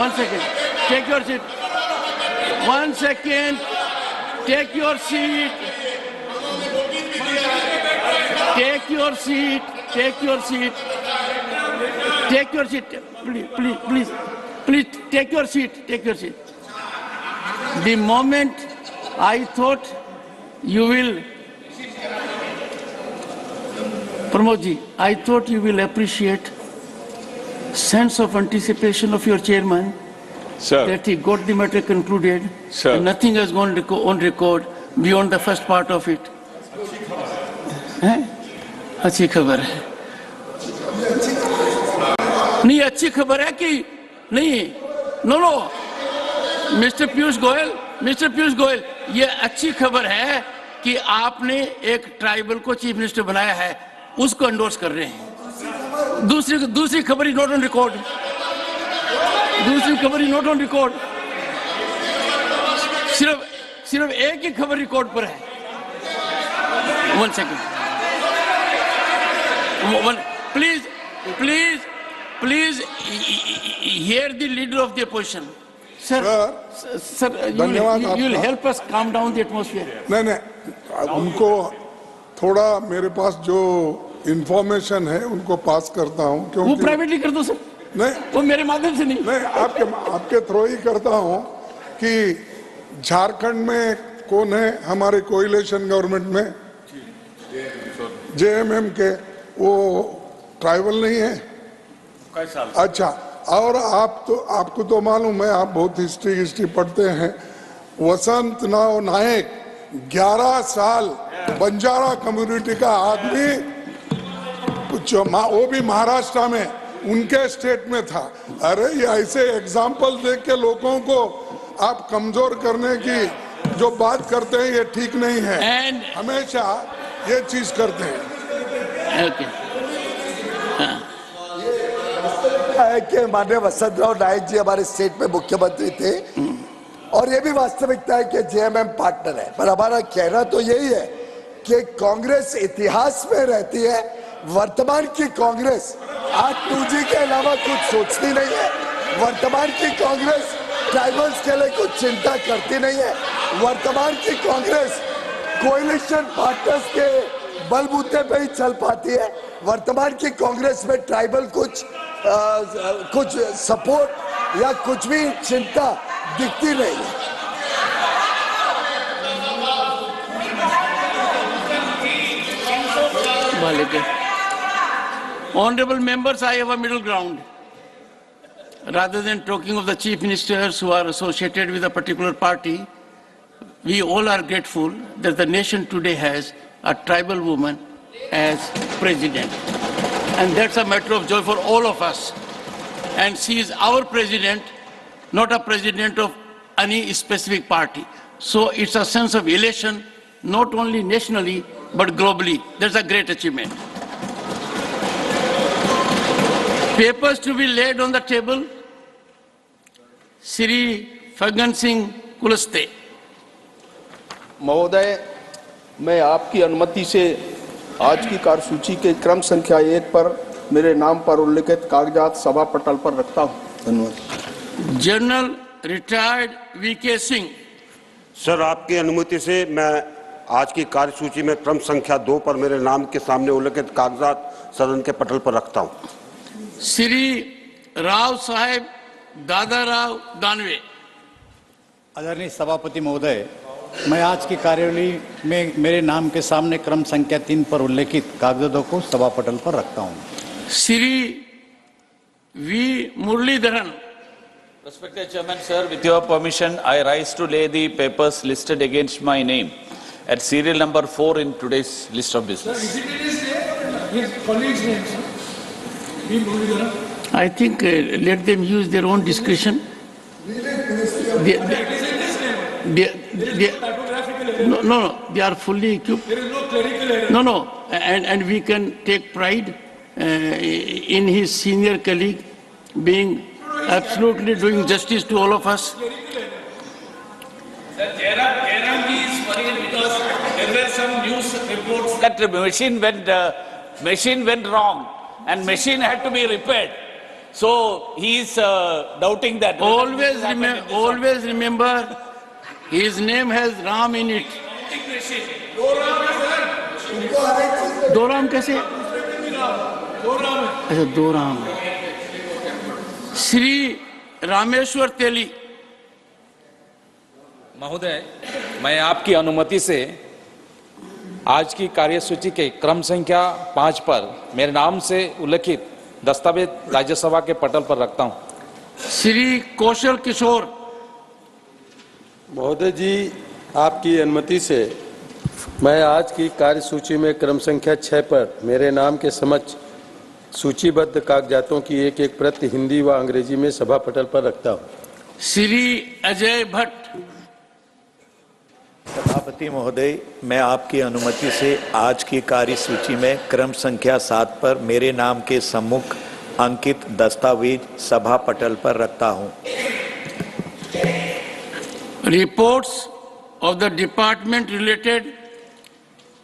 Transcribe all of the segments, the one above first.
1 second. Take your seat. 1 second. Take your seat. Take your seat. Take your seat. Take your seat. Please take your seat. Take your seat. The moment I thought you will, Pramod ji, I thought you will appreciate sense of anticipation of your chairman, sir, that he got the matter concluded, sir, and nothing has gone on record beyond the first part of it. अच्छी खबर है। नहीं, अच्छी खबर है कि नहीं? No mister Piyush Goyal, ये अच्छी खबर है कि आपने एक ट्राइबल को चीफ मिनिस्टर बनाया है, उसको एंडोर्स कर रहे हैं। दूसरी खबर ही नॉट ऑन रिकॉर्ड। सिर्फ एक ही खबर रिकॉर्ड पर है। 1 second। Please hear the leader of the opposition. Sir, you will help us calm down the atmosphere. नहीं, उनको थोड़ा मेरे पास जो इंफॉर्मेशन है उनको पास करता हूँ, क्योंकि वो प्राइवेटली कर दो सर। नहीं, वो मेरे माध्यम से नहीं, आपके थ्रू ही करता हूँ कि झारखंड में कौन है हमारे कोएलिशन गवर्नमेंट में? जेएमएम के, वो ट्राइबल नहीं है? अच्छा, और आपको तो मालूम है, आप बहुत हिस्ट्री पढ़ते हैं। वसंत नायक 11 साल बंजारा कम्युनिटी का आदमी, वो भी महाराष्ट्र में, उनके स्टेट में था। अरे ये ऐसे एग्जाम्पल देख के लोगों को आप कमजोर करने की जो बात करते हैं, ये ठीक नहीं है। हमेशा ये चीज करते हैं। है कि माननीय वसंतराव नायक जी हमारे स्टेट में मुख्यमंत्री थे, और ये भी वास्तविकता है कि जेएमएम पार्टनर है। पर हमारा कहना तो यही है कि कांग्रेस इतिहास में रहती है, वर्तमान की कांग्रेस आज 2G के अलावा कुछ सोचती नहीं है। वर्तमान की कांग्रेस ट्राइबल्स के लिए कुछ चिंता करती नहीं है। वर्तमान की कांग्रेस कोएलिशन पार्टनर्स के बलबूते पे ही चल पाती है। वर्तमान की कांग्रेस में ट्राइबल कुछ सपोर्ट या कुछ भी चिंता दिखती नहीं है। Honorable members, I have a middle ground. Rather than talking of the chief ministers who are associated with a particular party, we all are grateful that the nation today has a tribal woman as president. And that's a matter of joy for all of us. And she is our president, not a president of any specific party. So it's a sense of elation, not only nationally, but globally. That's a great achievement. Papers to be laid on the table. Shri Fagan Singh Kulaste. महोदय, मैं आपकी अनुमति से आज की कार्यसूची के क्रम संख्या 1 पर मेरे नाम पर उल्लिखित कागजात सभा पटल पर रखता हूं। धन्यवाद। General retired VK Singh. Sir, आपकी अनुमति से मैं आज की कार्यसूची में क्रम संख्या 2 पर मेरे नाम के सामने उल्लिखित कागजात सदन के पटल पर रखता हूं। श्री राव साहेब दादा राव दानवे। आदरणीय सभापति महोदय, मैं आज की कार्यवाही में मेरे नाम के सामने क्रम संख्या 3 पर उल्लेखित कागजातों को सभा पटल पर रखता हूं। Shri V Muraleedharan. Respected Chairman, sir, with your permission, I rise to lay the papers listed against my name at serial number 4 in today's list of business. Sir, is it his colleague's name, sir? I think let them use their own discretion. No, they are fully equipped. There is no clerical error. No, and we can take pride in his senior colleague being absolutely doing justice to all of us. Sir, Jairam is worried because there were some news reports That machine went wrong and machine had to be repaired. So he is doubting that. Always remember, his name has Ram in it. दो राम कैसे? अच्छा दो राम. श्री रामेश्वर तेली. महोदय, मैं आपकी अनुमति से आज की कार्यसूची के क्रम संख्या 5 पर मेरे नाम से उल्लिखित दस्तावेज राज्यसभा के पटल पर रखता हूं. श्री कौशल किशोर. महोदय जी, आपकी अनुमति से मैं आज की कार्यसूची में क्रम संख्या 6 पर मेरे नाम के समक्ष सूचीबद्ध कागजातों की एक एक प्रति हिंदी व अंग्रेजी में सभा पटल पर रखता हूं. श्री अजय भट्ट. सभापति महोदय, मैं आपकी अनुमति से आज की कार्यसूची में क्रम संख्या 7 पर मेरे नाम के सम्मुख अंकित दस्तावेज सभा पटल पर रखता हूं. Reports of the department related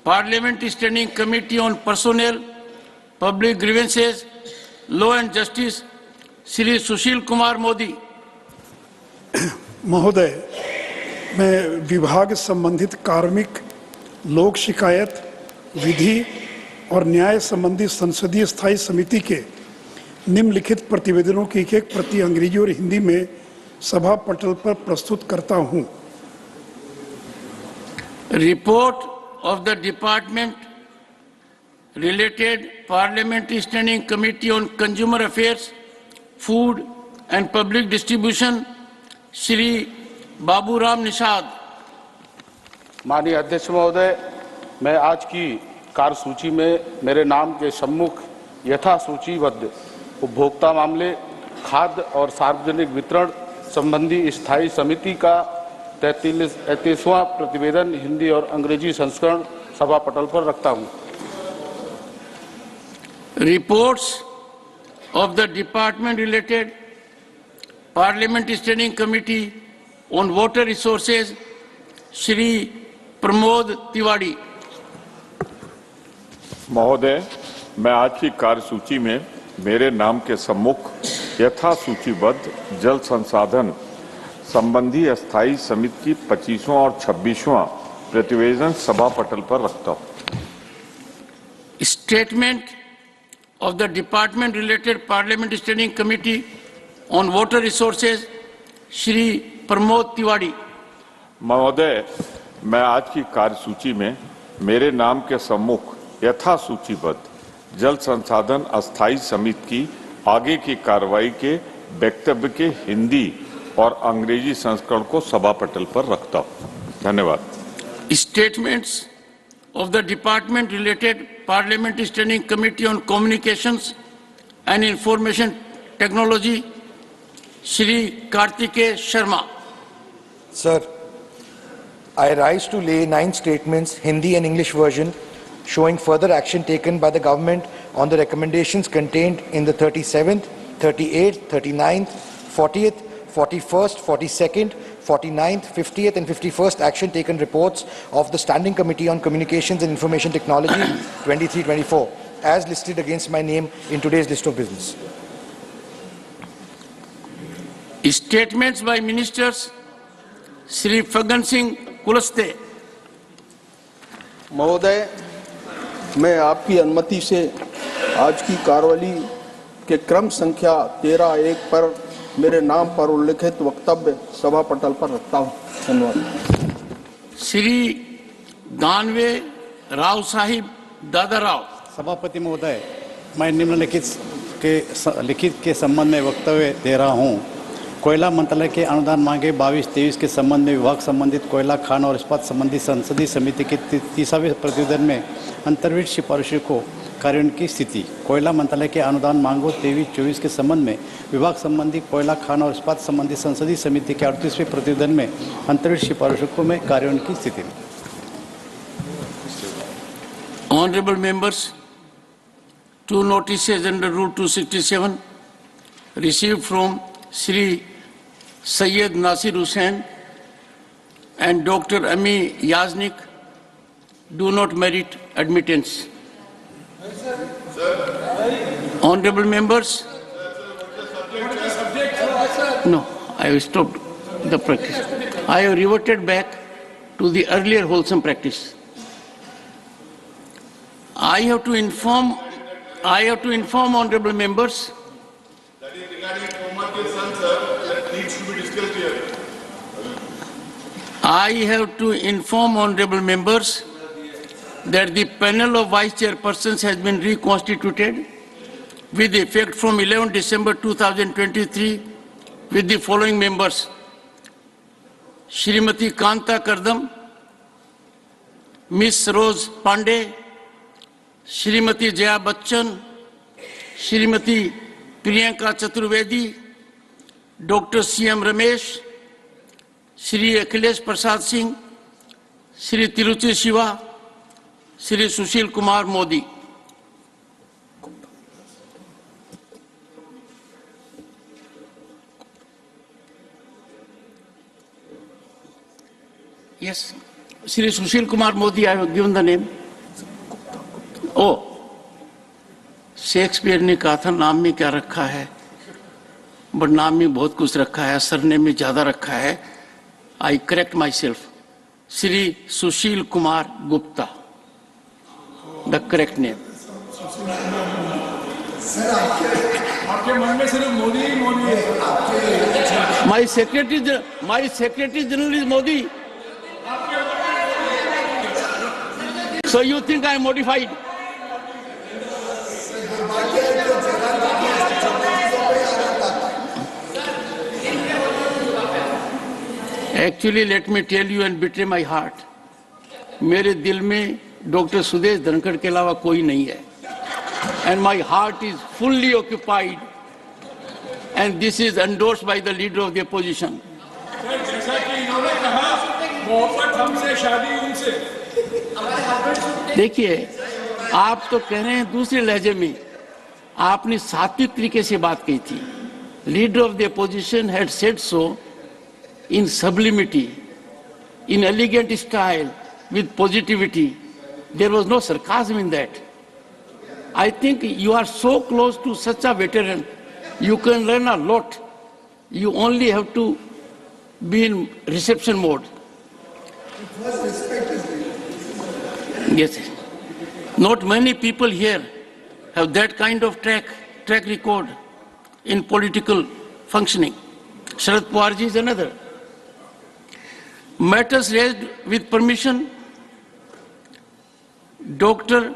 parliament standing committee on personnel, public grievances, law and justice, Shri Sushil Kumar Modi. महोदय, मैं विभाग संबंधित कार्मिक, लोक शिकायत, विधि और न्याय संबंधी संसदीय स्थायी समिति के निम्नलिखित प्रतिवेदनों की एक प्रति अंग्रेजी और हिंदी में सभा पटल पर प्रस्तुत करता हूं. Report of the department related parliamentary standing committee on consumer affairs, food and public distribution, Shri Baburam Nishad. माननीय अध्यक्ष महोदय, मैं आज की कार्यसूची में मेरे नाम के सम्मुख यथा सूचीबद्ध उपभोक्ता मामले, खाद्य और सार्वजनिक वितरण संबंधी स्थायी समिति का 33वां प्रतिवेदन हिंदी और अंग्रेजी संस्करण सभा पटल पर रखता हूं. Reports of the department related parliament standing committee on water resources, Shri Pramod Tiwari. महोदय, मैं आज की कार्यसूची में मेरे नाम के सम्मुख यथा सूचीबद्ध जल संसाधन संबंधी अस्थायी समिति की 25वां और 26वां प्रतिवेदन सभा पटल पर रखता हूं. Statement of the department related parliament standing committee on water resources, Shri Pramod Tiwari. महोदय, मैं आज की कार्यसूची में मेरे नाम के सम्मुख यथा सूचीबद्ध जल संसाधन अस्थायी समिति की आगे की कार्रवाई के वक्तव्य के हिंदी और अंग्रेजी संस्करण को सभा पटल पर रखता हूं. धन्यवाद. Statements of the department related parliament standing committee on communications and information technology, Shri Kartikeya Sharma. Sir, I rise to lay 9 statements, Hindi and English version, showing further action taken by the government on the recommendations contained in the 37th, 38th, 39th, 40th, 41st, 42nd, 49th, 50th and 51st action taken reports of the Standing Committee on Communications and Information Technology 23-24, as listed against my name in today's list of business. Statements by Ministers, Shri Faggan Singh Kulaste. महोदय, मैं आपकी अनुमति से आज की कार्यवाही के क्रम संख्या 13-1 पर मेरे नाम पर उल्लिखित वक्तव्य सभा पटल पर रखता हूं. धन्यवाद. श्री दानवे राव साहिब दादा राव. सभापति महोदय, मैं लिखित के संबंध में वक्तव्य दे रहा हूं. कोयला मंत्रालय के अनुदान मांगे 22-23 के संबंध में विभाग संबंधित कोयला खान और इस्पात संबंधी संसदीय समिति के 30वें प्रतिवेदन में अंतर्वित सिफारिशों को कार्यान्वयन की स्थिति. कोयला मंत्रालय के अनुदान मांगों 23-24 के संबंध में विभाग संबंधी कोयला खान और इस्पात संबंधी संसदीय समिति के 38वें प्रतिवेदन में अंतर्वित सिफारिशों में कार्यान्वयन की स्थिति. Honorable members, 2 notices under Rule 267 received from Sri Syed Nasir Hussain and Dr. Ami Yaznik do not merit admittance. Honorable members, No, I have stopped the practice. I have reverted back to the earlier wholesome practice. I have to inform honorable members. That is regarding Kumar ke son, sir, that needs to be discussed here. I have to inform honorable members that the panel of vice chairpersons has been reconstituted with effect from 11 December 2023 with the following members: Shrimati Kanta Kardam, Miss Rose Pandey, Shrimati Jaya Bachchan, Shrimati Priyanka Chaturvedi, Dr. C.M. Ramesh, Shri Akhilesh Prasad Singh, Shri Tiruchi Shiva, Shri Sushil Kumar Modi. Yes, Shri Sushil Kumar Modi, I have given the name. Oh, Shakespeare ने कहा था नाम में क्या रखा है, but नाम में बहुत कुछ रखा है, सरनेम में ज्यादा रखा है. I correct myself. Shri Sushil Kumar Gupta, the correct name. आपके मन में सिर्फ मोदी ही मोदी है. My secretary general is Modi. So you think I am modified? Actually, let me tell you and betray my heart. मेरे दिल में डॉक्टर सुदेश धनखड़ के अलावा कोई नहीं है. And my heart is fully occupied. And this is endorsed by the leader of the opposition. जैसा कि इन्होंने कहा, मोहब्बत हमसे, शादी उनसे. देखिए, आप तो कह रहे हैं दूसरे लहजे में, आपने सात्विक तरीके से बात कही थी. Leader of the opposition had said so in sublimity, in elegant style, with positivity. There was no sarcasm in that. I think you are so close to such a veteran, you can learn a lot. You only have to be in reception mode. Yes. Not many people here have that kind of track record in political functioning. Sharad Pawarji is another. Matters raised with permission. Dr.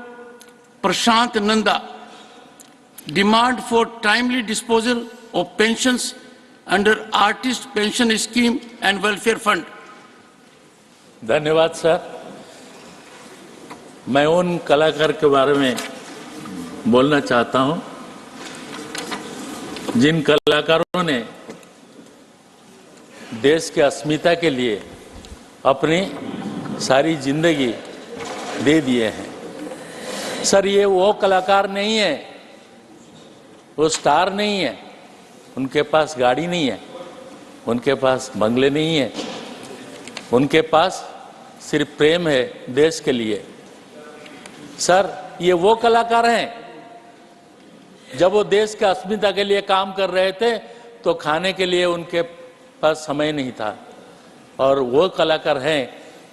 Prashant Nanda, demand for timely disposal of pensions under Artist Pension Scheme and Welfare Fund. धन्यवाद sir. मैं उन कलाकार के बारे में बोलना चाहता हूं जिन कलाकारों ने देश के अस्मिता के लिए अपनी सारी जिंदगी दे दिए हैं. सर, ये वो कलाकार नहीं है, वो स्टार नहीं है, उनके पास गाड़ी नहीं है, उनके पास बंगले नहीं है, उनके पास सिर्फ प्रेम है देश के लिए. सर, ये वो कलाकार हैं जब वो देश के अस्मिता के लिए काम कर रहे थे तो खाने के लिए उनके पास समय नहीं था, और वो कलाकार हैं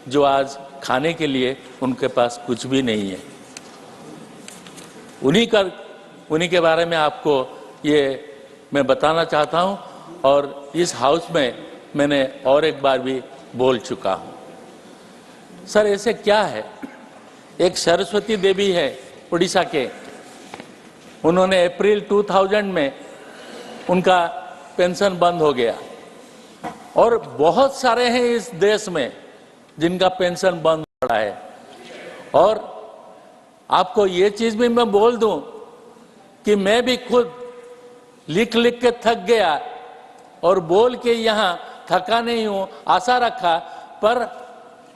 जो आज खाने के लिए उनके पास कुछ भी नहीं है. उन्हीं के बारे में आपको ये मैं बताना चाहता हूं, और इस हाउस में मैंने और एक बार भी बोल चुका हूं. सर, ऐसे क्या है, एक सरस्वती देवी है उड़ीसा के, उन्होंने अप्रैल 2000 में उनका पेंशन बंद हो गया, और बहुत सारे हैं इस देश में जिनका पेंशन बंद हो रहा है. और आपको ये चीज भी मैं बोल दूं कि मैं भी खुद लिख के थक गया और बोल के यहाँ थका नहीं हूं, आशा रखा, पर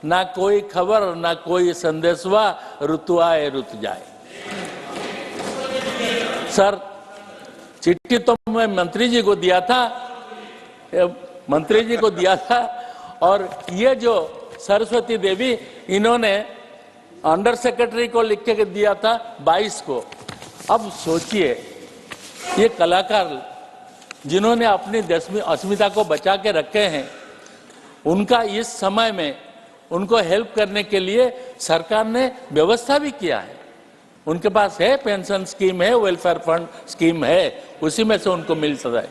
ना कोई खबर ना कोई संदेशवा, ऋतु आए ऋतु जाए. सर, चिट्ठी तो मैं मंत्री जी को दिया था, और ये जो सरस्वती देवी, इन्होंने अंडर सेक्रेटरी को लिख के दिया था 22 को. अब सोचिए, ये कलाकार जिन्होंने अपनी अस्मिता को बचा के रखे हैं, उनका इस समय में उनको हेल्प करने के लिए सरकार ने व्यवस्था भी किया है। उनके पास है, पेंशन स्कीम है, वेलफेयर फंड स्कीम है, उसी में से उनको मिल सकता है।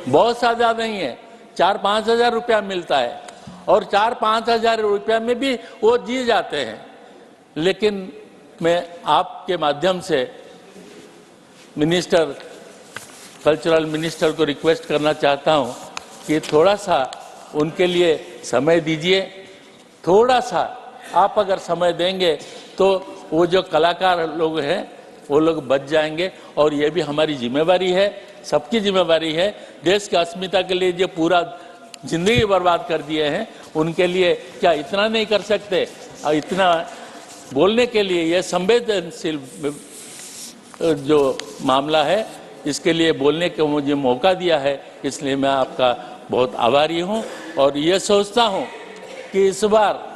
बहुत ज़्यादा नहीं है, 4-5 हज़ार रुपया मिलता है, और 4-5 हज़ार रुपया में भी वो जी जाते हैं। लेकिन मैं आपके माध्यम से मिनिस्टर, कल्चरल मिनिस्टर को रिक्वेस्ट करना चाहता हूं कि थोड़ा सा उनके लिए समय दीजिए। थोड़ा सा आप अगर समय देंगे तो वो जो कलाकार लोग हैं वो लोग बच जाएंगे, और ये भी हमारी जिम्मेवारी है, सबकी जिम्मेवारी है। देश की अस्मिता के लिए जो पूरा जिंदगी बर्बाद कर दिए हैं, उनके लिए क्या इतना नहीं कर सकते? और इतना बोलने के लिए, ये संवेदनशील जो मामला है, इसके लिए बोलने का मुझे मौका दिया है, इसलिए मैं आपका बहुत आभारी हूं। और ये सोचता हूं कि इस बार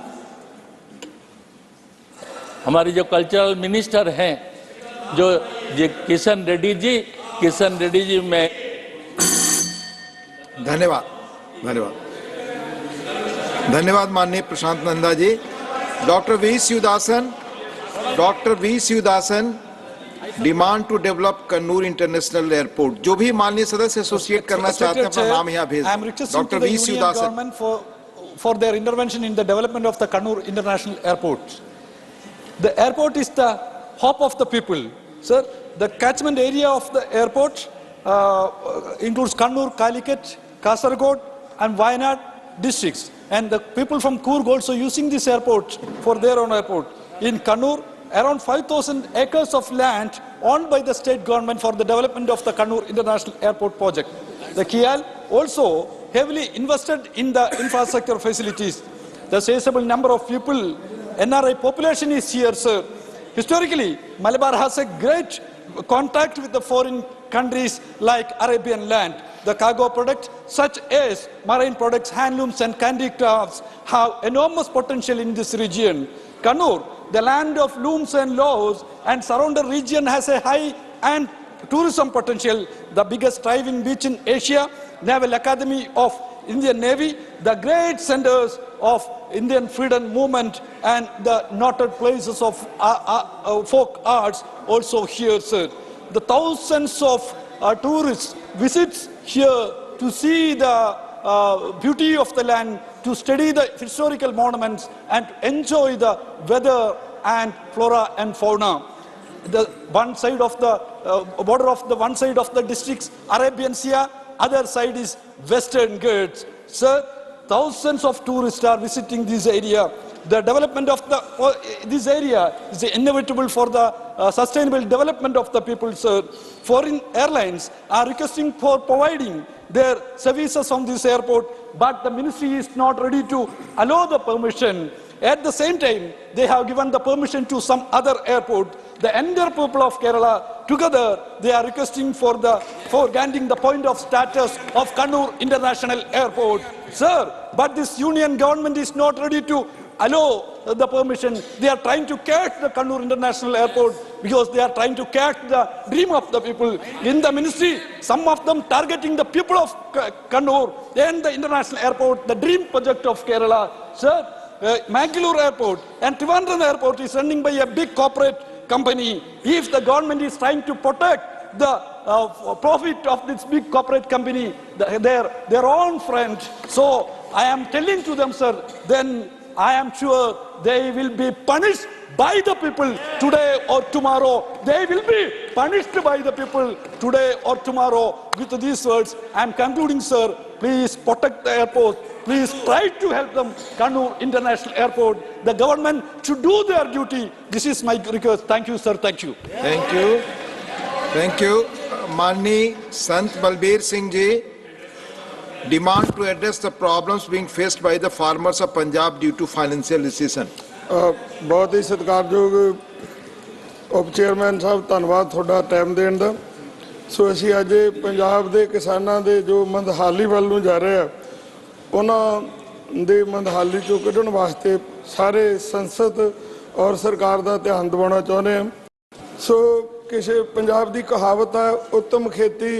हमारे जो कल्चरल मिनिस्टर हैं, जो किशन रेड्डी जी में धन्यवाद माननीय Prashant Nanda ji. Doctor V Sivadasan demand to develop Kannur international airport. जो भी माननीय सदस्य एसोसिएट करना चाहते हैं अपना नाम यहाँ भेज दें। Doctor V Sivadasan for their intervention in the development of the Kannur International Airport. The airport is the hub of the people. Sir, the catchment area of the airport includes Kannur, Calicut, Kasaragod and Wayanad districts. And the people from Coorg also using this airport for their own airport. In Kannur, around 5,000 acres of land owned by the state government for the development of the Kannur International Airport project. The KIAL also heavily invested in the infrastructure facilities. The sizable number of people, NRI population is here, sir. Historically, Malabar has a great contact with the foreign countries like Arabian land. The cargo products such as marine products, handlooms and handicrafts have enormous potential in this region. Kannur, the land of looms and loaves and surrounding region, has a high and tourism potential. The biggest thriving beach in Asia, Naval Academy of Indian Navy, the great centers of Indian freedom movement and the noted places of folk arts also here, sir. The thousands of tourists visits here to see the beauty of the land, to study the historical monuments and enjoy the weather and flora and fauna. The one side of the border of the one side of the districts, Arabian Sea, other side is Western Ghats. Sir, thousands of tourists are visiting this area. The development of this area is inevitable for the sustainable development of the people, sir. Foreign airlines are requesting for providing their services on this airport, but the ministry is not ready to allow the permission. At the same time, they have given the permission to some other airport. The entire people of Kerala, together, they are requesting for granting the point of status of Kannur International Airport. Sir, but this union government is not ready to allow the permission. They are trying to catch the Kannur International Airport because they are trying to catch the dream of the people. In the ministry, some of them targeting the people of Kannur and the international airport, the dream project of Kerala. Sir, Mangalore Airport and Trivandrum Airport is running by a big corporate company. If the government is trying to protect the profit of this big corporate company, their own friend, so I am telling to them, sir, then I am sure they will be punished by the people today or tomorrow. They will be punished by the people today or tomorrow. With these words, I am concluding, sir. Please protect the airport. Please try to help them, Kannur International Airport. The government should do their duty. This is my request. Thank you, sir. Thank you. Thank you. Thank you. Mani Sant Balbir Singh ji, demand to address the problems being faced by the farmers of Punjab due to financial recession. बहुत ही सत्कारयोग उप chairman साहब, धन्यवाद थोड़ा time देने का। सो असी अज पंजाब के किसानों के जो मंदहाली वाल नूं जा रहे हैं, उन्होंने मंदहाली चों कढ़ण वास्ते सारे संसद और सरकार का ध्यान दिवाना चाहते हैं। सो किसी पंजाब की कहावत है, उत्तम खेती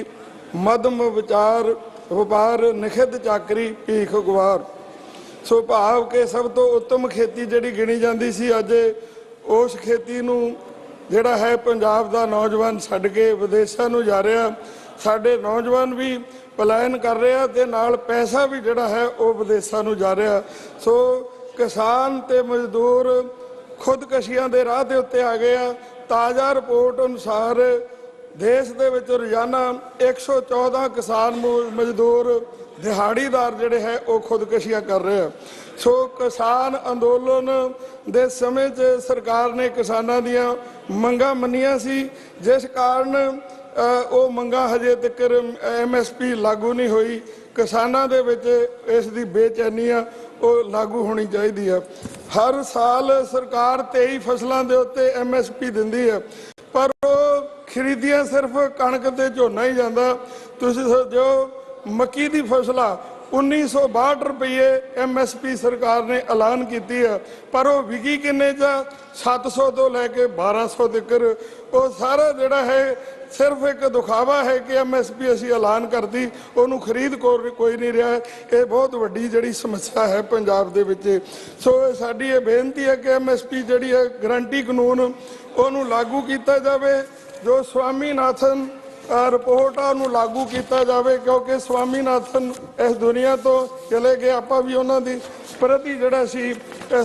ਮਧਮ ਵਿਚਾਰ ਵਪਾਰ ਨਿਖਿਧ ਚਾਕਰੀ ਭੀਖ ਗੁਵਾਰ। ਸੋ ਭਾਵ ਕਿ ਸਭ ਤੋਂ ਉੱਤਮ ਖੇਤੀ ਜਿਹੜੀ ਗਿਣੀ ਜਾਂਦੀ ਸੀ, ਅੱਜ ਉਸ ਖੇਤੀ ਨੂੰ ਜਿਹੜਾ ਹੈ ਪੰਜਾਬ ਦਾ ਨੌਜਵਾਨ ਛੱਡ ਕੇ ਵਿਦੇਸ਼ਾਂ ਨੂੰ ਜਾ ਰਿਹਾ। ਸਾਡੇ ਨੌਜਵਾਨ ਵੀ ਪਲਾਇਨ ਕਰ ਰਿਹਾ ਤੇ ਨਾਲ ਪੈਸਾ ਵੀ ਜਿਹੜਾ ਹੈ ਉਹ ਵਿਦੇਸ਼ਾਂ ਨੂੰ ਜਾ ਰਿਹਾ। ਸੋ ਕਿਸਾਨ ਤੇ ਮਜ਼ਦੂਰ ਖੁਦਕਸ਼ੀਆਂ ਦੇ ਰਾਹ ਦੇ ਉੱਤੇ ਆ ਗਏ ਆ। ਤਾਜ਼ਾ ਰਿਪੋਰਟ ਅਨੁਸਾਰ ਦੇਸ਼ ਦੇ ਵਿੱਚ ਰੋਜ਼ਾਨਾ 114 ਕਿਸਾਨ ਮਜ਼ਦੂਰ ਦਿਹਾੜੀਦਾਰ ਜਿਹੜੇ ਹੈ ਉਹ ਖੁਦਕਸ਼ੀਆਂ ਕਰ ਰਹੇ ਆ। ਸੋ ਕਿਸਾਨ ਅੰਦੋਲਨ ਦੇ ਸਮੇਂ 'ਚ ਸਰਕਾਰ ਨੇ ਕਿਸਾਨਾਂ ਦੀਆਂ ਮੰਗਾਂ ਮੰਨੀਆਂ ਸੀ, ਜਿਸ ਕਾਰਨ ਉਹ ਮੰਗਾਂ ਹਜੇ ਤੱਕ MSP ਲਾਗੂ ਨਹੀਂ ਹੋਈ। ਕਿਸਾਨਾਂ ਦੇ ਵਿੱਚ ਇਸ ਦੀ ਬੇਚੈਨੀ ਆ ਉਹ ਲਾਗੂ ਹੋਣੀ ਚਾਹੀਦੀ ਆ। ਹਰ ਸਾਲ ਸਰਕਾਰ 23 ਫਸਲਾਂ ਦੇ ਉੱਤੇ MSP ਦਿੰਦੀ ਹੈ, ਪਰ ਉਹ ਖਰੀਦੀਆਂ ਸਿਰਫ ਕਣਕ ਤੇ ਝੋਨਾ ਹੀ ਜਾਂਦਾ। ਤੁਸੀਂ ਜੋ ਮੱਕੀ ਦੀ ਫਸਲ ਆ 1962 ਰੁਪਏ MSP ਸਰਕਾਰ ਨੇ ਐਲਾਨ ਕੀਤੀ ਹੈ, ਪਰ ਉਹ ਵਿਕੀ ਕਿੰਨੇ 'ਚ 700 ਤੋਂ ਲੈ ਕੇ 1200 ਤੱਕ। ਉਹ ਸਾਰਾ ਜਿਹੜਾ ਹੈ ਸਿਰਫ ਇੱਕ ਦਿਖਾਵਾ ਹੈ ਕਿ MSP ਅਸੀਂ ਐਲਾਨ ਕਰਦੀ, ਉਹਨੂੰ ਖਰੀਦ ਕੋਈ ਨਹੀਂ ਰਿਹਾ। ਇਹ ਬਹੁਤ ਵੱਡੀ ਜਿਹੜੀ ਸਮੱਸਿਆ ਹੈ ਪੰਜਾਬ ਦੇ ਵਿੱਚ। ਸੋ ਸਾਡੀ ਇਹ ਬੇਨਤੀ ਹੈ ਕਿ MSP ਜਿਹੜੀ ਹੈ ਗਰੰਟੀ ਕਾਨੂੰਨ ਉਹਨੂੰ ਲਾਗੂ ਕੀਤਾ ਜਾਵੇ। ਜੋ ਸਵਾਮੀਨਾਥਨ ਰਿਪੋਰਟ ਆ ਉਹਨੂੰ ਲਾਗੂ ਕੀਤਾ ਜਾਵੇ, ਕਿਉਂਕਿ ਸਵਾਮੀਨਾਥਨ ਇਸ ਦੁਨੀਆ ਤੋਂ ਚਲੇ ਗਏ। ਆਪਾਂ ਵੀ ਉਹਨਾਂ ਦੀ ਪ੍ਰਤੀ ਜਿਹੜਾ ਸੀ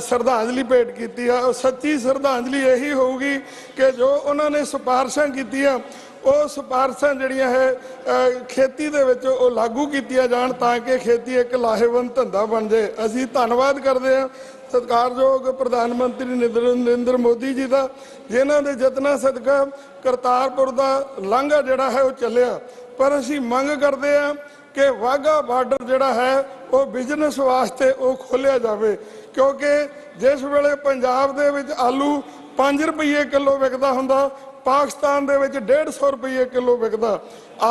ਸ਼ਰਧਾਂਜਲੀ ਭੇਟ ਕੀਤੀ ਆ। ਸੱਚੀ ਸ਼ਰਧਾਂਜਲੀ ਇਹੀ ਹੋਊਗੀ ਕਿ ਜੋ ਉਹਨਾਂ ਨੇ ਸਿਫਾਰਸ਼ਾਂ ਕੀਤੀਆਂ ਉਹ ਸਿਫਾਰਸ਼ਾਂ ਜਿਹੜੀਆਂ ਹੈ ਖੇਤੀ ਦੇ ਵਿੱਚ ਉਹ ਲਾਗੂ ਕੀਤੀਆਂ ਜਾਣ, ਤਾਂ ਕਿ ਖੇਤੀ ਇੱਕ ਲਾਹੇਵੰਦ ਧੰਦਾ ਬਣ ਜਾਏ। ਅਸੀਂ ਧੰਨਵਾਦ ਕਰਦੇ ਹਾਂ ਸਤਿਕਾਰਯੋਗ ਪ੍ਰਧਾਨ ਮੰਤਰੀ ਨਰਿੰਦਰ ਮੋਦੀ ਜੀ ਦਾ, ਜਿਨ੍ਹਾਂ ਦੇ ਯਤਨਾਂ ਸਦਕਾ ਕਰਤਾਰਪੁਰ ਦਾ ਲਾਂਘਾ ਜਿਹੜਾ ਹੈ ਉਹ ਚੱਲਿਆ। ਪਰ ਅਸੀਂ ਮੰਗ ਕਰਦੇ ਹਾਂ ਕਿ ਵਾਹਗਾ ਬਾਰਡਰ ਜਿਹੜਾ ਹੈ ਉਹ ਬਿਜ਼ਨਸ ਵਾਸਤੇ ਉਹ ਖੋਲ੍ਹਿਆ ਜਾਵੇ, ਕਿਉਂਕਿ ਜਿਸ ਵੇਲੇ ਪੰਜਾਬ ਦੇ ਵਿੱਚ ਆਲੂ 5 ਰੁਪਏ ਕਿਲੋ ਵਿਕਦਾ ਹੁੰਦਾ, ਪਾਕਿਸਤਾਨ ਦੇ ਵਿੱਚ 150 ਰੁਪਏ ਕਿਲੋ ਵਿਕਦਾ।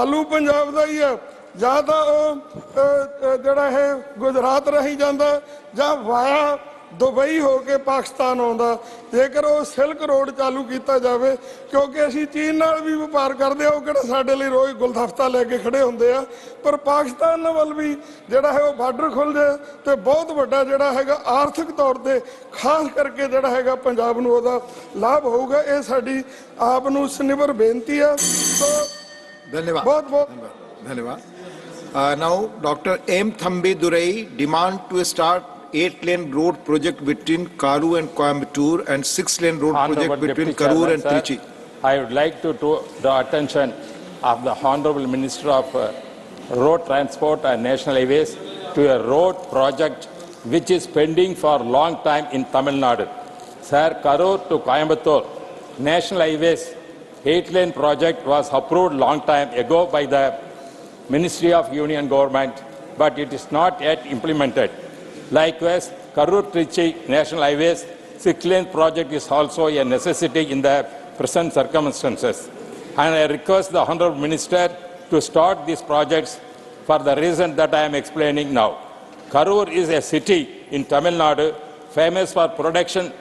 ਆਲੂ ਪੰਜਾਬ ਦਾ ਹੀ ਆ, ਜਾਂ ਤਾਂ ਉਹ ਜਿਹੜਾ ਹੈ ਗੁਜਰਾਤ ਰਾਹੀਂ ਜਾਂਦਾ ਜਾਂ ਵਾਇਆ ਦੁਬਈ ਹੋ ਕੇ ਪਾਕਿਸਤਾਨ ਆਉਂਦਾ। ਜੇਕਰ ਉਹ ਸਿਲਕ ਰੋਡ ਚਾਲੂ ਕੀਤਾ ਜਾਵੇ, ਕਿਉਂਕਿ ਅਸੀਂ ਚੀਨ ਨਾਲ ਵੀ ਵਪਾਰ ਕਰਦੇ ਆ, ਉਹ ਕਿਹੜਾ ਸਾਡੇ ਲਈ ਰੋਜ਼ ਗੁਲਦਸਤਾ ਲੈ ਕੇ ਖੜੇ ਹੁੰਦੇ ਆ, ਪਰ ਪਾਕਿਸਤਾਨ ਵੱਲ ਵੀ ਜਿਹੜਾ ਹੈ ਉਹ ਬਾਰਡਰ ਖੁੱਲ੍ਹ ਜਾਏ ਤੇ ਬਹੁਤ ਵੱਡਾ ਜਿਹੜਾ ਹੈਗਾ ਆਰਥਿਕ ਤੌਰ ਤੇ ਖਾਸ ਕਰਕੇ ਜਿਹੜਾ ਹੈਗਾ ਪੰਜਾਬ ਨੂੰ ਉਹਦਾ ਲਾਭ ਹੋਊਗਾ। ਇਹ ਸਾਡੀ ਆਪ ਨੂੰ ਸਨਿਵਰ ਬੇਨਤੀ ਆ। ਸੋ धन्यवाद। बहुत बहुत धन्यवाद। Now Dr. M. Thambi Durai demand to start 8-lane road project between Karur and Coimbatore and 6-lane road project between Karur and Trichy. I would like to draw the attention of the Honorable Minister of Road Transport and National Highways to a road project which is pending for a long time in Tamil Nadu. Sir, Karur to Coimbatore National Highways 8-lane project was approved long time ago by the Ministry of Union Government, but it is not yet implemented. Likewise, Karur-Trichy National Highways 6-lane project is also a necessity in the present circumstances. And I request the Honourable Minister to start these projects for the reason that I am explaining now. Karur is a city in Tamil Nadu famous for production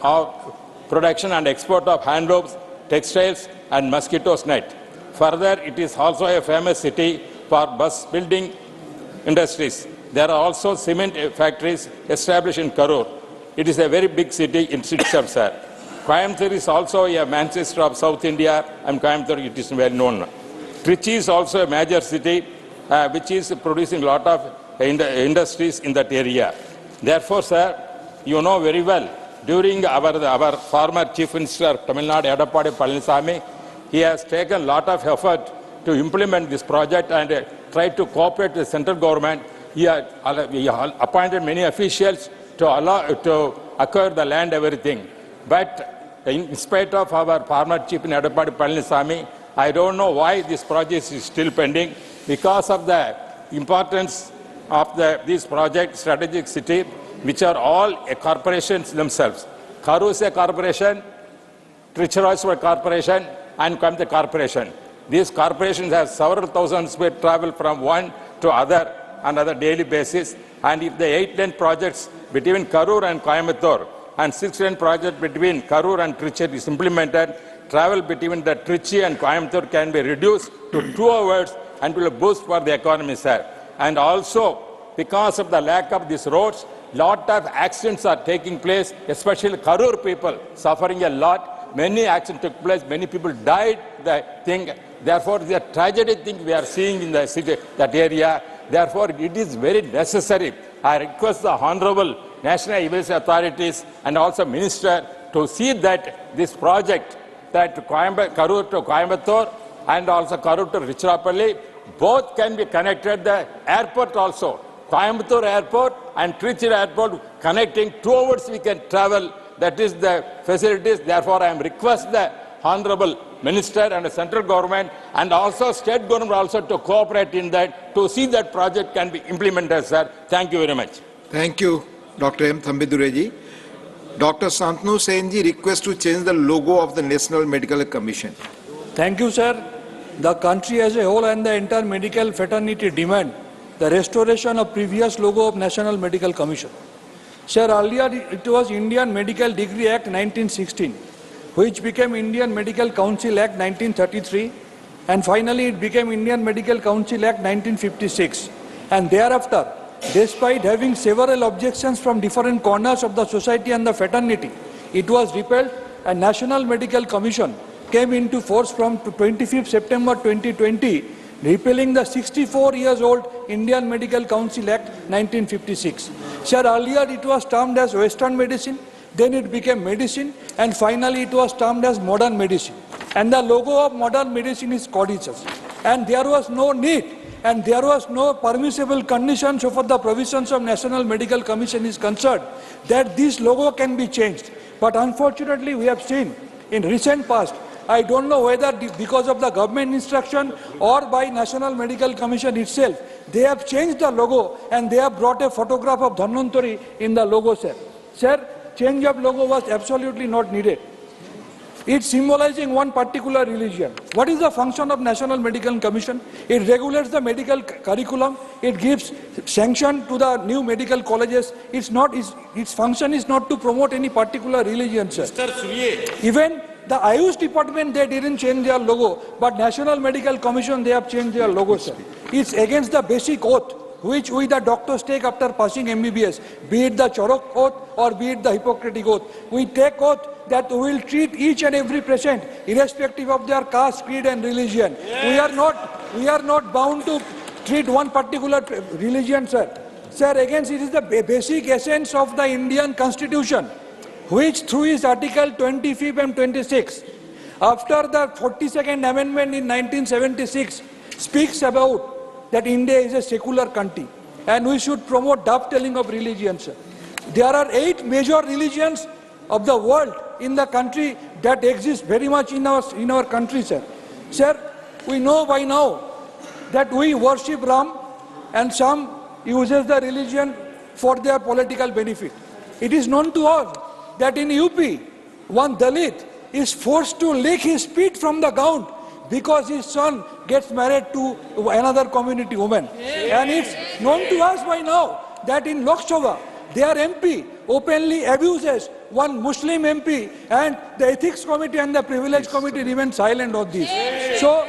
and export of handlooms, textiles and mosquitoes net. Further, it is also a famous city for bus building industries. There are also cement factories established in Karur. It is a very big city in itself, sir. Coimbatore is also a Manchester of South India, and Coimbatore it is well known. Trichy is also a major city which is producing a lot of industries in that area. Therefore, sir, you know very well, during our former Chief Minister Tamil Nadu, Edappadi Palaniswamy, he has taken a lot of effort to implement this project and tried to cooperate with the central government. He appointed many officials to acquire the land, everything. But in spite of our former Chief Minister Edappadi Palaniswamy, I don't know why this project is still pending. Because of the importance of this project, strategic city, which are all corporations themselves. Karur is a corporation, Trichy is a corporation, and Coimbatore corporation. These corporations have several thousands of travel from one to other on a daily basis. And if the 8-lane projects between Karur and Coimbatore and 6-lane project between Karur and Trichy is implemented, travel between the Trichy and Coimbatore can be reduced to 2 hours and will boost for the economy, sir. And also, because of the lack of these roads, lot of accidents are taking place, especially Karur people suffering a lot. Many accidents took place, many people died. Therefore, the tragedy thing we are seeing in the city, that area. Therefore, it is very necessary. I request the Honorable National Highways Authorities and also Minister to see that this project, that Karur to Coimbatore and also Karur to Tiruchirappalli, both can be connected. The airport also, Coimbatore Airport and Trichy Airport, connecting 2 hours we can travel. That is the facilities. Therefore, I am request the Honorable Minister and the central government and also state government also to cooperate in that, to see that project can be implemented, sir. Thank you very much. Thank you, Dr. M. Thambidurai. Dr. Santanu Senji request to change the logo of the National Medical Commission. Thank you, sir. The country as a whole and the entire medical fraternity demand the restoration of previous logo of National Medical Commission. Sir, earlier it was Indian Medical Degree Act 1916, which became Indian Medical Council Act 1933, and finally it became Indian Medical Council Act 1956. And thereafter, despite having several objections from different corners of the society and the fraternity, it was repealed, and National Medical Commission came into force from 25th September 2020, repealing the 64 years old Indian Medical Council Act 1956. Sir, earlier it was termed as Western medicine, then it became medicine, and finally it was termed as modern medicine. And the logo of modern medicine is codices. And there was no need and there was no permissible condition so for the provisions of National Medical Commission is concerned that this logo can be changed. But unfortunately, we have seen in recent past, I don't know whether because of the government instruction or by National Medical Commission itself, they have changed the logo and they have brought a photograph of Dhanvantari in the logo, sir. Sir, change of logo was absolutely not needed. It's symbolizing one particular religion. What is the function of National Medical Commission? It regulates the medical curriculum. It gives sanction to the new medical colleges. Its function is not to promote any particular religion, sir. Even the Ayush department, they didn't change their logo, but National Medical Commission, they have changed their logo, sir. It's against the basic oath which we the doctors take after passing MBBS, be it the Charok oath or be it the Hippocratic oath. We take oath that we will treat each and every patient irrespective of their caste, creed and religion. Yes. We are not bound to treat one particular religion, sir. Sir, again, it is the basic essence of the Indian Constitution, which through its Article 25 and 26, after the 42nd Amendment in 1976, speaks about that India is a secular country and we should promote dovetailing of religions. There are 8 major religions of the world in the country that exist very much in our country, sir. Sir, we know by now that we worship Ram and some uses the religion for their political benefit. It is known to all that in UP, one Dalit is forced to lick his feet from the ground because his son gets married to another community woman. And it's known to us by now that in Lok Sabha, their MP openly abuses one Muslim MP and the Ethics Committee and the Privilege Committee remain silent on this. So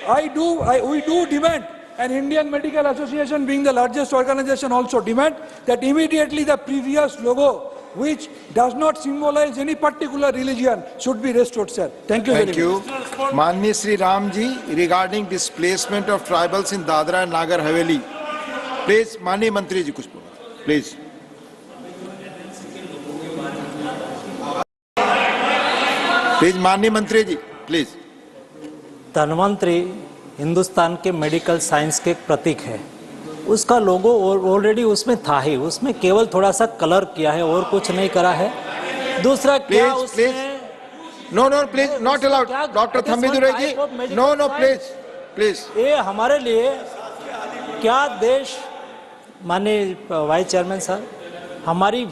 we do demand, and Indian Medical Association being the largest organization also demand that immediately the previous logo, which does not symbolize any particular religion, should be restored, sir. Thank you very much. Thank you. Manni Sri Ramji, regarding displacement of tribals in Dadra and Nagar Haveli. Please, Manni Mantri ji, kuch bola. Please. Please, Manni Mantri ji, please. Dhanvantari Hindustan के medical science के एक प्रतीक है। उसका लोगो already उसमें था ही, उसमें केवल थोड़ा सा कलर किया है और कुछ नहीं करा है। दूसरा क्या उसमें no please not allowed doctor Thambidurai ji, no please ये हमारे लिए क्या देश, माने वाइस चेयरमैन सर, हमारी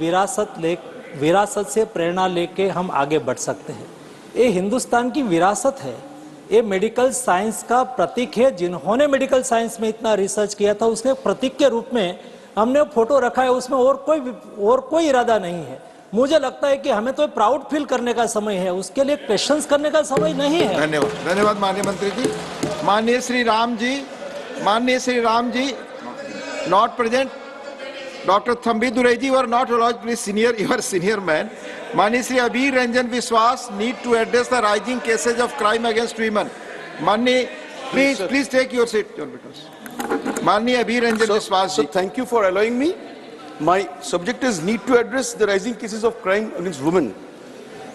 विरासत से प्रेरणा लेके हम आगे बढ़ सकते हैं। ये हिंदुस्तान की विरासत है, ये मेडिकल साइंस का प्रतीक है। जिन्होंने मेडिकल साइंस में इतना रिसर्च किया था उसके प्रतीक के रूप में हमने फोटो रखा है, उसमें और कोई इरादा नहीं है। मुझे लगता है कि हमें तो प्राउड फील करने का समय है, उसके लिए क्वेश्चंस करने का समय नहीं है। धन्यवाद माननीय मंत्री जी। माननीय श्री राम जी, माननीय श्री राम जी, not present. Dr. Thambi Durai ji were not allowed, please senior, you are senior man. माननीय श्री अबीर रंजन विश्वास need to address the rising cases of crime against women. माननीय, please take your seat. माननीय अबीर रंजन विश्वास जी. Thank you for allowing me. My subject is need to address the rising cases of crime against women.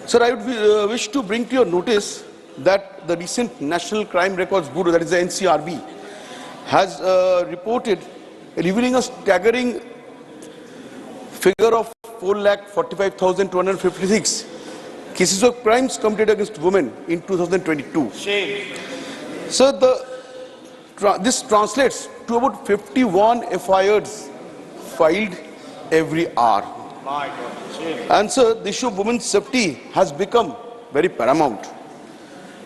Sir, I would wish to bring to your notice that the recent National Crime Records Bureau, that is the NCRB, has reported revealing a staggering figure of 4,45,256 cases of crimes committed against women in 2022. Shame. So this translates to about 51 FIRs filed every hour. My God. Shame. And so the issue of women's safety has become very paramount.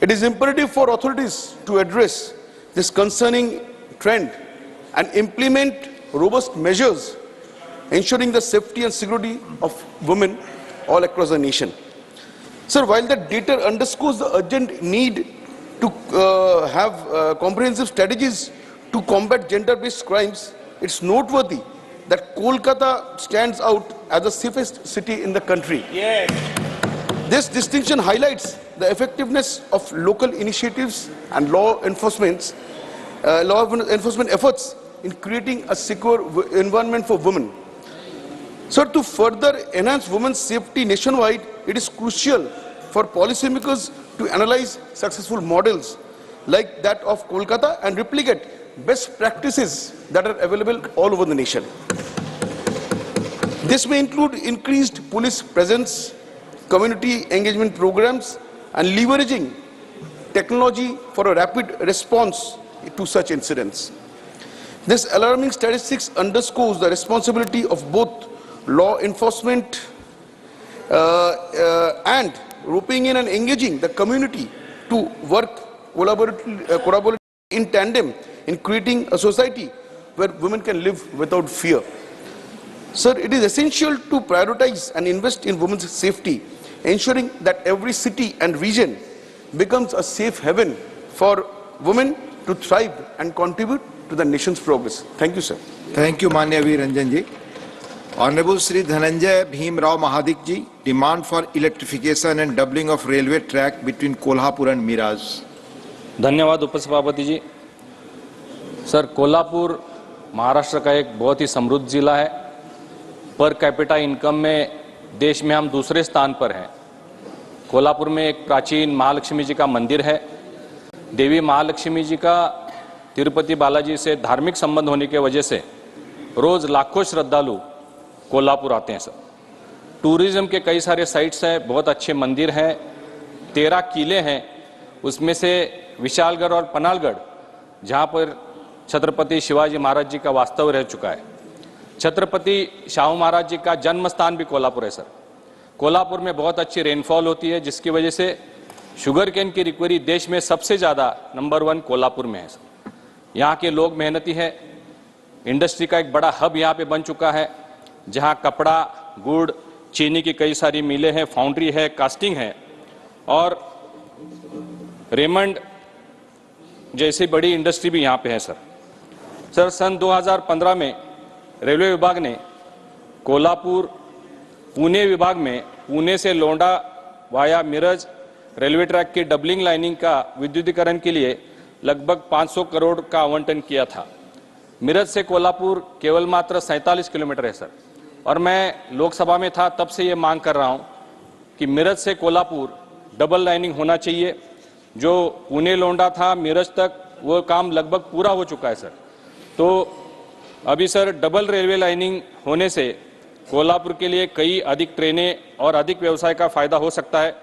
It is imperative for authorities to address this concerning trend and implement robust measures ensuring the safety and security of women all across the nation. Sir, while the data underscores the urgent need to have comprehensive strategies to combat gender-based crimes, it's noteworthy that Kolkata stands out as the safest city in the country. Yes. This distinction highlights the effectiveness of local initiatives and law enforcement efforts in creating a secure environment for women. So to further enhance women's safety nationwide, it is crucial for policymakers to analyze successful models like that of Kolkata and replicate best practices that are available all over the nation. This may include increased police presence, community engagement programs, and leveraging technology for a rapid response to such incidents. This alarming statistics underscores the responsibility of both law enforcement and roping in and engaging the community to work collaboratively in tandem in creating a society where women can live without fear. Sir, it is essential to prioritize and invest in women's safety, ensuring that every city and region becomes a safe haven for women to thrive and contribute to the nation's progress. Thank you, sir. Thank you, माननीय अबीर रंजन जी. Honorable Sri Dhananjay Bhim Rao Mahadik ji, demand for electrification and doubling of railway track between Kolhapur and Miraz. धन्यवाद उपसभापति जी. Sir, Kolhapur Maharashtra का एक बहुत ही समृद्ध जिला है. Per capita income में देश में हम दूसरे स्थान पर हैं. कोल्हापुर में एक प्राचीन महालक्ष्मी जी का मंदिर है. देवी महालक्ष्मी जी का तिरुपति बालाजी से धार्मिक संबंध होने की वजह से रोज लाखों श्रद्धालु कोल्हापुर आते हैं. सर, टूरिज्म के कई सारे साइट्स हैं, बहुत अच्छे मंदिर हैं, 13 किले हैं, उसमें से विशालगढ़ और पनालगढ़ जहाँ पर छत्रपति शिवाजी महाराज जी का वास्तव रह चुका है. छत्रपति शाहू महाराज जी का जन्म स्थान भी कोल्हापुर है. सर, कोल्हापुर में बहुत अच्छी रेनफॉल होती है, जिसकी वजह से शुगर केन की रिकवरी देश में सबसे ज़्यादा नंबर 1 कोल्हापुर में है. सर, यहाँ के लोग मेहनती हैं. इंडस्ट्री का एक बड़ा हब यहाँ पे बन चुका है, जहाँ कपड़ा, गुड़, चीनी की कई सारी मिलें हैं, फाउंड्री है, कास्टिंग है और रेमंड जैसी बड़ी इंडस्ट्री भी यहाँ पे है. सर, सन 2015 में रेलवे विभाग ने कोल्हापुर पुणे विभाग में पुणे से लोंडा वाया मिरज रेलवे ट्रैक की डबलिंग लाइनिंग का विद्युतीकरण के लिए लगभग 500 करोड़ का आवंटन किया था. मिरज से कोल्हापुर केवल मात्र 47 किलोमीटर है. सर, और मैं लोकसभा में था तब से ये मांग कर रहा हूँ कि मिरज से कोल्हापुर डबल लाइनिंग होना चाहिए. जो पुणे लोंडा था मिरज तक, वो काम लगभग पूरा हो चुका है. सर, तो अभी सर डबल रेलवे लाइनिंग होने से कोल्हापुर के लिए कई अधिक ट्रेनें और अधिक व्यवसाय का फायदा हो सकता है.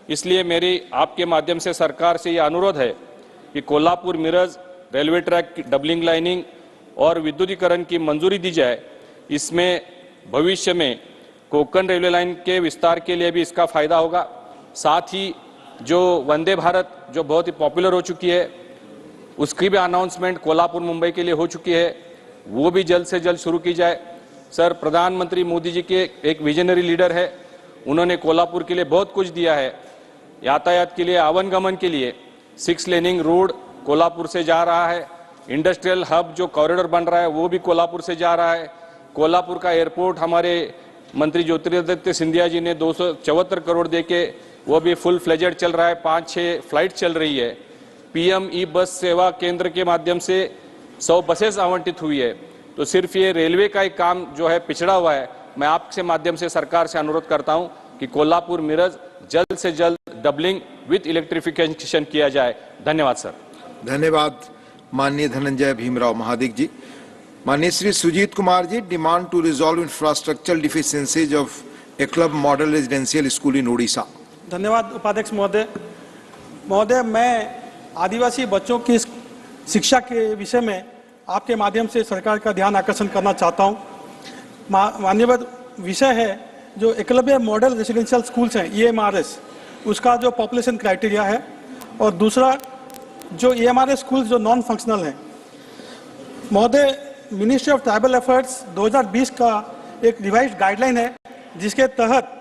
इसलिए मेरी आपके माध्यम से सरकार से ये अनुरोध है कि कोल्हापुर मिरज रेलवे ट्रैक की डबलिंग लाइनिंग और विद्युतीकरण की मंजूरी दी जाए. इसमें भविष्य में कोंकण रेलवे लाइन के विस्तार के लिए भी इसका फायदा होगा. साथ ही जो वंदे भारत जो बहुत ही पॉपुलर हो चुकी है, उसकी भी अनाउंसमेंट कोल्हापुर मुंबई के लिए हो चुकी है, वो भी जल्द से जल्द शुरू की जाए. सर, प्रधानमंत्री मोदी जी के एक विजनरी लीडर है, उन्होंने कोल्हापुर के लिए बहुत कुछ दिया है. यातायात के लिए, आवागमन के लिए 6 लेनिंग रोड कोल्हापुर से जा रहा है इंडस्ट्रियल हब जो कॉरिडोर बन रहा है वो भी कोल्हापुर से जा रहा है। कोल्हापुर का एयरपोर्ट हमारे मंत्री ज्योतिरादित्य सिंधिया जी ने 274 करोड़ देके वो भी फुल फ्लेजेड चल रहा है, 5-6 फ्लाइट चल रही है। पीएम ई बस सेवा केंद्र के माध्यम से 100 बसेस आवंटित हुई है। तो सिर्फ ये रेलवे का एक काम जो है पिछड़ा हुआ है। मैं आपके माध्यम से सरकार से अनुरोध करता हूं कि कोल्हापुर मिरज जल्द से जल्द डबलिंग विथ इलेक्ट्रिफिकेशन किया जाए। धन्यवाद सर। धन्यवाद माननीय धनंजय भीमराव महादिक जी। माननीय Shri Sujeet Kumar ji, demand to resolve infrastructural deficiencies of Eklavya model residential school in Odisha. धन्यवाद उपाध्यक्ष महोदय। महोदय, मैं आदिवासी बच्चों की शिक्षा के विषय में आपके माध्यम से सरकार का ध्यान आकर्षण करना चाहता हूँ। मान्यवर विषय है जो एकलव्य मॉडल रेजिडेंशियल स्कूल्स हैं EMRS, उसका जो पॉपुलेशन क्राइटेरिया है, और दूसरा जो EMRS स्कूल्स जो नॉन फंक्शनल हैं। महोदय, मिनिस्ट्री ऑफ ट्राइबल अफेयर्स 2020 का एक रिवाइज्ड गाइडलाइन है जिसके तहत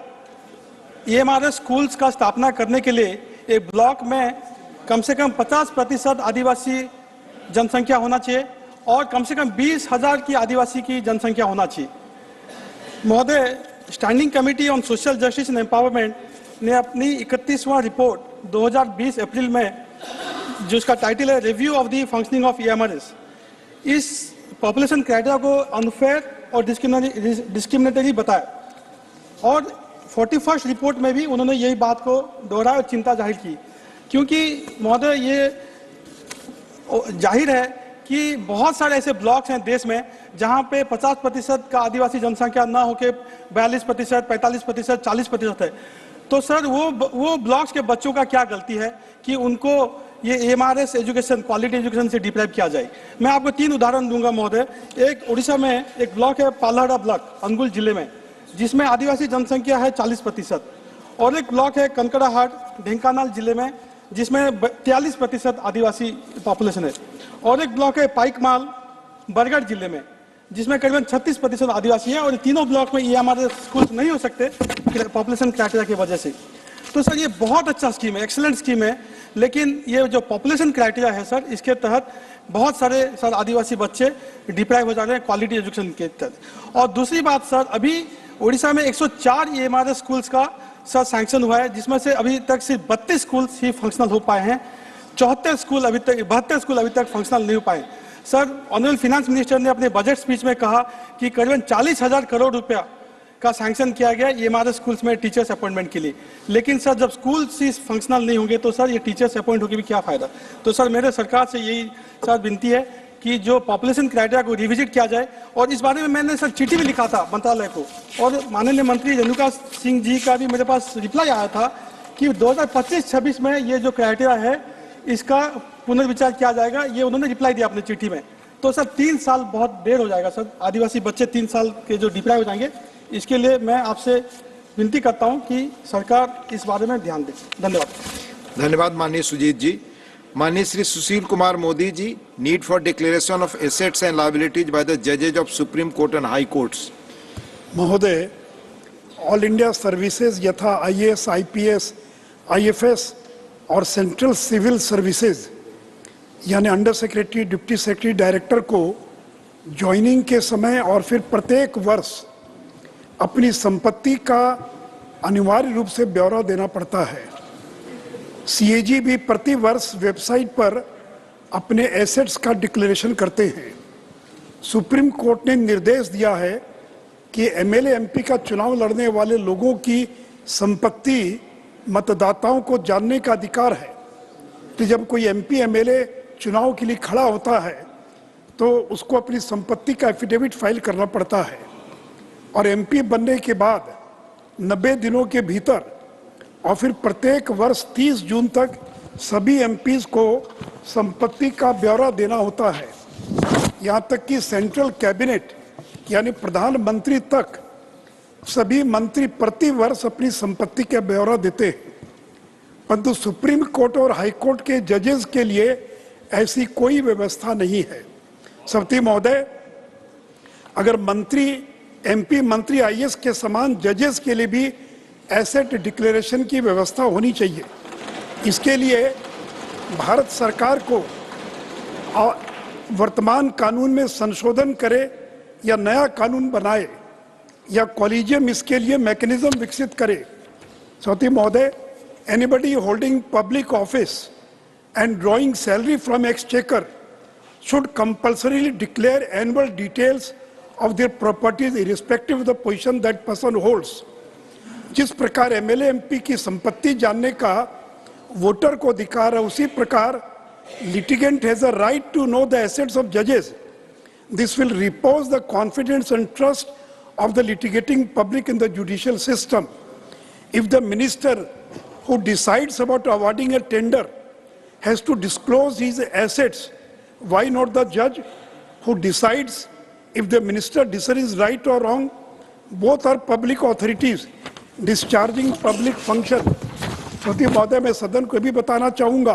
EMRS स्कूल्स का स्थापना करने के लिए एक ब्लॉक में कम से कम 50% आदिवासी जनसंख्या होना चाहिए और कम से कम 20,000 की आदिवासी की जनसंख्या होना चाहिए। महोदय, standing committee on social justice and empowerment ने अपनी 31वां रिपोर्ट 2020 अप्रैल में, जिसका टाइटल है review of the functioning of EMRS, इस पॉपुलेशन क्राइटेरिया को अनफेयर और डिस्क्रिमिनेटरी बताया और 41st रिपोर्ट में भी उन्होंने यही बात को दोहराया और चिंता जाहिर की, क्योंकि महोदय ये जाहिर है कि बहुत सारे ऐसे ब्लॉक्स हैं देश में जहां पे 50% का आदिवासी जनसंख्या ना होके 42%, 45%, 40% है। तो सर वो ब्लॉक्स के बच्चों का क्या गलती है कि उनको ये EMRS एजुकेशन, क्वालिटी एजुकेशन से डिप्राइव किया जाए। मैं आपको 3 उदाहरण दूंगा महोदय। एक उड़ीसा में एक ब्लॉक है पालहड़ा ब्लॉक, अनुगुल जिले में, जिसमें आदिवासी जनसंख्या है 40%, और एक ब्लॉक है कनकड़ाहाट, ढेंकानाल जिले में, जिसमें 43% आदिवासी पॉपुलेशन है, और एक ब्लॉक है पाइकमाल, बरगढ़ जिले में, जिसमें करीबन 36% आदिवासी है। और तीनों ब्लॉक में EMRS स्कूल नहीं हो सकते पॉपुलेशन क्राइटेरिया की वजह से। तो सर ये बहुत अच्छा स्कीम है, एक्सीलेंट स्कीम है, लेकिन ये जो पॉपुलेशन क्राइटेरिया है सर, इसके तहत बहुत सारे सर आदिवासी बच्चे डिप्राइव हो जा रहे हैं क्वालिटी एजुकेशन के तहत। और दूसरी बात सर, अभी उड़ीसा में 104 EMRS स्कूल्स का सर सैंक्शन हुआ है, जिसमें से अभी तक सिर्फ 32 स्कूल ही फंक्शनल हो पाए हैं। 72 स्कूल अभी तक फंक्शनल नहीं हो पाए। सर, ऑनरेबल फाइनेंस मिनिस्टर ने अपने बजट स्पीच में कहा कि करीबन 40,000 करोड़ रुपया का सैंक्शन किया गया EMRS स्कूल्स में टीचर्स अपॉइंटमेंट के लिए, लेकिन सर जब स्कूल फंक्शनल नहीं होंगे तो सर ये टीचर्स अपॉइंट होकर भी क्या फायदा। तो सर मेरे सरकार से यही सर विनती है कि जो पॉपुलेशन क्राइटेरिया को रिविजिट किया जाए, और इस बारे में मैंने सर चिट्ठी भी लिखा था मंत्रालय को, और माननीय मंत्री रेणुका सिंह जी का भी मेरे पास रिप्लाई आया था कि 2025-26 में ये जो क्राइटेरिया है इसका पुनर्विचार किया जाएगा। ये उन्होंने रिप्लाई दिया अपनी चिट्ठी में। तो सर 3 साल बहुत देर हो जाएगा सर, आदिवासी बच्चे 3 साल के जो डिप्राइव हो जाएंगे। इसके लिए मैं आपसे विनती करता हूं कि सरकार इस बारे में ध्यान दे। धन्यवाद। धन्यवाद माननीय सुजीत जी। माननीय Shri Sushil Kumar Modi ji, need for declaration of assets and liabilities by the जजेज of supreme court and high courts. महोदय, ऑल इंडिया सर्विसेज यथा IAS, IPS, IFS और सेंट्रल सिविल सर्विसेज यानी under secretary, deputy secretary, director को ज्वाइनिंग के समय और फिर प्रत्येक वर्ष अपनी संपत्ति का अनिवार्य रूप से ब्यौरा देना पड़ता है। CAG भी प्रति वर्ष वेबसाइट पर अपने एसेट्स का डिक्लेरेशन करते हैं। सुप्रीम कोर्ट ने निर्देश दिया है कि MLA MP का चुनाव लड़ने वाले लोगों की संपत्ति मतदाताओं को जानने का अधिकार है। तो जब कोई MP MLA चुनाव के लिए खड़ा होता है तो उसको अपनी संपत्ति का एफिडेविट फाइल करना पड़ता है, और MP बनने के बाद 90 दिनों के भीतर और फिर प्रत्येक वर्ष 30 जून तक सभी MPs को संपत्ति का ब्यौरा देना होता है। यहाँ तक कि सेंट्रल कैबिनेट यानी प्रधानमंत्री तक सभी मंत्री प्रति वर्ष अपनी संपत्ति का ब्यौरा देते हैं, परंतु सुप्रीम कोर्ट और हाई कोर्ट के जजेस के लिए ऐसी कोई व्यवस्था नहीं है। सभापति महोदय, अगर मंत्री MP मंत्री IAS के समान जजेस के लिए भी एसेट डिक्लेरेशन की व्यवस्था होनी चाहिए। इसके लिए भारत सरकार को वर्तमान कानून में संशोधन करे या नया कानून बनाए या कॉलेजियम इसके लिए मैकेनिज्म विकसित करे। साथ महोदय, anybody holding public office and drawing salary from exchequer should compulsorily declare annual details of their properties irrespective of the position that person holds. जिस प्रकार एमएलए एमपी की संपत्ति जानने का वोटर को अधिकार है, उसी प्रकार litigant has a right to know the assets of judges. This will repose the confidence and trust of the litigating public in the judicial system. If the minister who decides about awarding a tender has to disclose his assets, why not the judge who decides if the minister decides right or wrong? Both are public authorities discharging public function. सती महोदय, मैं सदन को भी बताना चाहूँगा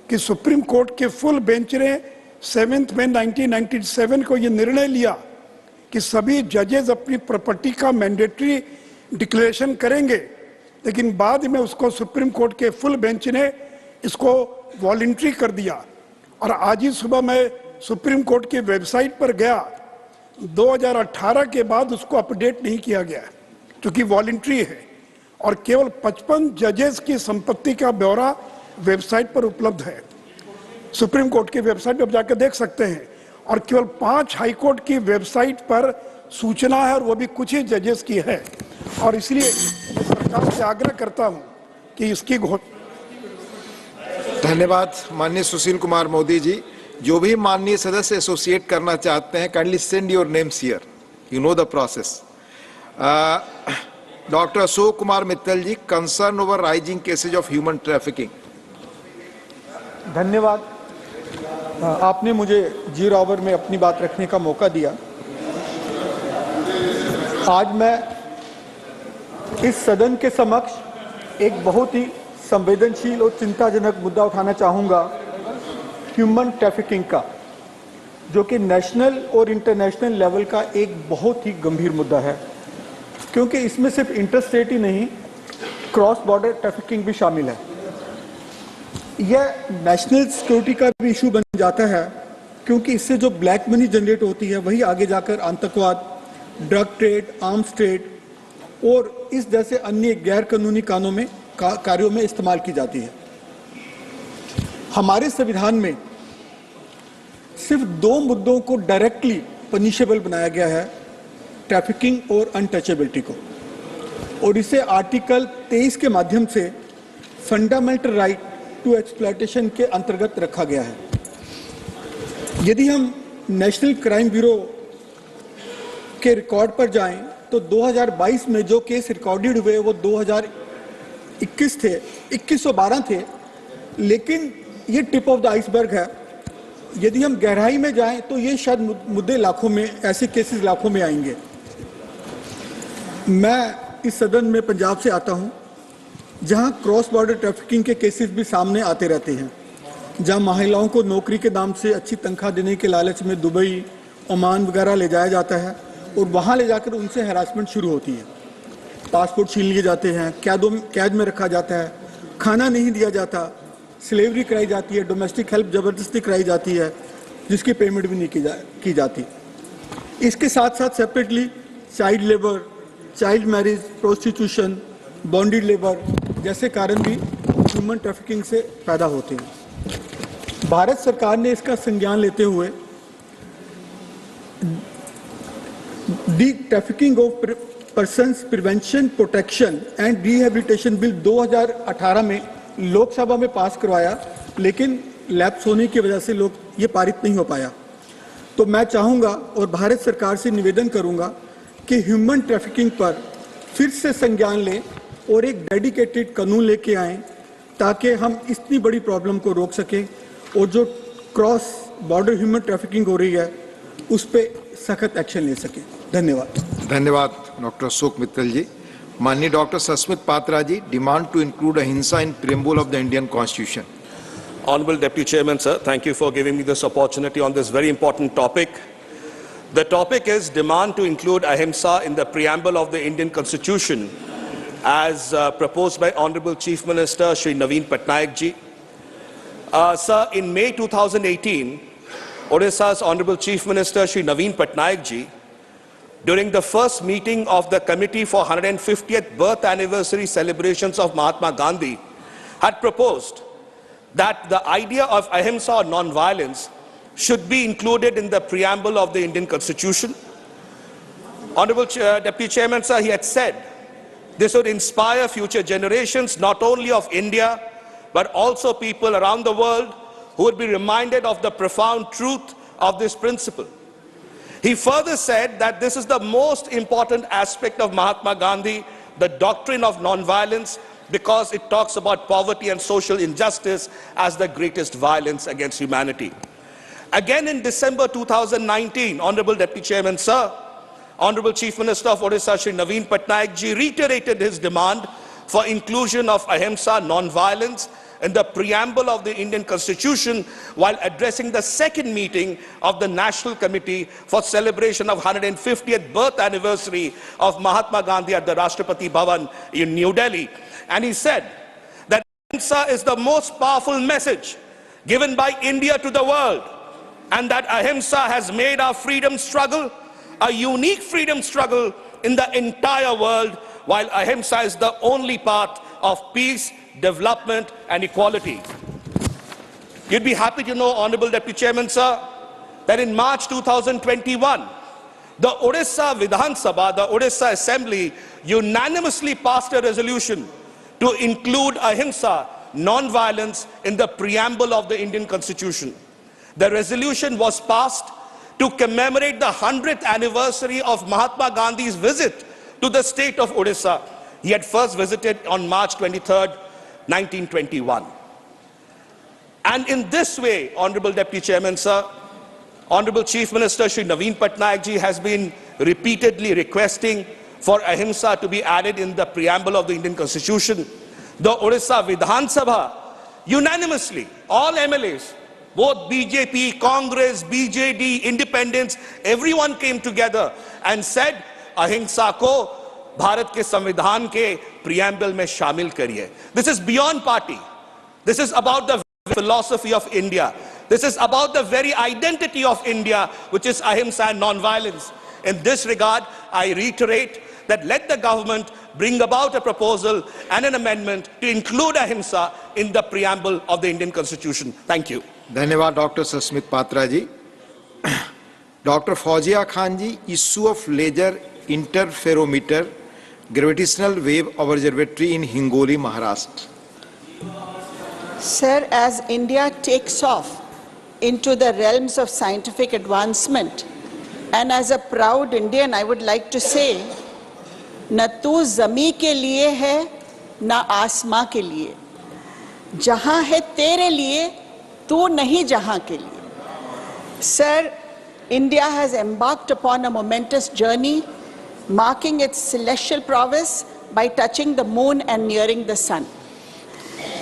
कि supreme court के full bench ने 7 मई 1997 को ये निर्णय लिया कि सभी जजेस अपनी प्रॉपर्टी का मैंडेटरी डिक्लेरेशन करेंगे, लेकिन बाद में उसको सुप्रीम कोर्ट के फुल बेंच ने इसको वॉलंटरी कर दिया। और आज ही सुबह मैं सुप्रीम कोर्ट की वेबसाइट पर गया, 2018 के बाद उसको अपडेट नहीं किया गया क्योंकि वॉलंटरी है, और केवल 55 जजेस की संपत्ति का ब्यौरा वेबसाइट पर उपलब्ध है। सुप्रीम कोर्ट की वेबसाइट पर जाकर देख सकते हैं, और केवल 5 हाई कोर्ट की वेबसाइट पर सूचना है, और वो भी कुछ ही जजेस की है। और इसलिए सरकार से आग्रह करता हूं कि इसकी धन्यवाद माननीय सुशील कुमार मोदी जी। जो भी माननीय सदस्य एसोसिएट करना चाहते हैं, kindly send your names here, you know the process. Doctor Ashok Kumar Mittal ji, concern over rising cases of human trafficking. धन्यवाद, आपने मुझे 0 आवर में अपनी बात रखने का मौका दिया। आज मैं इस सदन के समक्ष एक बहुत ही संवेदनशील और चिंताजनक मुद्दा उठाना चाहूँगा, ह्यूमन ट्रैफिकिंग का, जो कि नेशनल और इंटरनेशनल लेवल का एक बहुत ही गंभीर मुद्दा है, क्योंकि इसमें सिर्फ इंटरस्टेट ही नहीं, क्रॉस बॉर्डर ट्रैफिकिंग भी शामिल है। यह नेशनल सिक्योरिटी का भी इशू बन जाता है, क्योंकि इससे जो ब्लैक मनी जनरेट होती है वही आगे जाकर आतंकवाद, ड्रग ट्रेड, आर्म्स ट्रेड और इस जैसे अन्य गैर कानूनी कार्यों में इस्तेमाल की जाती है। हमारे संविधान में सिर्फ 2 मुद्दों को डायरेक्टली पनिशेबल बनाया गया है, ट्रैफिकिंग और अनटचेबिलिटी को, और इसे आर्टिकल 23 के माध्यम से फंडामेंटल राइट टू एक्सप्लॉयटेशन के अंतर्गत रखा गया है। यदि हम नेशनल क्राइम ब्यूरो के रिकॉर्ड पर जाएं तो 2022 में जो केस रिकॉर्डेड हुए वो 2112 थे, लेकिन ये टिप ऑफ द आइसबर्ग है। यदि हम गहराई में जाएं तो ये शायद मुद्दे लाखों में, ऐसे केसेस लाखों में आएंगे। मैं इस सदन में पंजाब से आता हूं, जहां क्रॉस बॉर्डर ट्रैफिकिंग के केसेस भी सामने आते रहते हैं, जहां महिलाओं को नौकरी के नाम से अच्छी तनख्वाह देने के लालच में दुबई, ओमान वगैरह ले जाया जाता है, और वहां ले जाकर उनसे हैरासमेंट शुरू होती है। पासपोर्ट छीन लिए जाते हैं, कैद में रखा जाता है, खाना नहीं दिया जाता, स्लेवरी कराई जाती है, डोमेस्टिक हेल्प जबरदस्ती कराई जाती है, जिसकी पेमेंट भी नहीं की जाती। इसके साथ साथ separately child labour, child marriage, prostitution, bonded labour जैसे कारण भी ह्यूमन ट्रैफिकिंग से पैदा होते हैं। भारत सरकार ने इसका संज्ञान लेते हुए D trafficking of persons prevention, protection and rehabilitation bill 2018 में लोकसभा में पास करवाया, लेकिन लैप्स होने की वजह से ये पारित नहीं हो पाया। तो मैं चाहूँगा और भारत सरकार से निवेदन करूँगा कि ह्यूमन ट्रैफिकिंग पर फिर से संज्ञान लें और एक डेडिकेटेड कानून लेके आएँ, ताकि हम इतनी बड़ी प्रॉब्लम को रोक सकें, और जो क्रॉस बॉर्डर ह्यूमन ट्रैफिकिंग हो रही है उस पर सख्त एक्शन ले सकें। धन्यवाद। धन्यवाद डॉक्टर अशोक मित्तल जी। माननीय doctor Sasmit Patra ji, demand to include ahimsa in preamble of the Indian Constitution. Honorable Deputy Chairman, sir, thank you for giving me this opportunity on this very important topic. The topic is demand to include ahimsa in the preamble of the Indian Constitution as proposed by Honorable Chief Minister Shri Naveen Patnaik ji. Sir, in May 2018, Odisha's Honorable Chief Minister Shri Naveen Patnaik ji, during the first meeting of the Committee for 150th Birth Anniversary Celebrations of Mahatma Gandhi, had proposed that the idea of ahimsa or non-violence should be included in the preamble of the Indian Constitution. Honorable Deputy Chairman, sir, he had said this would inspire future generations, not only of India, but also people around the world who would be reminded of the profound truth of this principle. He further said that this is the most important aspect of Mahatma Gandhi, the doctrine of non-violence, because it talks about poverty and social injustice as the greatest violence against humanity. Again in December 2019, Honorable Deputy Chairman, sir, Honorable Chief Minister of Odisha, Shri Naveen Patnaik ji, reiterated his demand for inclusion of ahimsa, non-violence, in the preamble of the Indian Constitution while addressing the second meeting of the National Committee for Celebration of 150th birth anniversary of Mahatma Gandhi at the Rashtrapati Bhavan in New Delhi. And he said that ahimsa is the most powerful message given by India to the world, and that ahimsa has made our freedom struggle a unique freedom struggle in the entire world, while ahimsa is the only path of peace, development and equality. You'd be happy to know, Honorable Deputy Chairman, sir, that in March 2021, the Odisha Vidhan Sabha, the Odisha Assembly, unanimously passed a resolution to include ahimsa, non-violence, in the preamble of the Indian Constitution. The resolution was passed to commemorate the 100th anniversary of Mahatma Gandhi's visit to the state of Odisha. He had first visited on March 23rd, 1921. And in this way, Honorable Deputy Chairman, sir, Honorable Chief Minister Shri Naveen Patnaik ji has been repeatedly requesting for ahimsa to be added in the preamble of the Indian Constitution. The Odisha Vidhan Sabha, unanimously, all MLAs, both BJP, Congress, BJD, independents, everyone came together and said, ahimsa ko Bharat ke Samvidhan ke preamble mein shamil kariye. This is beyond party. This is about the philosophy of India. This is about the very identity of India, which is ahimsa and non-violence. In this regard, I reiterate that let the government bring about a proposal and an amendment to include ahimsa in the preamble of the Indian Constitution. Thank you. धन्यवाद doctor Sasmit Patra ji. Doctor Fauzia Khan ji, issue of laser interferometer gravitational wave observatory in Hingoli, Maharashtra. Sir, as India takes off into the realms of scientific advancement, and as a proud Indian, I would like to say, न तू ज़मी के लिए है, न आसमां के लिए, जहां है तेरे लिए, तू नहीं जहां के लिए. Sir, India has embarked upon a momentous journey, marking its celestial prowess by touching the moon and nearing the sun.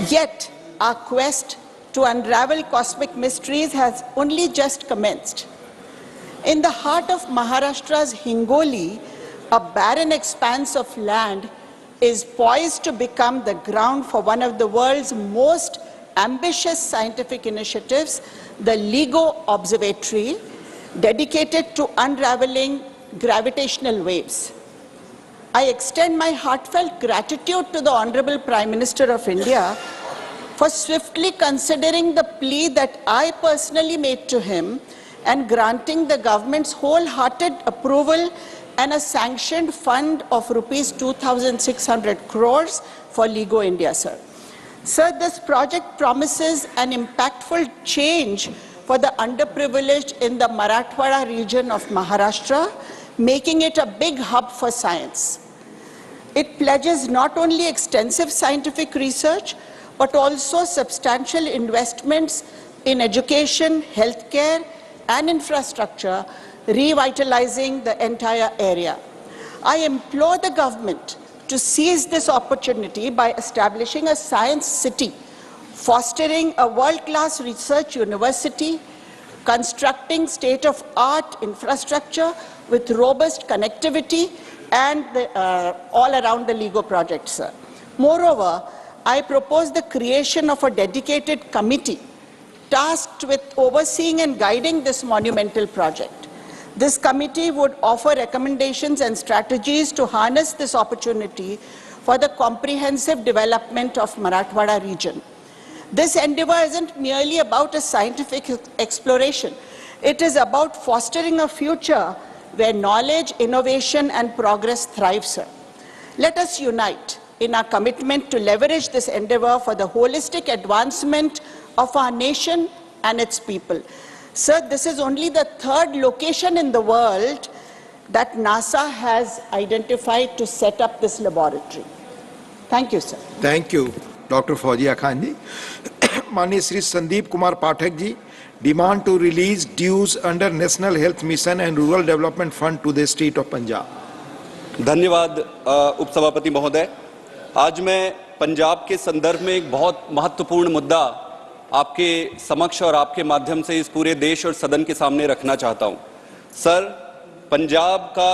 Yet, our quest to unravel cosmic mysteries has only just commenced. In the heart of Maharashtra's Hingoli, a barren expanse of land is poised to become the ground for one of the world's most ambitious scientific initiatives, the LIGO Observatory, dedicated to unraveling gravitational waves. I extend my heartfelt gratitude to the Honorable Prime Minister of India for swiftly considering the plea that I personally made to him and granting the government's wholehearted approval and a sanctioned fund of rupees 2,600 crores for LIGO India, sir. Sir, this project promises an impactful change for the underprivileged in the Marathwada region of Maharashtra, making it a big hub for science. It pledges not only extensive scientific research, but also substantial investments in education, healthcare, and infrastructure, revitalizing the entire area. I implore the government to seize this opportunity by establishing a science city, fostering a world-class research university, constructing state-of-art infrastructure with robust connectivity, and all around the LIGO project, sir. Moreover, I propose the creation of a dedicated committee tasked with overseeing and guiding this monumental project. This committee would offer recommendations and strategies to harness this opportunity for the comprehensive development of Marathwada region. This endeavor isn't merely about a scientific exploration. It is about fostering a future where knowledge, innovation, and progress thrive, sir. Let us unite in our commitment to leverage this endeavor for the holistic advancement of our nation and its people. Sir, this is only the third location in the world that NASA has identified to set up this laboratory. Thank you, sir. Thank you, Dr. Fauziya Khan ji. Mani Sri Sandeep Kumar Pathak ji, demand to release dues under National Health Mission and Rural Development Fund to the state of Punjab. धन्यवाद उपसभापति महोदय। आज मैं पंजाब के संदर्भ में एक बहुत महत्वपूर्ण मुद्दा आपके समक्ष और आपके माध्यम से इस पूरे देश और सदन के सामने रखना चाहता हूं। सर, पंजाब का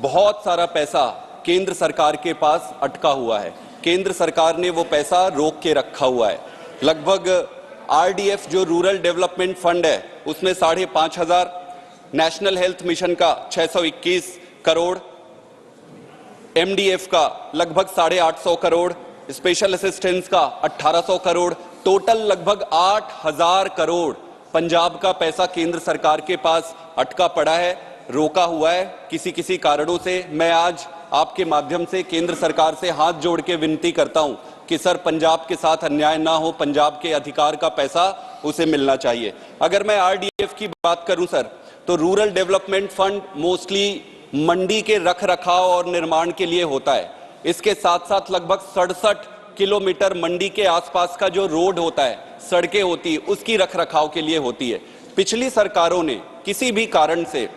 बहुत सारा पैसा केंद्र सरकार के पास अटका हुआ है। केंद्र सरकार ने वो पैसा रोक के रखा हुआ है। लगभग आरडीएफ जो रूरल डेवलपमेंट फंड है उसमें 5,500, नेशनल हेल्थ मिशन का 621 करोड़, एमडीएफ का लगभग 850 करोड़, स्पेशल असिस्टेंस का 1800 करोड़, टोटल लगभग 8,000 करोड़ पंजाब का पैसा केंद्र सरकार के पास अटका पड़ा है, रोका हुआ है किसी कारणों से। मैं आज आपके माध्यम से केंद्र सरकार से हाथ जोड़ के विनती करता हूं कि सर, पंजाब के साथ अन्याय ना हो, पंजाब के अधिकार का पैसा उसे मिलना चाहिए। अगर मैं आरडीएफ की बात करूं सर, तो रूरल डेवलपमेंट फंड मोस्टली मंडी के रखरखाव और निर्माण के लिए होता है। इसके साथ साथ लगभग 67 किलोमीटर मंडी के आसपास का जो रोड होता है, सड़कें होती है, उसकी रखरखाव के लिए होती है। पिछली सरकारों ने किसी भी कारण से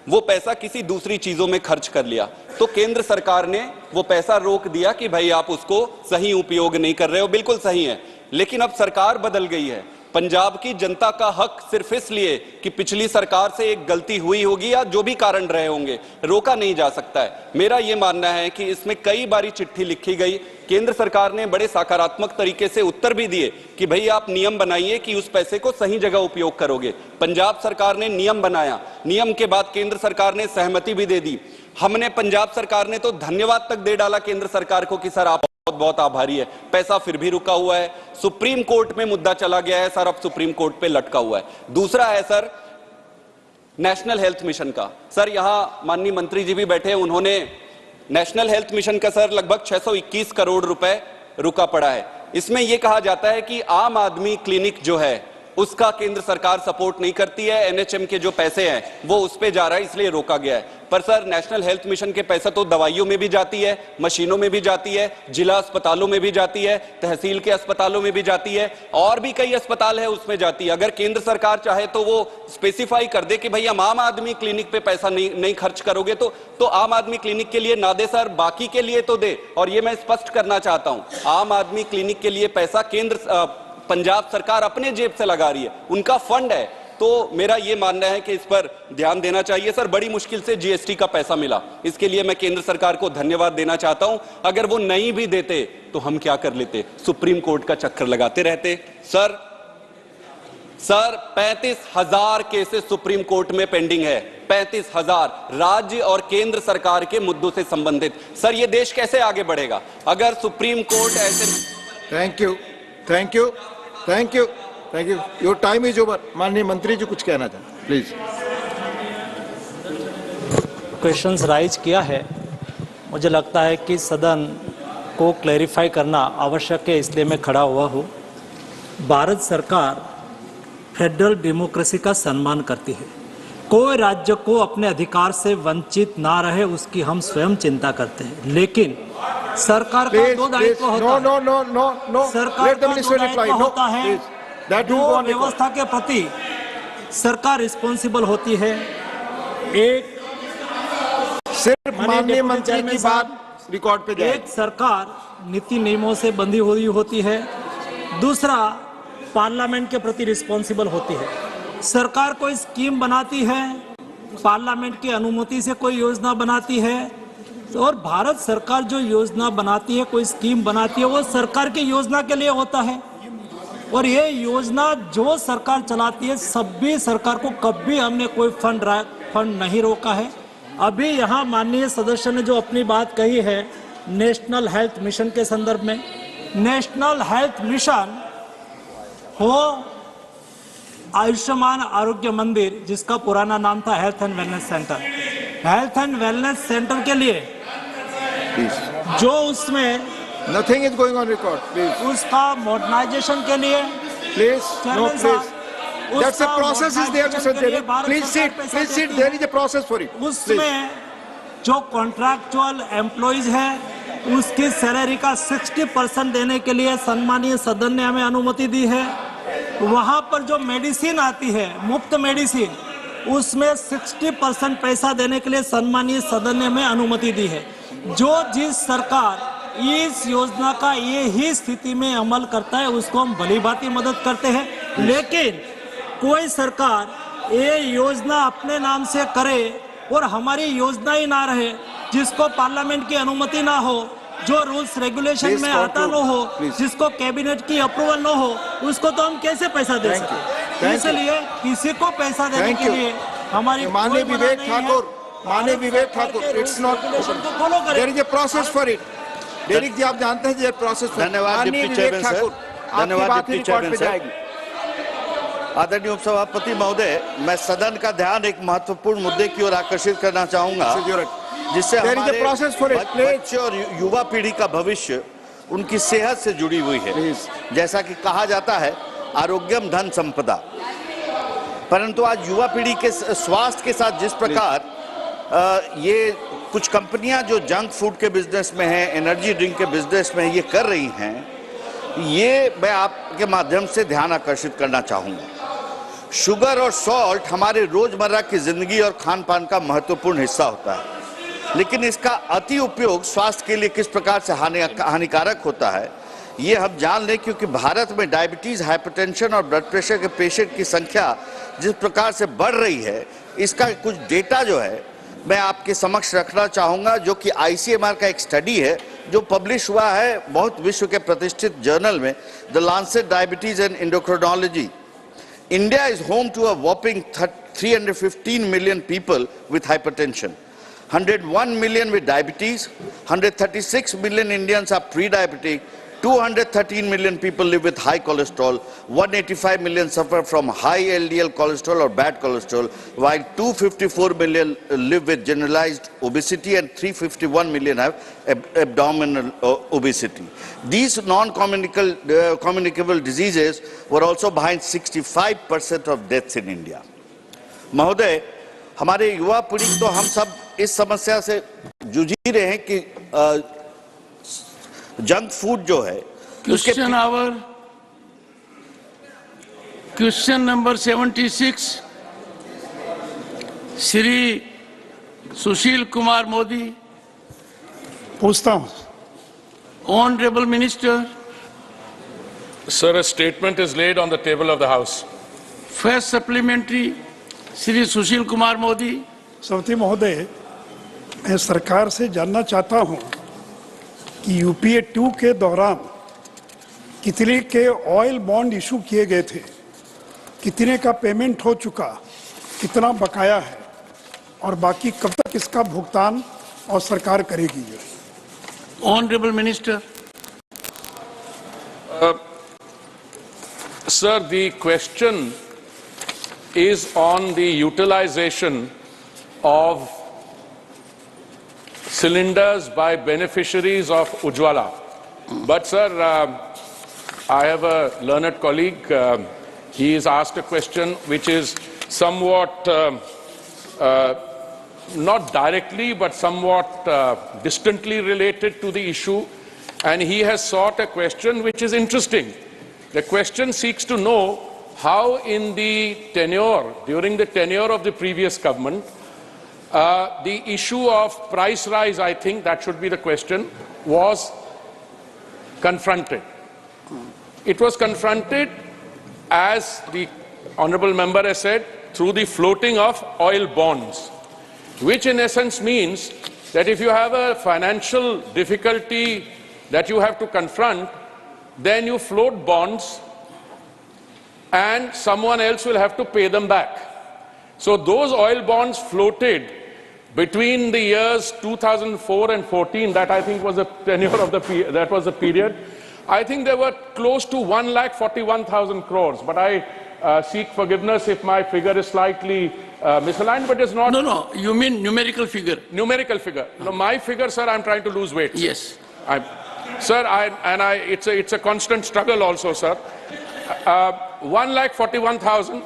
वो पैसा किसी दूसरी चीजों में खर्च कर लिया, तो केंद्र सरकार ने वो पैसा रोक दिया कि भाई आप उसको सही उपयोग नहीं कर रहे हो। बिल्कुल सही है, लेकिन अब सरकार बदल गई है। पंजाब की जनता का हक सिर्फ इसलिए कि पिछली सरकार से एक गलती हुई होगी या जो भी कारण रहे होंगे, रोका नहीं जा सकता है। मेरा यह मानना है कि इसमें कई बारी चिट्ठी लिखी गई, केंद्र सरकार ने बड़े सकारात्मक तरीके से उत्तर भी दिए कि भाई आप नियम बनाइए कि उस पैसे को सही जगह उपयोग करोगे। पंजाब सरकार ने नियम बनाया, नियम के बाद केंद्र सरकार ने सहमति भी दे दी। हमने, पंजाब सरकार ने तो धन्यवाद तक दे डाला केंद्र सरकार को कि सर आप बहुत आभारी है। पैसा फिर भी रुका हुआ है, सुप्रीम कोर्ट में मुद्दा चला गया है सर, अब सुप्रीम कोर्ट पे लटका हुआ है। दूसरा है सर नेशनल हेल्थ मिशन का। सर, यहां माननीय मंत्री जी भी बैठे हैं, उन्होंने नेशनल हेल्थ मिशन का सर लगभग 621 करोड़ रुपए रुका पड़ा है। इसमें यह कहा जाता है कि आम आदमी क्लिनिक जो है उसका केंद्र सरकार सपोर्ट नहीं करती है, एनएचएम के जो पैसे हैं वो उस पे जा रहा है, इसलिए रोका गया है। पर सर, नेशनल हेल्थ मिशन के पैसा तो दवाइयों में भी जाती है, मशीनों में भी जाती है, जिला अस्पतालों में भी जाती है, तहसील के अस्पतालों में भी जाती है, और भी कई अस्पताल है उसमें जाती है। अगर केंद्र सरकार चाहे तो वो स्पेसिफाई कर दे कि भाई हम आम आदमी क्लिनिक पे पैसा नहीं खर्च करोगे तो आम आदमी क्लिनिक के लिए ना दे सर, बाकी के लिए तो दे। और ये मैं स्पष्ट करना चाहता हूं, आम आदमी क्लिनिक के लिए पैसा पंजाब सरकार अपने जेब से लगा रही है, उनका फंड है। तो मेरा यह मानना है कि इस पर ध्यान देना चाहिए। सर, बड़ी मुश्किल से जीएसटी का पैसा मिला, इसके लिए मैं केंद्र सरकार को धन्यवाद देना चाहता हूं। अगर वो नहीं भी देते तो हम क्या कर लेते, सुप्रीम कोर्ट का चक्कर लगाते रहते। सर 35,000 केसेस सुप्रीम कोर्ट में पेंडिंग है, 35,000 राज्य और केंद्र सरकार के मुद्दों से संबंधित। सर, ये देश कैसे आगे बढ़ेगा अगर सुप्रीम कोर्ट ऐसे। Thank you. Your time is over. माननीय मंत्री जी कुछ कहना चाहते, प्लीज। क्वेश्चंस राइज किया है, मुझे लगता है कि सदन को क्लैरिफाई करना आवश्यक है, इसलिए मैं खड़ा हुआ हूँ। भारत सरकार फेडरल डेमोक्रेसी का सम्मान करती है, कोई राज्य को अपने अधिकार से वंचित ना रहे उसकी हम स्वयं चिंता करते हैं, लेकिन सरकार का दो दायित्व होता है। सरकार का दो दायित्व होता है, दो व्यवस्था के प्रति सरकार रिस्पॉन्सिबल होती है। एक सिर्फ माननीय मंत्री की बात रिकॉर्ड पे जाए। एक सरकार नीति नियमों से बंधी हुई होती है, दूसरा पार्लियामेंट के प्रति रिस्पॉन्सिबल होती है। सरकार कोई स्कीम बनाती है, पार्लियामेंट की अनुमति से कोई योजना बनाती है, और भारत सरकार जो योजना बनाती है, कोई स्कीम बनाती है, वो सरकार की योजना के लिए होता है। और ये योजना जो सरकार चलाती है, सभी सरकार को कभी हमने कोई फंड नहीं रोका है। अभी यहाँ माननीय सदस्य ने जो अपनी बात कही है नेशनल हेल्थ मिशन के संदर्भ में, नेशनल हेल्थ मिशन हो आयुष्मान आरोग्य मंदिर, जिसका पुराना नाम था health and wellness centre, health and wellness centre के लिए जो उसमें nothing is going on record, please, उसका मॉडर्नाइजेशन के लिए, please, no please, that's a process is there mister David, please sit, there is a process for it. उसमें जो contractual employees है उसकी सैलरी का 60% देने के लिए सम्मानीय सदन ने हमें अनुमति दी है। वहाँ पर जो मेडिसिन आती है, मुफ्त मेडिसिन, उसमें 60% पैसा देने के लिए सम्मानीय सदन ने हमें अनुमति दी है। जो जिस सरकार इस योजना का ये ही स्थिति में अमल करता है उसको हम भली भांति मदद करते हैं, लेकिन कोई सरकार ये योजना अपने नाम से करे और हमारी योजना ही ना रहे, जिसको पार्लियामेंट की अनुमति ना हो, जो रूल्स रेगुलेशन में आता न हो, जिसको कैबिनेट की अप्रूवल न हो, उसको तो हम कैसे पैसा दे सकते हैं? इसलिए किसी को पैसा देने के लिए हमारी माननीय Vivek Thakur, it's not, there is a process for it. Derek ji, आप जानते हैं ये प्रोसेस। धन्यवाद डिप्टी चेयरमैन सर, धन्यवाद डिप्टी चेयरमैन सर। आदरणीय उपसभापति महोदय, मैं सदन का ध्यान एक महत्वपूर्ण मुद्दे की ओर आकर्षित करना चाहूंगा, जिससे हमारे बच्चे और युवा पीढ़ी का भविष्य उनकी सेहत से जुड़ी हुई है। जैसा कि कहा जाता है आरोग्यम धन संपदा, परंतु आज युवा पीढ़ी के स्वास्थ्य के साथ जिस प्रकार ये कुछ कंपनियां जो जंक फूड के बिजनेस में हैं, एनर्जी ड्रिंक के बिजनेस में ये कर रही हैं, ये मैं आपके माध्यम से ध्यान आकर्षित करना चाहूँगा। शुगर और सॉल्ट हमारे रोजमर्रा की जिंदगी और खान पान का महत्वपूर्ण हिस्सा होता है, लेकिन इसका अति उपयोग स्वास्थ्य के लिए किस प्रकार से हानिकारक होता है ये हम जान लें, क्योंकि भारत में डायबिटीज, हाइपरटेंशन और ब्लड प्रेशर के पेशेंट की संख्या जिस प्रकार से बढ़ रही है, इसका कुछ डेटा जो है मैं आपके समक्ष रखना चाहूँगा, जो कि ICMR का एक स्टडी है जो पब्लिश हुआ है बहुत विश्व के प्रतिष्ठित जर्नल में, the Lancet diabetes and endocrinology. India is home to a whopping 315 million people with hypertension, 101 million with diabetes, 136 million Indians are pre-diabetic, 213 million people live with high cholesterol, 185 million suffer from high LDL cholesterol or bad cholesterol, while 254 million live with generalized obesity and 351 million have abdominal obesity. These non-communicable diseases were also behind 65% of deaths in India. महोदय, हमारे युवा पीढ़ी तो हम सब इस समस्या से जूझ ही रहे हैं कि जंक फूड जो है, question hour, question number 76 Shri Sushil Kumar Modi. पूछता हूं। Honorable Minister. Sir, a statement is laid on the table of the House. First supplementary, Shri Sushil Kumar Modi. सभापति महोदय, मैं सरकार से जानना चाहता हूं कि UPA 2 के दौरान कितने के ऑयल बॉन्ड इशू किए गए थे, कितने का पेमेंट हो चुका, कितना बकाया है और बाकी कब तक इसका भुगतान और सरकार करेगी? Honorable Minister. Sir, the question is on the utilization of cylinders by beneficiaries of Ujjwala. But sir, I have a learned colleague. He has asked a question which is somewhat, not directly, but somewhat distantly related to the issue. And he has sought a question which is interesting. The question seeks to know how in the tenure, during the tenure of the previous government, the issue of price rise, I think that should be the question, was confronted. It was confronted, as the honorable member has said, through the floating of oil bonds, which in essence means that if you have a financial difficulty that you have to confront, then you float bonds and someone else will have to pay them back. So those oil bonds floated between the years 2004 and 14, that I think was the tenure of that was the period. I think they were close to 1,41,000 crores, but I seek forgiveness if my figure is slightly misaligned, but it's not. No, you mean numerical figure? Numerical figure. No, my figure, sir, I'm trying to lose weight. Yes. It's a constant struggle also, sir. 1,41,000,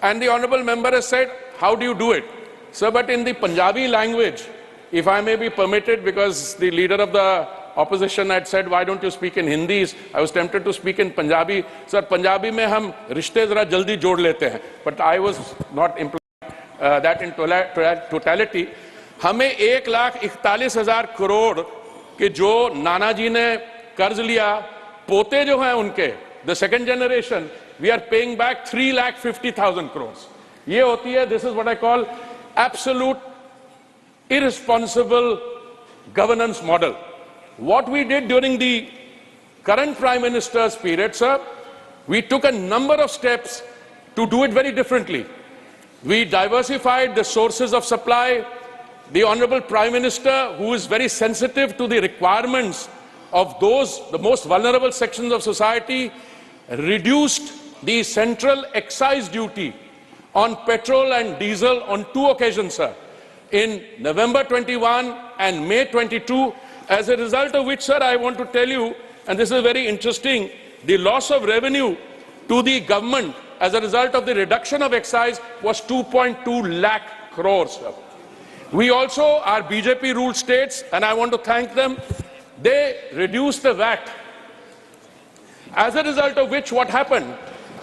and the honourable member has said, how do you do it? Sir, but in the Punjabi language, if I may be permitted, because the leader of the opposition had said, why don't you speak in Hindi? I was tempted to speak in Punjabi. Sir, Punjabi mein hum rishte zara jaldi jod lete hain, but I was not implying that in totality. हमें 1,41,000 करोड़ के जो नाना जी ने कर्ज लिया, पोते जो हैं उनके, the second generation, we are paying back 3,50,000 crores. ये होती है, this is what I call absolute irresponsible governance model. What we did during the current Prime Minister's period, sir, we took a number of steps to do it very differently. We diversified the sources of supply. The Honorable Prime Minister, who is very sensitive to the requirements of the most vulnerable sections of society, reduced the central excise duty on petrol and diesel on 2 occasions, sir, in November 21 and May 22, as a result of which, sir, I want to tell you, and this is very interesting, the loss of revenue to the government as a result of the reduction of excise was 2.2 lakh crores, sir. We also, our BJP ruled states, and I want to thank them, they reduced the VAT. As a result of which, what happened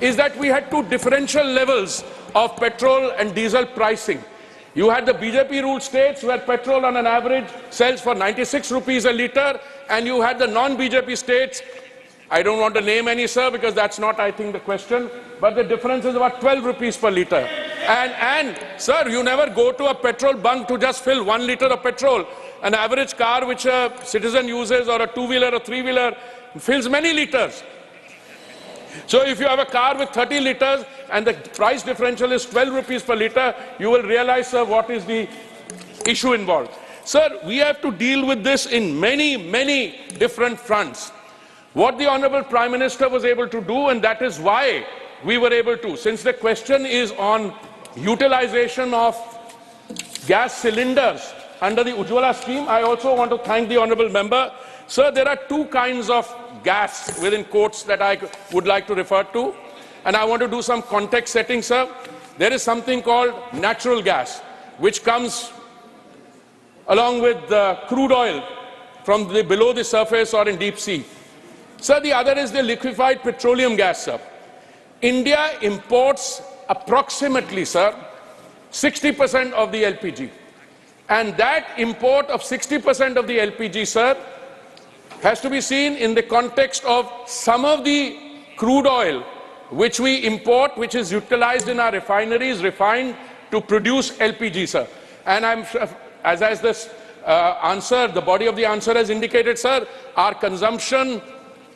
is that we had 2 differential levels of petrol and diesel pricing. You had the BJP ruled states where petrol on an average sells for 96 rupees a litre, and you had the non-BJP states, I don't want to name any, sir, because that's not, I think, the question, but the difference is about 12 rupees per litre. And sir, you never go to a petrol bunk to just fill 1 litre of petrol. An average car which a citizen uses, or a 2-wheeler or 3-wheeler, fills many litres. So if you have a car with 30 litres and the price differential is 12 rupees per litre, you will realize, sir, what is the issue involved. Sir, we have to deal with this in many, many different fronts. What the Honourable Prime Minister was able to do, and that is why we were able to, since the question is on utilization of gas cylinders under the Ujjwala scheme, I also want to thank the Honourable Member. Sir, there are 2 kinds of gas within quotes that I would like to refer to, and I want to do some context setting, sir. There is something called natural gas, which comes along with crude oil from below the surface or in deep sea. Sir, the other is the liquefied petroleum gas, sir. India imports approximately, sir, 60% of the LPG. And that import of 60% of the LPG, sir, has to be seen in the context of some of the crude oil which we import, which is utilized in our refineries, refined to produce LPG, sir. And I'm sure, as this answer, the body of the answer has indicated, sir, our consumption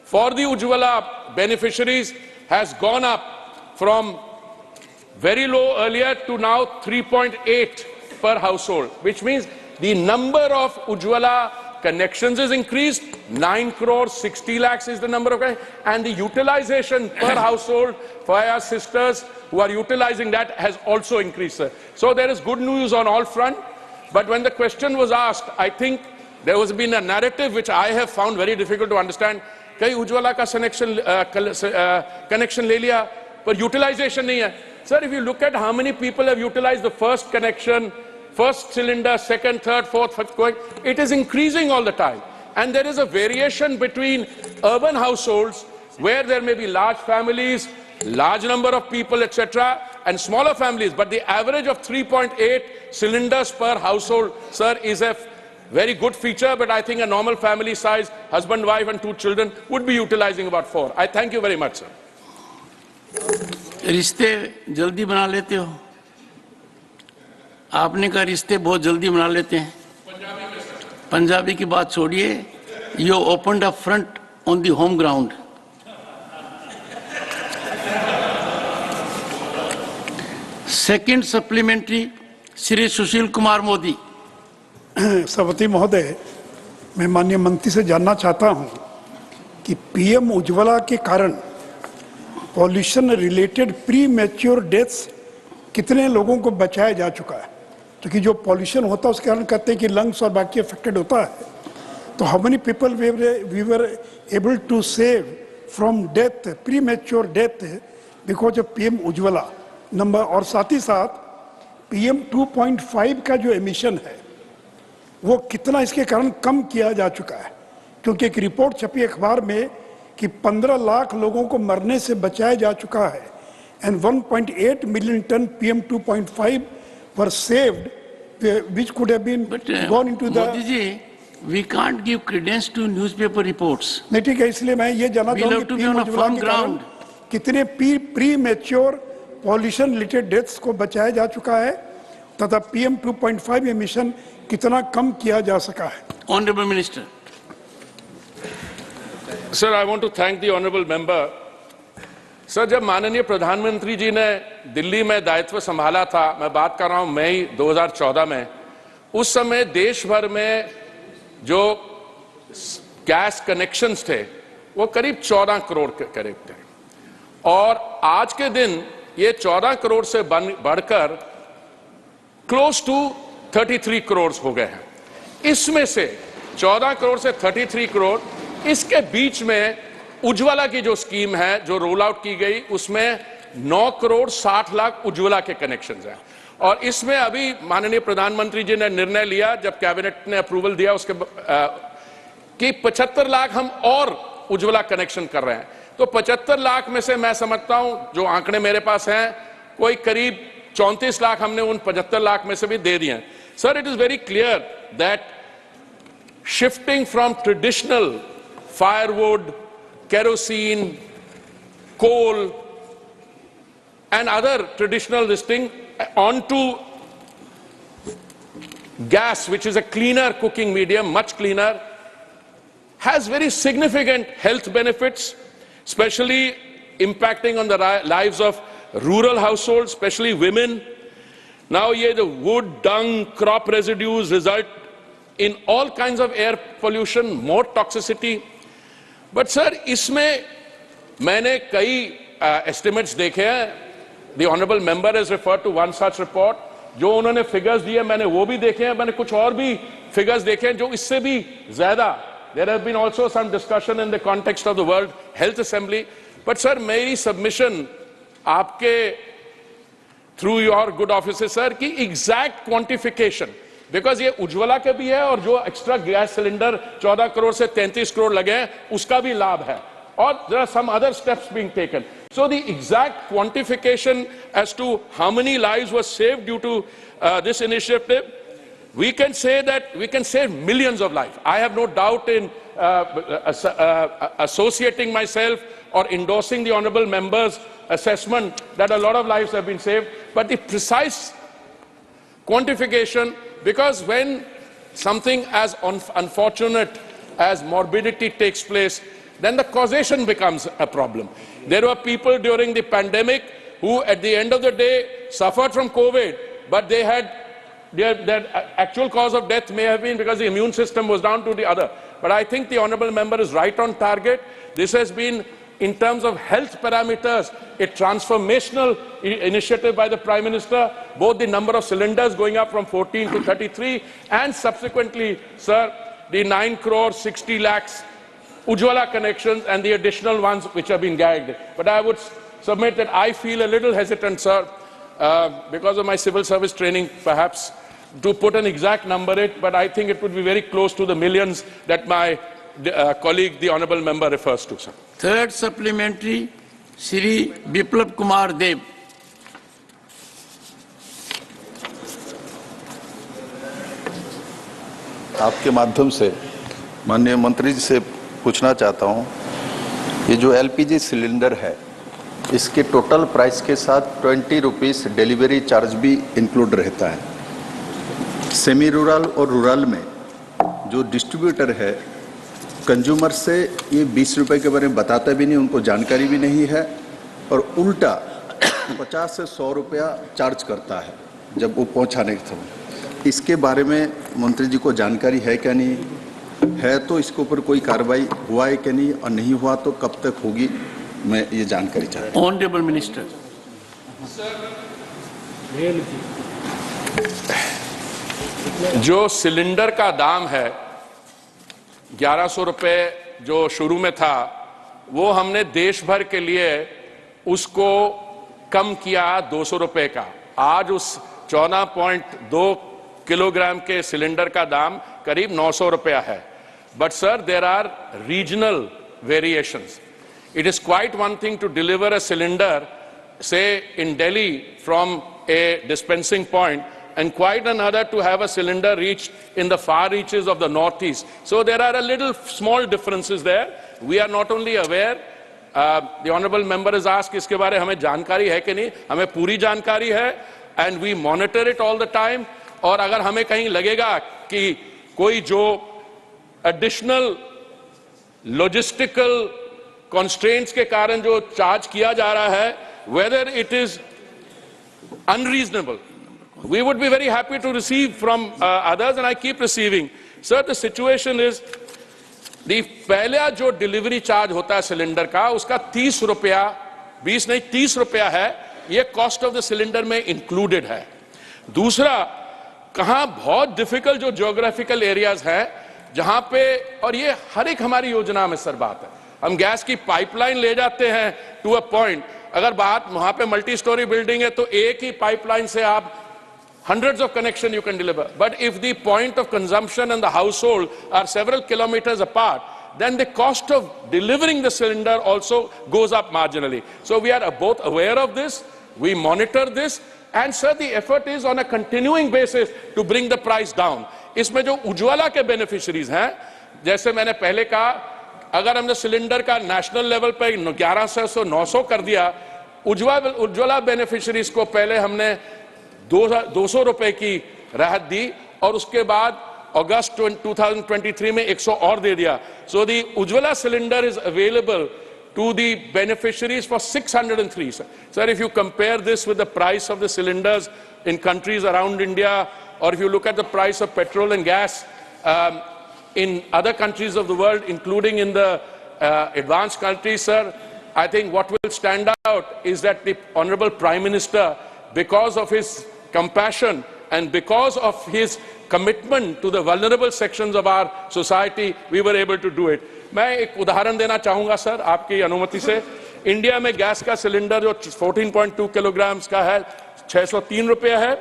for the Ujjwala beneficiaries has gone up from very low earlier to now 3.8 per household, which means the number of Ujjwala connections is increased. 9 crores 60 lakhs is the number of, and the utilization per household for our sisters who are utilizing that has also increased, sir. So there is good news on all fronts. But when the question was asked, I think there has been a narrative which I have found very difficult to understand. कई उज्ज्वला का connection ले लिया, पर utilization नहीं है. Sir, if you look at how many people have utilized the first connection, first cylinder, second, third, fourth, fifth, it is increasing all the time. And there is a variation between urban households where there may be large families, large number of people, etc., and smaller families. But the average of 3.8 cylinders per household, sir, is a very good feature. But I think a normal family size, husband, wife, and 2 children would be utilizing about 4. I thank you very much, sir. रिश्ते जल्दी बना लेते हो, आपने कहा रिश्ते बहुत जल्दी बना लेते हैं. पंजाबी की बात छोड़िए, you opened a front on the home ground. Second supplementary Shri Sushil Kumar Modi. सभापति महोदय, मैं माननीय मंत्री से जानना चाहता हूं कि पीएम उज्ज्वला के कारण pollution related pre mature deaths कितने लोगों को बचाया जा चुका है, क्योंकि जो पॉल्यूशन होता है उसके कारण कहते हैं कि लंग्स और बाकी अफेक्टेड होता है। तो how many people we were able to save from death, premature death because of PM Ujjwala number. और साथ ही साथ पीएम 2.5 का जो एमिशन है वो कितना इसके कारण कम किया जा चुका है, क्योंकि एक रिपोर्ट छपी अखबार में कि 15 लाख लोगों को मरने से बचाया जा चुका है and 1.8 million tonne PM 2.5 were saved, which could have been gone into the. Modi ji, we can't give credence to newspaper reports. नहीं ठीक है, इसलिए मैं ये जानना चाहूँगा कि PM उज्ज्वला के कारण कितने pre mature pollution related deaths को बचाया जा चुका है तथा PM 2.5 एमिशन कितना कम किया जा सका है। Honorable Minister. Sir, I want to thank the honorable member. Sir, जब माननीय प्रधानमंत्री जी ने दिल्ली में दायित्व संभाला था, मैं बात कर रहा हूं मई 2014 में, उस समय देश भर में जो गैस कनेक्शंस थे वो करीब 14 करोड़ के करीब थे और आज के दिन ये 14 करोड़ से बढ़कर क्लोज टू 33 करोड़ हो गए हैं। इसमें से 14 करोड़ से 33 करोड़, इसके बीच में उज्ज्वला की जो स्कीम है जो रोल आउट की गई उसमें 9 करोड़ 60 लाख उज्ज्वला के कनेक्शंस हैं और इसमें अभी माननीय प्रधानमंत्री जी ने निर्णय लिया जब कैबिनेट ने अप्रूवल दिया उसके कि 75 लाख हम और उज्ज्वला कनेक्शन कर रहे हैं। तो 75 लाख में से मैं समझता हूं जो आंकड़े मेरे पास हैं कोई करीब 34 लाख हमने उन 75 लाख में से भी दे दिए हैं। Sir, it is very clear that shifting from traditional firewood, kerosene, coal and other traditional this thing onto gas, which is a cleaner cooking medium, much cleaner, has very significant health benefits, especially impacting on the lives of rural households, especially women. Now the wood, dung, crop residues result in all kinds of air pollution, more toxicity. But sir, इसमें मैंने कई estimates देखे हैं। The honourable member has referred to one such report, जो उन्होंने figures दिए मैंने वो भी देखे हैं, मैंने कुछ और भी फिगर्स देखे हैं जो इससे भी ज्यादा। There have been also some discussion in the context of the world health assembly. But sir, मेरी सबमिशन आपके through your good officer sir की एग्जैक्ट क्वांटिफिकेशन, बिकॉज ये उज्ज्वला के भी है और जो एक्स्ट्रा गैस सिलेंडर 14 करोड़ से 33 करोड़ लगे हैं उसका भी लाभ है और there are some other steps being taken. So the exact quantification as to how many lives were saved due to this initiative, we can say that we can save millions of lives. I have no doubt in associating myself or endorsing the honorable member's assessment that a lot of lives have been saved, but the precise quantification, because when something as unfortunate as morbidity takes place, then the causation becomes a problem. There were people during the pandemic who at the end of the day suffered from COVID, but they had their actual cause of death may have been because the immune system was down to the other. But I think the honorable member is right on target. This has been, in terms of health parameters, a transformational initiative by the Prime Minister, both the number of cylinders going up from 14 to 33, and subsequently, sir, the 9 crore 60 lakhs Ujjwala connections and the additional ones which have been gagged. But I would submit that I feel a little hesitant, sir, because of my civil service training, perhaps, to put an exact number it, but I think it would be very close to the millions that my colleague, the honourable member, refers to, sir. Third supplementary, Shri Biplab Kumar Dev. आपके माध्यम से माननीय मंत्री जी से पूछना चाहता हूँ, ये जो एलपीजी सिलेंडर है, इसके टोटल प्राइस के साथ 20 रुपीस डिलीवरी चार्ज भी इंक्लूड रहता है। सेमी रूरल और रूरल में जो डिस्ट्रीब्यूटर है, कंज्यूमर से ये 20 रुपए के बारे में बताता भी नहीं, उनको जानकारी भी नहीं है, और उल्टा 50 से 100 रुपया चार्ज करता है जब वो पहुंचाने के समय। इसके बारे में मंत्री जी को जानकारी है क्या नहीं है, तो इसके ऊपर कोई कार्रवाई हुआ है कि नहीं, और नहीं हुआ तो कब तक होगी, मैं ये जानकारी चाहता हूँ। Honourable minister. जो सिलेंडर का दाम है 1100 रुपए जो शुरू में था, वो हमने देश भर के लिए उसको कम किया 200 रुपए का। आज उस 14.2 किलोग्राम के सिलेंडर का दाम करीब 900 रुपया है। But sir, there are regional variations. It is quite one thing to deliver a cylinder, say in Delhi, from a dispensing point, and quite another to have a cylinder reached in the far reaches of the northeast. So there are a little small differences there. We are not only aware, the honorable member has asked इसके बारे हमें जानकारी है कि नहीं, हमें पूरी जानकारी है, and we monitor it all the time. और अगर हमें कहीं लगेगा कि कोई जो additional logistical constraints के कारण जो चार्ज किया जा रहा है, whether it is unreasonable, we would be very happy to receive from others, and I keep receiving. Sir, the situation is, पहला जो डिलीवरी चार्ज होता है सिलेंडर का, उसका 30 रुपया, 20 नहीं 30 रुपया है, ये कॉस्ट ऑफ द सिलेंडर में इंक्लूडेड है। दूसरा, कहां बहुत डिफिकल्ट जो ज्योग्राफिकल एरियाज हैं, जहां पे, और ये हर एक हमारी योजना में सर बात है, हम गैस की पाइपलाइन ले जाते हैं टू अ पॉइंट, अगर बात वहां पे मल्टी स्टोरी बिल्डिंग है तो एक ही पाइपलाइन से आप hundreds of connection you can deliver. But if the point of consumption and the household are several kilometers apart, then the cost of delivering the cylinder also goes up marginally. So we are both aware of this, we monitor this, and sir, the effort is on a continuing basis to bring the price down. इसमें जो उज्ज्वला के beneficiaries हैं, जैसे मैंने पहले कहा, अगर हमने सिलेंडर का नेशनल लेवल पे 1100 से 900 कर दिया, उज्ज्वला बेनिफिशरीज को पहले हमने 200 रुपए की राहत दी, और उसके बाद अगस्त 2023 में 100 और दे दिया. So the Ujjwala cylinder is available to the beneficiaries for 603. Sir, if you compare this with the price of the cylinders in countries around India, or if you look at the price of petrol and gas in other countries of the world, including in the advanced countries, sir, I think what will stand out is that the Honorable Prime Minister, because of his compassion and because of his commitment to the vulnerable sections of our society, we were able to do it. मैं एक उदाहरण देना चाहूंगा sir, आपकी अनुमति से. India में gas का सिलेंडर जो 14.2 किलोग्राम का है 603 रुपये है.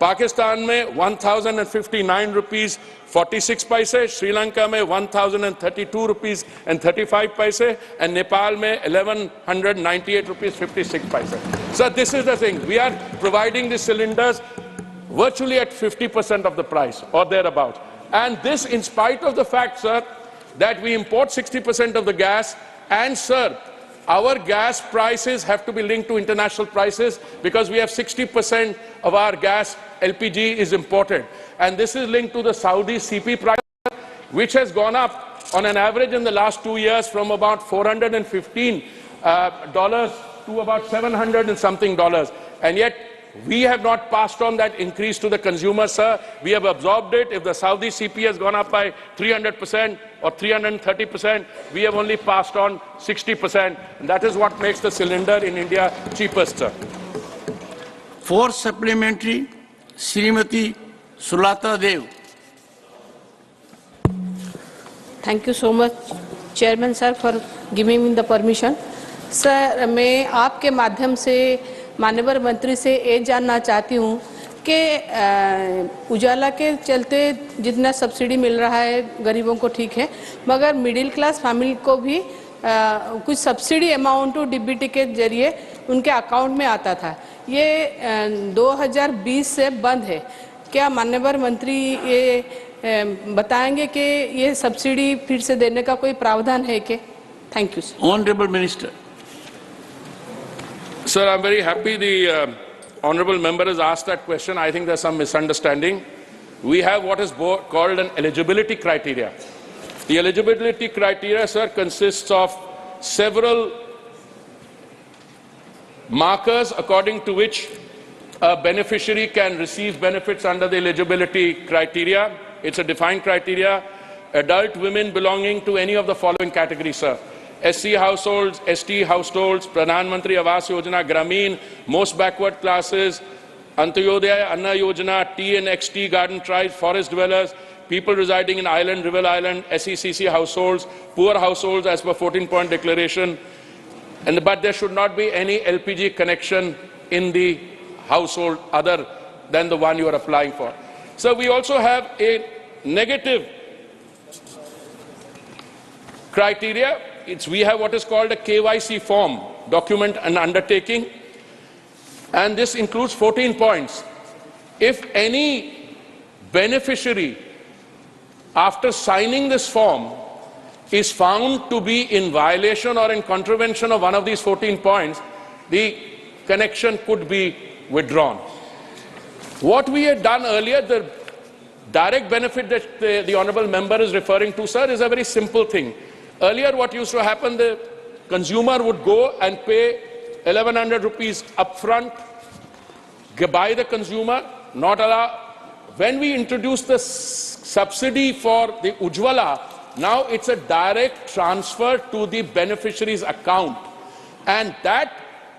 पाकिस्तान में 1059 रुपीस 46 पैसे, श्रीलंका में 1032 रुपीस and 35 पैसे, and नेपाल में 1198 रुपीस 56 पैसे. So this is the thing. We are providing the cylinders virtually at 50% of the price or thereabouts. And this in spite of the fact, sir, that we import 60% of the gas, and sir, our gas prices have to be linked to international prices because we have 60% of our gas LPG is imported. And this is linked to the Saudi CP price, which has gone up on an average in the last 2 years from about $415 to about $700 and something dollars. And yet, we have not passed on that increase to the consumer, sir. We have absorbed it. If the Saudi CP has gone up by 300% or 330%, we have only passed on 60%. And that is what makes the cylinder in India cheapest, sir. For supplementary, Srimati Sulata Dev. Thank you so much, Chairman sir, for giving me the permission. Sir, मैं आपके माध्यम से माननीय मंत्री से ये जानना चाहती हूँ कि उजाला के चलते जितना सब्सिडी मिल रहा है गरीबों को ठीक है, मगर मिडिल क्लास फैमिली को भी कुछ सब्सिडी अमाउंट डीबीटी के जरिए उनके अकाउंट में आता था. ये 2020 से बंद है. क्या माननीय मंत्री ये बताएंगे कि ये सब्सिडी फिर से देने का कोई प्रावधान है क्या? Thank you. Honourable minister. Sir, I'm very happy the honorable member has asked that question. I think there's some misunderstanding. We have what is called an eligibility criteria. The eligibility criteria, sir, consists of several markers according to which a beneficiary can receive benefits under the eligibility criteria. It's a defined criteria. Adult women belonging to any of the following categories, sir. SC households, ST households, Pradhan Mantri Awas Yojana, Grameen, most backward classes, Antyodaya Anna Yojana, T and XT garden tribes, forest dwellers, people residing in island, river island, SECC households, poor households as per 14-point declaration. But there should not be any LPG connection in the household other than the one you are applying for. So we also have a negative criteria. We have what is called a KYC form, document and undertaking, and this includes 14 points. If any beneficiary, after signing this form, is found to be in violation or in contravention of one of these 14 points, the connection could be withdrawn. What we had done earlier, the direct benefit that the honourable member is referring to, sir, is a very simple thing. Earlier, what used to happen, the consumer would go and pay 1,100 rupees upfront, buy the consumer, not allow. When we introduced the subsidy for the Ujjwala, now it's a direct transfer to the beneficiary's account. And that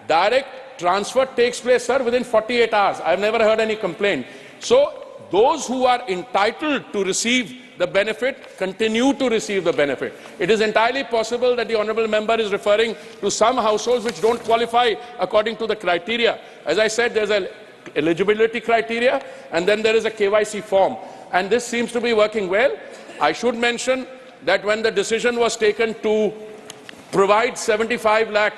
direct transfer takes place, sir, within 48 hours. I've never heard any complaint. So those who are entitled to receive the benefit continue to receive the benefit. It is entirely possible that the honourable member is referring to some households which don't qualify according to the criteria. As I said, there's an eligibility criteria and then there is a KYC form. And this seems to be working well. I should mention that when the decision was taken to provide 75 lakh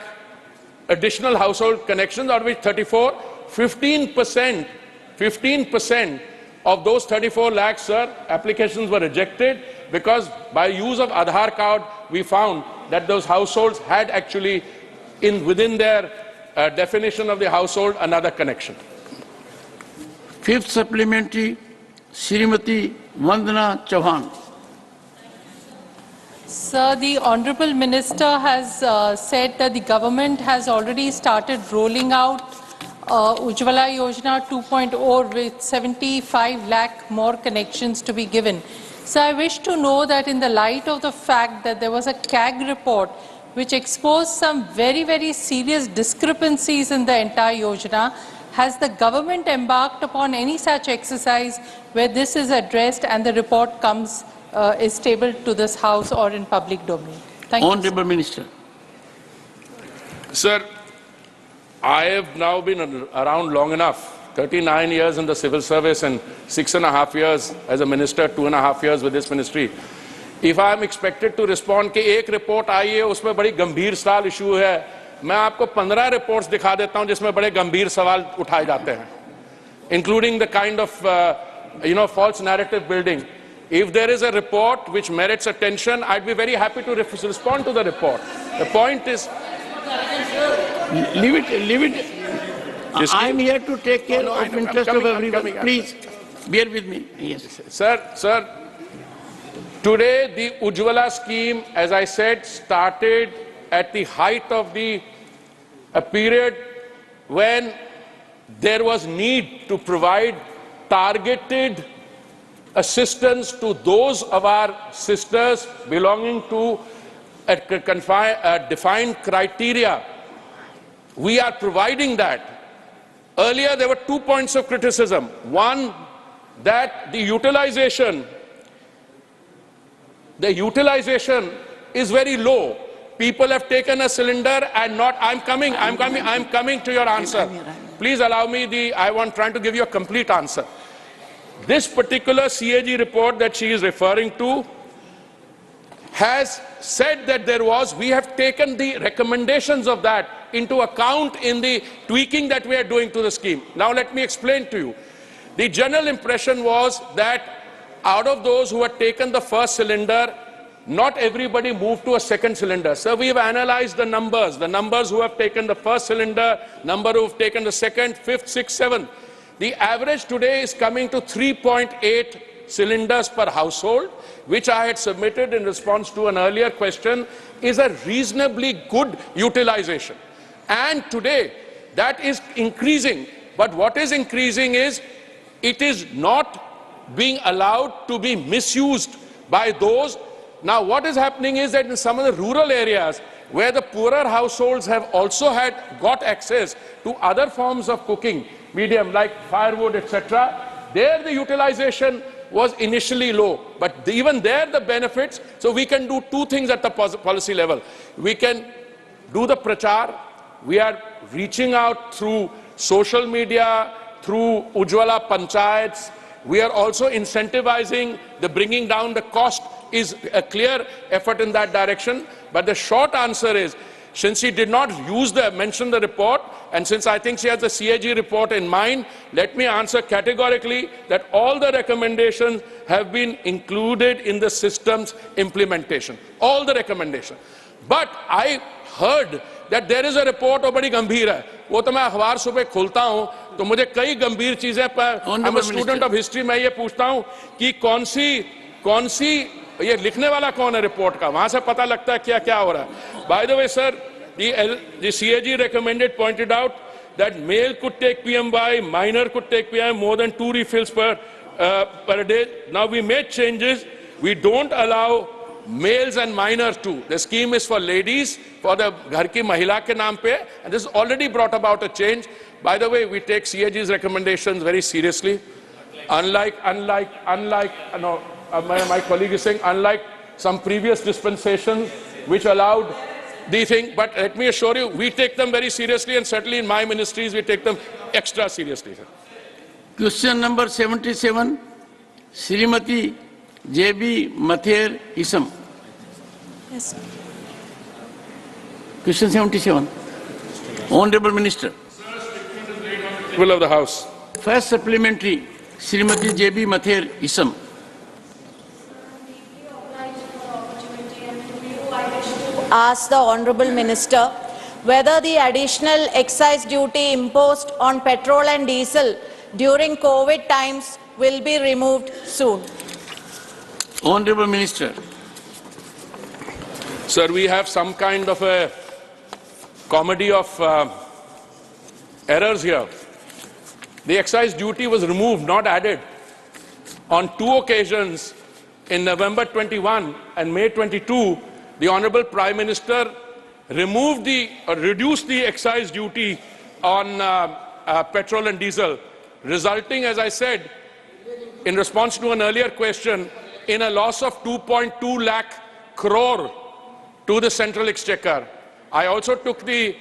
additional household connections, out of which 15% of those 34 lakhs, sir, applications were rejected because by use of Aadhaar card, we found that those households had actually, within their definition of the household, another connection. Fifth supplementary, Srimati Vandana Chauhan. Sir, the Honourable Minister has said that the government has already started rolling out Ujjwala Yojana 2.0 with 75 lakh more connections to be given. So I wish to know that in the light of the fact that there was a CAG report which exposed some very, very serious discrepancies in the entire Yojana, has the government embarked upon any such exercise where this is addressed and the report comes is tabled to this House or in public domain? Thank you. Honourable Minister. Sir, I have now been around long enough, 39 years in the civil service and 6.5 years as a minister, 2.5 years with this ministry. If I am expected to respond कि एक report आई है उसमें बड़ी गंभीर सवाल issue है, मैं आपको 15 reports दिखा देता हूं जिसमें बड़े गंभीर सवाल उठाए जाते हैं, including the kind of false narrative building. If there is a report which merits attention, I'd be very happy to respond to the report. The point is, leave it. I'm here to take care of interest of everyone. Please, bear with me. Yes. Sir, today the Ujjwala scheme, as I said, started at the height of a period when there was need to provide targeted assistance to those of our sisters belonging to a defined criteria. We are providing that. Earlier, there were 2 points of criticism. One, that the utilization is very low. People have taken a cylinder and not. I'm coming to your answer. Please allow me trying to give you a complete answer. This particular CAG report that she is referring to has said that we have taken the recommendations of that into account in the tweaking that we are doing to the scheme. Now let me explain to you. The general impression was that out of those who had taken the first cylinder, not everybody moved to a second cylinder. So we have analyzed the numbers who have taken the first cylinder, number who have taken the second, fifth, sixth, seventh. The average today is coming to 3.8 cylinders per household, which I had submitted in response to an earlier question, is a reasonably good utilization. And today, that is increasing. But what is increasing is it is not being allowed to be misused by those. Now, what is happening is that in some of the rural areas where the poorer households have also got access to other forms of cooking medium like firewood, etc., there the utilization was initially low, but even there the benefits. So we can do two things at the policy level. We can do the prachar. We are reaching out through social media, through Ujjwala Panchayats. We are also incentivizing the bringing down the cost is a clear effort in that direction. But the short answer is, since she did not mention the report, and since I think she has the CAG report in mind, let me answer categorically that all the recommendations have been included in the system's implementation. All the recommendations. But I heard that there is a report वो बड़ी गंभीर है. वो तो मैं अखबार सुबह खोलता हूँ तो मुझे कई गंभीर चीजें पर I'm a student of history मैं ये पूछता हूँ कि कौन सी ये लिखने वाला कौन है रिपोर्ट का, वहां से पता लगता है क्या क्या हो रहा है. By the way, sir, the CAG recommended pointed out that male could take PMY, minor could take PMY more than 2 refills per day. Now we made changes. We don't allow males and minors too. The scheme is for ladies, for the ghar ki mahila ke naam pe, and this has already brought about a change. By the way, we take CAG's recommendations very seriously. My colleague is saying, unlike some previous dispensations which allowed the thing, but let me assure you, we take them very seriously, and certainly in my ministries, we take them extra seriously. Question number 77, Srimati J.B. Mather Isam. Yes. Question 77. Honorable Minister. Will of the House. First supplementary, Srimati J.B. Mather Isam. Ask the Honourable Minister whether the additional excise duty imposed on petrol and diesel during COVID times will be removed soon. Honourable Minister. Sir, we have some kind of a comedy of errors here. The excise duty was removed, not added. On 2 occasions, in November 21 and May 22, the Honourable Prime Minister reduced the excise duty on petrol and diesel, resulting, as I said, in response to an earlier question, in a loss of 2.2 lakh crore to the Central Exchequer. I also took the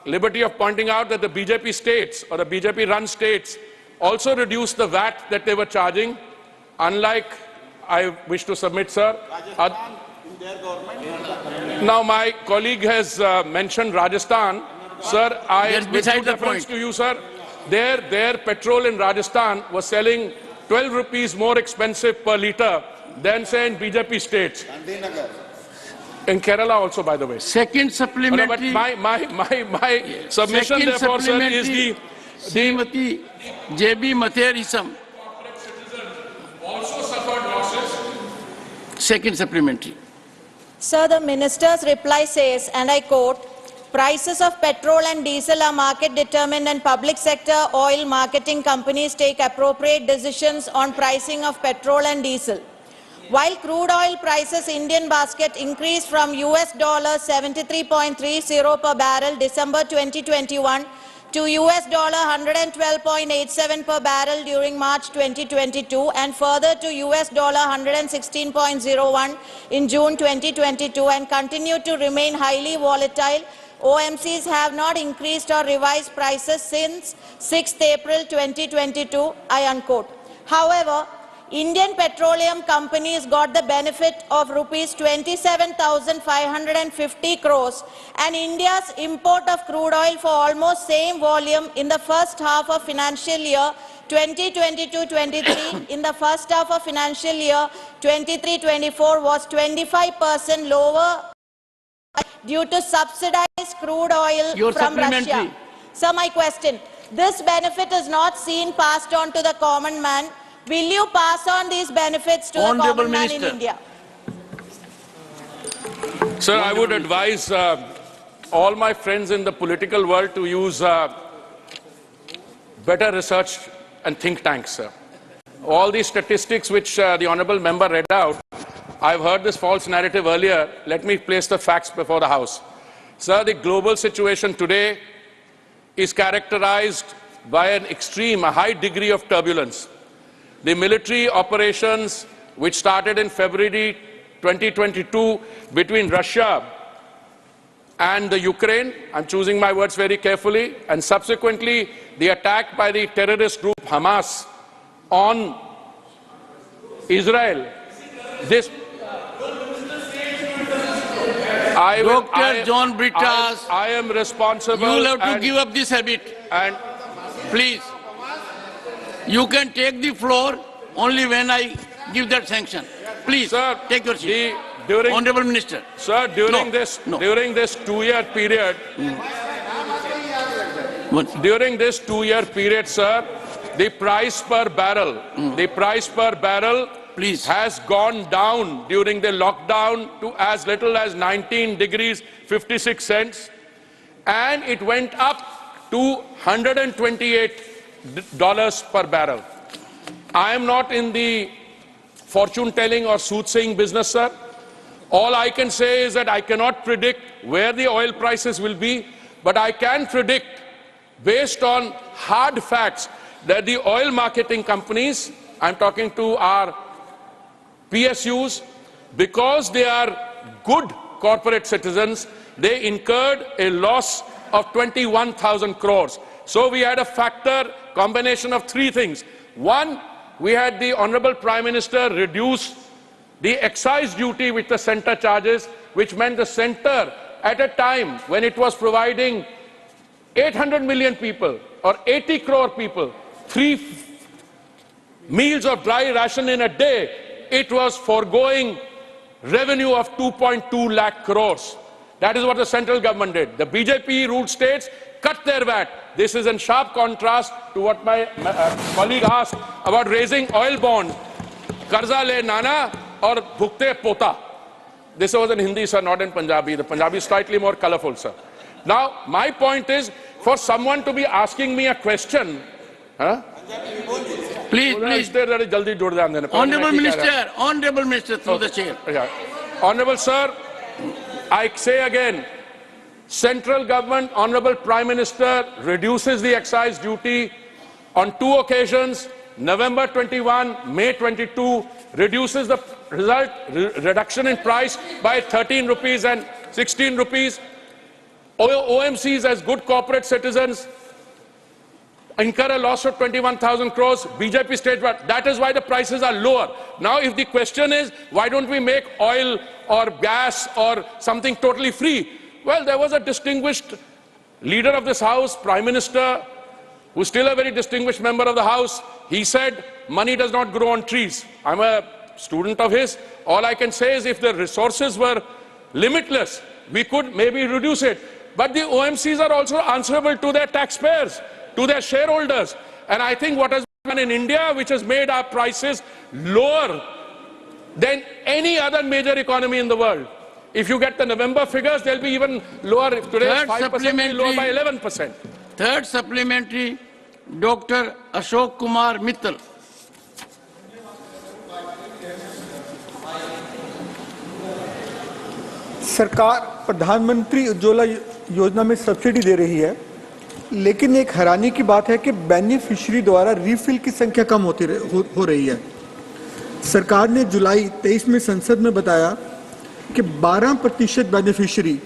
liberty of pointing out that the BJP states, or the BJP-run states, also reduced the VAT that they were charging, unlike, I wish to submit, sir. Now, my colleague has mentioned Rajasthan. Sir, with due deference to you, sir, their petrol in Rajasthan was selling 12 rupees more expensive per litre than, say, in BJP states. In Kerala also, by the way. Second supplementary. But my submission, therefore, sir, is the Srimati J.B. Mather Isam. Also suffered losses. Second supplementary. Sir, the Minister's reply says, and I quote, prices of petrol and diesel are market determined and public sector oil marketing companies take appropriate decisions on pricing of petrol and diesel. While crude oil prices Indian basket increased from US $73.30 per barrel December 2021 to US $112.87 per barrel during March 2022 and further to US $116.01 in June 2022 and continue to remain highly volatile, OMCs have not increased or revised prices since 6th April 2022, I unquote. However, Indian petroleum companies got the benefit of rupees 27,550 crores and India's import of crude oil for almost same volume in the first half of financial year 2022-23 in the first half of financial year 23-24 was 25% lower due to subsidized crude oil from Russia. So my question, this benefit is not seen passed on to the common man. Will you pass on these benefits to the common man in India? Sir, I would advise all my friends in the political world to use better research and think tanks, sir. All these statistics which the honorable member read out, I've heard this false narrative earlier. Let me place the facts before the House. Sir, the global situation today is characterized by an extreme, a high degree of turbulence. The military operations which started in February 2022 between Russia and the Ukraine, I'm choosing my words very carefully, and subsequently the attack by the terrorist group Hamas on Israel. This Dr. John Brittas, I am responsible. You will have to give up this habit. And please, you can take the floor only when I give that sanction. Please, sir, take your seat. Honorable Minister. Sir, during this 2-year period, during this 2-year period, sir, the price per barrel, please, has gone down during the lockdown to as little as 19 degrees 56 cents, and it went up to $128 per barrel. I am not in the fortune-telling or soothsaying business, sir. All I can say is that I cannot predict where the oil prices will be, but I can predict, based on hard facts, that the oil marketing companies, I'm talking to our PSUs, because they are good corporate citizens, they incurred a loss of 21,000 crores. So we had a combination of three things. One, we had the Honorable Prime Minister reduce the excise duty which the centre charges, which meant the centre, at a time when it was providing 800 million people or 80 crore people 3 meals of dry ration in a day, it was foregoing revenue of 2.2 lakh crores. That is what the central government did. The BJP-ruled states cut their VAT. This is in sharp contrast to what my colleague asked about raising oil bond. Karza le nana or bhukte pota. This was in Hindi, sir, not in Punjabi. The Punjabi is slightly more colorful, sir. Now, my point is, for someone to be asking me a question, Please. Honorable Minister, through the chair. Honorable Sir, I say again, central government, Honorable Prime Minister reduces the excise duty on 2 occasions, November 21, May 22, reduces the reduction in price by 13 rupees and 16 rupees. OMCs, as good corporate citizens, incur a loss of 21,000 crores, BJP state, that is why the prices are lower. Now, if the question is, why don't we make oil or gas or something totally free? Well, there was a distinguished leader of this House, Prime Minister, who's still a very distinguished member of the House. He said, money does not grow on trees. I'm a student of his. All I can say is, if the resources were limitless, we could maybe reduce it. But the OMCs are also answerable to their taxpayers, to their shareholders. And I think what has been done in India, which has made our prices lower than any other major economy in the world. If you get the November figures, they'll be even lower. If today is 5%, lower by 11%. Third supplementary, Dr. Ashok Kumar Mittal. सरकार प्रधानमंत्री उज्ज्वला योजना में subsidy दे रही है, लेकिन एक हैरानी की बात है कि बेनिफिशियरी द्वारा रिफिल की संख्या कम हो रही है। सरकार ने जुलाई 23 में संसद में बताया कि 12% बेनिफिशियरी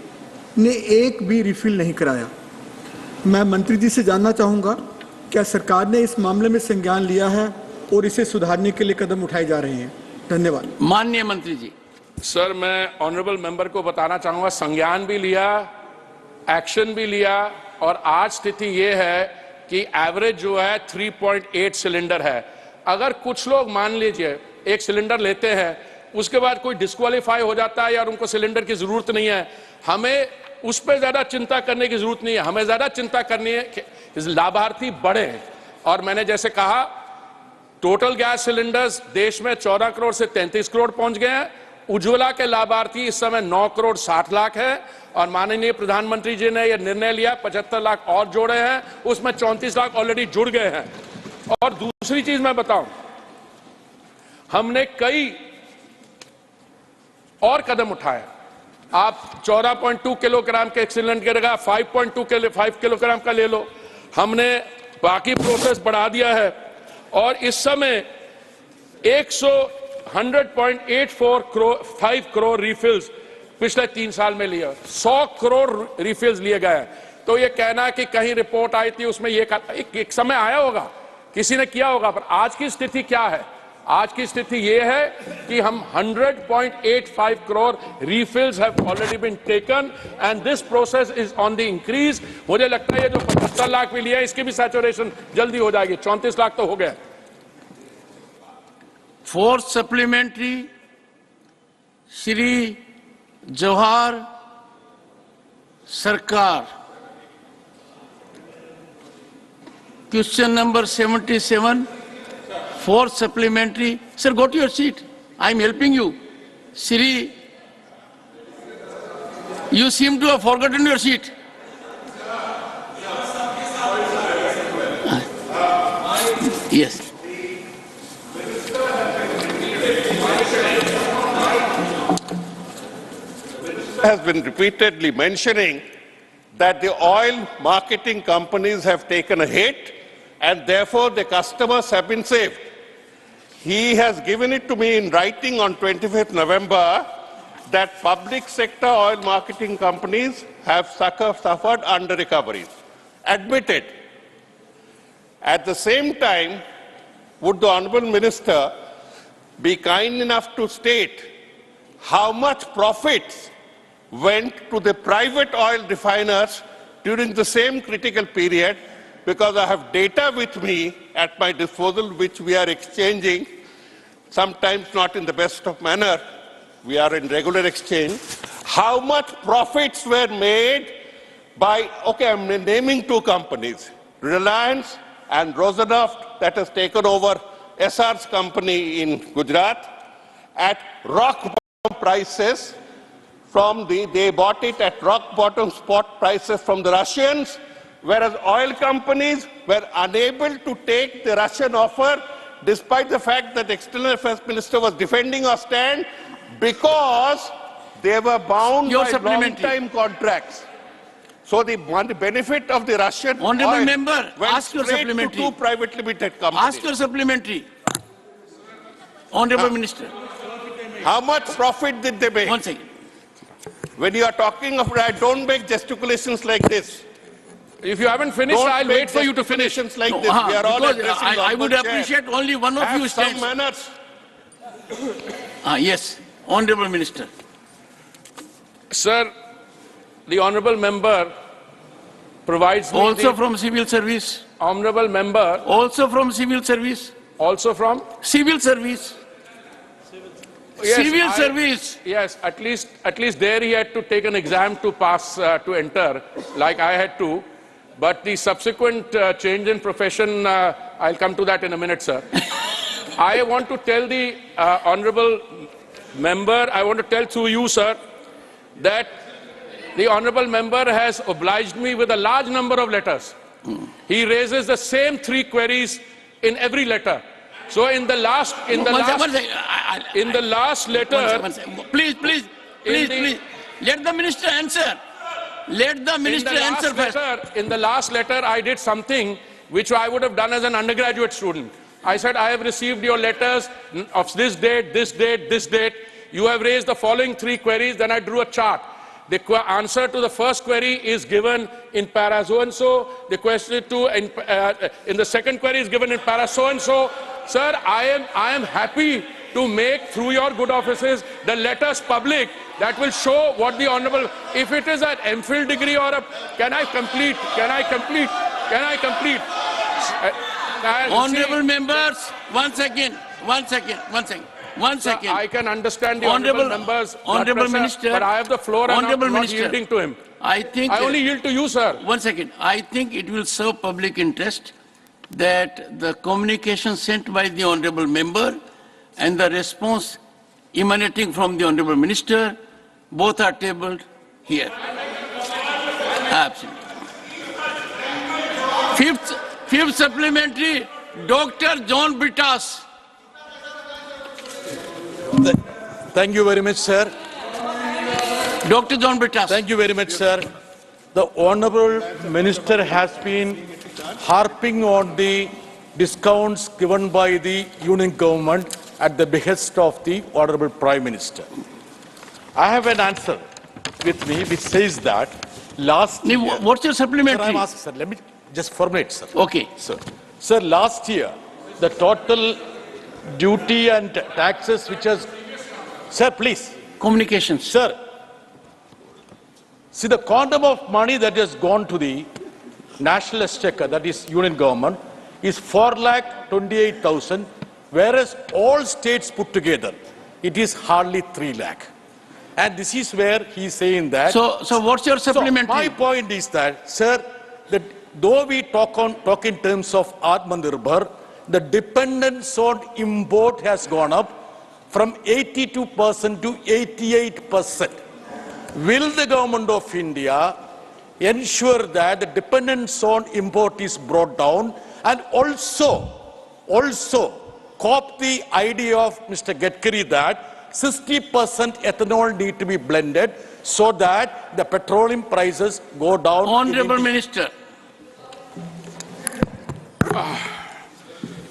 ने एक भी रिफिल नहीं कराया। मैं मंत्री जी से जानना चाहूँगा, क्या सरकार ने इस मामले में संज्ञान लिया है और इसे सुधारने के लिए कदम उठाए जा रहे हैं? धन्यवाद। माननीय मंत्री जी। सर, मैं ऑनरेबल मेंबर को बताना चाहूँगा, संज्ञान भी लिया, एक्शन भी लिया, और आज स्थिति ये है कि एवरेज जो है 3.8 सिलेंडर है। अगर कुछ लोग मान लीजिए एक सिलेंडर लेते हैं, उसके बाद कोई डिस्क्वालीफाई हो जाता है या उनको सिलेंडर की जरूरत नहीं है, हमें उस पर ज्यादा चिंता करने की जरूरत नहीं है। हमें ज्यादा चिंता करनी है कि लाभार्थी बढ़े। और मैंने जैसे कहा, टोटल गैस सिलेंडर्स देश में 14 करोड़ से 33 करोड़ पहुंच गए हैं, उज्ज्वला के लाभार्थी इस समय 9 करोड़ 60 लाख है और माननीय प्रधानमंत्री जी ने यह निर्णय लिया 75 लाख और जोड़े हैं, उसमें 34 लाख ऑलरेडी जुड़ गए हैं। और दूसरी चीज मैं बताऊं, हमने कई और कदम उठाए। आप 14.2 किलोग्राम के सिलेंडर की जगह 5 किलोग्राम का ले लो। हमने बाकी प्रोसेस बढ़ा दिया है और इस समय 100.85 करोड़ रिफिल्स पिछले 3 साल में लिया, 100 करोड़ रिफिल्स लिए गए हैं। तो ये कहना कि कहीं रिपोर्ट आई थी उसमें ये एक समय आया होगा, किसी ने किया होगा, पर आज की स्थिति क्या है? आज की स्थिति ये है कि हम 100.85 crore refills have already been taken and this process is on the increase। मुझे लगता है ये जो 75 लाख भी लिया है इसकी भी सैचुरेशन जल्दी हो जाएगी, 34 लाख तो हो गया। फोर्थ सप्लीमेंट्री श्री जवाहर सरकार, question number 77, fourth supplementary. Sir, go to your seat. I am helping you. Sri, you seem to have forgotten your seat. Yes. Has been repeatedly mentioning that the oil marketing companies have taken a hit and therefore the customers have been saved. He has given it to me in writing on 25th November that public sector oil marketing companies have suffered under recoveries. Admitted. At the same time, would the Honourable Minister be kind enough to state how much profits went to the private oil refiners during the same critical period? Because I have data with me at my disposal which we are exchanging, sometimes not in the best of manner, we are in regular exchange. How much profits were made by, okay, I'm naming 2 companies, Reliance and Rosneft, that has taken over SR's company in Gujarat at rock bottom prices they bought it at rock bottom spot prices from the Russians, whereas oil companies were unable to take the Russian offer despite the fact that the External Affairs Minister was defending our stand because they were bound by long-time contracts. So the benefit of the Russian Honorable oil member, went ask your straight supplementary. to 2 private limited companies. Ask your supplementary. Honorable Minister. How much profit did they make? 1 second. When you are talking of, don't make gesticulations like this. If you haven't finished, I'll wait for you to finish. Like this. We are all addressing I would appreciate only one of you some stands. manners. Yes, Honorable Minister. Sir, the Honourable Member provides me also from civil service. Honourable Member. Also from civil service. Also from? Civil service. Yes, civil service. Yes, at least there he had to take an exam to pass, to enter, like I had to. But the subsequent change in profession, I'll come to that in a minute, sir. I want to tell the Honourable Member, I want to tell through you, sir, that the Honourable Member has obliged me with a large number of letters. He raises the same 3 queries in every letter. So in the last letter, please, let the minister answer. Let the minister answer first. In the last letter, I did something which I would have done as an undergraduate student. I said, I have received your letters of this date, this date, this date. You have raised the following 3 queries. Then I drew a chart. The answer to the first query is given in para so and so. The question in the second query is given in para so and so. Sir, I am happy to make through your good offices the letters public that will show what the Honourable. If it is an MPhil degree or a, can I complete? Honourable members, 1 second. I can understand the Honourable Members, Honourable Minister, but I have the floor and Honourable I'm not Minister, yielding to him. I only yield to you, sir. 1 second. I think it will serve public interest that the communication sent by the Honourable Member and the response emanating from the Honorable Minister. Both are tabled here. Absolutely. Fifth supplementary, Dr. John Britas. Thank you very much, sir. Dr. John Britas. Thank you very much, sir. The Honorable Minister has been harping on the discounts given by the Union government at the behest of the Honorable Prime Minister. I have an answer with me which says that last year... What's your supplementary? Sir, I'm asking, sir. Let me just formulate, sir. Okay. Sir. Sir, last year, the total duty and taxes which has... Sir, please. Communications. Sir, see the quantum of money that has gone to the National Exchequer, that is Union government, is 4,28,000, whereas all states put together, it is hardly 3 lakh. And this is where he is saying that... So what's your supplementary? So my point is that, sir, that though we talk in terms of Atmanirbhar, the dependence on import has gone up from 82% to 88%. Will the government of India ensure that the dependence on import is brought down, and also cop the idea of Mr. Gadkari that 60% ethanol need to be blended so that the petroleum prices go down? Honorable Minister.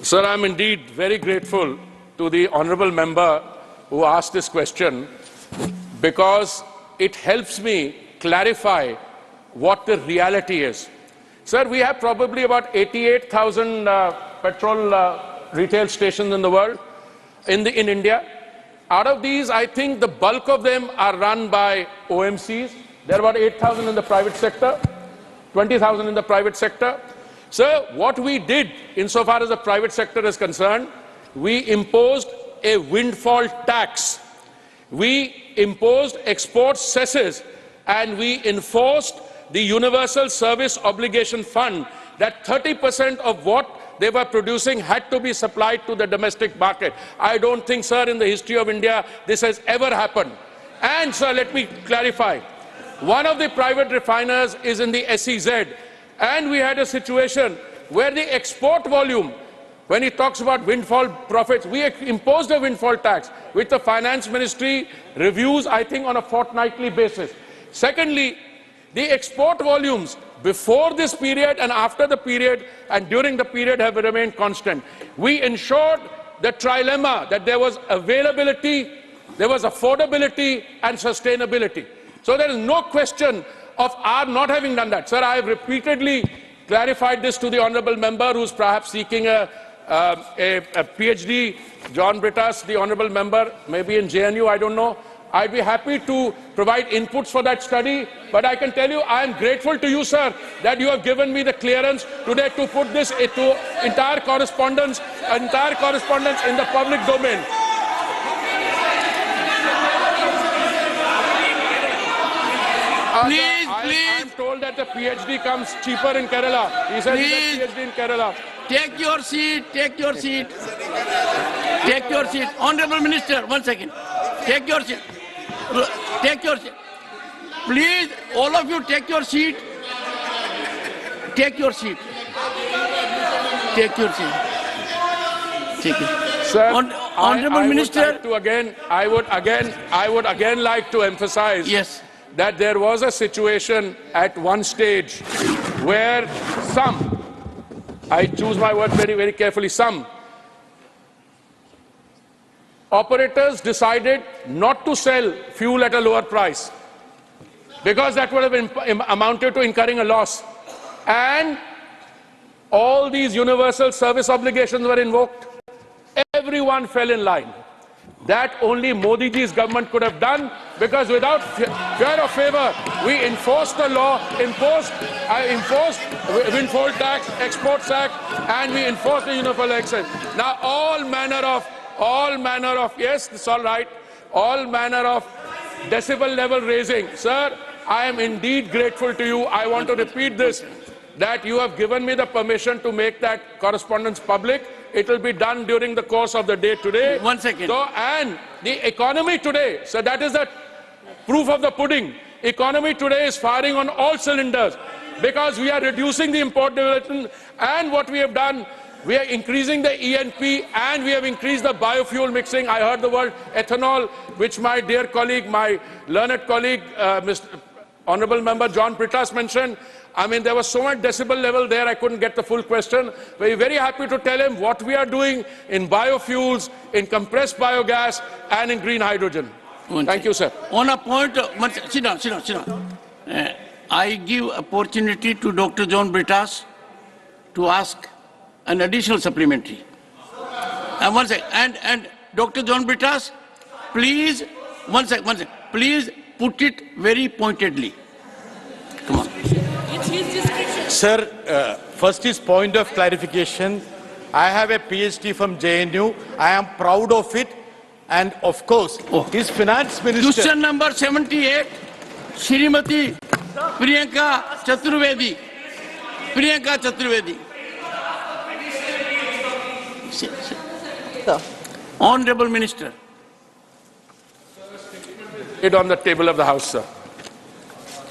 Sir, I'm indeed very grateful to the honorable member who asked this question, because it helps me clarify what the reality is. Sir, we have probably about 88,000 petrol retail stations in the world, in India. Out of these, I think the bulk of them are run by OMCs. There are about 8,000 in the private sector, 20,000 in the private sector. Sir, what we did insofar as the private sector is concerned, we imposed a windfall tax. We imposed export cesses, and we enforced the Universal Service Obligation Fund, that 30% of what they were producing had to be supplied to the domestic market. I don't think, sir, in the history of India, this has ever happened. And, sir, let me clarify. One of the private refiners is in the SEZ, and we had a situation where the export volume, when he talks about windfall profits, we imposed a windfall tax, which the Finance Ministry reviews, I think, on a fortnightly basis. Secondly, the export volumes before this period and after the period and during the period have remained constant. We ensured the trilemma, that there was availability, there was affordability and sustainability. So there is no question of our not having done that. Sir, I have repeatedly clarified this to the honourable member who's perhaps seeking a PhD, John Britas, the honourable member, maybe in JNU, I don't know. I'd be happy to provide inputs for that study, but I can tell you I am grateful to you, sir, that you have given me the clearance today to put this into entire correspondence in the public domain. I'm told that the PhD comes cheaper in Kerala. He said he has PhD in Kerala. Take your seat, take your seat. Take your seat. Honorable Minister, 1 second. Take your seat. Take your seat. Please, all of you take your seat. Take your seat. Take your seat. Take it. Sir, Honorable Minister. I would again like to emphasize that there was a situation at one stage where some, I choose my word very, very carefully, some operators decided not to sell fuel at a lower price because that would have amounted to incurring a loss. And all these universal service obligations were invoked. Everyone fell in line. That only Modi ji's government could have done, because without fear of favor, we enforced the law, enforced windfall tax, exports act, and we enforced the universal excise. Now all manner of, yes, it's all right, all manner of decibel level raising. Sir, I am indeed grateful to you. I want to repeat this, that you have given me the permission to make that correspondence public, It will be done during the course of the day today. 1 second. So, and the economy today, so that is the proof of the pudding. Economy today is firing on all cylinders because we are reducing the import development, and what we have done, we are increasing the ENP and we have increased the biofuel mixing. I heard the word ethanol, which my dear colleague, my learned colleague, Mr. Honorable Member John Britas mentioned. I mean, there was so much decibel level there, I couldn't get the full question. We're very happy to tell him what we are doing in biofuels, in compressed biogas, and in green hydrogen. Thank you, sir. On a point, sit down. I give opportunity to Dr. John Britas to ask an additional supplementary. And 1 second. And Dr. John Britas, please, 1 second. Please put it very pointedly. Come on. Sir, first is point of clarification. I have a PhD from JNU. I am proud of it. And of course, his finance minister... Question number 78, Shrimati Priyanka Chaturvedi. Honorable Minister. It on the table of the House, sir.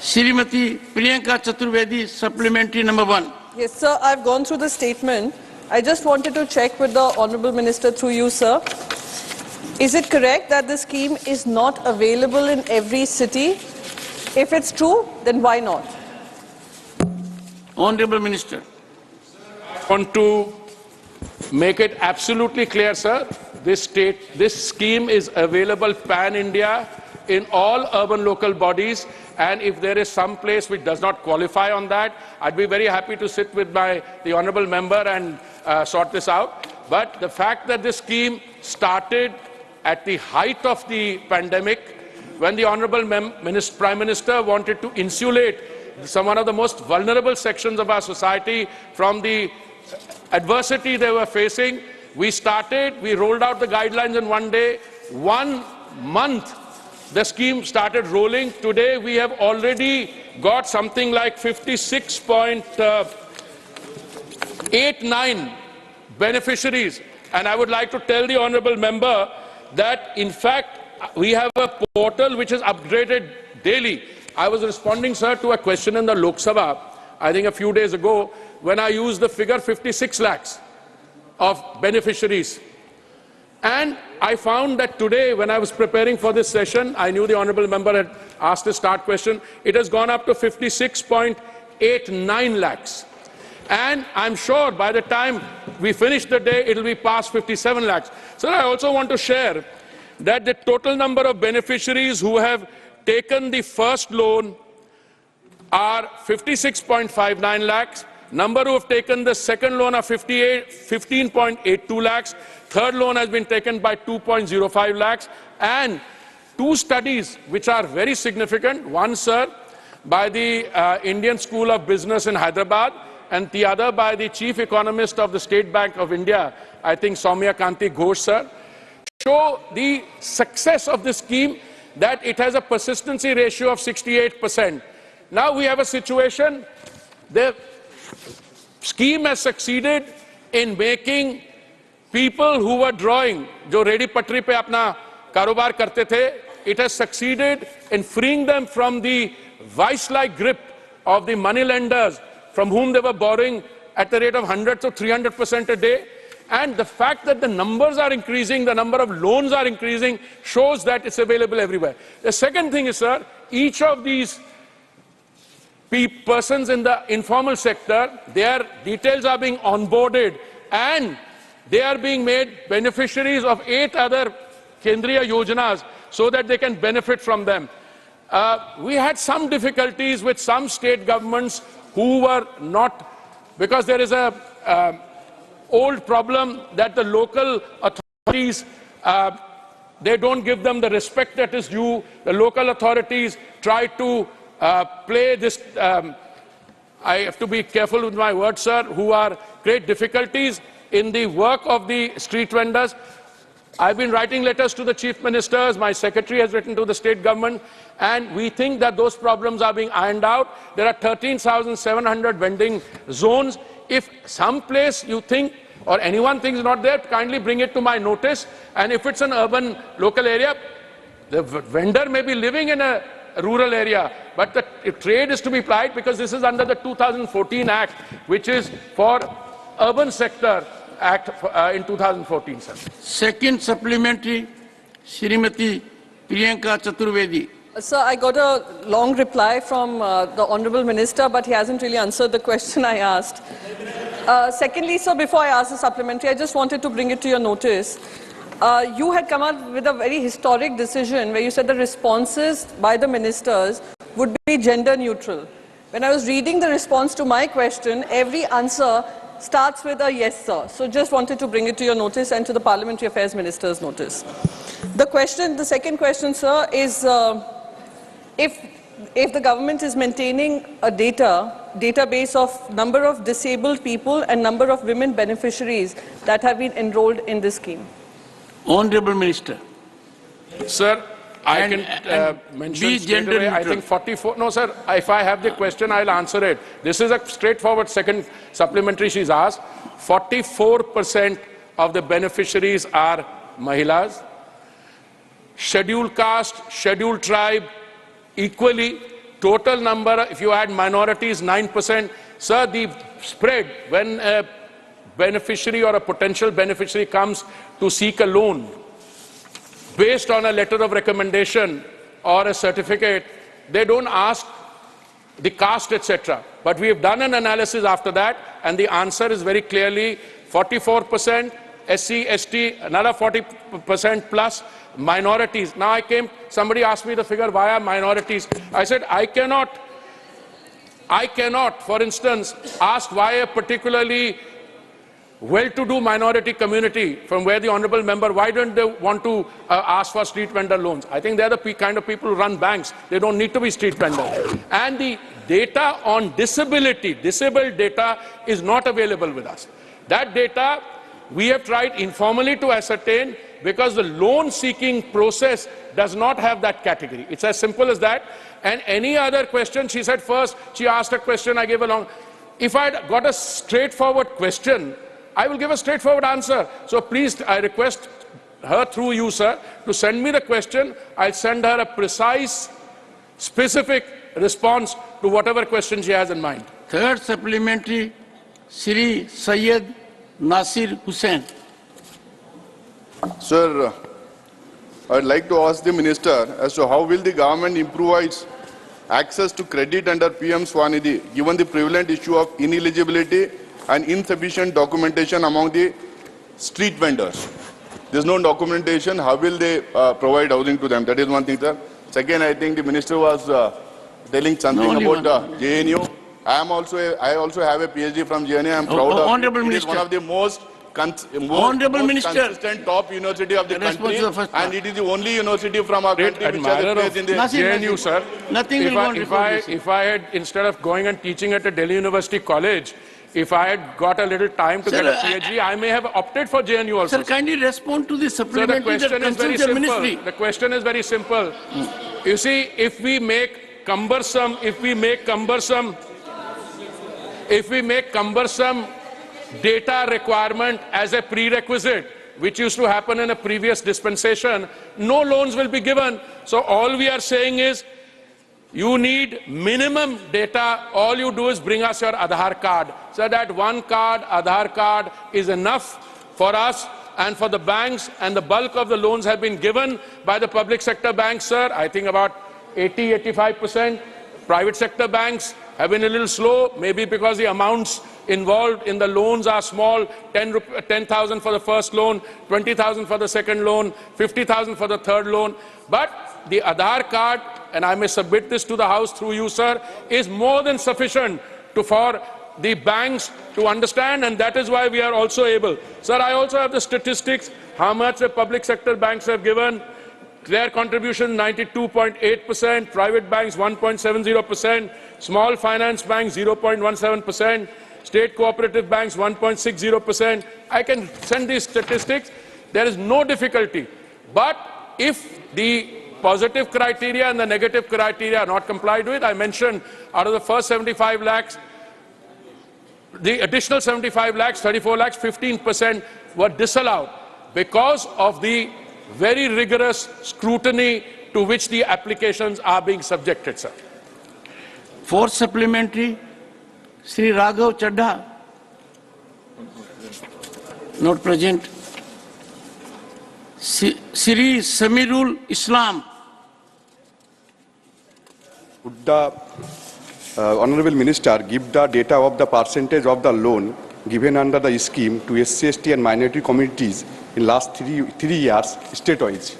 Shrimati Priyanka Chaturvedi, supplementary number 1. Yes, sir, I've gone through the statement. I just wanted to check with the Honorable Minister through you, sir. Is it correct that the scheme is not available in every city? If it's true, then why not? Honorable Minister. I want to make it absolutely clear, sir. This scheme is available pan-India in all urban local bodies, and if there is some place which does not qualify on that, I'd be very happy to sit with the honourable member and sort this out. But the fact that this scheme started at the height of the pandemic, when the honourable Prime Minister wanted to insulate one of the most vulnerable sections of our society from the adversity they were facing, we rolled out the guidelines in 1 day. 1 month, the scheme started rolling. Today, we have already got something like 56.89 beneficiaries. And I would like to tell the honourable member that, in fact, we have a portal which is upgraded daily. I was responding, sir, to a question in the Lok Sabha, I think a few days ago, when I used the figure 56 lakhs of beneficiaries. And I found that today, when I was preparing for this session, I knew the honourable member had asked a start question, it has gone up to 56.89 lakhs. And I'm sure by the time we finish the day, it will be past 57 lakhs. So I also want to share that the total number of beneficiaries who have taken the first loan are 56.59 lakhs. Number who have taken the second loan are 15.82 lakhs. Third loan has been taken by 2.05 lakhs. And 2 studies which are very significant. One, sir, by the Indian School of Business in Hyderabad, and the other by the Chief Economist of the State Bank of India, I think Soumya Kanti Ghosh, sir, show the success of this scheme, that it has a persistency ratio of 68%. Now we have a situation, the scheme has succeeded in making people who were drawing, jo ready patri pe apna karobar karte the, it has succeeded in freeing them from the vice-like grip of the money lenders from whom they were borrowing at the rate of 100 to 300% a day. And the fact that the numbers are increasing, the number of loans are increasing, shows that it's available everywhere. The second thing is, sir, each of these persons in the informal sector, their details are being onboarded and they are being made beneficiaries of 8 other Kendriya Yojanas so that they can benefit from them. We had some difficulties with some state governments who were not, because there is a old problem that the local authorities, they don't give them the respect that is due. The local authorities try to play this, I have to be careful with my words, sir, who are great difficulties in the work of the street vendors. I've been writing letters to the chief ministers, my secretary has written to the state government, and we think that those problems are being ironed out. There are 13,700 vending zones. If some place you think or anyone thinks not there, kindly bring it to my notice. And if it's an urban local area, the vendor may be living in a rural area, but the trade is to be applied because this is under the 2014 Act, which is for Urban Sector Act in 2014, sir. Second supplementary, Srimati Priyanka Chaturvedi. Sir, I got a long reply from the Honourable Minister, but he hasn't really answered the question I asked. Secondly, sir, before I ask the supplementary, I just wanted to bring it to your notice. You had come out with a very historic decision where you said the responses by the ministers would be gender neutral. When I was reading the response to my question, every answer starts with a yes, sir. So just wanted to bring it to your notice and to the Parliamentary Affairs Minister's notice. The second question, sir, is if the government is maintaining a database of number of disabled people and number of women beneficiaries that have been enrolled in this scheme. Honourable Minister. Sir, I can mention straight away, I think 44, no sir, if I have the question, I'll answer it. This is a straightforward second supplementary she's asked. 44% of the beneficiaries are Mahilas. Scheduled caste, scheduled tribe, equally. Total number, if you add minorities, 9%. Sir, the spread, when a beneficiary or a potential beneficiary comes to seek a loan, based on a letter of recommendation or a certificate, they don't ask the caste, etc. But we have done an analysis after that, and the answer is very clearly 44%, SC, ST, another 40% plus minorities. Now somebody asked me the figure, why are minorities? I said, I cannot, for instance, ask why a particularly well-to-do minority community from where the honourable member, why don't they want to ask for street vendor loans? I think they're the kind of people who run banks. They don't need to be street vendors. And the data on disability, disabled data is not available with us. That data we have tried informally to ascertain because the loan-seeking process does not have that category. It's as simple as that. And any other question, she said first, she asked a question, I gave a long. If I had got a straightforward question, I will give a straightforward answer. So please, I request her through you, sir, to send me the question. I'll send her a precise, specific response to whatever question she has in mind. Third supplementary, Sri Syed Nasir Hussain. Sir, I'd like to ask the Minister as to how will the government improvise access to credit under PM Swanidhi, given the prevalent issue of ineligibility and insufficient documentation among the street vendors. There's no documentation. How will they provide housing to them? That is one thing, sir. Second, I think the minister was telling something about JNU. I also have a PhD from JNU. I'm proud of it. It is one of the most consistent top university of the country, and it is the only university from our country which has a place in the JNU, sir. Nothing if I had, instead of going and teaching at a Delhi University college, if I had got a little time to get a PhD, I may have opted for JNU also. Sir, kindly respond to the supplementary that concerns the ministry. The question is very simple. You see, if we make cumbersome data requirement as a prerequisite, which used to happen in a previous dispensation, no loans will be given. So all we are saying is, you need minimum data. All you do is bring us your Aadhaar card. So that one card, Aadhaar card, is enough for us and for the banks, and the bulk of the loans have been given by the public sector banks, sir. I think about 80–85%. Private sector banks have been a little slow, maybe because the amounts involved in the loans are small. 10,000 for the first loan, 20,000 for the second loan, 50,000 for the third loan. But the Aadhaar card, and I may submit this to the House through you, sir, is more than sufficient for the banks to understand, and that is why we are also able. Sir, I also have the statistics, how much the public sector banks have given. Their contribution 92.8%, private banks 1.70%, small finance banks 0.17%, state cooperative banks 1.60%. I can send these statistics. There is no difficulty. But if the positive criteria and the negative criteria are not complied with, I mentioned out of the first 75 lakhs, the additional 75 lakhs, 34 lakhs, 15% were disallowed because of the very rigorous scrutiny to which the applications are being subjected, sir. Fourth supplementary, Sri Raghav Chadha, not present. Sri Samirul Islam. Would the Honorable Minister give the data of the percentage of the loan given under the scheme to SC, ST and minority communities in last three years state-wise?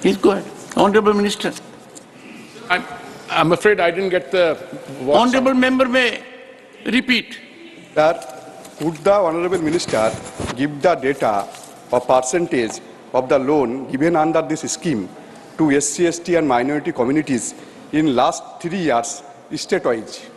Please go ahead. Honorable Minister. I'm afraid I didn't get the... Honorable Member may repeat. Sir, would the Honorable Minister give the data or percentage of the loan given under this scheme to SC, ST and minority communities in last 3 years state-wise?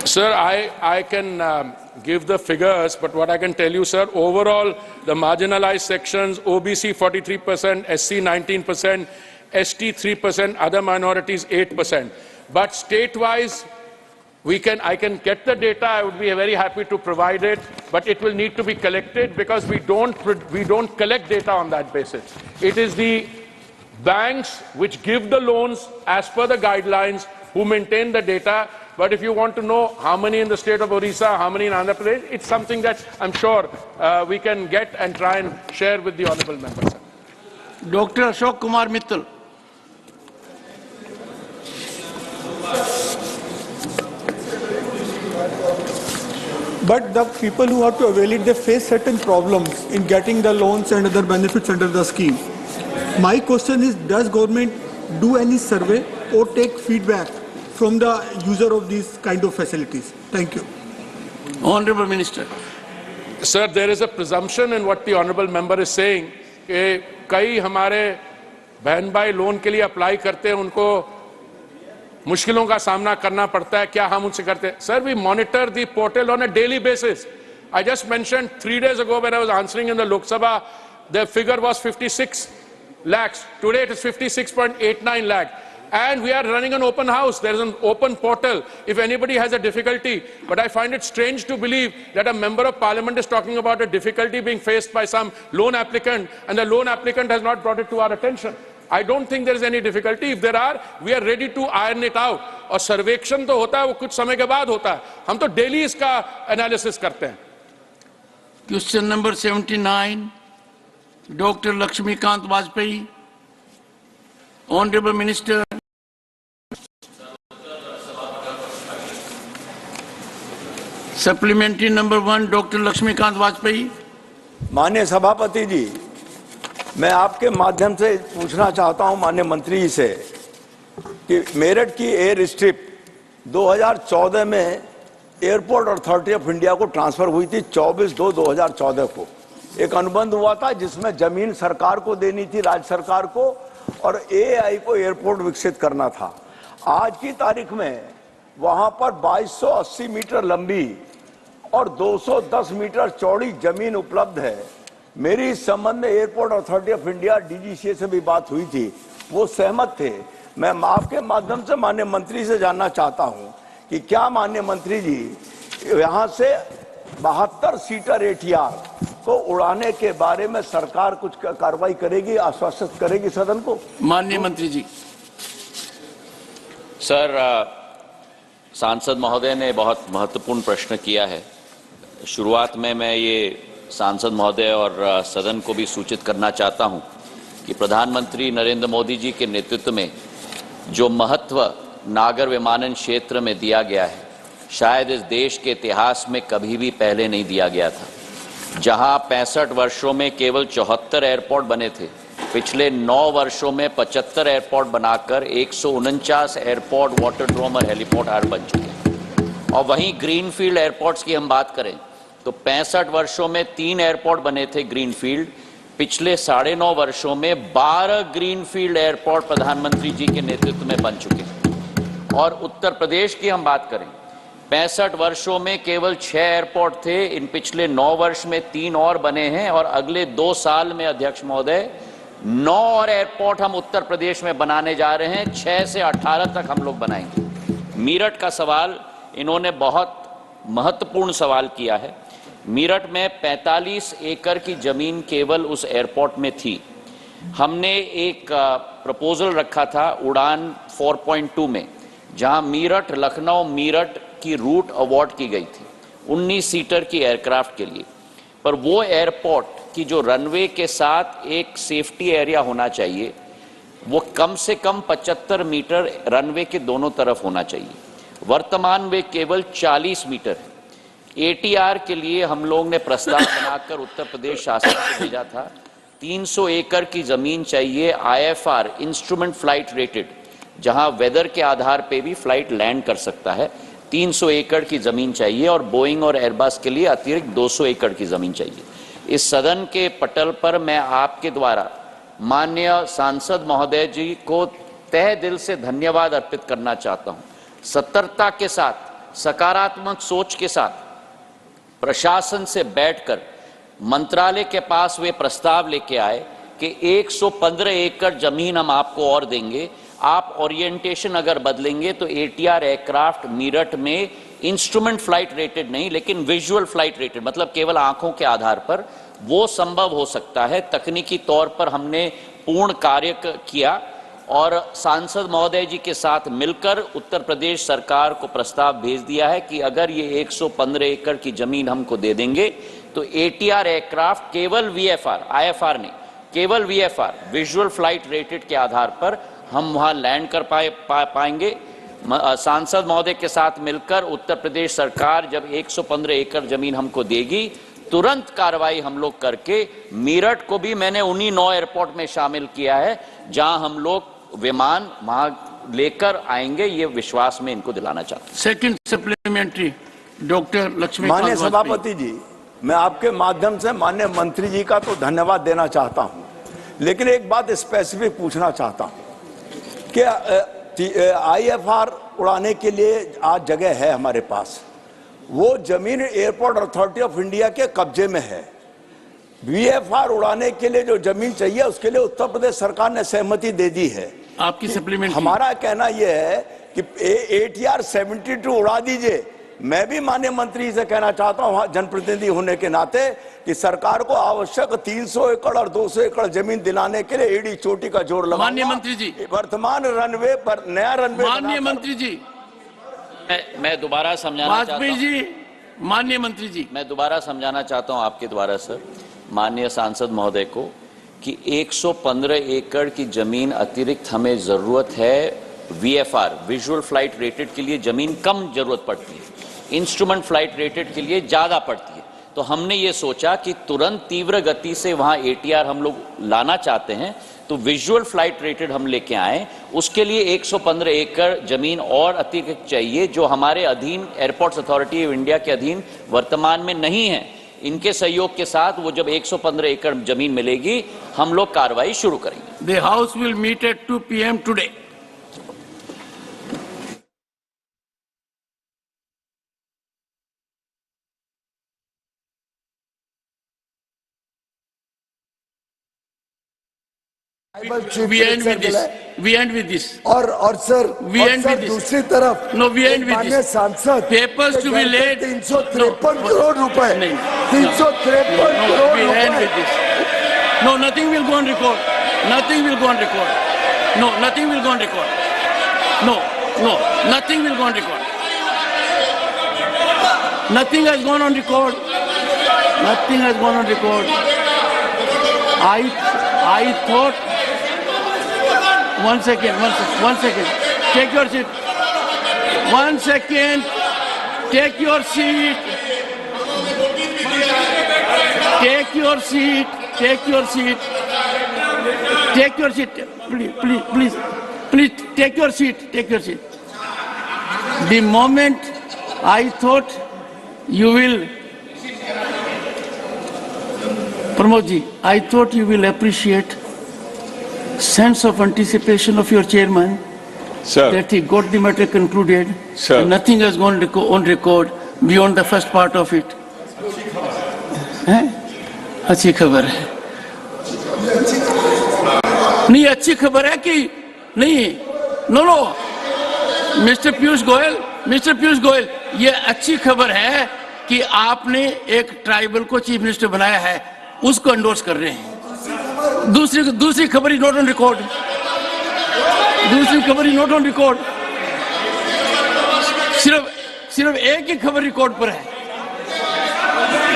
Sir, I can give the figures, but what I can tell you, sir, overall, the marginalized sections, OBC 43%, SC 19%, ST 3%, other minorities 8%. But state-wise, I can get the data. I would be very happy to provide it, but it will need to be collected because we don't collect data on that basis. It is the banks which give the loans as per the guidelines who maintain the data. But if you want to know how many in the state of Orissa, how many in Andhra Pradesh, it's something that I'm sure we can get and try and share with the honorable members. Dr. Ashok Kumar Mittal. But the people who have to avail it, they face certain problems in getting the loans and other benefits under the scheme. My question is, does government do any survey or take feedback from the user of these kind of facilities? Thank you. Honorable Minister. Sir, there is a presumption in what the honorable member is saying कि कई हमारे बहन भाई loan के लिए apply करते हैं, उनको मुश्किलों का सामना करना पड़ता है. क्या हम उनसे करते हैं? Sir, we monitor the portal on a daily basis. I just mentioned 3 days ago when I was answering in the Lok Sabha, the figure was 56 lakhs. Today it is 56.89 lakh. And we are running an open house. There is an open portal if anybody has a difficulty. But I find it strange to believe that a member of parliament is talking about a difficulty being faced by some loan applicant, and the loan applicant has not brought it to our attention. I don't think there is any difficulty. If there are, we are ready to iron it out. और सर्वेक्षण तो होता है, वो कुछ समय के बाद होता है. हम तो डेली इसका एनालिसिस करते हैं. Question number 79, Dr. Lakshmikant Vajpayee. Honorable Minister. Supplementary number 1, Dr. Lakshmikant Vajpayee. माननीय सभापति जी, मैं आपके माध्यम से पूछना चाहता हूं माननीय मंत्री जी से कि मेरठ की एयर स्ट्रिप 2014 में एयरपोर्ट अथॉरिटी ऑफ इंडिया को ट्रांसफर हुई थी 24/2/2014 को. एक अनुबंध हुआ था जिसमें जमीन सरकार को देनी थी, राज्य सरकार को, और एआई को एयरपोर्ट विकसित करना था. आज की तारीख में वहां पर 2280 मीटर लंबी और 210 मीटर चौड़ी जमीन उपलब्ध है. मेरी इस संबंध में airport authority of India DGCA से भी बात हुई थी, वो सहमत थे. मैं आपके माध्यम से माननीय मंत्री से जानना चाहता हूं कि क्या माननीय मंत्री जी यहां से 72 सीटर एटीआर को उड़ाने के बारे में सरकार कुछ कार्रवाई करेगी, आश्वासित करेगी सदन को? माननीय मंत्री जी. सर, सांसद महोदय ने बहुत महत्वपूर्ण प्रश्न किया है. शुरुआत में मैं ये सांसद महोदय और सदन को भी सूचित करना चाहता हूं कि प्रधानमंत्री नरेंद्र मोदी जी के नेतृत्व में जो महत्व नागर विमानन क्षेत्र में दिया गया है, शायद इस देश के इतिहास में कभी भी पहले नहीं दिया गया था. जहां 65 वर्षों में केवल 74 एयरपोर्ट बने थे, पिछले 9 वर्षों में 75 एयरपोर्ट बनाकर 149 एयरपोर्ट, वाटरड्रोम और हेलीपोर्ट हार बन चुके हैं. और वहीं ग्रीनफील्ड एयरपोर्ट्स की हम बात करें तो 65 वर्षों में 3 एयरपोर्ट बने थे ग्रीनफील्ड. पिछले 9.5 वर्षों में 12 ग्रीनफील्ड एयरपोर्ट प्रधानमंत्री जी के नेतृत्व में बन चुके हैं. और उत्तर प्रदेश की हम बात करें 65 वर्षों में केवल 6 एयरपोर्ट थे। इन पिछले 9 वर्ष में 3 और बने हैं और अगले 2 साल में अध्यक्ष महोदय 9 और एयरपोर्ट हम उत्तर प्रदेश में बनाने जा रहे हैं। 6 से 18 तक हम लोग बनाएंगे। मीरठ का सवाल इन्होंने बहुत महत्वपूर्ण सवाल किया है। मीरठ में 45 एकड़ की जमीन केवल उस एयरपोर्ट में थी। हमने एक प्रपोजल रखा था उड़ान 4.2 में, जहां मीरठ लखनऊ मीरठ की रूट अवार्ड की गई थी 19 सीटर की एयरक्राफ्ट के लिए। पर वो एयरपोर्ट की जो रनवे के साथ एक सेफ्टी एरिया होना चाहिए, वो कम से कम 75 मीटर रनवे के दोनों तरफ होना चाहिए। वर्तमान में केवल 40 मीटर है। ATR के लिए हम लोग ने प्रस्ताव बनाकर उत्तर प्रदेश शासन को भेजा था। 300 एकड़ की जमीन चाहिए, IFR इंस्ट्रूमेंट फ्लाइट रेटेड, जहां वेदर के आधार पे भी फ्लाइट लैंड कर सकता है। 300 एकड़ की जमीन चाहिए और बोइंग और एयरबस के लिए अतिरिक्त 200 एकड़ की जमीन चाहिए। इस सदन के पटल पर मैं आपके द्वारा माननीय सांसद महोदय जी को तहे दिल से धन्यवाद अर्पित करना चाहता हूं। सतर्कता के साथ, सकारात्मक सोच के साथ प्रशासन से बैठकर मंत्रालय के पास वे प्रस्ताव लेके आए कि 115 एकड़ जमीन हम आपको और देंगे। आप ओरिएंटेशन अगर बदलेंगे तो ATR एयरक्राफ्ट मीरठ में इंस्ट्रूमेंट फ्लाइट रेटेड नहीं, लेकिन विजुअल फ्लाइट रेटेड, मतलब केवल आंखों के आधार पर वो संभव हो सकता है। तकनीकी तौर पर हमने पूर्ण कार्य किया और सांसद महोदय जी के साथ मिलकर उत्तर प्रदेश सरकार को प्रस्ताव भेज दिया है कि अगर ये 115 एकड़ की जमीन हमको दे देंगे तो ATR एयरक्राफ्ट केवल VFR, IFR नहीं, केवल VFR विजुअल फ्लाइट रेटेड के आधार पर हम वहां लैंड कर पाएंगे। सांसद महोदय के साथ मिलकर उत्तर प्रदेश सरकार जब 115 एकड़ जमीन हमको देगी, तुरंत कार्रवाई हम लोग करके मीरठ को भी मैंने उन्हीं 9 एयरपोर्ट में शामिल किया है जहां हम लोग विमान वहां लेकर आएंगे। ये विश्वास में इनको दिलाना चाहता हूं। Second supplementary doctor Lakshmi. माननीय सभापति जी, मैं आपके माध्यम से माननीय मंत्री जी का तो धन्यवाद देना चाहता हूं, लेकिन एक बात स्पेसिफिक पूछना चाहता हूं कि IFR उड़ाने के लिए आज जगह है हमारे पास, वो जमीन एयरपोर्ट अथॉरिटी ऑफ इंडिया के कब्जे में है। VFR उड़ाने के लिए जो जमीन चाहिए उसके लिए उत्तर प्रदेश सरकार ने सहमति दे दी है। आपकी सप्लीमेंट्री। हमारा कहना यह है कि ATR 72 उड़ा दीजिए। मैं भी माननीय मंत्री से कहना चाहता हूं जनप्रतिनिधि होने के नाते कि सरकार को आवश्यक 300 एकड़ और 200 एकड़ जमीन दिलाने के लिए एड़ी चोटी का जोड़ लगा। माननीय मंत्री जी, वर्तमान रनवे पर नया रनवे। माननीय मंत्री जी, मैं दोबारा समझाना चाहता हूं। जी, माननीय मंत्री जी, मैं दोबारा समझाना चाहता हूं आपके द्वारा सर माननीय सांसद महोदय को कि 115 एकड़ की जमीन अतिरिक्त हमें जरूरत है। VFR विजुअल फ्लाइट रेटेड के लिए जमीन कम जरूरत पड़ती है, इंस्ट्रूमेंट फ्लाइट रेटेड के लिए ज्यादा पड़ती है। तो हमने ये सोचा कि तुरंत तीव्र गति से वहां ATR हम लोग लाना चाहते हैं, तो विजुअल फ्लाइट रेटेड हम लेके आए। उसके लिए 115 एकड़ जमीन और अतिरिक्त चाहिए, जो हमारे अधीन एयरपोर्ट्स अथॉरिटी ऑफ इंडिया के अधीन वर्तमान में नहीं है। इनके सहयोग के साथ वो जब 115 एकड़ जमीन मिलेगी, हम लोग कार्रवाई शुरू करेंगे। The House will meet at 2 PM today. We end with this. We end with this. और sir, we end with this. दूसरी तरफ no, we end with this. सांसद papers to be laid 353 crore रुपए, 353 crore we end with this. No, nothing will go on record. Nothing will go on record. No, nothing will go on record. No, nothing will go on record. Nothing has gone on record. Nothing has gone on record. I thought. One second. Take your seat. 1 second. Take your seat. Take your seat. Take your seat. Take your seat. Please take your seat. Take your seat. The moment I thought you will, Pramod ji, I thought you will appreciate sense of anticipation of your chairman Sir. that he got the matter concluded. Sir. And nothing has gone on record beyond the first part of it. अच्छी खबर है। नहीं, अच्छी खबर है कि नहीं? No mister Piyush Goyal, ये अच्छी खबर है कि आपने एक ट्राइबल को चीफ मिनिस्टर बनाया है, उसको एंडोर्स कर रहे हैं। दूसरी खबर इज नॉट ऑन रिकॉर्ड। सिर्फ एक ही खबर रिकॉर्ड पर है।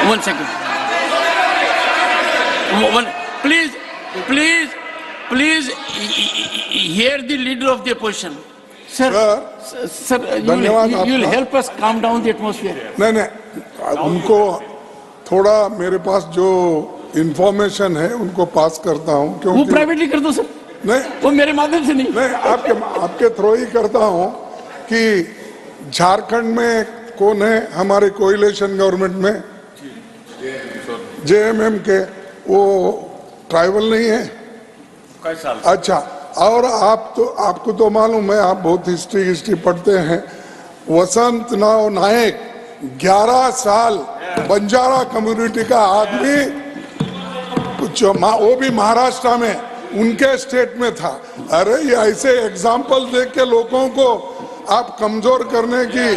1 second, please hear the leader of the opposition. Sir, you will help us calm down the atmosphere. नहीं, उनको थोड़ा मेरे पास जो इंफॉर्मेशन है उनको पास करता हूँ, क्योंकि वो प्राइवेटली कर दो सर। नहीं, वो मेरे माध्यम से नहीं, आपके थ्रू ही करता हूँ कि झारखंड में कौन है हमारे कोएलिशन गवर्नमेंट में, जेएमएम के, वो ट्राइबल नहीं है। अच्छा, और आपको तो मालूम है, आप बहुत हिस्ट्री पढ़ते हैं। वसंत नायक 11 साल बंजारा कम्युनिटी का आदमी, कुछ वो भी महाराष्ट्र में, उनके स्टेट में था। अरे ये ऐसे एग्जाम्पल देख के लोगों को आप कमजोर करने की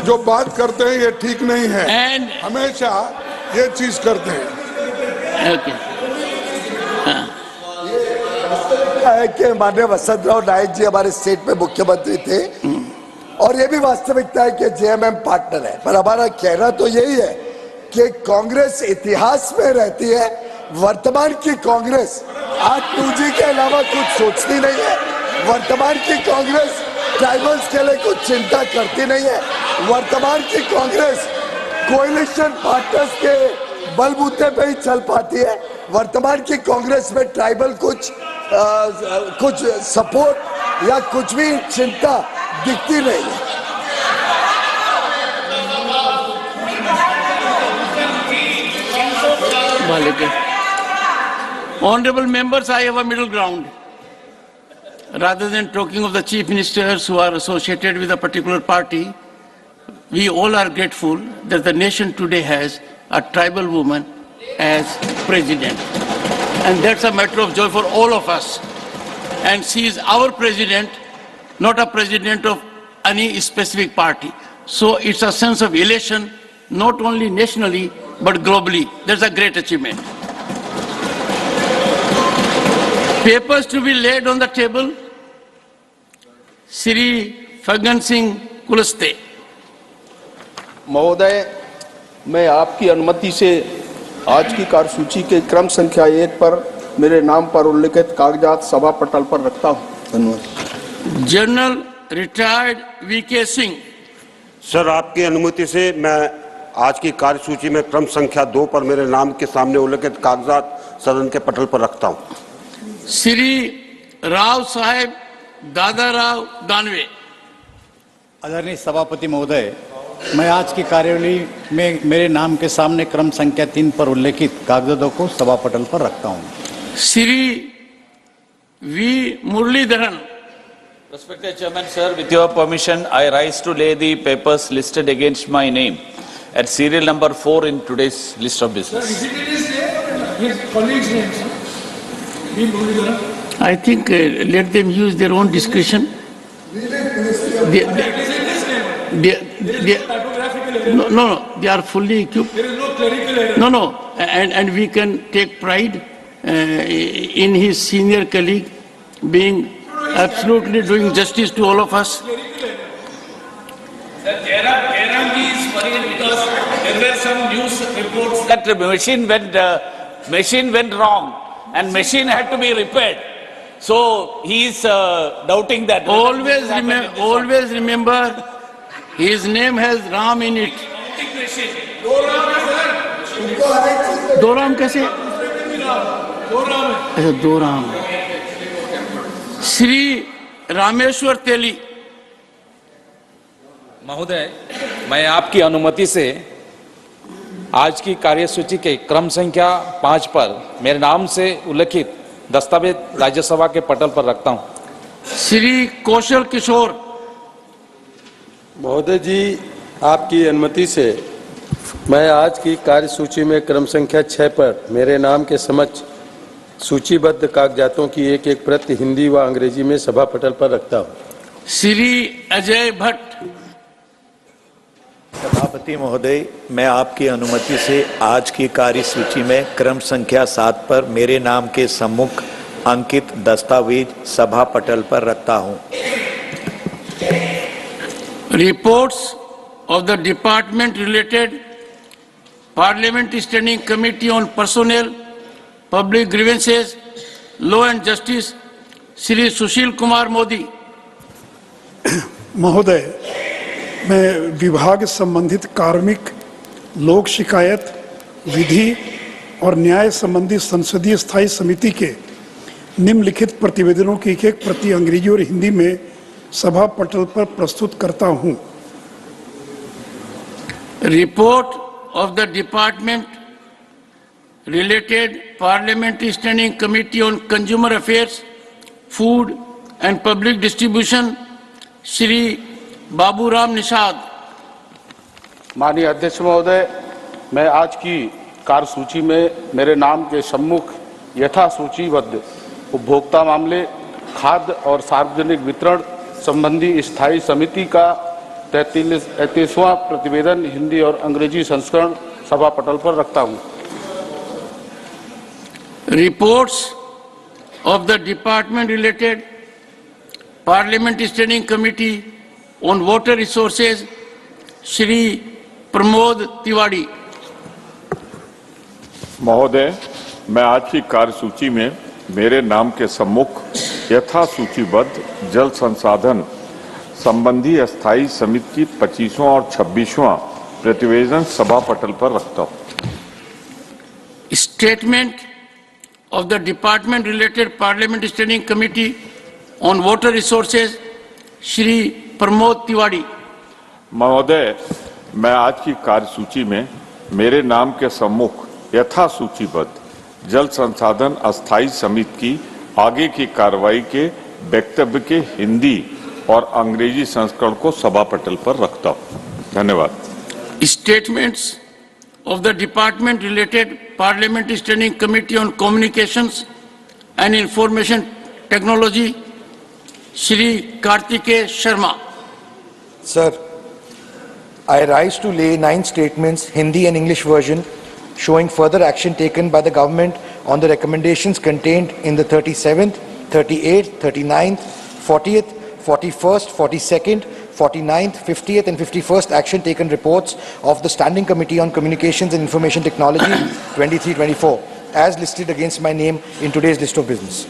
जो बात करते हैं, ये ठीक नहीं है। हमेशा ये चीज करते हैं। है कि माननीय वसंतराव नायक जी हमारे स्टेट में मुख्यमंत्री थे, और ये भी वास्तविकता है कि जेएमएम पार्टनर है। पर हमारा कहना तो यही है कि कांग्रेस इतिहास में रहती है, वर्तमान की कांग्रेस आज 2G के अलावा कुछ सोचती नहीं है। वर्तमान की कांग्रेस ट्राइबल्स के लिए कुछ चिंता करती नहीं है। वर्तमान की कांग्रेस कोएलिशन पार्टनर्स के बलबूते पे ही चल पाती है। वर्तमान की कांग्रेस में ट्राइबल कुछ सपोर्ट या कुछ भी चिंता दिखती नहीं है। Honorable members, I have a middle ground. Rather than talking of the chief ministers who are associated with a particular party, we all are grateful that the nation today has a tribal woman as president. And that's a matter of joy for all of us. And she is our president, not a president of any specific party. So it's a sense of elation, not only nationally, but globally. That's a great achievement. Papers to be laid on the table. Sri Fagan Singh Kulaste. महोदय, मैं आपकी अनुमति से आज की कार्यसूची के क्रम संख्या 1 पर मेरे नाम पर उल्लिखित कागजात सभा पटल पर रखता हूं। धन्यवाद। General retired VK Singh. Sir, आपकी अनुमति से मैं आज की कार्यसूची में क्रम संख्या 2 पर मेरे नाम के सामने उल्लिखित कागजात सदन के पटल पर रखता हूं। श्री राव साहेब दादाराव दानवे। आदरणीय सभापति महोदय, मैं आज की कार्यवाही में मेरे नाम के सामने क्रम संख्या 3 पर उल्लेखित कागजातों को सभा पटल पर रखता हूं। Shri V Muraleedharan. Respected Chairman, sir, with your permission, I rise to lay the papers listed against my name at serial number 4 in today's list of business. His colleagues' names. I think let them use their own discretion. No, they are fully equipped. There is no clerical error. No, and we can take pride in his senior colleague being absolutely doing justice to all of us. Jairam is worried because there were some news reports that the machine went wrong and machine had to be repaired. So he is doubting that. Always remember, his name has Ram in it. दो राम कैसे? अच्छा, दो राम। श्री रामेश्वर तेली। महोदय, मैं आपकी अनुमति से आज की कार्यसूची के क्रम संख्या 5 पर मेरे नाम से उल्लिखित दस्तावेज राज्यसभा के पटल पर रखता हूं। श्री कौशल किशोर। महोदय जी, आपकी अनुमति से मैं आज की कार्यसूची में क्रम संख्या 6 पर मेरे नाम के समक्ष सूचीबद्ध कागजातों की एक एक प्रति हिंदी व अंग्रेजी में सभा पटल पर रखता हूं। श्री अजय भट्ट। सभापति महोदय, मैं आपकी अनुमति से आज की कार्यसूची में क्रम संख्या 7 पर मेरे नाम के सम्मुख अंकित दस्तावेज सभा पटल पर रखता हूं। Reports of the department related Parliament Standing Committee on Personnel, Public Grievances, Law and Justice, Shri Sushil Kumar Modi. महोदय, मैं विभाग संबंधित कार्मिक, लोक शिकायत, विधि और न्याय संबंधी संसदीय स्थायी समिति के निम्नलिखित प्रतिवेदनों की एक एक प्रति अंग्रेजी और हिंदी में सभा पटल पर प्रस्तुत करता हूं। Report of the Department related Parliamentary Standing Committee on Consumer Affairs, Food and Public Distribution, Shri Baburam Nishad. माननीय अध्यक्ष महोदय, मैं आज की कार्यसूची में मेरे नाम के सम्मुख यथा सूचीबद्ध उपभोक्ता मामले, खाद्य और सार्वजनिक वितरण संबंधी स्थायी समिति का 33वां प्रतिवेदन हिंदी और अंग्रेजी संस्करण सभा पटल पर रखता हूं। Reports of the department related parliament standing committee on water resources, Shri Pramod Tiwari. महोदय, मैं आज की कार्यसूची में मेरे नाम के सम्मुख यथा सूचीबद्ध जल संसाधन संबंधी अस्थायी समिति की 25वां और 26वां प्रतिवेदन सभा पटल पर रखता हूं। Statement of the department related parliament standing committee on water resources, Shri Pramod Tiwari. महोदय, मैं आज की कार्यसूची में मेरे नाम के सम्मुख यथा सूचीबद्ध जल संसाधन अस्थायी समिति की आगे की कार्रवाई के वक्तव्य के हिंदी और अंग्रेजी संस्करण को सभा पटल पर रखता हूं। धन्यवाद। Statements of the department related parliamentary standing committee on communications and information technology, Shri Kartikeya Sharma. Sir, I rise to lay 9 statements, Hindi and English version, showing further action taken by the government on the recommendations contained in the 37th, 38th, 39th, 40th, 41st, 42nd, 49th, 50th and 51st action taken reports of the Standing Committee on Communications and Information Technology 23-24 as listed against my name in today's list of business.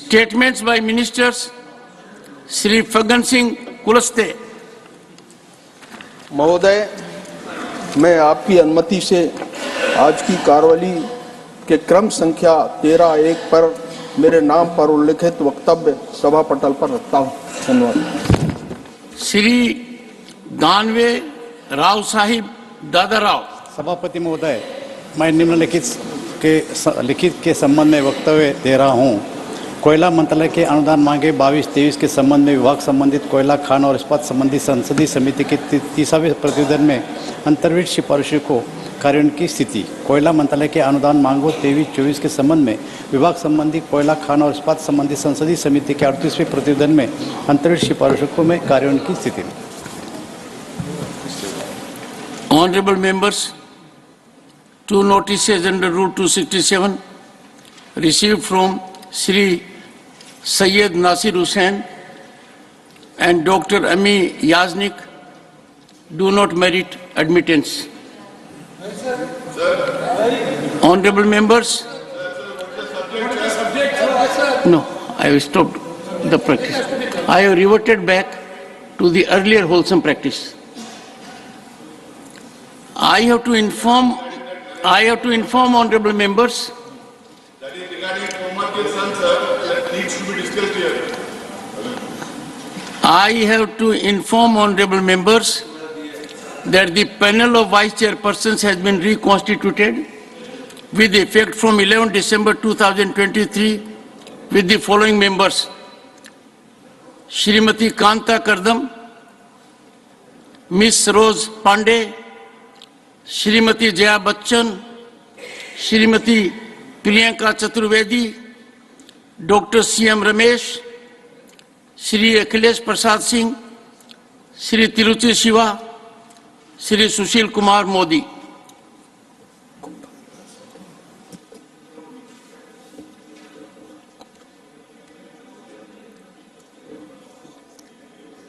Statements by Ministers, Shri Faggan Singh Kulaste. महोदय, मैं आपकी अनुमति से आज की कार्यवाही के क्रम संख्या 13-1 पर मेरे नाम पर उल्लिखित वक्तव्य सभा पटल पर रखता हूं। धन्यवाद। श्री दानवे राव साहिब दादा राव। सभापति महोदय, मैं लिखित के संबंध में वक्तव्य दे रहा हूं। कोयला मंत्रालय के अनुदान मांगे 22-23 के संबंध में विभाग संबंधित कोयला खान और इस्पात संबंधी संसदीय समिति के 30वें प्रतिवेदन में अंतर्वित सिफारिशों को कार्यान्वयन की स्थिति। कोयला मंत्रालय के अनुदान मांगों 23-24 के संबंध में विभाग संबंधी कोयला खान और इस्पात संबंधी संसदीय समिति के 38वें प्रतिवेदन में अंतर्वित सिफारिशों में कार्यान्वयन की स्थिति। Honorable members, 2 notices under Rule 267 received from Sri Syed Nasir Hussain and Dr. Ami Yaznik do not merit admittance. Honorable members, no, I have stopped the practice. I have reverted back to the earlier wholesome practice. I have to inform honorable members that is regarding former son, sir, that needs to be discussed here. I have to inform honorable members that the panel of vice chairpersons has been reconstituted with effect from 11 December 2023 with the following members: Shrimati Kanta Kardam, Miss Rose Pandey, Shrimati Jaya Bachchan, Shrimati Priyanka Chaturvedi, Dr. C.M. Ramesh, Shri Akhilesh Prasad Singh, Shri Tiruchi Shiva, Shri Sushil Kumar Modi.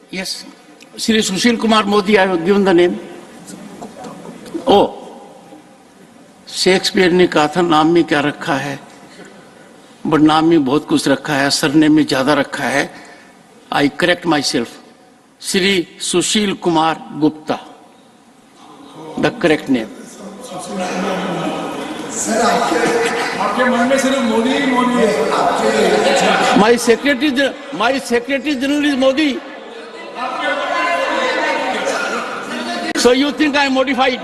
Yes, Shri Sushil Kumar Modi, I have given the name. Oh, Shakespeare ने कहा था नाम में क्या रखा है, but नाम में बहुत कुछ रखा है, सरनेम में ज्यादा रखा है. I correct myself. Shri Sushil Kumar Gupta, the correct name. आपके मन में सिर्फ मोदी ही मोदी है. My secretary general is Modi. So you think I am modified?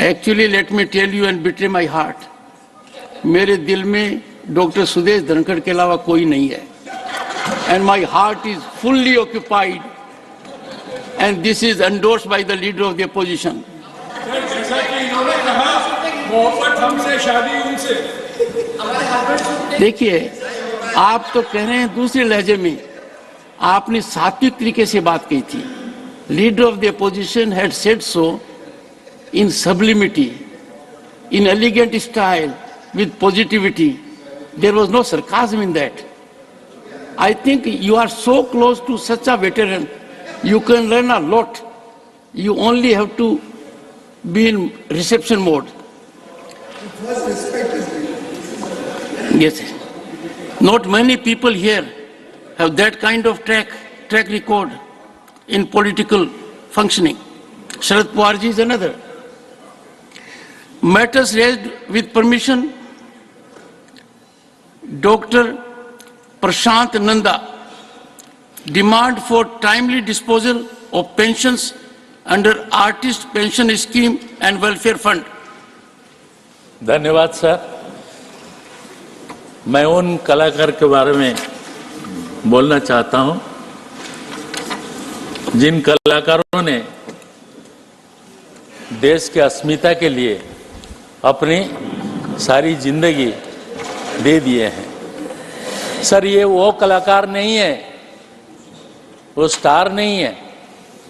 Actually, let me tell you and betray my heart. मेरे दिल में डॉक्टर सुदेश धनखड़ के अलावा कोई नहीं है. And my heart is fully occupied. And this is endorsed by the leader of the opposition. जैसा कि इन्होंने कहा, मोहब्बत हमसे, शादी उनसे. देखिए, आप तो कह रहे हैं दूसरे लहजे में, आपने सात्विक तरीके से बात कही थी. Leader of the opposition had said so in sublimity, in elegant style, with positivity. There was no sarcasm in that. I think you are so close to such a veteran, you can learn a lot. You only have to be in reception mode. Yes. Not many people here have that kind of track record in political functioning. Sharad Pawar ji is another. Matters raised with permission. Dr. Prashant Nanda, demand for timely disposal of pensions under Artist Pension Scheme and Welfare Fund. धन्यवाद sir. मैं उन कलाकार के बारे में बोलना चाहता हूं जिन कलाकारों ने देश के अस्मिता के लिए अपनी सारी जिंदगी दे दिए हैं. सर, ये वो कलाकार नहीं है, वो स्टार नहीं है,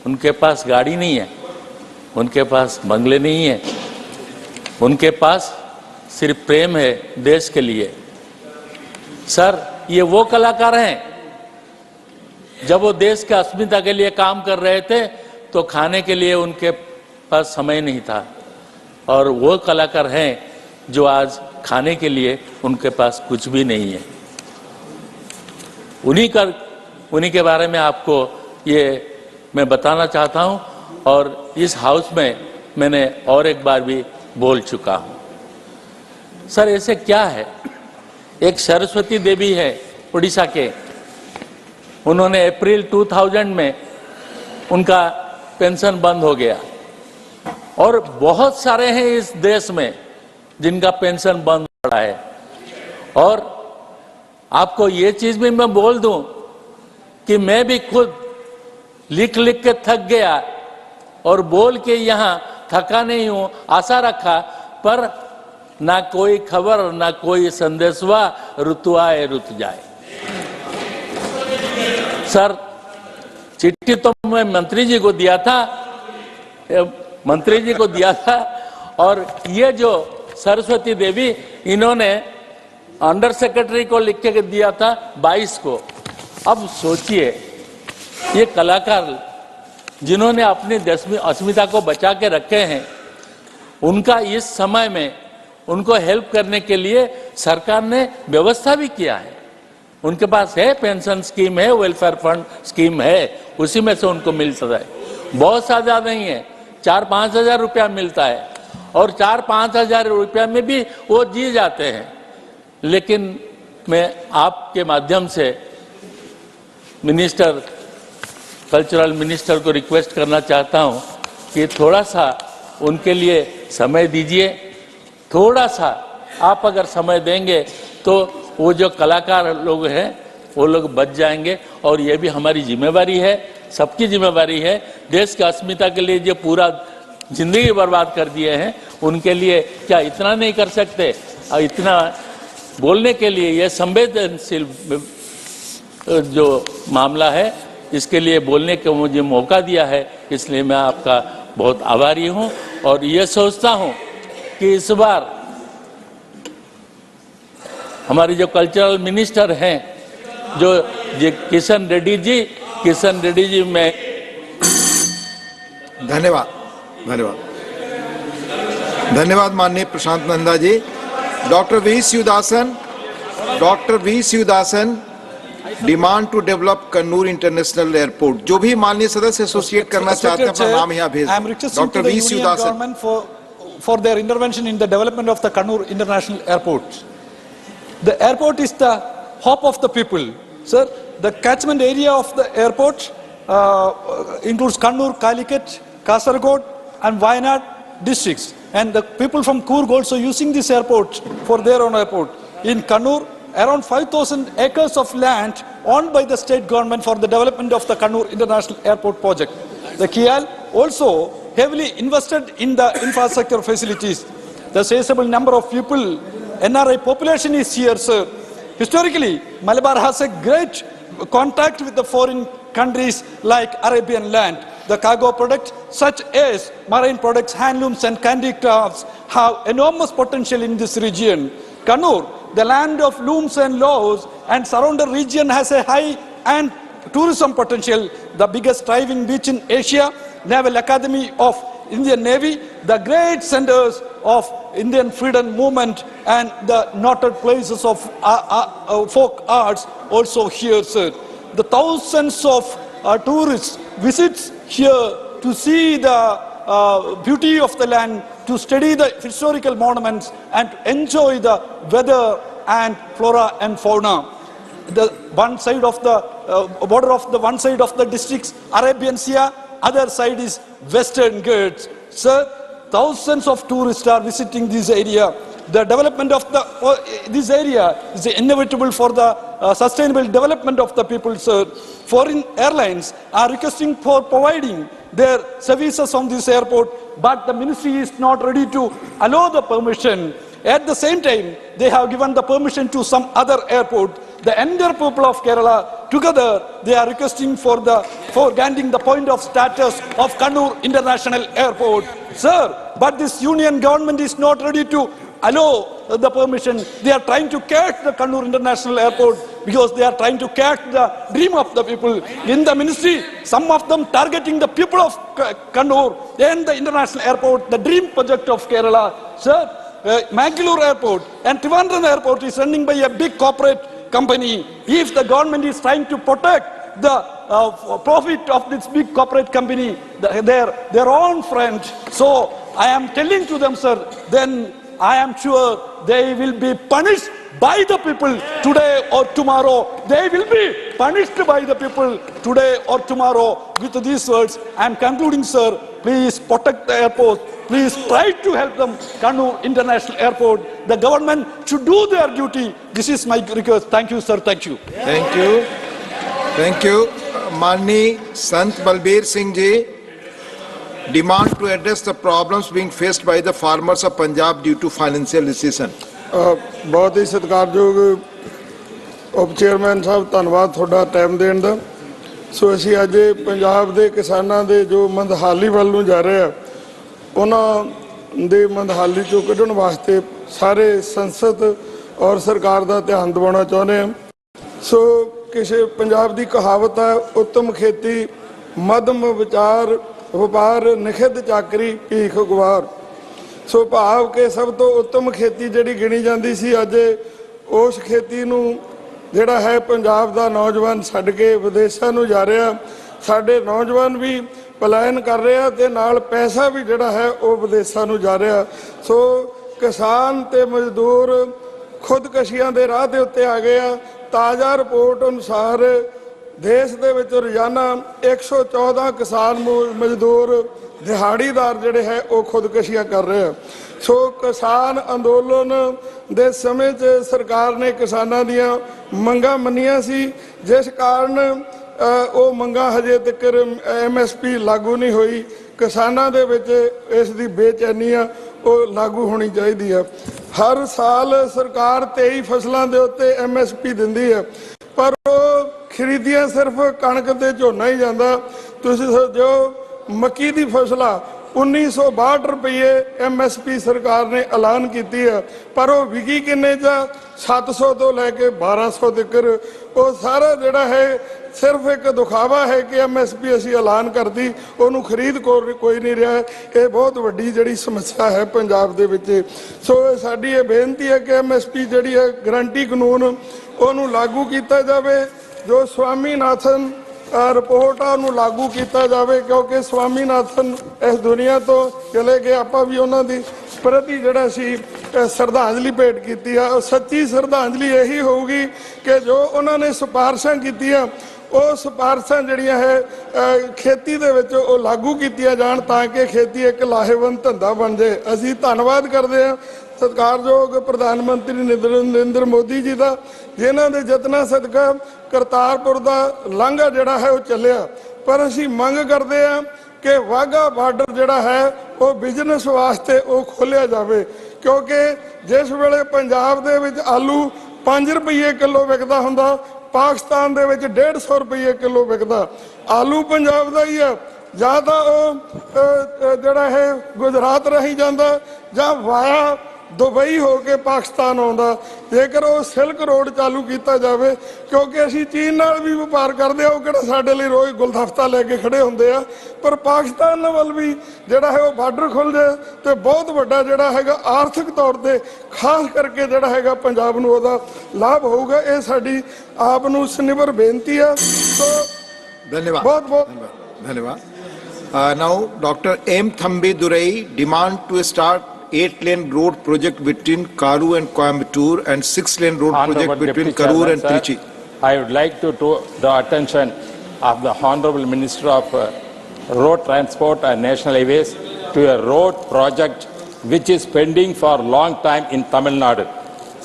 उनके पास गाड़ी नहीं है, उनके पास बंगले नहीं है, उनके पास सिर्फ प्रेम है देश के लिए. सर, ये वो कलाकार हैं जब वो देश के अस्मिता के लिए काम कर रहे थे तो खाने के लिए उनके पास समय नहीं था, और वो कलाकार हैं जो आज खाने के लिए उनके पास कुछ भी नहीं है. उन्हीं के बारे में आपको ये मैं बताना चाहता हूं, और इस हाउस में मैंने और एक बार भी बोल चुका हूं. सर, ऐसे क्या है, एक सरस्वती देवी है उड़ीसा के, उन्होंने अप्रैल 2000 में उनका पेंशन बंद हो गया, और बहुत सारे हैं इस देश में जिनका पेंशन बंद पड़ा है. और आपको ये चीज भी मैं बोल दूं कि मैं भी खुद लिख के थक गया और बोल के यहाँ थका नहीं हूं, आशा रखा, पर ना कोई खबर ना कोई संदेश हुआ. ऋतु आए रुत जाए. सर, चिट्ठी तो मैं मंत्री जी को दिया था, और ये जो सरस्वती देवी, इन्होंने अंडर सेक्रेटरी को लिख के दिया था 22 को. अब सोचिए, ये कलाकार जिन्होंने अपनी अस्मिता को बचा के रखे हैं, उनका इस समय में उनको हेल्प करने के लिए सरकार ने व्यवस्था भी किया है. उनके पास है पेंशन स्कीम है, वेलफेयर फंड स्कीम है, उसी में से उनको मिल सकता है. बहुत ज्यादा नहीं है, 4-5 हजार रुपया मिलता है, और 4-5 हजार रुपया में भी वो जी जाते हैं. लेकिन मैं आपके माध्यम से कल्चरल मिनिस्टर को रिक्वेस्ट करना चाहता हूं कि थोड़ा सा उनके लिए समय दीजिए, थोड़ा सा आप अगर समय देंगे तो वो जो कलाकार लोग हैं वो लोग बच जाएंगे। और ये भी हमारी जिम्मेवारी है, सबकी जिम्मेवारी है। देश की अस्मिता के लिए जो पूरा जिंदगी बर्बाद कर दिए हैं उनके लिए क्या इतना नहीं कर सकते? और इतना बोलने के लिए ये संवेदनशील जो मामला है, इसके लिए बोलने का मुझे मौका दिया है, इसलिए मैं आपका बहुत आभारी हूं। और ये सोचता हूं कि इस बार हमारे जो कल्चरल मिनिस्टर हैं, जो किशन रेड्डी जी में धन्यवाद माननीय Prashant Nanda ji. Doctor V Sivadasan demand to develop Kannur international airport. जो भी माननीय सदस्य एसोसिएट करना चाहते हैं अपना नाम यहाँ भेज दें। Doctor V Sivadasan for their intervention in the development of the Kannur International Airport. The airport is the hope of the people. Sir, the catchment area of the airport includes Kannur, Calicut, Kasaragod and Wayanad districts. And the people from Coorg also using this airport for their own airport. In Kannur, around 5,000 acres of land owned by the state government for the development of the Kannur International Airport project. The KIAL also heavily invested in the infrastructure facilities. The sizable number of people, NRI population is here, sir. Historically, Malabar has a great contact with the foreign countries like Arabian land. The cargo products such as marine products, handlooms and handicrafts have enormous potential in this region. Kannur, the land of looms and loaves and surrounding region has a high and tourism potential, the biggest thriving beach in Asia, Naval Academy of Indian Navy, the great centers of Indian freedom movement and the noted places of folk arts also here, sir. The thousands of tourists visits here to see the beauty of the land, to study the historical monuments and to enjoy the weather and flora and fauna. The one side of the border of the one side of the districts, Arabian Sea, other side is Western Ghats. Sir, thousands of tourists are visiting this area. The development of this area is inevitable for the sustainable development of the people, sir. Foreign airlines are requesting for providing their services on this airport, but the ministry is not ready to allow the permission. At the same time, they have given the permission to some other airport. The entire people of Kerala, together, they are requesting for granting the point of status of Kannur International Airport. Sir, but this union government is not ready to allow the permission. They are trying to catch the Kannur International Airport because they are trying to catch the dream of the people. In the ministry, some of them targeting the people of Kannur and the international airport, the dream project of Kerala. Sir, Mangalore Airport and Trivandrum Airport is running by a big corporate company. If the government is trying to protect the profit of this big corporate company, their own friend, so I am telling to them, sir, then I am sure they will be punished by the people today or tomorrow. They will be punished by the people today or tomorrow. With these words, I am concluding, sir. Please protect the airport. Please try to help them, Kannur International Airport. The government should do their duty. This is my request. Thank you, sir. Thank you. Thank you. Thank you. Mani Sant Balbir Singh ji, demand to address the problems being faced by the farmers of Punjab due to financial recession. बहुत ही सत्कारयोग उप chairman साहब, धन्यवाद थोड़ा time देने का। सो असी अज पंजाब के किसानों के जो मंदहाली वाल नूं जा रहे हैं, उन्होंने मंदहाली चों कढ़ण वास्ते सारे संसद और सरकार का ध्यान दिवाना चाहते हैं। सो किसी पंजाब की कहावत है, उत्तम खेती मध्यम विचार व्यापार निखिध चाकरी भीख गुवार। सो भाव के सब तो उत्तम खेती जिहड़ी गिनी जाती सी, अज उस खेती नूं जिहड़ा है पंजाब का नौजवान छड्ड के विदेशों नूं जा रहा। साडे नौजवान भी पलायन कर रहे हैं ते नाल पैसा भी जिहड़ा है वो विदेशों नूं जा रहा। सो किसान ते मजदूर खुदकशियां दे राह दे उत्ते आ गए। ताज़ा रिपोर्ट अनुसार देश दे विच रोजाना 114 किसान मजदूर ਦਿਹਾੜੀਦਾਰ ਜਿਹੜੇ ਹੈ ਉਹ ਖੁਦਕਸ਼ੀਆਂ ਕਰ ਰਹੇ ਆ। ਸੋ ਕਿਸਾਨ ਅੰਦੋਲਨ ਦੇ ਸਮੇਂ 'ਚ ਸਰਕਾਰ ਨੇ ਕਿਸਾਨਾਂ ਦੀਆਂ ਮੰਗਾਂ ਮੰਨੀਆਂ ਸੀ, ਜਿਸ ਕਾਰਨ ਉਹ ਮੰਗਾਂ ਹਜੇ ਤੱਕ MSP ਲਾਗੂ ਨਹੀਂ ਹੋਈ। ਕਿਸਾਨਾਂ ਦੇ ਵਿੱਚ ਇਸ ਦੀ ਬੇਚੈਨੀ ਆ, ਉਹ ਲਾਗੂ ਹੋਣੀ ਚਾਹੀਦੀ ਆ। ਹਰ ਸਾਲ ਸਰਕਾਰ 23 ਫਸਲਾਂ ਦੇ ਉੱਤੇ MSP ਦਿੰਦੀ ਹੈ, ਪਰ ਉਹ ਖਰੀਦੀਆਂ ਸਿਰਫ ਕਣਕ ਤੇ ਝੋਨਾ ਹੀ ਜਾਂਦਾ। ਤੁਸੀਂ ਜੋ ਮੱਕੀ ਦੀ ਫਸਲ ਆ 1962 ਰੁਪਏ MSP ਸਰਕਾਰ ਨੇ ਐਲਾਨ ਕੀਤੀ ਹੈ, ਪਰ ਉਹ ਵਿਕੀ ਕਿੰਨੇ 'ਚ 700 ਤੋਂ ਲੈ ਕੇ 1200 ਤੱਕ। ਉਹ ਸਾਰਾ ਜਿਹੜਾ ਹੈ ਸਿਰਫ ਇੱਕ ਦਿਖਾਵਾ ਹੈ ਕਿ MSP ਅਸੀਂ ਐਲਾਨ ਕਰਦੀ, ਉਹਨੂੰ ਖਰੀਦ ਕੋਈ ਨਹੀਂ ਰਿਹਾ। ਇਹ ਬਹੁਤ ਵੱਡੀ ਜਿਹੜੀ ਸਮੱਸਿਆ ਹੈ ਪੰਜਾਬ ਦੇ ਵਿੱਚ। ਸੋ ਸਾਡੀ ਇਹ ਬੇਨਤੀ ਹੈ ਕਿ MSP ਜਿਹੜੀ ਹੈ ਗਰੰਟੀ ਕਾਨੂੰਨ ਉਹਨੂੰ ਲਾਗੂ ਕੀਤਾ ਜਾਵੇ। ਜੋ ਸਵਾਮੀਨਾਥਨ ਰਿਪੋਰਟ ਆ ਉਹਨੂੰ ਲਾਗੂ ਕੀਤਾ ਜਾਵੇ, ਕਿਉਂਕਿ ਸਵਾਮੀਨਾਥਨ ਇਸ ਦੁਨੀਆ ਤੋਂ ਚਲੇ ਗਏ। ਆਪਾਂ ਵੀ ਉਹਨਾਂ ਦੀ ਪ੍ਰਤੀ ਜਿਹੜਾ ਸੀ ਸ਼ਰਧਾਂਜਲੀ ਭੇਟ ਕੀਤੀ ਆ। ਸੱਚੀ ਸ਼ਰਧਾਂਜਲੀ ਇਹੀ ਹੋਊਗੀ ਕਿ ਜੋ ਉਹਨਾਂ ਨੇ ਸਿਫਾਰਸ਼ਾਂ ਕੀਤੀਆਂ ਉਹ ਸਿਫਾਰਸ਼ਾਂ ਜਿਹੜੀਆਂ ਹੈ ਖੇਤੀ ਦੇ ਵਿੱਚ ਉਹ ਲਾਗੂ ਕੀਤੀਆਂ ਜਾਣ, ਤਾਂ ਕਿ ਖੇਤੀ ਇੱਕ ਲਾਹੇਵੰਦ ਧੰਦਾ ਬਣ ਜਾਏ। ਅਸੀਂ ਧੰਨਵਾਦ ਕਰਦੇ ਹਾਂ ਸਤਿਕਾਰਯੋਗ ਪ੍ਰਧਾਨ ਮੰਤਰੀ ਨਰਿੰਦਰ ਮੋਦੀ ਜੀ ਦਾ, ਜਿਨ੍ਹਾਂ ਦੇ ਯਤਨਾਂ ਸਦਕਾ ਕਰਤਾਰਪੁਰ ਦਾ ਲਾਂਘਾ ਜਿਹੜਾ ਹੈ ਉਹ ਚੱਲਿਆ। ਪਰ ਅਸੀਂ ਮੰਗ ਕਰਦੇ ਹਾਂ ਕਿ ਵਾਹਗਾ ਬਾਰਡਰ ਜਿਹੜਾ ਹੈ ਉਹ ਬਿਜ਼ਨਸ ਵਾਸਤੇ ਉਹ ਖੋਲ੍ਹਿਆ ਜਾਵੇ, ਕਿਉਂਕਿ ਜਿਸ ਵੇਲੇ ਪੰਜਾਬ ਦੇ ਵਿੱਚ ਆਲੂ 5 ਰੁਪਏ ਕਿਲੋ ਵਿਕਦਾ ਹੁੰਦਾ, ਪਾਕਿਸਤਾਨ ਦੇ ਵਿੱਚ 150 ਰੁਪਏ ਕਿਲੋ ਵਿਕਦਾ। ਆਲੂ ਪੰਜਾਬ ਦਾ ਹੀ ਆ, ਜਾਂ ਤਾਂ ਉਹ ਜਿਹੜਾ ਹੈ ਗੁਜਰਾਤ ਰਾਹੀਂ ਜਾਂਦਾ ਜਾਂ ਵਾਇਆ ਦੁਬਈ ਹੋ ਕੇ ਪਾਕਿਸਤਾਨ ਆਉਂਦਾ। ਜੇਕਰ ਉਹ ਸਿਲਕ ਰੋਡ ਚਾਲੂ ਕੀਤਾ ਜਾਵੇ, ਕਿਉਂਕਿ ਅਸੀਂ ਚੀਨ ਨਾਲ ਵੀ ਵਪਾਰ ਕਰਦੇ ਆ, ਉਹ ਕਿਹੜਾ ਸਾਡੇ ਲਈ ਰੋਜ਼ ਗੁਲਦਸਤਾ ਲੈ ਕੇ ਖੜੇ ਹੁੰਦੇ ਆ, ਪਰ ਪਾਕਿਸਤਾਨ ਵੱਲ ਵੀ ਜਿਹੜਾ ਹੈ ਉਹ ਬਾਰਡਰ ਖੁੱਲ ਜਾਏ ਤੇ ਬਹੁਤ ਵੱਡਾ ਜਿਹੜਾ ਹੈਗਾ ਆਰਥਿਕ ਤੌਰ ਤੇ ਖਾਸ ਕਰਕੇ ਜਿਹੜਾ ਹੈਗਾ ਪੰਜਾਬ ਨੂੰ ਉਹਦਾ ਲਾਭ ਹੋਊਗਾ। ਇਹ ਸਾਡੀ ਆਪ ਨੂੰ ਸਨਿਵਰ ਬੇਨਤੀ ਆ। ਸੋ धन्यवाद। बहुत बहुत धन्यवाद। Now Dr. M. Thambi Durai demand to start 8-lane road project between Karu and Coimbatore and 6-lane road project between Karur and Trichy. I would like to draw the attention of the Honorable Minister of Road Transport and National Highways to a road project which is pending for a long time in Tamil Nadu.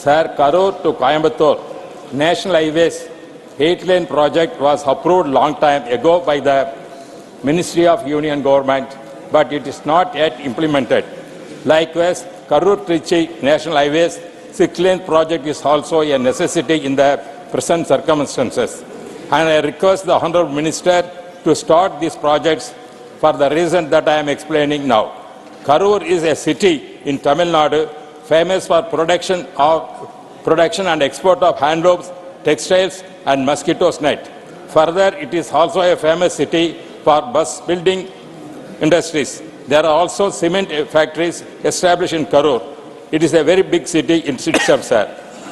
Sir, Karur to Coimbatore National Highways 8-lane project was approved long time ago by the Ministry of Union Government, but it is not yet implemented. Likewise, Karur-Trichy National Highways 6-lane project is also a necessity in the present circumstances. And I request the Honourable Minister to start these projects for the reason that I am explaining now. Karur is a city in Tamil Nadu famous for production and export of handlooms, textiles and mosquitoes net. Further, it is also a famous city for bus building industries. There are also cement factories established in Karur. It is a very big city in itself, sir.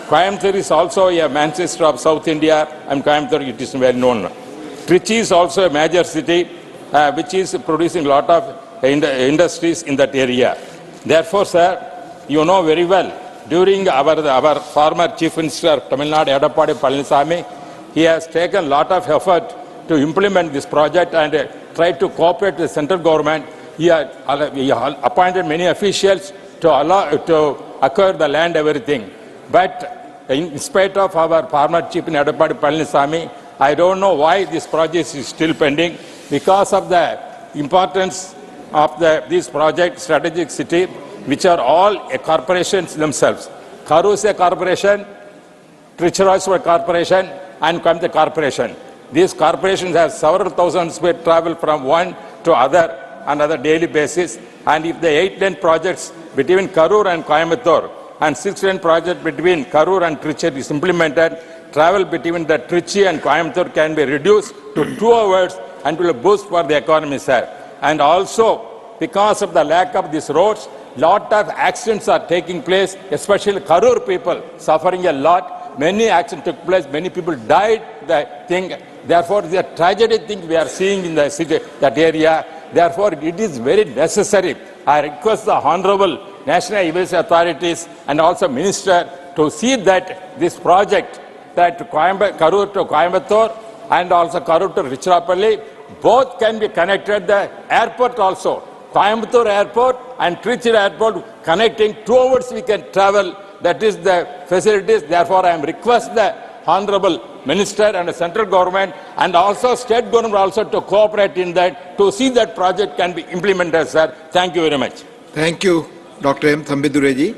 Coimbatore is also a Manchester of South India, and Coimbatore it is well known. Trichy is also a major city which is producing a lot of industries in that area. Therefore, sir, you know very well, during our former Chief Minister of Tamil Nadu, Edappadi Palaniswamy, he has taken a lot of effort to implement this project and tried to cooperate with the central government. He appointed many officials to acquire the land, everything. But in spite of our former Chief Edappadi Palaniswamy, I don't know why this project is still pending. Because of the importance of this project, strategic city, which are all corporations themselves. Karur is a corporation, Trichy is a corporation, and Coimbatore corporation. These corporations have several thousand square travel from one to other on a daily basis. And if the 8-lane projects between Karur and Coimbatore and 6-lane project between Karur and Trichy is implemented, travel between the Trichy and Coimbatore can be reduced to 2 hours and will boost for the economy, sir. And also, because of the lack of these roads, lot of accidents are taking place, especially Karur people suffering a lot. Many accidents took place, many people died. Therefore, it's a tragedy thing we are seeing in the city, that area. Therefore, it is very necessary. I request the Honorable National Highways authorities and also Minister to see that this project, that Karur to Coimbatore and also Karur to Richarapalli. Both can be connected. The airport also, Coimbatore Airport and Trichy Airport, connecting 2 hours we can travel. That is the facilities. Therefore, I am request the Honorable Minister and the central government and also state government also to cooperate in that, to see that project can be implemented, sir. Thank you very much. Thank you, Dr. M. Thambidurai.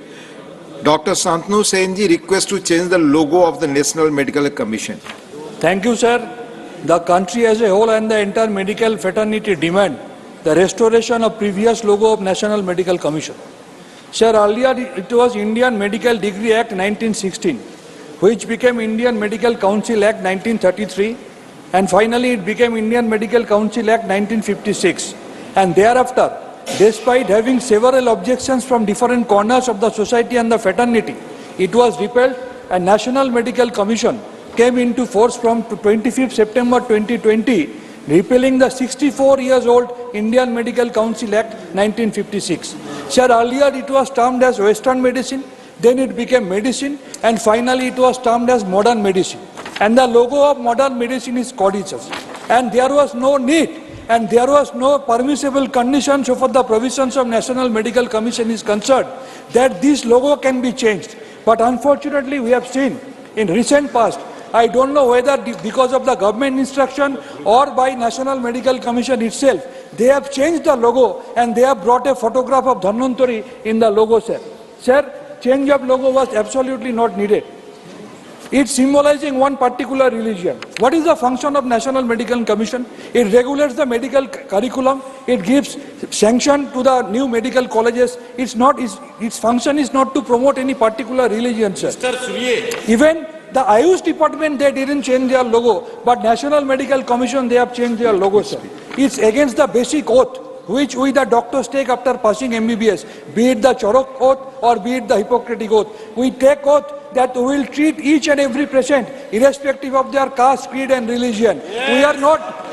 Dr. Santanu Senji requests to change the logo of the National Medical Commission. Thank you, sir. The country as a whole and the entire medical fraternity demand the restoration of previous logo of National Medical Commission. Sir, earlier it was Indian Medical Degree Act 1916, which became Indian Medical Council Act 1933, and finally it became Indian Medical Council Act 1956. And thereafter, despite having several objections from different corners of the society and the fraternity, it was repealed and National Medical Commission came into force from 25th September 2020, repealing the 64 years old Indian Medical Council Act 1956. Sir, earlier it was termed as Western medicine, then it became medicine, and finally it was termed as modern medicine. And the logo of modern medicine is codices. And there was no need and there was no permissible condition so for the provisions of National Medical Commission is concerned that this logo can be changed. But unfortunately we have seen in recent past, I don't know whether because of the government instruction or by National Medical Commission itself, they have changed the logo and they have brought a photograph of Dhanvantari in the logo, sir. Sir, change of logo was absolutely not needed. It's symbolizing one particular religion. What is the function of National Medical Commission? It regulates the medical curriculum. It gives sanction to the new medical colleges. Its function is not to promote any particular religion, sir. Even the Ayush department, they didn't change their logo, but National Medical Commission, they have changed their logo, sir. It's against the basic oath which we the doctors take after passing MBBS, be it the Charok oath or be it the Hippocratic oath. We take oath that we will treat each and every patient irrespective of their caste, creed and religion. Yes.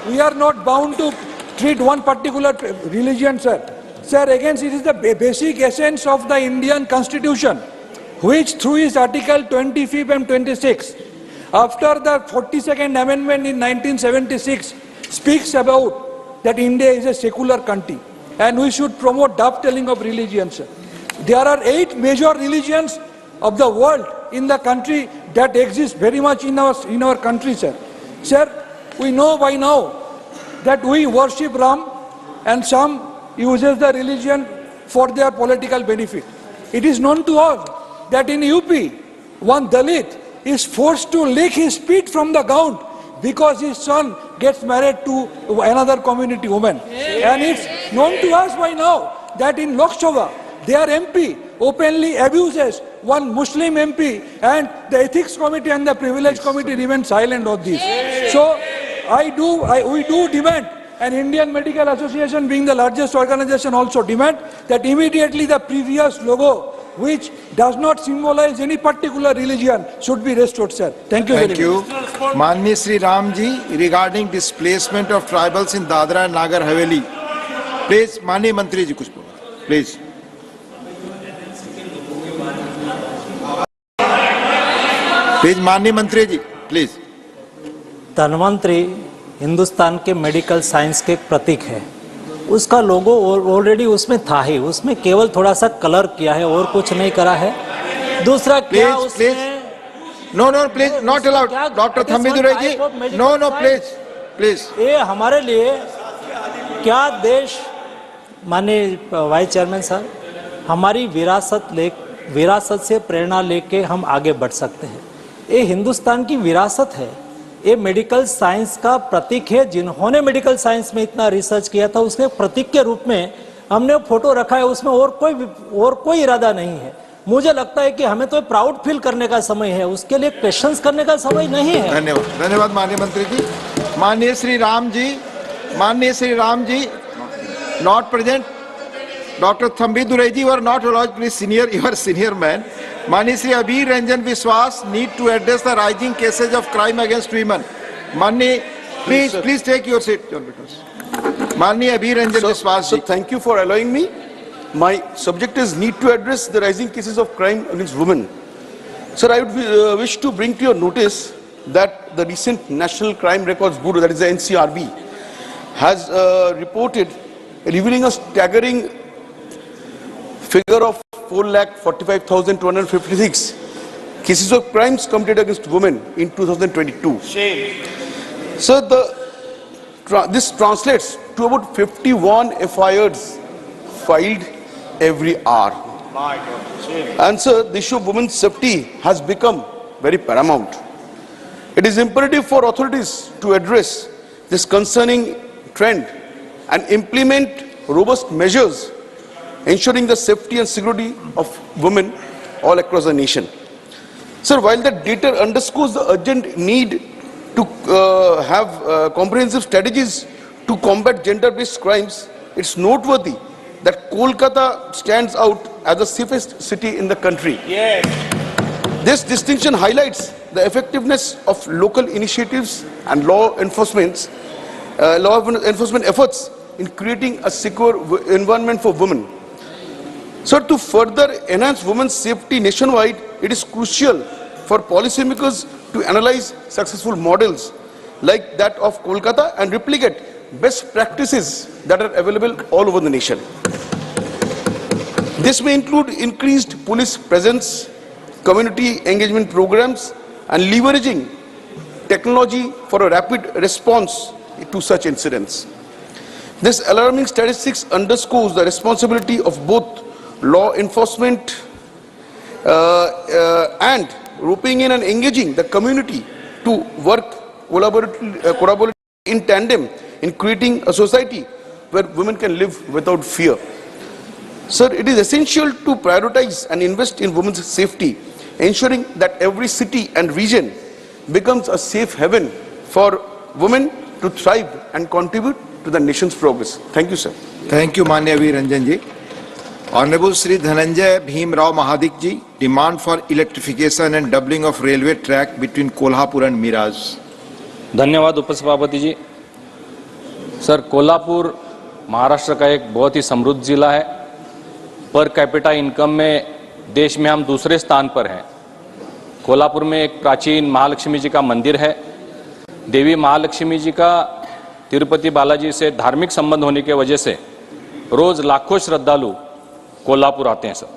We are not bound to treat one particular religion, sir. Sir, again, it is the basic essence of the Indian Constitution, which through its Article 25 and 26, after the 42nd Amendment in 1976, speaks about that India is a secular country and we should promote dovetailing of religions. There are 8 major religions of the world in the country that exist very much in our country, sir. Sir, we know by now that we worship Ram and some uses the religion for their political benefit. It is known to all that in UP, one Dalit is forced to lick his feet from the ground because his son gets married to another community woman. And it's known to us by now that in Lok Sabha, their MP openly abuses one Muslim MP and the ethics committee and the privilege committee remain silent on this. So we do demand, and Indian Medical Association being the largest organization also demand that immediately the previous logo, which does not symbolize any particular religion, should be restored, sir. Thank you very much. Thank you. Manni Sri Ramji, regarding displacement of tribals in Dadra and Nagar Haveli. Please, Manni Mantri ji, kuch bolo. Please. Please, Manni Mantri ji, please. Dhanvantari Hindustan के medical science के एक प्रतीक है। उसका लोगो already उसमें था ही, उसमें केवल थोड़ा सा कलर किया है और कुछ नहीं करा है। दूसरा क्या उसमें No, please, not allowed. Dr. Thambidurai ji, no, please. ये हमारे लिए क्या देश, माननीय वाइस चेयरमैन साहब, हमारी विरासत से प्रेरणा लेके हम आगे बढ़ सकते हैं। ये हिंदुस्तान की विरासत है, ये मेडिकल साइंस का प्रतीक है। जिन्होंने मेडिकल साइंस में इतना रिसर्च किया था उसके प्रतीक के रूप में हमने फोटो रखा है, उसमें और कोई इरादा नहीं है। मुझे लगता है कि हमें तो प्राउड फील करने का समय है, उसके लिए क्वेश्चंस करने का समय नहीं है। धन्यवाद माननीय मंत्री जी। माननीय Shri Ram ji not present. Doctor Thambidurai ji were not allowed, please senior man. माननीय Shri Abir Ranjan Biswas need to address the rising cases of crime against women. माननीय प्लीज टेक योर सीट। माननीय Abir Ranjan Biswas ji, thank you for allowing me. My subject is need to address the rising cases of crime against women. Sir, I would wish to bring to your notice that the recent National Crime Records Bureau, that is the NCRB, has reported revealing a staggering figure of 4,45,256 cases of crimes committed against women in 2022. Shame. So this translates to about 51 FIRs filed every hour. My God. Shame. And so the issue of women's safety has become very paramount. It is imperative for authorities to address this concerning trend and implement robust measures ensuring the safety and security of women all across the nation. Sir, while the data underscores the urgent need to have comprehensive strategies to combat gender-based crimes, it's noteworthy that Kolkata stands out as the safest city in the country. Yes. This distinction highlights the effectiveness of local initiatives and law enforcement efforts in creating a secure environment for women. So, to further enhance women's safety nationwide, it is crucial for policymakers to analyze successful models like that of Kolkata and replicate best practices that are available all over the nation. This may include increased police presence, community engagement programs, and leveraging technology for a rapid response to such incidents. This alarming statistics underscores the responsibility of both law enforcement and roping in and engaging the community to work collaboratively in tandem in creating a society where women can live without fear. Sir, it is essential to prioritize and invest in women's safety, ensuring that every city and region becomes a safe haven for women to thrive and contribute to the nation's progress. Thank you, sir. Thank you, Manya V. Ranjan ji. Honorable Sri Dhananjay Bhim Rao Mahadik ji, demand for electrification and doubling of railway track between Kolhapur and Miraz. धन्यवाद उपसभापति जी। Sir, Kolhapur Maharashtra का एक बहुत ही समृद्ध जिला है। Per capita income में देश में हम दूसरे स्थान पर हैं। कोल्हापुर में एक प्राचीन महालक्ष्मी जी का मंदिर है। देवी महालक्ष्मी जी का तिरुपति बालाजी से धार्मिक संबंध होने की वजह से रोज लाखों श्रद्धालु कोल्हापुर आते हैं। सर,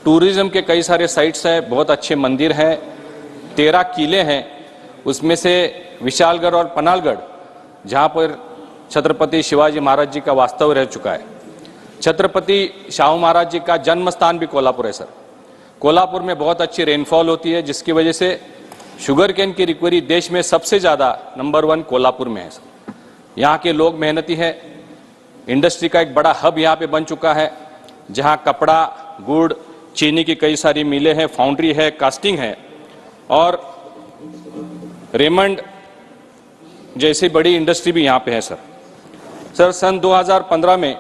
टूरिज्म के कई सारे साइट्स हैं, बहुत अच्छे मंदिर हैं, 13 किले हैं, उसमें से विशालगढ़ और पनालगढ़ जहां पर छत्रपति शिवाजी महाराज जी का वास्तव रह चुका है। छत्रपति शाहू महाराज जी का जन्म स्थान भी कोल्हापुर है। सर, कोल्हापुर में बहुत अच्छी रेनफॉल होती है, जिसकी वजह से शुगर केन की रिकवरी देश में सबसे ज़्यादा नंबर 1 कोल्हापुर में है। सर, यहाँ के लोग मेहनती हैं। इंडस्ट्री का एक बड़ा हब यहाँ पे बन चुका है, जहाँ कपड़ा, गुड़, चीनी की कई सारी मिलें हैं, फाउंड्री है, कास्टिंग है और रेमंड जैसी बड़ी इंडस्ट्री भी यहाँ पे है। सर, सन 2015 में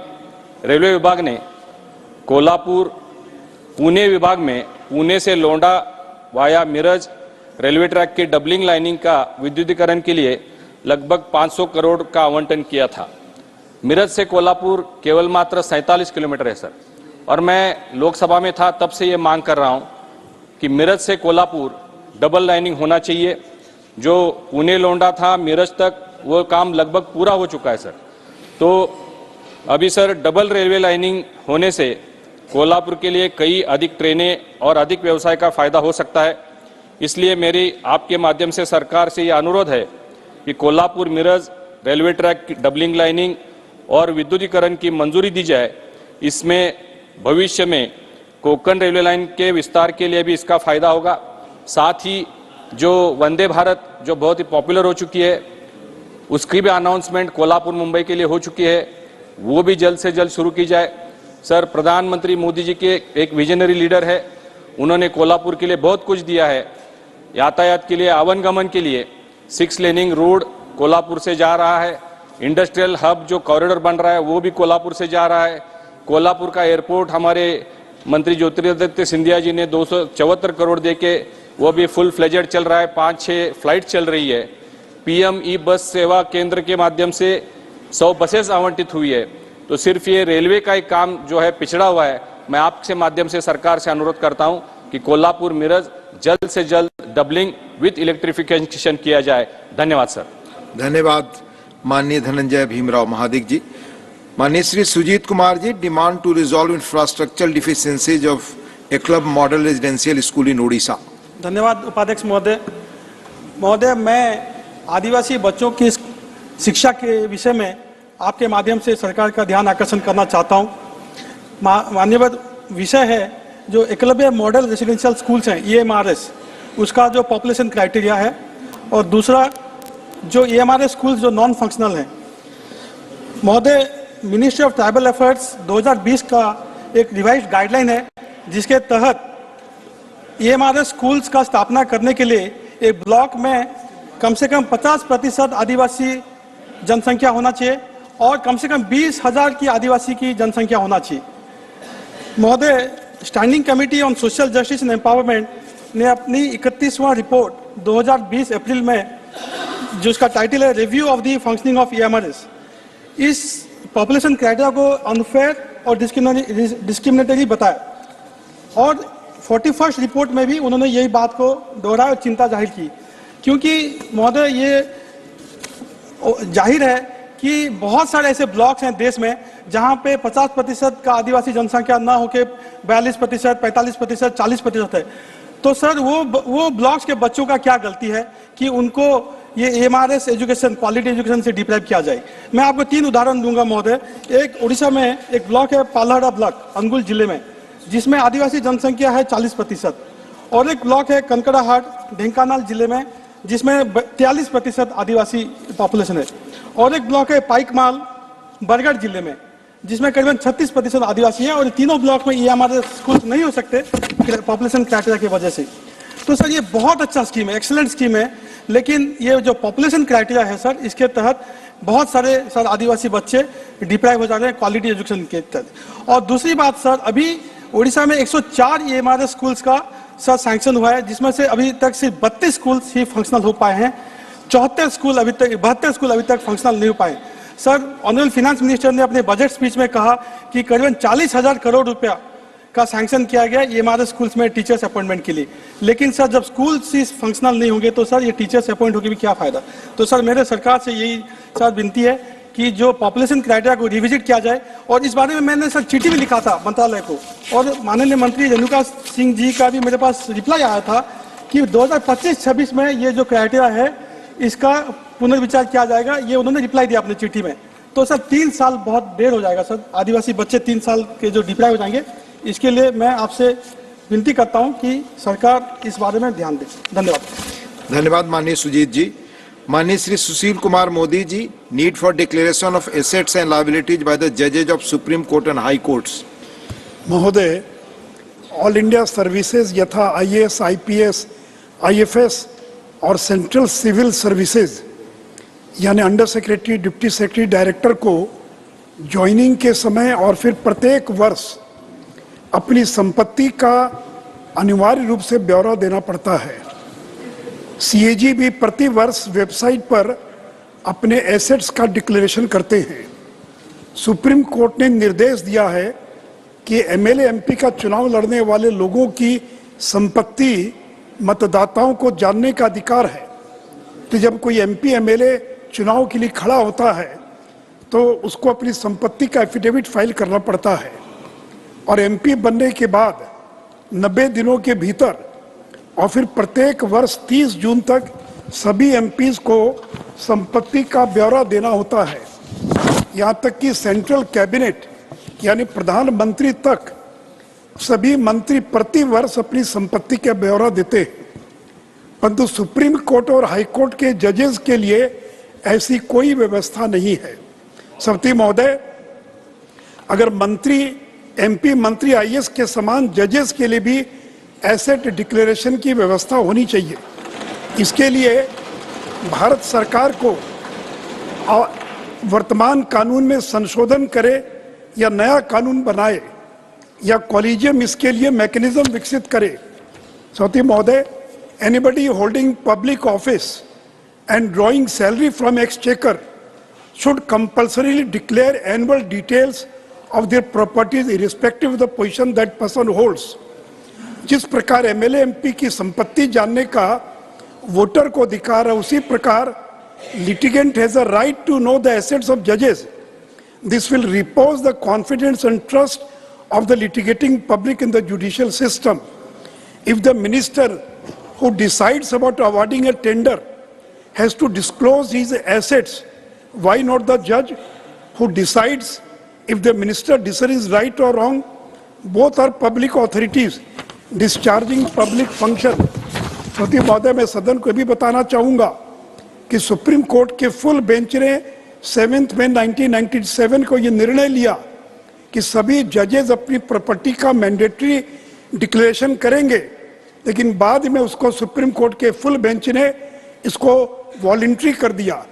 रेलवे विभाग ने कोल्हापुर पुणे विभाग में पुणे से लोंडा वाया मिरज रेलवे ट्रैक की डबलिंग लाइनिंग का विद्युतीकरण के लिए लगभग 500 करोड़ का आवंटन किया था। मिरज से कोल्हापुर केवल मात्र 47 किलोमीटर है। सर, और मैं लोकसभा में था तब से ये मांग कर रहा हूँ कि मिरज से कोल्हापुर डबल लाइनिंग होना चाहिए। जो पुणे लोंडा था मिरज तक, वो काम लगभग पूरा हो चुका है। सर, तो अभी सर डबल रेलवे लाइनिंग होने से कोल्हापुर के लिए कई अधिक ट्रेनें और अधिक व्यवसाय का फायदा हो सकता है। इसलिए मेरी आपके माध्यम से सरकार से यह अनुरोध है कि कोल्हापुर मिरज रेलवे ट्रैक की डबलिंग लाइनिंग और विद्युतीकरण की मंजूरी दी जाए। इसमें भविष्य में कोंकण रेलवे लाइन के विस्तार के लिए भी इसका फायदा होगा। साथ ही जो वंदे भारत जो बहुत ही पॉपुलर हो चुकी है, उसकी भी अनाउंसमेंट कोल्हापुर मुंबई के लिए हो चुकी है, वो भी जल्द से जल्द शुरू की जाए। सर, प्रधानमंत्री मोदी जी के एक विजनरी लीडर है, उन्होंने कोल्हापुर के लिए बहुत कुछ दिया है। यातायात के लिए, आवागमन के लिए 6 लेनिंग रोड कोल्हापुर से जा रहा है। इंडस्ट्रियल हब जो कॉरिडोर बन रहा है वो भी कोल्हापुर से जा रहा है। कोल्हापुर का एयरपोर्ट हमारे मंत्री ज्योतिरादित्य सिंधिया जी ने 274 करोड़ देके वो भी फुल फ्लेजेड चल रहा है। 5-6 फ्लाइट चल रही है। PM ई बस सेवा केंद्र के माध्यम से 100 बसेस आवंटित हुई है। तो सिर्फ ये रेलवे का एक काम जो है पिछड़ा हुआ है। मैं आपके माध्यम से सरकार से अनुरोध करता हूं कि कोल्हापुर मिरज जल्द से जल्द डबलिंग विथ इलेक्ट्रिफिकेशन किया जाए। धन्यवाद सर। धन्यवाद माननीय धनंजय भीमराव महादिक जी। माननीय Shri Sujeet Kumar ji, demand to resolve infrastructural deficiencies of Eklavya model residential school in Odisha. धन्यवाद उपाध्यक्ष महोदय। महोदय, मैं आदिवासी बच्चों की शिक्षा के विषय में आपके माध्यम से सरकार का ध्यान आकर्षण करना चाहता हूँ। माननीय विषय है जो एकलव्य मॉडल रेजिडेंशियल स्कूल्स हैं EMRS, उसका जो पॉपुलेशन क्राइटेरिया है, और दूसरा जो EMRS स्कूल्स जो नॉन फंक्शनल हैं। महोदय, मिनिस्ट्री ऑफ ट्राइबल अफेयर्स 2020 का एक रिवाइज्ड गाइडलाइन है जिसके तहत EMRS स्कूल्स का स्थापना करने के लिए एक ब्लॉक में कम से कम 50% आदिवासी जनसंख्या होना चाहिए और कम से कम 20,000 की आदिवासी की जनसंख्या होना चाहिए। महोदय, standing committee on social justice and empowerment ने अपनी 31वां रिपोर्ट 2020 अप्रैल में, जो उसका टाइटल है review of the functioning of EMRS, इस पॉपुलेशन क्राइटेरिया को अनफेयर और डिस्क्रिमिनेटरी बताया और 41st रिपोर्ट में भी उन्होंने यही बात को दोहराया और चिंता जाहिर की, क्योंकि महोदय ये जाहिर है कि बहुत सारे ऐसे ब्लॉक्स हैं देश में जहां पे 50% का आदिवासी जनसंख्या ना होके 42%, 45%, 40% है। तो सर वो ब्लॉक्स के बच्चों का क्या गलती है कि उनको ये EMRS एजुकेशन, क्वालिटी एजुकेशन से डिप्राइव किया जाए। मैं आपको 3 उदाहरण दूंगा महोदय। एक उड़ीसा में एक ब्लॉक है पालहड़ा ब्लॉक, अंगुल जिले में, जिसमें आदिवासी जनसंख्या है 40%, और एक ब्लॉक है कनकड़ाहाट, ढेंकानाल जिले में, जिसमें 43% आदिवासी पॉपुलेशन है, और एक ब्लॉक है पाइकमाल, बरगढ़ जिले में, जिसमें करीबन 36% आदिवासी है। और तीनों ब्लॉक में EMRS स्कूल नहीं हो सकते पॉपुलेशन क्राइटेरिया की वजह से। तो सर ये बहुत अच्छा स्कीम है, एक्सीलेंट स्कीम है, लेकिन ये जो पॉपुलेशन क्राइटेरिया है सर, इसके तहत बहुत सारे सर आदिवासी बच्चे डिप्राइव हो जा रहे हैं क्वालिटी एजुकेशन के तहत। और दूसरी बात सर, अभी उड़ीसा में 104 EMRS स्कूल्स का सर सैंक्शन हुआ है, जिसमें से अभी तक सिर्फ 32 स्कूल्स ही फंक्शनल हो पाए हैं। 72 स्कूल अभी तक फंक्शनल नहीं हो पाए। सर, ऑनरेबल फाइनेंस मिनिस्टर ने अपने बजट स्पीच में कहा कि करीबन 40,000 करोड़ रुपया का सैंक्शन किया गया EMRS स्कूल्स में टीचर्स अपॉइंटमेंट के लिए, लेकिन सर जब स्कूल्स ही फंक्शनल नहीं होंगे तो सर ये टीचर्स अपॉइंट होकर भी क्या फायदा। तो सर मेरे सरकार से यही सर विनती है कि जो पॉपुलेशन क्राइटेरिया को रिविजिट किया जाए, और इस बारे में मैंने सर चिट्ठी भी लिखा था मंत्रालय को, और माननीय मंत्री रेणुका सिंह जी का भी मेरे पास रिप्लाई आया था कि 2025-26 में ये जो क्राइटेरिया है इसका पुनर्विचार किया जाएगा। ये उन्होंने रिप्लाई दिया अपनी चिट्ठी में। तो सर 3 साल बहुत देर हो जाएगा सर, आदिवासी बच्चे 3 साल के जो डिप्राइव हो जाएंगे। इसके लिए मैं आपसे विनती करता हूं कि सरकार इस बारे में ध्यान दे। धन्यवाद। धन्यवाद माननीय सुजीत जी। माननीय Shri Sushil Kumar Modi ji, need for declaration of assets and liabilities by the जजेज of supreme court and high courts. महोदय, ऑल इंडिया सर्विसेज यथा IAS, IPS, IFS और सेंट्रल सिविल सर्विसेज यानी under secretary, deputy secretary, director को ज्वाइनिंग के समय और फिर प्रत्येक वर्ष अपनी संपत्ति का अनिवार्य रूप से ब्यौरा देना पड़ता है। CAG भी प्रति वर्ष वेबसाइट पर अपने एसेट्स का डिक्लेरेशन करते हैं। सुप्रीम कोर्ट ने निर्देश दिया है कि MLA MP का चुनाव लड़ने वाले लोगों की संपत्ति मतदाताओं को जानने का अधिकार है। तो जब कोई MP MLA चुनाव के लिए खड़ा होता है तो उसको अपनी संपत्ति का एफिडेविट फाइल करना पड़ता है, और MP बनने के बाद 90 दिनों के भीतर और फिर प्रत्येक वर्ष 30 जून तक सभी MPs को संपत्ति का ब्यौरा देना होता है। यहाँ तक कि सेंट्रल कैबिनेट यानी प्रधानमंत्री तक सभी मंत्री प्रति वर्ष अपनी संपत्ति का ब्यौरा देते हैं, परंतु सुप्रीम कोर्ट और हाई कोर्ट के जजेस के लिए ऐसी कोई व्यवस्था नहीं है। सभापति महोदय, अगर मंत्री MP, मंत्री IAS के समान जजेस के लिए भी एसेट डिक्लेरेशन की व्यवस्था होनी चाहिए। इसके लिए भारत सरकार को वर्तमान कानून में संशोधन करे या नया कानून बनाए या कॉलेजियम इसके लिए मैकेनिज्म विकसित करे। सभापति महोदय, anybody holding public office and drawing salary from exchequer should compulsorily declare annual details of their properties irrespective of the position that person holds. जिस प्रकार एमएलए एमपी की संपत्ति जानने का वोटर को अधिकार है, उसी प्रकार litigant has a right to know the assets of judges. This will repose the confidence and trust of the litigating public in the judicial system. If the minister who decides about awarding a tender has to disclose his assets, why not the judge who decides if the minister decision is right or wrong? Both are public authorities discharging public function. सती महोदय, मैं सदन को भी बताना चाहूंगा कि supreme court के full bench ने 7 मई 1997 को ये निर्णय लिया कि सभी जजेस अपनी प्रॉपर्टी का मैंडेटरी डिक्लेरेशन करेंगे, लेकिन बाद में उसको सुप्रीम कोर्ट के फुल बेंच ने इसको वॉलंटरी कर दिया।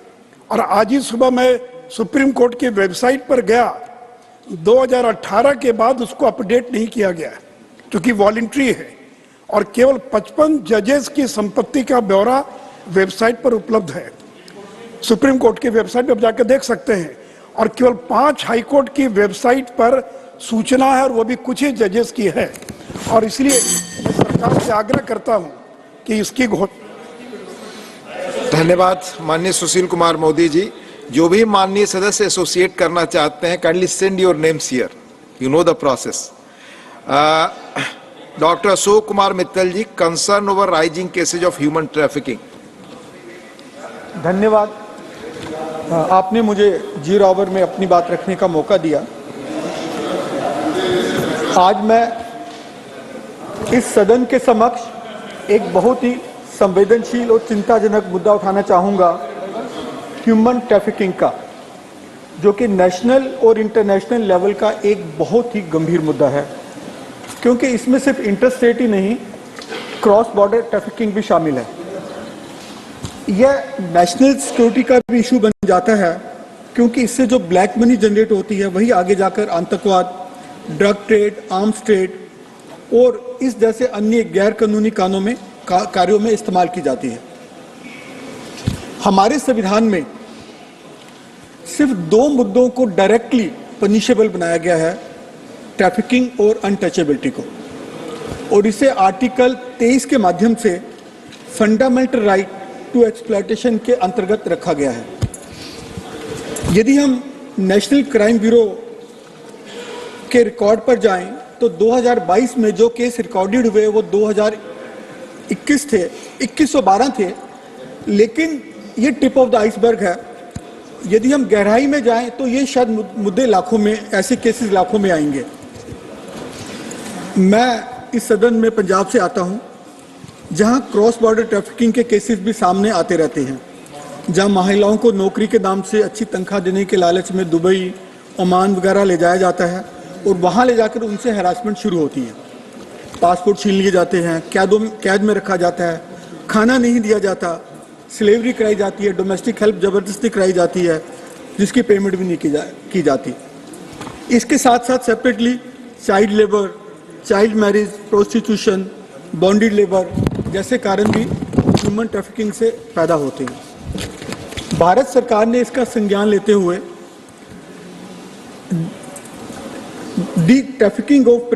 और आज ही सुबह मैं सुप्रीम कोर्ट की वेबसाइट पर गया, 2018 के बाद उसको अपडेट नहीं किया गया क्योंकि वॉलंटरी है, और केवल 55 जजेस की संपत्ति का ब्यौरा वेबसाइट पर उपलब्ध है। सुप्रीम कोर्ट की वेबसाइट पर जाकर देख सकते हैं, और केवल 5 हाई कोर्ट की वेबसाइट पर सूचना है, और वो भी कुछ ही जजेस की है। और इसलिए मैं सरकार से आग्रह करता हूं कि इसकी धन्यवाद माननीय सुशील कुमार मोदी जी। जो भी माननीय सदस्य एसोसिएट करना चाहते हैं, kindly send your names here, you know the process. Doctor Ashok Kumar Mittal ji, concern over rising cases of human trafficking. धन्यवाद, आपने मुझे 0 आवर में अपनी बात रखने का मौका दिया। आज मैं इस सदन के समक्ष एक बहुत ही संवेदनशील और चिंताजनक मुद्दा उठाना चाहूँगा, ह्यूमन ट्रैफिकिंग का, जो कि नेशनल और इंटरनेशनल लेवल का एक बहुत ही गंभीर मुद्दा है, क्योंकि इसमें सिर्फ इंटरस्टेट ही नहीं, क्रॉस बॉर्डर ट्रैफिकिंग भी शामिल है। यह नेशनल सिक्योरिटी का भी इशू बन जाता है, क्योंकि इससे जो ब्लैक मनी जनरेट होती है वही आगे जाकर आतंकवाद, ड्रग ट्रेड, आर्म्स ट्रेड और इस जैसे अन्य गैर कानूनी कार्यों में इस्तेमाल की जाती है। हमारे संविधान में सिर्फ 2 मुद्दों को डायरेक्टली पनिशेबल बनाया गया है, ट्रैफिकिंग और अनटचेबिलिटी को, और इसे आर्टिकल 23 के माध्यम से फंडामेंटल राइट टू एक्सप्लॉयटेशन के अंतर्गत रखा गया है। यदि हम नेशनल क्राइम ब्यूरो के रिकॉर्ड पर जाएं तो 2022 में जो केस रिकॉर्डेड हुए वो 2112 थे, लेकिन ये टिप ऑफ द आइसबर्ग है। यदि हम गहराई में जाएं तो ये शायद मुद्दे लाखों में, ऐसे केसेस लाखों में आएंगे। मैं इस सदन में पंजाब से आता हूं, जहां क्रॉस बॉर्डर ट्रैफिकिंग के केसेस भी सामने आते रहते हैं, जहां महिलाओं को नौकरी के नाम से अच्छी तनख्वाह देने के लालच में दुबई, ओमान वगैरह ले जाया जाता है और वहां ले जाकर उनसे हैरासमेंट शुरू होती है। पासपोर्ट छीन लिए जाते हैं, कैद में रखा जाता है, खाना नहीं दिया जाता, स्लेवरी कराई जाती है, डोमेस्टिक हेल्प जबरदस्ती कराई जाती है, जिसकी पेमेंट भी नहीं की जाती। इसके साथ साथ separately child labour, child marriage, prostitution, bonded labour जैसे कारण भी ह्यूमन ट्रैफिकिंग से पैदा होते हैं। भारत सरकार ने इसका संज्ञान लेते हुए D trafficking of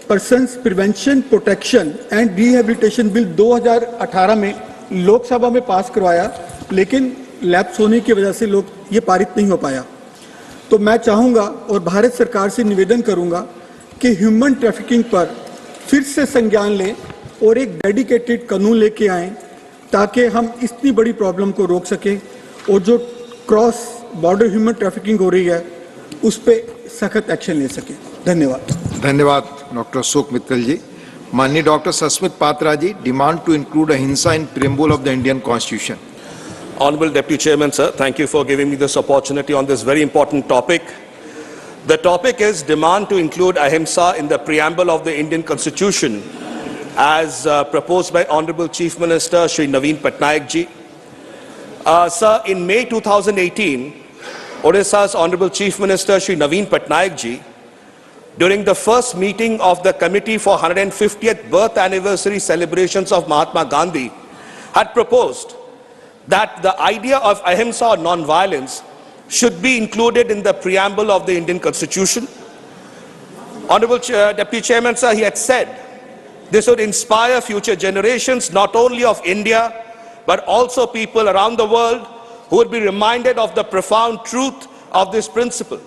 persons prevention, protection and rehabilitation bill 2018 में लोकसभा में पास करवाया, लेकिन लैप्स होने की वजह से ये पारित नहीं हो पाया। तो मैं चाहूँगा और भारत सरकार से निवेदन करूँगा कि ह्यूमन ट्रैफिकिंग पर फिर से संज्ञान लें और एक डेडिकेटेड कानून लेके आएँ, ताकि हम इतनी बड़ी प्रॉब्लम को रोक सकें और जो क्रॉस बॉर्डर ह्यूमन ट्रैफिकिंग हो रही है उस पर सख्त एक्शन ले सकें। धन्यवाद। धन्यवाद डॉक्टर अशोक मित्तल जी। माननीय doctor Sasmit Patra ji, demand to include ahimsa in preamble of the Indian Constitution. Honorable Deputy Chairman, sir, thank you for giving me this opportunity on this very important topic. The topic is demand to include ahimsa in the preamble of the Indian Constitution as proposed by Honorable Chief Minister Shri Naveen Patnaik ji. Sir, in May 2018, Odisha's Honorable Chief Minister Shri Naveen Patnaik ji, during the first meeting of the Committee for 150th birth anniversary celebrations of Mahatma Gandhi, had proposed that the idea of ahimsa or non-violence should be included in the preamble of the Indian Constitution. Honorable Deputy Chairman, sir, he had said This would inspire future generations, not only of India, but also people around the world who would be reminded of the profound truth of this principle.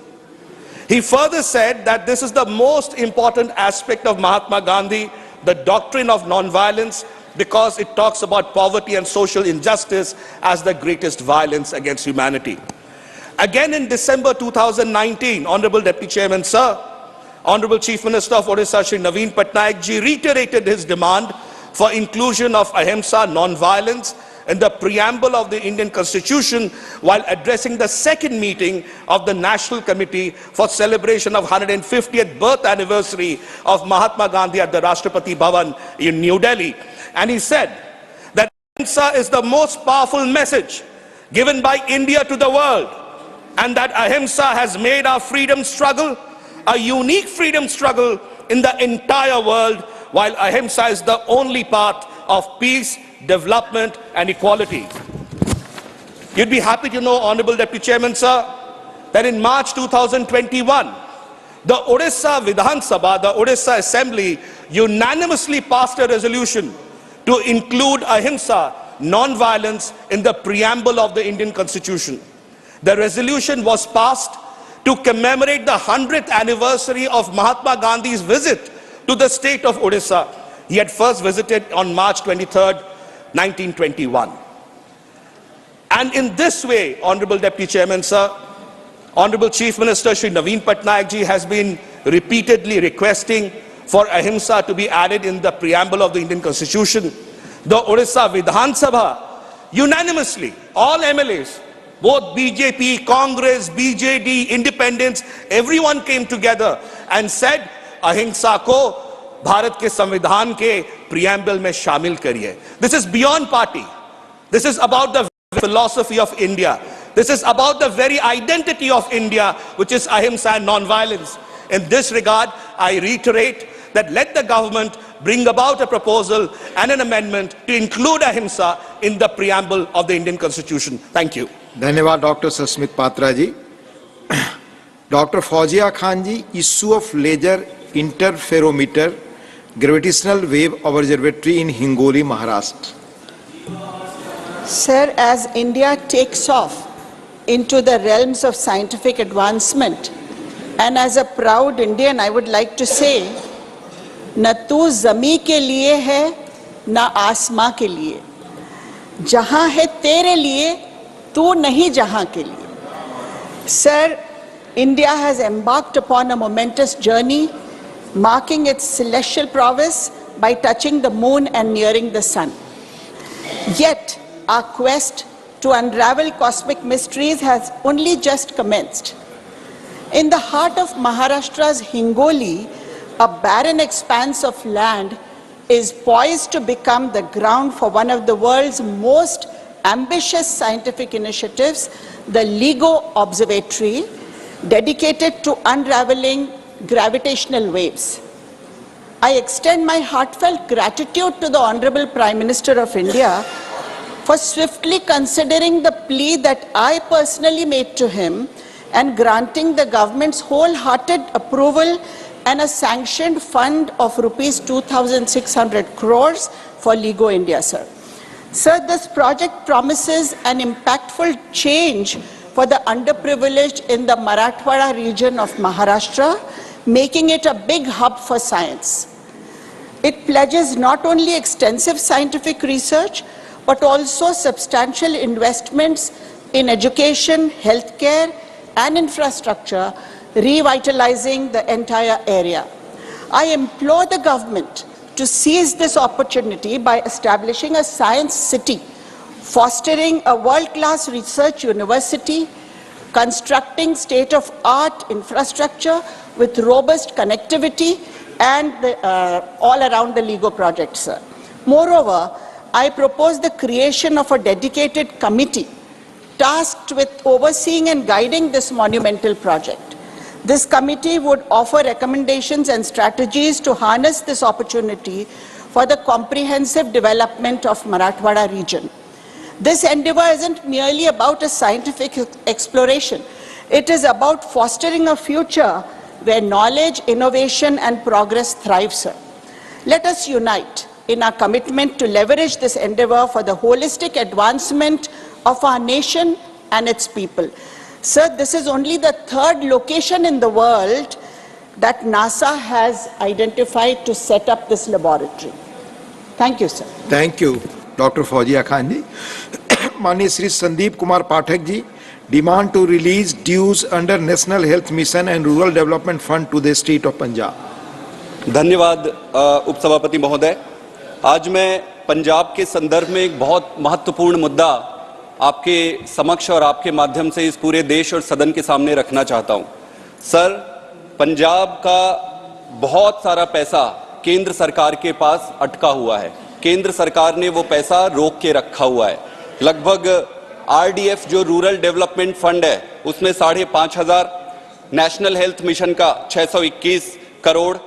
He further said that this is the most important aspect of Mahatma Gandhi, the doctrine of nonviolence, because it talks about poverty and social injustice as the greatest violence against humanity. Again in December 2019, Honorable Deputy Chairman, Sir, Honorable Chief Minister of Odisha, Shri Naveen Patnaik ji, reiterated his demand for inclusion of ahimsa, non-violence, in the preamble of the Indian Constitution while addressing the second meeting of the National Committee for Celebration of 150th birth anniversary of Mahatma Gandhi at the Rashtrapati Bhavan in New Delhi. And he said that ahimsa is the most powerful message given by India to the world, and that ahimsa has made our freedom struggle a unique freedom struggle in the entire world, while ahimsa is the only path of peace, development and equality. You'd be happy to know, Honorable Deputy Chairman, Sir, that in March 2021, the Odisha Vidhan Sabha, the Odisha Assembly, unanimously passed a resolution to include ahimsa, non-violence, in the preamble of the Indian Constitution. The resolution was passed to commemorate the 100th anniversary of Mahatma Gandhi's visit to the state of Odisha. He had first visited on March 23rd, 1921. And in this way, Honorable Deputy Chairman, Sir, Honorable Chief Minister Shri Naveen Patnaik ji has been repeatedly requesting for ahimsa to be added in the preamble of the Indian Constitution. The Odisha Vidhan Sabha, unanimously, all MLAs, both BJP, Congress, BJD, independents, everyone came together and said, ahimsa ko Bharat के संविधान के preamble में शामिल करिए. This is beyond party. This is about the philosophy of India. This is about the very identity of India, which is ahimsa and non-violence. In this regard, I reiterate that let the government bring about a proposal and an amendment to include ahimsa in the preamble of the Indian Constitution. Thank you. धन्यवाद doctor Sasmit Patra ji. Doctor Fauzia Khan ji, issue of laser interferometer gravitational wave observatory in Hingoli, Maharashtra. Sir, as India takes off into the realms of scientific advancement, and as a proud Indian, I would like to say, न तू ज़मी के लिए है, न आसमां के लिए. जहां है तेरे लिए, तू नहीं जहां के लिए. Sir, India has embarked upon a momentous journey, marking its celestial prowess by touching the moon and nearing the sun. Yet, our quest to unravel cosmic mysteries has only just commenced. In the heart of Maharashtra's Hingoli, a barren expanse of land is poised to become the ground for one of the world's most ambitious scientific initiatives, the LIGO Observatory, dedicated to unraveling gravitational waves. I extend my heartfelt gratitude to the Honorable Prime Minister of India for swiftly considering the plea that I personally made to him and granting the government's wholehearted approval and a sanctioned fund of rupees 2,600 crores for LIGO India, sir. Sir, this project promises an impactful change for the underprivileged in the Marathwada region of Maharashtra, making it a big hub for science. It pledges not only extensive scientific research, but also substantial investments in education, healthcare, and infrastructure, revitalizing the entire area. I implore the government to seize this opportunity by establishing a science city, fostering a world-class research university, constructing state-of-art infrastructure with robust connectivity and all around the LIGO project, sir. Moreover, I propose the creation of a dedicated committee tasked with overseeing and guiding this monumental project. This committee would offer recommendations and strategies to harness this opportunity for the comprehensive development of Marathwada region. This endeavor isn't merely about a scientific exploration. It is about fostering a future where knowledge, innovation, and progress thrive, sir. Let us unite in our commitment to leverage this endeavor for the holistic advancement of our nation and its people. Sir, this is only the third location in the world that NASA has identified to set up this laboratory. Thank you, sir. Thank you, Dr. Fauziya Khan ji. Mani Shri Sandeep Kumar Pathak ji, demand to release dues under National Health Mission and Rural Development Fund to the state of Punjab. धन्यवाद उपसभापति महोदय। आज मैं पंजाब के संदर्भ में एक बहुत महत्वपूर्ण मुद्दा आपके समक्ष और आपके माध्यम से इस पूरे देश और सदन के सामने रखना चाहता हूं। सर, पंजाब का बहुत सारा पैसा केंद्र सरकार के पास अटका हुआ है। केंद्र सरकार ने वो पैसा रोक के रखा हुआ है। लगभग आरडीएफ जो रूरल डेवलपमेंट फंड है उसमें 5,500, नेशनल हेल्थ मिशन का 621 करोड़,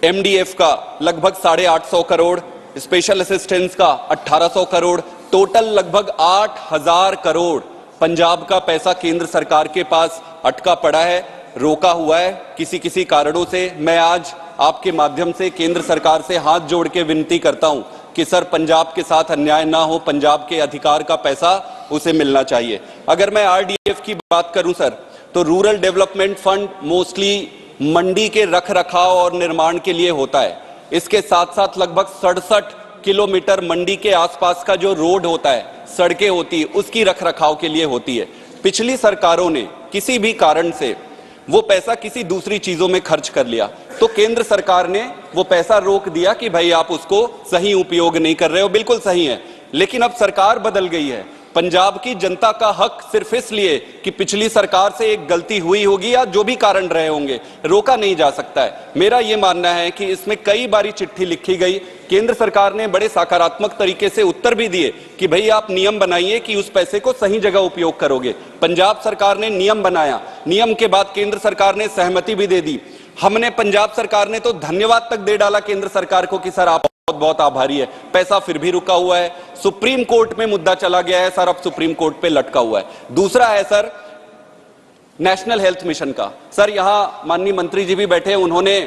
एमडीएफ का लगभग 850 करोड़, स्पेशल असिस्टेंस का 1800 करोड़, टोटल लगभग 8,000 करोड़ पंजाब का पैसा केंद्र सरकार के पास अटका पड़ा है, रोका हुआ है किसी कारणों से। मैं आज आपके माध्यम से केंद्र सरकार से हाथ जोड़ के विनती करता हूं कि सर, पंजाब के साथ अन्याय ना हो, पंजाब के अधिकार का पैसा उसे मिलना चाहिए। अगर मैं आरडीएफ की बात करूं सर, तो रूरल डेवलपमेंट फंड मोस्टली मंडी के रख रखाव और निर्माण के लिए होता है। इसके साथ साथ लगभग 67 किलोमीटर मंडी के आसपास का जो रोड होता है, सड़कें होती है, उसकी रख रखाव के लिए होती है। पिछली सरकारों ने किसी भी कारण से वो पैसा किसी दूसरी चीजों में खर्च कर लिया, तो केंद्र सरकार ने वो पैसा रोक दिया कि भाई आप उसको सही उपयोग नहीं कर रहे हो। बिल्कुल सही है, लेकिन अब सरकार बदल गई है। पंजाब की जनता का हक सिर्फ इसलिए कि पिछली सरकार से एक गलती हुई होगी या जो भी कारण रहे होंगे, रोका नहीं जा सकता है। मेरा यह मानना है कि इसमें कई बारी चिट्ठी लिखी गई, केंद्र सरकार ने बड़े सकारात्मक तरीके से उत्तर भी दिए कि भाई आप नियम बनाइए कि उस पैसे को सही जगह उपयोग करोगे। पंजाब सरकार ने नियम बनाया, नियम के बाद केंद्र सरकार ने सहमति भी दे दी। हमने, पंजाब सरकार ने तो धन्यवाद तक दे डाला केंद्र सरकार को कि सर आप बहुत बहुत आभारी है। पैसा फिर भी रुका हुआ है, सुप्रीम कोर्ट में मुद्दा चला गया है सर, अब सुप्रीम कोर्ट पे लटका हुआ है। दूसरा है सर नेशनल हेल्थ मिशन का। सर, यहां माननीय मंत्री जी भी बैठे हैं, उन्होंने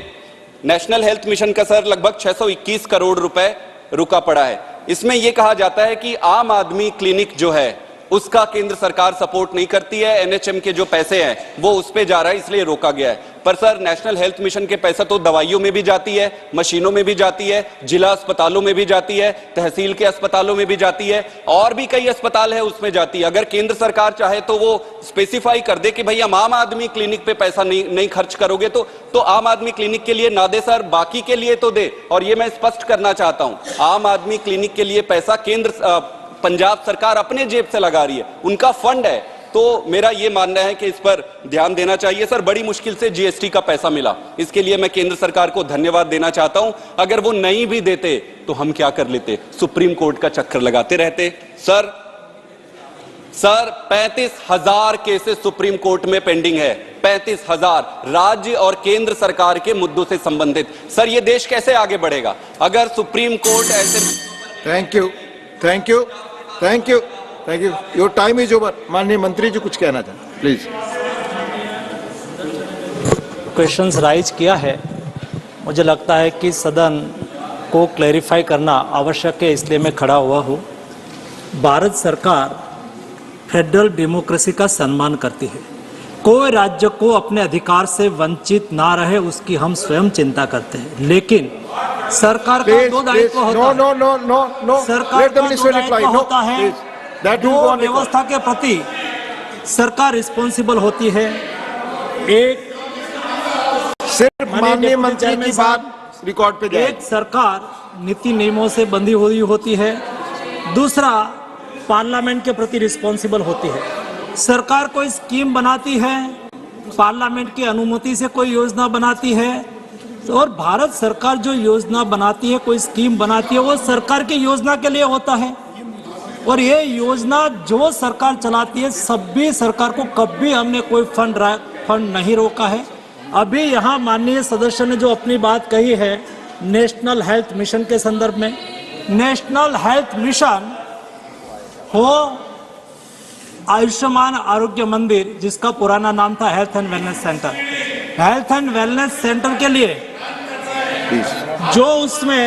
नेशनल हेल्थ मिशन का सर लगभग 621 करोड़ रुपए रुका पड़ा है। इसमें यह कहा जाता है कि आम आदमी क्लिनिक जो है उसका केंद्र सरकार सपोर्ट नहीं करती है, एनएचएम के जो पैसे हैं वो उस पे जा रहा है, इसलिए रोका गया है। पर सर, नेशनल हेल्थ मिशन के पैसा तो दवाइयों में भी जाती है, मशीनों में भी जाती है, जिला अस्पतालों में भी जाती है, तहसील के अस्पतालों में भी जाती है, और भी कई अस्पताल है उसमें जाती है। अगर केंद्र सरकार चाहे तो वो स्पेसिफाई कर दे कि भाई हम आम आदमी क्लिनिक पे पैसा नहीं खर्च करोगे, तो आम आदमी क्लिनिक के लिए ना दे सर, बाकी के लिए तो दे। और ये मैं स्पष्ट करना चाहता हूं, आम आदमी क्लिनिक के लिए पैसा पंजाब सरकार अपने जेब से लगा रही है, उनका फंड है। तो मेरा यह मानना है कि इस पर ध्यान देना चाहिए। सर, बड़ी मुश्किल से जीएसटी का पैसा मिला, इसके लिए मैं केंद्र सरकार को धन्यवाद देना चाहता हूं। अगर वो नहीं भी देते तो हम क्या कर लेते, सुप्रीम कोर्ट का चक्कर लगाते रहते। सर 35,000 केसेस सुप्रीम कोर्ट में पेंडिंग है, 35,000 राज्य और केंद्र सरकार के मुद्दों से संबंधित। सर, ये देश कैसे आगे बढ़ेगा अगर सुप्रीम कोर्ट ऐसे। Thank you. Your time is over. माननीय मंत्री जी कुछ कहना चाहते, प्लीज। क्वेश्चंस राइज किया है, मुझे लगता है कि सदन को क्लैरिफाई करना आवश्यक है, इसलिए मैं खड़ा हुआ हूँ। भारत सरकार फेडरल डेमोक्रेसी का सम्मान करती है। कोई राज्य को अपने अधिकार से वंचित ना रहे उसकी हम स्वयं चिंता करते हैं, लेकिन सरकार का दो दायित्व होता है। सरकार का दो दायित्व होता है, जो व्यवस्था के प्रति सरकार रिस्पॉन्सिबल होती है। एक सिर्फ माननीय मंत्री की बात रिकॉर्ड पे जाए। एक सरकार नीति नियमों से बंधी हुई होती है, दूसरा पार्लियामेंट के प्रति रिस्पॉन्सिबल होती है। सरकार कोई स्कीम बनाती है, पार्लियामेंट की अनुमति से कोई योजना बनाती है, और भारत सरकार जो योजना बनाती है, कोई स्कीम बनाती है, वो सरकार की योजना के लिए होता है। और ये योजना जो सरकार चलाती है, सभी सरकार को कभी हमने कोई फंड नहीं रोका है। अभी यहाँ माननीय सदस्य ने जो अपनी बात कही है नेशनल हेल्थ मिशन के संदर्भ में, नेशनल हेल्थ मिशन हो आयुष्मान आरोग्य मंदिर, जिसका पुराना नाम था health and wellness centre. Health and wellness centre के लिए जो उसमें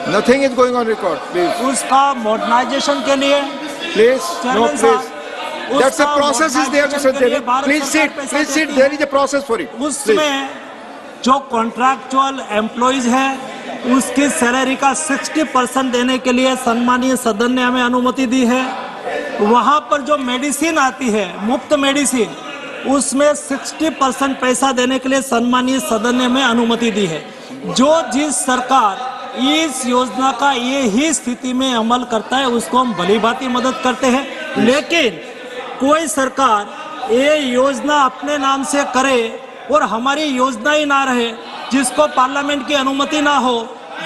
nothing is going on record, please. उसका मॉडर्नाइजेशन के लिए प्लीज, नो चेयरमैन प्लीज, साहब, दैट्स अ उसका process is there modernization mister के लिए डेविड, भारत प्लीज सरकार सिट, पैसा प्लीज सिट, देती देयर है। Is a process for it. उसमें जो कॉन्ट्रैक्चुअल एम्प्लॉइज है उसकी सैलरी का 60% देने के लिए सम्मानीय सदन ने हमें अनुमति दी है। वहां पर जो मेडिसिन आती है, मुफ्त मेडिसिन, उसमें 60% पैसा देने के लिए सम्मानीय सदन ने हमें अनुमति दी है। जिस सरकार इस योजना का ये ही स्थिति में अमल करता है उसको हम भली भांति मदद करते हैं, लेकिन कोई सरकार ये योजना अपने नाम से करे और हमारी योजना ही ना रहे, जिसको पार्लियामेंट की अनुमति ना हो,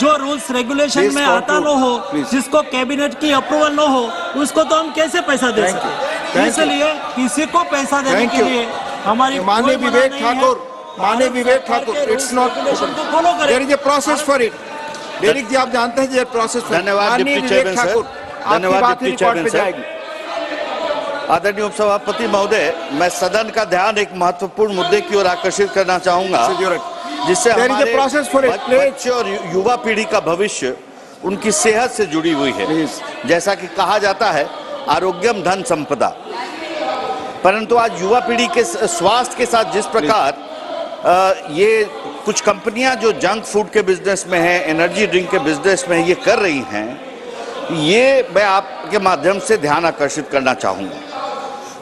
जो रूल्स रेगुलेशन में आता न हो, जिसको कैबिनेट की अप्रूवल न हो, उसको तो हम कैसे पैसा दे सकते? इसलिए किसी को पैसा देने के लिए हमारी माननीय विवेक ठाकुर, माननीय Vivek Thakur, it's not, there is a process for it. Derek ji, आप जानते हैं प्रोसेस। धन्यवाद डिप्टी चेयरमैन सर, धन्यवाद डिप्टी चेयरमैन सर। आदरणीय उपसभापति महोदय, मैं सदन का ध्यान एक महत्वपूर्ण मुद्दे की ओर आकर्षित करना चाहूंगा, जिससे हमारे बच्चे और युवा पीढ़ी का भविष्य उनकी सेहत से जुड़ी हुई है। जैसा कि कहा जाता है, आरोग्यम धन संपदा, परंतु आज युवा पीढ़ी के स्वास्थ्य के साथ जिस प्रकार ये कुछ कंपनियां जो जंक फूड के बिजनेस में हैं, एनर्जी ड्रिंक के बिजनेस में ये कर रही हैं, ये मैं आपके माध्यम से ध्यान आकर्षित करना चाहूंगा।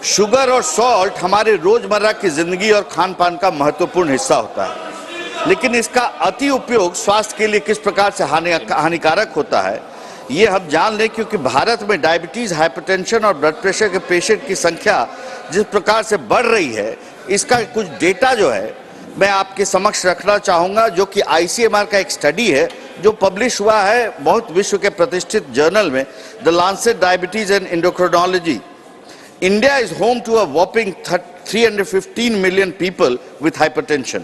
शुगर और सॉल्ट हमारे रोजमर्रा की जिंदगी और खान पान का महत्वपूर्ण हिस्सा होता है, लेकिन इसका अति उपयोग स्वास्थ्य के लिए किस प्रकार से हानिकारक होता है ये हम जान लें, क्योंकि भारत में डायबिटीज, हाइपरटेंशन और ब्लड प्रेशर के पेशेंट की संख्या जिस प्रकार से बढ़ रही है, इसका कुछ डेटा जो है मैं आपके समक्ष रखना चाहूंगा, जो कि ICMR का एक स्टडी है जो पब्लिश हुआ है बहुत विश्व के प्रतिष्ठित जर्नल में, the Lancet diabetes and endocrinology. India is home to a whopping 315 million people with hypertension,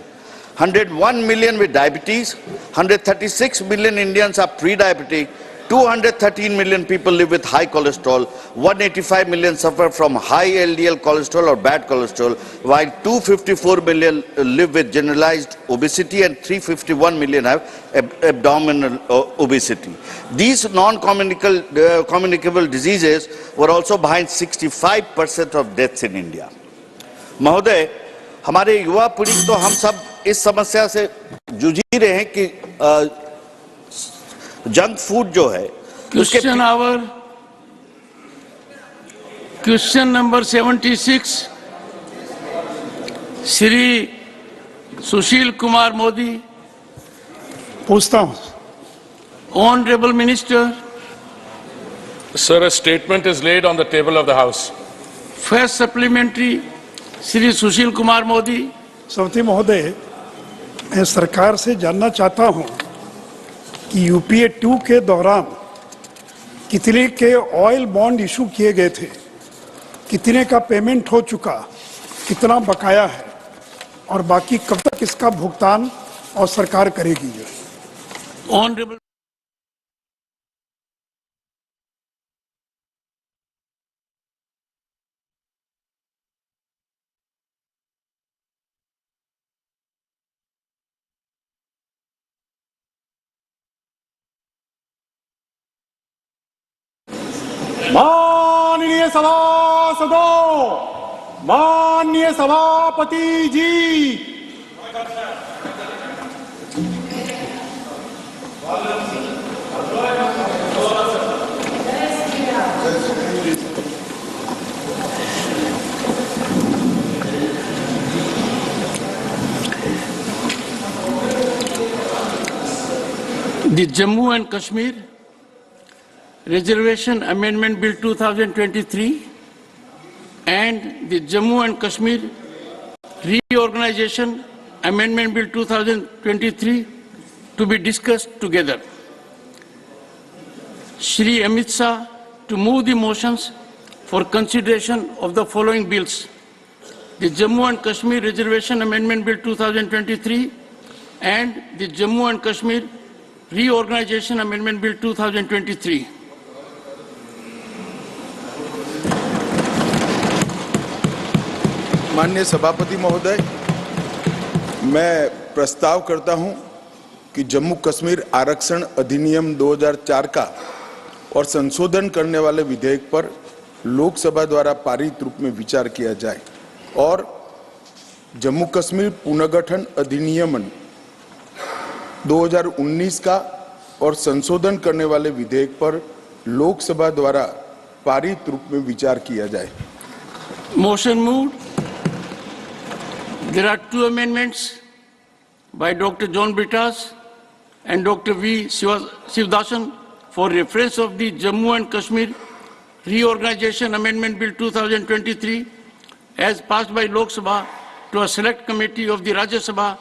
101 million with diabetes, 136 million Indians are pre-diabetic, 213 million people live with high cholesterol, 185 million suffer from high LDL cholesterol or bad cholesterol, while 254 million live with generalized obesity and 351 million have abdominal obesity. These non-communicable diseases were also behind 65% of deaths in India. महोदय, हमारे युवा पीढ़ी तो हम सब इस समस्या से जूझ ही रहे हैं कि जंक फूड जो है, क्वेश्चन नंबर 76 श्री सुशील कुमार मोदी। पूछता हूं। Honourable minister. Sir, a statement is laid on the table of the House. First supplementary Shri Sushil Kumar Modi. सभापति महोदय, मैं सरकार से जानना चाहता हूं कि UPA 2 के दौरान कितने के ऑयल बॉन्ड इशू किए गए थे, कितने का पेमेंट हो चुका, कितना बकाया है और बाकी कब तक इसका भुगतान और सरकार करेगी? ऑनरेबल माननीय सभासदों, माननीय सभापति जी, The Jammu and Kashmir Reservation Amendment Bill 2023 and the Jammu and Kashmir Reorganization Amendment Bill 2023 to be discussed together. Shri Amit Shah to move the motions for consideration of the following bills: the Jammu and Kashmir Reservation Amendment Bill 2023 and the Jammu and Kashmir Reorganization Amendment Bill 2023. माननीय सभापति महोदय, मैं प्रस्ताव करता हूं कि जम्मू कश्मीर आरक्षण अधिनियम 2004 का और संशोधन करने वाले विधेयक पर लोकसभा द्वारा पारित रूप में विचार किया जाए और जम्मू कश्मीर पुनर्गठन अधिनियम 2019 का और संशोधन करने वाले विधेयक पर लोकसभा द्वारा पारित रूप में विचार किया जाए। Motion moved. There are two amendments by Dr. John Brittas and Dr. V. Shivdasan for reference of the Jammu and Kashmir Reorganization Amendment Bill 2023 as passed by Lok Sabha to a select committee of the Rajya Sabha.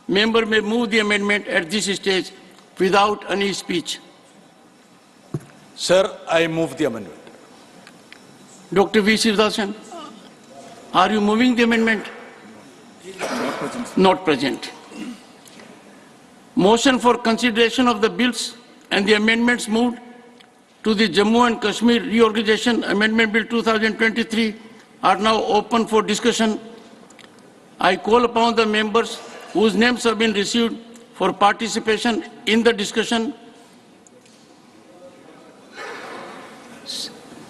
Member may move the amendment at this stage without any speech. Sir, I move the amendment. Dr. V. Shivdasan, are you moving the amendment? Not present. Motion for consideration of the bills and the amendments moved to the Jammu and Kashmir Reorganization Amendment Bill 2023 are now open for discussion. I call upon the members whose names have been received for participation in the discussion.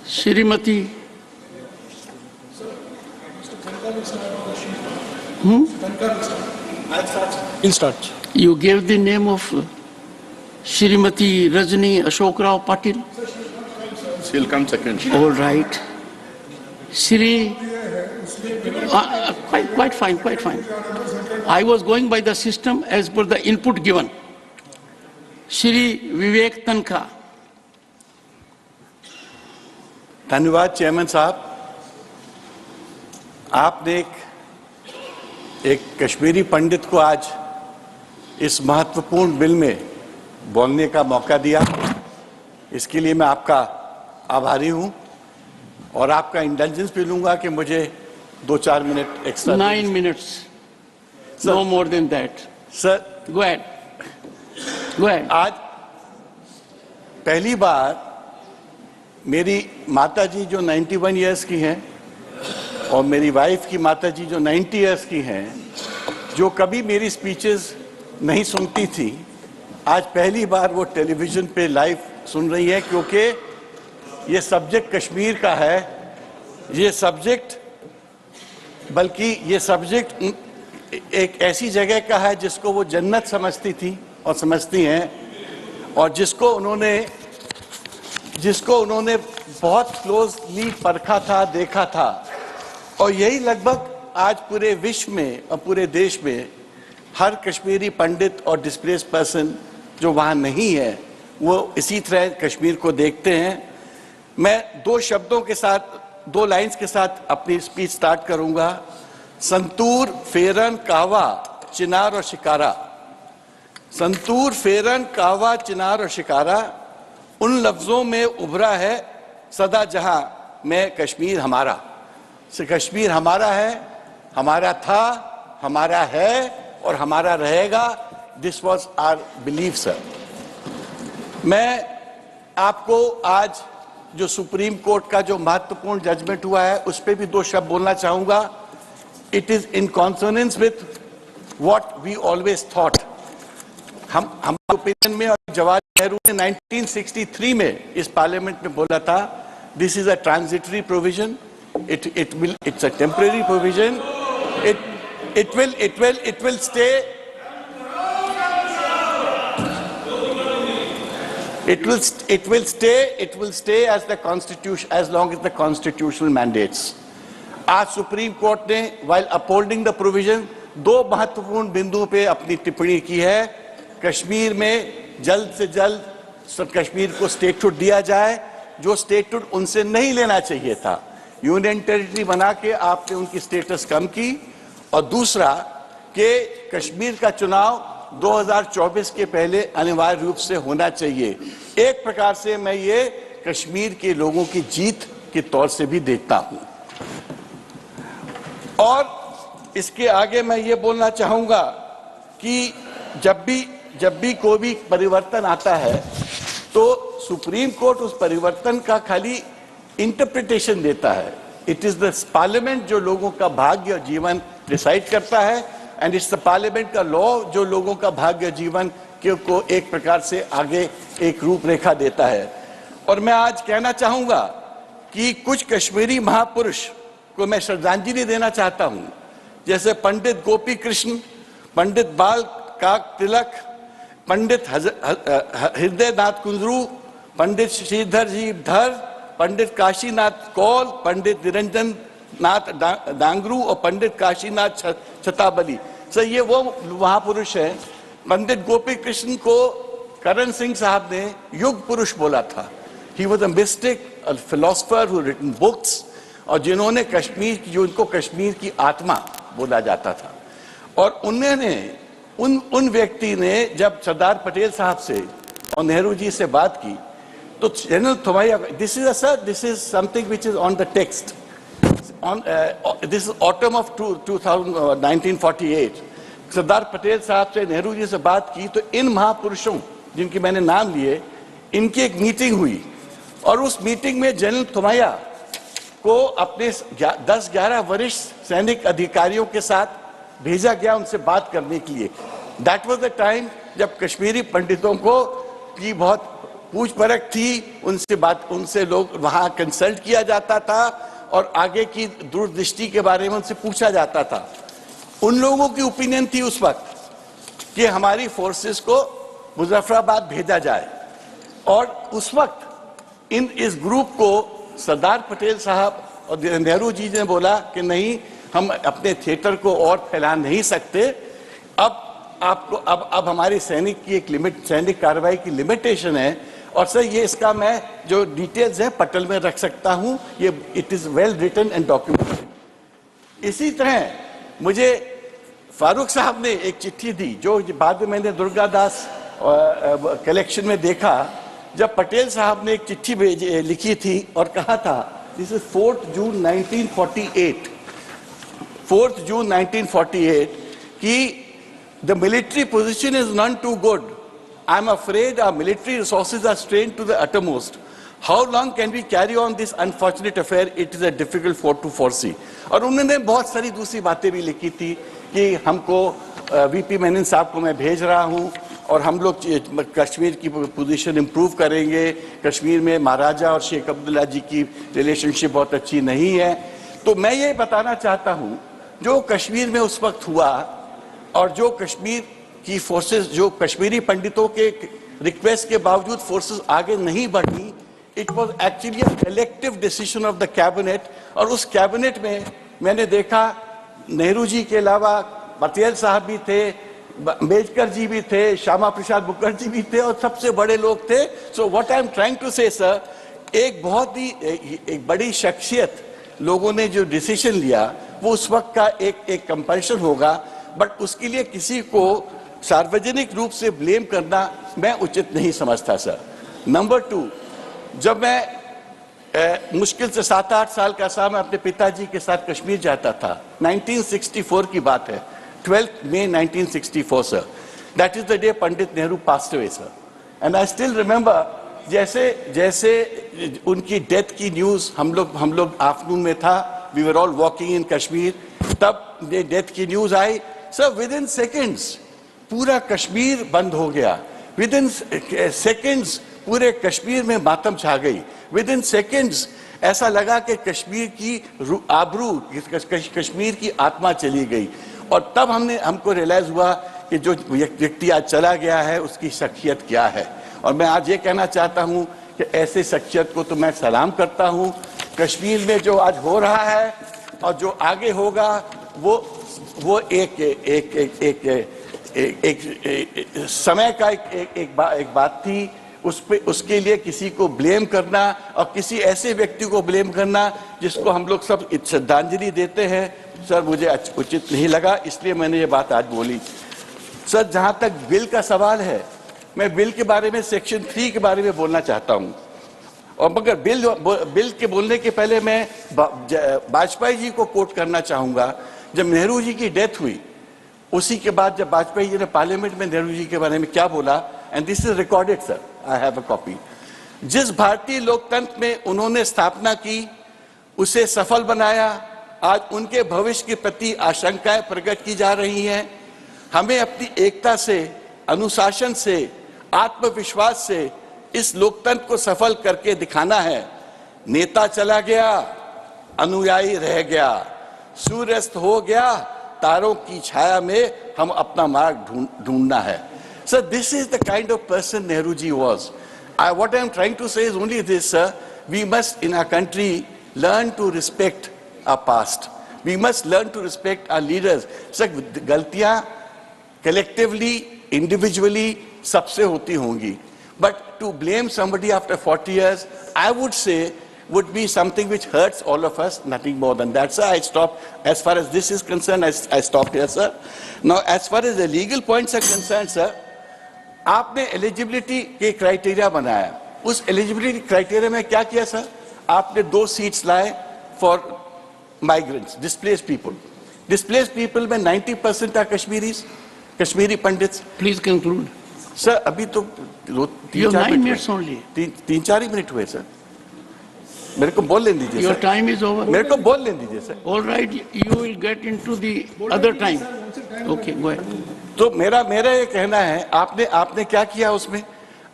Shrimati. I'll start. You gave the name of Shrimati Rajni Ashok Rao Patil. She'll come second. All right. Shri, quite fine, quite fine. I was going by the system as per the input given. Shri Vivek Tanka. धन्यवाद chairman साहब। आपने एक कश्मीरी पंडित को आज इस महत्वपूर्ण bill में बोलने का मौका दिया, इसके लिए मैं आपका आभारी हूं और आपका इंडल्जेंस भी लूंगा कि मुझे 2-4 minute extra. 9 minutes. No more than that. Sir, go ahead. Go ahead. आज पहली बार मेरी माताजी जो 91 इयर्स की हैं और मेरी वाइफ की माताजी जो 90 इयर्स की हैं, जो कभी मेरी स्पीचेस नहीं सुनती थी, आज पहली बार वो टेलीविजन पे लाइव सुन रही है, क्योंकि ये सब्जेक्ट कश्मीर का है। ये सब्जेक्ट बल्कि ये सब्जेक्ट एक ऐसी जगह का है जिसको वो जन्नत समझती थी और समझती हैं, और जिसको उन्होंने बहुत क्लोजली परखा था, देखा था। और यही लगभग आज पूरे विश्व में और पूरे देश में हर कश्मीरी पंडित और डिस्प्लेस्ड पर्सन जो वहाँ नहीं है, वो इसी तरह कश्मीर को देखते हैं। मैं 2 शब्दों के साथ, 2 लाइन्स के साथ अपनी स्पीच स्टार्ट करूँगा। संतूर, फेरन, कहवा, चिनार और शिकारा। संतूर, फेरन, कहवा, चिनार और शिकारा उन लफ्ज़ों में उभरा है सदा जहां मैं कश्मीर हमारा। से कश्मीर हमारा है, हमारा था, हमारा है और हमारा रहेगा। This was our belief sir. मैं आपको आज जो सुप्रीम कोर्ट का जो महत्वपूर्ण जजमेंट हुआ है उस पर भी 2 शब्द बोलना चाहूँगा। It is in consonance with what we always thought. हमारे ओपिनियन में और जवाहरलाल नेहरू ने 1963 में इस पार्लियामेंट में बोला था, this is a transitory provision, it's a temporary provision, it will stay as the constitution, as long as the constitutional mandates. आज सुप्रीम कोर्ट ने while upholding the provision 2 महत्वपूर्ण बिंदुओं पे अपनी टिप्पणी की है। कश्मीर में जल्द से जल्द कश्मीर को स्टेटहुड दिया जाए, जो स्टेटहुड उनसे नहीं लेना चाहिए था। यूनियन टेरिटरी बना के आपने उनकी स्टेटस कम की। और दूसरा कि कश्मीर का चुनाव 2024 के पहले अनिवार्य रूप से होना चाहिए। एक प्रकार से मैं ये कश्मीर के लोगों की जीत के तौर से भी देखता हूं। और इसके आगे मैं ये बोलना चाहूंगा कि जब भी कोई भी परिवर्तन आता है तो सुप्रीम कोर्ट उस परिवर्तन का खाली इंटरप्रिटेशन देता है। इट इज द पार्लियामेंट जो लोगों का भाग्य और जीवन डिसाइड करता है, एंड इट्स द पार्लियामेंट का लॉ जो लोगों का भाग्य जीवन को एक प्रकार से आगे एक रूपरेखा देता है। और मैं आज कहना चाहूंगा कि कुछ कश्मीरी महापुरुष को मैं श्रद्धांजलि देना चाहता हूं, जैसे पंडित गोपी कृष्ण, पंडित बाल काक तिलक, पंडित हृदयनाथ कुंजरू, पंडित श्रीधर जी धर, पंडित काशीनाथ कौल, पंडित निरंजन नाथ डांगरू और पंडित काशीनाथ छताबली। सर ये वो महापुरुष हैं। पंडित गोपी कृष्ण को करण सिंह साहब ने युग पुरुष बोला था। He was a mystic, a philosopher who written books, और जिन्होंने कश्मीर की, जो उनको कश्मीर की आत्मा बोला जाता था। और उन्होंने उन व्यक्ति ने जब सरदार पटेल साहब से और नेहरू जी से बात की तो general Thimayya, this is something which is on the text, this is autumn of 1948। Sardar Patel साहब से नेहरू जी से बात की तो इन महापुरुषों जिनके मैंने नाम लिए, इनकी एक मीटिंग हुई और उस मीटिंग में जनरल थोमाया को अपने 10-11 वरिष्ठ सैनिक अधिकारियों के साथ भेजा गया उनसे बात करने के लिए। दैट वाज द टाइम जब कश्मीरी पंडितों को की बहुत पूछ परख थी, उनसे लोग वहां कंसल्ट किया जाता था और आगे की दूरदृष्टि के बारे में उनसे पूछा जाता था। उन लोगों की ओपिनियन थी उस वक्त कि हमारी फोर्सेस को मुजफ्फराबाद भेजा जाए, और उस वक्त इस ग्रुप को सरदार पटेल साहब और नेहरू जी ने बोला कि नहीं, हम अपने थिएटर को और फैला नहीं सकते, अब हमारी सैनिक कार्रवाई की लिमिटेशन है। और सर ये इसका मैं जो डिटेल्स है पटल में रख सकता हूं, ये it is well written and documented. इसी तरह मुझे फारूक साहब ने एक चिट्ठी दी जो बाद में मैंने दुर्गादास कलेक्शन में देखा, जब पटेल साहब ने एक चिट्ठी लिखी थी और कहा था, दिस इज 4 जून 1948, 4 जून 1948, कि the military position is none too good. I am afraid our military resources are strained to the uttermost. How long can we carry on this unfortunate affair? It is a difficult to foresee. और उन्होंने बहुत सारी दूसरी बातें भी लिखी थी कि हमको वीपी मेनन साहब को मैं भेज रहा हूँ और हम लोग कश्मीर की पोजीशन इम्प्रूव करेंगे, कश्मीर में महाराजा और शेख अब्दुल्ला जी की रिलेशनशिप बहुत अच्छी नहीं है। तो मैं ये बताना चाहता हूँ, जो कश्मीर में उस वक्त हुआ और जो कश्मीर की फोर्सेस, जो कश्मीरी पंडितों के रिक्वेस्ट के बावजूद फोर्सेस आगे नहीं बढ़ी, it was actually a collective decision of the cabinet. और उस कैबिनेट में मैंने देखा नेहरू जी के अलावा पटेल साहब भी थे, अम्बेडकर जी भी थे, श्यामा प्रसाद मुखर्जी भी थे और सबसे बड़े लोग थे। So what I am trying to say sir, एक बहुत ही एक बड़ी शख्सियत लोगों ने जो डिसीजन लिया वो उस वक्त का एक कंपल्शन होगा, बट उसके लिए किसी को सार्वजनिक रूप से ब्लेम करना मैं उचित नहीं समझता सर। नंबर 2, जब मैं मुश्किल से 7-8 साल का था, मैं अपने पिताजी के साथ कश्मीर जाता था। 1964 की बात है, 12 मई 1964 sir, that is the day Pandit Nehru passed away sir. And I still remember, जैसे उनकी डेथ की न्यूज हम लोग आफ्टरनून में था, we were all walking in Kashmir, तब डेथ की न्यूज आई सर, विद इन सेकेंड्स पूरा कश्मीर बंद हो गया। विद इन सेकेंड्स पूरे कश्मीर में मातम छा गई। विद इन सेकेंड्स ऐसा लगा कि कश्मीर की आबरू, कश्मीर की आत्मा चली गई। और तब हमको रियलाइज हुआ कि जो व्यक्ति आज चला गया है उसकी शख्सियत क्या है। और मैं आज ये कहना चाहता हूँ कि ऐसे शख्सियत को तो मैं सलाम करता हूँ। कश्मीर में जो आज हो रहा है और जो आगे होगा वो एक समय का एक बात थी। उसके लिए किसी को ब्लेम करना और किसी ऐसे व्यक्ति को ब्लेम करना जिसको हम लोग सब श्रद्धांजलि देते हैं, सर मुझे उचित नहीं लगा, इसलिए मैंने ये बात आज बोली। सर जहाँ तक बिल का सवाल है, मैं बिल के बारे में सेक्शन 3 के बारे में बोलना चाहता हूँ। और मगर बिल के बोलने के पहले मैं वाजपेयी जी को कोट करना चाहूँगा। जब नेहरू जी की डेथ हुई, उसी के बाद जब वाजपेयी जी ने पार्लियामेंट में नेहरू जी के बारे में क्या बोला, and this is recorded sir, I have a copy. जिस भारतीय लोकतंत्र में उन्होंने स्थापना की, उसे सफल बनाया, आज उनके भविष्य के प्रति आशंकाएं प्रकट की जा रही हैं। हमें अपनी एकता से अनुशासन से, आत्मविश्वास से इस लोकतंत्र को सफल करके दिखाना है। नेता चला गया, अनुयायी रह गया, सूर्यास्त हो गया, तारों की छाया में हम अपना मार्ग ढूंढना है। Sir, this is the kind of person Nehru ji was. What I am trying to say is only this, sir. We must, in our country, learn to respect our past. We must learn to respect our leaders. Sir, गलतियां collectively, individually, सबसे होती होंगी. But to blame somebody after 40 years, I would say, would be something which hurts all of us, nothing more than that. Sir, I stop. As far as this is concerned, I stop here, sir. Now, as far as the legal points are concerned, sir, आपने eligibility के criteria बनाया। उस eligibility criteria में क्या किया sir? आपने 2 seats लाए for migrants, displaced people. Displaced people में 90% are Kashmiri pandits. Please conclude sir. अभी तो 3-4 मिनट हुए सर। मेरे को बोल लेने दीजिए। Your time is over. मेरे को बोल लेने दीजिए sir. All right, you will get into the other time. Okay, go ahead. तो मेरा ये कहना है, आपने क्या किया उसमें?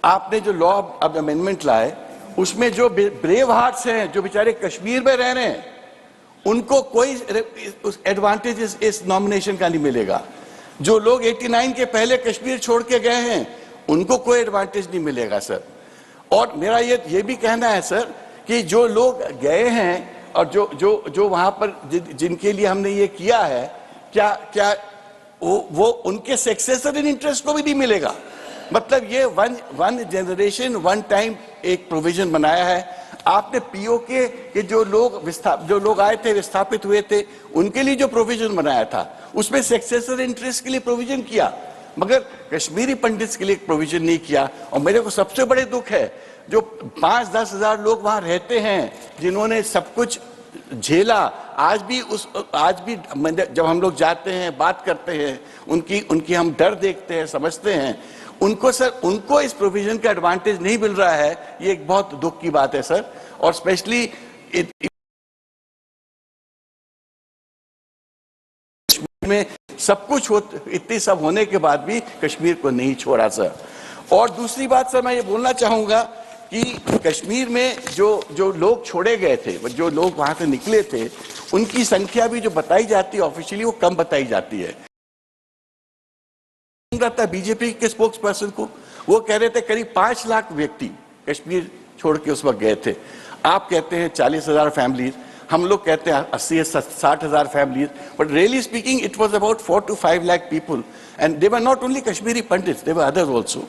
आपने जो लॉ अब अमेंडमेंट लाए, उसमें जो ब्रेव हार्ट्स हैं, जो बेचारे कश्मीर में रह रहे हैं, उनको कोई एडवांटेज इस नॉमिनेशन का नहीं मिलेगा। जो लोग 89 के पहले कश्मीर छोड़ के गए हैं, उनको कोई एडवांटेज नहीं मिलेगा सर। और मेरा ये भी कहना है सर कि जो लोग गए हैं और जो वहां पर जिनके लिए हमने ये किया है, क्या वो उनके सक्सेसर इन इंटरेस्ट को भी नहीं मिलेगा। मतलब ये वन जनरेशन वन टाइम एक प्रोविजन बनाया है। आपने पीओके के जो लोग आए थे, विस्थापित हुए थे, उनके लिए जो प्रोविजन बनाया था, उसमें सक्सेसर इंटरेस्ट के लिए प्रोविजन किया, मगर कश्मीरी पंडित्स के लिए प्रोविजन नहीं किया। और मेरे को सबसे बड़े दुख है, जो 5-10 हजार लोग वहां रहते हैं, जिन्होंने सब कुछ झेला, आज भी जब हम लोग जाते हैं, बात करते हैं, उनकी हम डर देखते हैं, समझते हैं, उनको इस प्रोविजन का एडवांटेज नहीं मिल रहा है। ये एक बहुत दुख की बात है सर। और स्पेशली कश्मीर में सब कुछ इतनी सब होने के बाद भी कश्मीर को नहीं छोड़ा सर। और दूसरी बात सर, मैं ये बोलना चाहूंगा कि कश्मीर में जो लोग छोड़े गए थे, जो लोग वहां से निकले थे, उनकी संख्या भी जो बताई जाती है ऑफिशियली, वो कम बताई जाती है। बीजेपी के स्पोक्स पर्सन को वो कह रहे थे करीब 5 लाख व्यक्ति कश्मीर छोड़ के उस वक्त गए थे। आप कहते हैं 40,000 फैमिलीज, हम लोग कहते हैं 80-60,000 families, but really speaking it was about 4 to 5 lakh people, and they were not only Kashmiri pandits, they were others also.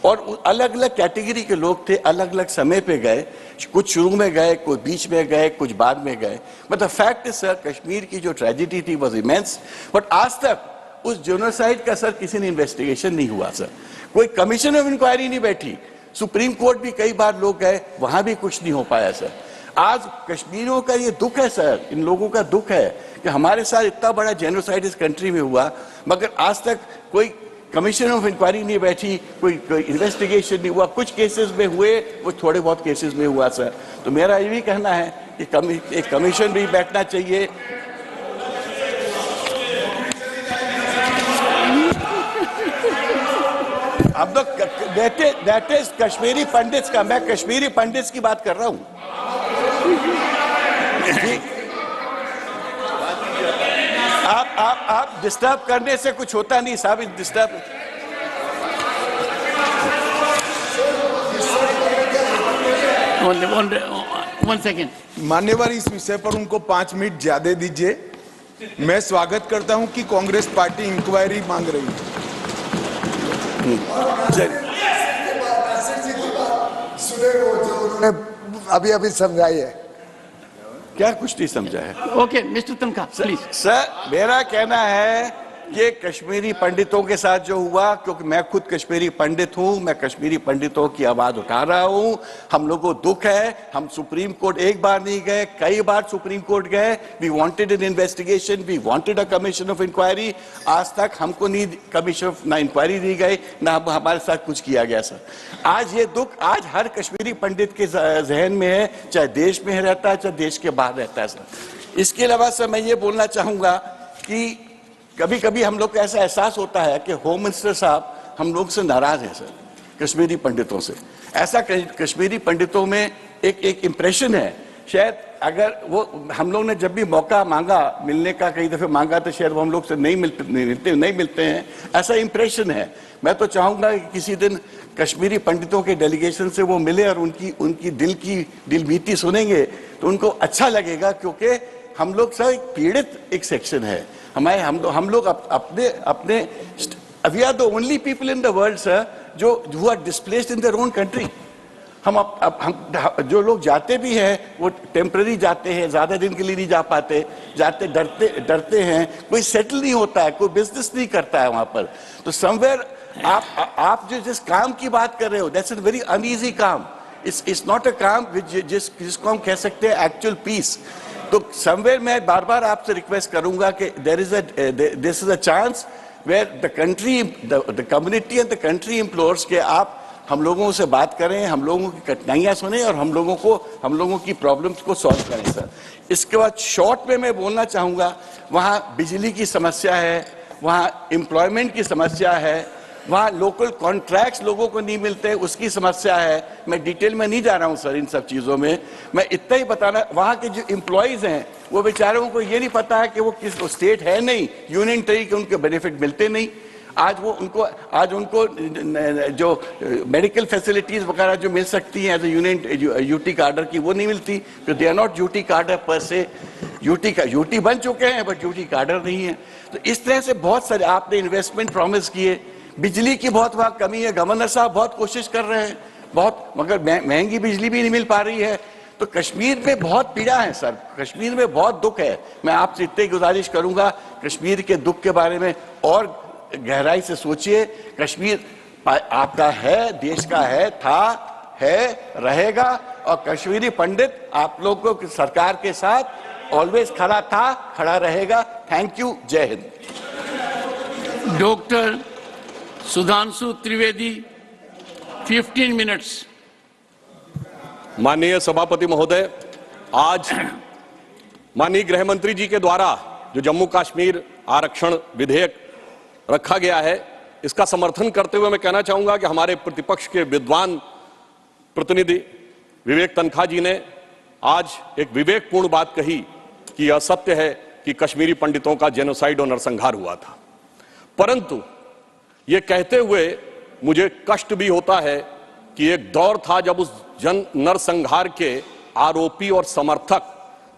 और अलग अलग कैटेगरी के लोग थे, अलग अलग समय पे गए, कुछ शुरू में गए, कुछ बीच में गए, कुछ बाद में गए। But the fact is sir, Kashmir की जो ट्रेजेडी थी वाज इमेंस, बट आज तक उस जेनोसाइड का सर किसी ने इन्वेस्टिगेशन नहीं हुआ सर। कोई कमीशन ऑफ इंक्वायरी नहीं बैठी। सुप्रीम कोर्ट भी कई बार लोग गए, वहां भी कुछ नहीं हो पाया सर। आज कश्मीरियों का ये दुख है सर, इन लोगों का दुख है कि हमारे साथ इतना बड़ा जेनोसाइड इस कंट्री में हुआ, मगर आज तक कोई कमीशन ऑफ इंक्वायरी नहीं बैठी, कोई इन्वेस्टिगेशन नहीं हुआ। कुछ केसेस में हुए, वो थोड़े बहुत केसेस में हुआ सर। तो मेरा ये भी कहना है कि एक कमीशन भी बैठना चाहिए। अब तो दैट इज कश्मीरी पंडित्स का, मैं कश्मीरी पंडित्स की बात कर रहा हूं। आप डिस्टर्ब करने से कुछ होता नहीं साहब, डिस्टर्ब। One second. मान्यवर, इस विषय पर उनको 5 मिनट ज्यादा दीजिए। मैं स्वागत करता हूं कि कांग्रेस पार्टी इंक्वायरी मांग रही है। अभी समझाई है क्या? कुछ नहीं समझा है। Okay mister Tankha please. Sir, मेरा कहना है कि कश्मीरी पंडितों के साथ जो हुआ, क्योंकि मैं खुद कश्मीरी पंडित हूं, मैं कश्मीरी पंडितों की आवाज उठा रहा हूं। हम लोगों को दुख है। हम सुप्रीम कोर्ट एक बार नहीं गए, कई बार सुप्रीम कोर्ट गए। We wanted an investigation, we wanted a commission of inquiry. आज तक हमको नहीं कमीशन ऑफ ना इंक्वायरी दी गई, ना हमारे साथ कुछ किया गया सर। आज ये दुख आज हर कश्मीरी पंडित के जहन में है, चाहे देश में रहता है, चाहे देश के बाहर रहता है सर। इसके अलावा सर, मैं ये बोलना चाहूंगा कि कभी कभी हम लोग को ऐसा एहसास होता है कि होम मिनिस्टर साहब हम लोग से नाराज है सर, कश्मीरी पंडितों से। ऐसा कश्मीरी पंडितों में एक इम्प्रेशन है, शायद अगर वो हम लोग ने जब भी मौका मांगा मिलने का, कई दफे मांगा तो शायद वो हम लोग से नहीं मिलते हैं, ऐसा इम्प्रेशन है। मैं तो चाहूंगा कि किसी दिन कश्मीरी पंडितों के डेलीगेशन से वो मिले और उनकी दिल बीती सुनेंगे तो उनको अच्छा लगेगा, क्योंकि हम लोग सर एक पीड़ित एक सेक्शन है। हम लोग अपने we are the only people in the world sir जो who are displaced in their own country. हम जो लोग जाते भी हैं वो टेम्पररी जाते हैं, ज्यादा दिन के लिए नहीं जा पाते, जाते डरते हैं, कोई सेटल नहीं होता है, कोई बिजनेस नहीं करता है वहां पर। तो समवेयर आप जो जिस काम की बात कर रहे हो, दैट्स अ वेरी अनईजी काम। इट्स नॉट अ काम जिसको हम कह सकते हैं एक्चुअल पीस। तो समवेयर मैं बार बार आपसे रिक्वेस्ट करूंगा कि this is a chance where the community and the country implores के आप हम लोगों से बात करें, हम लोगों की कठिनाइयां सुने और हम लोगों की प्रॉब्लम्स को सॉल्व करें सर। इसके बाद शॉर्ट में मैं बोलना चाहूंगा, वहाँ बिजली की समस्या है, वहाँ एम्प्लॉयमेंट की समस्या है, वहाँ लोकल कॉन्ट्रैक्ट्स लोगों को नहीं मिलते, उसकी समस्या है। मैं डिटेल में नहीं जा रहा हूँ सर इन सब चीज़ों में, मैं इतना ही बताना, वहाँ के जो एम्प्लॉयज़ हैं वो बेचारों को ये नहीं पता है कि वो किस स्टेट है नहीं, यूनियन तरीके उनके बेनिफिट मिलते नहीं। आज उनको जो मेडिकल फैसिलिटीज वगैरह जो मिल सकती हैं एज ए यूनियन यूटी कार्डर की, वो नहीं मिलती, तो दे आर नॉट यूटी कार्डर पर से। यूटी बन चुके हैं बट यूटी कार्डर नहीं है। तो इस तरह से बहुत सारे आपने इन्वेस्टमेंट प्रॉमिस किए, बिजली की बहुत वहाँ कमी है, गवर्नर साहब बहुत कोशिश कर रहे हैं बहुत, मगर महंगी बिजली भी नहीं मिल पा रही है। तो कश्मीर में बहुत पीड़ा है सर, कश्मीर में बहुत दुख है। मैं आपसे इतनी गुजारिश करूंगा, कश्मीर के दुख के बारे में और गहराई से सोचिए। कश्मीर आपका है, देश का है, था, है, रहेगा, और कश्मीरी पंडित आप लोगों की सरकार के साथ ऑलवेज खड़ा था, खड़ा रहेगा। थैंक यू, जय हिंद। Doctor Sudhanshu Trivedi, 15 minutes. माननीय सभापति महोदय, आज माननीय गृह मंत्री जी के द्वारा जो जम्मू कश्मीर आरक्षण विधेयक रखा गया है, इसका समर्थन करते हुए मैं कहना चाहूंगा कि हमारे प्रतिपक्ष के विद्वान प्रतिनिधि विवेक तनखा जी ने आज एक विवेकपूर्ण बात कही कि यह सत्य है कि कश्मीरी पंडितों का जेनोसाइड और नरसंहार हुआ था। परंतु यह कहते हुए मुझे कष्ट भी होता है कि एक दौर था जब उस नरसंहार के आरोपी और समर्थक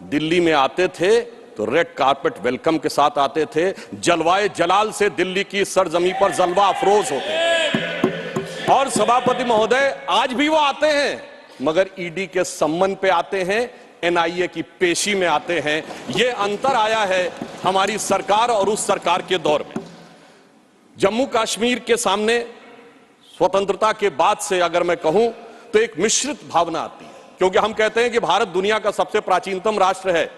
दिल्ली में आते थे तो रेड कारपेट वेलकम के साथ आते थे, जलवाए जलाल से दिल्ली की सरजमी पर जलवा अफरोज होते। और सभापति महोदय, आज भी वो आते हैं, मगर ईडी के सम्मन पे आते हैं, एनआईए की पेशी में आते हैं। ये अंतर आया है हमारी सरकार और उस सरकार के दौर में। जम्मू कश्मीर के सामने स्वतंत्रता के बाद से अगर मैं कहूं तो एक मिश्रित भावना आती है, क्योंकि हम कहते हैं कि भारत दुनिया का सबसे प्राचीनतम राष्ट्र है,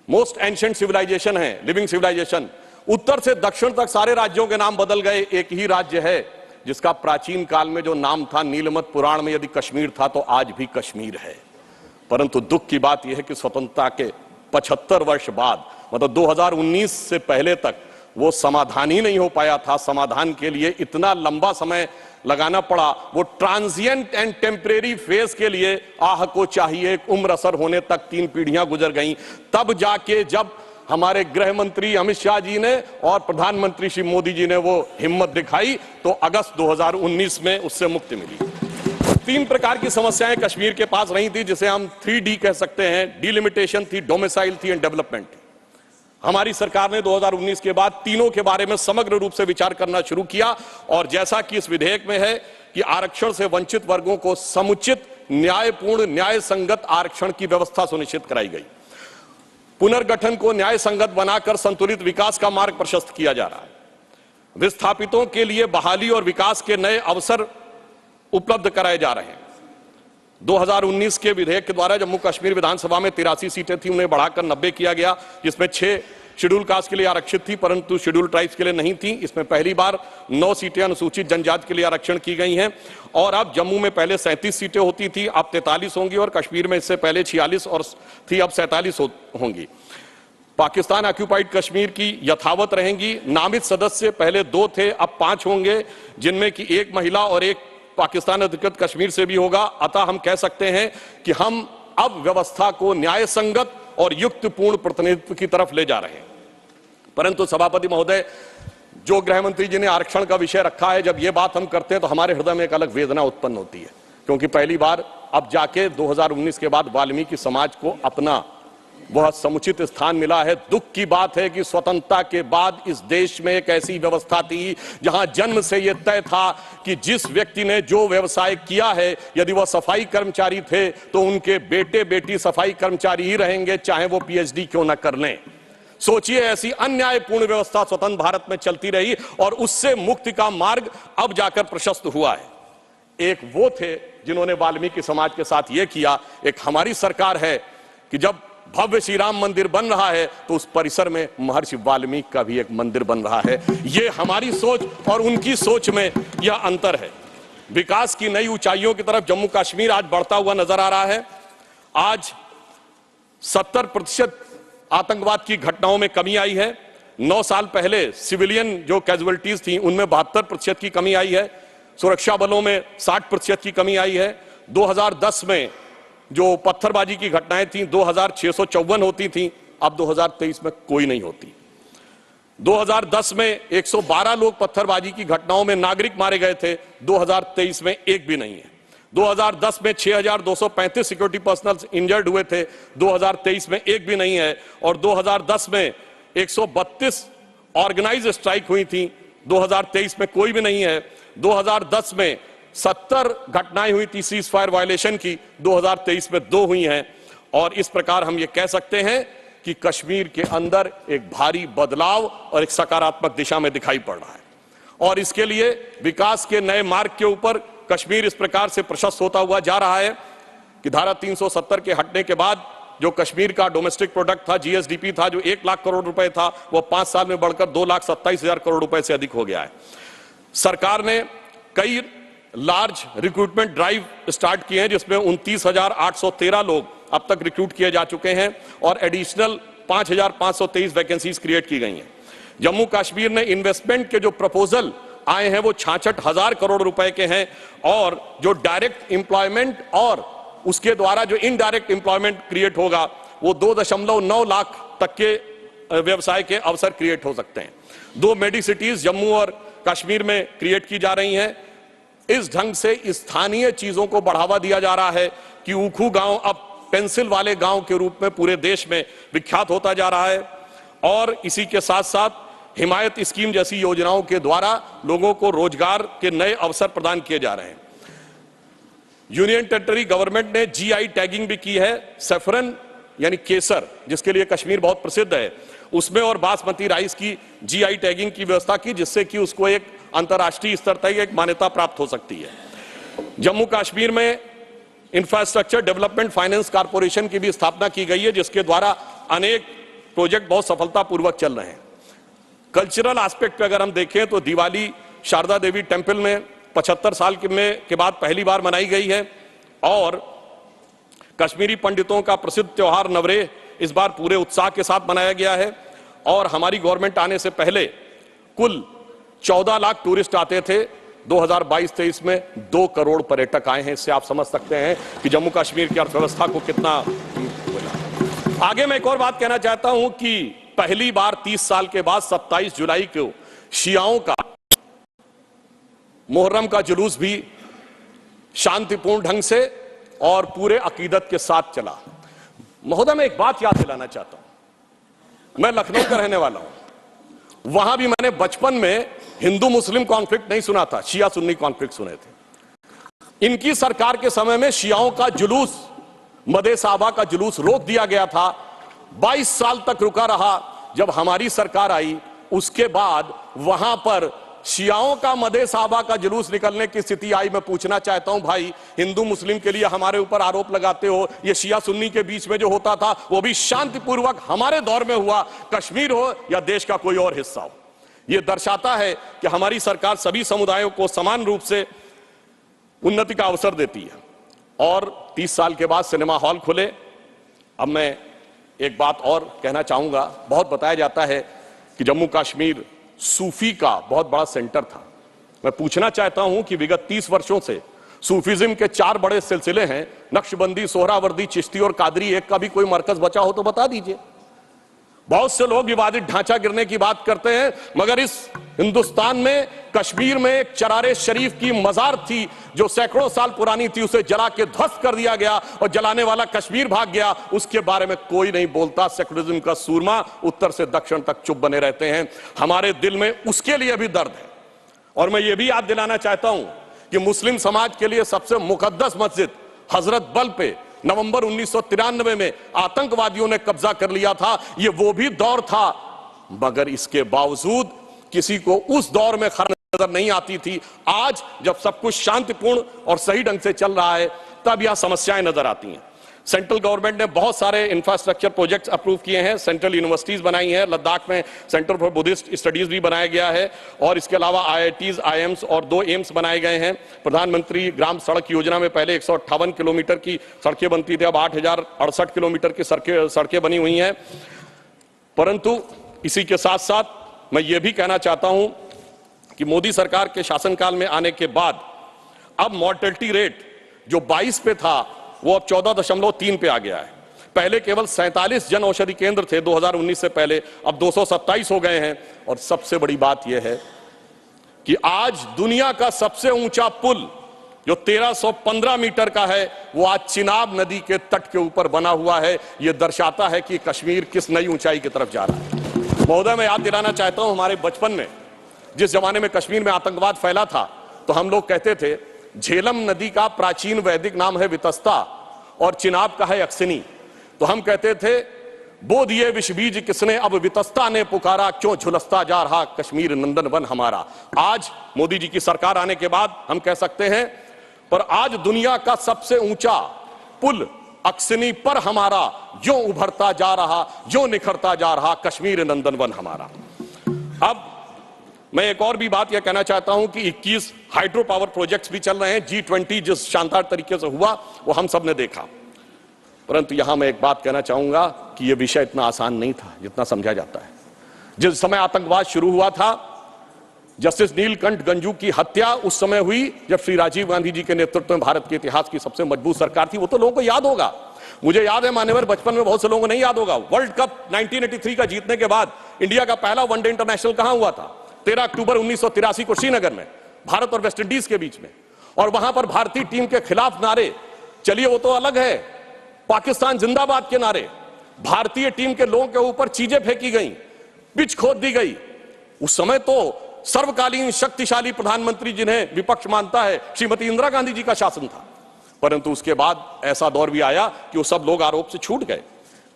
मोस्ट एंशिएंट सिविलाइजेशन है, लिविंग सिविलाइजेशन। उत्तर से दक्षिण तक सारे राज्यों के नाम बदल गए, एक ही राज्य है जिसका प्राचीन काल में जो नाम था, नीलमत पुराण में यदि कश्मीर था तो आज भी कश्मीर है। परंतु दुख की बात यह है कि स्वतंत्रता के 75 वर्ष बाद, मतलब 2019 से पहले तक वो समाधान ही नहीं हो पाया था। समाधान के लिए इतना लंबा समय लगाना पड़ा, वो ट्रांजिएंट एंड टेम्परेरी फेज के लिए आह को चाहिए, एक उम्र असर होने तक 3 पीढ़ियां गुजर गईं। तब जाके जब हमारे गृह मंत्री अमित शाह जी ने और प्रधानमंत्री श्री मोदी जी ने वो हिम्मत दिखाई तो अगस्त 2019 में उससे मुक्ति मिली। 3 प्रकार की समस्याएं कश्मीर के पास रही थी, जिसे हम 3D कह सकते हैं। डिलिमिटेशन थी, डोमिसाइल थी एंड डेवलपमेंट थी। हमारी सरकार ने 2019 के बाद तीनों के बारे में समग्र रूप से विचार करना शुरू किया, और जैसा कि इस विधेयक में है कि आरक्षण से वंचित वर्गों को समुचित, न्यायपूर्ण, न्याय संगत आरक्षण की व्यवस्था सुनिश्चित कराई गई। पुनर्गठन को न्याय संगत बनाकर संतुलित विकास का मार्ग प्रशस्त किया जा रहा है। विस्थापितों के लिए बहाली और विकास के नए अवसर उपलब्ध कराए जा रहे हैं। 2019 के विधेयक के द्वारा जम्मू कश्मीर विधानसभा में 83 सीटें थी, उन्हें बढ़ाकर 90 किया गया, जिसमें 6 शेड्यूल कास्ट के लिए आरक्षित थी परंतु शेड्यूल ट्राइब्स के लिए नहीं थी। इसमें पहली बार 9 सीटें अनुसूचित जनजाति के लिए आरक्षण की गई हैं। और अब जम्मू में पहले 37 सीटें होती थी, अब 43 होंगी, और कश्मीर में इससे पहले 46 और थी, अब 47 होंगी। पाकिस्तान ऑक्यूपाइड कश्मीर की यथावत रहेंगी। नामित सदस्य पहले 2 थे, अब 5 होंगे, जिनमें कि 1 महिला और 1 पाकिस्तान अधिकृत कश्मीर से भी होगा। अतः हम कह सकते हैं कि हम अब व्यवस्था को न्याय संगत और युक्तपूर्ण प्रतिनिधित्व की तरफ ले जा रहे हैं। परंतु सभापति महोदय, जो गृह मंत्री जी ने आरक्षण का विषय रखा है, जब ये बात हम करते हैं तो हमारे हृदय में एक अलग वेदना उत्पन्न होती है, क्योंकि पहली बार अब जाके 2019 के बाद वाल्मीकि समाज को अपना वह समुचित स्थान मिला है। दुख की बात है कि स्वतंत्रता के बाद इस देश में एक ऐसी व्यवस्था थी जहां जन्म से यह तय था कि जिस व्यक्ति ने जो व्यवसाय किया है, यदि वह सफाई कर्मचारी थे तो उनके बेटे बेटी सफाई कर्मचारी ही रहेंगे, चाहे वो पीएचडी क्यों न कर लें। सोचिए, ऐसी अन्यायपूर्ण व्यवस्था स्वतंत्र भारत में चलती रही और उससे मुक्ति का मार्ग अब जाकर प्रशस्त हुआ है। एक वो थे जिन्होंने वाल्मीकि समाज के साथ यह किया, एक हमारी सरकार है कि जब भव्य श्री राम मंदिर बन रहा है तो उस परिसर में महर्षि वाल्मीकि का भी एक मंदिर बन रहा है। यह हमारी सोच और उनकी सोच में यह अंतर है। विकास की नई ऊंचाइयों की तरफ जम्मू कश्मीर आज बढ़ता हुआ नजर आ रहा है। आज 70% आतंकवाद की घटनाओं में कमी आई है। 9 साल पहले सिविलियन जो कैजुअलिटीज थी उनमें 72% की कमी आई है। सुरक्षा बलों में 60% की कमी आई है। 2010 में जो पत्थरबाजी की घटनाएं थी 2654 होती थी, अब 2023 में कोई नहीं होती। 2010 में 112 लोग पत्थरबाजी की घटनाओं में नागरिक मारे गए थे, 2023 में एक भी नहीं है। 2010 में 6235 सिक्योरिटी पर्सनल इंजर्ड हुए थे, 2023 में एक भी नहीं है। और 2010 में 132 ऑर्गेनाइज स्ट्राइक हुई थी, 2023 में कोई भी नहीं है। 2010 में 70 घटनाएं हुई थी सीज फायर वायलेशन की, 2023 में 2 हुई हैं। और इस प्रकार हम ये कह सकते हैं कि कश्मीर के अंदर एक भारी बदलाव और एक सकारात्मक दिशा में दिखाई पड़ रहा है। और इसके लिए विकास के नए मार्ग के ऊपर कश्मीर इस प्रकार से प्रशस्त होता हुआ जा रहा है कि धारा 370 के हटने के बाद जो कश्मीर का डोमेस्टिक प्रोडक्ट था, जीएसडीपी था, जो 1 लाख करोड़ रुपए था, वो 5 साल में बढ़कर 2,27,000 करोड़ रुपए से अधिक हो गया है। सरकार ने कई लार्ज रिक्रूटमेंट ड्राइव स्टार्ट किए हैं, जिसमें 29,813 लोग अब तक रिक्रूट किए जा चुके हैं और एडिशनल 5,523 वैकेंसीज क्रिएट की गई हैं। जम्मू कश्मीर ने इन्वेस्टमेंट के जो प्रपोजल आए हैं वो 66,000 करोड़ रुपए के हैं और जो डायरेक्ट एम्प्लॉयमेंट और उसके द्वारा जो इनडायरेक्ट एम्प्लॉयमेंट क्रिएट होगा वो 2.9 लाख तक के व्यवसाय के अवसर क्रिएट हो सकते हैं। 2 मेडी सिटीज जम्मू और कश्मीर में क्रिएट की जा रही हैं। इस ढंग से स्थानीय चीजों को बढ़ावा दिया जा रहा है कि ऊखू गांव अब पेंसिल वाले गांव के रूप में पूरे देश में विख्यात होता जा रहा है। और इसी के साथ साथ हिमायत स्कीम जैसी योजनाओं के द्वारा लोगों को रोजगार के नए अवसर प्रदान किए जा रहे हैं। यूनियन टेरिटरी गवर्नमेंट ने जीआई टैगिंग भी की है। सैफरन यानी केसर, जिसके लिए कश्मीर बहुत प्रसिद्ध है, उसमें और बासमती राइस की जीआई टैगिंग की व्यवस्था की, जिससे कि उसको एक अंतर्राष्ट्रीय स्तर तक एक मान्यता प्राप्त हो सकती है। जम्मू कश्मीर में इंफ्रास्ट्रक्चर डेवलपमेंट फाइनेंस कॉर्पोरेशन की भी स्थापना की गई है, जिसके द्वारा अनेक प्रोजेक्ट बहुत सफलतापूर्वक चल रहे हैं। कल्चरल एस्पेक्ट पे अगर हम देखें तो दिवाली शारदा देवी टेम्पल में 75 साल के बाद पहली बार मनाई गई है और कश्मीरी पंडितों का प्रसिद्ध त्योहार नवरेह इस बार पूरे उत्साह के साथ मनाया गया है। और हमारी गवर्नमेंट आने से पहले कुल 14 लाख टूरिस्ट आते थे, 2022-23 में 2 करोड़ पर्यटक आए हैं। इससे आप समझ सकते हैं कि जम्मू कश्मीर की अर्थव्यवस्था को कितना। आगे मैं एक और बात कहना चाहता हूं कि पहली बार 30 साल के बाद 27 जुलाई को शियाओं का मुहर्रम का जुलूस भी शांतिपूर्ण ढंग से और पूरे अकीदत के साथ चला। महोदय, मैं एक बात याद दिलाना चाहता हूं। मैं लखनऊ का रहने वाला हूं। वहां भी मैंने बचपन में हिंदू मुस्लिम कॉन्फ्लिक्ट नहीं सुना था, शिया सुन्नी कॉन्फ्लिक्ट सुने थे। इनकी सरकार के समय में शियाओं का जुलूस, मदे साहबा का जुलूस रोक दिया गया था। 22 साल तक रुका रहा। जब हमारी सरकार आई उसके बाद वहां पर शियाओं का मदे साहबा का जुलूस निकलने की स्थिति आई। मैं पूछना चाहता हूं, भाई हिंदू मुस्लिम के लिए हमारे ऊपर आरोप लगाते हो, ये शिया सुन्नी के बीच में जो होता था वो भी शांतिपूर्वक हमारे दौर में हुआ, कश्मीर हो या देश का कोई और हिस्सा हो। यह दर्शाता है कि हमारी सरकार सभी समुदायों को समान रूप से उन्नति का अवसर देती है। और 30 साल के बाद सिनेमा हॉल खुले। अब मैं एक बात और कहना चाहूंगा। बहुत बताया जाता है कि जम्मू कश्मीर सूफी का बहुत बड़ा सेंटर था। मैं पूछना चाहता हूं कि विगत 30 वर्षों से सूफीज्म के 4 बड़े सिलसिले हैं, नक्शबंदी, सोहरावर्दी, चिश्ती और कादरी, एक का भी कोई मरकज बचा हो तो बता दीजिए। बहुत से लोग विवादित ढांचा गिरने की बात करते हैं, मगर इस हिंदुस्तान में कश्मीर में एक चरारे शरीफ की मजार थी जो सैकड़ों साल पुरानी थी, उसे जला के ध्वस्त कर दिया गया और जलाने वाला कश्मीर भाग गया। उसके बारे में कोई नहीं बोलता। सेकुलरिज्म का सूरमा उत्तर से दक्षिण तक चुप बने रहते हैं। हमारे दिल में उसके लिए भी दर्द है। और मैं ये भी याद दिलाना चाहता हूं कि मुस्लिम समाज के लिए सबसे मुकद्दस मस्जिद हजरत बल पे नवंबर 1993 में आतंकवादियों ने कब्जा कर लिया था। ये वो भी दौर था, मगर इसके बावजूद किसी को उस दौर में खराब नजर नहीं आती थी। आज जब सब कुछ शांतिपूर्ण और सही ढंग से चल रहा है, तब यह समस्याएं नजर आती हैं। सेंट्रल गवर्नमेंट ने बहुत सारे इंफ्रास्ट्रक्चर प्रोजेक्ट्स अप्रूव किए हैं, सेंट्रल यूनिवर्सिटीज बनाई हैं, लद्दाख में सेंटर फॉर बुद्धिस्ट स्टडीज भी बनाया गया है, और इसके अलावा IITs, IIMs और 2 एम्स बनाए गए हैं। प्रधानमंत्री ग्राम सड़क योजना में पहले 158 किलोमीटर की सड़कें बनती थी, अब 8068 किलोमीटर की सड़कें बनी हुई हैं। परंतु इसी के साथ साथ मैं ये भी कहना चाहता हूं कि मोदी सरकार के शासनकाल में आने के बाद अब मॉर्टेलिटी रेट जो 22 पे था वो अब 14.3 पे आ गया है। पहले केवल 47 जन औषधि केंद्र थे 2019 से पहले, अब 227 हो गए हैं। और सबसे बड़ी बात यह है कि आज दुनिया का सबसे ऊंचा पुल जो 1315 मीटर का है, वो आज चिनाब नदी के तट के ऊपर बना हुआ है। यह दर्शाता है कि कश्मीर किस नई ऊंचाई की तरफ जा रहा है। महोदय, मैं याद दिलाना चाहता हूं, हमारे बचपन में जिस जमाने में कश्मीर में आतंकवाद फैला था, तो हम लोग कहते थे झेलम नदी का प्राचीन वैदिक नाम है वितस्ता और चिनाब का है अक्सिनी। तो हम कहते थे बोध ये विष बीज किसने, अब वितस्ता ने पुकारा, क्यों झुलसता जा रहा कश्मीर नंदन वन हमारा। आज मोदी जी की सरकार आने के बाद हम कह सकते हैं, पर आज दुनिया का सबसे ऊंचा पुल अक्सिनी पर हमारा जो उभरता जा रहा, जो निखरता जा रहा कश्मीर नंदन वन हमारा। अब मैं एक और भी बात यह कहना चाहता हूं कि 21 हाइड्रो पावर प्रोजेक्ट्स भी चल रहे हैं। G20 जिस शानदार तरीके से हुआ वो हम सब ने देखा, परंतु यहां मैं एक बात कहना चाहूंगा कि यह विषय इतना आसान नहीं था जितना समझा जाता है। जिस समय आतंकवाद शुरू हुआ था, जस्टिस नीलकंठ गंजू की हत्या उस समय हुई जब श्री राजीव गांधी जी के नेतृत्व में भारत के इतिहास की सबसे मजबूत सरकार थी। वो तो लोगों को याद होगा, मुझे याद है मान्यवर, बचपन में बहुत से लोगों को नहीं याद होगा। वर्ल्ड कप 1983 का जीतने के बाद इंडिया का पहला वनडे इंटरनेशनल कहां हुआ था? 13 अक्टूबर 1983 को श्रीनगर में, भारत और वेस्ट इंडीज के बीच में। और वहां पर भारतीय टीम के खिलाफ नारे, चलिए वो तो अलग है, पाकिस्तान जिंदाबाद के नारे, भारतीय टीम के लोगों के ऊपर चीजें फेंकी गई, पिच खोद दी गई। उस समय तो सर्वकालीन शक्तिशाली प्रधानमंत्री जिन्हें विपक्ष मानता है श्रीमती इंदिरा गांधी जी का शासन था। परंतु उसके बाद ऐसा दौर भी आया कि वो सब लोग आरोप से छूट गए।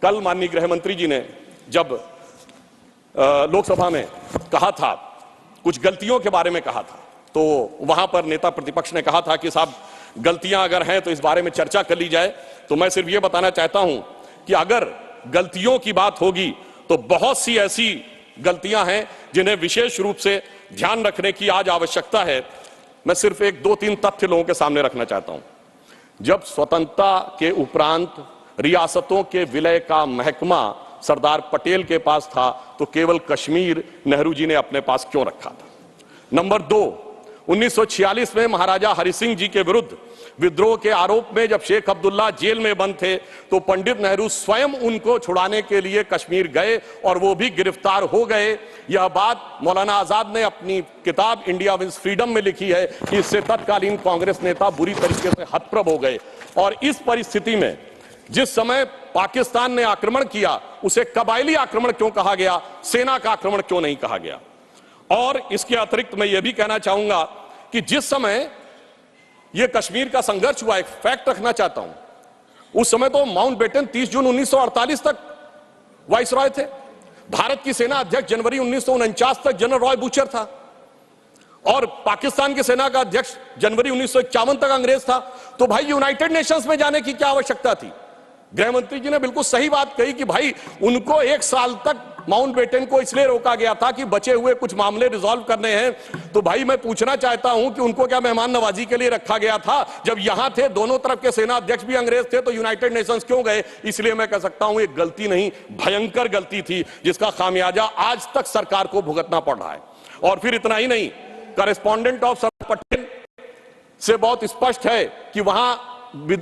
कल माननीय गृह मंत्री जी ने जब लोकसभा में कहा था, कुछ गलतियों के बारे में कहा था, तो वहां पर नेता प्रतिपक्ष ने कहा था कि साहब गलतियां अगर हैं तो इस बारे में चर्चा कर ली जाए। तो मैं सिर्फ ये बताना चाहता हूं कि अगर गलतियों की बात होगी तो बहुत सी ऐसी गलतियां हैं जिन्हें विशेष रूप से ध्यान रखने की आज आवश्यकता है। मैं सिर्फ 1-2-3 तथ्य लोगों के सामने रखना चाहता हूं। जब स्वतंत्रता के उपरांत रियासतों के विलय का महकमा सरदार पटेल के पास था, तो केवल कश्मीर नेहरू जी ने अपने पास क्यों रखा था? नंबर 2, 1946 में महाराजा हरि सिंह जी के विरुद्ध विद्रोह के आरोप में जब शेख अब्दुल्ला जेल में बंद थे, तो पंडित नेहरू स्वयं उनको छुड़ाने के लिए कश्मीर गए और वो भी गिरफ्तार हो गए। यह बात मौलाना आजाद ने अपनी किताब इंडिया विंस फ्रीडम में लिखी है कि इससे तत्कालीन कांग्रेस नेता बुरी तरीके से हतप्रभ हो गए। और इस परिस्थिति में जिस समय पाकिस्तान ने आक्रमण किया, उसे कबायली आक्रमण क्यों कहा गया, सेना का आक्रमण क्यों नहीं कहा गया? और इसके अतिरिक्त मैं यह भी कहना चाहूंगा कि जिस समय यह कश्मीर का संघर्ष हुआ, एक फैक्ट रखना चाहता हूं, उस समय तो माउंटबेटन 30 जून 1948 तक वाइसरॉय थे। भारत की सेना अध्यक्ष जनवरी 1949 तक जनरल रॉय बूचर था, और पाकिस्तान की सेना का अध्यक्ष जनवरी 1951 तक अंग्रेज था। तो भाई यूनाइटेड नेशंस में जाने की क्या आवश्यकता थी? गृह मंत्री जी ने बिल्कुल सही बात कही कि भाई उनको 1 साल तक माउंटबेटन को इसलिए रोका गया था कि बचे हुए कुछ मामले रिजॉल्व करने हैं। तो भाई मैं पूछना चाहता हूं कि उनको क्या मेहमान नवाजी के लिए रखा गया था? जब यहां थे, दोनों तरफ के सेना अध्यक्ष भी अंग्रेज थे, तो यूनाइटेड नेशंस क्यों गए? इसलिए मैं कह सकता हूं एक गलती नहीं, भयंकर गलती थी, जिसका खामियाजा आज तक सरकार को भुगतना पड़ रहा है। और फिर इतना ही नहीं, करेस्पॉन्डेंट ऑफ सरदार पटेल से बहुत स्पष्ट है कि वहां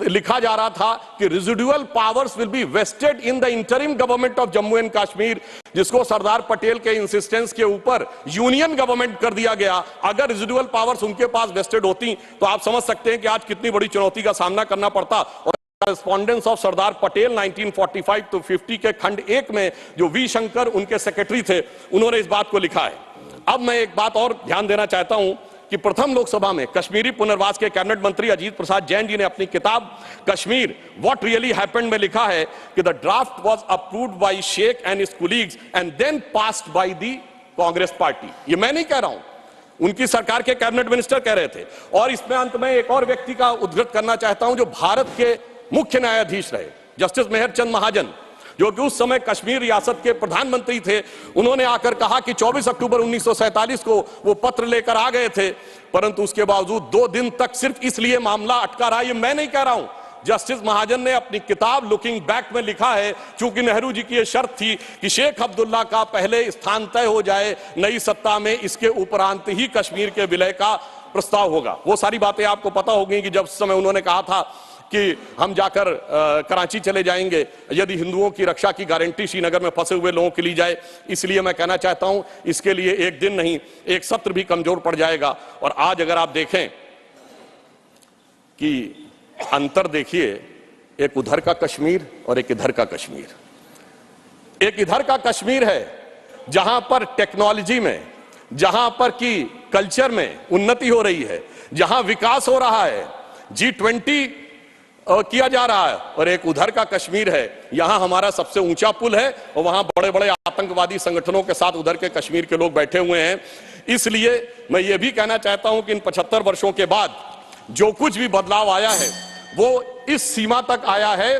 लिखा जा रहा था कि residual powers will be vested in the interim government of Jammu and Kashmir, जिसको सरदार पटेल के इंसिस्टेंस के ऊपर यूनियन गवर्नमेंट कर दिया गया। अगर रेजिडुअल पावर्स उनके पास वेस्टेड होती तो आप समझ सकते हैं कि आज कितनी बड़ी चुनौती का सामना करना पड़ता। और correspondence of Sardar Patel 1945 to 50 के खंड 1 में जो वी शंकर उनके सेक्रेटरी थे, उन्होंने इस बात को लिखा है। अब मैं एक बात और ध्यान देना चाहता हूं कि प्रथम लोकसभा में कश्मीरी पुनर्वास के कैबिनेट मंत्री अजीत प्रसाद जैन जी ने अपनी किताब कश्मीर व्हाट रियली हैपेंड में लिखा है कि the draft was approved by Sheikh and his colleagues and then passed by the Congress party. ये मैं नहीं कह रहा हूं, उनकी सरकार के कैबिनेट मिनिस्टर कह रहे थे। और इसमें अंत में एक और व्यक्ति का उद्धृत करना चाहता हूं जो भारत के मुख्य न्यायाधीश रहे, जस्टिस मेहरचंद महाजन, जो कि उस समय कश्मीर रियासत के प्रधानमंत्री थे। उन्होंने आकर कहा कि 24 अक्टूबर 1947 को वो पत्र लेकर आ गए थे, परंतु उसके बावजूद 2 दिन तक सिर्फ इसलिए मामला अटका रहा। ये मैं नहीं कह रहा हूं, जस्टिस महाजन ने अपनी किताब लुकिंग बैक में लिखा है, चूंकि नेहरू जी की यह शर्त थी कि शेख अब्दुल्ला का पहले स्थान तय हो जाए नई सत्ता में, इसके उपरांत ही कश्मीर के विलय का प्रस्ताव होगा। वो सारी बातें आपको पता होगी कि जब उस समय उन्होंने कहा था कि हम जाकर कराची चले जाएंगे यदि हिंदुओं की रक्षा की गारंटी श्रीनगर में फंसे हुए लोगों के लिए जाए। इसलिए मैं कहना चाहता हूं, इसके लिए एक दिन नहीं, एक सत्र भी कमजोर पड़ जाएगा। और आज अगर आप देखें कि अंतर देखिए, एक उधर का कश्मीर और एक इधर का कश्मीर। एक इधर का कश्मीर है जहां पर टेक्नोलॉजी में, जहां पर की कल्चर में उन्नति हो रही है, जहां विकास हो रहा है, G20 किया जा रहा है। और एक उधर का कश्मीर है, यहां हमारा सबसे ऊंचा पुल है और वहां बड़े बड़े आतंकवादी संगठनों के साथ उधर के कश्मीर के लोग बैठे हुए हैं। इसलिए मैं ये भी कहना चाहता हूं कि इन 75 वर्षों के बाद जो कुछ भी बदलाव आया है वो इस सीमा तक आया है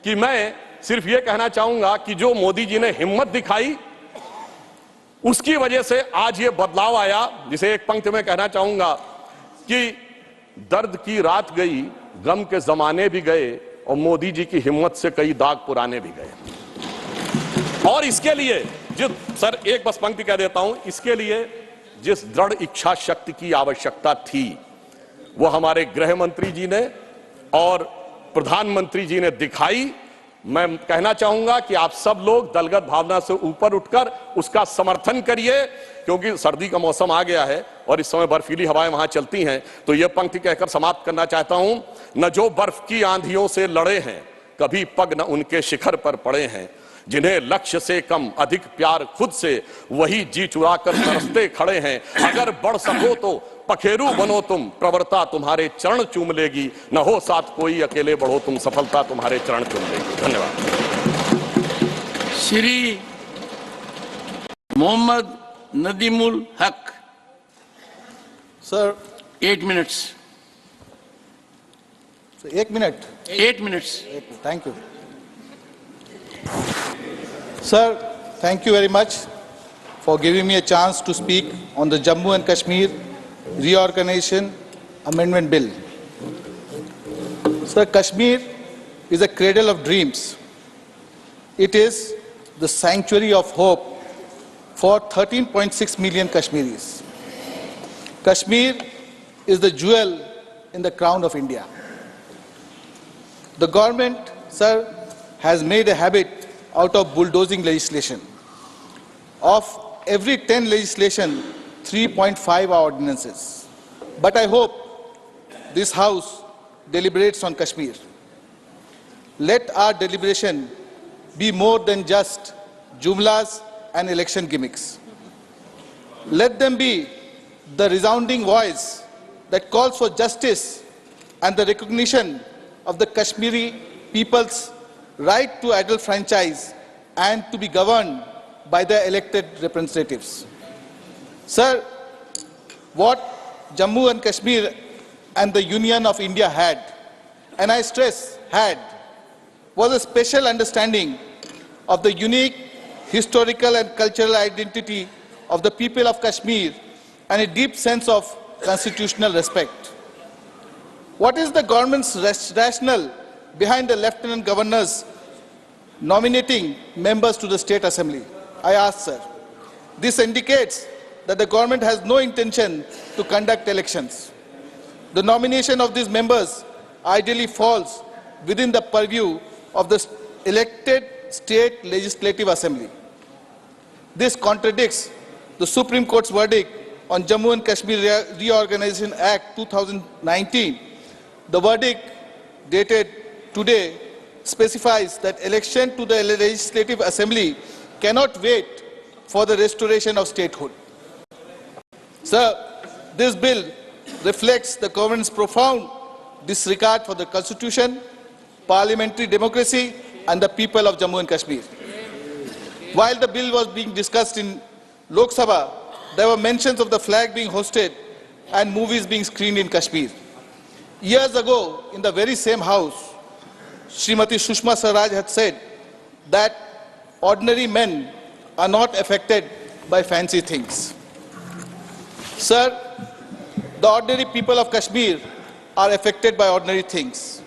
कि मैं सिर्फ ये कहना चाहूंगा कि जो मोदी जी ने हिम्मत दिखाई, उसकी वजह से आज ये बदलाव आया। जिसे एक पंक्ति में कहना चाहूंगा कि दर्द की रात गई, गम के जमाने भी गए और मोदी जी की हिम्मत से कई दाग पुराने भी गए। और इसके लिए सर एक बस पंक्ति कह देता हूं, इसके लिए जिस दृढ़ इच्छा शक्ति की आवश्यकता थी वो हमारे गृह मंत्री जी ने और प्रधानमंत्री जी ने दिखाई। मैं कहना चाहूंगा कि आप सब लोग दलगत भावना से ऊपर उठकर उसका समर्थन करिए, क्योंकि सर्दी का मौसम आ गया है और इस समय बर्फीली हवाएं वहां चलती हैं। तो यह पंक्ति कहकर समाप्त करना चाहता हूं, न जो बर्फ की आंधियों से लड़े हैं, कभी पग न उनके शिखर पर पड़े हैं, जिन्हें लक्ष्य से कम अधिक प्यार खुद से, वही जी चुरा कर तरसते खड़े हैं। अगर बढ़ सको तो पखेरु बनो तुम, प्रवरता तुम्हारे चरण चूम लेगी, न हो साथ कोई अकेले बढ़ो तुम, सफलता तुम्हारे चरण चूम लेगी। धन्यवाद। श्री मोहम्मद नदीमुल हक sir 8 minutes. 1 minute. 8 minutes. Thank you. Sir, thank you very much for giving me a chance to speak on the Jammu and Kashmir Reorganization Amendment Bill. Sir, Kashmir is a cradle of dreams. It is the sanctuary of hope for 13.6 million Kashmiris. Kashmir is the jewel in the crown of India. The government, sir, has made a habit out of bulldozing legislation. Of every 10 legislation, 3.5 are ordinances. But I hope this House deliberates on Kashmir. Let our deliberation be more than just jumlas and election gimmicks. Let them be the resounding voice that calls for justice and the recognition of the Kashmiri people's right to adult franchise and to be governed by their elected representatives. Sir, what Jammu and Kashmir and the Union of India had, and I stress had, was a special understanding of the unique historical and cultural identity of the people of Kashmir and a deep sense of constitutional respect. What is the government's rationale behind the Lieutenant Governors nominating members to the State Assembly? I ask, sir. This indicates that the government has no intention to conduct elections. The nomination of these members ideally falls within the purview of the elected State Legislative Assembly. This contradicts the Supreme Court's verdict on Jammu and Kashmir Reorganization Act 2019. The verdict dated today specifies that election to the Legislative Assembly cannot wait for the restoration of statehood. Sir, this bill reflects the government's profound disregard for the Constitution, parliamentary democracy, and the people of Jammu and Kashmir. While the bill was being discussed in Lok Sabha, there were mentions of the flag being hosted and movies being screened in Kashmir. Years ago, in the very same house, Srimati Sushma Swaraj had said that ordinary men are not affected by fancy things. Sir, the ordinary people of Kashmir are affected by ordinary things.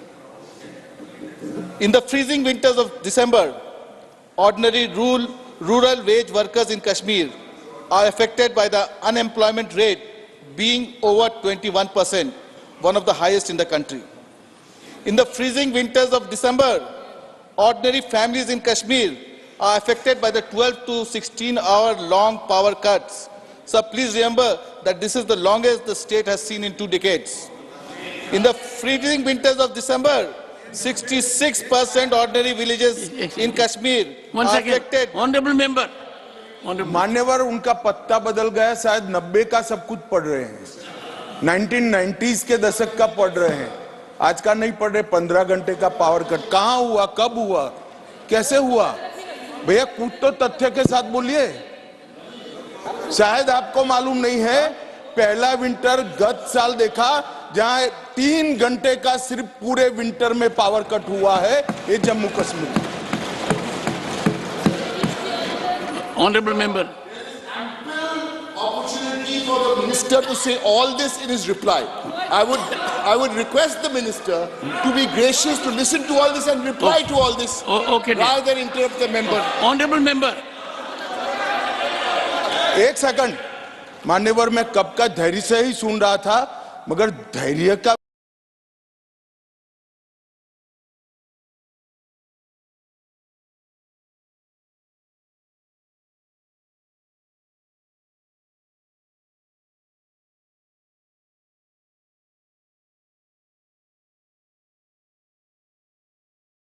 In the freezing winters of December, ordinary rural wage workers in Kashmir are affected by the unemployment rate being over 21%, one of the highest in the country. In the freezing winters of December, ordinary families in Kashmir are affected by the 12 to 16-hour long power cuts. So please remember that this is the longest the state has seen in 2 decades. In the freezing winters of December, 66% ordinary villages in Kashmir are affected. Honorable member. मान्यवर उनका पत्ता बदल गया, शायद 90 का सब कुछ पढ़ रहे हैं, 1990s के दशक का पढ़ रहे हैं, आज का नहीं पढ़ रहे। 15 घंटे का पावर कट कहाँ हुआ, कब हुआ, कैसे हुआ? भैया कुछ तो तथ्य के साथ बोलिए। शायद आपको मालूम नहीं है, पहला विंटर गत साल देखा जहां 3 घंटे का सिर्फ पूरे विंटर में पावर कट हुआ है, ये Jammu Kashmir. Honorable member. Opportunity for the minister to say all this in his reply. I would request the minister to be gracious to listen to all this and reply to all this, rather than interrupt the member. Honorable member. एक second, मान्यवर, मैं कब का धैर्य से ही सुन रहा था, मगर धैर्य का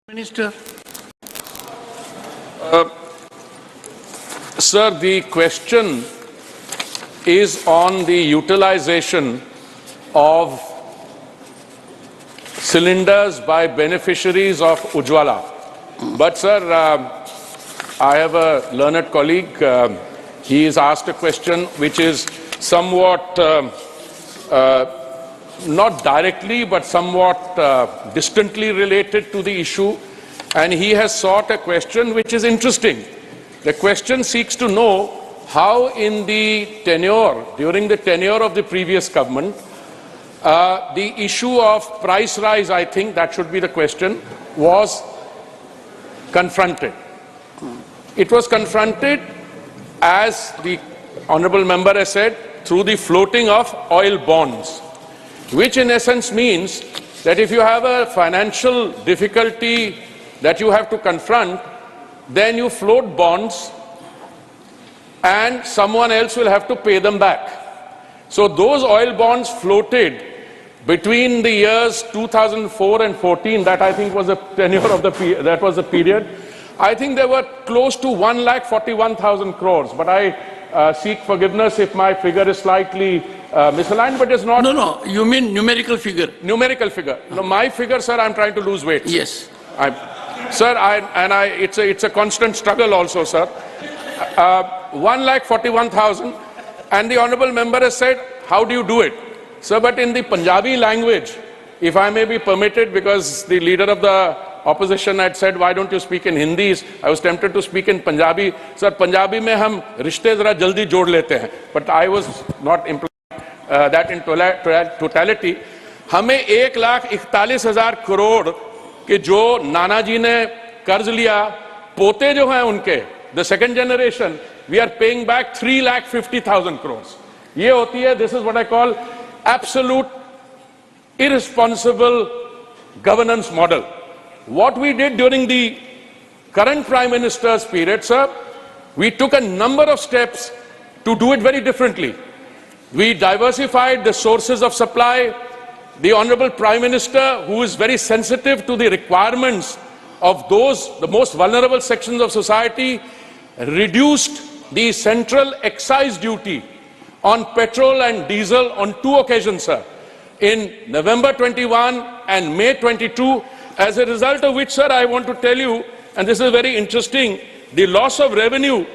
Minister. Sir, the question is on the utilization of cylinders by beneficiaries of Ujjwala. But sir, I have a learned colleague. He has asked a question which is somewhat not directly but somewhat distantly related to the issue, and he has sought a question which is interesting. The question seeks to know how in the tenure, during the tenure of the previous government, the issue of price rise, I think that should be the question, was confronted. It was confronted, as the honorable member has said, through the floating of oil bonds, which in essence means that if you have a financial difficulty that you have to confront, then you float bonds and someone else will have to pay them back. So those oil bonds floated between the years 2004 and 14, that I think was the tenure of that was the period. I think there were close to 1,41,000 crores, but I seek forgiveness if my figure is slightly misaligned, but it's not. No, you mean numerical figure? Numerical figure. No, my figure, sir, I'm trying to lose weight. Yes. Sir, it's a constant struggle also, sir. 1,41,000, and the honourable member has said, how do you do it? Sir, but in the Punjabi language, if I may be permitted, because the leader of the opposition had said, why don't you speak in Hindi? I was tempted to speak in Punjabi. Sir, Punjabi में हम रिश्ते जरा जल्दी जोड़ लेते हैं. But I was not implying that in totality. हमें 1,41,000 करोड़ के जो नाना जी ने कर्ज लिया, पोते जो हैं उनके, the second generation, we are paying back 3,50,000 crores. ये होती है, this is what I call absolute irresponsible governance model. What we did during the current Prime Minister's period, sir, we took a number of steps to do it very differently. We diversified the sources of supply. The Honorable Prime Minister, who is very sensitive to the requirements of the most vulnerable sections of society, reduced the central excise duty on petrol and diesel on 2 occasions, sir, in November 21 and May 22, as a result of which, sir, I want to tell you, and this is very interesting, the loss of revenue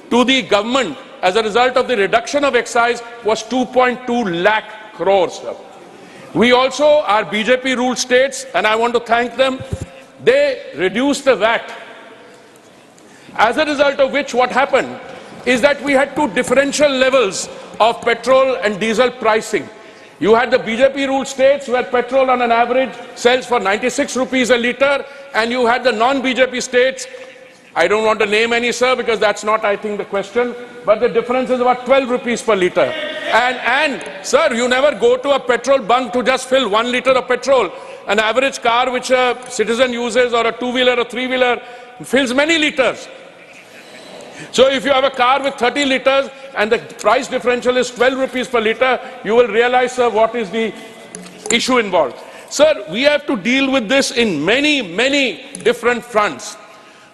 to the government as a result of the reduction of excise was 2.2 lakh crores, sir. We also, our BJP ruled states, and I want to thank them, they reduced the VAT. As a result of which, what happened is that we had 2 differential levels of petrol and diesel pricing. You had the BJP ruled states where petrol on an average sells for 96 rupees a litre, and you had the non-BJP states, I don't want to name any, sir, because that's not, I think, the question, but the difference is about 12 rupees per litre. And sir, you never go to a petrol bunk to just fill 1 litre of petrol. An average car which a citizen uses, or a 2-wheeler or 3-wheeler, fills many litres. So if you have a car with 30 litres and the price differential is 12 rupees per litre, you will realize, sir, what is the issue involved. Sir, we have to deal with this in many, many different fronts.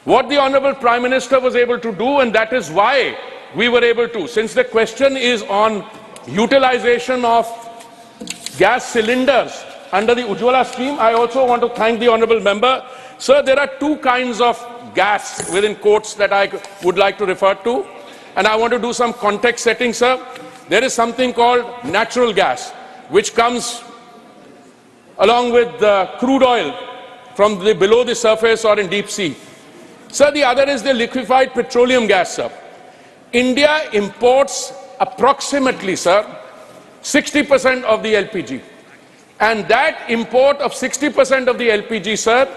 What the Honorable Prime Minister was able to do, and that is why we were able to, since the question is on utilization of gas cylinders under the Ujjwala scheme, I also want to thank the Honorable Member. Sir, there are 2 kinds of gas within quotes that I would like to refer to, and I want to do some context setting, sir. There is something called natural gas, which comes along with crude oil from below the surface or in deep sea. Sir, the other is the liquefied petroleum gas, sir. India imports approximately, sir, 60% of the LPG. And that import of 60% of the LPG, sir,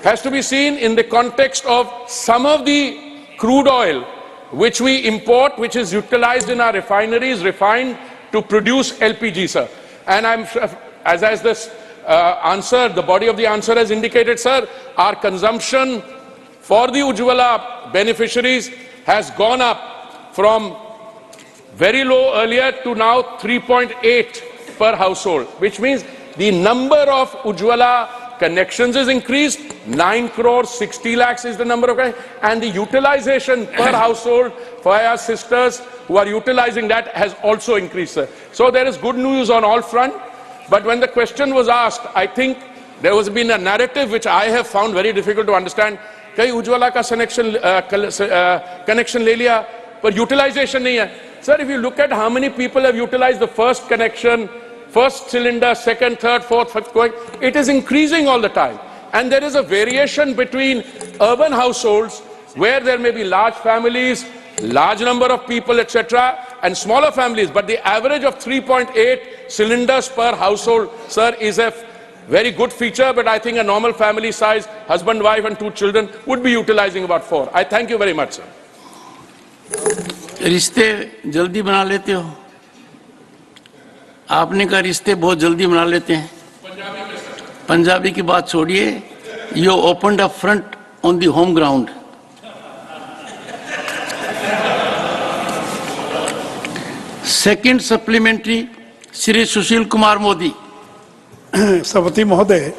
has to be seen in the context of some of the crude oil which we import, which is utilized in our refineries, refined to produce LPG, sir. And I'm sure, as this answer, the body of the answer has indicated, sir, our consumption for the Ujjwala beneficiaries has gone up from very low earlier to now 3.8 per household, which means the number of Ujjwala connections is increased. 9 crores, 60 lakhs is the number of, and the utilization per household for our sisters who are utilizing that has also increased, sir. So there is good news on all fronts. But when the question was asked, I think there has been a narrative which I have found very difficult to understand. कई उज्ज्वला का connection ले लिया, पर utilization नहीं है. Sir, if you look at how many people have utilized the first connection, first cylinder, second, third, fourth, fifth, it is increasing all the time. And there is a variation between urban households where there may be large families, large number of people, etc., and smaller families. But the average of 3.8 cylinders per household, sir, is a very good feature. But I think a normal family size, husband, wife, and 2 children would be utilizing about 4. I thank you very much, sir. रिश्ते जल्दी बना लेते हो, आपने कहा रिश्ते बहुत जल्दी बना लेते हैं. पंजाबी की बात छोड़िए, you opened up front on the home ground. Second supplementary, Shri Sushil Kumar Modi. सभापति महोदय,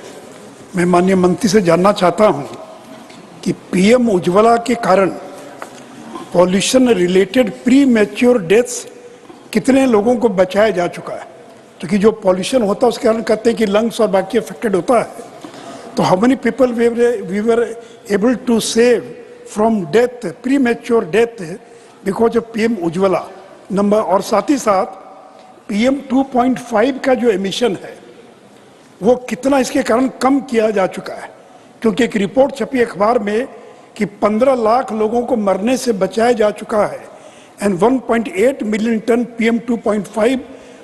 मैं माननीय मंत्री से जानना चाहता हूं कि पीएम उज्ज्वला के कारण pollution related pre mature deaths कितने लोगों को बचाया जा चुका है, क्योंकि जो पॉल्यूशन होता है उसके कारण कहते हैं कि लंग्स और बाकी अफेक्टेड होता है. तो how many people we were able to save from death, premature death, because of PM Ujjwala number. और साथ ही साथ पीएम 2.5 का जो एमिशन है वो कितना इसके कारण कम किया जा चुका है. क्योंकि एक रिपोर्ट छपी अखबार में कि 15 लाख लोगों को मरने से बचाया जा चुका है and 1.8 million ton PM 2.5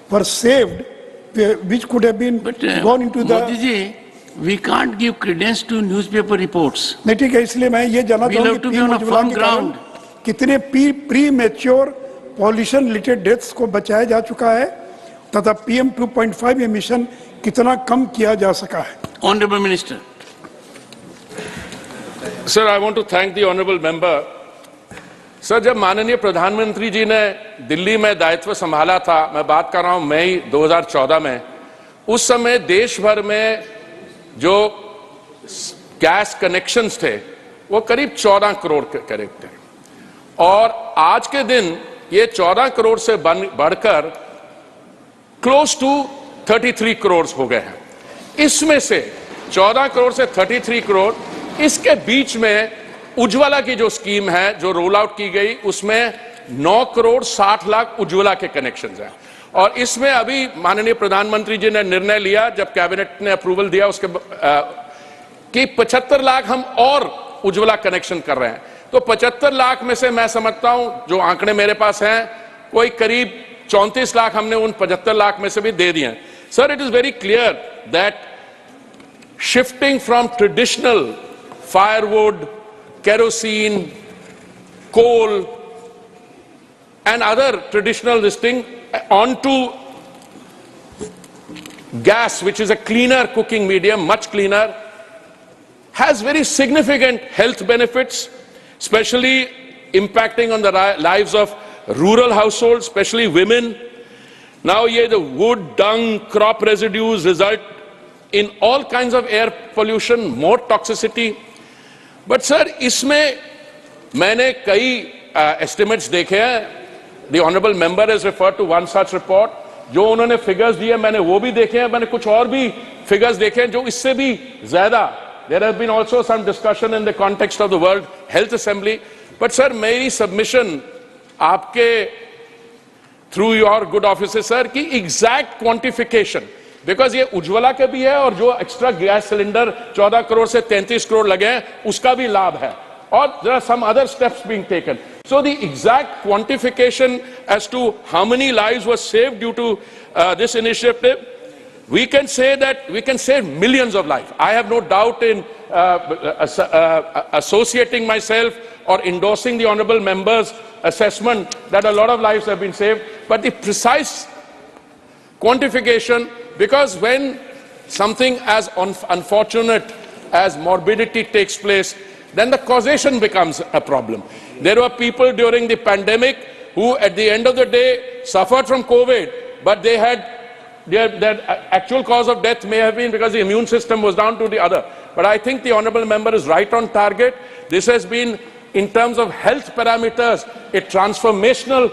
were saved, which could have been gone into the. Modi ji, we can't give credence to newspaper reports. नहीं ठीक है, इसलिए मैं ये जानना चाहूँगा कि PM उज्ज्वला के कारण कितने प्री-मैच्योर पॉल्यूशन रिलेटेड डेथ्स को बचाया जा चुका है तथा PM 2.5 एमिशन कितना कम किया जा सका है. Honorable Minister. Sir, I want to thank the honorable member. Sir, जब माननीय प्रधानमंत्री जी ने दिल्ली में दायित्व संभाला था, मैं बात कर रहा हूं मई 2014 में, उस समय देश भर में जो गैस कनेक्शंस थे वो करीब 14 करोड़ के करीब थे और आज के दिन ये 14 करोड़ से बढ़कर क्लोज टू 33 करोड़ हो गए हैं. इसमें से 14 करोड़ से 33 करोड़, इसके बीच में उज्ज्वला की जो स्कीम है जो रोल आउट की गई उसमें 9 करोड़ 60 लाख उज्ज्वला के कनेक्शंस हैं और इसमें अभी माननीय प्रधानमंत्री जी ने निर्णय लिया जब कैबिनेट ने अप्रूवल दिया उसके कि 75 लाख हम और उज्ज्वला कनेक्शन कर रहे हैं. तो 75 लाख में से मैं समझता हूं जो आंकड़े मेरे पास हैं कोई करीब 34 लाख हमने उन 75 लाख में से भी दे दिए हैं. Sir, it is very clear that shifting from traditional firewood, kerosene, coal and other traditional listing onto gas, which is a cleaner cooking medium, much cleaner, has very significant health benefits, especially impacting on the lives of rural households, especially women. Now the wood, dung, crop residues result in all kinds of air pollution, more toxicity. But sir, इसमें मैंने कई estimates देखे हैं. The honourable member has referred to one such report. जो उन्होंने figures दिए मैंने वो भी देखे हैं. मैंने कुछ और भी फिगर्स देखे हैं जो इससे भी ज्यादा. There have been also some discussion in the context of the world health assembly. But sir, मेरी सबमिशन आपके through your good officer sir की एग्जैक्ट क्वांटिफिकेशन, बिकॉज ये उज्ज्वला के भी है और जो एक्स्ट्रा गैस सिलेंडर 14 करोड़ से 33 करोड़ लगे हैं उसका भी लाभ है और there are some other steps being taken. So the exact quantification as to how many lives were saved due to this initiative, we can say that we can save millions of lives. I have no doubt in associating myself or endorsing the honorable member's assessment that a lot of lives have been saved, but the precise quantification, because when something as unfortunate as morbidity takes place, then the causation becomes a problem. There were people during the pandemic who at the end of the day suffered from COVID, but they had their actual cause of death may have been because the immune system was down to the other. But I think the honorable member is right on target. This has been, in terms of health parameters, a transformational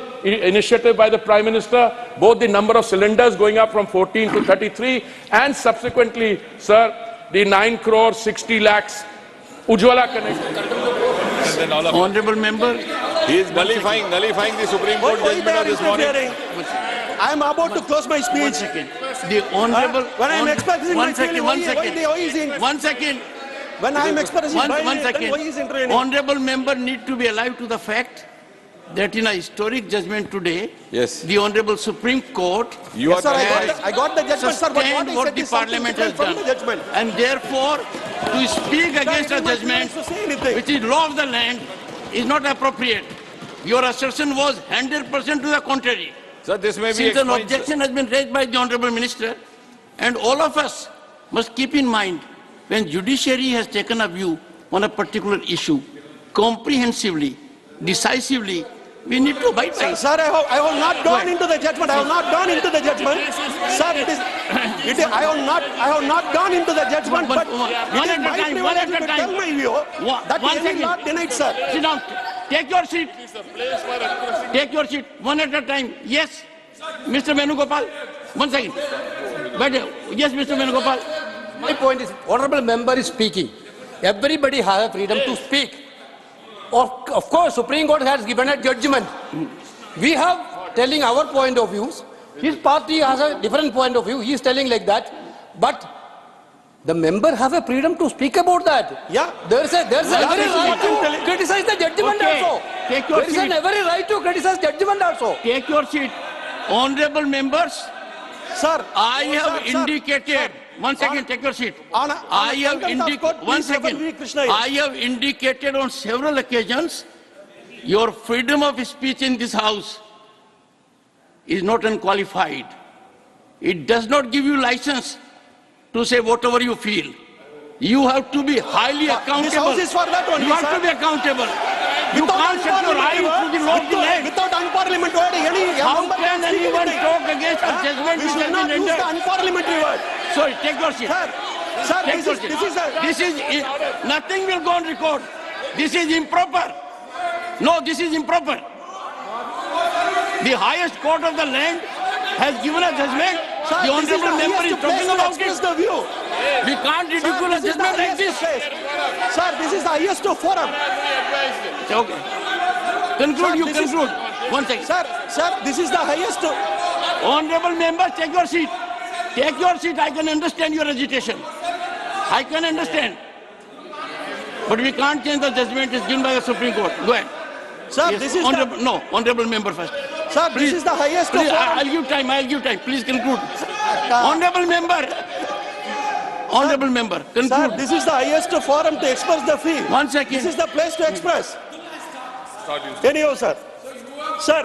initiative by the Prime Minister, both the number of cylinders going up from 14 to 33 and subsequently, sir, the 9 crore 60 lakhs Ujjwala connection. Honorable member. He is nullifying the Supreme Court judgment of this morning. I am about to close my speech. 1 second. The honorable. When I am expressing my feeling, one second. 1 second. When I am expressing my one feeling, second. why is intervening? Honorable member need to be alive to the fact that in a historic judgment today, yes, the Honorable Supreme Court yes, sir, I got the judgment, sir, but what the Parliament has done. And therefore, to speak against a judgment which is law of the land is not appropriate. Your assertion was 100% to the contrary. Sir, this may be Since an objection has been raised by the Honorable Minister, and all of us must keep in mind, when judiciary has taken a view on a particular issue, comprehensively, decisively, we need to abide by it. Sir, I have not gone into the judgment. I have not gone into the judgment. Sir, I have not gone into the judgment, but one at a time, one at a time. Tell my view that I will not deny it, sir. Sit down. Take your seat. Take your seat. One at a time. Yes. Mr. Venugopal. 1 second. But yes, Mr. Venugopal. My point is, honorable member is speaking. Everybody has a freedom to speak. Of course, Supreme Court has given a judgment. We have telling our point of views. His party has a different point of view. He is telling like that. But The member have a freedom to speak about that. Yeah. There's every right to criticize the judgment also. Take your There is seat. every right to criticize judgment also. Take your seat. Honorable members, Sir, I have sir, indicated. One second, take your seat. I have indicated on several occasions your freedom of speech in this house is not unqualified. It does not give you license to say whatever you feel. You have to be highly accountable. This house is for that only, you have sir. to be accountable. You can't shut your eyes to the law of the land. Without unparliamentary word, How can anyone talk against a judgment we which should has not been use the entered? unparliamentary word. Sorry, take your seat. Sir, Take your seat. This is nothing will go on record. This is improper. No, this is improper. The highest court of the land has given a judgment. Sir, the honorable member is talking about it. The view. We can't ridicule a judgment like this. Sir, this is the highest forum. Okay. Conclude, Sir, you conclude. One second. Sir, this is the highest. Honorable member, take your seat. Take your seat. I can understand your agitation. I can understand. But we can't change the judgment is given by the Supreme Court. Go ahead. Sir, Yes, this is honorable, no, honorable member first. Sir, Please, this is the highest please, forum. I'll give time. I'll give time. Please conclude. Honorable member. Honorable member, conclude. Sir, this is the highest forum to express the feel. 1 second. This is the place to express. Anyhow, sir. Sir,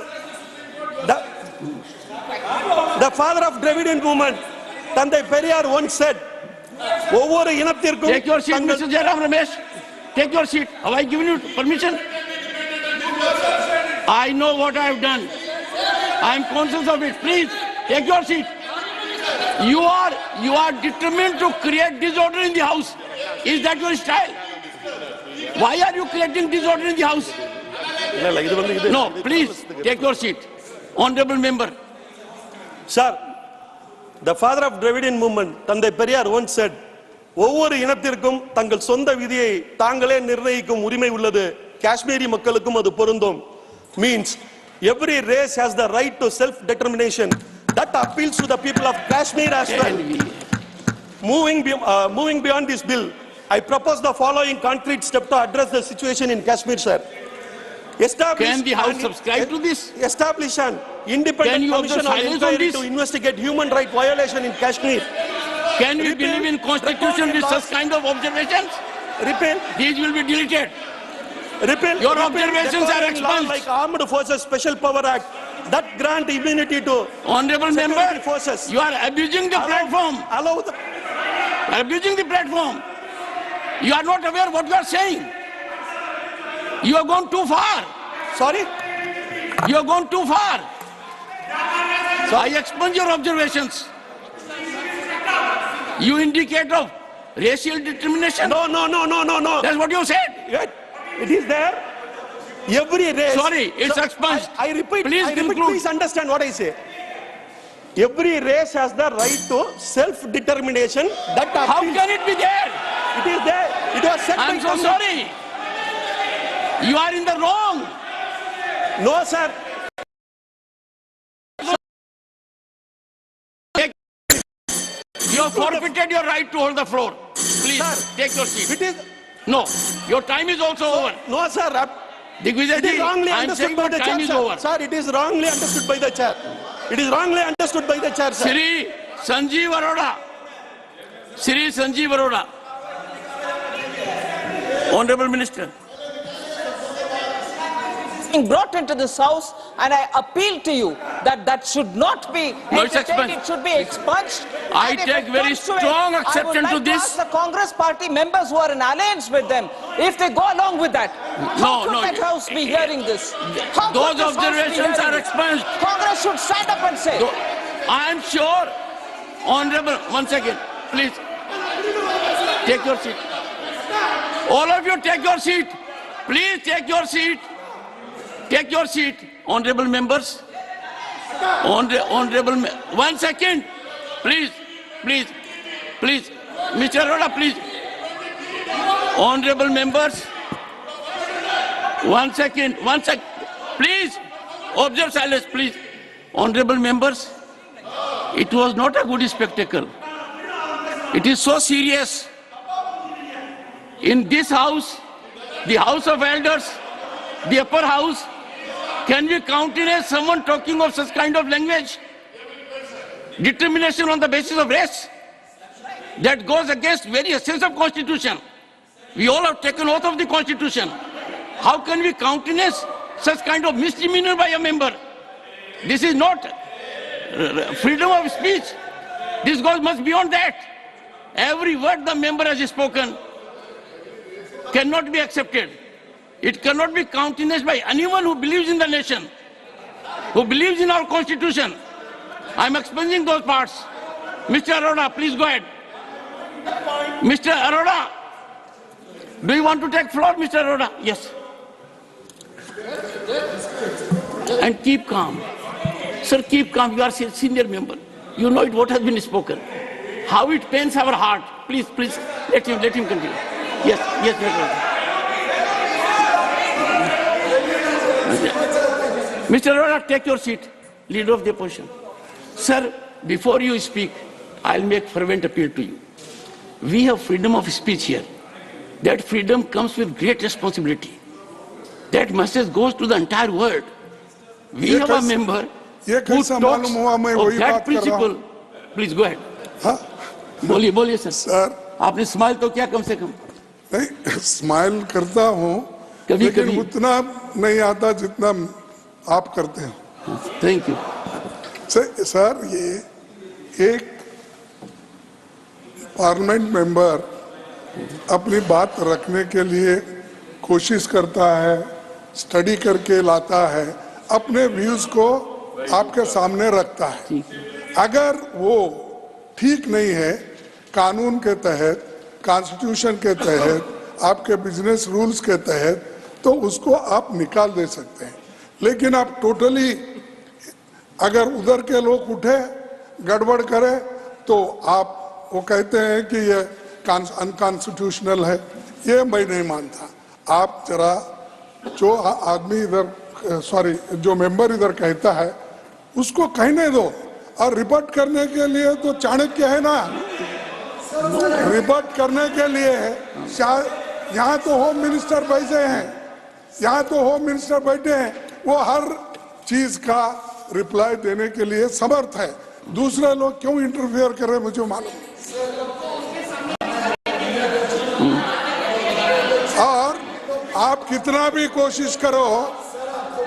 the father of Dravidian movement, Tandai Periyar, once said, Take your seat, Mr. Jairam Ramesh. Take your seat. Have I given you permission? I know what I have done. I am conscious of it. Please, take your seat. You are determined to create disorder in the house. Is that your style? Why are you creating disorder in the house? No, please, take your seat. Honorable member. Sir, the father of Dravidian movement, Tandai Periyar, once said, ஒவ்வொரு இனத்திற்கும் தங்கள் சொந்த விதியை தாங்களே நிர்ணயிக்கும் உரிமை உள்ளது. காஷ்மீரி மக்களுக்கும் அது பொருந்தும். Means every race has the right to self-determination. That appeals to the people of Kashmir as well. Moving beyond this bill, I propose the following concrete step to address the situation in Kashmir, sir. Can the House subscribe to this? Establish an independent commission of inquiry to investigate human rights violation in Kashmir. Can we believe in constitution with such kind of observations? Repeal. These will be deleted. Repeal. Your observations are expunged. Like Armed Forces Special Power Act that grant immunity to honorable member forces. You are abusing the platform. Abusing the platform. You are not aware what you are saying. You have gone too far. Sorry? You have gone too far. I expunge your observations. You indicate of racial determination. No. That's what you said. It is there. Every race. Sorry, it's expunged. I repeat. Please conclude. Please understand what I say. Every race has the right to self-determination. That how can it be there? It is there. It was said I'm so sorry. You are in the wrong. No, sir. You have forfeited your right to hold the floor. Please, sir, take your seat. No, your time is also over. No, sir. It is wrongly understood by the chair, sir. Sir, it is wrongly understood by the chair. It is wrongly understood by the chair, sir. Shri Sanjeev Arora. Shri Sanjeev Arora. Honorable Minister. Brought into this house, and I appeal to you that that should not be entertained. It should be expunged. I take very strong exception to this. I would like to ask the Congress party members who are in alliance with them, if they go along with that, how could that house be hearing this? How those observations are expunged. Congress should stand up and say. I am sure, Honorable, 1 second, please. Take your seat. All of you take your seat. Please take your seat. Take your seat, honorable members. Honorable, 1 second. Please. Mr. Arora, please. Honorable members. 1 second. Please. Observe silence, please. Honorable members, it was not a good spectacle. It is so serious. In this house, the House of Elders, the upper house, can we countenance someone talking of such kind of language? Determination on the basis of race? That goes against very essence of Constitution. We all have taken oath of the Constitution. How can we countenance such kind of misdemeanor by a member? This is not freedom of speech. This goes much beyond that. Every word the member has spoken cannot be accepted. It cannot be countenanced by anyone who believes in the nation, who believes in our Constitution. I'm expunging those parts. Mr. Arora, please go ahead. Mr. Arora, do you want to take floor, Mr. Arora? Yes. And keep calm. Sir, keep calm. You are a senior member. You know it, what has been spoken. How it pains our heart. Please, please, let him continue. Yes, yes, Mr. Arora, take your seat. Leader of the opposition. Sir, before you speak, I'll make fervent appeal to you. We have freedom of speech here. That freedom comes with great responsibility. That message goes to the entire world. We have a member who talks of that principle. Please go ahead. बोलिए sir. आपने smile तो किया कम से कम. नहीं, smile करता हूँ, लेकिन उतना नहीं आता जितना आप करते हैं. Thank you. सर, ये एक पार्लियामेंट मेंबर अपनी बात रखने के लिए कोशिश करता है, स्टडी करके लाता है, अपने व्यूज को आपके सामने रखता है. अगर वो ठीक नहीं है, कानून के तहत, कॉन्स्टिट्यूशन के तहत, आपके बिजनेस रूल्स के तहत, तो उसको आप निकाल दे सकते हैं. लेकिन आप टोटली अगर उधर के लोग उठे, गड़बड़ करे, तो आप वो कहते हैं कि ये अनकॉन्स्टिट्यूशनल है. ये मैं नहीं मानता. आप जरा जो आदमी इधर जो मेंबर इधर कहता है उसको कहने दो. और रिपोर्ट करने के लिए तो चाणक्य है ना, रिपोर्ट करने के लिए यहाँ तो होम मिनिस्टर बैठे हैं, यहाँ तो होम मिनिस्टर बैठे हैं, वो हर चीज का रिप्लाई देने के लिए समर्थ है. दूसरे लोग क्यों इंटरफेयर कर रहे मुझे मालूम नहीं. और आप कितना भी कोशिश करो,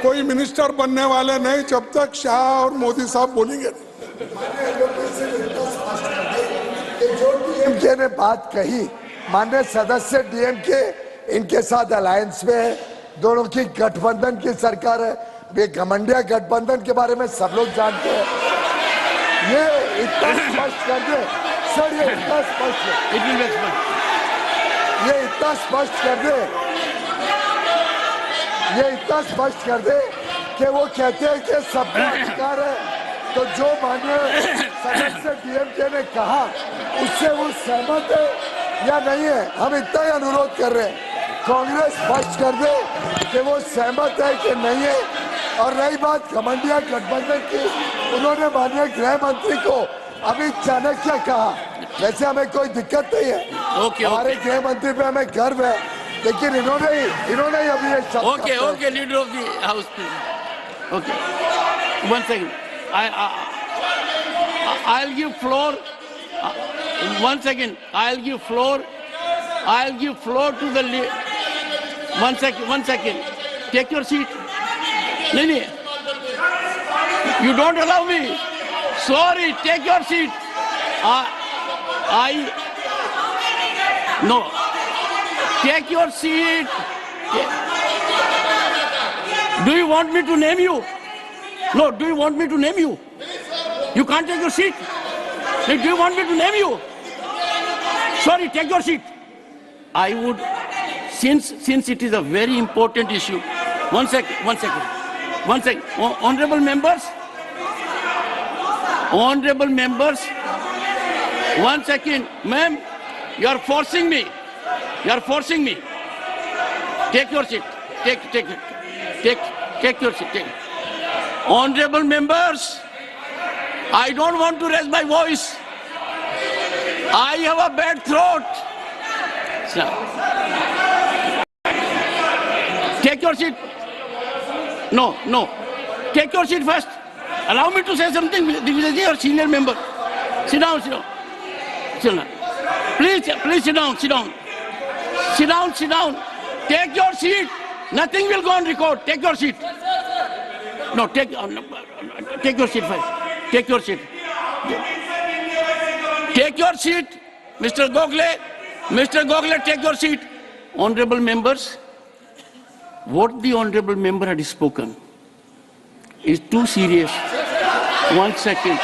कोई मिनिस्टर बनने वाले नहीं जब तक शाह और मोदी साहब बोलेंगे. जो डीएमके ने बात कही, माननीय सदस्य डीएमके इनके साथ अलायंस में है, दोनों की गठबंधन की सरकार है. ये घमंडिया गठबंधन के बारे में सब लोग जानते हैं. ये इतना स्पष्ट कर दे सर, ये इतना स्पष्ट कर दे कि वो कहते हैं कि सबका अधिकार है. तो जो माननीय सदस्य डीएमके ने कहा उससे वो सहमत है या नहीं है, हम इतना ही अनुरोध कर रहे हैं. कांग्रेस स्पष्ट कर दे कि वो सहमत है कि नहीं है. और रही बात घमंडिया गठबंधन की, उन्होंने माननीय गृह मंत्री को अभी चाणक्य कहा. वैसे हमें कोई दिक्कत नहीं है, हमारे गृह मंत्री पे हमें गर्व है, लेकिन इन्होंने ही अभी ये शब्द. Okay, leader of the house. Okay, one second. I'll give floor. One second. I'll give floor to the. One second. Take your seat. No. You don't allow me. Sorry. Take your seat. No. Take your seat. Do you want me to name you? No, do you want me to name you? You can't take your seat. Do you want me to name you? Sorry, take your seat. I would, since it is a very important issue. One second. Honorable members. One second, ma'am. You are forcing me. Take your seat. Take your seat. Honorable members, I don't want to raise my voice. I have a bad throat. Take your seat. No. Take your seat first. Allow me to say something. This is your senior member. Sit down. Please sit down. Sit down. Take your seat. Nothing will go on record. Take your seat. No, take your seat first. Take your seat. Take your seat. Mr. Gokhale, take your seat. Honorable members, what the honorable member had spoken is too serious. One second.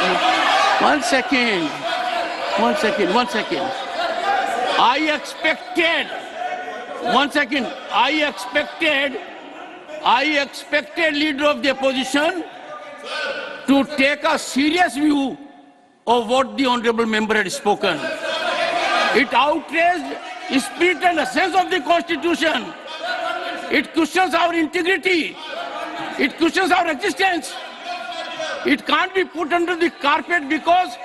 I expected leader of the opposition to take a serious view of what the honorable member had spoken. It outraged the spirit and essence of the Constitution. It questions our integrity. It questions our existence. It can't be put under the carpet because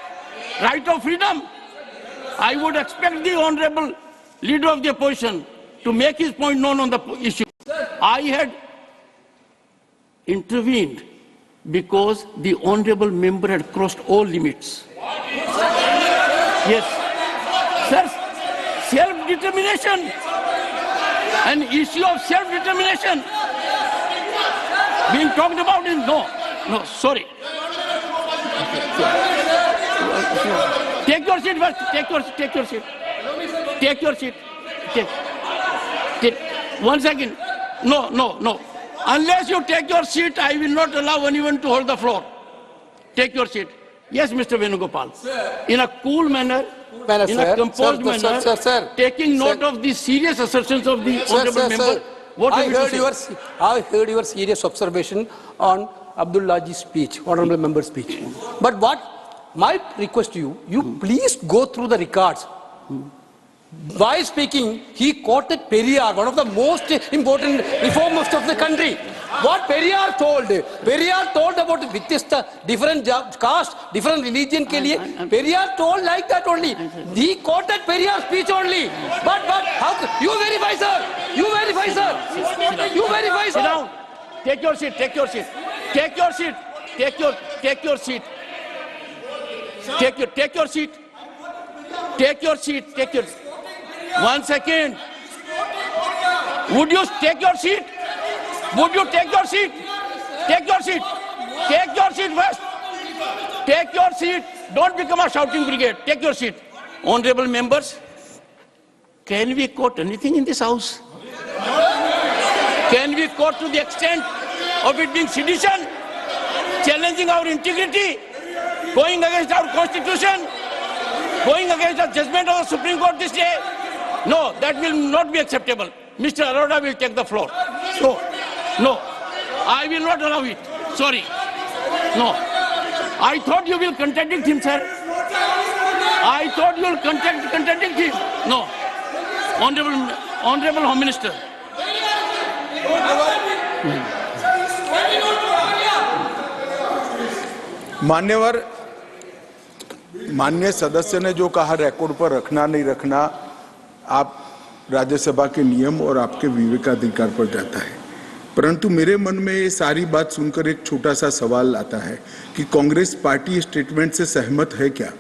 right of freedom. I would expect the honorable leader of the opposition to make his point known on the issue. I had intervened because the honorable member had crossed all limits. Yes. Sir, self-determination. An issue of self-determination being talked about in sorry. Take your seat first. Take your seat. One second. No. Unless you take your seat, I will not allow anyone to hold the floor. Take your seat. Yes, Mr. Venugopal. In a cool manner, in a composed manner, taking note of the serious assertions of the honorable member. I heard your serious observation on Abdullahji's speech, honorable member's speech. But what my request to you, you please go through the records. While speaking, he quoted Periyar, one of the most important reformers of the country. What Periyar told about different caste, different religion ke liye, Periyar told like that only. He quoted Periyar's speech only. But how you verify, sir? You verify, sir? Sit down. Take your seat. One second. Would you take your seat? Take your seat first. Take your seat. Don't become a shouting brigade. Take your seat. Honorable members, can we quote anything in this house? Can we quote to the extent of it being sedition, challenging our integrity, going against our constitution, going against the judgment of the Supreme Court this day? No, that will not be acceptable. Mr. Arora will take the floor. No, I will not allow it. Sorry. No. I thought you will contradict him, sir. I thought you will contradict him. No. Honorable Home Minister. माननीय सदस्य ने जो कहा record पर रखना नहीं रखना आप राज्यसभा के नियम और आपके विवेकाधिकार पर जाता है, परंतु मेरे मन में ये सारी बात सुनकर एक छोटा सा सवाल आता है कि कांग्रेस पार्टी स्टेटमेंट से सहमत है क्या?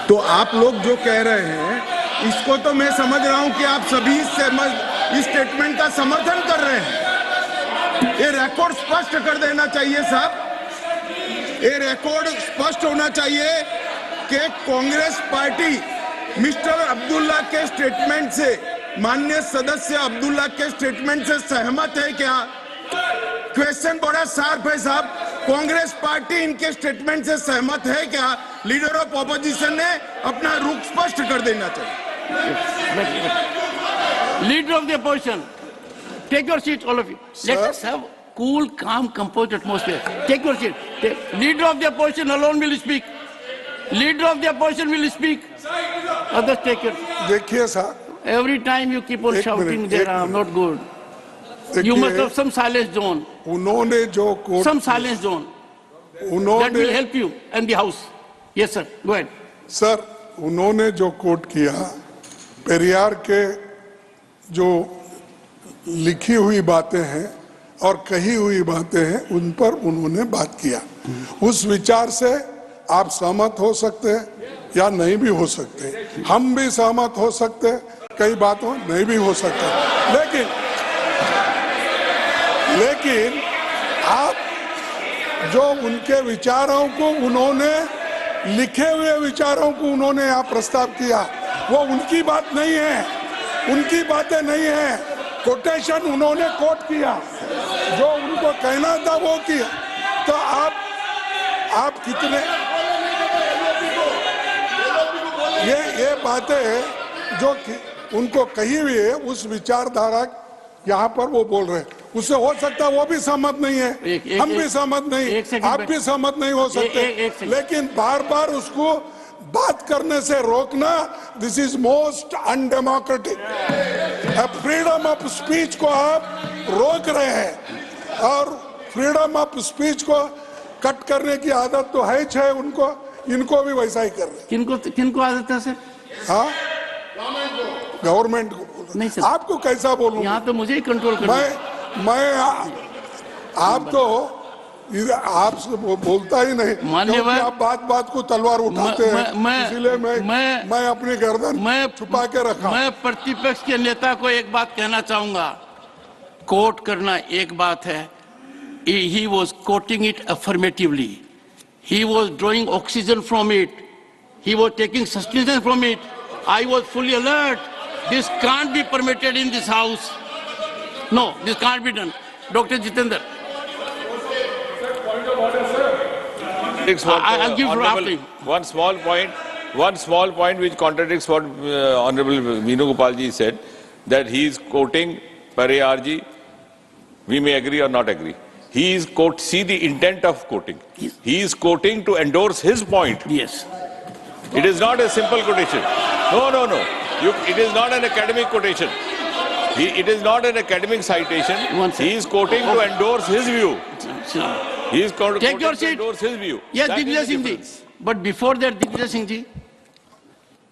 तो आप लोग जो कह रहे हैं इसको तो मैं समझ रहा हूं कि आप सभी इस स्टेटमेंट का समर्थन कर रहे हैं। ये रिकॉर्ड स्पष्ट कर देना चाहिए साहब, ये रिकॉर्ड स्पष्ट होना चाहिए कि कांग्रेस पार्टी मिस्टर अब्दुल्ला के स्टेटमेंट से, माननीय सदस्य अब्दुल्ला के स्टेटमेंट से सहमत है क्या? क्वेश्चन बड़ा शार्प है साहब, कांग्रेस पार्टी इनके स्टेटमेंट से सहमत है क्या? लीडर ऑफ ऑपोजिशन ने अपना रुख स्पष्ट कर देना चाहिए। Leader of the opposition, take your seat, all of you. Let us have cool, calm, composed atmosphere. Take your seat. Leader of the opposition alone will speak. Leader of the opposition will speak. Others take it. देखिए साहब, every time you keep on shouting there, I'm not good. You must have some silence zone. उन्होंने जो some silence zone. That will help you and the house. Yes, sir. Go ahead. Sir, उन्होंने जो coat किया, पेरियार के जो लिखी हुई बातें हैं और कही हुई बातें हैं, उन पर उन्होंने बात किया। उस विचार से आप सहमत हो सकते हैं या नहीं भी हो सकते, हम भी सहमत हो सकते हैं, कई बातों नहीं भी हो सकते, लेकिन आप जो उनके विचारों को उन्होंने लिखे हुए विचारों को उन्होंने यहाँ प्रस्ताव किया, वो उनकी बात नहीं है, उनकी बातें नहीं है, कोटेशन उन्होंने कोट किया, जो उनको कहना था वो किया। तो आप कितने ये बातें जो उनको कही हुई है, उस विचारधारा यहाँ पर वो बोल रहे हैं, उससे हो सकता है वो भी सहमत नहीं है, हम भी सहमत नहीं, आप भी सहमत नहीं हो सकते, लेकिन बार बार उसको बात करने से रोकना, this is most undemocratic. Freedom of speech को आप रोक रहे हैं और फ्रीडम ऑफ स्पीच को कट करने की आदत तो है उनको, इनको भी वैसा ही कर रहे हैं। किनको आदत है सर? हाँ, गवर्नमेंट को बोल रहे। नहीं सर, आपको कैसा बोलूं? यहाँ तो मुझे ही कंट्रोल करना है। आप तो आपसे बोलता ही नहीं, मान्यवर, आप बात को तलवार उठाते हैं, इसलिए मैं अपनी गर्दन छुपा के रखा। मैं प्रतिपक्ष के नेता को एक बात कहना चाहूंगा, कोट करना एक बात है, he was quoting it affirmatively, he was drawing oxygen from it, he was taking sustenance from it. I was fully alert. This can't be permitted in this house. No, this can't be done. Dr. Jitendra. I'll give you one small point which contradicts what Honorable Venugopal ji said, that he is quoting Pariyar ji. We may agree or not agree. He is see the intent of quoting. He is quoting to endorse his point. Yes. It is not a simple quotation. No. It is not an academic quotation. It is not an academic citation. He is quoting to endorse his view. He is quoting to endorse his view. Yes, Digvijay Singh ji. But before that, Digvijay Singh ji,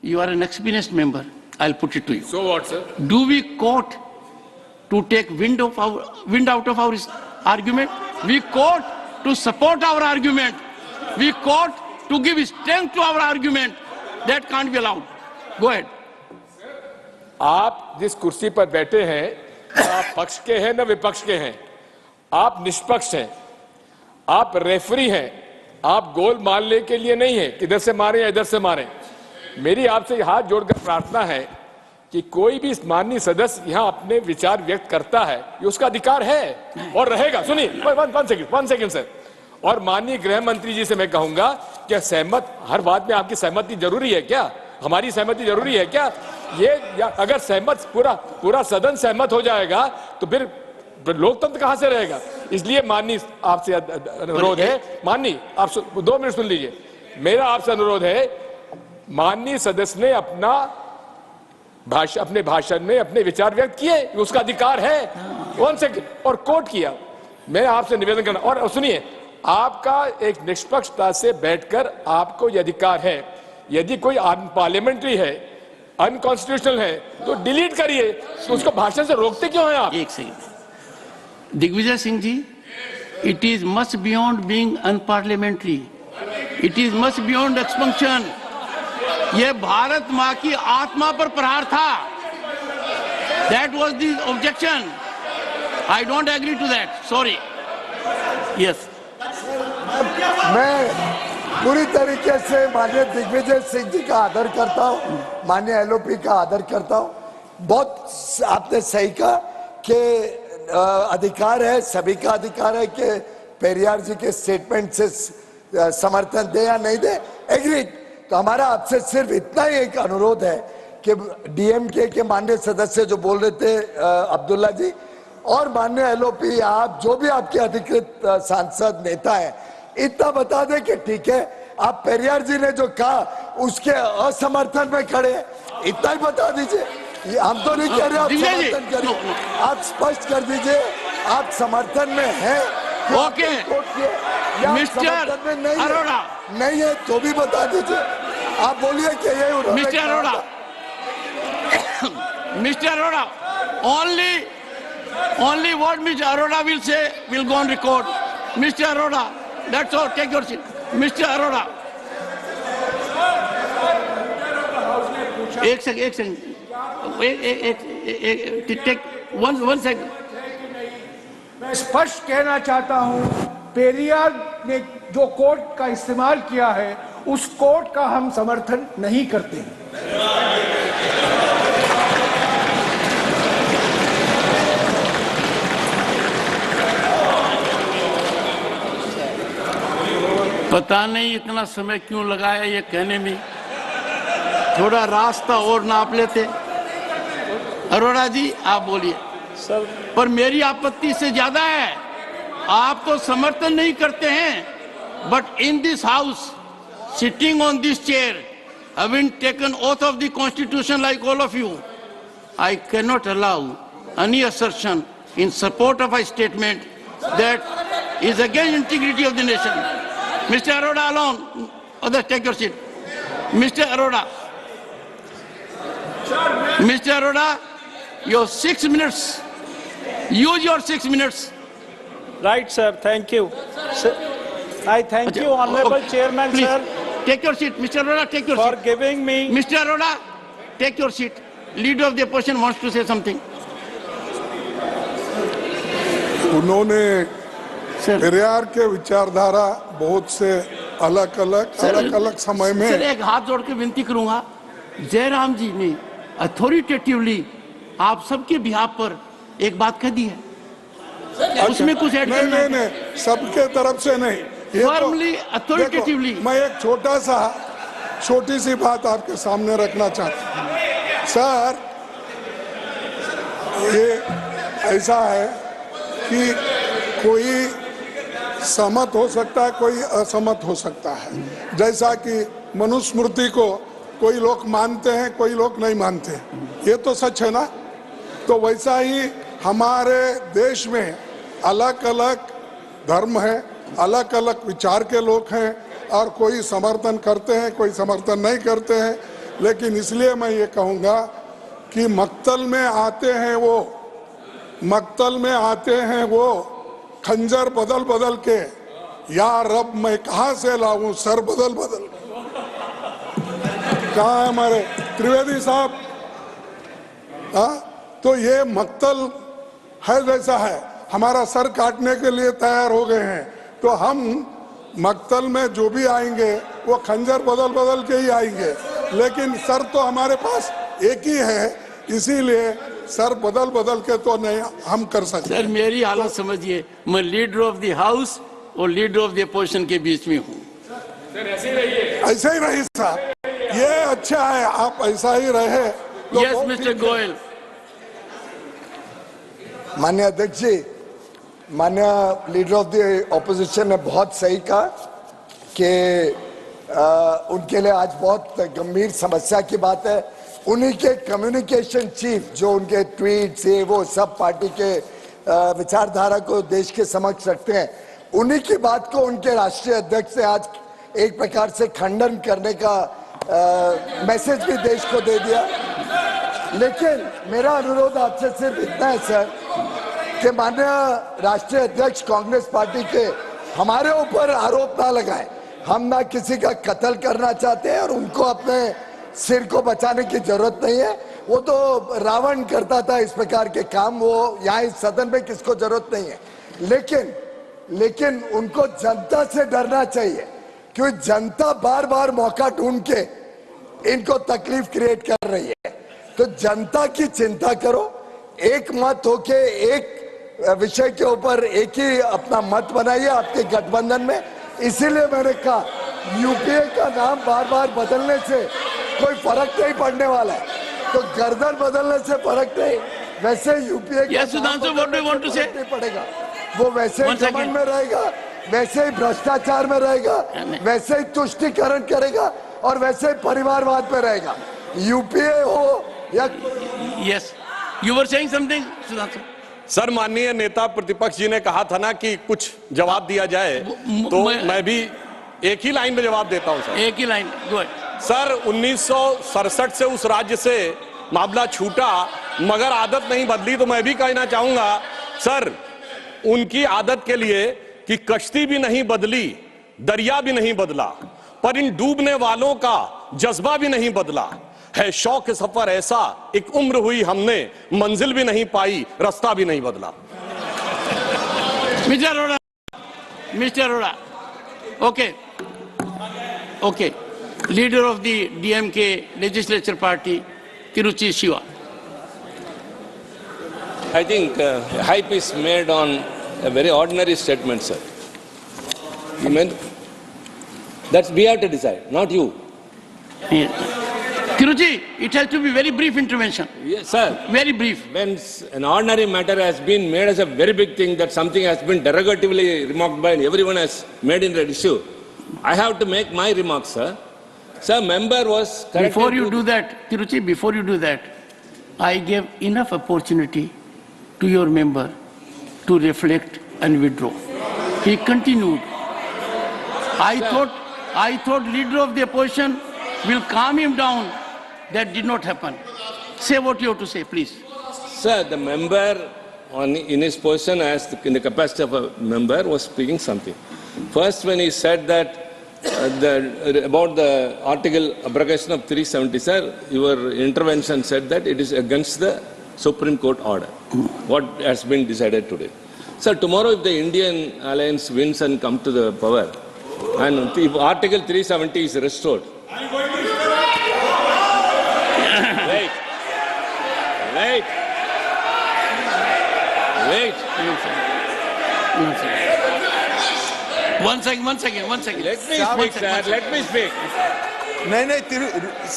you are an experienced member. I'll put it to you. So what, sir? Do we quote to take wind out of our argument? We quote to support our argument. We quote to give strength to our argument. That can't be allowed. Go ahead. आप जिस कुर्सी पर बैठे हैं, न आप पक्ष के हैं न विपक्ष के हैं, आप निष्पक्ष हैं, आप रेफरी हैं, आप गोल मारने के लिए नहीं है कि इधर से मारें या इधर से मारें। मेरी आपसे हाथ जोड़कर प्रार्थना है कि कोई भी माननीय सदस्य यहाँ अपने विचार व्यक्त करता है, ये उसका अधिकार है और रहेगा। सुनिए, वन सेकंड सर। और माननीय गृह मंत्री जी से मैं कहूंगा कि सहमत, हर बात में आपकी सहमति जरूरी है क्या? हमारी सहमति जरूरी है क्या? ये अगर सहमत पूरा सदन सहमत हो जाएगा तो फिर लोकतंत्र कहां से रहेगा? इसलिए माननीय आपसे अनुरोध है, माननीय आप 2 मिनट सुन लीजिए, मेरा आपसे अनुरोध है, माननीय सदस्य ने अपने भाषण में अपने विचार व्यक्त किए, उसका अधिकार है, 1 सेकंड, और कोट किया। मैं आपसे निवेदन करना, और सुनिए, आपका एक निष्पक्षता से बैठकर आपको यह अधिकार है, यदि कोई पार्लियामेंट्री है, अनकॉन्स्टिट्यूशनल है, तो डिलीट करिए, तो उसको भाषण से रोकते क्यों हैं आप? एक second. Digvijaya Singh ji, it is much beyond being unparliamentary, it is much beyond expansion. ये भारत माँ की आत्मा पर प्रहार था। That was the objection. I don't agree to that, sorry. Yes, मैं पूरी तरीके से माननीय दिग्विजय सिंह जी का आदर करता हूँ, माननीय एलओपी का आदर करता हूँ। बहुत आपने सही कहा कि अधिकार है, सभी का अधिकार है कि पेरियार जी के स्टेटमेंट से समर्थन दे या नहीं दे, एग्री। तो हमारा आपसे सिर्फ इतना ही एक अनुरोध है कि डीएमके के माननीय सदस्य जो बोल रहे थे अब्दुल्ला जी, और माननीय एलओपी, आप जो भी आपके अधिकृत सांसद नेता है, इतना बता दें कि ठीक है, आप पेरियार जी ने जो कहा उसके असमर्थन में खड़े, इतना ही बता दीजिए। हम तो नहीं कह रहे आप समर्थन करिए, आप स्पष्ट कर दीजिए आप समर्थन में हैं। ओके, मिस्टर अरोड़ा, नहीं है तो भी बता दीजिए। आप बोलिए कि ये उन्होंने Mr. Arora, Mr. Arora, only what Mr. Arora will say will go on record. Mr. Arora, that's all. Take your seat. Mr. Arora. एक सेकंड टेक वन सेकंड। मैं स्पष्ट कहना चाहता हूं, पेरियार ने जो कोर्ट का इस्तेमाल किया है उस कोर्ट का हम समर्थन नहीं करते हैं। पता नहीं इतना समय क्यों लगाया ये कहने में, थोड़ा रास्ता और नाप लेते। अरोड़ा जी आप बोलिए। सर, पर मेरी आपत्ति से ज्यादा है, आप तो समर्थन नहीं करते हैं, but in this house sitting on this chair having taken oath of the constitution like all of you, I cannot allow any assertion in support of a statement that is against integrity of the nation. Mr. Arora alone, others take your seat. Mr. Arora, Mr. Arora, your 6 minutes. Use your 6 minutes. Right, sir. Thank you. Sir, I thank you, Honorable Chairman, please, sir. Take your seat. Mr. Arora, take your seat. For giving me. Mr. Arora, take your seat. Leader of the opposition wants to say something. उन्होंने पेरियार के विचारधारा बहुत से अलग अलग समय में। Sir एक हाथ जोड़ के विनती करूंगा, जयराम जी ने अथॉरिटेटिवली आप सबके बिहाफ पर एक बात कह दी है, उसमें कुछ ऐड करना है? नहीं, सबके तरफ से नहीं, फॉर्मली अथॉरिटेटिवली। मैं एक छोटी सी बात आपके सामने रखना चाहता हूं। सर, ये ऐसा है कि कोई सहमत हो सकता है, कोई असहमत हो सकता है। जैसा कि मनुस्मृति को कोई लोग मानते हैं, कोई लोग नहीं मानते, ये तो सच है ना। तो वैसा ही हमारे देश में अलग अलग धर्म है, अलग अलग विचार के लोग हैं, और कोई समर्थन करते हैं, कोई समर्थन नहीं करते हैं। लेकिन इसलिए मैं ये कहूँगा कि मक्तल में आते हैं वो खंजर बदल बदल के, या रब मैं कहाँ से लाऊं सर बदल बदल। कहाँ है हमारे त्रिवेदी साहब? तो ये मक्तल है जैसा है, हमारा सर काटने के लिए तैयार हो गए हैं। तो हम मक्तल में जो भी आएंगे वो खंजर बदल बदल के ही आएंगे, लेकिन सर तो हमारे पास एक ही है, इसीलिए सर बदल बदल के तो नहीं हम कर सकते। सर मेरी हालत समझिए, मैं लीडर ऑफ द हाउस और लीडर ऑफ द अपोजिशन के बीच में हूँ। ऐसे ही रही साहब, ये अच्छा है, आप ऐसा ही रहे। Yes mister Goyal. माननीय अध्यक्ष जी, माननीय लीडर ऑफ द ऑपोजिशन ने बहुत सही कहा कि उनके लिए आज बहुत गंभीर समस्या की बात है। उन्हीं के कम्युनिकेशन चीफ जो उनके ट्वीट से वो सब पार्टी के विचारधारा को देश के समक्ष रखते हैं, उन्हीं की बात को उनके राष्ट्रीय अध्यक्ष से आज एक प्रकार से खंडन करने का मैसेज भी देश को दे दिया। लेकिन मेरा अनुरोध आपसे सिर्फ इतना है सर कि माननीय राष्ट्रीय अध्यक्ष कांग्रेस पार्टी के हमारे ऊपर आरोप ना लगाएं। हम ना किसी का कत्ल करना चाहते हैं और उनको अपने सिर को बचाने की जरूरत नहीं है। वो तो रावण करता था इस प्रकार के काम, वो यहाँ इस सदन में किसको जरूरत नहीं है। लेकिन उनको जनता से डरना चाहिए, क्योंकि जनता बार बार मौका ढूंढ के इनको तकलीफ क्रिएट कर रही है। तो जनता की चिंता करो, एक मत होके एक विषय के ऊपर एक ही अपना मत बनाइए आपके गठबंधन में। इसीलिए मैंने कहा यूपीए का नाम बार बार बदलने से कोई फर्क नहीं पड़ने वाला है, तो गर्दन बदलने से फर्क नहीं, वैसे यूपीए नहीं पड़ेगा, वो वैसे ही घमंड में रहेगा, वैसे ही भ्रष्टाचार में रहेगा, वैसे ही तुष्टीकरण करेगा और वैसे ही परिवारवाद पे रहेगा। यूपीए हो या yes you were saying something Sudhanshu sir. माननीय नेता प्रतिपक्ष जी ने कहा था ना कि कुछ जवाब दिया जाए, तो मैं भी एक ही लाइन में जवाब देता हूं सर। एक ही लाइन, गुड सर 1967 से उस राज्य से मामला छूटा, मगर आदत नहीं बदली। तो मैं भी कहना चाहूंगा सर, उनकी आदत के लिए कि कश्ती भी नहीं बदली, दरिया भी नहीं बदला, पर इन डूबने वालों का जज्बा भी नहीं बदला है। शौक सफर ऐसा, एक उम्र हुई हमने, मंजिल भी नहीं पाई, रास्ता भी नहीं बदला। Mr. Arora, okay. Leader of the DMK legislature party, Tiruchi Shiva. I think hype is made on a very ordinary statement, sir. You mean that's we have to decide, not you. Tiruchi, it has to be very brief intervention. Yes, sir. Very brief. When an ordinary matter has been made as a very big thing, that something has been derogatively remarked by and everyone has made in that issue, I have to make my remarks, sir. Sir, member was corrected. Before you do that, Tiruchi, before you do that, I gave enough opportunity to your member to reflect and withdraw. He continued. I thought leader of the opposition will calm him down. That did not happen. Say what you have to say, please. Sir, the member in his position as in the capacity of a member was speaking something. First, when he said that about the article abrogation of 370, sir, your intervention said that it is against the Supreme Court order, what has been decided today. Sir, tomorrow if the Indian alliance wins and come to the power, and if Article 370 is restored, Wait. One second. Let me speak, sir. Let me speak. नहीं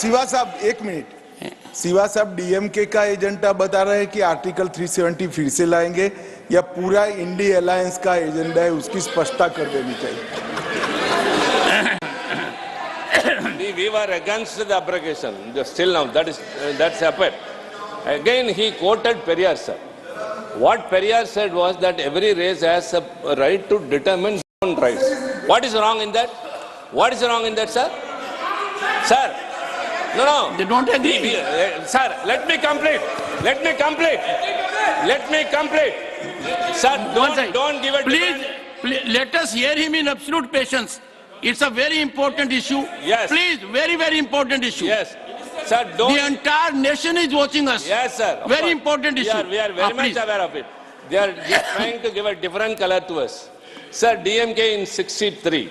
शिवा साहब एक minute. Shiva साहब DMK का agenda बता रहे हैं कि article 370 फिर से लाएंगे या पूरा इंडी अलायंस का एजेंडा है, उसकी स्पष्टता कर देनी चाहिए। We were against the abrogation. Still now, that's happened. Again, he quoted Periyar, sir. What Periyar said was that every race has a right to determine its own rights. What is wrong in that? What is wrong in that, sir? Sir, no. They don't agree. Sir, let me complete. Sir, don't give a Please, let us hear him in absolute patience. It's a very important issue. Yes. Please, very, very important issue. Yes. Sir, don't. The entire nation is watching us. Yes, sir. Very important issue. We are very much aware of it. They are just trying to give a different color to us. Sir, DMK in 63,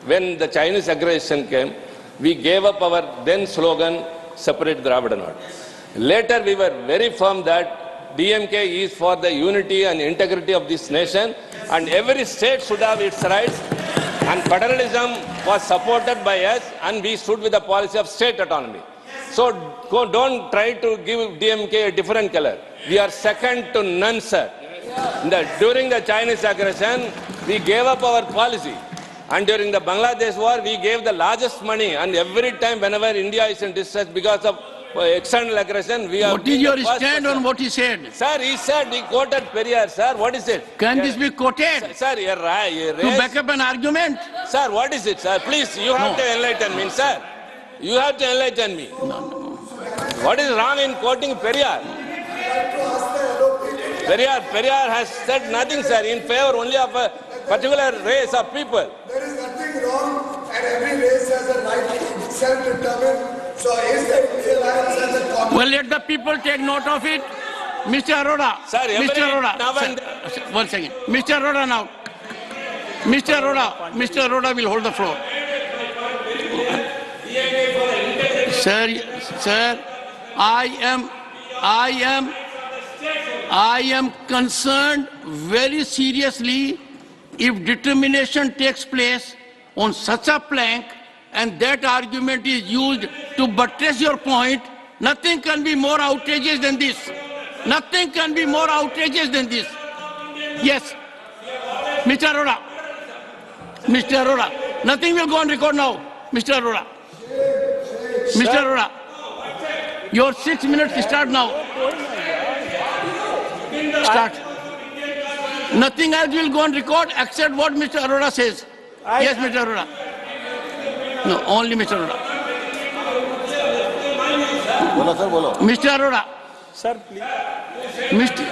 when the Chinese aggression came, we gave up our then slogan, separate Dravida Nadu. Later, we were very firm that DMK is for the unity and integrity of this nation, and every state should have its rights, and federalism was supported by us, and we stood with the policy of state autonomy. So don't try to give DMK a different color. We are second to none, sir. During the Chinese aggression, we gave up our policy. And during the Bangladesh war, we gave the largest money. And every time, whenever India is in distress because of external aggression, we are... What is your stand on what he said? Sir, he quoted Periyar, sir. What is it? Can this be quoted? Sir, you're right. To back up an argument? Sir, what is it, sir? Please, you have to enlighten me, sir. You have to enlighten me. No. What is wrong in quoting Periyar? Periyar has said nothing, sir, in favor only of a particular race of people. There is nothing wrong, and every race has a right to self-determine. So is the Indian alliance as a common? Well, let the people take note of it. Mr. Arora. Sir, Mr. Arora. One second. Mr. Arora now. Mr. Arora will hold the floor. Sir, I am concerned very seriously if determination takes place on such a plank and that argument is used to buttress your point. Nothing can be more outrageous than this. Nothing can be more outrageous than this. Yes. Mr. Arora. Nothing will go on record now. Mr. Arora. Mr. Arora, your 6 minutes start now. Start. Nothing else will go on record except what Mr. Arora says. Yes, Mr. Arora. No, only Mr. Arora. बोलो sir, बोलो. Mr. Arora. Sir, please. Mr.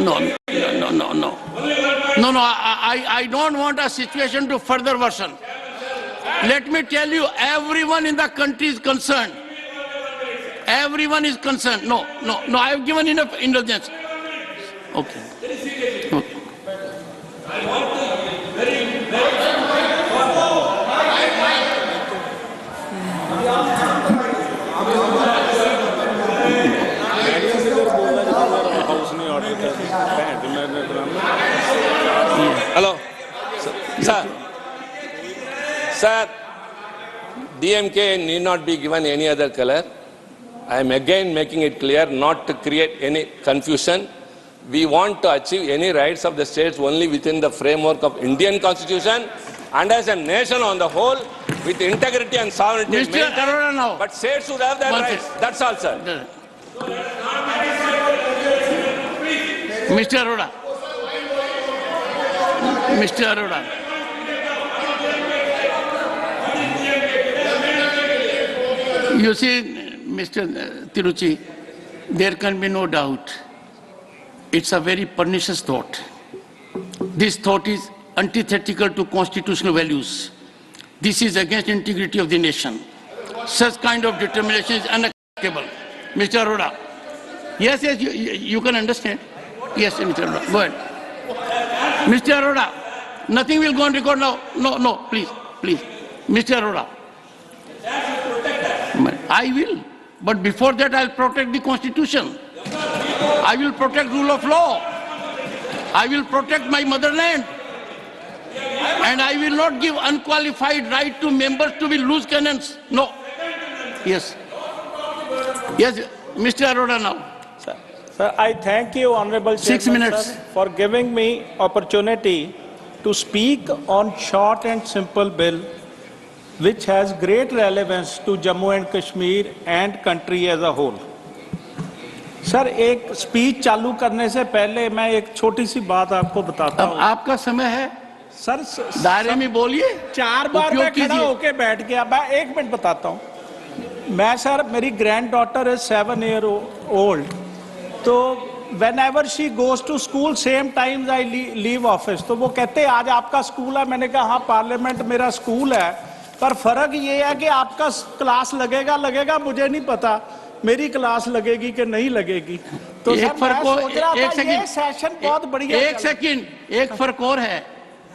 No. I don't want a situation to further worsen. Let me tell you, everyone in the country is concerned. Everyone is concerned. No, I have given enough indulgence. Okay. Hello. Sir, DMK need not be given any other color. I am again making it clear not to create any confusion. We want to achieve any rights of the states only within the framework of Indian Constitution and as a nation on the whole with integrity and sovereignty. Mr. Arora now. But states should have their rights. That's all, sir. Mr. Arora. Mr. Arora. You see, Mr. Tiruchi, there can be no doubt. It's a very pernicious thought. This thought is antithetical to constitutional values. This is against integrity of the nation. Such kind of determination is unacceptable. Mr. Arora. Yes, you can understand. Yes, Mr. Arora. Go ahead. Mr. Arora, nothing will go on record now. No, please. Mr. Arora. I will. But before that, I'll protect the Constitution. I will protect rule of law. I will protect my motherland. And I will not give unqualified right to members to be loose cannons. No. Yes, Mr. Arora now. Sir, I thank you, Honorable Chairman, 6 minutes. sir, for giving me opportunity to speak on short and simple bill which has great relevance to Jammu and Kashmir and country as a whole. Sir, एक speech चालू करने से पहले मैं एक छोटी सी बात आपको बताता हूँ. आपका समय है सर, दायरे में बोलिए. 4 बार मैं खड़ा होके बैठ गया. मैं 1 मिनट बताता हूँ. मैं सर, मेरी ग्रैंड डॉटर है 7 years old. तो whenever she goes to school, same times I leave office. तो वो कहते हैं आज आपका स्कूल है. मैंने कहा हाँ, पार्लियामेंट मेरा स्कूल है, पर फर्क ये है कि आपका क्लास लगेगा मुझे नहीं पता. मेरी क्लास लगेगी कि नहीं लगेगी. तो एक फर्क ये सेशन बहुत बढ़िया. एक फर्क और है.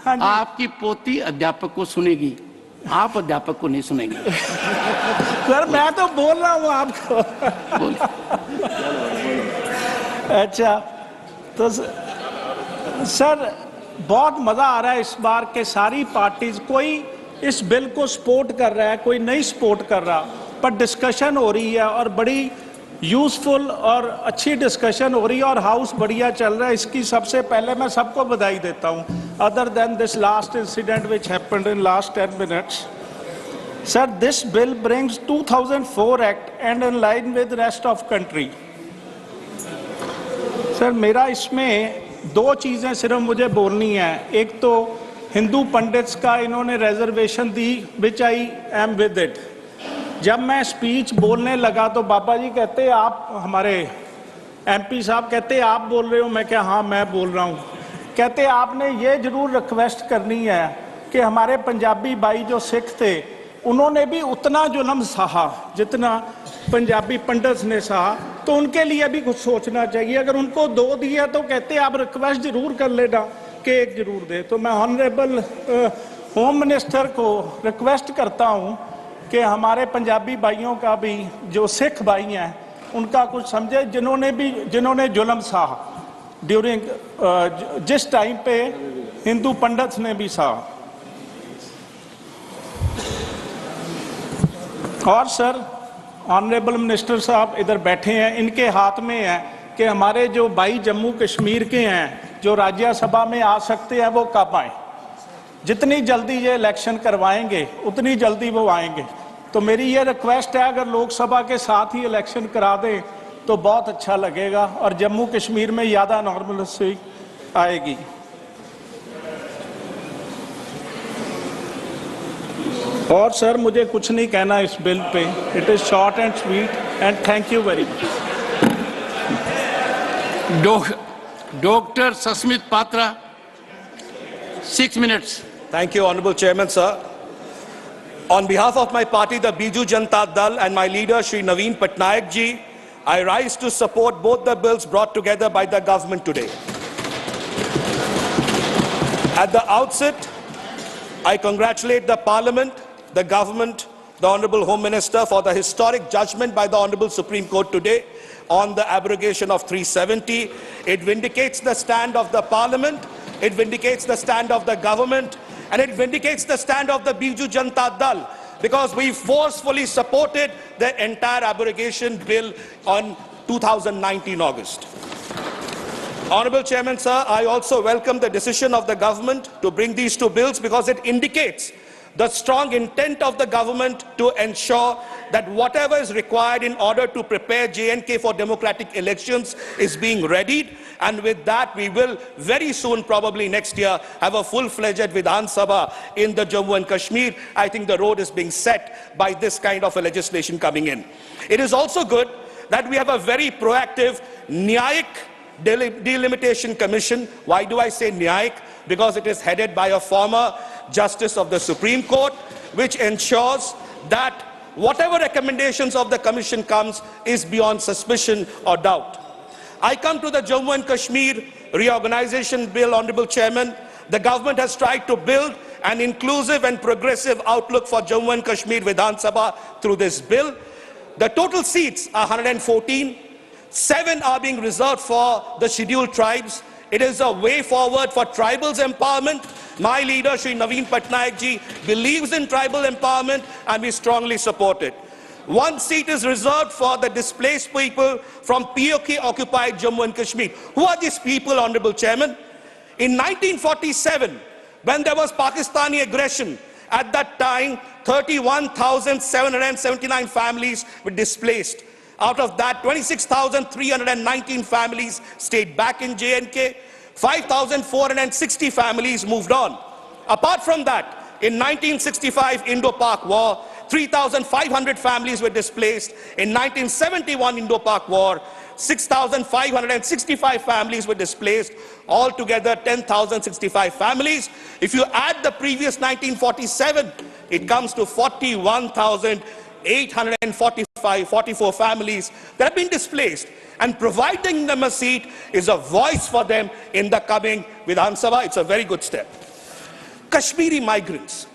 आपकी पोती अध्यापक को सुनेगी, आप अध्यापक को नहीं सुनेंगे. सर, मैं तो बोल रहा हूँ आपको. अच्छा, तो सर बहुत मजा आ रहा है इस बार के सारी पार्टीज, कोई इस बिल को सपोर्ट कर रहा है, कोई नहीं सपोर्ट कर रहा, पर डिस्कशन हो रही है और बड़ी यूजफुल और अच्छी डिस्कशन हो रही है और हाउस बढ़िया चल रहा है. इसकी सबसे पहले मैं सबको बधाई देता हूँ. Other than this last incident which happened in last 10 minutes. Sir, this bill brings 2004 Act and in line with rest of country. Sir, मेरा इसमें 2 चीज़ें सिर्फ मुझे बोलनी है. एक तो हिंदू पंडित्स का इन्होंने reservation the, which I am with it. जब मैं स्पीच बोलने लगा तो बाबा जी कहते आप, हमारे एमपी साहब कहते आप बोल रहे हो. मैं क्या हाँ मैं बोल रहा हूँ. कहते आपने ये जरूर रिक्वेस्ट करनी है कि हमारे पंजाबी भाई जो सिख थे उन्होंने भी उतना जुल्म सहा जितना पंजाबी पंडित्स ने सहा, तो उनके लिए भी कुछ सोचना चाहिए. अगर उनको 2 दिया तो कहते आप रिक्वेस्ट जरूर कर लेना कि 1 जरूर दे. तो मैं ऑनरेबल होम मिनिस्टर को रिक्वेस्ट करता हूँ कि हमारे पंजाबी भाइयों का भी, जो सिख भाई हैं, उनका कुछ समझे, जिन्होंने जुल्म सहा ड्यूरिंग जिस टाइम पे हिंदू पंडित्स ने भी सहा. और सर, ऑनरेबल मिनिस्टर साहब इधर बैठे हैं, इनके हाथ में है कि हमारे जो भाई जम्मू कश्मीर के हैं जो राज्य सभा में आ सकते हैं वो कब आए. जितनी जल्दी ये इलेक्शन करवाएंगे उतनी जल्दी वो आएंगे. तो मेरी ये रिक्वेस्ट है, अगर लोकसभा के साथ ही इलेक्शन करा दें तो बहुत अच्छा लगेगा और जम्मू कश्मीर में ज़्यादा नॉर्मलिटी आएगी. और सर मुझे कुछ नहीं कहना इस bill pay. It is short and sweet and thank you very much. Dr. Sasmit Patra, 6 minutes. Thank you, Honorable Chairman, sir. On behalf of my party, the Biju Janata Dal, and my leader, Shri Naveen Patnaik ji, I rise to support both the bills brought together by the government today. At the outset, I congratulate the Parliament, the government, the Honorable Home Minister for the historic judgment by the Honorable Supreme Court today on the abrogation of 370. It vindicates the stand of the Parliament, it vindicates the stand of the government, and it vindicates the stand of the Biju Janata Dal, because we forcefully supported the entire abrogation bill on 2019 August. Honorable Chairman, sir, I also welcome the decision of the government to bring these two bills because it indicates the strong intent of the government to ensure that whatever is required in order to prepare J&K for democratic elections is being readied. And with that, we will very soon, probably next year, have a full-fledged Vidhan Sabha in the Jammu and Kashmir. I think the road is being set by this kind of a legislation coming in. It is also good that we have a very proactive Nyaik Delimitation Commission. Why do I say Nyaik? Because it is headed by a former Justice of the Supreme Court, which ensures that whatever recommendations of the Commission comes is beyond suspicion or doubt. I come to the Jammu and Kashmir Reorganization Bill, Honorable Chairman. The government has tried to build an inclusive and progressive outlook for Jammu and Kashmir Vidhan Sabha through this bill. The total seats are 114. 7 are being reserved for the scheduled tribes. It is a way forward for tribals' empowerment. My leader, Shri Naveen Patnaik ji, believes in tribal empowerment and we strongly support it. 1 seat is reserved for the displaced people from POK-occupied Jammu and Kashmir. Who are these people, Honorable Chairman? In 1947, when there was Pakistani aggression, at that time, 31,779 families were displaced. Out of that, 26,319 families stayed back in J&K. 5,460 families moved on. Apart from that, in 1965 Indo-Pak War, 3,500 families were displaced. In 1971 Indo-Pak War, 6,565 families were displaced. Altogether, 10,065 families. If you add the previous 1947, it comes to 41,844 families that have been displaced, and providing them a seat is a voice for them in the coming Vidhan Sabha. It's a very good step. Kashmiri migrants,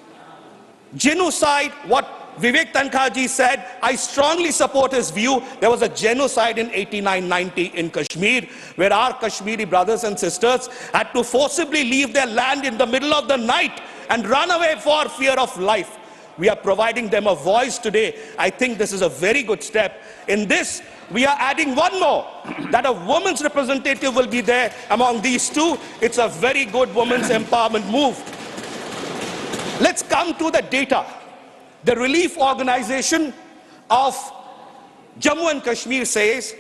genocide, what Vivek Tankhaji said, I strongly support his view. There was a genocide in 89-90 in Kashmir, where our Kashmiri brothers and sisters had to forcibly leave their land in the middle of the night and run away for fear of life. We are providing them a voice today. I think this is a very good step. In this, we are adding one more, that a woman's representative will be there among these two. It's a very good women's empowerment move. Let's come to the data. The relief organization of Jammu and Kashmir says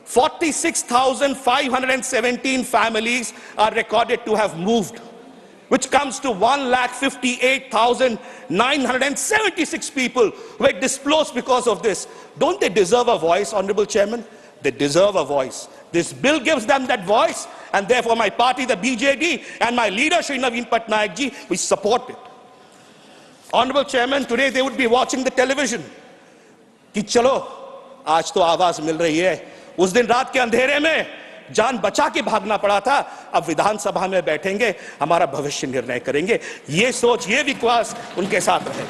46,517 families are recorded to have moved, which comes to 1,58,976 people who were displaced because of this. Don't they deserve a voice, Honorable Chairman? They deserve a voice. This bill gives them that voice, and therefore my party, the BJD, and my leader, Shri Naveen Patnaik ji, we support it. Honorable Chairman, today they would be watching the television. कि चलो, आज तो आवाज मिल रही है. उस दिन रात के अंधेरे में जान बचा के भागना पड़ा था. अब विधानसभा में बैठेंगे, हमारा भविष्य निर्णय करेंगे. ये सोच, ये विश्वास उनके साथ रहे.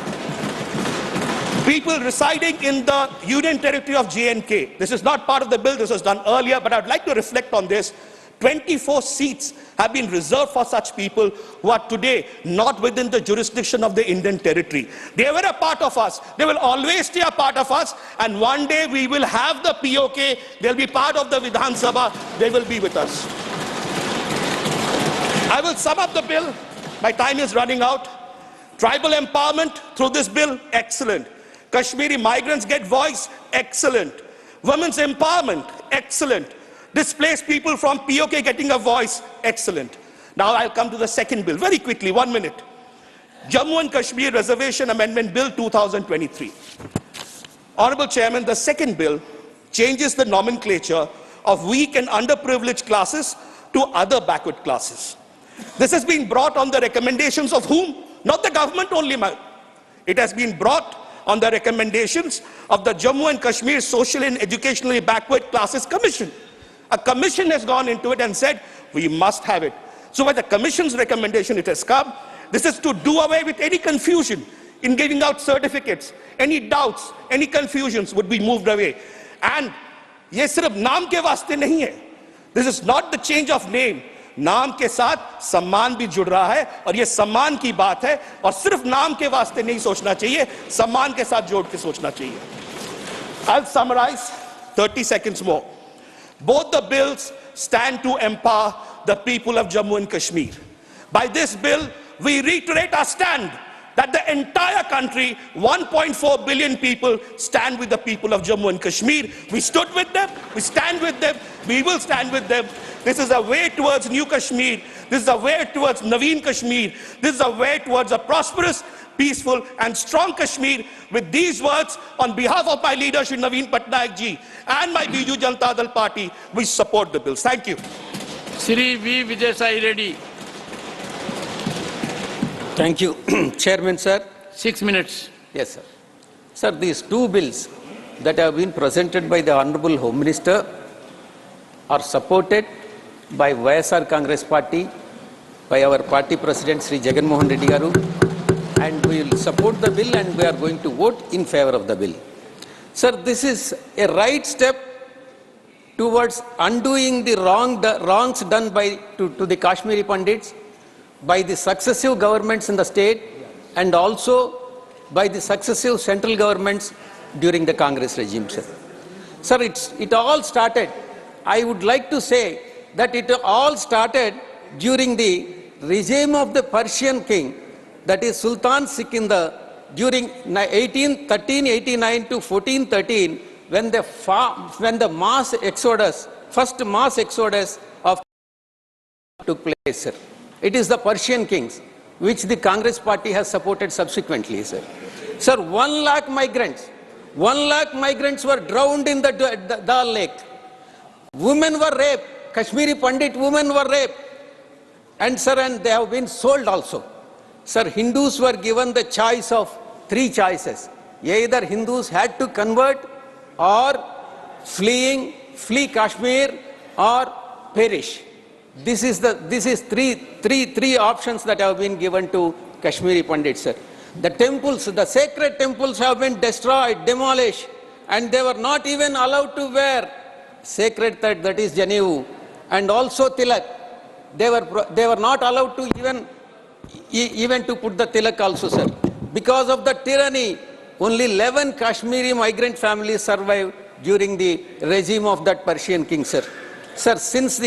People residing in the Union Territory of J&K. This is not part of the bill. This was done earlier, but I'd like to reflect on this. 24 seats have been reserved for such people who are today not within the jurisdiction of the Indian territory. They were a part of us. They will always stay a part of us. And one day we will have the POK. They'll be part of the Vidhan Sabha. They will be with us. I will sum up the bill. My time is running out. Tribal empowerment through this bill, excellent. Kashmiri migrants get voice, excellent. Women's empowerment, excellent. Displaced people from POK getting a voice, excellent. Now I'll come to the second bill, very quickly, 1 minute. Jammu and Kashmir Reservation Amendment Bill 2023. Honorable Chairman, the second bill changes the nomenclature of weak and underprivileged classes to other backward classes. This has been brought on the recommendations of whom? Not the government only. It has been brought on the recommendations of the Jammu and Kashmir Social and Educationally Backward Classes Commission. A commission has gone into it and said, we must have it. So by the commission's recommendation it has come. This is to do away with any confusion in giving out certificates. Any doubts, any confusions would be moved away. And ये सिर्फ नाम के वास्ते नहीं है. This is not the change of name. नाम के साथ सम्मान भी जुड़ रहा है और ये सम्मान की बात है और सिर्फ नाम के वास्ते नहीं सोचना चाहिए, सम्मान के साथ जोड़ के सोचना चाहिए. I'll summarize 30 seconds more. Both the bills stand to empower the people of Jammu and Kashmir. By this bill, we reiterate our stand that the entire country, 1.4 billion people, stand with the people of Jammu and Kashmir. We stood with them, we stand with them, we will stand with them. This is a way towards new Kashmir. This is a way towards Naveen Kashmir. This is a way towards a prosperous, peaceful and strong Kashmir. With these words, on behalf of my leader, Shri Naveen Patnaik ji, and my Biju Janata Dal Party, we support the bills. Thank you. Sri V. Vijay Sai Reddy. Thank you, Chairman, sir. 6 minutes. Yes, sir. Sir, these two bills that have been presented by the Honorable Home Minister are supported by YSR Congress Party, by our party President Sri Jagan Mohan Reddy Garu, and we will support the bill and we are going to vote in favor of the bill. Sir, this is a right step towards undoing the wrongs done to the Kashmiri Pandits by the successive governments in the state and also by the successive central governments during the Congress regime, sir. Sir, it all started, I would like to say that it all started during the regime of the Persian king, that is Sultan Sikandar, during 1389 to 1413, when the mass exodus, first mass exodus of took place, sir. It is the Persian kings, which the Congress party has supported subsequently, sir. Sir, 1 lakh migrants were drowned in the Dal Lake. Women were raped, Kashmiri Pandit women were raped. And sir, and they have been sold also. Sir, Hindus were given the choice of 3 choices. Either Hindus had to convert or flee Kashmir or perish. This is three options that have been given to Kashmiri Pandits, sir. The temples, the sacred temples have been destroyed, demolished, and they were not even allowed to wear sacred that is Janevu, and also tilak. They were not allowed to even to put the tilak also, sir. Because of the tyranny, only 11 Kashmiri migrant families survived during the regime of that Persian king, sir. Sir, since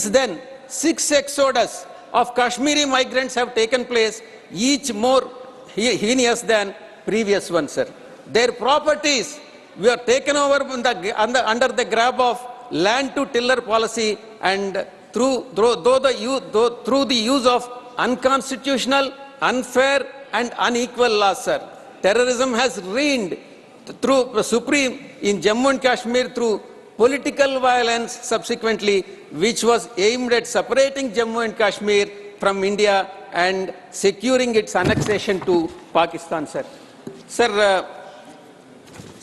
then, 6 exodus of Kashmiri migrants have taken place, each more heinous than previous one, sir. Their properties were taken over under the grab of land to tiller policy and through the use of unconstitutional, unfair and unequal laws, sir. Terrorism has reigned through supreme in Jammu and Kashmir through political violence subsequently, which was aimed at separating Jammu and Kashmir from India and securing its annexation to Pakistan, sir. Sir,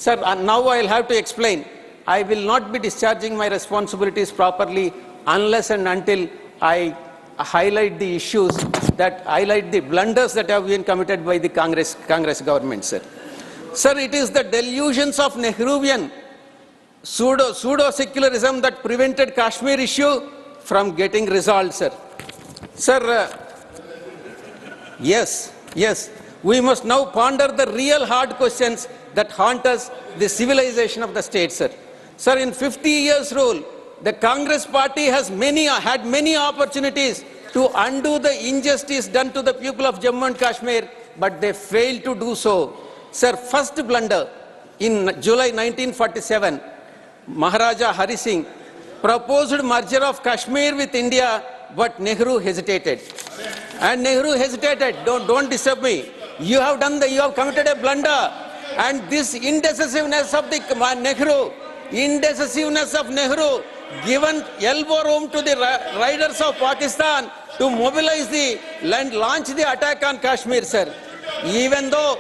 now I'll have to explain. I will not be discharging my responsibilities properly unless and until I highlight the issues that highlight the blunders that have been committed by the Congress government, sir. Sir, it is the delusions of Nehruvian pseudo-secularism that prevented Kashmir issue from getting resolved, sir. Sir, yes, we must now ponder the real hard questions that haunt us, the civilization of the state, sir. Sir, in 50 years rule, the Congress party has had many opportunities to undo the injustice done to the people of Jammu and Kashmir, but they failed to do so. Sir, first blunder, in July 1947, Maharaja Hari Singh proposed merger of Kashmir with India but Nehru hesitated. And Nehru hesitated. Don't disturb me. You have committed a blunder. And this indecisiveness of Nehru, given elbow room to the riders of Pakistan to mobilize and launch the attack on Kashmir, sir. Even though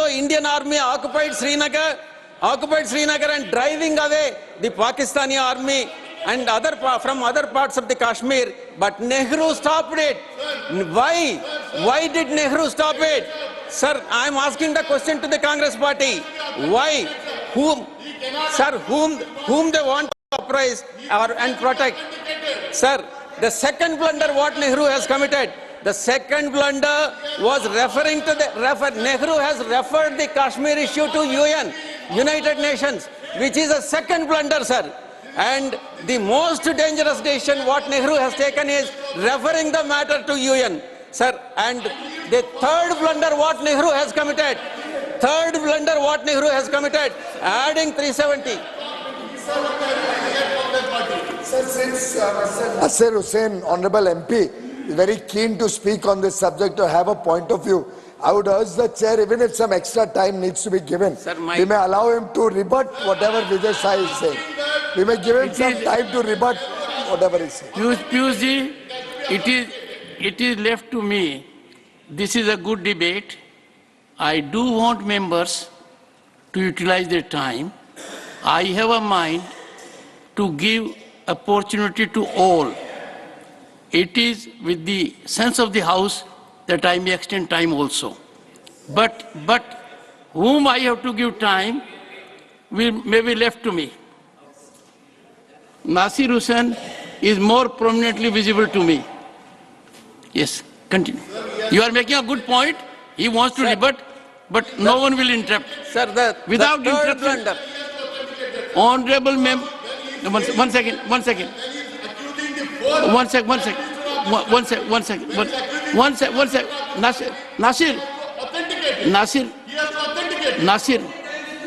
Indian army occupied Srinagar and driving away the Pakistani army and from other parts of the Kashmir, but Nehru stopped it. Why? Why did Nehru stop it? Sir, I am asking the question to the Congress party. Why? Whom they want to uprise and protect? Sir, the second blunder what Nehru has committed, the second blunder was referring to Nehru has referred the Kashmir issue to UN, United Nations, which is a second blunder, sir. And the most dangerous decision what Nehru has taken is referring the matter to UN, sir. And the third blunder what Nehru has committed, adding 370. Sir, since Nasir Hussain, Honorable MP, is very keen to speak on this subject, to have a point of view, I would urge the chair, even if some extra time needs to be given, sir, we may allow him to rebut whatever Vijay Shah is saying. We may give him some time to rebut whatever he is saying. Piyush ji, it is left to me. This is a good debate. I do want members to utilize their time. I have a mind to give opportunity to all. It is with the sense of the House that I may extend time also. But whom I have to give time may be left to me. Nasir Hussain is more prominently visible to me. Yes, continue. You are making a good point. He wants to rebut, but no one will interrupt. Sir, without interrupting. Honorable member, one second.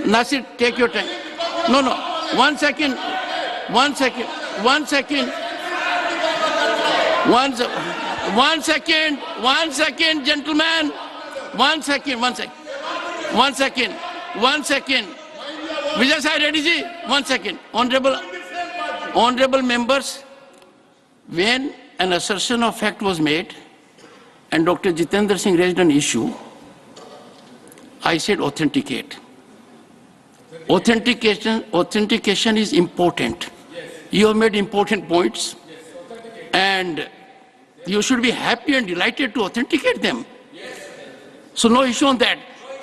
Nasir, take your time. No, 1 second. 1 second, gentlemen. 1 second. Vijay Sai Reddy ji, 1 second. Honorable members, when an assertion of fact was made and Dr. Jitendra Singh raised an issue, I said authenticate. Authentication is important. You have made important points, and you should be happy and delighted to authenticate them. So no issue on that.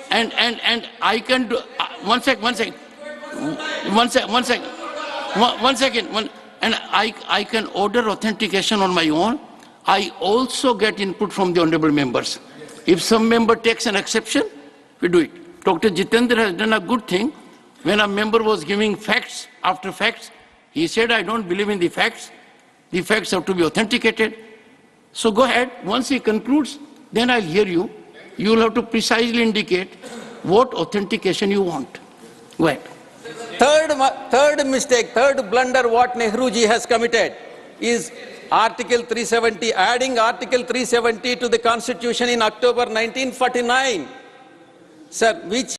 And I can do one second. And I can order authentication on my own. I also get input from the honorable members. If some member takes an exception, we do it. Dr. Jitendra has done a good thing. When a member was giving facts after facts, he said, I don't believe in the facts. The facts have to be authenticated. So go ahead. Once he concludes, then I'll hear you. You will have to precisely indicate what authentication you want. Go ahead. Third mistake, third blunder what Nehru ji has committed is Article 370, adding Article 370 to the Constitution in October 1949, sir, which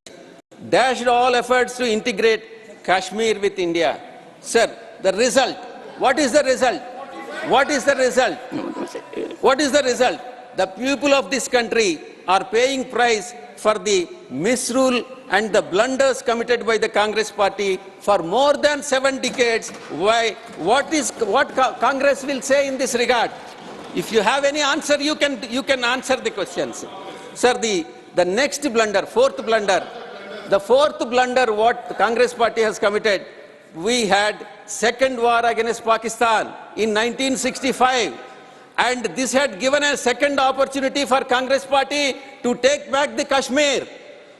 dashed all efforts to integrate Kashmir with India. Sir, the result, what is the result? The people of this country are paying price for the misrule and the blunders committed by the Congress party for more than 7 decades. Why? What Congress will say in this regard? If you have any answer, you can answer the questions. Sir, the next blunder, the fourth blunder what the Congress party has committed, we had second war against Pakistan in 1965. And this had given a second opportunity for Congress party to take back the Kashmir.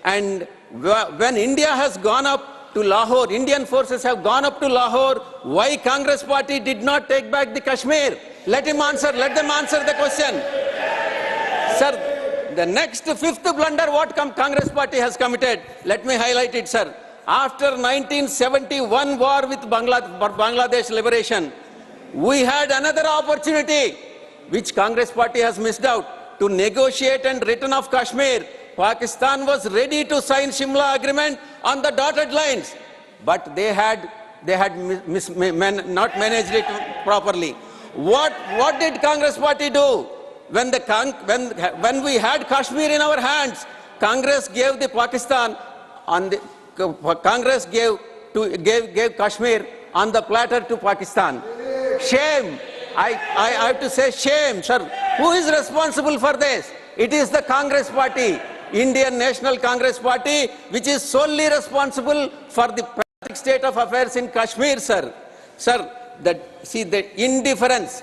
And when India has gone up to Lahore, Indian forces have gone up to Lahore, why Congress party did not take back the Kashmir? Let them answer the question. Sir, the next fifth blunder what Congress party has committed, let me highlight it, sir. After 1971 war with Bangladesh liberation, we had another opportunity, which Congress party has missed out, to negotiate and return of Kashmir. Pakistan was ready to sign Shimla agreement on the dotted lines, but they had not managed it properly. What did Congress party do? When we had Kashmir in our hands, Congress gave the Pakistan on the Congress gave Kashmir on the platter to Pakistan. Shame! I have to say shame, sir. Who is responsible for this? It is the Congress party, Indian National Congress Party, which is solely responsible for the pathetic state of affairs in Kashmir, sir. Sir, the indifference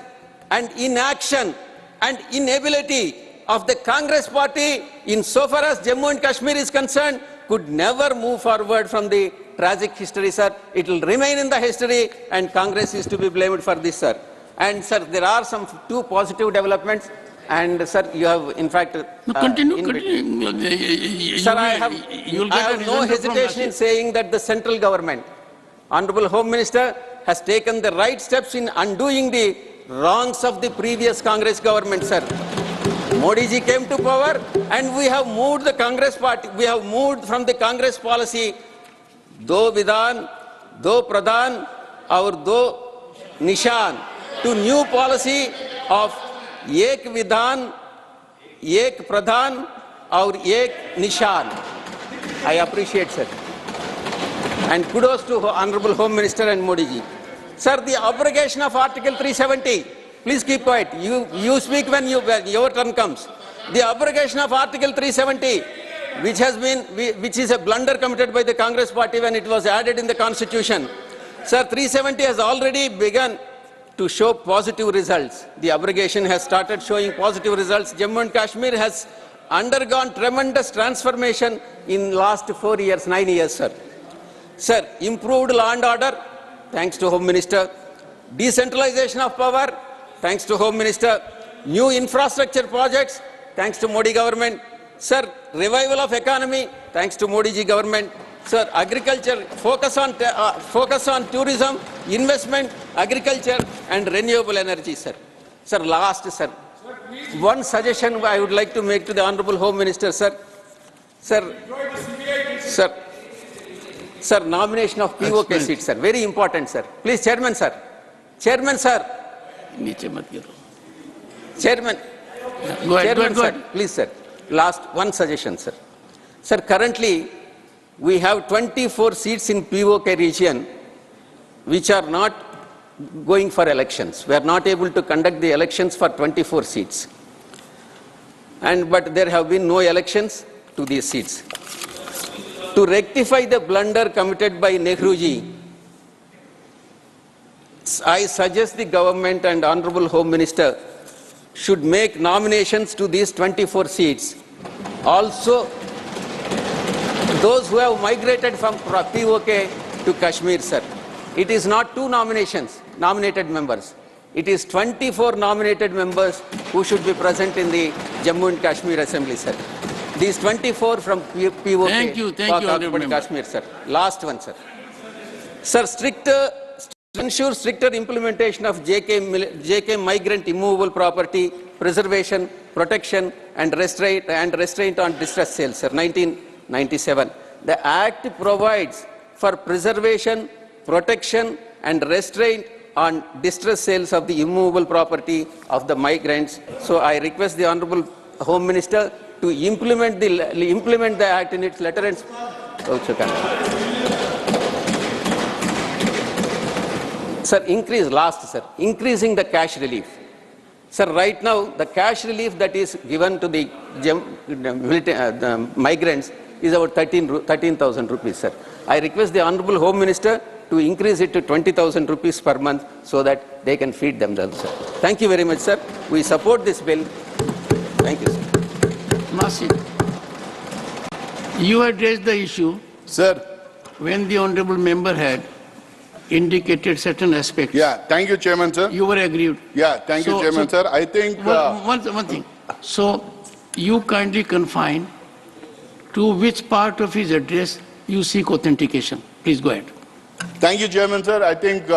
and inaction and inability of the Congress party insofar as Jammu and Kashmir is concerned could never move forward from the tragic history, sir. It will remain in the history, and Congress is to be blamed for this, sir. And, sir, there are two positive developments, and, sir, you have, in fact... continue. Sir, I have no hesitation in saying that the central government, Honorable Home Minister, has taken the right steps in undoing the wrongs of the previous Congress government, sir. Modi ji came to power, and we have moved the Congress party, we have moved from the Congress policy, do Vidhan, do Pradhan, or do Nishan, to new policy of Ek Vidhan, Ek Pradhan, or Ek Nishan. I appreciate, sir. And kudos to Honorable Home Minister and Modi ji. Sir, the abrogation of Article 370, please keep quiet. You speak when your turn comes. The abrogation of Article 370, which is a blunder committed by the Congress party when it was added in the Constitution. Sir, 370 has already begun to show positive results. The abrogation has started showing positive results. Jammu and Kashmir has undergone tremendous transformation in last 9 years, sir. Sir, improved law and order, thanks to Home Minister. Decentralization of power, thanks to Home Minister. New infrastructure projects, thanks to Modi government. Sir, revival of economy, thanks to Modi ji government. Sir, agriculture, focus on tourism, investment, agriculture, and renewable energy, sir. Sir, last, sir. One suggestion I would like to make to the Honorable Home Minister, sir. Sir, nomination of POK seats, sir. Very important, sir. Please, Chairman, sir. Chairman, sir. Chairman. Go ahead. Please, sir. Last, one suggestion, sir. Sir, currently, we have 24 seats in POK region which are not going for elections. We are not able to conduct the elections for 24 seats. But there have been no elections to these seats. To rectify the blunder committed by Nehruji, I suggest the government and Honorable Home Minister should make nominations to these 24 seats. Also, those who have migrated from POK to Kashmir, sir. It is not 2 nominated members. It is 24 nominated members who should be present in the Jammu and Kashmir Assembly, sir. These 24 from POK. Thank you, Kashmir, sir. Last one, sir. Sir, ensure stricter implementation of JK migrant immovable property, preservation, protection, and restraint on distress sales, sir. 1997. The Act provides for preservation, protection, and restraint on distress sales of the immovable property of the migrants. So I request the Honorable Home Minister to implement the Act in its letter and... Sir, increasing the cash relief. Sir, right now, the cash relief that is given to the migrants is about 13,000 rupees, sir. I request the Honorable Home Minister to increase it to 20,000 rupees per month so that they can feed themselves, sir. Thank you very much, sir. We support this bill. Thank you, sir. Masi, you had raised the issue, sir, when the Honorable Member had indicated certain aspects. Yeah, thank you, Chairman, sir. You were agreed. Yeah, thank you, Chairman, sir. I think... One thing. So, you kindly confine to which part of his address you seek authentication. Please go ahead. Thank you, Chairman, sir. I think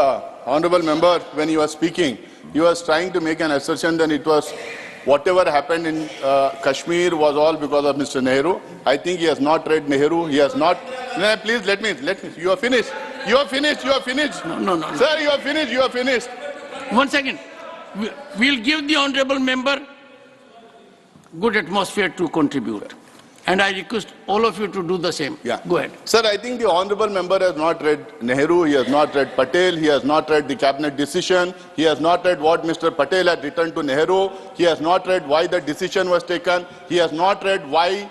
honorable member, when he was speaking, he was trying to make an assertion that it was whatever happened in Kashmir was all because of Mr. Nehru. I think he has not read Nehru. He has not. No, please let me. You are finished. You are finished. You are finished. No. Sir, you are finished. You are finished. 1 second. We'll give the honorable member good atmosphere to contribute. And I request all of you to do the same. Yeah. Go ahead. Sir, I think the honorable member has not read Nehru, he has not read Patel, he has not read the cabinet decision, he has not read what Mr. Patel had written to Nehru, he has not read why the decision was taken, he has not read why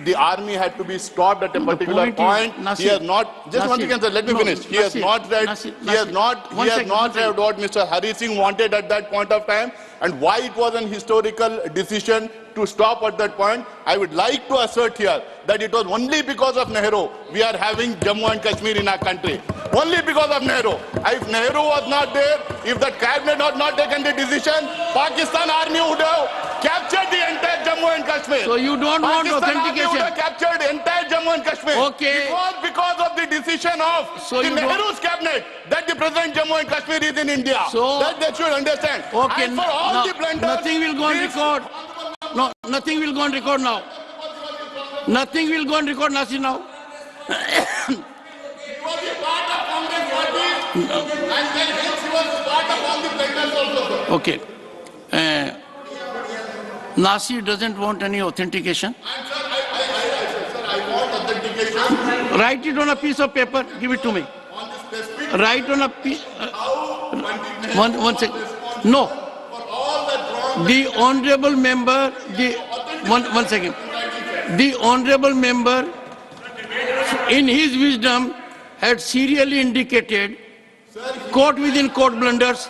the army had to be stopped at a particular point. He has not, just one second, sir, let me finish. He has not read, he has not read what Mr. Hari Singh wanted at that point of time and why it was an historical decision to stop at that point. I would like to assert here that it was only because of Nehru we are having Jammu and Kashmir in our country. Only because of Nehru. If Nehru was not there, if the cabinet had not taken the decision, Pakistan army would have captured the entire Jammu and Kashmir. So you don't want authentication? Would have captured the entire Jammu and Kashmir. Okay. It was because of the decision of the Nehru's cabinet that the present Jammu and Kashmir is in India. So that they should understand. Okay. And for all the blunders, nothing will go on record. No, nothing will go on record now. Nothing will go on record, Nasir, now. He was a part of Congress party, and then hence he was part of all the blunders also. Okay. Nasir doesn't want any authentication. And sir, I want authentication. Write it on a piece of paper. Give it to me. On this specific. Write on a piece. One second. No. The honorable member. One second. The honorable member, in his wisdom, had serially indicated court within court blunders.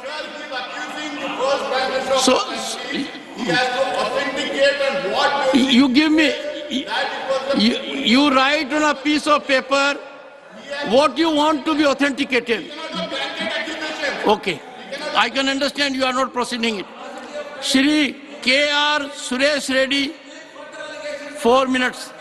So, he has to authenticate and what you give me, you write on a piece of paper what you want to be authenticated. Okay, I can understand you are not proceeding it. Shri K.R. Suresh Reddy, 4 minutes.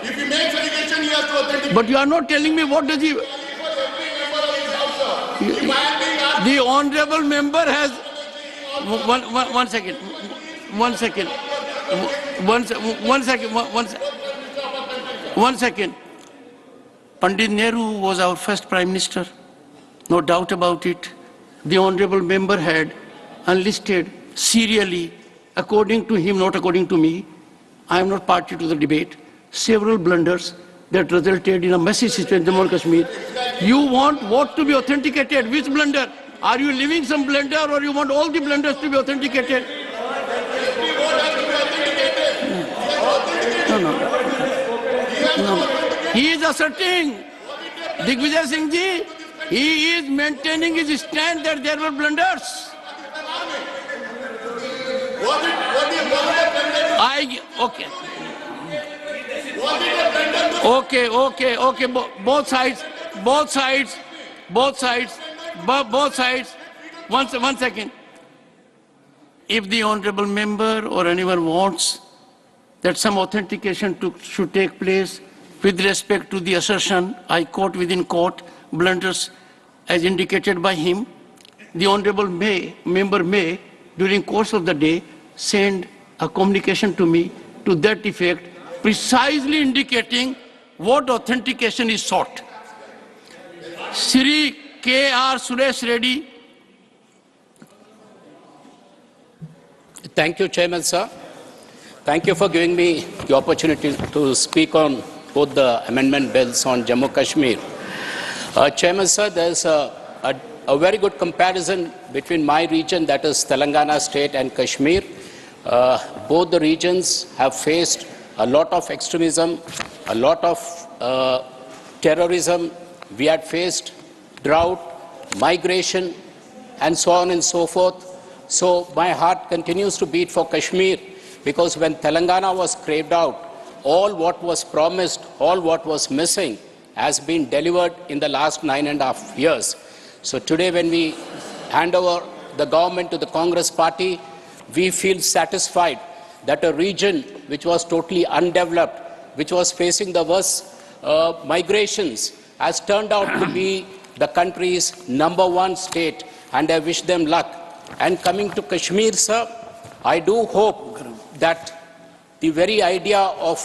If he makes allegation, he has to authenticate. But you are not telling me what does he... The honorable member has... One second. Pandit Nehru was our first Prime Minister. No doubt about it. The honorable member had unlisted serially, according to him, not according to me. I am not party to the debate. Several blunders that resulted in a messy situation in Jammu and Kashmir. You want what to be authenticated? Which blunder? Are you leaving some blunder or you want all the blunders to be authenticated? No. He is asserting, Digvijay Singh ji, he is maintaining his stand that there were blunders. Okay. Both sides. One second. If the honorable member or anyone wants that some authentication should take place with respect to the assertion, I quote within court, blunders as indicated by him, the honorable member may, during course of the day, send a communication to me to that effect, precisely indicating what authentication is sought. Shri K.R. Suresh Reddy. Thank you, Chairman, sir. Thank you for giving me the opportunity to speak on both the amendment bills on Jammu Kashmir. Chairman, sir, there's a very good comparison between my region, that is Telangana state, and Kashmir. Both the regions have faced a lot of extremism, a lot of terrorism. We had faced drought, migration, and so on and so forth. So my heart continues to beat for Kashmir, because when Telangana was carved out, all what was promised, all what was missing has been delivered in the last 9.5 years. So today when we hand over the government to the Congress party, we feel satisfied that a region which was totally undeveloped, which was facing the worst migrations, has turned out to be the country's #1 state, and I wish them luck. And coming to Kashmir, sir, I do hope that the very idea of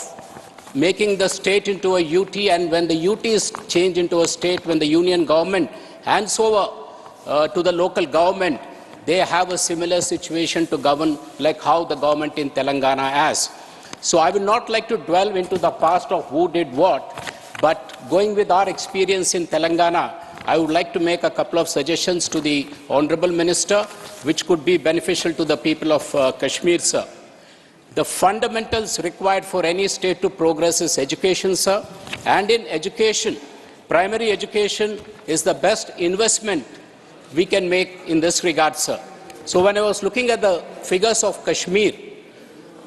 making the state into a UT, and when the UT is changed into a state, when the union government hands over to the local government, they have a similar situation to govern like how the government in Telangana has. So I will not like to dwell into the past of who did what, but going with our experience in Telangana, I would like to make a couple of suggestions to the Honorable Minister, which could be beneficial to the people of Kashmir, sir. The fundamentals required for any state to progress is education, sir. And in education, primary education is the best investment we can make in this regard, sir. So when I was looking at the figures of Kashmir,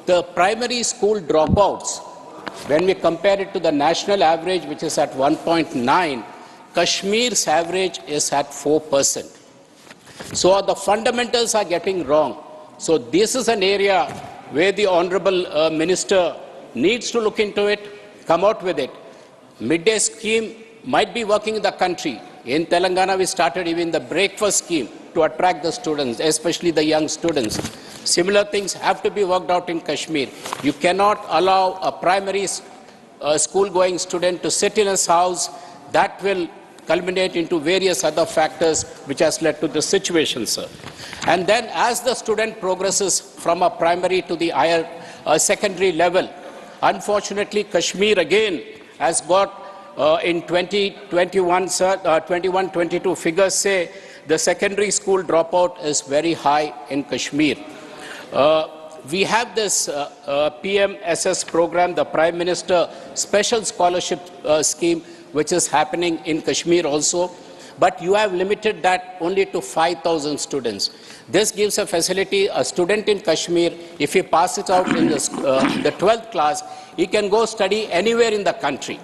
the primary school dropouts, when we compare it to the national average, which is at 1.9, Kashmir's average is at 4%. So the fundamentals are getting wrong. So this is an area where the Honorable Minister needs to look into it, come out with it. Midday scheme might be working in the country. In Telangana, we started even the breakfast scheme to attract the students, especially the young students. Similar things have to be worked out in Kashmir. You cannot allow a primary school-going student to sit in his house. That will culminate into various other factors which has led to the situation, sir. And then as the student progresses from a primary to the higher secondary level, unfortunately, Kashmir again has got in 2021, sir, 21-22 figures say the secondary school dropout is very high in Kashmir. We have this PMSS program, the Prime Minister Special Scholarship Scheme, which is happening in Kashmir also, but you have limited that only to 5,000 students. This gives a facility, a student in Kashmir, if he passes out in the 12th class, he can go study anywhere in the country.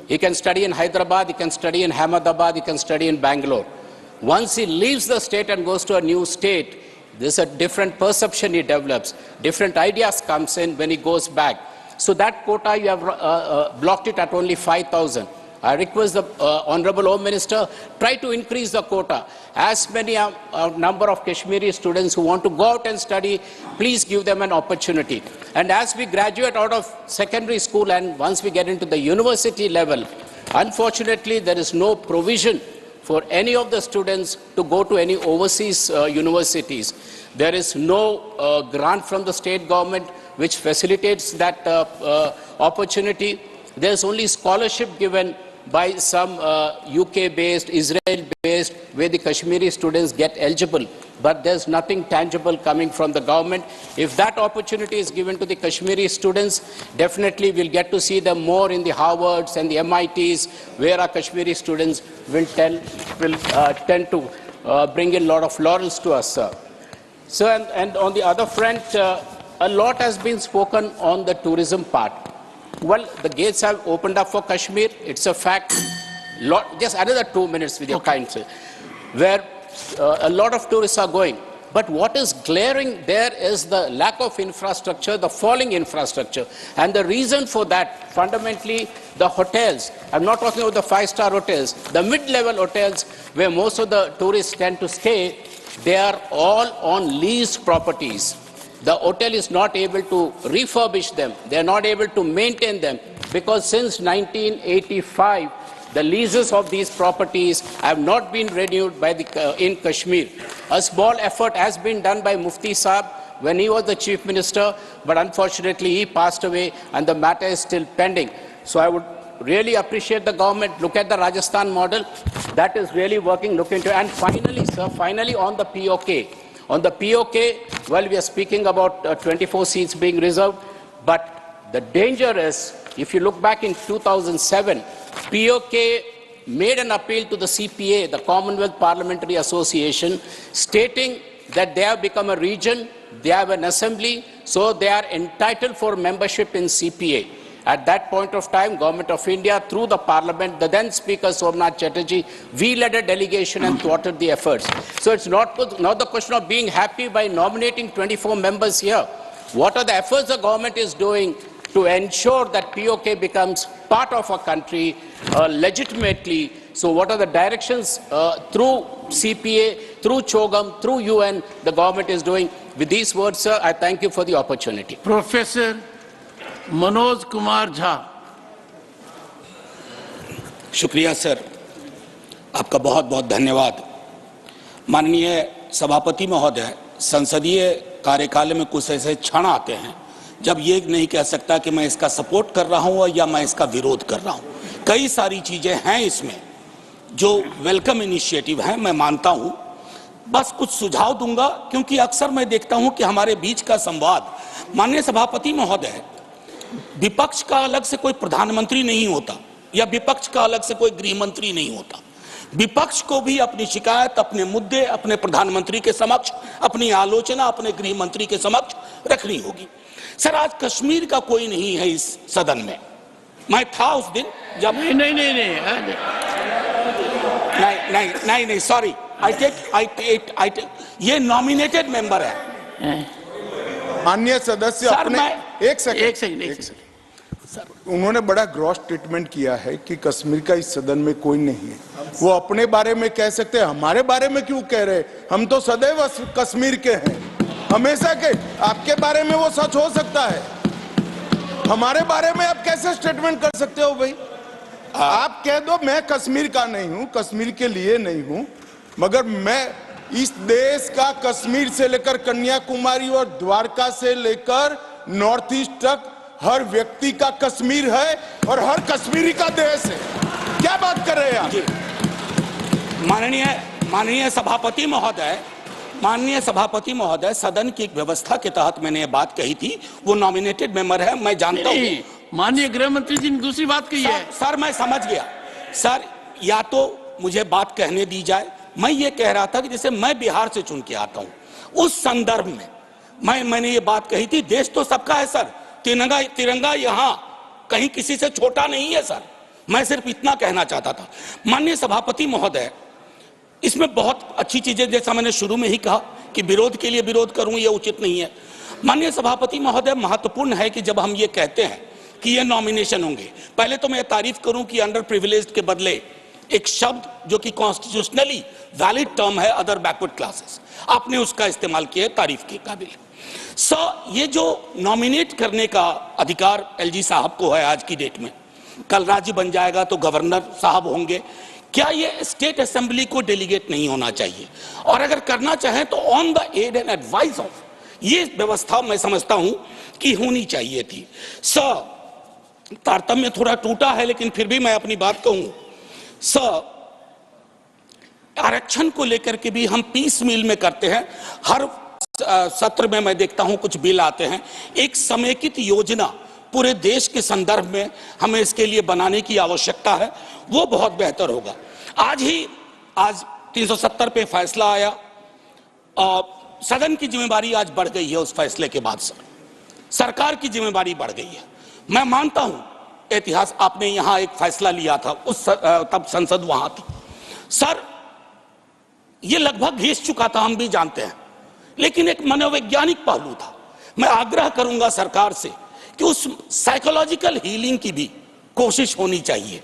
He can study in Hyderabad, he can study in Ahmedabad, he can study in Bangalore. Once he leaves the state and goes to a new state, there's a different perception he develops, different ideas comes in when he goes back. So that quota, you have blocked it at only 5,000. I request the Honorable Home Minister, try to increase the quota. As many number of Kashmiri students who want to go out and study, please give them an opportunity. And as we graduate out of secondary school and once we get into the university level, unfortunately there is no provision for any of the students to go to any overseas universities. There is no grant from the state government which facilitates that opportunity. There is only scholarship given by some UK-based, Israel-based, where the Kashmiri students get eligible. But there's nothing tangible coming from the government. If that opportunity is given to the Kashmiri students, definitely we'll get to see them more in the Harvards and the MITs, where our Kashmiri students will tend to bring in a lot of laurels to us, sir. So, and on the other front, a lot has been spoken on the tourism part. Well, the gates have opened up for Kashmir. It's a fact. Just another 2 minutes with your kind, sir, where a lot of tourists are going. But what is glaring there is the lack of infrastructure, the falling infrastructure. And the reason for that, fundamentally, the hotels. I'm not talking about the five-star hotels. The mid-level hotels, where most of the tourists tend to stay, they are all on leased properties. The hotel is not able to refurbish them. They are not able to maintain them because since 1985, the leases of these properties have not been renewed by in Kashmir. A small effort has been done by Mufti Saab when he was the Chief Minister, but unfortunately he passed away and the matter is still pending. So I would really appreciate the government. Look at the Rajasthan model. That is really working. Look into it. And finally, sir, finally on the POK. On the POK, well, we are speaking about 24 seats being reserved, but the danger is, if you look back in 2007, POK made an appeal to the CPA, the Commonwealth Parliamentary Association, stating that they have become a region, they have an assembly, so they are entitled for membership in CPA. At that point of time, Government of India, through the Parliament, the then Speaker Somnath Chatterjee, we led a delegation and thwarted the efforts. So it's not the question of being happy by nominating 24 members here. What are the efforts the government is doing to ensure that POK becomes part of our country legitimately? So what are the directions through CPA, through CHOGM, through UN the government is doing? With these words, sir, I thank you for the opportunity. Professor Manoj Kumar Jha. शुक्रिया sir, आपका बहुत बहुत धन्यवाद। माननीय सभापति महोदय, संसदीय कार्यकाल में कुछ ऐसे क्षण आते हैं जब ये नहीं कह सकता कि मैं इसका सपोर्ट कर रहा हूं या मैं इसका विरोध कर रहा हूं। कई सारी चीजें हैं इसमें जो वेलकम इनिशिएटिव है, मैं मानता हूं। बस कुछ सुझाव दूंगा, क्योंकि अक्सर मैं देखता हूं कि हमारे बीच का संवाद, माननीय सभापति महोदय, विपक्ष का अलग से कोई प्रधानमंत्री नहीं होता या विपक्ष का अलग से कोई गृह मंत्री नहीं होता। विपक्ष को भी अपनी शिकायत, अपने मुद्दे अपने प्रधानमंत्री के समक्ष, अपनी आलोचना अपने गृह मंत्री के समक्ष रखनी होगी। सर, आज कश्मीर का कोई नहीं है इस सदन में। मैं था उस दिन जब नहीं सॉरी, आई टेक ये नॉमिनेटेड मेंबर है। माननीय सदस्य अपने एक सेकंड सर, उन्होंने बड़ा ग्रॉस स्टेटमेंट किया है कि कश्मीर का इस सदन में कोई नहीं है। वो अपने बारे में कह सकते हैं, हमारे बारे में क्यों कह रहे? हम तो सदैव कश्मीर के हैं, हमेशा के। आपके बारे में वो सच हो सकता है, हमारे बारे में आप कैसे स्टेटमेंट कर सकते हो भाई? आप कह दो मैं कश्मीर का नहीं हूं, कश्मीर के लिए नहीं हूं, मगर मैं इस देश का कश्मीर से लेकर कन्याकुमारी और द्वारका से लेकर नॉर्थ ईस्ट तक हर व्यक्ति का कश्मीर है और हर कश्मीरी का देश है। क्या बात कर रहे हैं आप? माननीय सभापति महोदय, सदन की एक व्यवस्था के तहत मैंने ये बात कही थी। वो नॉमिनेटेड मेंबर है, मैं जानता हूँ। माननीय गृह मंत्री जी ने दूसरी बात कही है। सर, मैं समझ गया सर, या तो मुझे बात कहने दी जाए। मैं ये कह रहा था कि जैसे मैं बिहार से चुन के आता हूं, उस संदर्भ में मैंने ये बात कही थी, देश तो सबका है सर, तिरंगा यहां कहीं किसी से छोटा नहीं है सर। मैं सिर्फ इतना कहना चाहता था। माननीय सभापति महोदय, इसमें बहुत अच्छी चीजें, जैसा मैंने शुरू में ही कहा कि विरोध के लिए विरोध करूं ये उचित नहीं है। माननीय सभापति महोदय, महत्वपूर्ण है कि जब हम ये कहते हैं कि ये नॉमिनेशन होंगे, पहले तो मैं तारीफ करूं कि अंडर प्रिविलेज्ड के बदले एक शब्द जो कि कॉन्स्टिट्यूशनली वैलिड टर्म है, अदर बैकवर्ड क्लासेस, आपने उसका इस्तेमाल किया, तारीफ के काबिल। ये जो नॉमिनेट करने का अधिकार एलजी साहब को है आज की डेट में, कल राज्य बन जाएगा तो गवर्नर साहब होंगे, क्या ये स्टेट असेंबली को डेलीगेट नहीं होना चाहिए? और अगर करना चाहे तो on the aid and advice of, ये व्यवस्था मैं समझता हूं कि होनी चाहिए थी। तारतम्य थोड़ा टूटा है, लेकिन फिर भी मैं अपनी बात कहूं। आरक्षण को लेकर के भी हम पीस मील में करते हैं। हर सत्र में मैं देखता हूं कुछ बिल आते हैं। एक समेकित योजना पूरे देश के संदर्भ में हमें इसके लिए बनाने की आवश्यकता है, वो बहुत बेहतर होगा। आज 370 पे फैसला आया, सदन की जिम्मेदारी आज बढ़ गई है। उस फैसले के बाद सरकार की जिम्मेदारी बढ़ गई है। मैं मानता हूं इतिहास, आपने यहां एक फैसला लिया था, तब संसद वहां थी सर, ये लगभग घिस चुका था, हम भी जानते हैं, लेकिन एक मनोवैज्ञानिक पहलू था। मैं आग्रह करूंगा सरकार से कि उस साइकोलॉजिकल हीलिंग की भी कोशिश होनी चाहिए,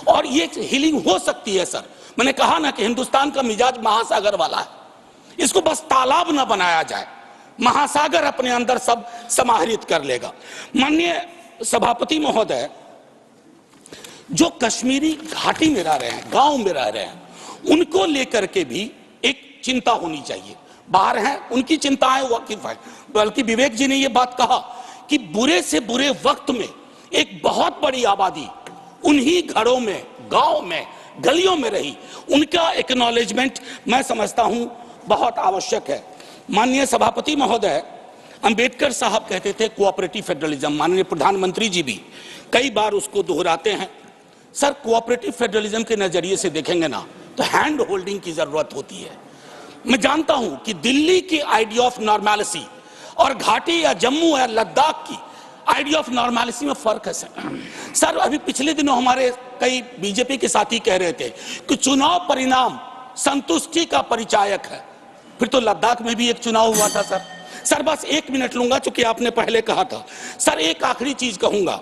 और ये हीलिंग हो सकती है सर। मैंने कहा ना कि हिंदुस्तान का मिजाज महासागर वाला है, इसको बस तालाब ना बनाया जाए, महासागर अपने अंदर सब समाहित कर लेगा। माननीय सभापति महोदय, जो कश्मीरी घाटी में रह रहे हैं, गांव में रह रहे हैं, उनको लेकर के भी एक चिंता होनी चाहिए। बाहर हैं, उनकी चिंताएं वाकिफ है, बल्कि विवेक जी ने यह बात कहा कि बुरे से बुरे वक्त में एक बहुत बड़ी आबादी उन्हीं घरों में, गांव में, गलियों में रही, उनका एक्नॉलेजमेंट मैं समझता हूं बहुत आवश्यक है। माननीय सभापति महोदय, अंबेडकर साहब कहते थे कोऑपरेटिव फेडरलिज्म, माननीय प्रधानमंत्री जी भी कई बार उसको दोहराते हैं। सर, कोऑपरेटिव फेडरलिज्म के नजरिए से देखेंगे ना तो हैंड होल्डिंग की जरूरत होती है। मैं जानता हूं कि दिल्ली की आइडिया ऑफ नॉर्मैलिटी और घाटी या जम्मू या लद्दाख की आइडिया ऑफ नॉर्मैलिटी में फर्क है सर। अभी पिछले दिनों हमारे कई बीजेपी के साथी कह रहे थे कि चुनाव परिणाम संतुष्टि का परिचायक है। फिर तो लद्दाख में भी एक चुनाव हुआ था सर। सर बस 1 मिनट लूंगा चूंकि आपने पहले कहा था। सर एक आखिरी चीज कहूंगा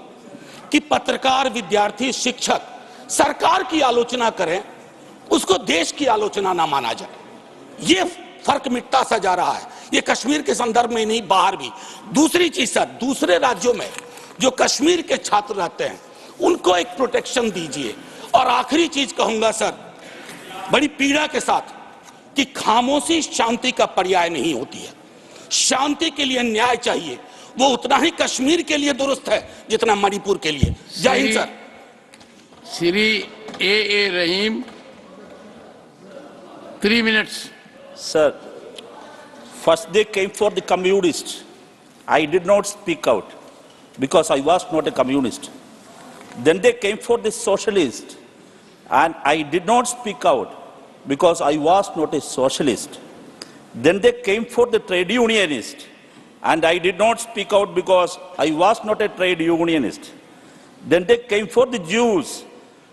कि पत्रकार, विद्यार्थी, शिक्षक सरकार की आलोचना करें, उसको देश की आलोचना ना माना जाए। ये फर्क मिटता सा जा रहा है, ये कश्मीर के संदर्भ में नहीं, बाहर भी। दूसरी चीज सर, दूसरे राज्यों में जो कश्मीर के छात्र रहते हैं उनको एक प्रोटेक्शन दीजिए। और आखिरी चीज कहूंगा सर, बड़ी पीड़ा के साथ, कि खामोशी शांति का पर्याय नहीं होती है। शांति के लिए न्याय चाहिए, वो उतना ही कश्मीर के लिए दुरुस्त है जितना मणिपुर के लिए। जय Hind sir. Shri A Rahim, 3 minutes. Sir, first they came for the communists. I did not speak out because I was not a communist. Then they came for the socialist, and I did not speak out because I was not a socialist. Then they came for the trade unionist, and I did not speak out because I was not a trade unionist. Then they came for the Jews,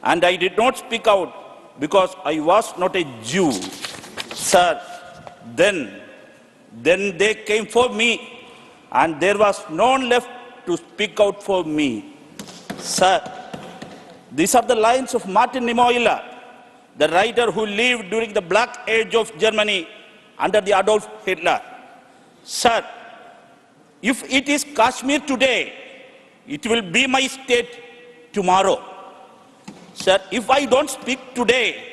and I did not speak out because I was not a Jew. Sir, then they came for me, and there was no one left to speak out for me. Sir, these are the lines of Martin Niemöller, the writer who lived during the Black Age of Germany under the Adolf Hitler. Sir, if it is Kashmir today, it will be my state tomorrow. Sir, if I don't speak today,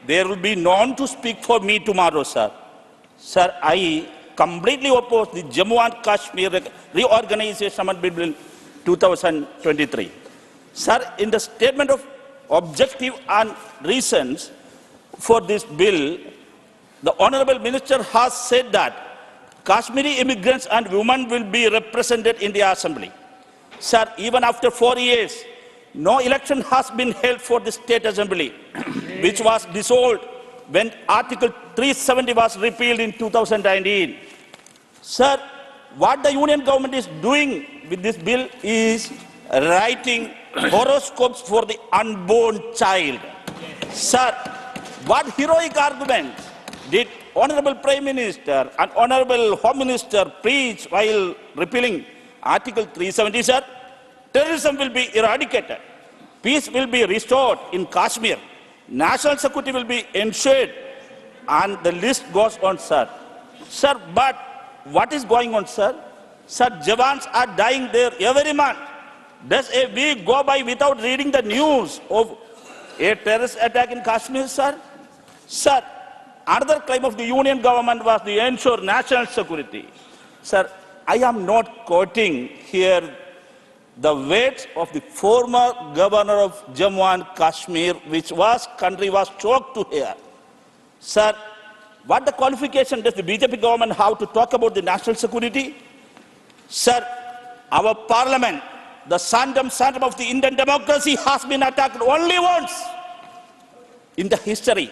there will be no one to speak for me tomorrow, sir. Sir, I completely oppose the Jammu and Kashmir Reorganization Amendment Bill 2023. Sir, in the statement of objective and reasons for this bill, the Honorable Minister has said that Kashmiri immigrants and women will be represented in the Assembly. Sir, even after 4 years, no election has been held for the State Assembly, which was dissolved when Article 370 was repealed in 2019. Sir, what the Union government is doing with this bill is writing horoscopes for the unborn child. Sir, what heroic argument did Honorable Prime Minister and Honorable Home Minister preach while repealing Article 370, sir? Terrorism will be eradicated. Peace will be restored in Kashmir. National security will be ensured. And the list goes on, sir. Sir, but what is going on, sir? Sir, Jawans are dying there every month. Does a week go by without reading the news of a terrorist attack in Kashmir, sir? Sir, another claim of the Union government was to ensure national security. Sir, I am not quoting here the words of the former governor of Jammu and Kashmir, which country was shocked to hear. Sir, what the qualification does the BJP government have to talk about the national security? Sir, our parliament, the sanctum of the Indian democracy, has been attacked only once in the history.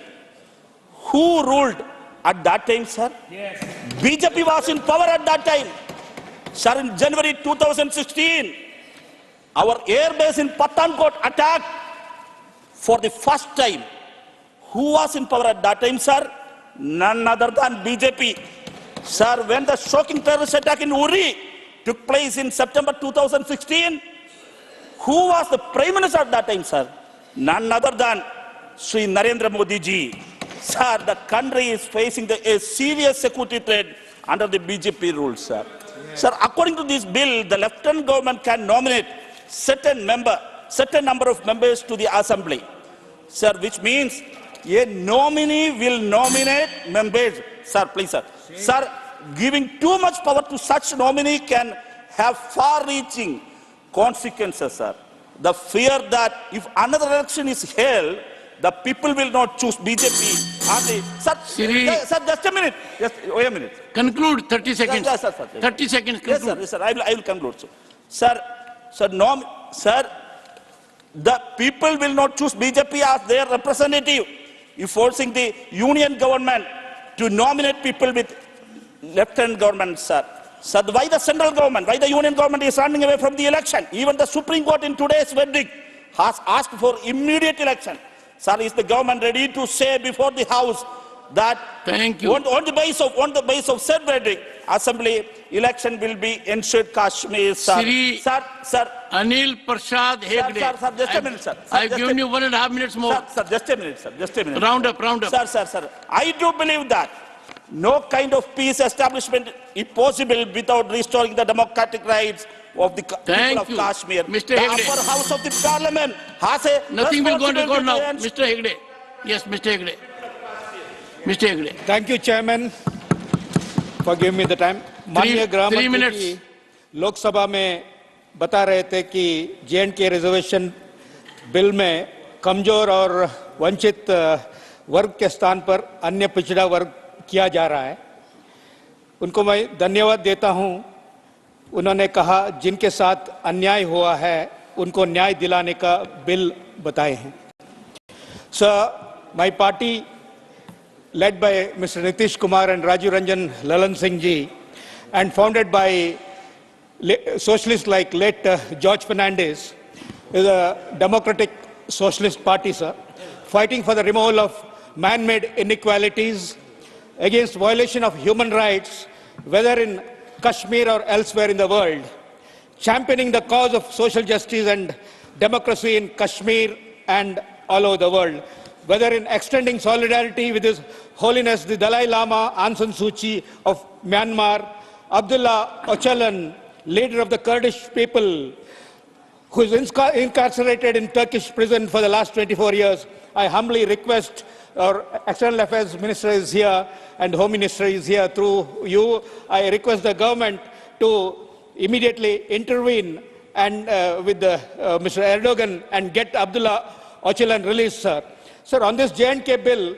Who ruled at that time, sir? Yes. BJP was in power at that time. Sir, in January 2016, our airbase in Pathankot attacked for the first time. Who was in power at that time, sir? None other than BJP. Sir, when the shocking terrorist attack in Uri took place in September 2016, who was the Prime Minister at that time, sir? None other than Sri Narendra Modi ji. Sir, the country is facing a serious security threat under the BJP rules, sir. Sir, according to this bill, the lieutenant government can nominate certain number of members to the assembly. Sir, which means a nominee will nominate members. Sir, please, sir. Sir, giving too much power to such nominee can have far-reaching consequences, sir. The fear that if another election is held, the people will not choose BJP. Sir, sir, just a minute. Just wait a minute. Conclude, 30 seconds. Yes, sir, 30 seconds, conclude. Yes, sir. I will conclude. Sir, the people will not choose BJP as their representative. You forcing the union government to nominate people with lieutenant government, sir. Sir, why the central government, why the union government is running away from the election? Even the Supreme Court in today's verdict has asked for immediate election. Sir, is the government ready to say before the House that thank you. On the basis of said verdict, Assembly election will be ensured Kashmir, sir. Sri Sir, Anil Prasad Hegde. Sir, just a minute, sir. I've given you 1.5 minutes more. Sir, just a minute, sir. Just a minute. Round up. Sir. I do believe that no kind of peace establishment is possible without restoring the democratic rights of the people of Kashmir. Mr. The Hegde. upper house of the parliament has a Nothing will go on record now. responsibility Mr. Hegde. Yes, Mr. Hegde. Mr. Hegde. Thank you, Chairman, for giving me the time. माननीय गृह मंत्री जी लोकसभा में बता रहे थे कि J&K reservation bill में कमजोर और वंचित वर्ग के स्थान पर अन्य पिछड़ा वर्ग किया जा रहा है। उनको मैं धन्यवाद देता हूं। उन्होंने कहा जिनके साथ अन्याय हुआ है उनको न्याय दिलाने का बिल बताए हैं। Sir, my party led by Mr. Nitish Kumar and Raju Ranjan Lalan Singh ji and founded by socialists like late George Fernandez is a democratic socialist party, sir, fighting for the removal of man-made inequalities against violation of human rights, whether in Kashmir or elsewhere in the world, championing the cause of social justice and democracy in Kashmir and all over the world, whether in extending solidarity with His Holiness the Dalai Lama, Aung San Suu Kyi of Myanmar, Abdullah Öcalan, leader of the Kurdish people, who is incarcerated in Turkish prison for the last 24 years. I humbly request our External Affairs Minister is here and Home Minister is here. Through you, I request the government to immediately intervene and with Mr. Erdogan and get Abdullah Öcalan released, sir. Sir, on this J&K bill,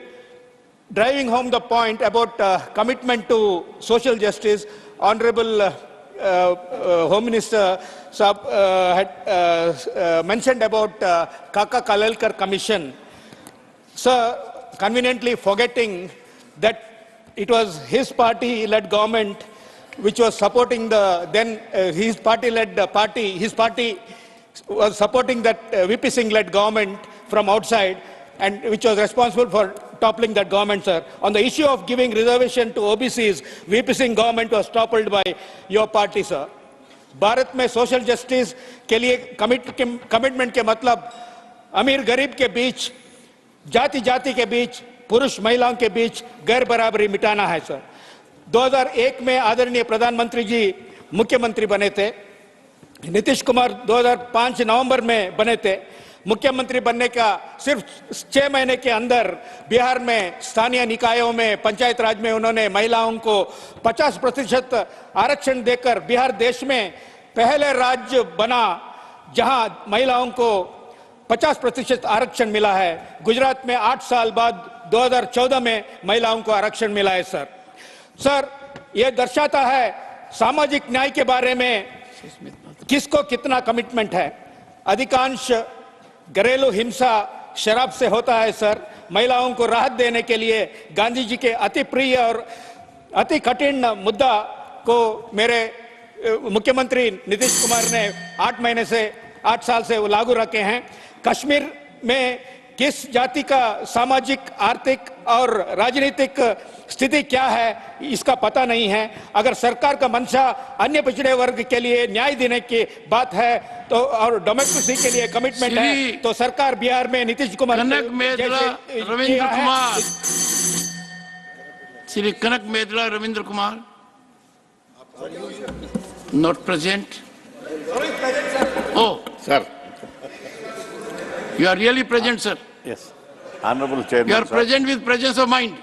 driving home the point about commitment to social justice, Honorable Home Minister had mentioned about Kaka Kalalkar Commission. Sir, conveniently forgetting that it was his party-led government which was supporting the then his party-led party. His party was supporting that VP Singh-led government from outside, and which was responsible for toppling that government, sir. On the issue of giving reservation to OBCs, VP Singh government was toppled by your party, sir. Bharat में social justice के लिए commitment के मतलब अमीर गरीब के बीच, जाति जाति के बीच, पुरुष महिलाओं के बीच गैर बराबरी मिटाना है, सर। 2001 में आदरणीय प्रधानमंत्री जी मुख्यमंत्री बने थे। नीतीश कुमार 2005 नवंबर में बने थे। मुख्यमंत्री बनने का सिर्फ 6 महीने के अंदर बिहार में स्थानीय निकायों में, पंचायत राज में उन्होंने महिलाओं को 50% आरक्षण देकर बिहार देश में पहले राज्य बना जहां महिलाओं को 50% आरक्षण मिला है। गुजरात में 8 साल बाद 2014 में महिलाओं को आरक्षण मिला है, सर। सर, यह दर्शाता है सामाजिक न्याय के बारे में किसको कितना कमिटमेंट है। अधिकांश घरेलू हिंसा शराब से होता है, सर। महिलाओं को राहत देने के लिए गांधी जी के अति प्रिय और अति कठिन मुद्दा को मेरे मुख्यमंत्री नीतीश कुमार ने 8 साल से लागू रखे हैं। कश्मीर में किस जाति का सामाजिक, आर्थिक और राजनीतिक स्थिति क्या है इसका पता नहीं है। अगर सरकार का मंशा अन्य पिछड़े वर्ग के लिए न्याय देने की बात है तो और डेमोक्रेसी के लिए कमिटमेंट है तो सरकार बिहार में Nitish Kumar Kanakamedala Ravindra Kumar, Shri Kanakamedala Ravindra Kumar not present. Oh, sir. You are really present, sir. Yes. Honorable Chairman. You are present with presence of mind.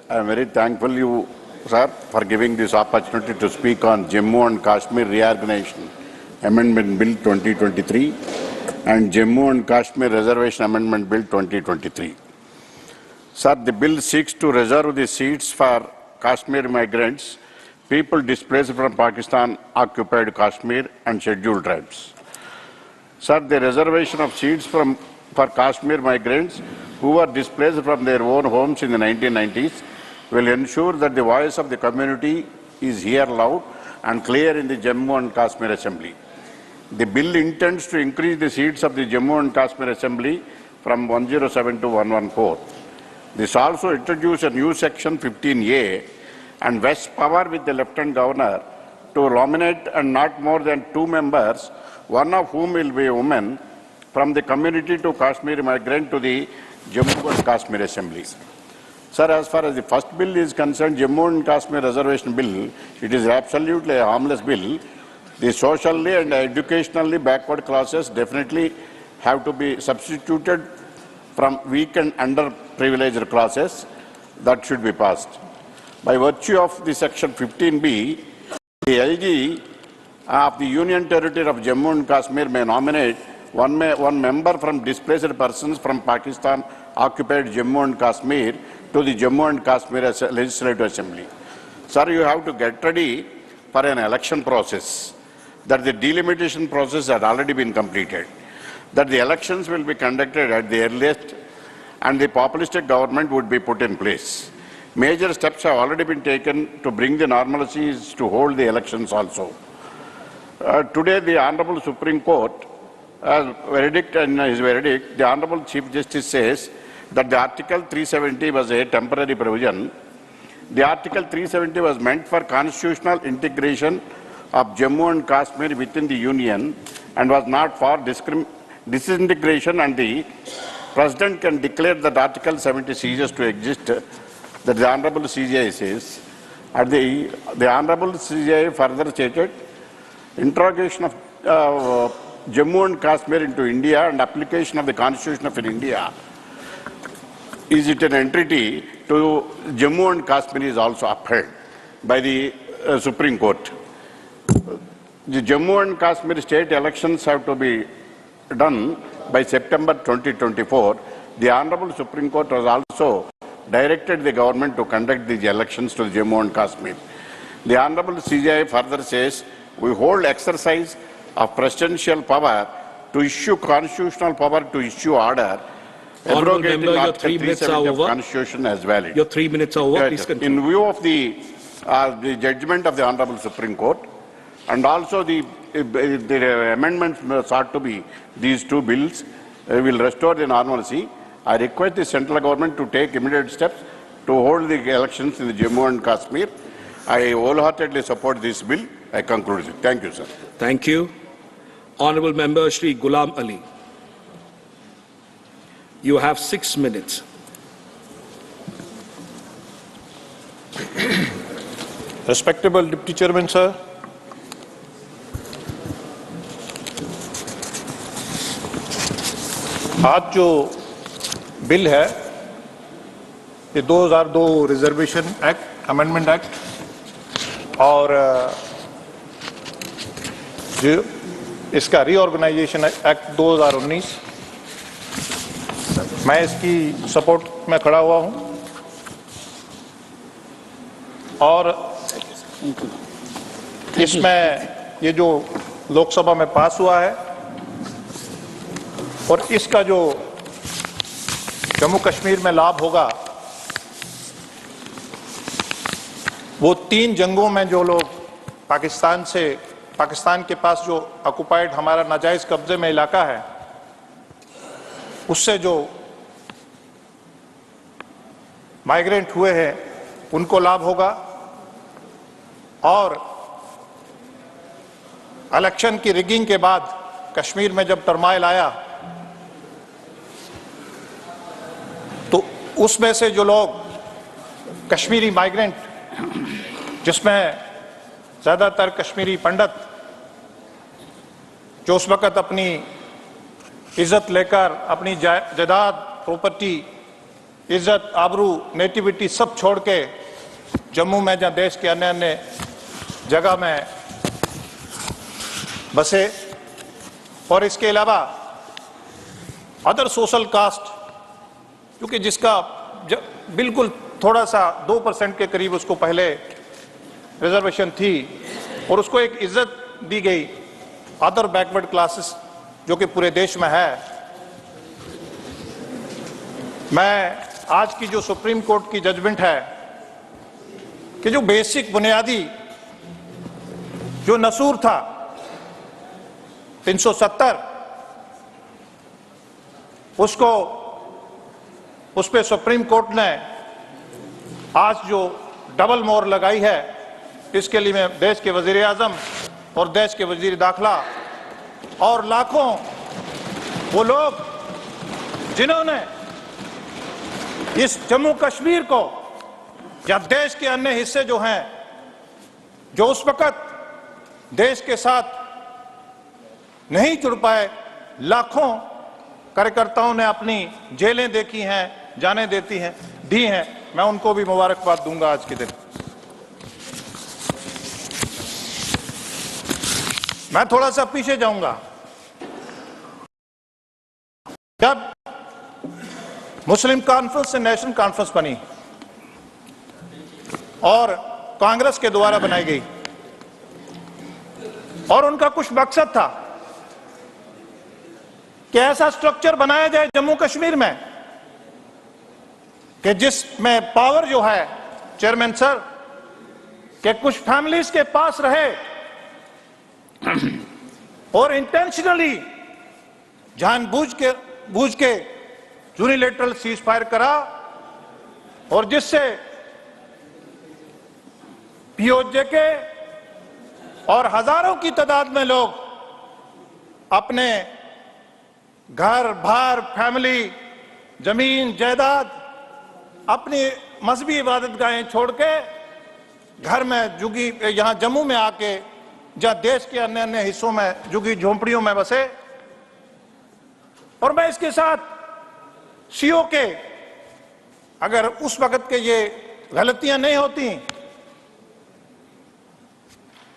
I am very thankful you, sir, for giving this opportunity to speak on Jammu and Kashmir Reorganization Amendment Bill 2023 and Jammu and Kashmir Reservation Amendment Bill 2023. Sir, the bill seeks to reserve the seats for Kashmir migrants, people displaced from Pakistan-occupied Kashmir and scheduled tribes. Sir, the reservation of seats for Kashmir migrants who were displaced from their own homes in the 1990s will ensure that the voice of the community is heard loud and clear in the Jammu and Kashmir Assembly. The bill intends to increase the seats of the Jammu and Kashmir Assembly from 107 to 114. This also introduced a new section 15A and vests power with the Lieutenant Governor to nominate and not more than 2 members, one of whom will be a woman, from the community to Kashmir migrant to the Jammu and Kashmir Assembly. Sir, as far as the first bill is concerned, Jammu and Kashmir Reservation Bill, it is absolutely a harmless bill. The socially and educationally backward classes definitely have to be substituted from weak and underprivileged classes. That should be passed. By virtue of the section 15B, the LG of the Union Territory of Jammu and Kashmir may nominate one member from displaced persons from Pakistan occupied Jammu and Kashmir to the Jammu and Kashmir Legislative Assembly. Sir, you have to get ready for an election process, that the delimitation process had already been completed, that the elections will be conducted at the earliest and the populistic government would be put in place. Major steps have already been taken to bring the normalcies to hold the elections also. Today, the Honorable Supreme Court in his verdict, the Honorable Chief Justice says that the Article 370 was a temporary provision. The Article 370 was meant for constitutional integration of Jammu and Kashmir within the Union and was not for disintegration, and the President can declare that Article 70 ceases to exist, that the Honorable CJI says. And the Honorable CJI further stated, interrogation of Jammu and Kashmir into India and application of the Constitution of India, is it an entity to Jammu and Kashmir, is also upheld by the Supreme Court. The Jammu and Kashmir state elections have to be done by September 2024. The Honorable Supreme Court has also directed the government to conduct these elections to the Jammu and Kashmir. The Honorable CJI further says, we hold exercise of presidential power to issue constitutional power to issue order, abrogating Article 370 of Constitution as valid. Your 3 minutes are over. Please continue. In view of the judgment of the Honorable Supreme Court, and also the amendments sought to be these 2 bills will restore the normalcy, I request the central government to take immediate steps to hold the elections in the Jammu and Kashmir. I wholeheartedly support this bill. I conclude it. Thank you, sir. Thank you. Honorable Member Shri Ghulam Ali. You have 6 minutes. Respectable Deputy Chairman, sir. आज जो bill है ये 2002 reservation act, amendment act और जो इसका reorganisation act 2019, मैं इसकी support में खड़ा हुआ हूं और इसमें ये जो लोकसभा में पास हुआ है और इसका जो जम्मू कश्मीर में लाभ होगा वो 3 जंगों में जो लोग पाकिस्तान के पास जो ऑक्युपाइड हमारा नाजायज कब्जे में इलाका है उससे जो माइग्रेंट हुए हैं उनको लाभ होगा और इलेक्शन की रिगिंग के बाद कश्मीर में जब टर्माइल आया तो उसमें से जो लोग कश्मीरी माइग्रेंट, जिसमें ज्यादातर कश्मीरी पंडित जो उस वक्त अपनी इज्जत लेकर अपनी जायदाद, प्रॉपर्टी, इज्जत, आबरू, नेटिविटी सब छोड़ के जम्मू में या देश के अन्य अन्य जगह में बसे और इसके अलावा अदर सोशल कास्ट, क्योंकि जिसका बिल्कुल थोड़ा सा 2% के करीब उसको पहले रिजर्वेशन थी और उसको एक इज्जत दी गई, अदर बैकवर्ड क्लासेस जो कि पूरे देश में है। मैं आज की जो सुप्रीम कोर्ट की जजमेंट है कि जो बेसिक बुनियादी जो नसूर था 370 उसको उस पे सुप्रीम कोर्ट ने आज जो डबल मोहर लगाई है, इसके लिए मैं देश के वजीर आजम और देश के वजीर दाखिला और लाखों वो लोग जिन्होंने इस जम्मू कश्मीर को या देश के अन्य हिस्से जो हैं, जो उस वक्त देश के साथ नहीं जुड़ पाए, लाखों कार्यकर्ताओं ने अपनी जेलें देखी हैं, जानें दी हैं, मैं उनको भी मुबारकबाद दूंगा आज के दिन। मैं थोड़ा सा पीछे जाऊंगा। जब मुस्लिम कॉन्फ्रेंस से नेशनल कॉन्फ्रेंस बनी और कांग्रेस के द्वारा बनाई गई, और उनका कुछ मकसद था कि ऐसा स्ट्रक्चर बनाया जाए जम्मू कश्मीर में कि जिसमें पावर जो है चेयरमैन सर कि कुछ फैमिलीज के पास रहे और इंटेंशनली जानबूझ के यूनिलैटरल सीज फायर करा, और जिससे पीओजे के और हजारों की तादाद में लोग अपने घर बार, फैमिली, जमीन जायदाद, अपनी मजहबी इबादतगाहें छोड़ के घर में जुगी यहां जम्मू में आके जहां देश के अन्य अन्य हिस्सों में जुगी झोंपड़ियों में बसे। और मैं इसके साथ सीओ के अगर उस वक्त के ये गलतियां नहीं होती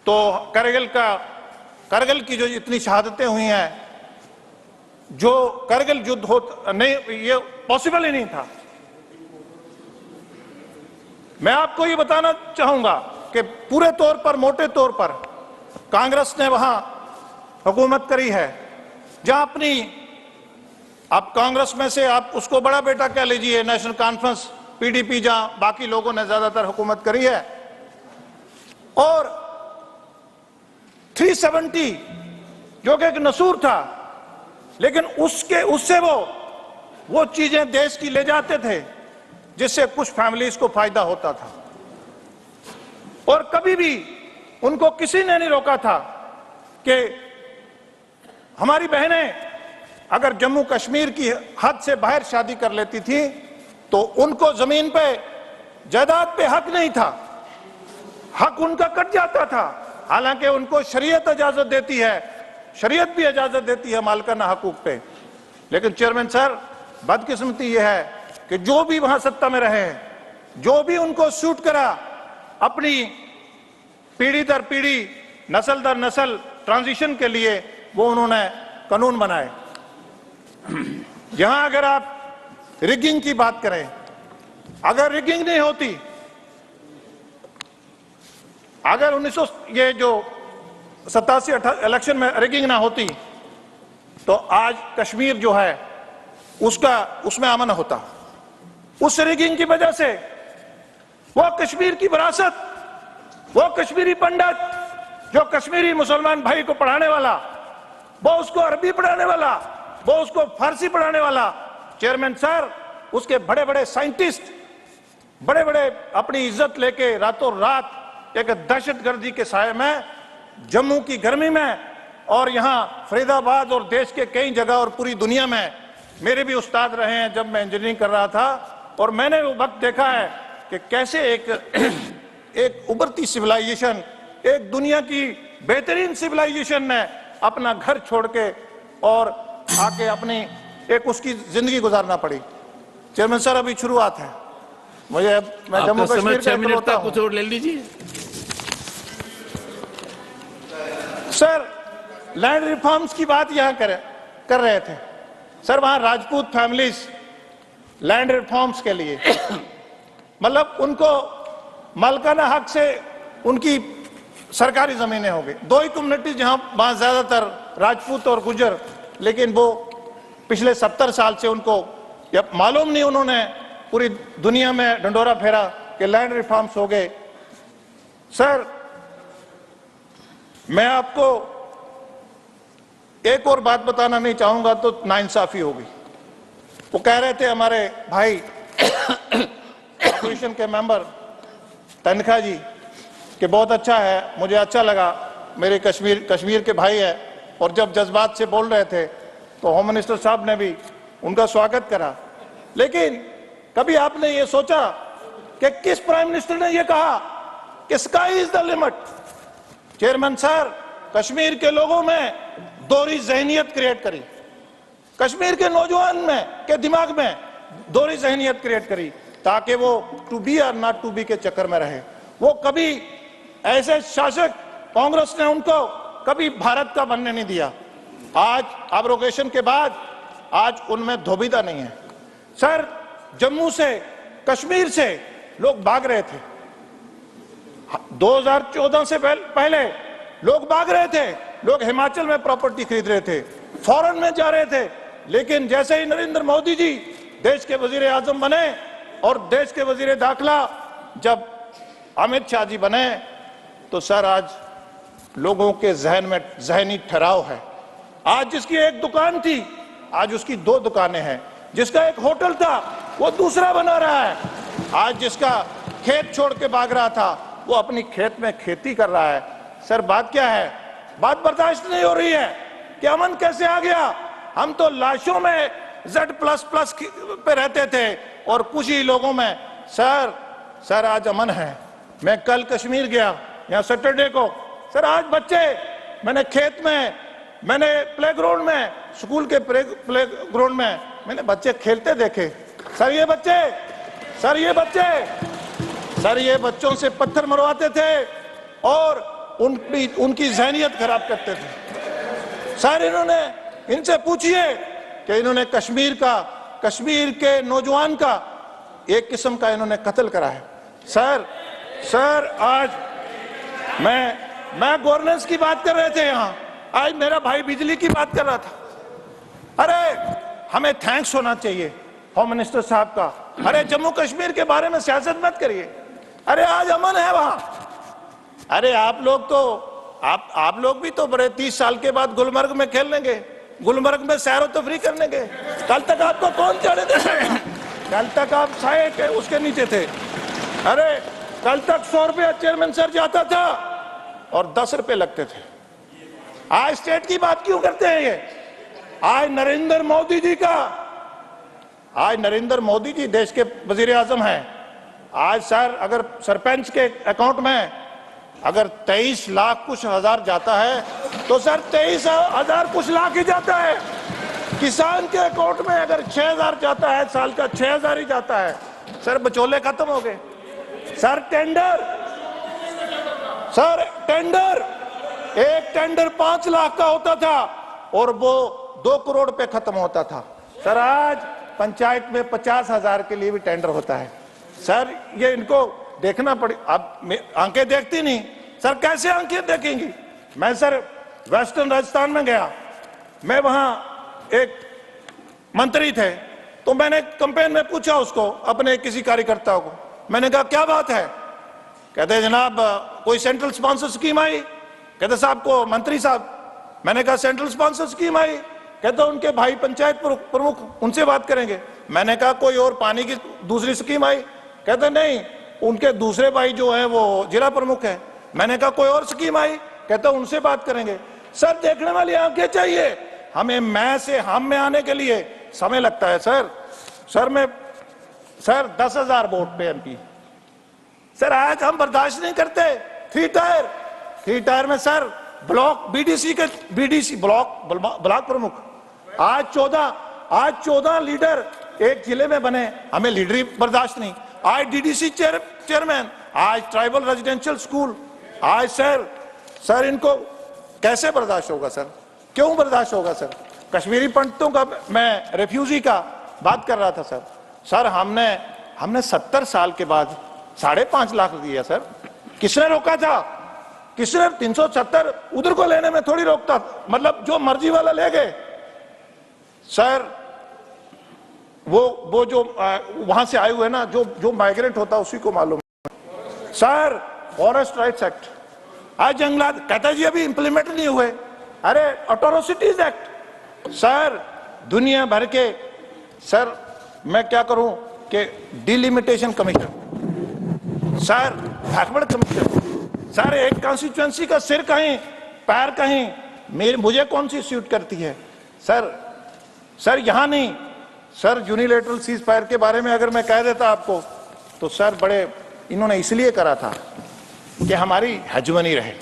तो करगिल की जो इतनी शहादतें हुई हैं, जो करगिल युद्ध नहीं, ये पॉसिबल ही नहीं था। मैं आपको ये बताना चाहूंगा कि पूरे तौर पर, मोटे तौर पर कांग्रेस ने वहां हुकूमत करी है, जहां अपनी, आप कांग्रेस में से आप उसको बड़ा बेटा कह लीजिए, नेशनल कॉन्फ्रेंस पीडीपी, जहां बाकी लोगों ने ज्यादातर हुकूमत करी है, और 370 जो कि एक नसूर था, लेकिन उससे वो चीजें देश की ले जाते थे जिससे कुछ फैमिलीज को फायदा होता था। और कभी भी उनको किसी ने नहीं रोका था कि हमारी बहनें अगर जम्मू कश्मीर की हद से बाहर शादी कर लेती थी तो उनको जमीन पे, जायदाद पे हक नहीं था, हक उनका कट जाता था। हालांकि उनको शरीयत इजाजत देती है, शरीयत भी इजाजत देती है मालिकाना हकूक पे, लेकिन चेयरमैन सर बदकिस्मती यह है कि जो भी वहां सत्ता में रहे, जो भी उनको सूट करा, अपनी पीढ़ी दर पीढ़ी, नस्ल दर नस्ल ट्रांजिशन के लिए वो उन्होंने कानून बनाए। यहां अगर आप रिगिंग की बात करें, अगर रिगिंग नहीं होती, अगर 87 इलेक्शन में रिगिंग ना होती तो आज कश्मीर जो है उसमें अमन होता। उस रिगिंग की वजह से वो कश्मीर की विरासत, वो कश्मीरी पंडित जो कश्मीरी मुसलमान भाई को पढ़ाने वाला, वो उसको अरबी पढ़ाने वाला, वो उसको फारसी पढ़ाने वाला, चेयरमैन सर उसके बड़े बड़े साइंटिस्ट, बड़े बड़े अपनी इज्जत लेके रातों रात एक दहशतगर्दी के साये में, जम्मू की गर्मी में, और यहां फरीदाबाद और देश के कई जगह और पूरी दुनिया में मेरे भी उस्ताद रहे हैं जब मैं इंजीनियरिंग कर रहा था, और मैंने वो वक्त देखा है कि कैसे एक उभरती सिविलाइजेशन, एक दुनिया की बेहतरीन सिविलाइजेशन ने अपना घर छोड़ के और आके अपनी एक उसकी जिंदगी गुजारना पड़ी। चेयरमैन सर अभी शुरुआत है, मैं जम्मू कश्मीर का होता हूं। कुछ और ले लीजिए सर। लैंड रिफॉर्म्स की बात यहां कर रहे थे सर, वहां राजपूत फैमिलीज लैंड रिफॉर्म्स के लिए मतलब उनको मालिकाना हक से उनकी सरकारी जमीनें हो गई। दो ही कम्युनिटीज जहां वहां ज्यादातर राजपूत और गुजर, लेकिन वो पिछले 70 साल से उनको मालूम नहीं, उन्होंने पूरी दुनिया में ढंडोरा फेरा कि लैंड रिफॉर्म्स हो गए। सर मैं आपको एक और बात बताना नहीं चाहूंगा तो नाइंसाफी होगी। वो कह रहे थे हमारे भाई ऑपोजिशन के मेंबर तनखा जी कि बहुत अच्छा है, मुझे अच्छा लगा, मेरे कश्मीर के भाई है, और जब जज्बात से बोल रहे थे तो होम मिनिस्टर साहब ने भी उनका स्वागत करा। लेकिन कभी आपने ये सोचा कि किस प्राइम मिनिस्टर ने ये कहा कि sky is the limit? Chairman sir, Kashmir के लोगों में दोहरी ज़हनियत क्रिएट करी, कश्मीर के नौजवान में के दिमाग में दोहरी ज़हनियत क्रिएट करी, ताकि वो टू बी और नॉट टू बी के चक्कर में रहे। वो कभी ऐसे शासक कांग्रेस ने उनको कभी भारत का बनने नहीं दिया। आज एब्रोगेशन के बाद आज उनमें धोबिता नहीं है। सर, जम्मू से, कश्मीर से लोग भाग रहे थे, 2014 से पहले लोग भाग रहे थे, लोग हिमाचल में प्रॉपर्टी खरीद रहे थे, फॉरेन में जा रहे थे। लेकिन जैसे ही नरेंद्र मोदी जी देश के वजीर आजम बने और देश के वजीर दाखिला जब अमित शाह जी बने, तो सर आज लोगों के जहन में जहनी ठहराव है। आज जिसकी एक दुकान थी, आज उसकी 2 दुकानें हैं। जिसका एक होटल था, वो दूसरा बना रहा है। आज जिसका खेत छोड़ के भाग रहा था, वो अपनी खेत में खेती कर रहा है। सर, बात क्या है? बात बर्दाश्त नहीं हो रही है कि अमन कैसे आ गया। हम तो लाशों में Z++ पे रहते थे और कुछ ही लोगों में। सर आज अमन है। मैं कल कश्मीर गया, यहाँ सैटरडे को। सर, आज बच्चे, मैंने खेत में, मैंने प्लेग्राउंड में, स्कूल के प्लेग्राउंड में मैंने बच्चे खेलते देखे। सर ये बच्चों से पत्थर मरवाते थे और उनकी ज़हनियत खराब करते थे। सर, इनसे पूछिए कि इन्होंने कश्मीर के नौजवान का एक किस्म का इन्होंने कत्ल करा है। सर आज मैं गवर्नेंस की बात कर रहे थे यहाँ, आज मेरा भाई बिजली की बात कर रहा था। अरे हमें थैंक्स होना चाहिए होम मिनिस्टर साहब का। अरे जम्मू कश्मीर के बारे में सियासत मत करिए। अरे आज अमन है वहां। अरे आप लोग भी तो बड़े 30 साल के बाद गुलमर्ग में खेल लेंगे, गुलमर्ग में सैर व तफरी करने गए। कल तक आपको कौन चढ़े थे? कल तक आप साए के उसके नीचे थे। अरे कल तक 100 रुपया चेयरमैन सर जाता था और 10 रुपए लगते थे। आज स्टेट की बात क्यों करते हैं ये? आज नरेंद्र मोदी जी देश के वजीर आजम हैं। आज सर, अगर सरपंच के अकाउंट में अगर 23 लाख कुछ हजार जाता है, तो सर 23,000 कुछ लाख ही जाता है। किसान के अकाउंट में अगर 6,000 जाता है, साल का 6,000 ही जाता है। सर, बचौले खत्म हो गए। सर टेंडर, एक टेंडर 5 लाख का होता था और वो 2 करोड़ पे खत्म होता था। सर, आज पंचायत में 50,000 के लिए भी टेंडर होता है। सर, ये इनको देखना पड़े। अब आंखें देखती नहीं। सर, कैसे आंखें देखेंगी? मैं सर वेस्टर्न राजस्थान में गया, मैं वहां एक मंत्री थे, तो मैंने कैंपेन में पूछा उसको, अपने किसी कार्यकर्ता को, मैंने कहा क्या बात है? कहते जनाब कोई सेंट्रल स्पॉन्सर स्कीम आई। कहते साहब को मंत्री साहब। मैंने कहा सेंट्रल स्पॉन्सर स्कीम आई। कहते उनके भाई पंचायत प्रमुख, उनसे बात करेंगे। मैंने कहा कोई और पानी की दूसरी स्कीम आई। कहते नहीं, उनके दूसरे भाई जो है वो जिला प्रमुख है। मैंने कहा कोई और स्कीम आई। कहते उनसे बात करेंगे। सर, देखने वाली आंखें चाहिए। हमें मैं से हम में आने के लिए समय लगता है। सर 10,000 वोट पे MP। सर, आज हम बर्दाश्त नहीं करते। 3 टायर में सर ब्लॉक BDC ब्लॉक प्रमुख आज 14 लीडर एक जिले में बने। हमें लीडरी बर्दाश्त नहीं। आज DDC चेयरमैन, आज ट्राइबल रेजिडेंशियल स्कूल। आज सर इनको कैसे बर्दाश्त होगा? सर, क्यों बर्दाश्त होगा? सर, कश्मीरी पंडितों का, मैं रेफ्यूजी का बात कर रहा था। सर हमने 70 साल के बाद 5.5 लाख दिया। सर, किसने रोका था? किसने 370 उधर को लेने में थोड़ी रोकता, मतलब जो मर्जी वाला ले गए। सर, वो जो वहां से आए हुए ना, जो माइग्रेंट होता उसी को मालूम। सर, फॉरेस्ट राइट्स एक्ट, आज जंगलात कहता जी अभी इंप्लीमेंट नहीं हुए। अरे, अट्रोसिटीज एक्ट। सर, दुनिया भर के सर मैं क्या करूं कि delimitation commission, sir backward commission, sir एक कॉन्स्टिट्यूएंसी का सिर कहीं पैर कहीं, मुझे कौन सी सूट करती है सर यहां नहीं। सर यूनिलेटरल सीज फायर के बारे में अगर मैं कह देता आपको तो सर बड़े इन्होंने इसलिए करा था कि हमारी हेजमनी रहे।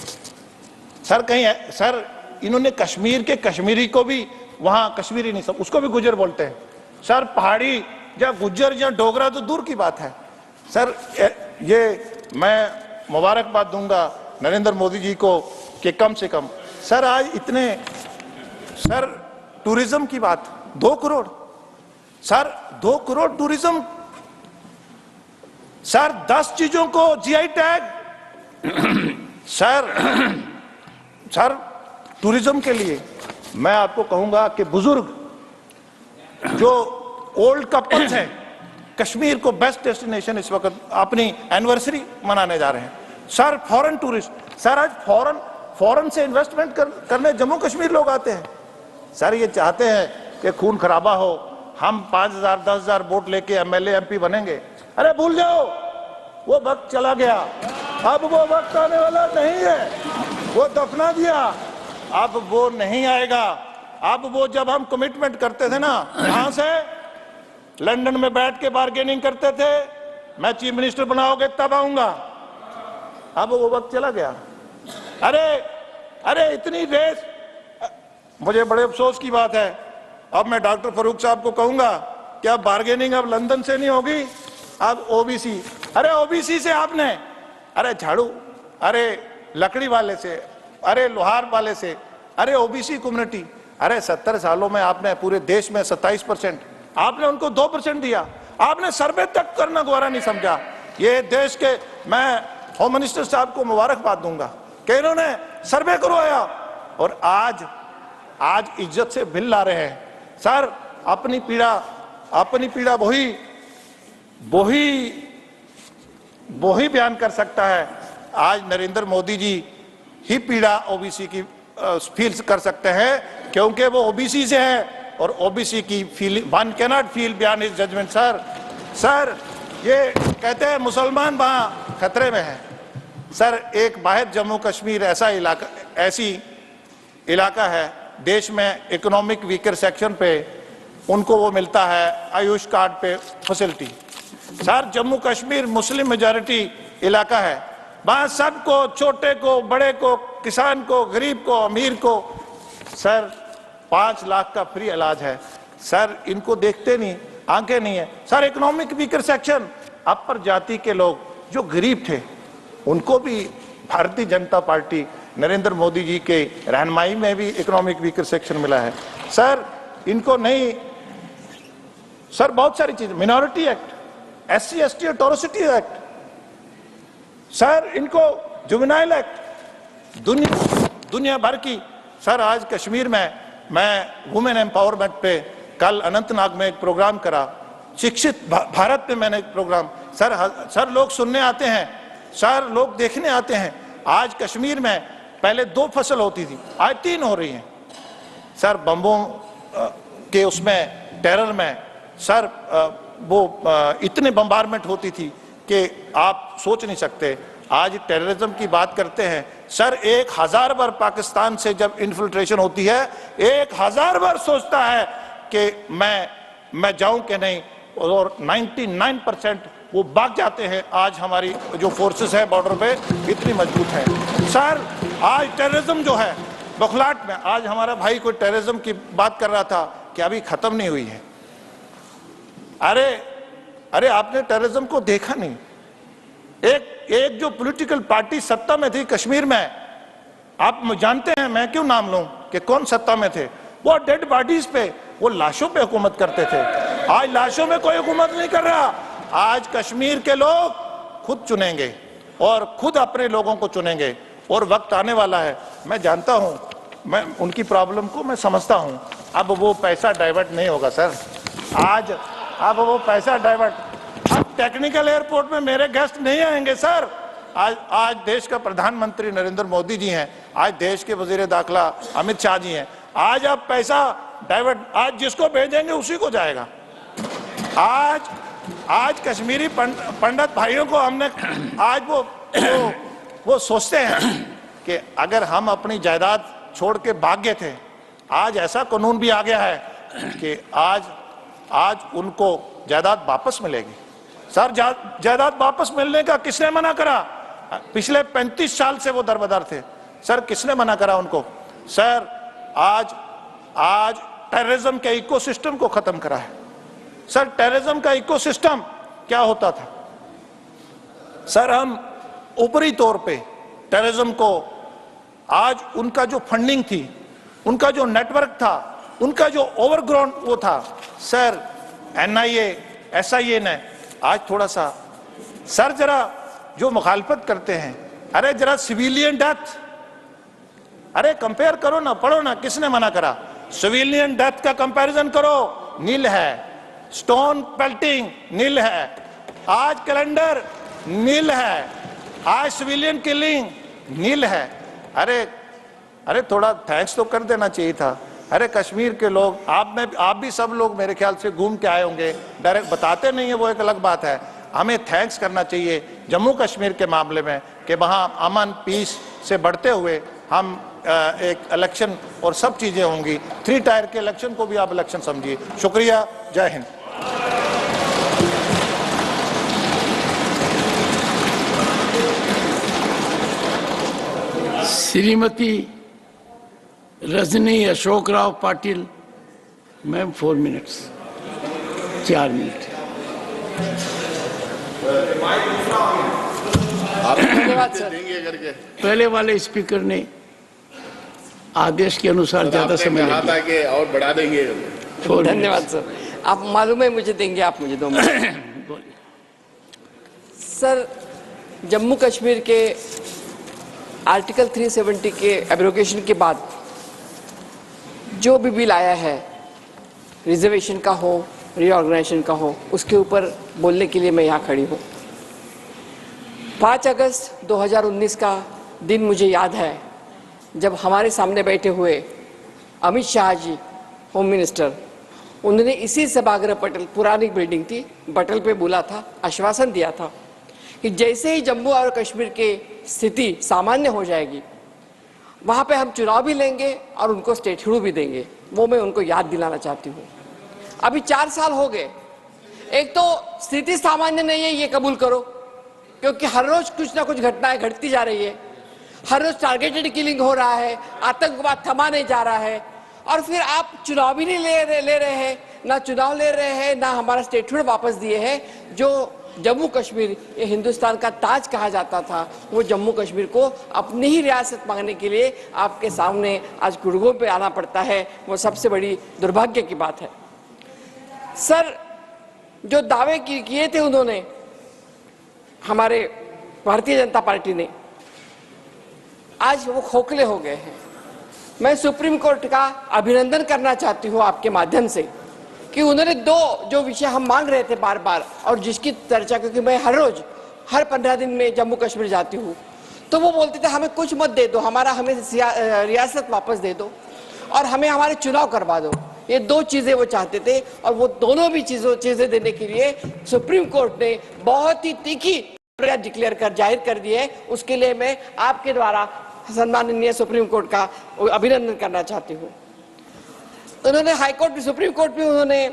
सर कहीं सर इन्होंने कश्मीर के कश्मीरी को भी, वहां कश्मीरी नहीं सब उसको भी गुजर बोलते हैं। सर पहाड़ी या गुज्जर या डोगरा तो दूर की बात है। सर ये मैं मुबारकबाद दूंगा नरेंद्र मोदी जी को कि कम से कम सर आज इतने, सर टूरिज्म की बात 2 crore, sir 2 crore tourism, sir 10 चीजों को जीआई टैग, सर टूरिज्म के लिए मैं आपको कहूंगा कि बुजुर्ग जो ओल्ड कपल्स हैं कश्मीर को बेस्ट डेस्टिनेशन इस वक्त अपनी एनिवर्सरी मनाने जा रहे हैं। सर फॉरेन टूरिस्ट, सर आज फॉरेन से इन्वेस्टमेंट करने जम्मू कश्मीर लोग आते हैं। सर ये चाहते हैं कि खून खराबा हो, हम 5,000 10,000 वोट लेके एमएलए एमपी बनेंगे। अरे भूल जाओ, वो वक्त चला गया, अब वो वक्त आने वाला नहीं है, वो दफना दिया, अब वो नहीं आएगा। अब वो जब हम कमिटमेंट करते थे ना, कहां से लंदन में बैठ के बार्गेनिंग करते थे, मैं चीफ मिनिस्टर बनाओगे तब आऊंगा, अब वो वक्त चला गया। अरे इतनी रेस, मुझे बड़े अफसोस की बात है। अब मैं डॉक्टर फरूक साहब को कहूंगा कि अब बार्गेनिंग अब लंदन से नहीं होगी, अब ओबीसी, अरे ओबीसी से आपने, अरे झाड़ू, अरे लकड़ी वाले से, अरे लोहार वाले से, अरे ओबीसी कम्युनिटी, अरे 70 सालों में आपने पूरे देश में 27%, आपने उनको 2% दिया, आपने सर्वे तक करना गवारा नहीं समझा। ये देश के, मैं होम मिनिस्टर साहब को मुबारकबाद दूंगा कि इन्होंने सर्वे करवाया और आज इज्जत से बिल ला रहे हैं। सर अपनी पीड़ा वही बयान कर सकता है। आज नरेंद्र मोदी जी ही पीड़ा ओबीसी की फील कर सकते हैं क्योंकि वो ओबीसी से है और ओबीसी की feeling, one can not feel beyond his judgement. Sir ये कहते हैं मुसलमान वहां खतरे में है। सर एक बाहर जम्मू कश्मीर ऐसी इलाका है देश में इकोनॉमिक वीकर सेक्शन पे उनको वो मिलता है आयुष कार्ड पे facility. Sir Jammu Kashmir Muslim majority इलाका है, वहां सबको, छोटे को, बड़े को, किसान को, गरीब को, अमीर को, सर 5 लाख का फ्री इलाज है। सर इनको देखते नहीं, आंखें नहीं है। सर इकोनॉमिक वीकर सेक्शन, अपर जाति के लोग जो गरीब थे उनको भी भारतीय जनता पार्टी नरेंद्र मोदी जी के रहनुमाई में भी इकोनॉमिक वीकर सेक्शन मिला है। सर इनको नहीं, सर बहुत सारी चीज, minority act, SC ST atrocity act, sir इनको जुवेनाइल एक्ट, दुनिया भर की। सर आज कश्मीर में मैं वुमेन एम्पावरमेंट पे कल अनंतनाग में एक प्रोग्राम करा, शिक्षित भारत पे मैंने एक प्रोग्राम। सर लोग सुनने आते हैं, सर लोग देखने आते हैं। आज कश्मीर में पहले 2 फसल होती थी, आज 3 हो रही हैं। सर बम्बों के उसमें टेरर में सर वो इतने बम्बारमेंट होती थी कि आप सोच नहीं सकते। आज टेररिज्म की बात करते हैं। सर 1000 बार पाकिस्तान से जब इन्फिल्ट्रेशन होती है 1000 बार सोचता है कि मैं जाऊं कि नहीं, और 99% वो भाग जाते हैं। आज हमारी जो फोर्सेस है बॉर्डर पे इतनी मजबूत है। सर आज टेररिज्म जो है बखलाट में, आज हमारा भाई कोई टेररिज्म की बात कर रहा था कि अभी खत्म नहीं हुई है। अरे आपने टेररिज्म को देखा नहीं। एक जो पॉलिटिकल पार्टी सत्ता में थी कश्मीर में, आप जानते हैं, मैं क्यों नाम लूं कि कौन सत्ता में थे, वो डेड बॉडीज पे, वो लाशों पे हुकूमत करते थे। आज लाशों में कोई हुकूमत नहीं कर रहा। आज कश्मीर के लोग खुद चुनेंगे और खुद अपने लोगों को चुनेंगे और वक्त आने वाला है। मैं जानता हूं, मैं उनकी प्रॉब्लम को मैं समझता हूं। अब वो पैसा डाइवर्ट नहीं होगा सर। अब वो पैसा डाइवर्ट, अब टेक्निकल एयरपोर्ट में मेरे गेस्ट नहीं आएंगे सर। आज देश का प्रधानमंत्री नरेंद्र मोदी जी हैं, आज देश के वजीर दाखिला अमित शाह जी हैं। आज आप पैसा डाइवर्ट, आज जिसको भेजेंगे उसी को जाएगा। आज कश्मीरी पंडित भाइयों को हमने आज वो सोचते हैं कि अगर हम अपनी जायदाद छोड़ के भाग गए थे, आज ऐसा कानून भी आ गया है कि आज उनको जायदाद वापस मिलेगी। सर, जायदाद वापस मिलने का किसने मना करा? पिछले 35 साल से वो दरबदर थे। सर, किसने मना करा उनको? सर, आज टेररिज्म के इकोसिस्टम को खत्म करा है। सर, टेररिज्म का इकोसिस्टम क्या होता था? सर, हम ऊपरी तौर पे टेररिज्म को, आज उनका जो फंडिंग थी, उनका जो नेटवर्क था, उनका जो ओवरग्राउंड वो था, सर, NIA, SIA ने आज थोड़ा सा, सर, जरा जो मुखालफत करते हैं, अरे जरा सिविलियन डेथ, अरे कंपेयर करो ना, पढ़ो ना, किसने मना करा? सिविलियन डेथ का कंपैरिजन करो, नील है। स्टोन पेल्टिंग नील है। आज कैलेंडर नील है। आज सिविलियन किलिंग नील है। अरे थोड़ा थैंक्स तो कर देना चाहिए था। अरे कश्मीर के लोग, आप भी सब लोग मेरे ख्याल से घूम के आए होंगे, डायरेक्ट बताते नहीं है, वो एक अलग बात है। हमें थैंक्स करना चाहिए जम्मू कश्मीर के मामले में कि वहाँ अमन पीस से बढ़ते हुए हम एक इलेक्शन और सब चीजें होंगी। 3 टायर के इलेक्शन को भी आप इलेक्शन समझिए। शुक्रिया, जय Hind. Shrimati Rajni Ashok Rao Patil, ma'am 4 minutes, 4 minute. धन्यवाद सर। पहले वाले स्पीकर ने आदेश के अनुसार ज्यादा समय कहा था कि और बढ़ा देंगे। धन्यवाद सर। आप मालूम है मुझे देंगे, आप मुझे 2 मिनट। सर, जम्मू कश्मीर के आर्टिकल 370 के एब्रोगेशन के बाद जो भी बिल आया है, रिजर्वेशन का हो, रीऑर्गेनाइजेशन का हो, उसके ऊपर बोलने के लिए मैं यहाँ खड़ी हूँ। 5 अगस्त 2019 का दिन मुझे याद है, जब हमारे सामने बैठे हुए अमित शाह जी, होम मिनिस्टर, उन्होंने इसी सभागृह पटल, पुरानी बिल्डिंग थी, पटल पे बोला था, आश्वासन दिया था कि जैसे ही जम्मू और कश्मीर की स्थिति सामान्य हो जाएगी, वहाँ पे हम चुनाव भी लेंगे और उनको स्टेटहुड भी देंगे। वो मैं उनको याद दिलाना चाहती हूँ। अभी 4 साल हो गए। एक तो स्थिति सामान्य नहीं है, ये कबूल करो, क्योंकि हर रोज कुछ ना कुछ घटनाएं घटती जा रही है। हर रोज टारगेटेड किलिंग हो रहा है, आतंकवाद थमा नहीं जा रहा है, और फिर आप चुनाव भी नहीं ले रहे हैं, ना चुनाव ले रहे हैं, ना हमारा स्टेटहुड वापस दिए हैं। जो जम्मू कश्मीर ये हिंदुस्तान का ताज कहा जाता था, वो जम्मू कश्मीर को अपनी ही रियासत मांगने के लिए आपके सामने आज गुड़गों पे आना पड़ता है। वो सबसे बड़ी दुर्भाग्य की बात है। सर, जो दावे किए थे उन्होंने, हमारे भारतीय जनता पार्टी ने, आज वो खोखले हो गए हैं। मैं सुप्रीम कोर्ट का अभिनंदन करना चाहती हूँ आपके माध्यम से कि उन्होंने 2 जो विषय हम मांग रहे थे बार बार, और जिसकी चर्चा, क्योंकि मैं हर रोज हर 15 दिन में जम्मू कश्मीर जाती हूँ, तो वो बोलते थे हमें कुछ मत दे दो, हमें रियासत वापस दे दो और हमें हमारे चुनाव करवा दो। ये 2 चीजें वो चाहते थे, और वो दोनों भी चीजें देने के लिए सुप्रीम कोर्ट ने बहुत ही तीखी डिक्लेयर कर जाहिर कर दी है। उसके लिए मैं आपके द्वारा सम्माननीय सुप्रीम कोर्ट का अभिनंदन करना चाहती हूँ। उन्होंने हाईकोर्ट भी, सुप्रीम कोर्ट भी उन्होंने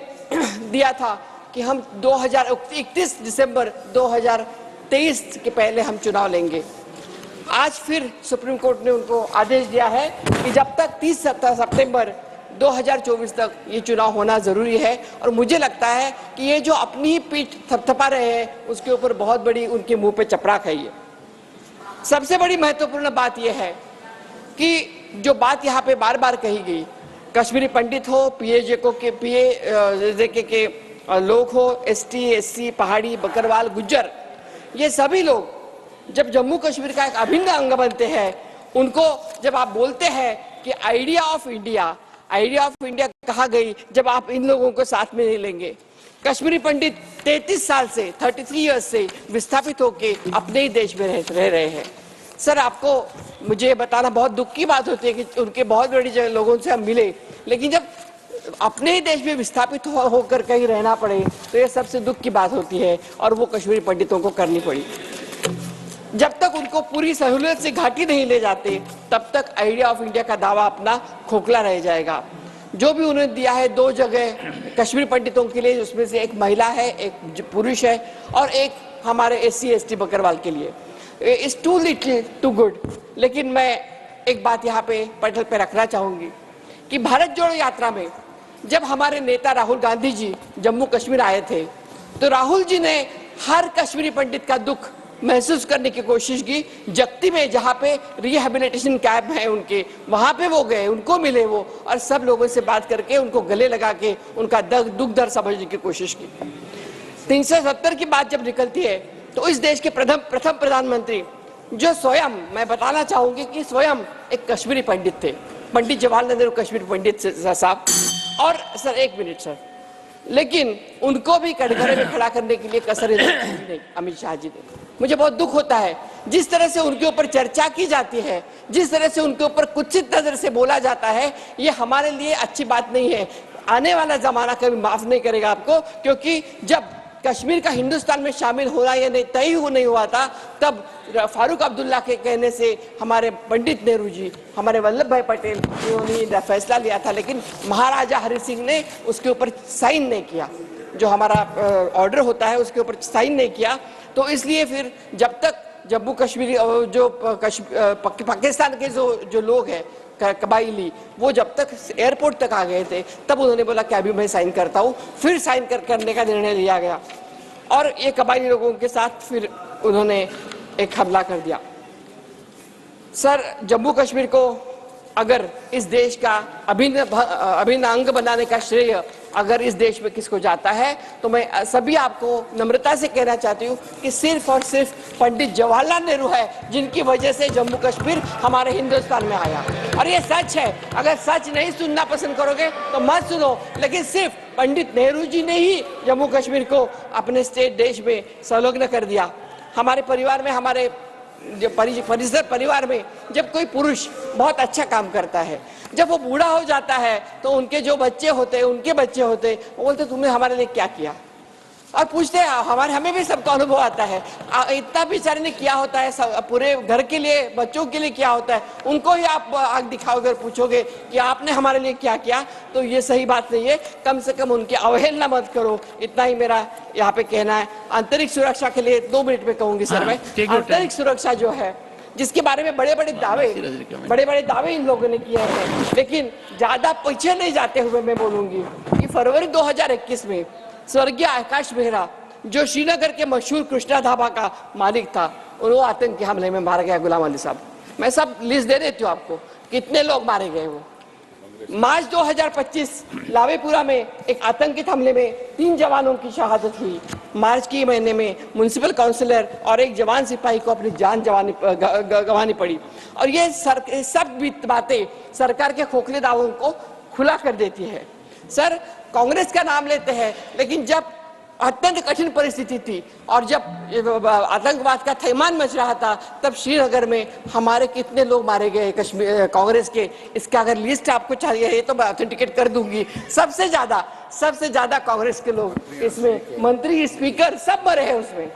दिया था कि हम 31 दिसंबर 2023 के पहले हम चुनाव लेंगे। आज फिर सुप्रीम कोर्ट ने उनको आदेश दिया है कि जब तक 30 सितंबर 2024 तक ये चुनाव होना जरूरी है। और मुझे लगता है कि ये जो अपनी ही पीठ थपथपा रहे हैं, उसके ऊपर बहुत बड़ी उनके मुंह पे चपराक है। ये सबसे बड़ी महत्वपूर्ण बात यह है कि जो बात यहाँ पे बार बार कही गई, कश्मीरी पंडित हो, PAJK के लोग हो, ST SC, पहाड़ी, बकरवाल, गुज्जर, ये सभी लोग जब जम्मू कश्मीर का एक अभिन्न अंग बनते हैं, उनको जब आप बोलते हैं कि आइडिया ऑफ इंडिया कहा गई, जब आप इन लोगों को साथ में नहीं लेंगे। कश्मीरी पंडित 33 साल से, 33 ईयर्स से विस्थापित होकर अपने ही देश में रह रहे हैं। सर, आपको मुझे बताना बहुत दुख की बात होती है कि उनके बहुत बड़ी लोगों से हम मिले, लेकिन जब अपने ही देश में विस्थापित होकर कहीं रहना पड़े तो ये सबसे दुख की बात होती है, और वो कश्मीरी पंडितों को करनी पड़ी। जब तक उनको पूरी सहूलियत से घाटी नहीं ले जाते तब तक आइडिया ऑफ इंडिया का दावा अपना खोखला रह जाएगा। जो भी उन्होंने दिया है 2 जगह कश्मीरी पंडितों के लिए, उसमें से एक महिला है, एक पुरुष है, और एक हमारे SC ST बकरवाल के लिए, it's too little too good. लेकिन मैं एक बात यहाँ पे पटल पे रखना चाहूंगी कि भारत जोड़ो यात्रा में जब हमारे नेता राहुल गांधी जी जम्मू कश्मीर आए थे तो राहुल जी ने हर कश्मीरी पंडित का दुख महसूस करने की कोशिश की। जगती में जहाँ पे रिहेबिलिटेशन कैंप है उनके, वहां पे वो गए, उनको मिले वो, और सब लोगों से बात करके उनको गले लगा के उनका दुख दर्द समझने की कोशिश की। 370 की बात जब निकलती है तो इस देश के प्रथम प्रधानमंत्री, जो स्वयं, मैं बताना चाहूंगी कि स्वयं एक कश्मीरी पंडित थे, पंडित जवाहरलाल नेहरू कश्मीरी पंडित साहब। और सर 1 मिनट सर, लेकिन उनको भी कटघरे में खड़ा करने के लिए कसर नहीं अमित शाह जी ने। मुझे बहुत दुख होता है जिस तरह से उनके ऊपर चर्चा की जाती है, जिस तरह से उनके ऊपर कुत्सित नजर से बोला जाता है, ये हमारे लिए अच्छी बात नहीं है। आने वाला जमाना कभी माफ नहीं करेगा आपको, क्योंकि जब कश्मीर का हिंदुस्तान में शामिल होना या नहीं तय नहीं हुआ था, तब फारूक अब्दुल्ला के कहने से हमारे पंडित नेहरू जी, हमारे वल्लभ भाई पटेल, उन्होंने फैसला लिया था, लेकिन महाराजा हरि सिंह ने उसके ऊपर साइन नहीं किया। जो हमारा ऑर्डर होता है उसके ऊपर साइन नहीं किया। तो इसलिए फिर जब तक जम्मू कश्मीरी जो पाकिस्तान के जो लोग हैं कबाइली, वो जब तक एयरपोर्ट तक आ गए थे तब उन्होंने बोला कि अभी मैं साइन करता हूँ। फिर साइन करने का निर्णय लिया गया और ये कबाइली लोगों के साथ फिर उन्होंने एक हमला कर दिया। सर, जम्मू कश्मीर को अगर इस देश का अभिन्न अंग बनाने का श्रेय अगर इस देश में किसको जाता है तो मैं सभी आपको नम्रता से कहना चाहती हूँ कि सिर्फ और सिर्फ पंडित जवाहरलाल नेहरू है जिनकी वजह से जम्मू कश्मीर हमारे हिंदुस्तान में आया। और ये सच है, अगर सच नहीं सुनना पसंद करोगे तो मत सुनो, लेकिन सिर्फ पंडित नेहरू जी ने ही जम्मू कश्मीर को अपने स्टेट देश में संलग्न कर दिया। हमारे परिवार में, हमारे परिवार में जब कोई पुरुष बहुत अच्छा काम करता है, जब वो बूढ़ा हो जाता है तो उनके जो बच्चे होते हैं, उनके बच्चे होते हैं, वो बोलते तुमने हमारे लिए क्या किया, और पूछते हैं। हमें भी सबका अनुभव आता है, इतना बेचारे ने किया होता है, पूरे घर के लिए, बच्चों के लिए क्या होता है, उनको ही आप आग दिखाओगे और पूछोगे कि आपने हमारे लिए क्या किया, तो ये सही बात नहीं है। कम से कम उनकी अवहेलना मत करो, इतना ही मेरा यहाँ पे कहना है। आंतरिक सुरक्षा के लिए 2 मिनट में कहूंगी सर मैं। आंतरिक सुरक्षा जो है, जिसके बारे में बड़े बड़े दावे इन लोगों ने किए हैं, लेकिन ज्यादा पीछे नहीं जाते हुए मैं बोलूंगी कि फरवरी 2021 में स्वर्गीय आकाश मेहरा, जो श्रीनगर के मशहूर कृष्णा ढाबा का मालिक था, वो आतंकी हमले में मारा गया। गुलाम अली साहब, मैं सब लिस्ट दे देती हूँ आपको कितने लोग मारे गए। वो मार्च 2025 लावेपुरा में एक आतंकित हमले में 3 जवानों की शहादत हुई। मार्च के महीने में म्युनिसिपल काउंसिलर और एक जवान सिपाही को अपनी जान गंवानी पड़ी। और ये सब बातें सरकार के खोखले दावों को खुला कर देती है। सर, कांग्रेस का नाम लेते हैं, लेकिन जब अत्यंत कठिन परिस्थिति थी और जब आतंकवाद का थैमान मच रहा था, तब श्रीनगर में हमारे कितने लोग मारे गए कश्मीर कांग्रेस के। इसका अगर लिस्ट आपको चाहिए तो मैं ऑथेंटिकेट कर दूंगी। सबसे ज्यादा कांग्रेस के लोग इसमें, मंत्री, स्पीकर सब मरे हैं उसमें।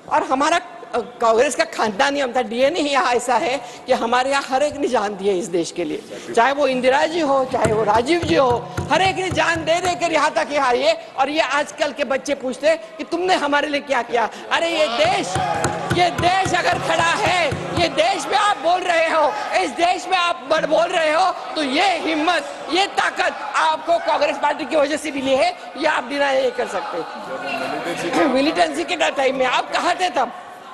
और हमारा कांग्रेस का खानदानी हम था, डीएनए ही यहाँ ऐसा है कि हमारे यहाँ हर एक ने जान दी है इस देश के लिए, चाहे वो इंदिरा जी हो, चाहे वो राजीव जी हो, हर एक ने जान दे कर यहाँ तक यहाँ आइए। और ये आजकल के बच्चे पूछते हैं कि तुमने हमारे लिए क्या किया। अरे ये देश अगर खड़ा है, ये देश में आप बोल रहे हो, इस देश में आप बोल रहे हो, तो ये हिम्मत, ये ताकत आपको कांग्रेस पार्टी की वजह से मिली है, ये आप डिनाई नहीं कर सकते। मिलिटेंसी के टाइम में आप कहाँ थे तब?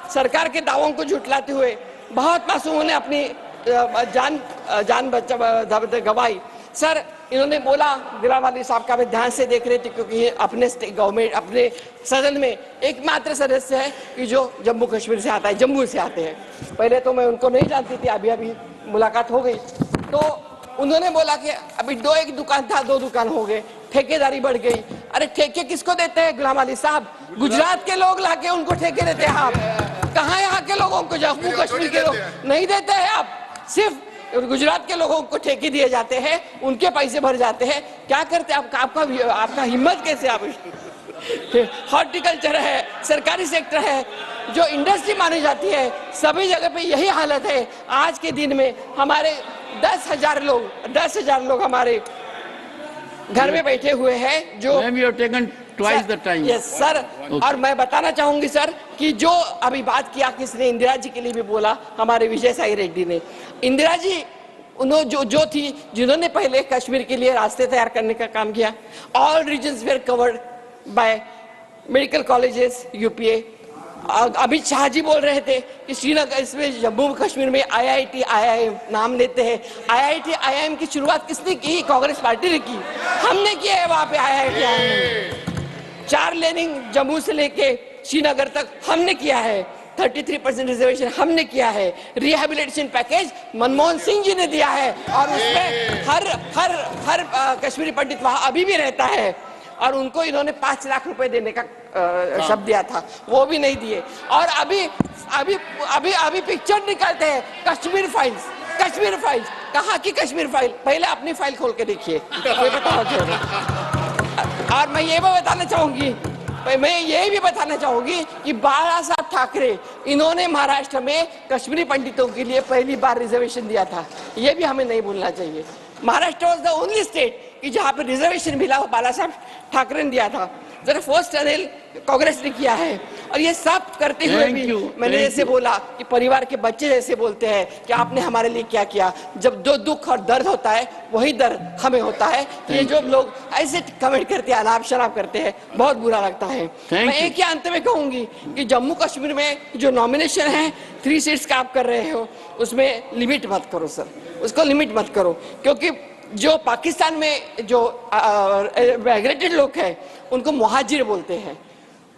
सरकार के दावों को झुटलाते हुए बहुत मासूमों ने अपनी जान गंवाई। सर, इन्होंने बोला, गुलाम अली साहब का मैं ध्यान से देख रहे थे क्योंकि अपने गवर्नमेंट, अपने सदन में एकमात्र सदस्य है कि जो जम्मू कश्मीर से आता है, जम्मू से आते हैं। पहले तो मैं उनको नहीं जानती थी, अभी मुलाकात हो गई। तो उन्होंने बोला कि अभी एक दुकान था, 2 दुकान हो गए, ठेकेदारी बढ़ गई। अरे ठेके किसको देते हैं गुलाम अली साहब? गुजरात के लोग लाके उनको ठेके देते हैं आप। कहाँ यहाँ के लोगों को, जम्मू कश्मीर के लोग नहीं देते हैं आप। सिर्फ गुजरात के लोगों को ठेके दिए जाते हैं, उनके पैसे भर जाते हैं। क्या करते हैं आपका हिम्मत कैसे? आप हॉर्टिकल्चर है, सरकारी सेक्टर है, जो इंडस्ट्री मानी जाती है, सभी जगह पे यही हालत है। आज के दिन में हमारे 10,000 लोग हमारे घर में बैठे हुए हैं जो twice the time. Yes sir. और मैं बताना चाहूंगी सर कि जो अभी बात किया किसने, इंदिरा जी के लिए भी बोला हमारे विजय साई रेड्डी ने। इंदिरा जी उन्होंने जो थी, जिन्होंने पहले कश्मीर के लिए रास्ते तैयार करने का काम किया। All regions were covered by medical colleges UPA. Amit Shah ji बोल रहे थे कि श्रीनगर, इसमें जम्मू कश्मीर में IIT IIM नाम लेते हैं। IIT IIM की शुरुआत किसने की? कांग्रेस पार्टी ने की। हमने किया है वहां पे IIT IIM। 4 लेनिंग जम्मू से लेके श्रीनगर तक हमने किया है। 33% रिजर्वेशन हमने किया है। रिहेबिलिटेशन पैकेज मनमोहन सिंह जी ने दिया है और उसमें हर कश्मीरी पंडित वहां अभी भी रहता है और उनको इन्होंने 5 लाख रुपए देने का शब्द दिया था, वो भी नहीं दिए। और अभी पिक्चर निकलते हैं कश्मीर फाइल्स। कहाँ की कश्मीर फाइल? पहले अपनी फाइल खोल के देखिए। और मैं ये भी बताना चाहूंगी कि बाला साहब ठाकरे, इन्होंने महाराष्ट्र में कश्मीरी पंडितों के लिए पहली बार रिजर्वेशन दिया था। ये भी हमें नहीं भूलना चाहिए। Maharashtra was the only state कि जहां पर रिजर्वेशन मिला वो बाला साहब ठाकरे ने दिया था। जरा फर्स्ट टनल कांग्रेस ने किया है। और ये सब करते हुए भी मैंने जैसे बोला कि परिवार के बच्चे जैसे बोलते हैं कि आपने हमारे लिए क्या किया। जब जो दुख और दर्द होता है वही दर्द हमें होता है। ये जो लोग ऐसे कमेंट करते हैं, अनाप शनाप करते हैं, बहुत बुरा लगता है। मैं एक ही अंत में कहूंगी कि जम्मू कश्मीर में जो नॉमिनेशन है 3 सीट्स का आप कर रहे हो, उसमें लिमिट मत करो सर, उसको लिमिट मत करो। क्योंकि जो पाकिस्तान में जो माइग्रेटेड लोग हैं उनको मुहाजिर बोलते हैं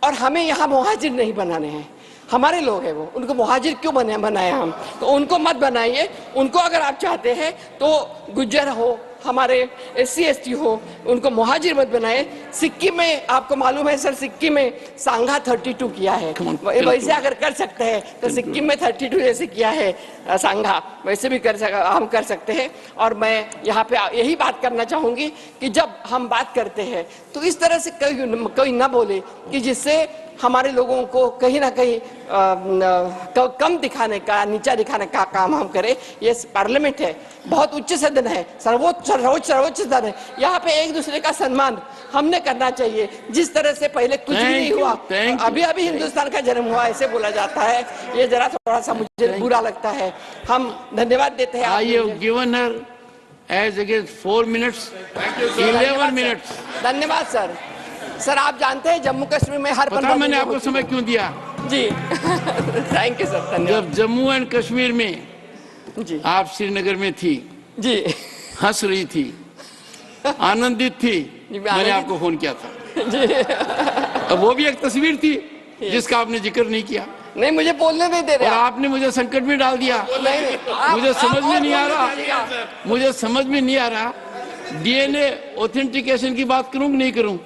और हमें यहाँ मुहाजिर नहीं बनाने हैं। हमारे लोग हैं वो, उनको मुहाजिर क्यों बनाए हम? तो उनको मत बनाइए। उनको अगर आप चाहते हैं तो गुज्जर हो, हमारे SC ST हो, उनको मुहाजिर मत बनाए। सिक्किम में आपको मालूम है सर, सिक्किम में सांघा 32 किया है। वैसे अगर कर सकते हैं तो सिक्किम में 32 जैसे किया है सांघा, वैसे भी हम कर सकते हैं। और मैं यहाँ पे यही बात करना चाहूंगी कि जब हम बात करते हैं तो इस तरह से कोई ना बोले कि जिससे हमारे लोगों को कहीं ना कहीं कम दिखाने का, नीचा दिखाने का काम हम करें। ये पार्लियामेंट है, बहुत उच्च सदन है, सर्वोच्च सदन है। यहाँ पे एक दूसरे का सम्मान हमने करना चाहिए। जिस तरह से पहले कुछ भी नहीं हुआ, अभी हिंदुस्तान का जन्म हुआ ऐसे बोला जाता है, ये जरा थोड़ा सा मुझे बुरा लगता है। हम धन्यवाद देते हैं। I have given her as against 4 minutes, 11 minutes. धन्यवाद सर। सर आप जानते हैं जम्मू कश्मीर में हर 15 मैंने आपको समय क्यों दिया? जी थैंक यू सर, धन्यवाद। जब जम्मू एंड कश्मीर में जी आप श्रीनगर में थी जी, हंस रही थी, आनंदित थी, मैंने आपको फोन किया था जी। अब वो भी एक तस्वीर थी जिसका आपने जिक्र नहीं किया। नहीं, मुझे बोलने नहीं दे रहे और आपने मुझे संकट में डाल दिया। मुझे समझ में नहीं आ रहा DNA ऑथेंटिकेशन की बात करूं कि नहीं करूं?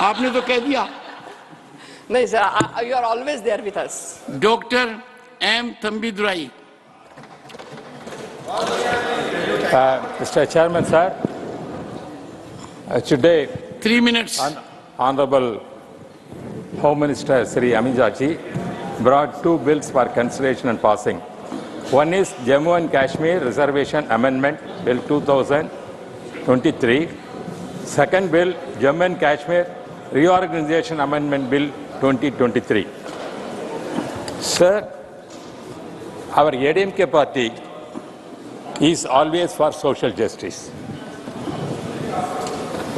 आपने तो कह दिया। नहीं sir, you are always there with us. Doctor M. Thambidurai. Mr. Chairman, sir, today 3 minutes. Honorable Home Minister Sri Amit Shah ji brought 2 bills for consideration and passing. One is Jammu and Kashmir Reservation Amendment Bill 2023. Second bill, Jammu and Kashmir Reorganization Amendment Bill 2023. Sir, our ADMK party is always for social justice.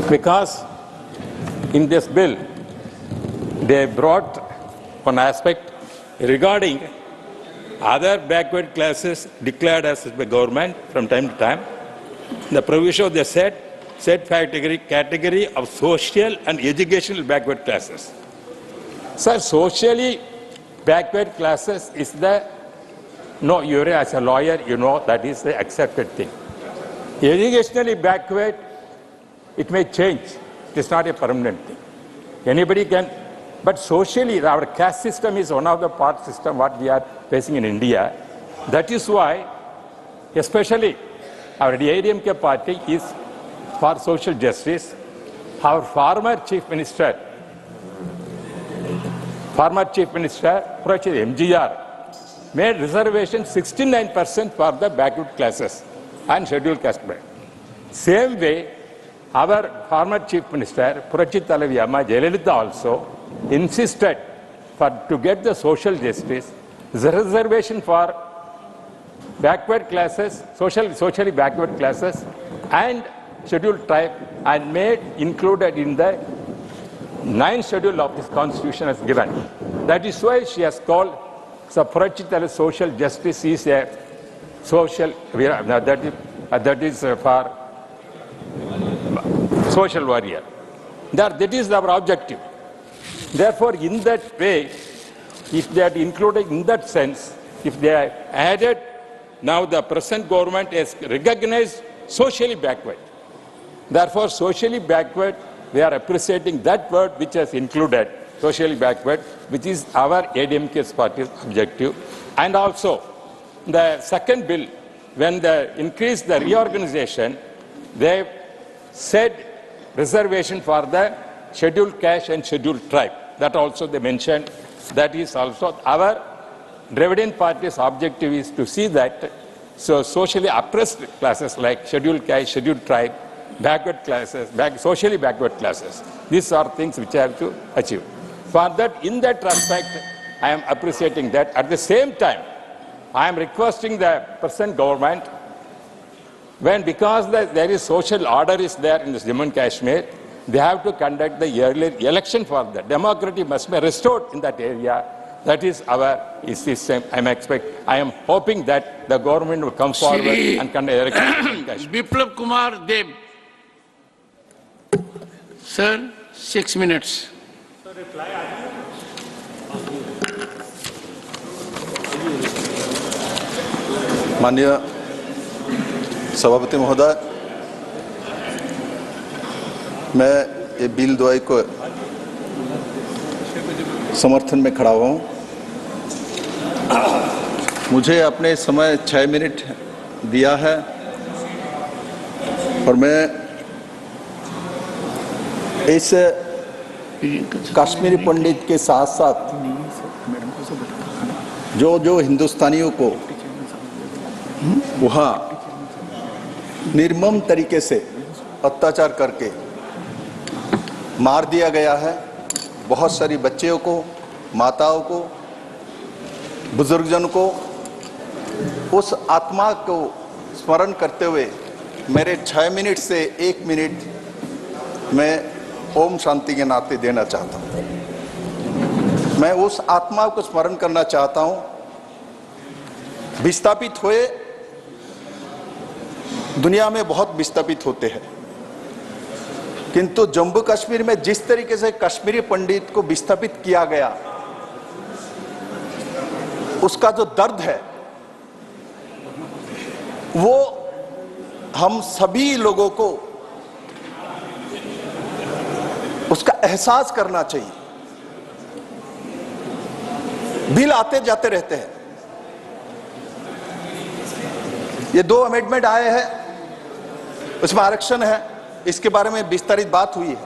Because in this bill, they brought one aspect regarding other backward classes declared as by government from time to time. The provision they said category of social and educational backward classes. Sir, socially backward classes is you're as a lawyer, you know that is the accepted thing. Educationally backward, it may change. It is not a permanent thing. Anybody can, but socially, our caste system is one of the part system what we are facing in India. That is why, especially our DIMK party is for social justice. Our former Chief Minister, MGR, made reservation 69% for the backward classes and scheduled caste. Same way, our former Chief Minister, Purachitalavi Amma Jayalalitha also insisted to get the social justice, the reservation for backward classes, socially backward classes and scheduled tribe, and made included in the 9th schedule of this constitution as given. That is why she has called Purachitala social justice is a social, that is for social warrior. That is our objective. Therefore, in that way, if they are included in that sense, if they are added, now the present government has recognized socially backward. Therefore, socially backward, we are appreciating that word which has included socially backward, which is our ADMK's party's objective. And also, the second bill, when they increased the reorganization, they said reservation for the scheduled caste and scheduled tribe. That also they mentioned. That is also our Dravidian party's objective is to see that so socially oppressed classes like scheduled caste, scheduled tribe, backward classes, socially backward classes. These are things which I have to achieve. For that, in that respect, I am appreciating that. At the same time, I am requesting the present government, because there is social order is there in this Jammu and Kashmir, they have to conduct the yearly election for that. Democracy must be restored in that area. That is our system. I am hoping that the government will come forward and conduct election in Kashmir. Biplab Kumar Deb. Sir, 6 minutes. माननीय सभापति महोदय, मैं ये bill द्वय को समर्थन में खड़ा हुआ हूँ। मुझे अपने समय 6 मिनट दिया है और मैं इस कश्मीरी पंडित के साथ साथ जो हिंदुस्तानियों को वहाँ निर्मम तरीके से अत्याचार करके मार दिया गया है, बहुत सारी बच्चियों को, माताओं को, बुजुर्गजन को, उस आत्मा को स्मरण करते हुए मेरे 6 मिनट से 1 मिनट मैं ओम शांति के नाते देना चाहता हूँ। मैं उस आत्मा को स्मरण करना चाहता हूँ। विस्थापित हुए, दुनिया में बहुत विस्थापित होते हैं, किंतु जम्मू कश्मीर में जिस तरीके से कश्मीरी पंडित को विस्थापित किया गया, उसका जो दर्द है वो हम सभी लोगों को उसका एहसास करना चाहिए। बिल आते जाते रहते हैं। ये 2 अमेंडमेंट आए हैं, उसमें आरक्षण है, इसके बारे में विस्तारित बात हुई है,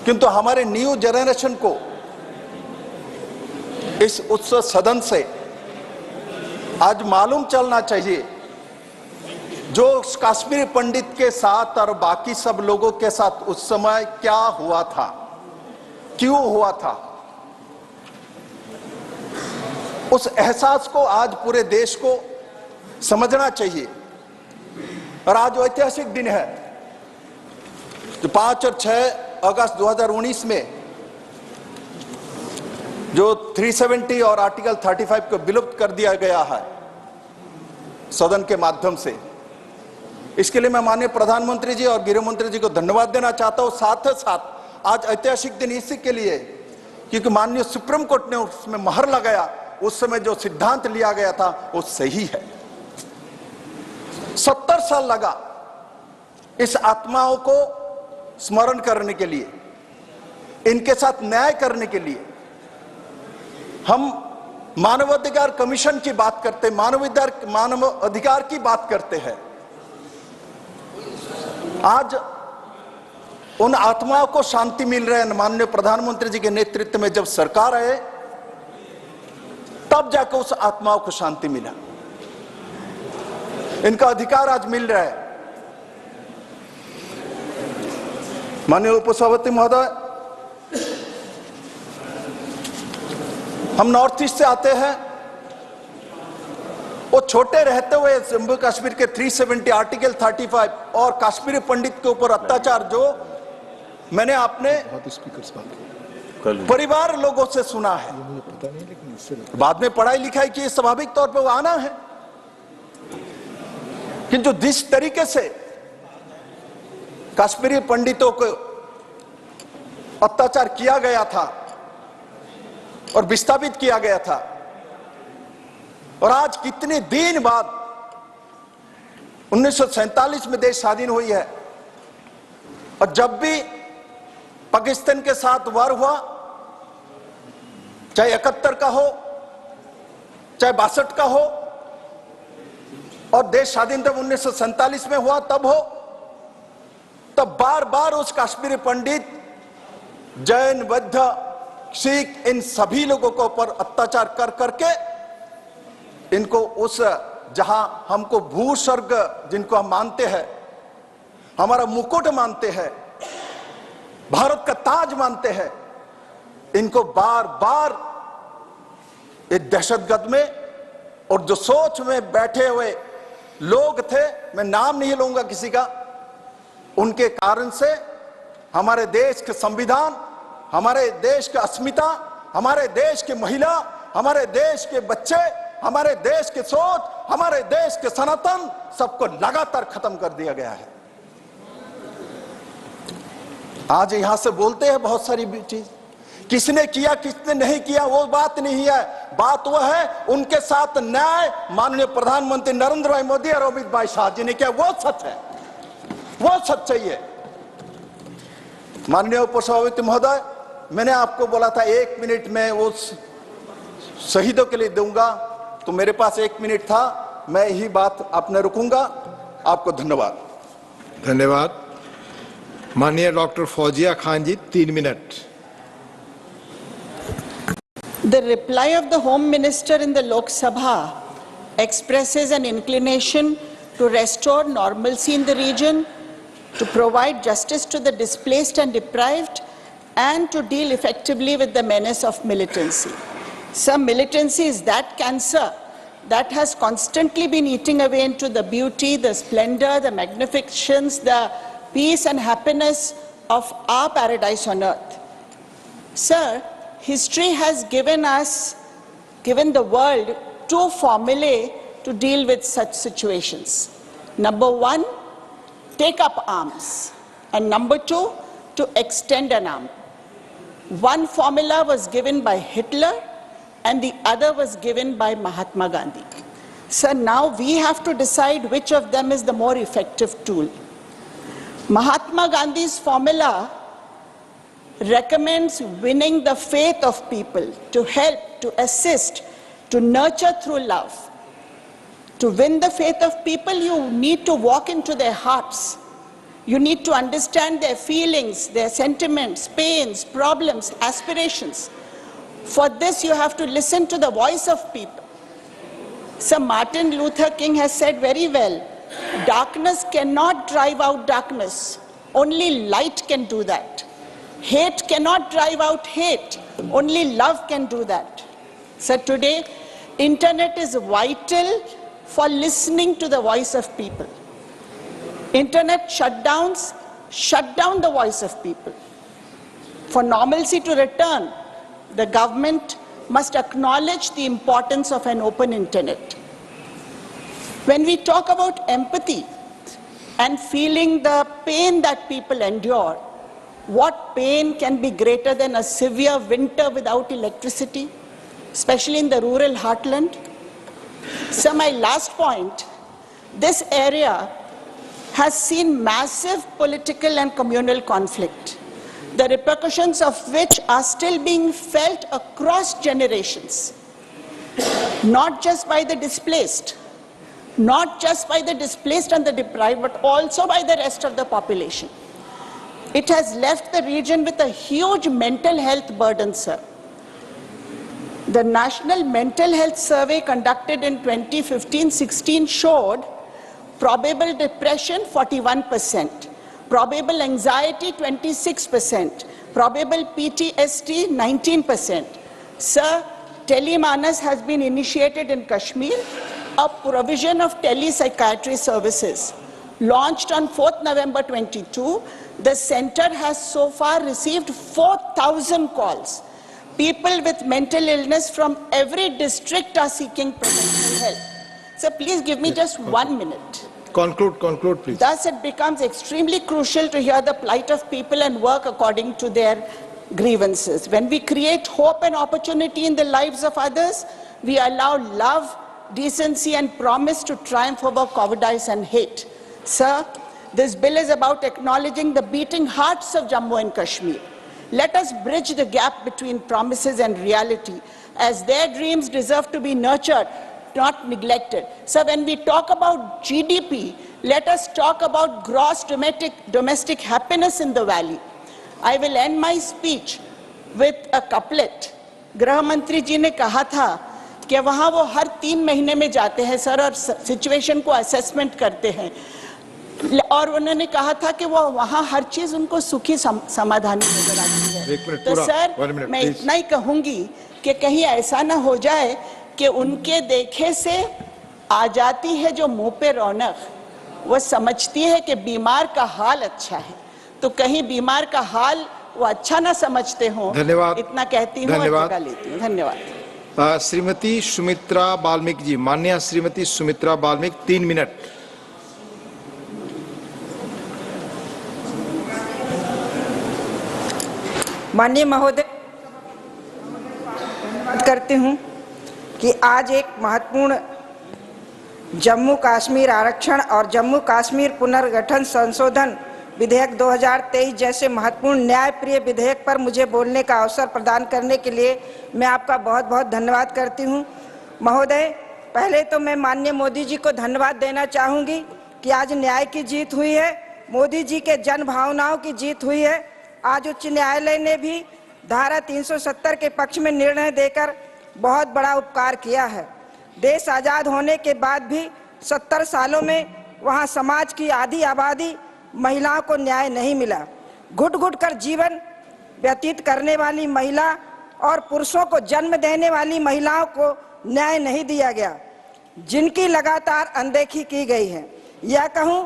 किंतु हमारे न्यू जनरेशन को इस उत्सव सदन से आज मालूम चलना चाहिए जो कश्मीरी पंडित के साथ और बाकी सब लोगों के साथ उस समय क्या हुआ था, क्यों हुआ था। उस एहसास को आज पूरे देश को समझना चाहिए। और आज ऐतिहासिक दिन है, जो 5 और 6 अगस्त 2019 में जो 370 और आर्टिकल 35 को विलुप्त कर दिया गया है सदन के माध्यम से। इसके लिए मैं माननीय प्रधानमंत्री जी और गृह मंत्री जी को धन्यवाद देना चाहता हूं। साथ ही साथ आज ऐतिहासिक दिन इसी के लिए क्योंकि माननीय सुप्रीम कोर्ट ने उसमें मोहर लगाया, उस समय जो सिद्धांत लिया गया था वो सही है। 70 साल लगा इस आत्माओं को स्मरण करने के लिए, इनके साथ न्याय करने के लिए। हम मानवाधिकार कमीशन की बात करते हैं, मानव अधिकार की बात करते हैं, आज उन आत्माओं को शांति मिल रही है। माननीय प्रधानमंत्री जी के नेतृत्व में जब सरकार आए तब जाकर उस आत्माओं को शांति मिला, इनका अधिकार आज मिल रहा है। माननीय उपसभापति महोदय, हम नॉर्थ ईस्ट से आते हैं। वो छोटे रहते हुए जम्मू कश्मीर के 370 आर्टिकल 35 और कश्मीरी पंडित के ऊपर अत्याचार जो मैंने अपने परिवार लोगों से सुना है, बाद में पढ़ाई लिखाई की, स्वाभाविक तौर पे वो आना है, किंतु जिस तरीके से कश्मीरी पंडितों को अत्याचार किया गया था और विस्थापित किया गया था, और आज कितने दिन बाद 1947 में देश स्वाधीन हुई है, और जब भी पाकिस्तान के साथ वार हुआ, चाहे 71 का हो चाहे 62 का हो, और देश स्वाधीन तब 1947 में हुआ तब हो, तब बार बार उस कश्मीरी पंडित, जैन, बौद्ध, सिख, इन सभी लोगों के ऊपर अत्याचार कर करके इनको उस जहां हमको भू स्वर्ग जिनको हम मानते हैं, हमारा मुकुट मानते हैं, भारत का ताज मानते हैं, इनको बार बार एक दहशतगर्द में, और जो सोच में बैठे हुए लोग थे, मैं नाम नहीं लूंगा किसी का, उनके कारण से हमारे देश के संविधान, हमारे देश की अस्मिता, हमारे देश की महिला, हमारे देश के बच्चे, हमारे देश की सोच, हमारे देश के सनातन, सबको लगातार खत्म कर दिया गया है। आज यहां से बोलते हैं बहुत सारी चीज, किसने किया किसने नहीं किया वो बात नहीं है, बात वह है उनके साथ न्याय माननीय प्रधानमंत्री नरेंद्र भाई मोदी और अमित भाई शाह जी ने किया, वो सच है, वो सच्चाई है। माननीय उपसभापति महोदय, मैंने आपको बोला था 1 मिनट में वो शहीदों के लिए दूंगा, तो मेरे पास 1 मिनट था, मैं यही बात आपने रुकूंगा। आपको धन्यवाद। धन्यवाद। माननीय doctor Fauzia Khan ji, 3 minute. The reply of the Home Minister in the Lok Sabha expresses an inclination to restore normalcy in the region, to provide justice to the displaced and deprived, and to deal effectively with the menace of militancy. Some militancy is that cancer that has constantly been eating away into the beauty, the splendor, the magnificence, the peace and happiness of our paradise on earth. Sir, history has given the world 2 formulae to deal with such situations. Number 1, take up arms. And number 2, to extend an arm. One formula was given by Hitler and the other was given by Mahatma Gandhi. So now we have to decide which of them is the more effective tool. Mahatma Gandhi's formula recommends winning the faith of people, to help, to assist, to nurture through love. To win the faith of people, you need to walk into their hearts. You need to understand their feelings, their sentiments, pains, problems, aspirations. For this, you have to listen to the voice of people. Sir Martin Luther King has said very well, darkness cannot drive out darkness. Only light can do that. Hate cannot drive out hate. Only love can do that. So today, internet is vital for listening to the voice of people. Internet shutdowns shut down the voice of people. For normalcy to return, the government must acknowledge the importance of an open internet. When we talk about empathy and feeling the pain that people endure, what pain can be greater than a severe winter without electricity, especially in the rural heartland? So my last point, this area has seen massive political and communal conflict, the repercussions of which are still being felt across generations, not just by the displaced, not just by the displaced and the deprived, but also by the rest of the population. It has left the region with a huge mental health burden, sir. The National Mental Health Survey conducted in 2015-16 showed probable depression 41%, probable anxiety 26%, probable PTSD 19%. Sir, Telemanas has been initiated in Kashmir, a provision of telepsychiatry services. Launched on 4th November 22, the center has so far received 4,000 calls. People with mental illness from every district are seeking professional help. So please give me just 1 minute. Conclude, please. Thus, it becomes extremely crucial to hear the plight of people and work according to their grievances. When we create hope and opportunity in the lives of others, we allow love, decency, and promise to triumph over cowardice and hate. Sir, this bill is about acknowledging the beating hearts of Jammu and Kashmir. Let us bridge the gap between promises and reality, as their dreams deserve to be nurtured, not neglected. So when we talk about GDP, let us talk about gross domestic happiness in the valley. I will end my speech with a couplet. गृह मंत्री जी ने कहा था कि वहाँ वो हर 3 महीने में जाते हैं सर और सिचुएशन को असेसमेंट करते हैं, और उन्होंने कहा था कि वो वहाँ हर चीज उनको सुखी समाधानी नजर आती है। तो सर मैं इतना ही कहूंगी कि कहीं ऐसा ना हो जाए कि उनके देखे से आ जाती है जो मुंह पे रौनक, वो समझती है कि बीमार का हाल अच्छा है, तो कहीं बीमार का हाल वो अच्छा ना समझते हो। धन्यवाद। इतना कहती हूँ और जगह लेती हूँ। धन्यवाद। श्रीमती सुमित्रा बाल्मीक जी, माननीय श्रीमती सुमित्रा बाल्मीक, 3 मिनट। माननीय महोदय, करती हूँ कि आज एक महत्वपूर्ण जम्मू कश्मीर आरक्षण और जम्मू कश्मीर पुनर्गठन संशोधन विधेयक 2023 जैसे महत्वपूर्ण न्यायप्रिय विधेयक पर मुझे बोलने का अवसर प्रदान करने के लिए मैं आपका बहुत बहुत धन्यवाद करती हूँ। महोदय, पहले तो मैं माननीय मोदी जी को धन्यवाद देना चाहूँगी कि आज न्याय की जीत हुई है, मोदी जी के जन भावनाओं की जीत हुई है। आज उच्च न्यायालय ने भी धारा 370 के पक्ष में निर्णय देकर बहुत बड़ा उपकार किया है। देश आज़ाद होने के बाद भी 70 सालों में वहाँ समाज की आधी आबादी महिलाओं को न्याय नहीं मिला। घुट घुट कर जीवन व्यतीत करने वाली महिला और पुरुषों को जन्म देने वाली महिलाओं को न्याय नहीं दिया गया, जिनकी लगातार अनदेखी की गई है। यह कहूँ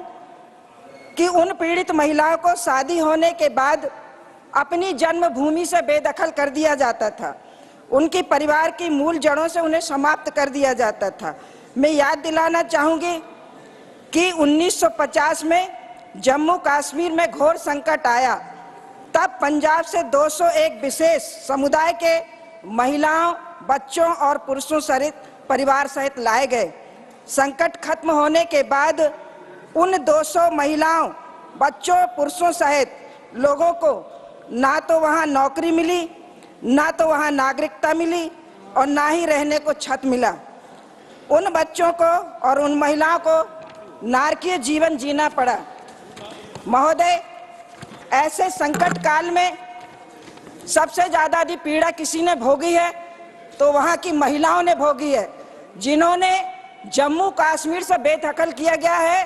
कि उन पीड़ित महिलाओं को शादी होने के बाद अपनी जन्मभूमि से बेदखल कर दिया जाता था, उनकी परिवार की मूल जड़ों से उन्हें समाप्त कर दिया जाता था। मैं याद दिलाना चाहूँगी कि 1950 में जम्मू कश्मीर में घोर संकट आया, तब पंजाब से 201 विशेष समुदाय के महिलाओं, बच्चों और पुरुषों सहित परिवार सहित लाए गए। संकट खत्म होने के बाद उन 200 महिलाओं, बच्चों, पुरुषों सहित लोगों को ना तो वहाँ नौकरी मिली, ना तो वहाँ नागरिकता मिली और ना ही रहने को छत मिला। उन बच्चों को और उन महिलाओं को नारकीय जीवन जीना पड़ा। महोदय, ऐसे संकट काल में सबसे ज़्यादा यदि पीड़ा किसी ने भोगी है तो वहाँ की महिलाओं ने भोगी है, जिन्होंने जम्मू कश्मीर से बेदखल किया गया है।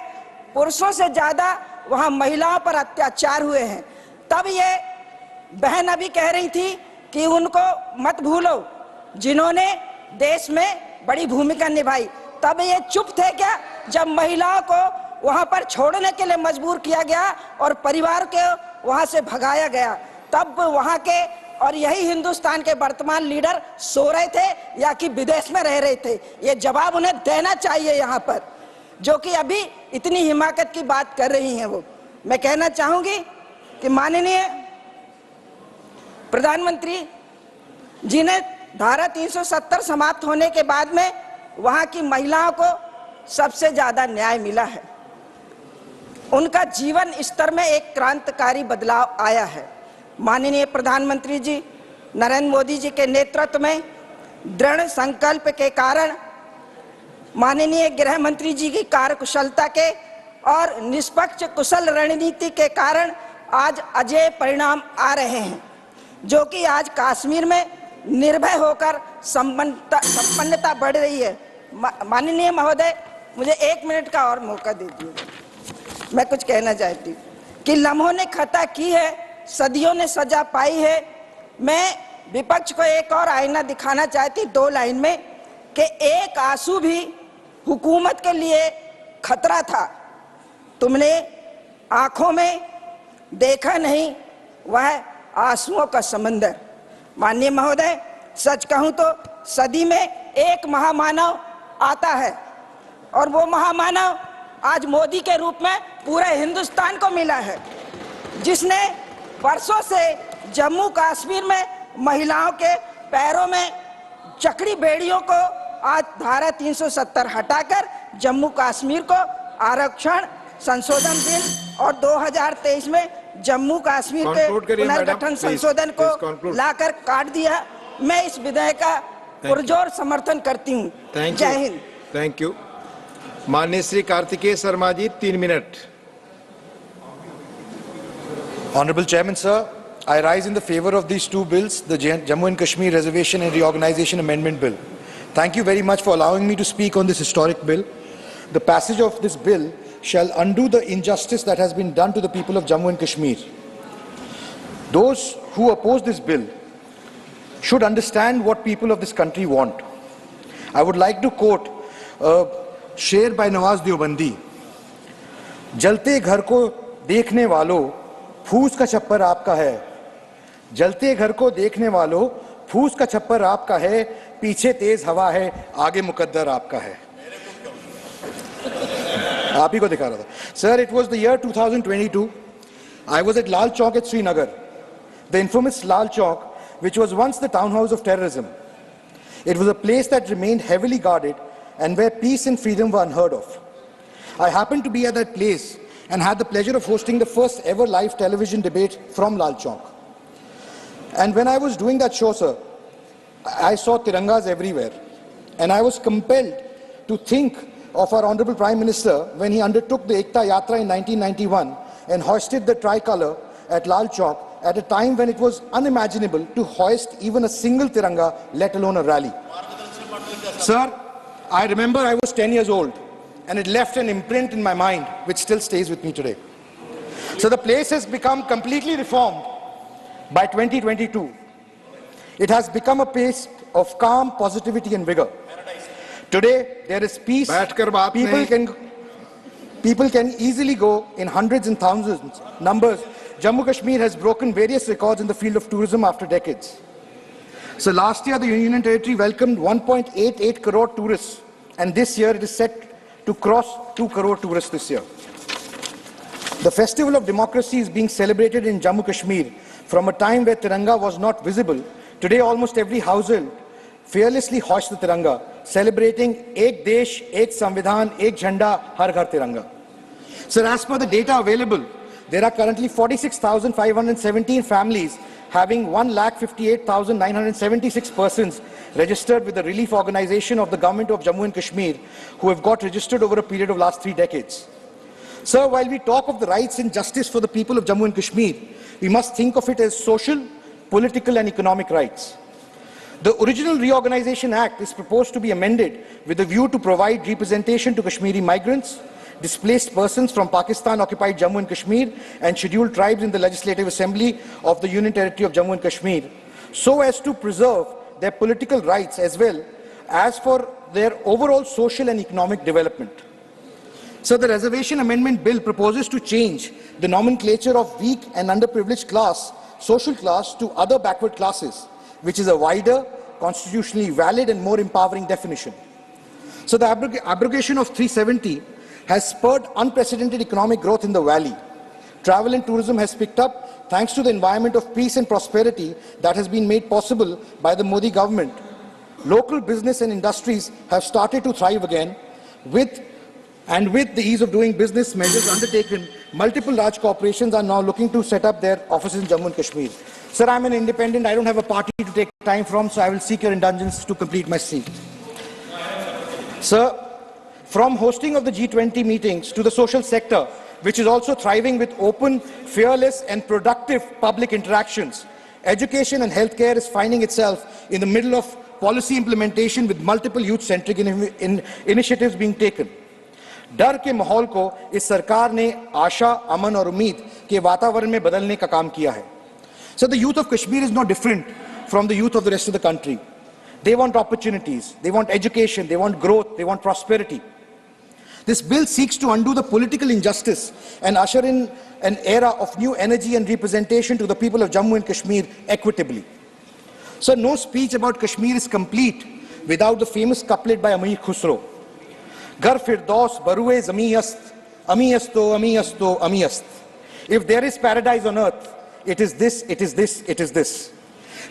पुरुषों से ज़्यादा वहाँ महिलाओं पर अत्याचार हुए हैं। तब ये बहन अभी कह रही थी कि उनको मत भूलो, जिन्होंने देश में बड़ी भूमिका निभाई। तब ये चुप थे क्या जब महिलाओं को वहाँ पर छोड़ने के लिए मजबूर किया गया और परिवार के वहाँ से भगाया गया? तब वहाँ के और यही हिंदुस्तान के वर्तमान लीडर सो रहे थे या कि विदेश में रह रहे थे? ये जवाब उन्हें देना चाहिए यहाँ पर, जो कि अभी इतनी हिमाकत की बात कर रही हैं। वो मैं कहना चाहूँगी कि माननीय प्रधानमंत्री जी ने धारा 370 समाप्त होने के बाद में वहाँ की महिलाओं को सबसे ज़्यादा न्याय मिला है। उनका जीवन स्तर में एक क्रांतिकारी बदलाव आया है। माननीय प्रधानमंत्री जी नरेंद्र मोदी जी के नेतृत्व में दृढ़ संकल्प के कारण माननीय गृह मंत्री जी की कार्यकुशलता के और निष्पक्ष कुशल रणनीति के कारण आज अजय परिणाम आ रहे हैं, जो कि आज कश्मीर में निर्भय होकर संपन्नता बढ़ रही है। माननीय महोदय, मुझे 1 मिनट का और मौका दीजिए। मैं कुछ कहना चाहती हूँ कि लम्हों ने खता की है, सदियों ने सजा पाई है। मैं विपक्ष को एक और आईना दिखाना चाहती 2 लाइन में कि एक आंसू भी हुकूमत के लिए खतरा था। तुमने आंखों में देखा नहीं वह आंसुओं का समंदर। माननीय महोदय, सच कहूं तो सदी में एक महामानव आता है और वो महामानव आज मोदी के रूप में पूरे हिंदुस्तान को मिला है, जिसने वर्षों से जम्मू कश्मीर में महिलाओं के पैरों में चक्री बेड़ियों को आज धारा 370 हटाकर जम्मू कश्मीर को आरक्षण संशोधन बिल और 2023 में जम्मू कश्मीर के पुनर्गठन संशोधन को लाकर काट दिया। मैं इस विधेयक का पुरजोर समर्थन करती हूँ। जय हिंद। Thank you. माननीय Shri Kartikeya Sharma ji, 3 minute. Honorable Chairman, sir, I rise in the favor of these 2 bills, the Jammu and Kashmir Reservation and Reorganization Amendment Bill. Thank you very much for allowing me to speak on this historic bill. The passage of this bill shall undo the injustice that has been done to the people of Jammu and Kashmir. Those who oppose this bill should understand what people of this country want. I would like to quote a शेर by Nawaz Deobandi. जलते घर को देखने वालों, फूस का छप्पर आपका है। जलते घर को देखने वालों, फूस का छप्पर आपका है। पीछे तेज हवा है, आगे मुकद्दर आपका है। आप ही को दिखा रहा था। Sir, it was the year 2022. I was at Lal Chowk at Srinagar, the infamous Lal Chowk, which was once the townhouse of terrorism. It was a place that remained heavily guarded and where peace and freedom were unheard of. I happened to be at that place and had the pleasure of hosting the first ever live television debate from Lal Chowk. And when I was doing that show, sir, I saw tirangas everywhere. And I was compelled to think of our Honorable Prime Minister when he undertook the Ekta Yatra in 1991 and hoisted the tricolour at Lal Chowk at a time when it was unimaginable to hoist even a single tiranga, let alone a rally. Sir, I remember I was 10 years old and it left an imprint in my mind which still stays with me today. So the place has become completely reformed by 2022. It has become a place of calm, positivity and vigor. Today there is peace. People can easily go in hundreds and thousands numbers. Jammu Kashmir has broken various records in the field of tourism after decades. So last year the Union Territory welcomed 1.88 crore tourists, and this year it is set to cross 2 crore tourists this year. The festival of democracy is being celebrated in Jammu Kashmir from a time where Tiranga was not visible. Today almost every household fearlessly hoists the Tiranga, celebrating Ek Desh, Ek Samvidhan, Ek Jhanda, Har Ghar Tiranga. So as per the data available, there are currently 46,517 families having 1,58,976 persons registered with the relief organization of the government of Jammu and Kashmir who have got registered over a period of last 3 decades. Sir, while we talk of the rights and justice for the people of Jammu and Kashmir, we must think of it as social, political and economic rights. The original Reorganization Act is proposed to be amended with a view to provide representation to Kashmiri migrants, displaced persons from Pakistan-occupied Jammu and Kashmir and scheduled tribes in the Legislative Assembly of the Union Territory of Jammu and Kashmir, so as to preserve their political rights as well as for their overall social and economic development. So the Reservation Amendment Bill proposes to change the nomenclature of weak and underprivileged class, social class, to other backward classes, which is a wider, constitutionally valid and more empowering definition. So the abrogation of 370 has spurred unprecedented economic growth in the valley. Travel and tourism has picked up thanks to the environment of peace and prosperity that has been made possible by the Modi government. Local business and industries have started to thrive again with the ease of doing business measures undertaken. Multiple large corporations are now looking to set up their offices in Jammu and Kashmir. Sir, I'm an independent. I don't have a party to take time from, so I will seek your indulgence to complete my speech. Sir, From hosting of the G20 meetings to the social sector, which is also thriving with open, fearless and productive public interactions, education and healthcare is finding itself in the middle of policy implementation with multiple youth-centric initiatives being taken. डर के माहौल को इस सरकार ने आशा, अमन और उम्मीद के वातावरण में बदलने का काम किया है. So the youth of Kashmir is not different from the youth of the rest of the country. They want opportunities, they want education, they want growth, they want prosperity. This bill seeks to undo the political injustice and usher in an era of new energy and representation to the people of Jammu and Kashmir equitably. So no speech about Kashmir is complete without the famous couplet by Amir Khusro. Gar firdaus barue zami ast, ami asto, ami asto, ami ast. If there is paradise on earth, it is this, it is this, it is this.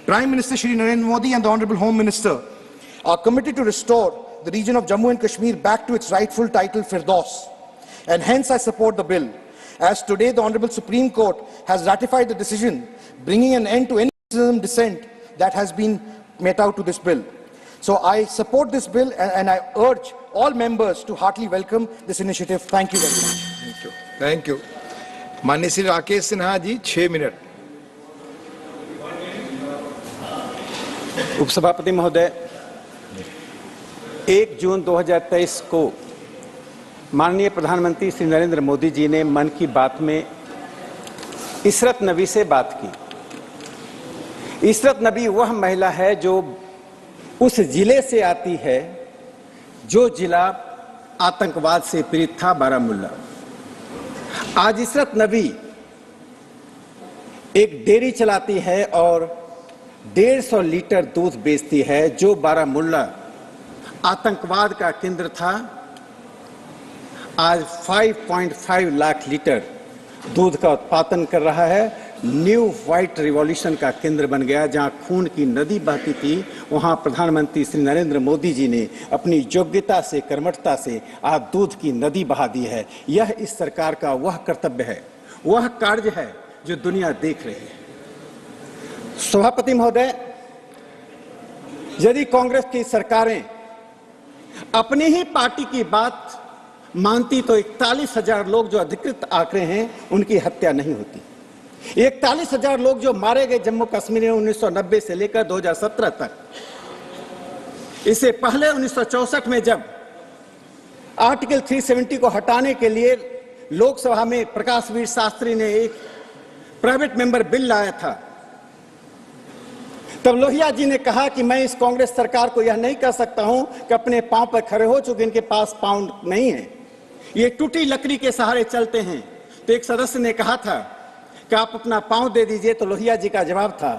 Prime Minister Shri Narendra Modi and the Honorable Home Minister are committed to restore the region of Jammu and Kashmir back to its rightful title, Firdaus. And hence I support the bill. As today the Honorable Supreme Court has ratified the decision, bringing an end to any dissent that has been made out to this bill. So I support this bill and I urge all members to heartily welcome this initiative. Thank you very much. Thank you. Thank you. माननीय Shri Rakesh Sinha ji 6 minute. उपसभापति महोदय, 1 जून 2023 को माननीय प्रधानमंत्री श्री नरेंद्र मोदी जी ने मन की बात में इशरत नबी से बात की. इशरत नबी वह महिला है जो उस जिले से आती है जो जिला आतंकवाद से पीड़ित था, बारामूला. आज इशरत नबी एक डेयरी चलाती है और 150 लीटर दूध बेचती है, जो बारामूला आतंकवाद का केंद्र था. आज 5.5 लाख लीटर दूध का उत्पादन कर रहा है. न्यू व्हाइट रिवॉल्यूशन का केंद्र बन गया. जहां खून की नदी बहती थी, वहां प्रधानमंत्री श्री नरेंद्र मोदी जी ने अपनी योग्यता से, कर्मठता से आज दूध की नदी बहा दी है. यह इस सरकार का वह कर्तव्य है, वह कार्य है जो दुनिया देख रही है. सभापति महोदय, यदि कांग्रेस की सरकारें अपनी ही पार्टी की बात मानती तो 41,000 लोग जो अधिकृत आंकड़े हैं उनकी हत्या नहीं होती. 41,000 लोग जो मारे गए जम्मू कश्मीर में 1990 से लेकर 2017 तक. इससे पहले 1964 में जब आर्टिकल 370 को हटाने के लिए लोकसभा में प्रकाश वीर शास्त्री ने एक प्राइवेट मेंबर बिल लाया था, तब लोहिया जी ने कहा कि मैं इस कांग्रेस सरकार को यह नहीं कह सकता हूं कि अपने पांव पर खड़े हो, चूंकि इनके पास पांव नहीं है, ये टूटी लकड़ी के सहारे चलते हैं. तो एक सदस्य ने कहा था कि आप अपना पांव दे दीजिए. तो लोहिया जी का जवाब था,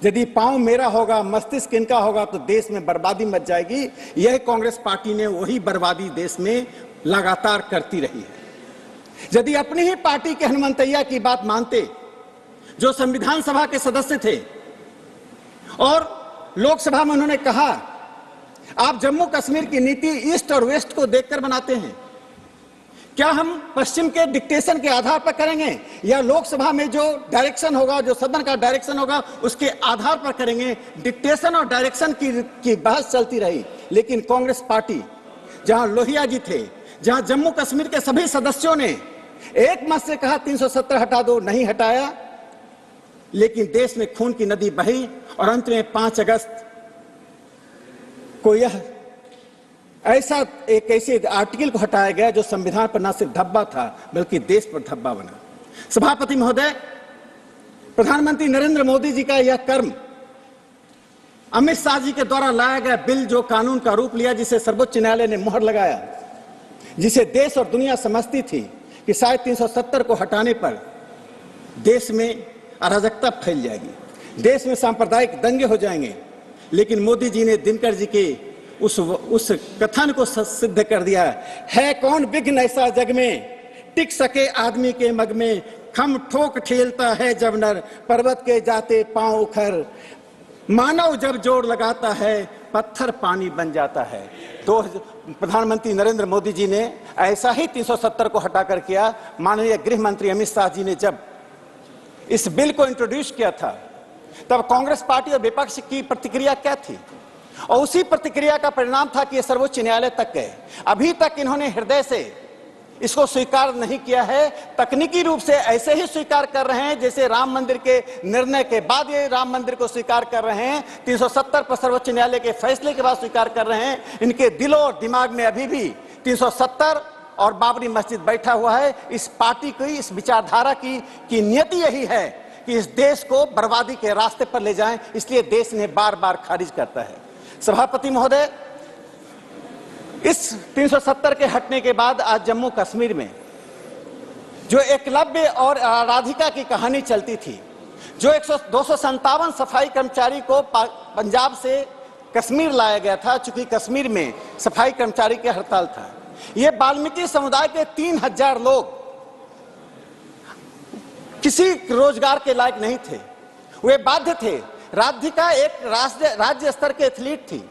यदि पांव मेरा होगा, मस्तिष्क इनका होगा, तो देश में बर्बादी मच जाएगी. यह कांग्रेस पार्टी ने वही बर्बादी देश में लगातार करती रही है. यदि अपनी ही पार्टी के हनुमंतैया की बात मानते, जो संविधान सभा के सदस्य थे और लोकसभा में उन्होंने कहा आप जम्मू कश्मीर की नीति ईस्ट और वेस्ट को देखकर बनाते हैं, क्या हम पश्चिम के डिक्टेशन के आधार पर करेंगे या लोकसभा में जो डायरेक्शन होगा, जो सदन का डायरेक्शन होगा, उसके आधार पर करेंगे? डिक्टेशन और डायरेक्शन की बहस चलती रही. लेकिन कांग्रेस पार्टी, जहां लोहिया जी थे, जहां जम्मू कश्मीर के सभी सदस्यों ने एक मत से कहा 370 हटा दो, नहीं हटाया. लेकिन देश में खून की नदी बही और अंत में 5 अगस्त को यह ऐसे आर्टिकल को हटाया गया जो संविधान पर न सिर्फ धब्बा था बल्कि देश पर धब्बा बना. सभापति महोदय, प्रधानमंत्री नरेंद्र मोदी जी का यह कर्म, अमित शाह जी के द्वारा लाया गया बिल जो कानून का रूप लिया, जिसे सर्वोच्च न्यायालय ने मुहर लगाया, जिसे देश और दुनिया समझती थी कि शायद 370 को हटाने पर देश में अराजकता फैल जाएगी, देश में सांप्रदायिक दंगे हो जाएंगे. लेकिन मोदी जी ने दिनकर जी के उस कथन को सिद्ध कर दिया है. कौन विघ्न ऐसा जग में, टिक सके आदमी के मग में, खम ठोक ठेलता है जब नर, पर्वत के जाते पांव उखर, मानव जब जोर लगाता है पत्थर पानी बन जाता है. तो प्रधानमंत्री नरेंद्र मोदी जी ने ऐसा ही 370 को हटाकर किया. माननीय गृह मंत्री अमित शाह जी ने जब इस बिल को इंट्रोड्यूस किया था, तब कांग्रेस पार्टी और विपक्ष की प्रतिक्रिया क्या थी? और उसी प्रतिक्रिया का परिणाम था कि ये सर्वोच्च न्यायालय तक गए। अभी तक इन्होंने हृदय से इसको स्वीकार नहीं किया है, तकनीकी रूप से ऐसे ही स्वीकार कर रहे हैं जैसे राम मंदिर के निर्णय के बाद ये राम मंदिर को स्वीकार कर रहे हैं, 370 पर सर्वोच्च न्यायालय के फैसले के बाद स्वीकार कर रहे हैं। इनके दिलों और दिमाग में अभी भी 370 और बाबरी मस्जिद बैठा हुआ है। इस पार्टी की, इस विचारधारा की नियति यही है कि इस देश को बर्बादी के रास्ते पर ले जाएं, इसलिए देश इन्हें बार बार खारिज करता है। सभापति महोदय, इस 370 के हटने के बाद आज जम्मू कश्मीर में जो एकलव्य और राधिका की कहानी चलती थी, जो 257 सफाई कर्मचारी को पंजाब से कश्मीर लाया गया था, चूंकि कश्मीर में सफाई कर्मचारी की हड़ताल था, ये वाल्मीकि समुदाय के 3000 लोग किसी रोजगार के लायक नहीं थे, वे बाध्य थे। राधिका एक राज्य स्तर के एथलीट थी,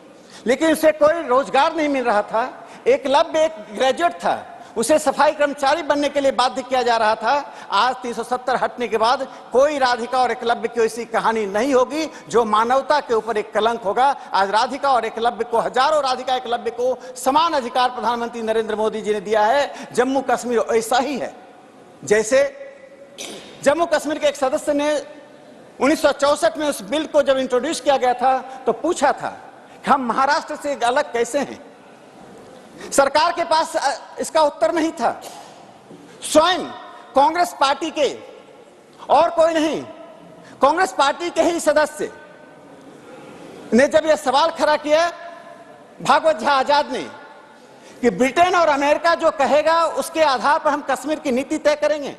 लेकिन उसे कोई रोजगार नहीं मिल रहा था। एकलव्य एक ग्रेजुएट था, उसे सफाई कर्मचारी बनने के लिए बाध्य किया जा रहा था। आज 370 हटने के बाद कोई राधिका और एकलव्य की ऐसी कहानी नहीं होगी जो मानवता के ऊपर एक कलंक होगा। आज राधिका और एकलव्य को, हजारों राधिका एकलव्य को समान अधिकार प्रधानमंत्री नरेंद्र मोदी जी ने दिया है। जम्मू कश्मीर ऐसा ही है जैसे जम्मू कश्मीर के एक सदस्य ने 1964 में उस बिल को जब इंट्रोड्यूस किया गया था तो पूछा था कि हम महाराष्ट्र से अलग कैसे हैं। सरकार के पास इसका उत्तर नहीं था। स्वयं कांग्रेस पार्टी के, और कोई नहीं, कांग्रेस पार्टी के ही सदस्य ने जब यह सवाल खड़ा किया भागवत झा आजाद ने कि ब्रिटेन और अमेरिका जो कहेगा उसके आधार पर हम कश्मीर की नीति तय करेंगे,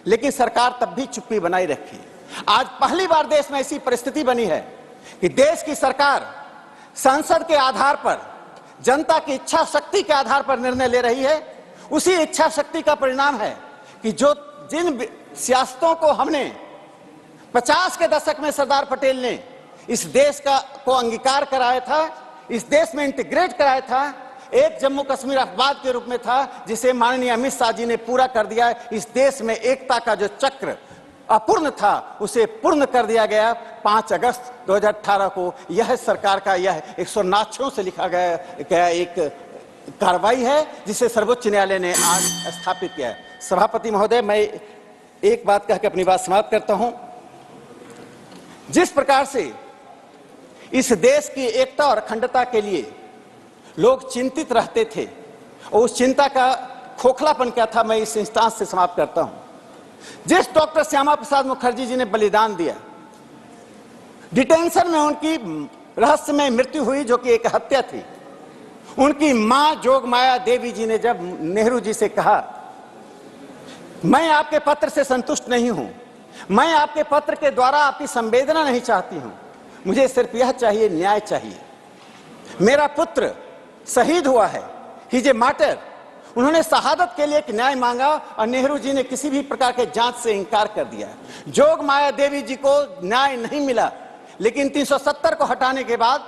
लेकिन सरकार तब भी चुप्पी बनाई रखी। आज पहली बार देश में ऐसी परिस्थिति बनी है कि देश की सरकार संसद के आधार पर, जनता की इच्छा शक्ति के आधार पर निर्णय ले रही है। उसी इच्छा शक्ति का परिणाम है कि जिन सियासतों को हमने 50 के दशक में सरदार पटेल ने इस देश को अंगीकार कराया था, इस देश में इंटीग्रेट कराया था, एक जम्मू कश्मीर अपवाद के रूप में था जिसे माननीय अमित शाह जी ने पूरा कर दिया है। इस देश में एकता का जो चक्र अपूर्ण था उसे पूर्ण कर दिया गया 5 अगस्त 2018 को। यह सरकार का यह 109 से लिखा गया एक कार्रवाई है जिसे सर्वोच्च न्यायालय ने आज स्थापित किया है। सभापति महोदय, मैं एक बात कह के अपनी बात समाप्त करता हूं। जिस प्रकार से इस देश की एकता और अखंडता के लिए लोग चिंतित रहते थे और उस चिंता का खोखलापन क्या था, मैं इस इंस्टांस से समाप्त करता हूं। जिस डॉक्टर श्यामा प्रसाद मुखर्जी जी ने बलिदान दिया, डिटेंशन में उनकी रहस्यमय मृत्यु हुई जो कि एक हत्या थी। उनकी मां जोगमाया देवी जी ने जब नेहरू जी से कहा, मैं आपके पत्र से संतुष्ट नहीं हूं, मैं आपके पत्र के द्वारा आपकी संवेदना नहीं चाहती हूं, मुझे सिर्फ यह चाहिए, न्याय चाहिए। मेरा पुत्र शहीद हुआ है, ही इज ए मार्टर। उन्होंने शहादत के लिए एक न्याय मांगा और नेहरू जी ने किसी भी प्रकार के जांच से इंकार कर दिया। जोगमाया देवी जी को न्याय नहीं मिला, लेकिन 370 को हटाने के बाद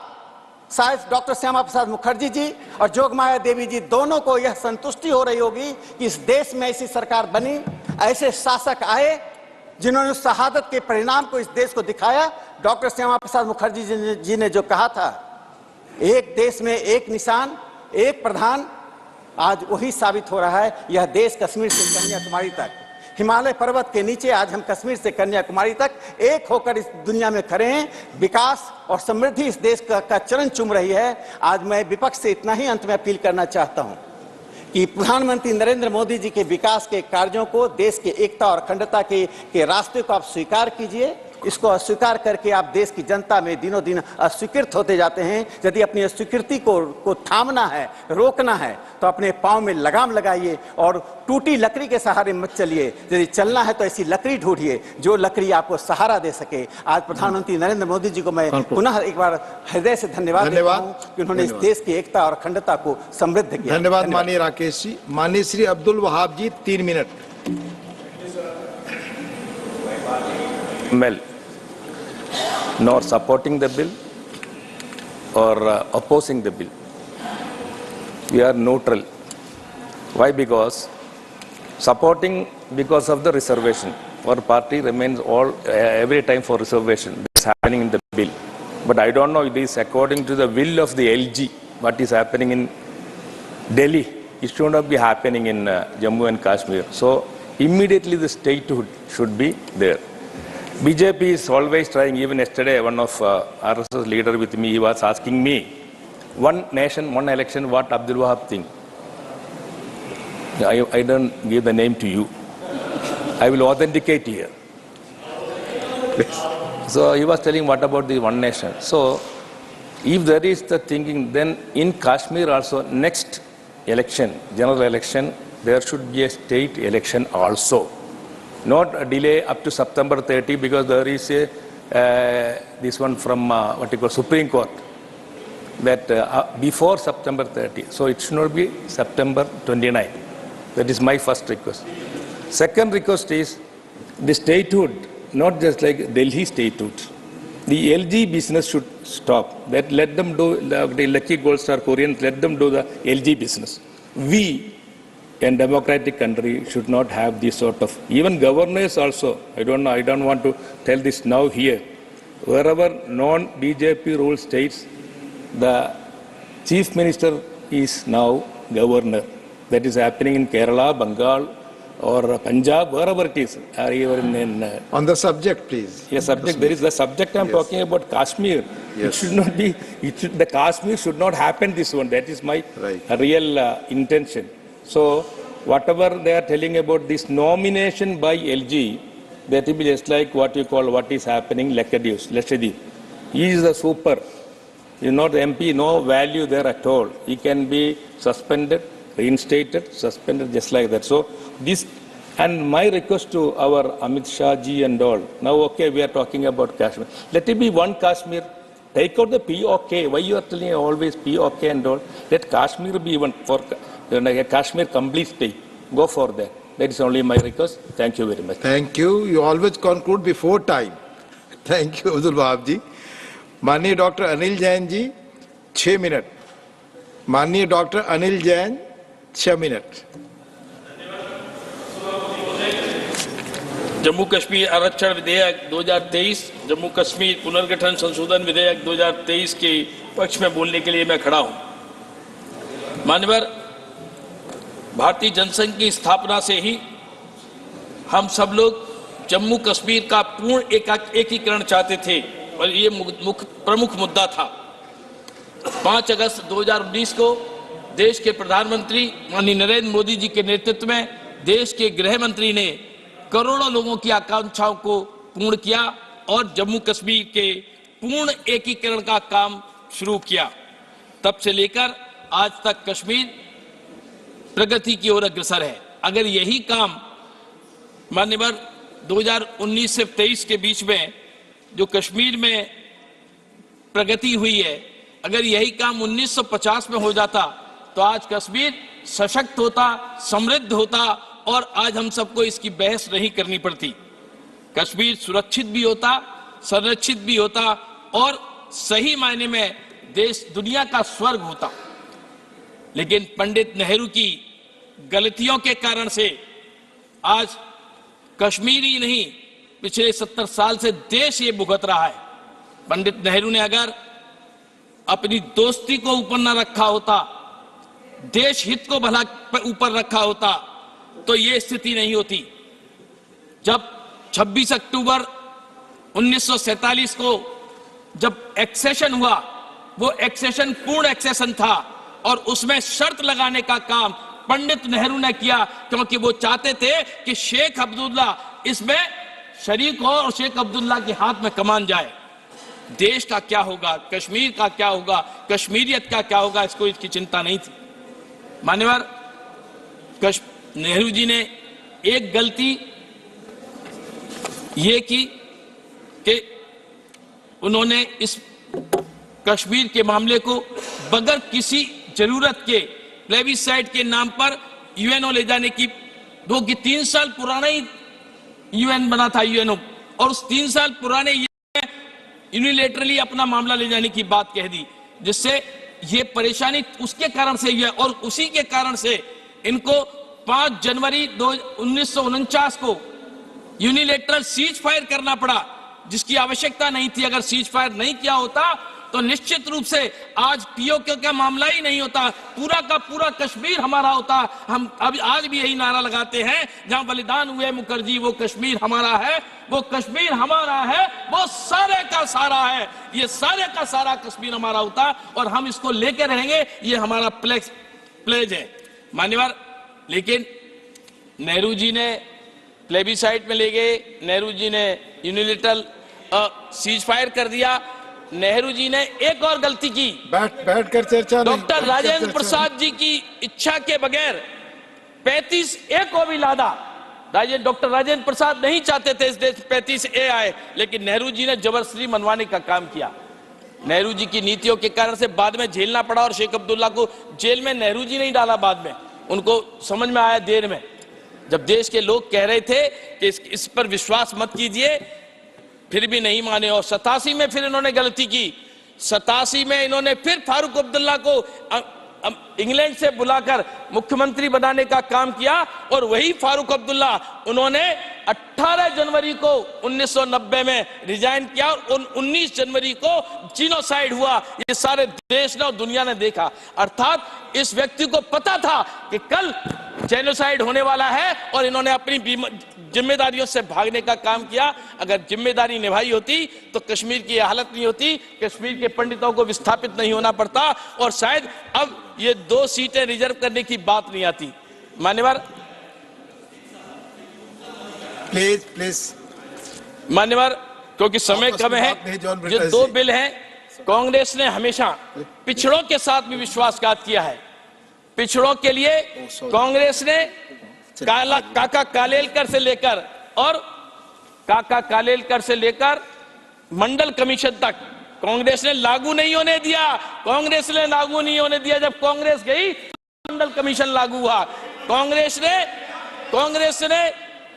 शायद डॉक्टर श्यामा प्रसाद मुखर्जी जी और जोगमाया देवी जी दोनों को यह संतुष्टि हो रही होगी कि इस देश में ऐसी सरकार बनी, ऐसे शासक आए जिन्होंने उस शहादत के परिणाम को इस देश को दिखाया। डॉक्टर श्यामा प्रसाद मुखर्जी जी ने जो कहा था, एक देश में एक निशान, एक प्रधान, आज वही साबित हो रहा है। यह देश कश्मीर से कन्याकुमारी तक, हिमालय पर्वत के नीचे आज हम कश्मीर से कन्याकुमारी तक एक होकर इस दुनिया में खड़े हैं। विकास और समृद्धि इस देश का चरण चूम रही है। आज मैं विपक्ष से इतना ही अंत में अपील करना चाहता हूं कि प्रधानमंत्री नरेंद्र मोदी जी के विकास के कार्यों को, देश के एकता और अखंडता के रास्ते को आप स्वीकार कीजिए। इसको अस्वीकार करके आप देश की जनता में दिनों दिन अस्वीकृत होते जाते हैं। यदि अपनी अस्वीकृति को थामना है, रोकना है, तो अपने पांव में लगाम लगाइए और टूटी लकड़ी के सहारे मत चलिए। यदि चलना है तो ऐसी लकड़ी ढूंढिए जो लकड़ी आपको सहारा दे सके। आज प्रधानमंत्री नरेंद्र मोदी जी को मैं पुनः एक बार हृदय से धन्यवाद देता हूं कि उन्होंने इस देश की एकता और अखंडता को समृद्ध किया। धन्यवाद माननीय राकेश जी। माननीय श्री अब्दुल वहाब जी, 3 minute. Well, nor supporting the bill or opposing the bill. We are neutral. Why? Because supporting because of the reservation. Our party remains every time for reservation. This is happening in the bill. but I don't know it is according to the will of the LG. What is happening in Delhi, it should not be happening in Jammu and Kashmir. So immediately the statehood should be there. BJP is always trying. Even yesterday, one of RSS leader with me, he was asking me, one nation, one election, what Abdul Wahab think? I don't give the name to you. I will authenticate here. So he was telling, what about the one nation? So if there is the thinking, then in Kashmir also, next election, general election, there should be a state election also. Not a delay up to September 30, because there is a, this one from what you call Supreme Court, that before September 30. So it should not be September 29. That is my first request. Second request is the statehood, not just like Delhi statehood. The LG business should stop. That let them do, the Lucky Gold Star Koreans, let them do the LG business. We, in democratic country, should not have this sort of, even governors also, I don't know, I don't want to tell this now here. Wherever non-BJP ruled states, the chief minister is now governor. That is happening in Kerala, Bengal, or Punjab, wherever it is. Or even in, on the subject, please. Yes, subject. There is the subject I am talking about, Kashmir. It should not be, the Kashmir should not happen this one. That is my real intention. So whatever they are telling about this nomination by LG, that will be just like what you call, what is happening, Lakshadweep. He is a super. He is not MP, no value there at all. He can be suspended, reinstated, suspended, just like that. So this, and my request to our Amit Shah ji and all, now okay, we are talking about Kashmir. Let it be one Kashmir. Take out the POK. Why you are telling always POK and all? Let Kashmir be one for a Kashmir complete state. Go for that. That is only my request. Thank you very much. Thank you. You always conclude before time. Thank you, Abdul Wahab ji. माननीय doctor Anil Jain ji 6 minute. माननीय doctor Anil Jain 6 minute. Jammu Kashmir आरक्षण विधेयक 2023, जम्मू कश्मीर पुनर्गठन संशोधन विधेयक 2023 के पक्ष में बोलने के लिए मैं खड़ा हूं. माननीय भारतीय जनसंघ की स्थापना से ही हम सब लोग जम्मू कश्मीर का पूर्ण एकीकरण चाहते थे और ये प्रमुख मुद्दा था. 5 अगस्त 2019 को देश के प्रधानमंत्री माननीय नरेंद्र मोदी जी के नेतृत्व में देश के गृह मंत्री ने करोड़ों लोगों की आकांक्षाओं को पूर्ण किया और जम्मू कश्मीर के पूर्ण एकीकरण का काम शुरू किया. तब से लेकर आज तक कश्मीर प्रगति की ओर अग्रसर है. अगर यही काम माननीय 2019 से 23 के बीच में जो कश्मीर में प्रगति हुई है, अगर यही काम 1950 में हो जाता तो आज कश्मीर सशक्त होता, समृद्ध होता और आज हम सबको इसकी बहस नहीं करनी पड़ती. कश्मीर सुरक्षित भी होता, संरक्षित भी होता और सही मायने में देश दुनिया का स्वर्ग होता. लेकिन पंडित नेहरू की गलतियों के कारण से आज कश्मीर ही नहीं, पिछले 70 साल से देश ये भुगत रहा है. पंडित नेहरू ने अगर अपनी दोस्ती को ऊपर न रखा होता, देश हित को भला ऊपर रखा होता तो ये स्थिति नहीं होती. जब 26 अक्टूबर 1947 को जब एक्सेशन हुआ, वो एक्सेशन पूर्ण एक्सेशन था और उसमें शर्त लगाने का काम पंडित नेहरू ने किया, क्योंकि वो चाहते थे कि शेख अब्दुल्ला इसमें शरीक हो और शेख अब्दुल्ला के हाथ में कमान जाए. देश का क्या होगा, कश्मीर का क्या होगा, कश्मीरियत का क्या होगा, इसको इसकी चिंता नहीं थी. मान्यवर नेहरू जी ने एक गलती ये की कि उन्होंने इस कश्मीर के मामले को बगैर किसी जरूरत के प्लेबिसाइट के नाम पर यूएनओ ले जाने की, जो कि 3 साल पुराना ही यूएन बना था यूएनओ, और उस 3 साल पुराने यूनिलेटरली अपना मामला ले जाने की बात कह दी, जिससे ये परेशानी उसके कारण से हुई और उसी के कारण से इनको 5 जनवरी 1949 को यूनिलेटरल सीज फायर करना पड़ा, जिसकी आवश्यकता नहीं थी। अगर सीज फायर नहीं किया होता तो निश्चित रूप से आज पीओके का मामला ही नहीं होता, पूरा का पूरा कश्मीर हमारा होता। हम अब आज भी यही नारा लगाते हैं, जहां बलिदान हुए मुखर्जी, वो कश्मीर हमारा है, वो कश्मीर हमारा है, वो सारे का सारा है, ये सारे का सारा कश्मीर हमारा होता और हम इसको लेके रहेंगे, ये हमारा प्लेज है मान्यवर। लेकिन नेहरू जी ने प्लेबिसाइट में ले गए, नेहरू जी ने यूनिलैटरल सीज फायर कर दिया। नेहरू जी ने एक और गलती की, बैठ कर चर्चा। डॉक्टर राजेंद्र प्रसाद जी की इच्छा के बगैर 35A को भी लादा। डॉक्टर राजेंद्र प्रसाद नहीं चाहते थे इस देश 35A आए, लेकिन नेहरू जी ने जबरदस्ती मनवाने का काम किया। नेहरू जी की नीतियों के कारण से बाद में झेलना पड़ा और शेख अब्दुल्ला को जेल में नेहरू जी नहीं डाला, बाद में उनको समझ में आया देर में, जब देश के लोग कह रहे थे कि इस पर विश्वास मत कीजिए, फिर भी नहीं माने। और 87 में फिर इन्होंने गलती की, 87 में इन्होंने फिर फारूक अब्दुल्ला को इंग्लैंड से बुलाकर मुख्यमंत्री बनाने का काम किया और वही फारूक अब्दुल्ला उन्होंने 18 जनवरी को 1990 में रिजाइन किया और 19 जनवरी को जीनोसाइड हुआ। ये सारे देश ने और दुनिया ने देखा। अर्थात इस व्यक्ति को पता था कि कल जेनोसाइड होने वाला है और इन्होंने अपनी जिम्मेदारियों से भागने का काम किया। अगर जिम्मेदारी निभाई होती तो कश्मीर की हालत नहीं होती, कश्मीर के पंडितों को विस्थापित नहीं होना पड़ता और शायद अब ये 2 सीटें रिजर्व करने की बात नहीं आती। मान्यवर प्लीज मान्यवर, क्योंकि समय कम है, ये 2 बिल हैं। कांग्रेस ने हमेशा पिछड़ों के साथ भी विश्वासघात किया है। पिछड़ों के लिए कांग्रेस ने काका कालेलकर से लेकर मंडल कमीशन तक कांग्रेस ने लागू नहीं होने दिया। कांग्रेस ने लागू नहीं होने दिया। जब कांग्रेस गई मंडल कमीशन लागू हुआ। कांग्रेस ने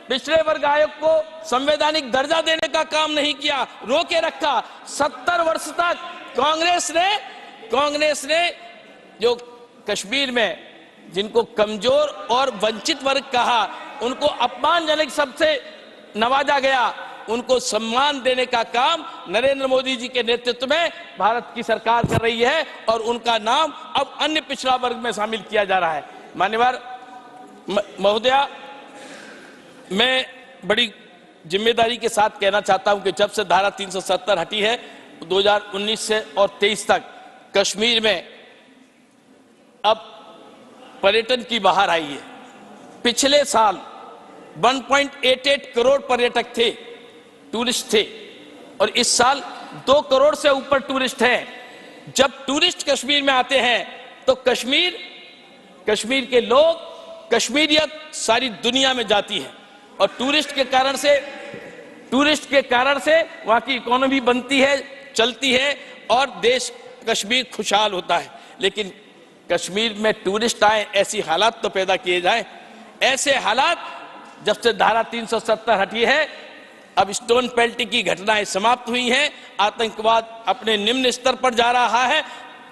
पिछड़े वर्ग आयोग को संवैधानिक दर्जा देने का काम नहीं किया, रोके रखा। 70 वर्ष तक कांग्रेस ने जो कश्मीर में जिनको कमजोर और वंचित वर्ग कहा, उनको अपमानजनक शब्द से नवाजा गया, उनको सम्मान देने का काम नरेंद्र मोदी जी के नेतृत्व में भारत की सरकार कर रही है और उनका नाम अब अन्य पिछड़ा वर्ग में शामिल किया जा रहा है। मान्यवर महोदया, मैं बड़ी जिम्मेदारी के साथ कहना चाहता हूं कि जब से धारा 370 हटी है 2019 से और 23 तक कश्मीर में अब पर्यटन की बहार आई है। पिछले साल 1.88 करोड़ पर्यटक थे, टूरिस्ट थे, और इस साल 2 करोड़ से ऊपर टूरिस्ट हैं। जब टूरिस्ट कश्मीर में आते हैं तो कश्मीर के लोग, कश्मीरियत सारी दुनिया में जाती है और टूरिस्ट के कारण से वहां की इकोनॉमी बनती है, चलती है और देश कश्मीर खुशहाल होता है। लेकिन कश्मीर में टूरिस्ट आए, ऐसी हालात तो पैदा किए जाए। ऐसे हालात जब से धारा 370 हटी है, अब स्टोन पेल्टिंग की घटनाएं समाप्त हुई हैं, आतंकवाद अपने निम्न स्तर पर जा रहा है,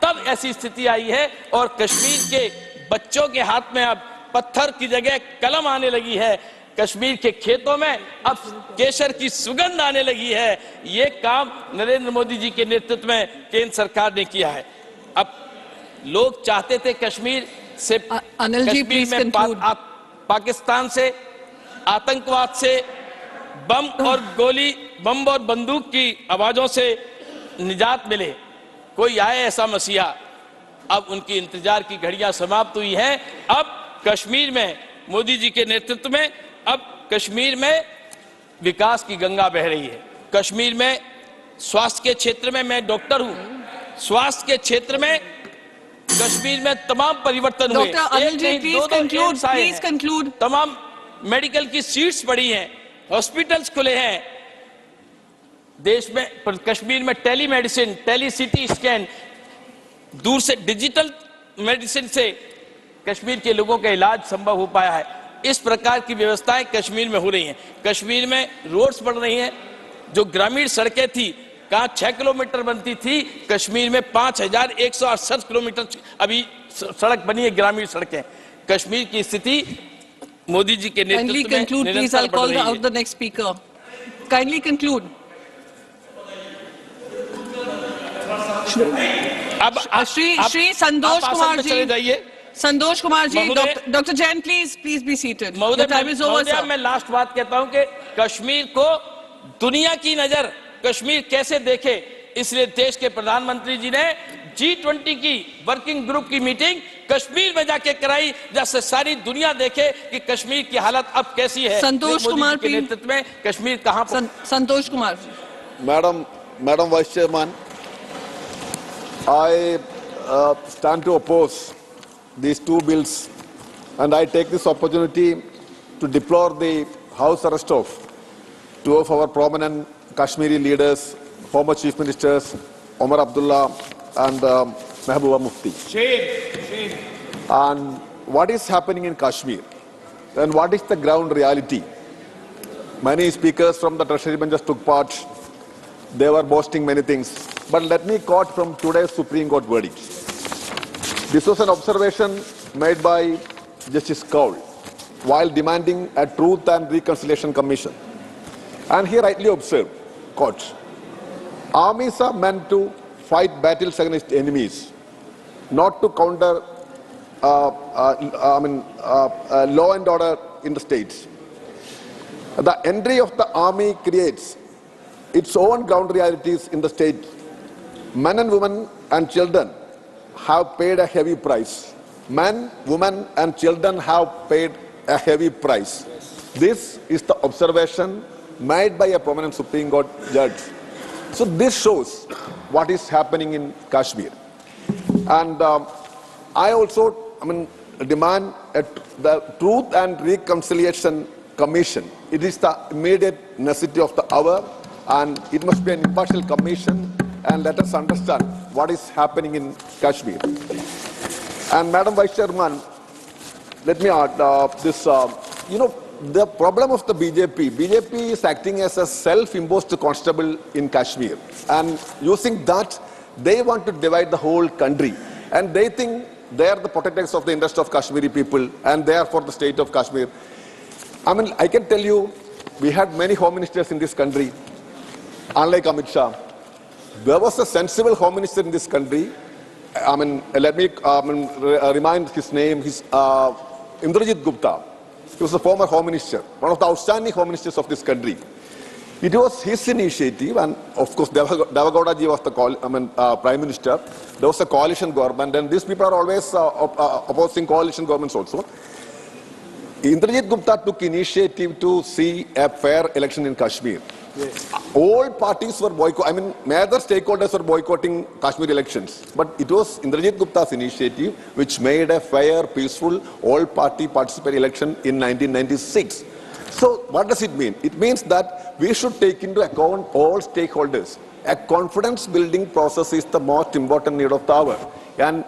तब ऐसी स्थिति आई है और कश्मीर के बच्चों के हाथ में अब पत्थर की जगह कलम आने लगी है। कश्मीर के खेतों में अब केसर की सुगंध आने लगी है। ये काम नरेंद्र मोदी जी के नेतृत्व में केंद्र सरकार ने किया है। अब लोग चाहते थे कश्मीर से, अनिल जी प्लीज कंक्लूड। पाकिस्तान से, आतंकवाद से, बम और बंदूक की आवाजों से निजात मिले, कोई आए ऐसा मसीहा। अब उनकी इंतजार की घड़ियां समाप्त हुई हैं। अब कश्मीर में मोदी जी के नेतृत्व में अब कश्मीर में विकास की गंगा बह रही है। कश्मीर में स्वास्थ्य के क्षेत्र में, मैं डॉक्टर हूं, स्वास्थ्य के क्षेत्र में कश्मीर में तमाम परिवर्तन हुए। Doctor Anil ji please conclude. तमाम मेडिकल की सीट्स बढ़ी हैं, हॉस्पिटल्स खुले हैं देश में। कश्मीर में telemedicine, tele CT scan, दूर से डिजिटल मेडिसिन से कश्मीर के लोगों का इलाज संभव हो पाया है। इस प्रकार की व्यवस्थाएं कश्मीर में हो रही हैं। कश्मीर में रोड्स बढ़ रही हैं। जो ग्रामीण सड़कें थी, कहाँ 6 किलोमीटर बनती थी, कश्मीर में 5168 किलोमीटर अभी सड़क बनी है, ग्रामीण सड़कें। कश्मीर की स्थिति मोदी जी के नेतृत्व में निरंतर बढ़ रही है। Kindly conclude. श्री संतोष कुमार जी, जाइए। Santosh Kumar ji, doctor Jain please be seated. महोदय, मैं लास्ट बात कहता हूं कि कश्मीर को दुनिया की नजर कश्मीर कैसे देखे, इसलिए देश के प्रधानमंत्री जी ने G20 की वर्किंग ग्रुप की मीटिंग कश्मीर में जाके कराई, जिससे सारी दुनिया देखे कि कश्मीर की हालत अब कैसी है। संतोष कुमार के नेतृत्व में कश्मीर कहां संतोष कुमार जी। Madam Vice Chairman, I stand to oppose these two bills, and I take this opportunity to deplore the house arrest of two of our prominent Kashmiri leaders, former chief ministers, Omar Abdullah and Mehbooba Mufti. Shame. And what is happening in Kashmir? And what is the ground reality? Many speakers from the Treasury bench just took part. They were boasting many things. But let me quote from today's Supreme Court verdict. This was an observation made by Justice Kaul while demanding a Truth and Reconciliation Commission. And he rightly observed, quote, armies are meant to fight battles against enemies, not to counter law and order in the states. The entry of the army creates its own ground realities in the state. Men and women and children have paid a heavy price. Men, women and children have paid a heavy price. This is the observation made by a prominent Supreme Court judge. So this shows what is happening in Kashmir. And I also demand the Truth and Reconciliation Commission. It is the immediate necessity of the hour, and it must be an impartial commission, and let us understand what is happening in Kashmir. And Madam Vice Chairman, let me add this, the problem of the BJP is acting as a self-imposed constable in Kashmir. And using that, they want to divide the whole country. And they think they are the protectors of the interest of Kashmiri people, and they are for the state of Kashmir. I can tell you, we had many home ministers in this country. Unlike Amit Shah, there was a sensible home minister in this country. Let me remind his name, Indrajit Gupta. He was a former home minister, one of the outstanding home ministers of this country. It was his initiative, and of course, Devagowda ji was the prime minister. There was a coalition government, and these people are always opposing coalition governments also. Indrajit Gupta took initiative to see a fair election in Kashmir. Yes. All parties were boycotting, major stakeholders were boycotting Kashmir elections. But it was Indrajit Gupta's initiative which made a fair, peaceful, all-party participatory election in 1996. So what does it mean? It means that we should take into account all stakeholders. A confidence-building process is the most important need of the hour. And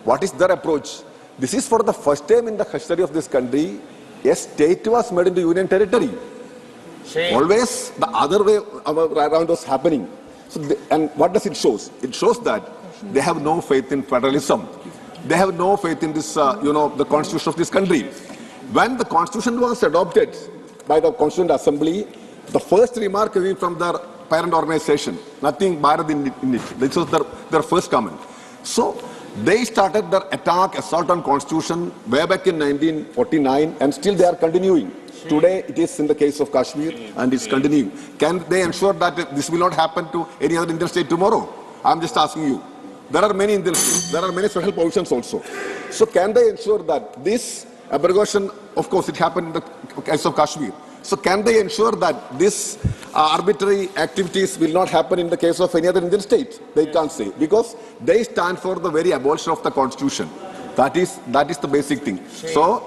what is their approach? This is for the first time in the history of this country, a state was made into union territory. Shame. Always the other way around was happening. So and what does it show? It shows that they have no faith in federalism. They have no faith in this, the constitution of this country. When the constitution was adopted by the Constituent Assembly, the first remark came from their parent organization. Nothing Bharat in it. This was their first comment. So they started their attack, assault on constitution way back in 1949, and still they are continuing. Today it is in the case of Kashmir, and it's continuing. Can they ensure that this will not happen to any other Indian state tomorrow? I'm just asking you. There are many Indian states. There are many special provisions also. So can they ensure that this abrogation, of course it happened in the case of Kashmir. So can they ensure that this arbitrary activities will not happen in the case of any other Indian state? They can't say, because they stand for the very abolition of the constitution. That is the basic thing. So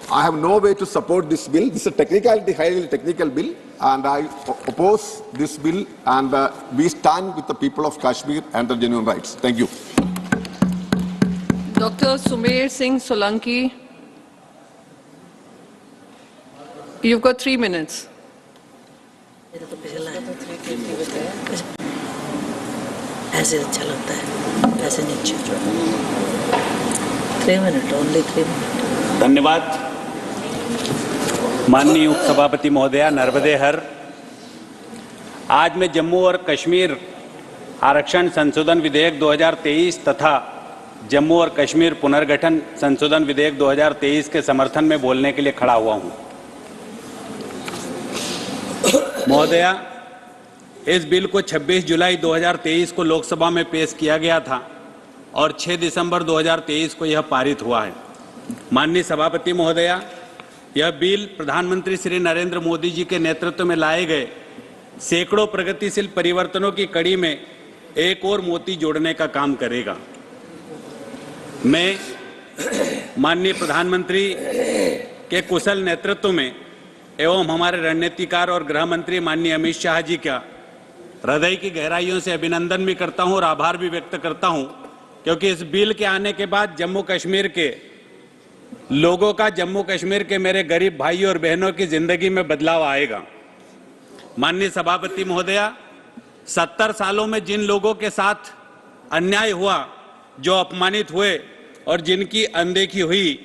I have no way to support this bill. This is a highly technical bill, and I oppose this bill, and we stand with the people of Kashmir and their genuine rights. Thank you. Dr. Sumer Singh Solanki, you've got 3 minutes. ऐसे अच्छा लगता है, ऐसे नहीं अच्छा। 3 minutes, only 3 minutes. धन्यवाद माननीय उपसभापति महोदया, नर्मदे हर। आज मैं जम्मू और कश्मीर आरक्षण संशोधन विधेयक 2023 तथा जम्मू और कश्मीर पुनर्गठन संशोधन विधेयक 2023 के समर्थन में बोलने के लिए खड़ा हुआ हूं। महोदया, इस बिल को 26 जुलाई 2023 को लोकसभा में पेश किया गया था और 6 दिसंबर 2023 को यह पारित हुआ है। माननीय सभापति महोदया, यह बिल प्रधानमंत्री श्री नरेंद्र मोदी जी के नेतृत्व में लाए गए सैकड़ों प्रगतिशील परिवर्तनों की कड़ी में एक और मोती जोड़ने का काम करेगा। मैं माननीय प्रधानमंत्री के कुशल नेतृत्व में एवं हमारे रणनीतिकार और गृह मंत्री माननीय अमित शाह जी का हृदय की गहराइयों से अभिनंदन भी करता हूं और आभार भी व्यक्त करता हूं, क्योंकि इस बिल के आने के बाद जम्मू कश्मीर के लोगों का, जम्मू कश्मीर के मेरे गरीब भाई और बहनों की जिंदगी में बदलाव आएगा। माननीय सभापति महोदया, 70 सालों में जिन लोगों के साथ अन्याय हुआ, जो अपमानित हुए और जिनकी अनदेखी हुई,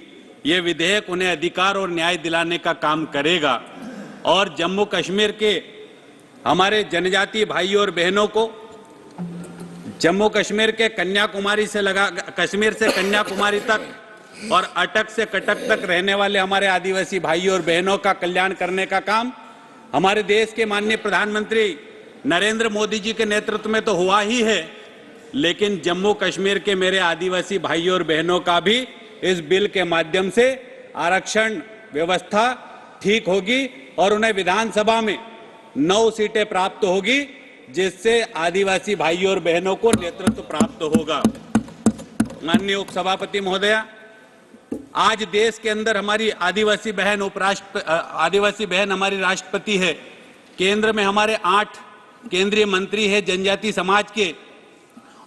ये विधेयक उन्हें अधिकार और न्याय दिलाने का काम करेगा और जम्मू कश्मीर के हमारे जनजातीय भाइयों और बहनों को जम्मू कश्मीर के कन्याकुमारी से कश्मीर से कन्याकुमारी तक और अटक से कटक तक रहने वाले हमारे आदिवासी भाइयों और बहनों का कल्याण करने का काम हमारे देश के माननीय प्रधानमंत्री नरेंद्र मोदी जी के नेतृत्व में तो हुआ ही है, लेकिन जम्मू कश्मीर के मेरे आदिवासी भाइयों और बहनों का भी इस बिल के माध्यम से आरक्षण व्यवस्था ठीक होगी और उन्हें विधानसभा में 9 सीटें प्राप्त होगी, जिससे आदिवासी भाइयों और बहनों को नेतृत्व प्राप्त होगा। माननीय उपसभापति महोदया, आज देश के अंदर हमारी आदिवासी बहन हमारी राष्ट्रपति है। केंद्र में हमारे 8 केंद्रीय मंत्री है जनजाति समाज के,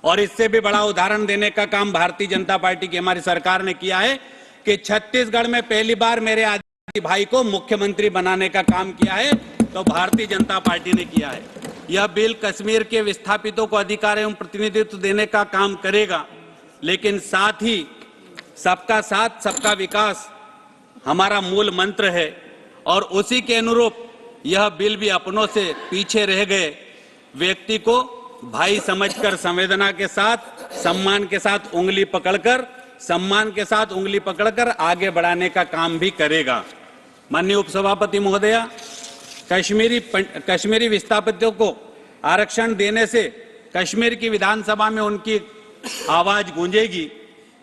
और इससे भी बड़ा उदाहरण देने का काम भारतीय जनता पार्टी की हमारी सरकार ने किया है कि छत्तीसगढ़ में पहली बार मेरे आदिवासी भाई को मुख्यमंत्री बनाने का काम किया है, तो भारतीय जनता पार्टी ने किया है। यह बिल कश्मीर के विस्थापितों को अधिकार एवं प्रतिनिधित्व देने का काम करेगा, लेकिन साथ ही सबका साथ सबका विकास हमारा मूल मंत्र है और उसी के अनुरूप यह बिल भी अपनों से पीछे रह गए व्यक्ति को भाई समझकर संवेदना के साथ, सम्मान के साथ उंगली पकड़कर आगे बढ़ाने का काम भी करेगा। माननीय उपसभापति महोदया, कश्मीरी विस्थापितों को आरक्षण देने से कश्मीर की विधानसभा में उनकी आवाज गूंजेगी।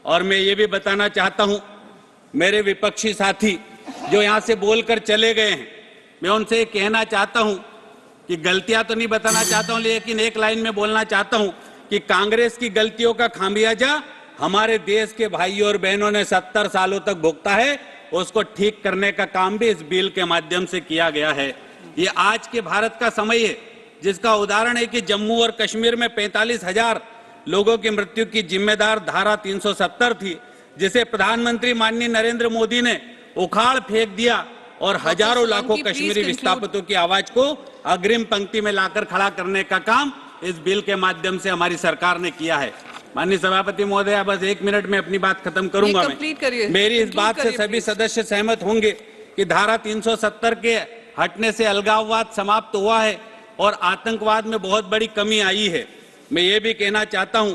और मैं ये भी बताना चाहता हूं, मेरे विपक्षी साथी जो यहां से बोलकर चले गए हैं, मैं उनसे ये कहना चाहता हूं कि गलतियां तो नहीं बताना चाहता हूं, लेकिन एक लाइन में बोलना चाहता हूं कि कांग्रेस की गलतियों का खामियाजा हमारे देश के भाइयों और बहनों ने 70 सालों तक भुगता है, उसको ठीक करने का काम भी इस बिल के माध्यम से किया गया है। ये आज के भारत का समय है, जिसका उदाहरण है कि जम्मू और कश्मीर में 45,000 लोगों की मृत्यु की जिम्मेदार धारा 370 थी, जिसे प्रधानमंत्री माननीय नरेंद्र मोदी ने उखाड़ फेंक दिया और हजारों लाखों कश्मीरी विस्थापितों की आवाज को अग्रिम पंक्ति में लाकर खड़ा करने का काम इस बिल के माध्यम से हमारी सरकार ने किया है। माननीय सभापति महोदया, बस 1 मिनट में अपनी बात खत्म करूंगा। मैं मेरी इस बात से सभी सदस्य सहमत होंगे कि धारा 370 के हटने से अलगाववाद समाप्त हुआ है और आतंकवाद में बहुत बड़ी कमी आई है। मैं ये भी कहना चाहता हूं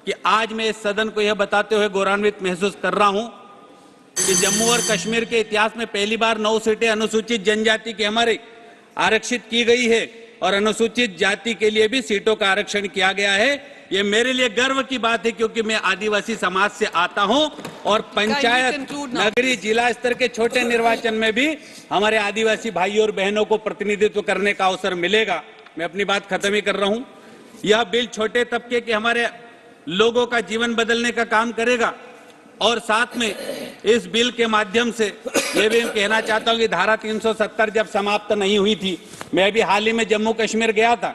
कि आज मैं इस सदन को यह बताते हुए गौरवान्वित महसूस कर रहा हूं कि जम्मू और कश्मीर के इतिहास में पहली बार 9 सीटें अनुसूचित जनजाति की हमारे आरक्षित की गई है और अनुसूचित जाति के लिए भी सीटों का आरक्षण किया गया है। ये मेरे लिए गर्व की बात है, क्योंकि मैं आदिवासी समाज से आता हूं और पंचायत, नगरीय, जिला स्तर के छोटे निर्वाचन में भी हमारे आदिवासी भाइयों और बहनों को प्रतिनिधित्व करने का अवसर मिलेगा। मैं अपनी बात खत्म ही कर रहा हूं। यह बिल छोटे तबके के हमारे लोगों का जीवन बदलने का काम करेगा और साथ में इस बिल के माध्यम से ये भी कहना चाहता हूं कि धारा 370 जब समाप्त नहीं हुई थी, मैं अभी हाल ही में जम्मू कश्मीर गया था,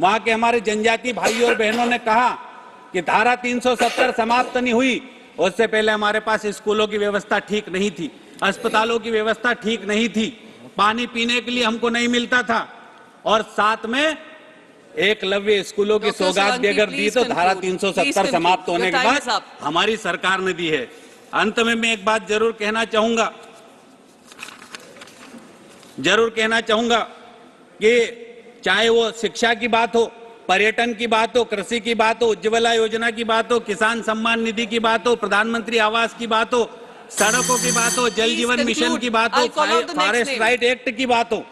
वहां के हमारे जनजातीय भाइयों और बहनों ने कहा कि धारा 370 समाप्त नहीं हुई, उससे पहले हमारे पास स्कूलों की व्यवस्था ठीक नहीं थी, अस्पतालों की व्यवस्था ठीक नहीं थी, पानी पीने के लिए हमको नहीं मिलता था और साथ में एकलव्य स्कूलों की सौगात भी अगर दी तो धारा 370 समाप्त होने के बाद हमारी सरकार ने दी है। अंत में मैं एक बात जरूर कहना चाहूंगा कि चाहे वो शिक्षा की बात हो पर्यटन की बात हो, कृषि की बात हो, उज्ज्वला योजना की बात हो, किसान सम्मान निधि की बात हो, प्रधानमंत्री आवास की बात हो, सड़कों की बात हो, जल जीवन मिशन की बात हो, फॉरेस्ट राइट एक्ट की बात हो,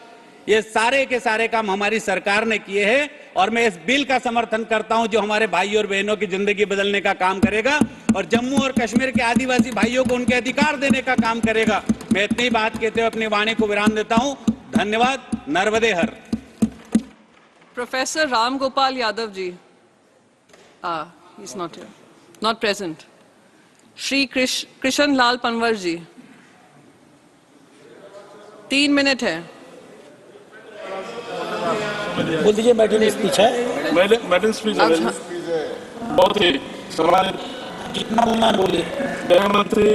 ये सारे के सारे काम हमारी सरकार ने किए हैं और मैं इस बिल का समर्थन करता हूं जो हमारे भाई और बहनों की जिंदगी बदलने का काम करेगा और जम्मू और कश्मीर के आदिवासी भाइयों को उनके अधिकार देने का काम करेगा। मैं इतनी बात कहते हुए अपनी वाणी को विराम देता हूं। धन्यवाद। नर्मदे हर। Professor Ram Gopal Yadav ji. He's not here. Not present. Shri Krishan Lal Panwar ji. 3 minute है। बोल दीजिए मैडम स्पीच है। मैडम स्पीच है। बहुत ही सम्मानित कितना बोलना बोलिए। गृह मंत्री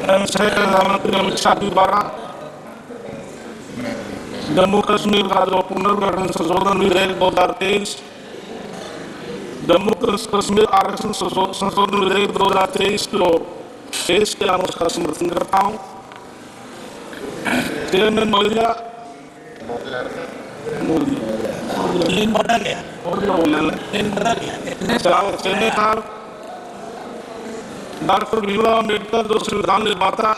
प्रधानमंत्री अमित शाह जी द्वारा जम्मू कश्मीर का जो पुनर्गठन संशोधन विधेयक 2023, जम्मू कश्मीर आरक्षण संशोधन विधेयक 2023 को पेश किया, उसका समर्थन करता हूँ। चेयरमैन मौलिया डॉक्टर भीमराव अम्बेडकर जो संविधान निर्माता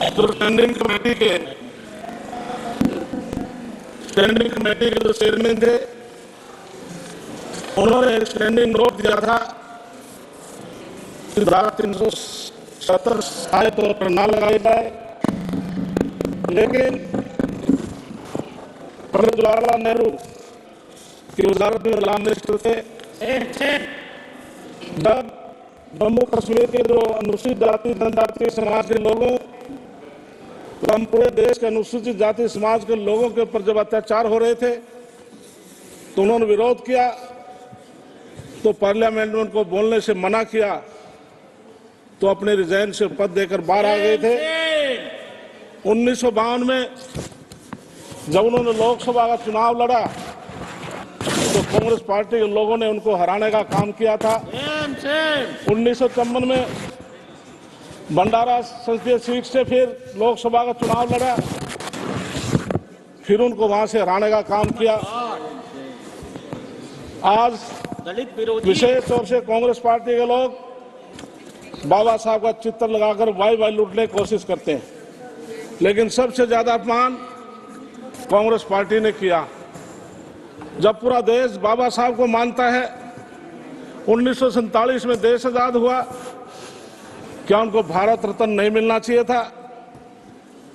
जो स्टैंडिंग कमेटी के जो चेयरमैन थे, उन्होंने एक स्टैंडिंग नोट दिया था कि धारा 370 स्थायी तौर पर न लगाई जाए, लेकिन पंडित जवाहरलाल नेहरू की वजारत में गुलाम मिनिस्टर थे। जब जम्मू कश्मीर के जो अनुसूचित जाति जनजातीय समाज के लोगों, हम पूरे देश के अनुसूचित जाति समाज के लोगों के ऊपर जब अत्याचार हो रहे थे तो उन्होंने विरोध किया, तो पार्लियामेंट में उनको बोलने से मना किया, तो अपने रिजाइन से पद देकर बाहर आ गए थे। 1952 में जब उन्होंने लोकसभा का चुनाव लड़ा तो कांग्रेस पार्टी के लोगों ने उनको हराने का काम किया था। 1954 में भंडारा संसदीय सीट से फिर लोकसभा का चुनाव लड़ा, फिर उनको वहां से हराने का काम किया। आज विशेष तौर से कांग्रेस पार्टी के लोग बाबा साहब का चित्र लगाकर वाई लूटने की कोशिश करते हैं, लेकिन सबसे ज्यादा अपमान कांग्रेस पार्टी ने किया। जब पूरा देश बाबा साहब को मानता है, 1947 में देश आजाद हुआ, क्या उनको भारत रत्न नहीं मिलना चाहिए था?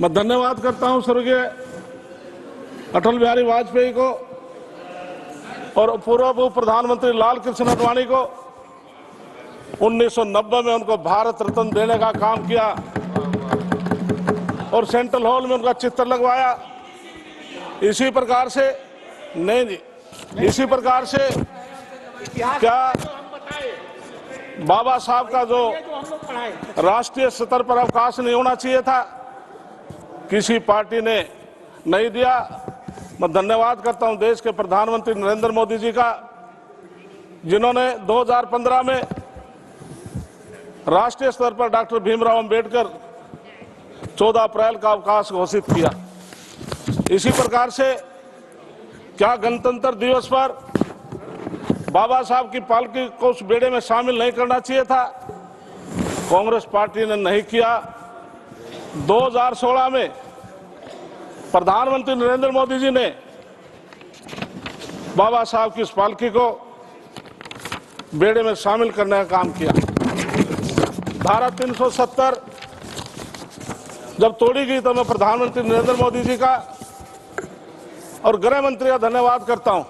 मैं धन्यवाद करता हूं स्वर्गीय अटल बिहारी वाजपेयी को और पूर्व प्रधानमंत्री लाल कृष्ण आडवाणी को। 1990 में उनको भारत रत्न देने का काम किया और सेंट्रल हॉल में उनका चित्र लगवाया। इसी प्रकार से नहीं जी, इसी प्रकार से क्या बाबा साहब का जो राष्ट्रीय स्तर पर अवकाश नहीं होना चाहिए था, किसी पार्टी ने नहीं दिया। मैं धन्यवाद करता हूं देश के प्रधानमंत्री नरेंद्र मोदी जी का, जिन्होंने 2015 में राष्ट्रीय स्तर पर डॉक्टर भीमराव अंबेडकर 14 अप्रैल का अवकाश घोषित किया। इसी प्रकार से क्या गणतंत्र दिवस पर बाबा साहब की पालकी को उस बेड़े में शामिल नहीं करना चाहिए था? कांग्रेस पार्टी ने नहीं किया। 2016 में प्रधानमंत्री नरेंद्र मोदी जी ने बाबा साहब की इस पालकी को बेड़े में शामिल करने का काम किया। धारा 370 जब तोड़ी गई तो मैं प्रधानमंत्री नरेंद्र मोदी जी का और गृह मंत्री का धन्यवाद करता हूं,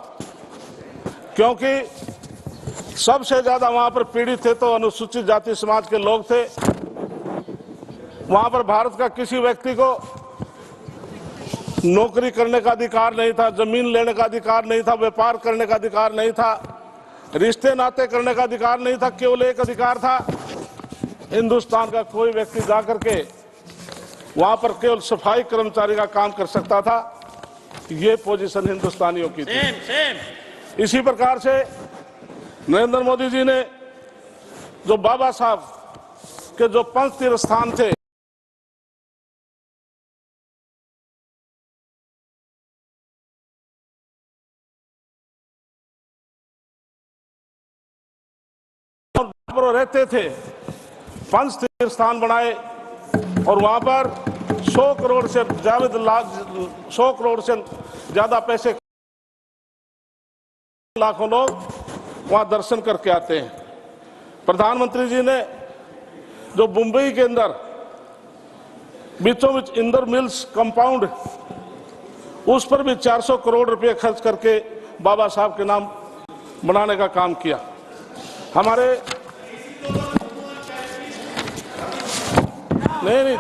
क्योंकि सबसे ज्यादा वहां पर पीड़ित थे तो अनुसूचित जाति समाज के लोग थे। वहां पर भारत का किसी व्यक्ति को नौकरी करने का अधिकार नहीं था, जमीन लेने का अधिकार नहीं था, व्यापार करने का अधिकार नहीं था, रिश्ते नाते करने का अधिकार नहीं था। केवल एक अधिकार था, हिंदुस्तान का कोई व्यक्ति जाकर के वहां पर केवल सफाई कर्मचारी का काम कर सकता था। ये पोजीशन हिंदुस्तानियों की थी। इसी प्रकार से नरेंद्र मोदी जी ने जो बाबा साहब के जो पंच तीर्थ स्थान थे, पर रहते थे, 5 तीर्थ स्थान बनाए और वहां पर 100 करोड़ से ज्यादा पैसे, लाखों लोग वहां दर्शन करके आते हैं। प्रधानमंत्री जी ने जो मुंबई के अंदर बीचों बीच इंदौर मिल्स कंपाउंड, उस पर भी 400 करोड़ रुपए खर्च करके बाबा साहब के नाम बनाने का काम किया। हमारे नहीं,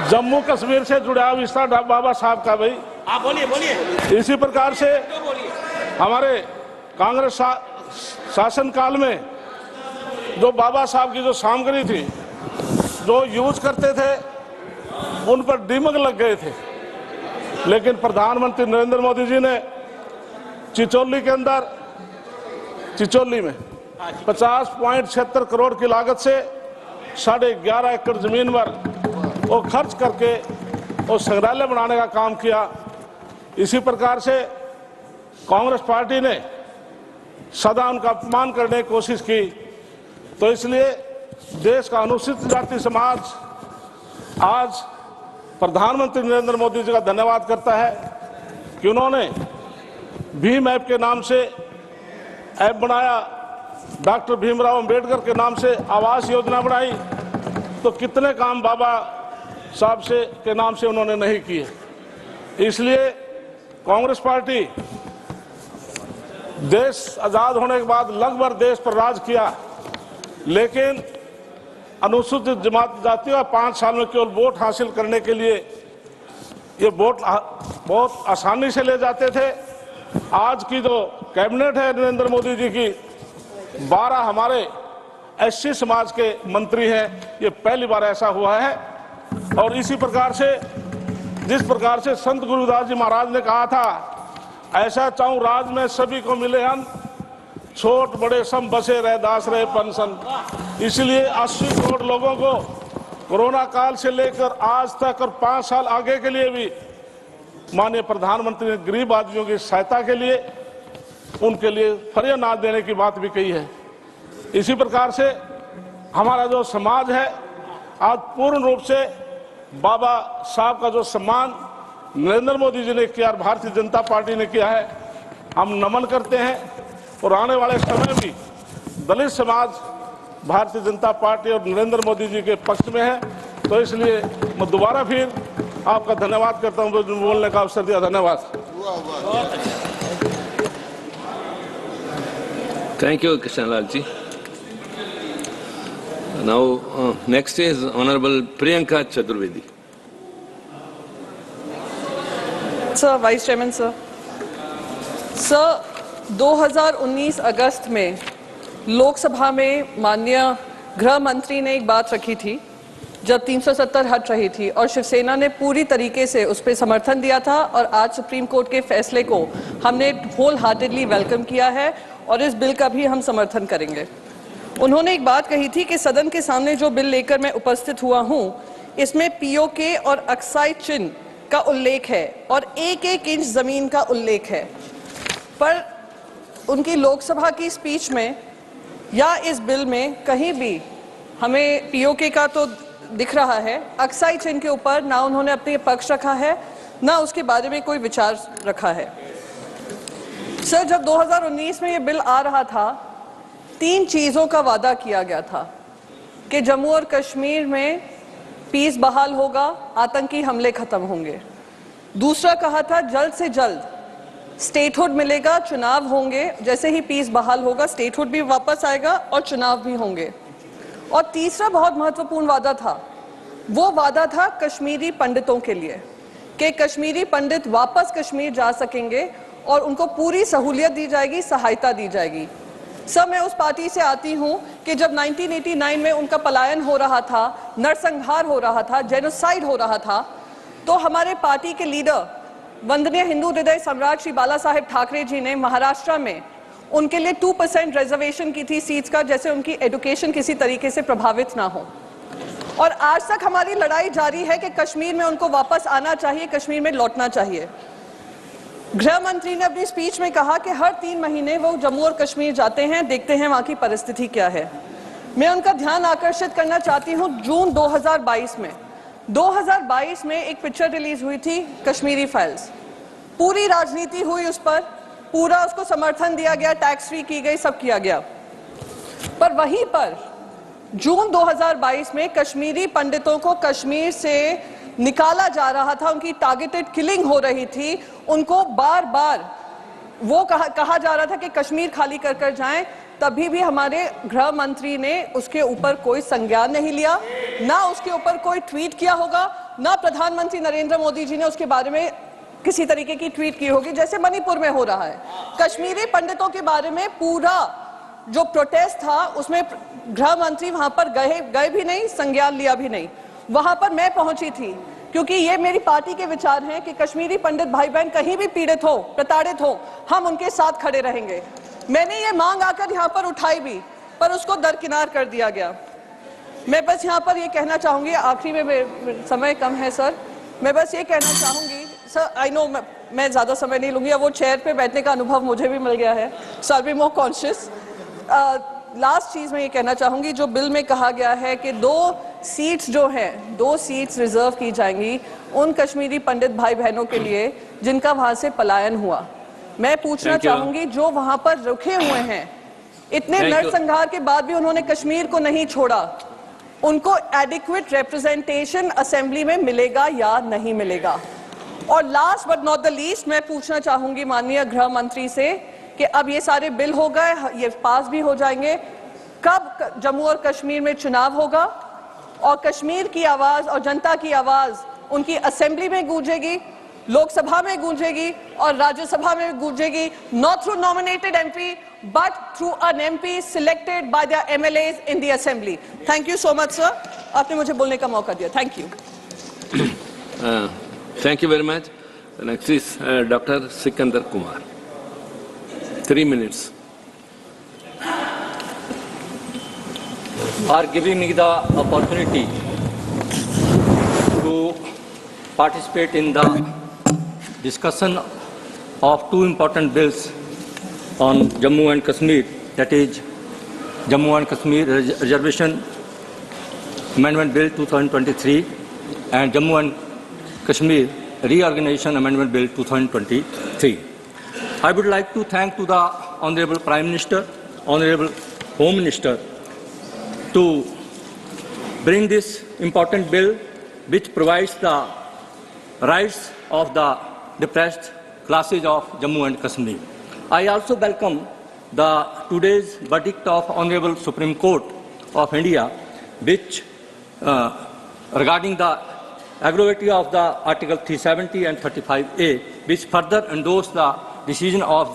जम्मू कश्मीर से जुड़ा विस्तार बाबा साहब का भाई, आप बोलिए। इसी प्रकार से हमारे कांग्रेस शासनकाल में जो बाबा साहब की जो सामग्री थी, जो यूज करते थे, उन पर दीमक लग गए थे। लेकिन प्रधानमंत्री नरेंद्र मोदी जी ने चिचोली में 50.76 करोड़ की लागत से 11.5 एकड़ जमीन पर वो खर्च करके वो संग्रहालय बनाने का काम किया। इसी प्रकार से कांग्रेस पार्टी ने सदा उनका अपमान करने की कोशिश की। तो इसलिए देश का अनुसूचित जाति समाज आज प्रधानमंत्री नरेंद्र मोदी जी का धन्यवाद करता है कि उन्होंने भीम ऐप के नाम से ऐप बनाया, डॉक्टर भीमराव अंबेडकर के नाम से आवास योजना बनाई। तो कितने काम बाबा साहब के नाम से उन्होंने नहीं किए। इसलिए कांग्रेस पार्टी देश आजाद होने के बाद लगभग देश पर राज किया, लेकिन अनुसूचित जाति का 5 साल में केवल वोट हासिल करने के लिए ये वोट बहुत आसानी से ले जाते थे। आज की जो कैबिनेट है नरेंद्र मोदी जी की, 12 हमारे एससी समाज के मंत्री हैं, ये पहली बार ऐसा हुआ है। और इसी प्रकार से जिस प्रकार से संत गुरुदास जी महाराज ने कहा था, ऐसा चाहूं राज में सभी को मिले हम, छोट बड़े सम बसे रहे दास रहे पेंशन। इसलिए 80 करोड़ लोगों को कोरोना काल से लेकर आज तक और 5 साल आगे के लिए भी माननीय प्रधानमंत्री ने गरीब आदमियों की सहायता के लिए उनके लिए फ्री अनाज देने की बात भी कही है। इसी प्रकार से हमारा जो समाज है आज पूर्ण रूप से बाबा साहब का जो सम्मान नरेंद्र मोदी जी ने किया और भारतीय जनता पार्टी ने किया है, हम नमन करते हैं। और आने वाले समय में भी दलित समाज भारतीय जनता पार्टी और नरेंद्र मोदी जी के पक्ष में है। तो इसलिए मैं दोबारा फिर आपका धन्यवाद करता हूं, बोलने का अवसर दिया। धन्यवाद। Thank you, Krishnalal ji. Now, next is Honorable Priyanka Chaturvedi. Sir, Vice Chairman, sir. Sir, 2019 अगस्त में लोकसभा में माननीय गृह मंत्री ने एक बात रखी थी, जब 370 हट रही थी, और शिवसेना ने पूरी तरीके से उस पर समर्थन दिया था। और आज सुप्रीम कोर्ट के फैसले को हमने होल हार्टेडली वेलकम किया है और इस बिल का भी हम समर्थन करेंगे। उन्होंने एक बात कही थी कि सदन के सामने जो बिल लेकर मैं उपस्थित हुआ हूं, इसमें पीओके और अक्साई चिन्ह का उल्लेख है और 1-1 इंच जमीन का उल्लेख है। पर उनकी लोकसभा की स्पीच में या इस बिल में कहीं भी हमें पीओके का तो दिख रहा है, अक्साई चिन्ह के ऊपर ना उन्होंने अपने पक्ष रखा है, ना उसके बारे में कोई विचार रखा है। सर, जब 2019 में ये बिल आ रहा था, 3 चीज़ों का वादा किया गया था कि जम्मू और कश्मीर में पीस बहाल होगा, आतंकी हमले खत्म होंगे। दूसरा कहा था जल्द से जल्द स्टेटहुड मिलेगा, चुनाव होंगे, जैसे ही पीस बहाल होगा स्टेटहुड भी वापस आएगा और चुनाव भी होंगे। और तीसरा बहुत महत्वपूर्ण वादा था, वो वादा था कश्मीरी पंडितों के लिए कि कश्मीरी पंडित वापस कश्मीर जा सकेंगे और उनको पूरी सहूलियत दी जाएगी, सहायता दी जाएगी। सर, मैं उस पार्टी से आती हूं कि जब 1989 में उनका पलायन हो रहा था, नरसंहार हो रहा था, जेनोसाइड हो रहा था, तो हमारे पार्टी के लीडर वंदनीय हिंदू हृदय सम्राट श्री बाला साहेब ठाकरे जी ने महाराष्ट्र में उनके लिए 2% रिजर्वेशन की थी सीट्स का, जैसे उनकी एजुकेशन किसी तरीके से प्रभावित ना हो। और आज तक हमारी लड़ाई जारी है कि कश्मीर में उनको वापस आना चाहिए, कश्मीर में लौटना चाहिए। गृह मंत्री ने अपनी स्पीच में कहा कि हर 3 महीने वो जम्मू और कश्मीर जाते हैं, देखते हैं वहां की परिस्थिति क्या है। मैं उनका ध्यान आकर्षित करना चाहती हूं, जून 2022 में एक पिक्चर रिलीज हुई थी, कश्मीरी फाइल्स। पूरी राजनीति हुई उस पर, पूरा उसको समर्थन दिया गया, टैक्स फ्री की गई, सब किया गया। पर वहीं पर जून 2022 में कश्मीरी पंडितों को कश्मीर से निकाला जा रहा था, उनकी टारगेटेड किलिंग हो रही थी, उनको बार बार वो कहा जा रहा था कि कश्मीर खाली कर कर जाएं। तभी भी हमारे गृह मंत्री ने उसके ऊपर कोई संज्ञान नहीं लिया, ना उसके ऊपर कोई ट्वीट किया होगा, ना प्रधानमंत्री नरेंद्र मोदी जी ने उसके बारे में किसी तरीके की ट्वीट की होगी, जैसे मणिपुर में हो रहा है। कश्मीरी पंडितों के बारे में पूरा जो प्रोटेस्ट था उसमें गृह मंत्री वहां पर गए भी नहीं, संज्ञान लिया भी नहीं। वहां पर मैं पहुंची थी क्योंकि ये मेरी पार्टी के विचार हैं कि कश्मीरी पंडित भाई बहन कहीं भी पीड़ित हो, प्रताड़ित हो, हम उनके साथ खड़े रहेंगे। मैंने ये मांग आकर यहाँ पर उठाई भी, पर उसको दरकिनार कर दिया गया। मैं बस यहाँ पर ये कहना चाहूंगी, आखिरी में समय कम है सर, मैं बस ये कहना चाहूंगी सर, आई नो मैं ज्यादा समय नहीं लूंगी, वो चेयर पे बैठने का अनुभव मुझे भी मिल गया है, सो आई बी मोर कॉन्शियस। लास्ट चीज मैं ये कहना चाहूंगी, जो बिल में कहा गया है कि 2 सीट्स जो हैं, 2 सीट्स रिजर्व की जाएंगी उन कश्मीरी पंडित भाई बहनों के लिए जिनका वहां से पलायन हुआ। मैं पूछना चाहूंगी, जो वहां पर रुके हुए हैं, इतने नरसंहार के बाद भी उन्होंने कश्मीर को नहीं छोड़ा, उनको एडिक्वेट रिप्रेजेंटेशन असेंबली में मिलेगा या नहीं मिलेगा? और last but not the least, मैं पूछना चाहूंगी माननीय गृह मंत्री से कि अब ये सारे बिल हो गए, ये पास भी हो जाएंगे, कब जम्मू और कश्मीर में चुनाव होगा और कश्मीर की आवाज और जनता की आवाज उनकी असेंबली में गूंजेगी, लोकसभा में गूंजेगी और राज्यसभा में गूंजेगी, not through nominated MP but through an MP selected by the MLAs in the assembly. Thank you so much sir, आपने मुझे बोलने का मौका दिया। Thank you. Thank you very much. The next is Dr. Sikandar Kumar. 3 minutes. For giving me the opportunity to participate in the discussion of 2 important bills on Jammu and Kashmir, that is Jammu and Kashmir Reservation Amendment Bill 2023 and Jammu and Kashmir Reorganization Amendment Bill 2023. I would like to thank to the Honorable Prime Minister, Honorable Home Minister to bring this important bill which provides the rights of the depressed classes of Jammu and Kashmir. I also welcome the today's verdict of Honorable Supreme Court of India which regarding the aggravity of the Article 370 and 35A, which further endorse the decision of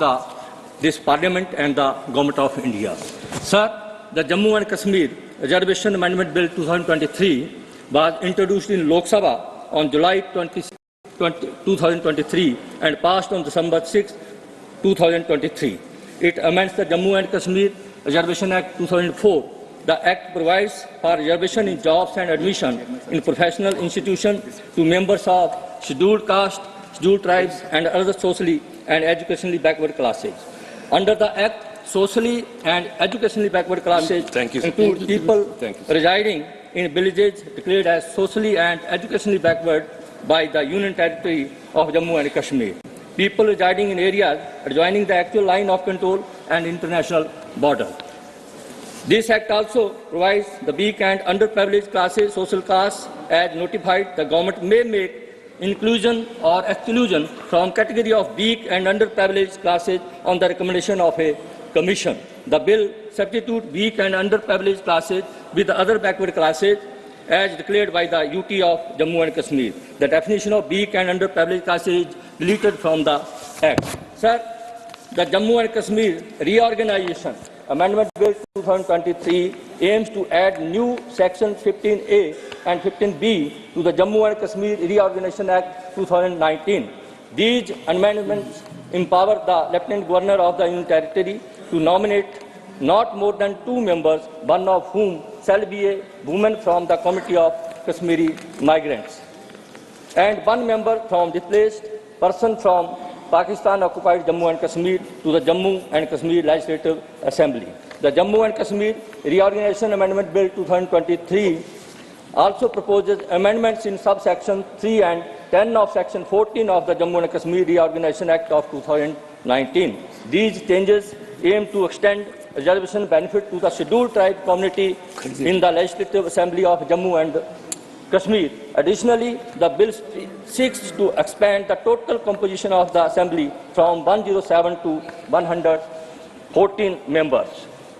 this Parliament and the Government of India. Sir, the Jammu and Kashmir Reservation Amendment Bill 2023 was introduced in Lok Sabha on July 2023 and passed on December 6, 2023. It amends the Jammu and Kashmir Reservation Act 2004. The Act provides for reservation in jobs and admission in professional institutions to members of scheduled caste, scheduled tribes, and other socially and educationally backward classes. Under the Act, socially and educationally backward classes include people residing in villages declared as socially and educationally backward by the Union Territory of Jammu and Kashmir, people residing in areas adjoining the actual line of control and international border. This Act also provides the weak and underprivileged classes, social castes, as notified, the government may make inclusion or exclusion from category of weak and underprivileged classes on the recommendation of a commission. The bill substitutes weak and underprivileged classes with the other backward classes as declared by the UT of Jammu and Kashmir. The definition of weak and underprivileged classes is deleted from the Act. Sir, the Jammu and Kashmir Reorganization Amendment Bill 2023 aims to add new Section 15A and 15B to the Jammu and Kashmir Reorganization Act 2019. These amendments empower the Lieutenant Governor of the Union Territory to nominate not more than 2 members, one of whom shall be a woman from the community of Kashmiri migrants, and 1 member from displaced person from Pakistan occupied Jammu and Kashmir to the Jammu and Kashmir Legislative Assembly. The Jammu and Kashmir Reorganization Amendment Bill 2023 also proposes amendments in subsection 3 and 10 of section 14 of the Jammu and Kashmir Reorganization Act of 2019. These changes aim to extend reservation benefit to the scheduled tribe community in the Legislative Assembly of Jammu and Kashmir. Additionally, the bill seeks to expand the total composition of the Assembly from 107 to 114 members.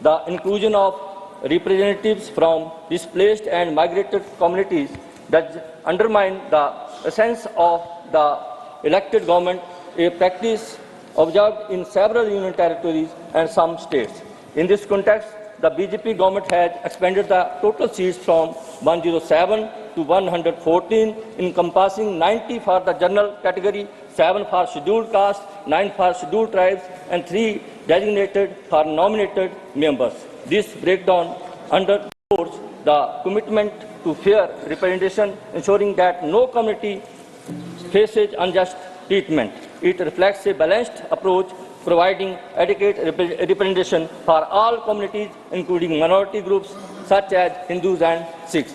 The inclusion of representatives from displaced and migrated communities does undermine the essence of the elected government, a practice observed in several union territories and some states. In this context, the BJP government has expanded the total seats from 107 to 114, encompassing 90 for the general category, 7 for scheduled caste, 9 for scheduled tribes, and 3 designated for nominated members. This breakdown underscores the commitment to fair representation, ensuring that no community faces unjust treatment. It reflects a balanced approach, providing adequate representation for all communities, including minority groups such as Hindus and Sikhs.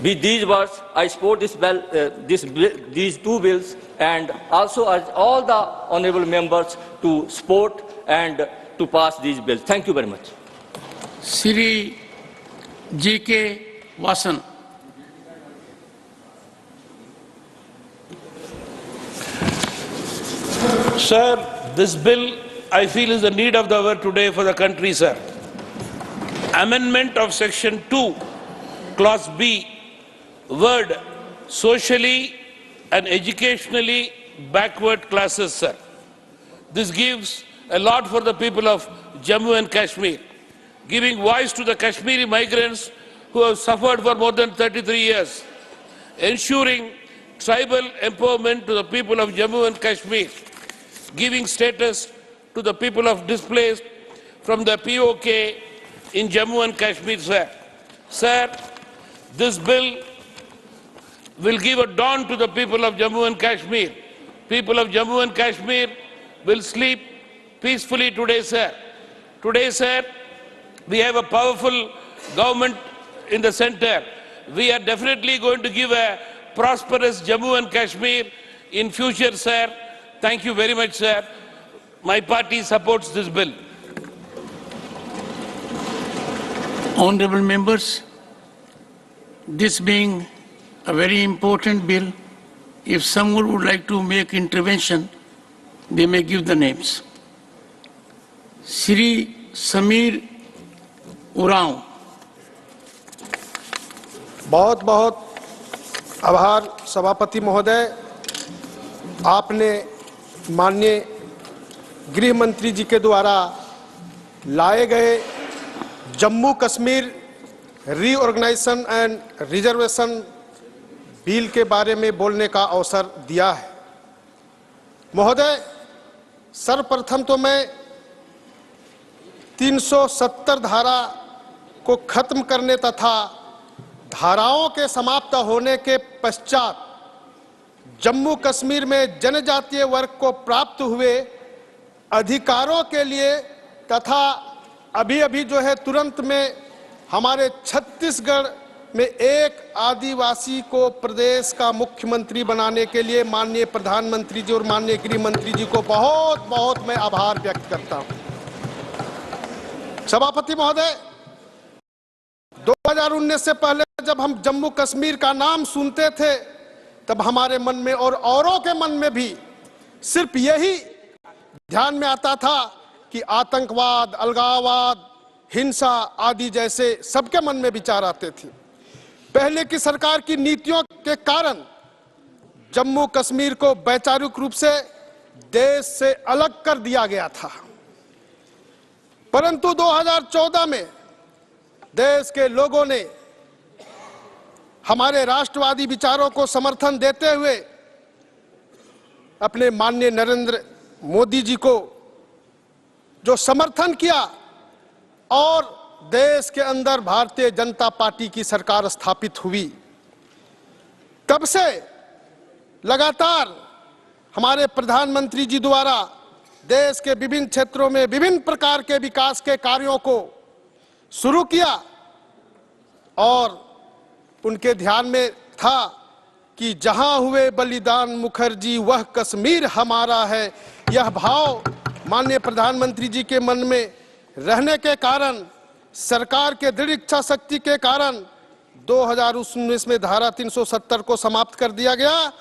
With these words, I support these two bills and also urge all the honourable members to support and to pass these bills. Thank you very much. Shri G.K. Vasan. Sir, this bill, I feel, is the need of the hour today for the country, sir. Amendment of Section 2, Clause B, word socially and educationally backward classes, sir. This gives a lot for the people of Jammu and Kashmir, giving voice to the Kashmiri migrants who have suffered for more than 33 years, ensuring tribal empowerment to the people of Jammu and Kashmir, giving status to the people of displaced from the POK in Jammu and Kashmir, sir. Sir, this bill will give a dawn to the people of Jammu and Kashmir. People of Jammu and Kashmir will sleep peacefully today, sir. Today, sir, we have a powerful government in the center. We are definitely going to give a prosperous Jammu and Kashmir in future, sir. Thank you very much, sir. My party supports this bill. Honorable members, this being a very important bill, if someone would like to make intervention, they may give the names. Shri Samir Uraon. बहुत बहुत आभार सभापति महोदय, आपने माननीय गृह मंत्री जी के द्वारा लाए गए Jammu Kashmir reorganisation and reservation bill के बारे में बोलने का अवसर दिया है। महोदय, सर्वप्रथम तो मैं 370 धारा को खत्म करने तथा धाराओं के समाप्त होने के पश्चात जम्मू कश्मीर में जनजातीय वर्ग को प्राप्त हुए अधिकारों के लिए तथा अभी जो है तुरंत में हमारे छत्तीसगढ़ में एक आदिवासी को प्रदेश का मुख्यमंत्री बनाने के लिए माननीय प्रधानमंत्री जी और माननीय गृह मंत्री जी को बहुत बहुत मैं आभार व्यक्त करता हूं। सभापति महोदय, 2019 से पहले जब हम जम्मू कश्मीर का नाम सुनते थे तब हमारे मन में और औरों के मन में भी सिर्फ यही ध्यान में आता था कि आतंकवाद, अलगाववाद, हिंसा आदि जैसे सबके मन में विचार आते थे। पहले की सरकार की नीतियों के कारण जम्मू कश्मीर को वैचारिक रूप से देश से अलग कर दिया गया था, परंतु 2014 में देश के लोगों ने हमारे राष्ट्रवादी विचारों को समर्थन देते हुए अपने माननीय नरेंद्र मोदी जी को जो समर्थन किया और देश के अंदर भारतीय जनता पार्टी की सरकार स्थापित हुई, तब से लगातार हमारे प्रधानमंत्री जी द्वारा देश के विभिन्न क्षेत्रों में विभिन्न प्रकार के विकास के कार्यों को शुरू किया और उनके ध्यान में था कि जहां हुए बलिदान मुखर्जी वह कश्मीर हमारा है। यह भाव माननीय प्रधानमंत्री जी के मन में रहने के कारण, सरकार के दृढ़ इच्छा शक्ति के कारण 2019 में धारा 370 को समाप्त कर दिया गया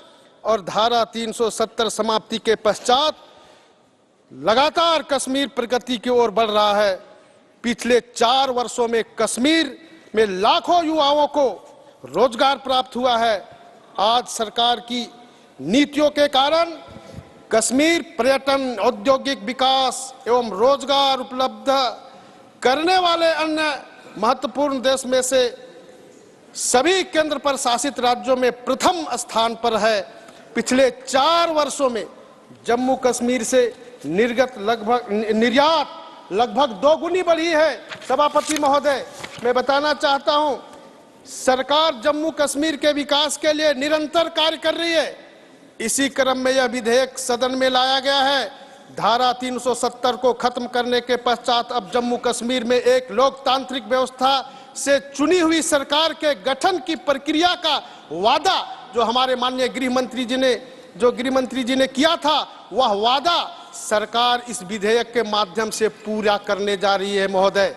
और धारा 370 समाप्ति के पश्चात लगातार कश्मीर प्रगति की ओर बढ़ रहा है। पिछले 4 वर्षों में कश्मीर में लाखों युवाओं को रोजगार प्राप्त हुआ है। आज सरकार की नीतियों के कारण कश्मीर पर्यटन, औद्योगिक विकास एवं रोजगार उपलब्ध करने वाले अन्य महत्वपूर्ण देश में से सभी केंद्र पर शासित राज्यों में प्रथम स्थान पर है। पिछले 4 वर्षों में जम्मू कश्मीर से निर्यात लगभग 2 गुनी बढ़ी है। सभापति महोदय, मैं बताना चाहता हूं, सरकार जम्मू कश्मीर के विकास के लिए निरंतर कार्य कर रही है। इसी क्रम में यह विधेयक सदन में लाया गया है। धारा 370 को खत्म करने के पश्चात अब जम्मू कश्मीर में एक लोकतांत्रिक व्यवस्था से चुनी हुई सरकार के गठन की प्रक्रिया का वादा जो हमारे माननीय गृह मंत्री जी ने किया था, वह वादा सरकार इस विधेयक के माध्यम से पूरा करने जा रही है। महोदय,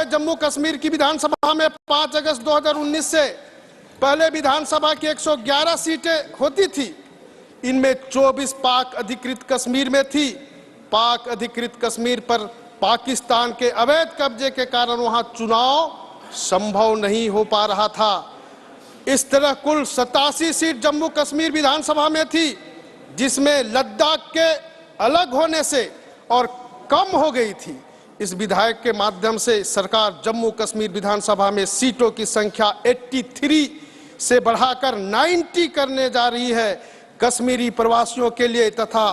जम्मू कश्मीर की विधानसभा में 5 अगस्त 2019 से पहले विधानसभा की 111 सीटें होती थी। इनमें 24 पाक अधिकृत कश्मीर में थी। पाक अधिकृत कश्मीर पर पाकिस्तान के अवैध कब्जे के कारण वहां चुनाव संभव नहीं हो पा रहा था। इस तरह कुल 87 सीट जम्मू कश्मीर विधानसभा में थी, जिसमें लद्दाख के अलग होने से और कम हो गई थी। इस विधेयक के माध्यम से सरकार जम्मू कश्मीर विधानसभा में सीटों की संख्या 83 से बढ़ाकर 90 करने जा रही है। कश्मीरी प्रवासियों के लिए तथा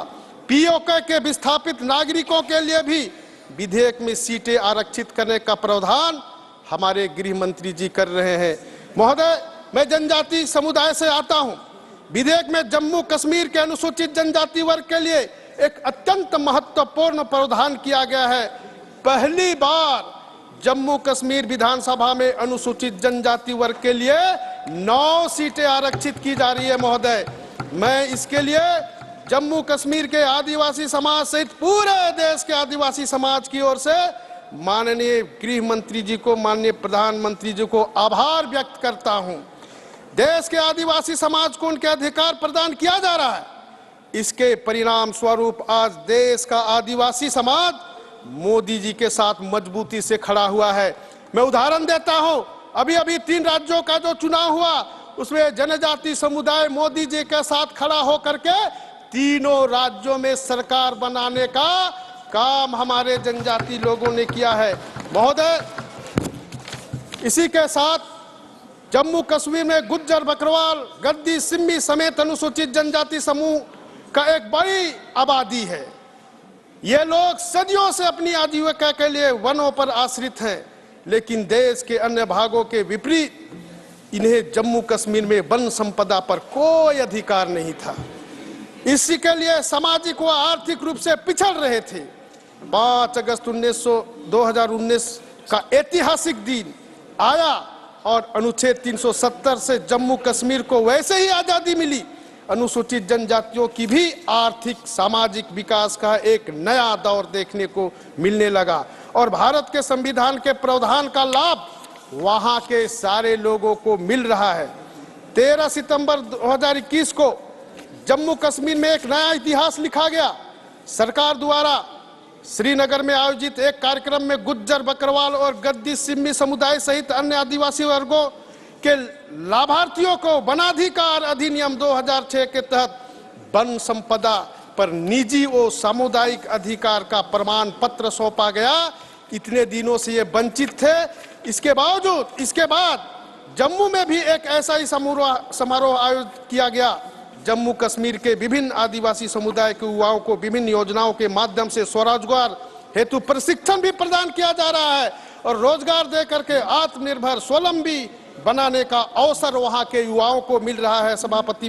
पीओके के विस्थापित नागरिकों के लिए भी विधेयक में सीटें आरक्षित करने का प्रावधान हमारे गृह मंत्री जी कर रहे हैं। महोदय, मैं जनजाति समुदाय से आता हूं। विधेयक में जम्मू कश्मीर के अनुसूचित जनजाति वर्ग के लिए एक अत्यंत महत्वपूर्ण प्रावधान किया गया है। पहली बार जम्मू कश्मीर विधानसभा में अनुसूचित जनजाति वर्ग के लिए 9 सीटें आरक्षित की जा रही है। महोदय, मैं इसके लिए जम्मू कश्मीर के आदिवासी समाज सहित पूरे देश के आदिवासी समाज की ओर से माननीय गृह मंत्री जी को, माननीय प्रधानमंत्री जी को आभार व्यक्त करता हूं। देश के आदिवासी समाज को उनके अधिकार प्रदान किया जा रहा है। इसके परिणाम स्वरूप आज देश का आदिवासी समाज मोदी जी के साथ मजबूती से खड़ा हुआ है। मैं उदाहरण देता हूं, अभी 3 राज्यों का जो चुनाव हुआ उसमें जनजाति समुदाय मोदी जी के साथ खड़ा होकर के तीनों राज्यों में सरकार बनाने का काम हमारे जनजाति लोगों ने किया है। महोदय, इसी के साथ जम्मू कश्मीर में गुज्जर, बकरवाल, गद्दी, सिम्मी समेत अनुसूचित जनजाति समूह का एक बड़ी आबादी है। ये लोग सदियों से अपनी आजीविका के लिए वनों पर आश्रित हैं, लेकिन देश के अन्य भागों के विपरीत इन्हें जम्मू कश्मीर में वन संपदा पर कोई अधिकार नहीं था। इसी के लिए सामाजिक व आर्थिक रूप से पिछड़ रहे थे। 5 अगस्त 2019 का ऐतिहासिक दिन आया और अनुच्छेद 370 से जम्मू कश्मीर को वैसे ही आजादी मिली। अनुसूचित जनजातियों की भी आर्थिक सामाजिक विकास का एक नया दौर देखने को मिलने लगा और भारत के संविधान के प्रावधान का लाभ वहां के सारे लोगों को मिल रहा है। 13 सितंबर 2021 को जम्मू कश्मीर में एक नया इतिहास लिखा गया। सरकार द्वारा श्रीनगर में आयोजित एक कार्यक्रम में गुज्जर, बकरवाल और गद्दी, सिम्मी समुदाय सहित अन्य आदिवासी वर्गों के लाभार्थियों को वनाधिकार अधिनियम 2006 के तहत वन संपदा पर निजी और सामुदायिक अधिकार का प्रमाण पत्र सौंपा गया। इतने दिनों से ये वंचित थे। इसके बाद जम्मू में भी एक ऐसा ही समारोह आयोजित किया गया। जम्मू कश्मीर के विभिन्न आदिवासी समुदाय के युवाओं को विभिन्न योजनाओं के माध्यम से स्वरोजगार हेतु प्रशिक्षण भी प्रदान किया जा रहा है और रोजगार देकर के आत्मनिर्भर स्वावलंबी बनाने का अवसर वहां के युवाओं को मिल रहा है। सभापति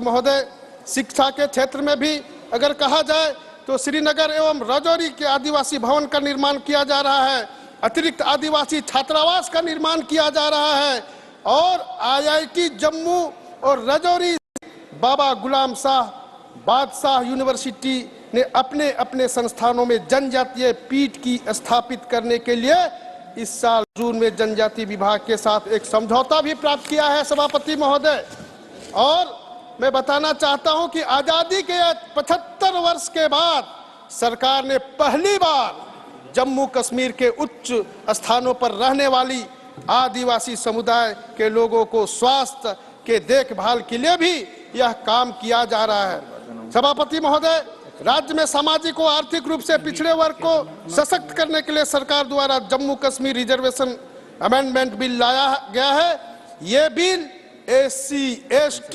महोदय, शिक्षा के क्षेत्र में भी अगर कहा जाए तो श्रीनगर एवं राजौरी के आदिवासी भवन का निर्माण किया जा रहा है, अतिरिक्त आदिवासी छात्रावास का निर्माण किया जा रहा है और IIT जम्मू और राजौरी बाबा गुलाम शाह बादशाह यूनिवर्सिटी ने अपने अपने संस्थानों में जनजातीय पीठ की स्थापित करने के लिए इस साल जून में जनजाति विभाग के साथ एक समझौता भी प्राप्त किया है सभापति महोदय। और मैं बताना चाहता हूं कि आजादी के 75 वर्ष के बाद सरकार ने पहली बार जम्मू कश्मीर के उच्च स्थानों पर रहने वाली आदिवासी समुदाय के लोगों को स्वास्थ्य के देखभाल के लिए भी यह काम किया जा रहा है। सभापति महोदय, राज्य में सामाजिक और आर्थिक रूप से पिछड़े वर्ग को सशक्त करने के लिए सरकार द्वारा Jammu Kashmir reservation amendment bill लाया गया है। ये बिल SC, ST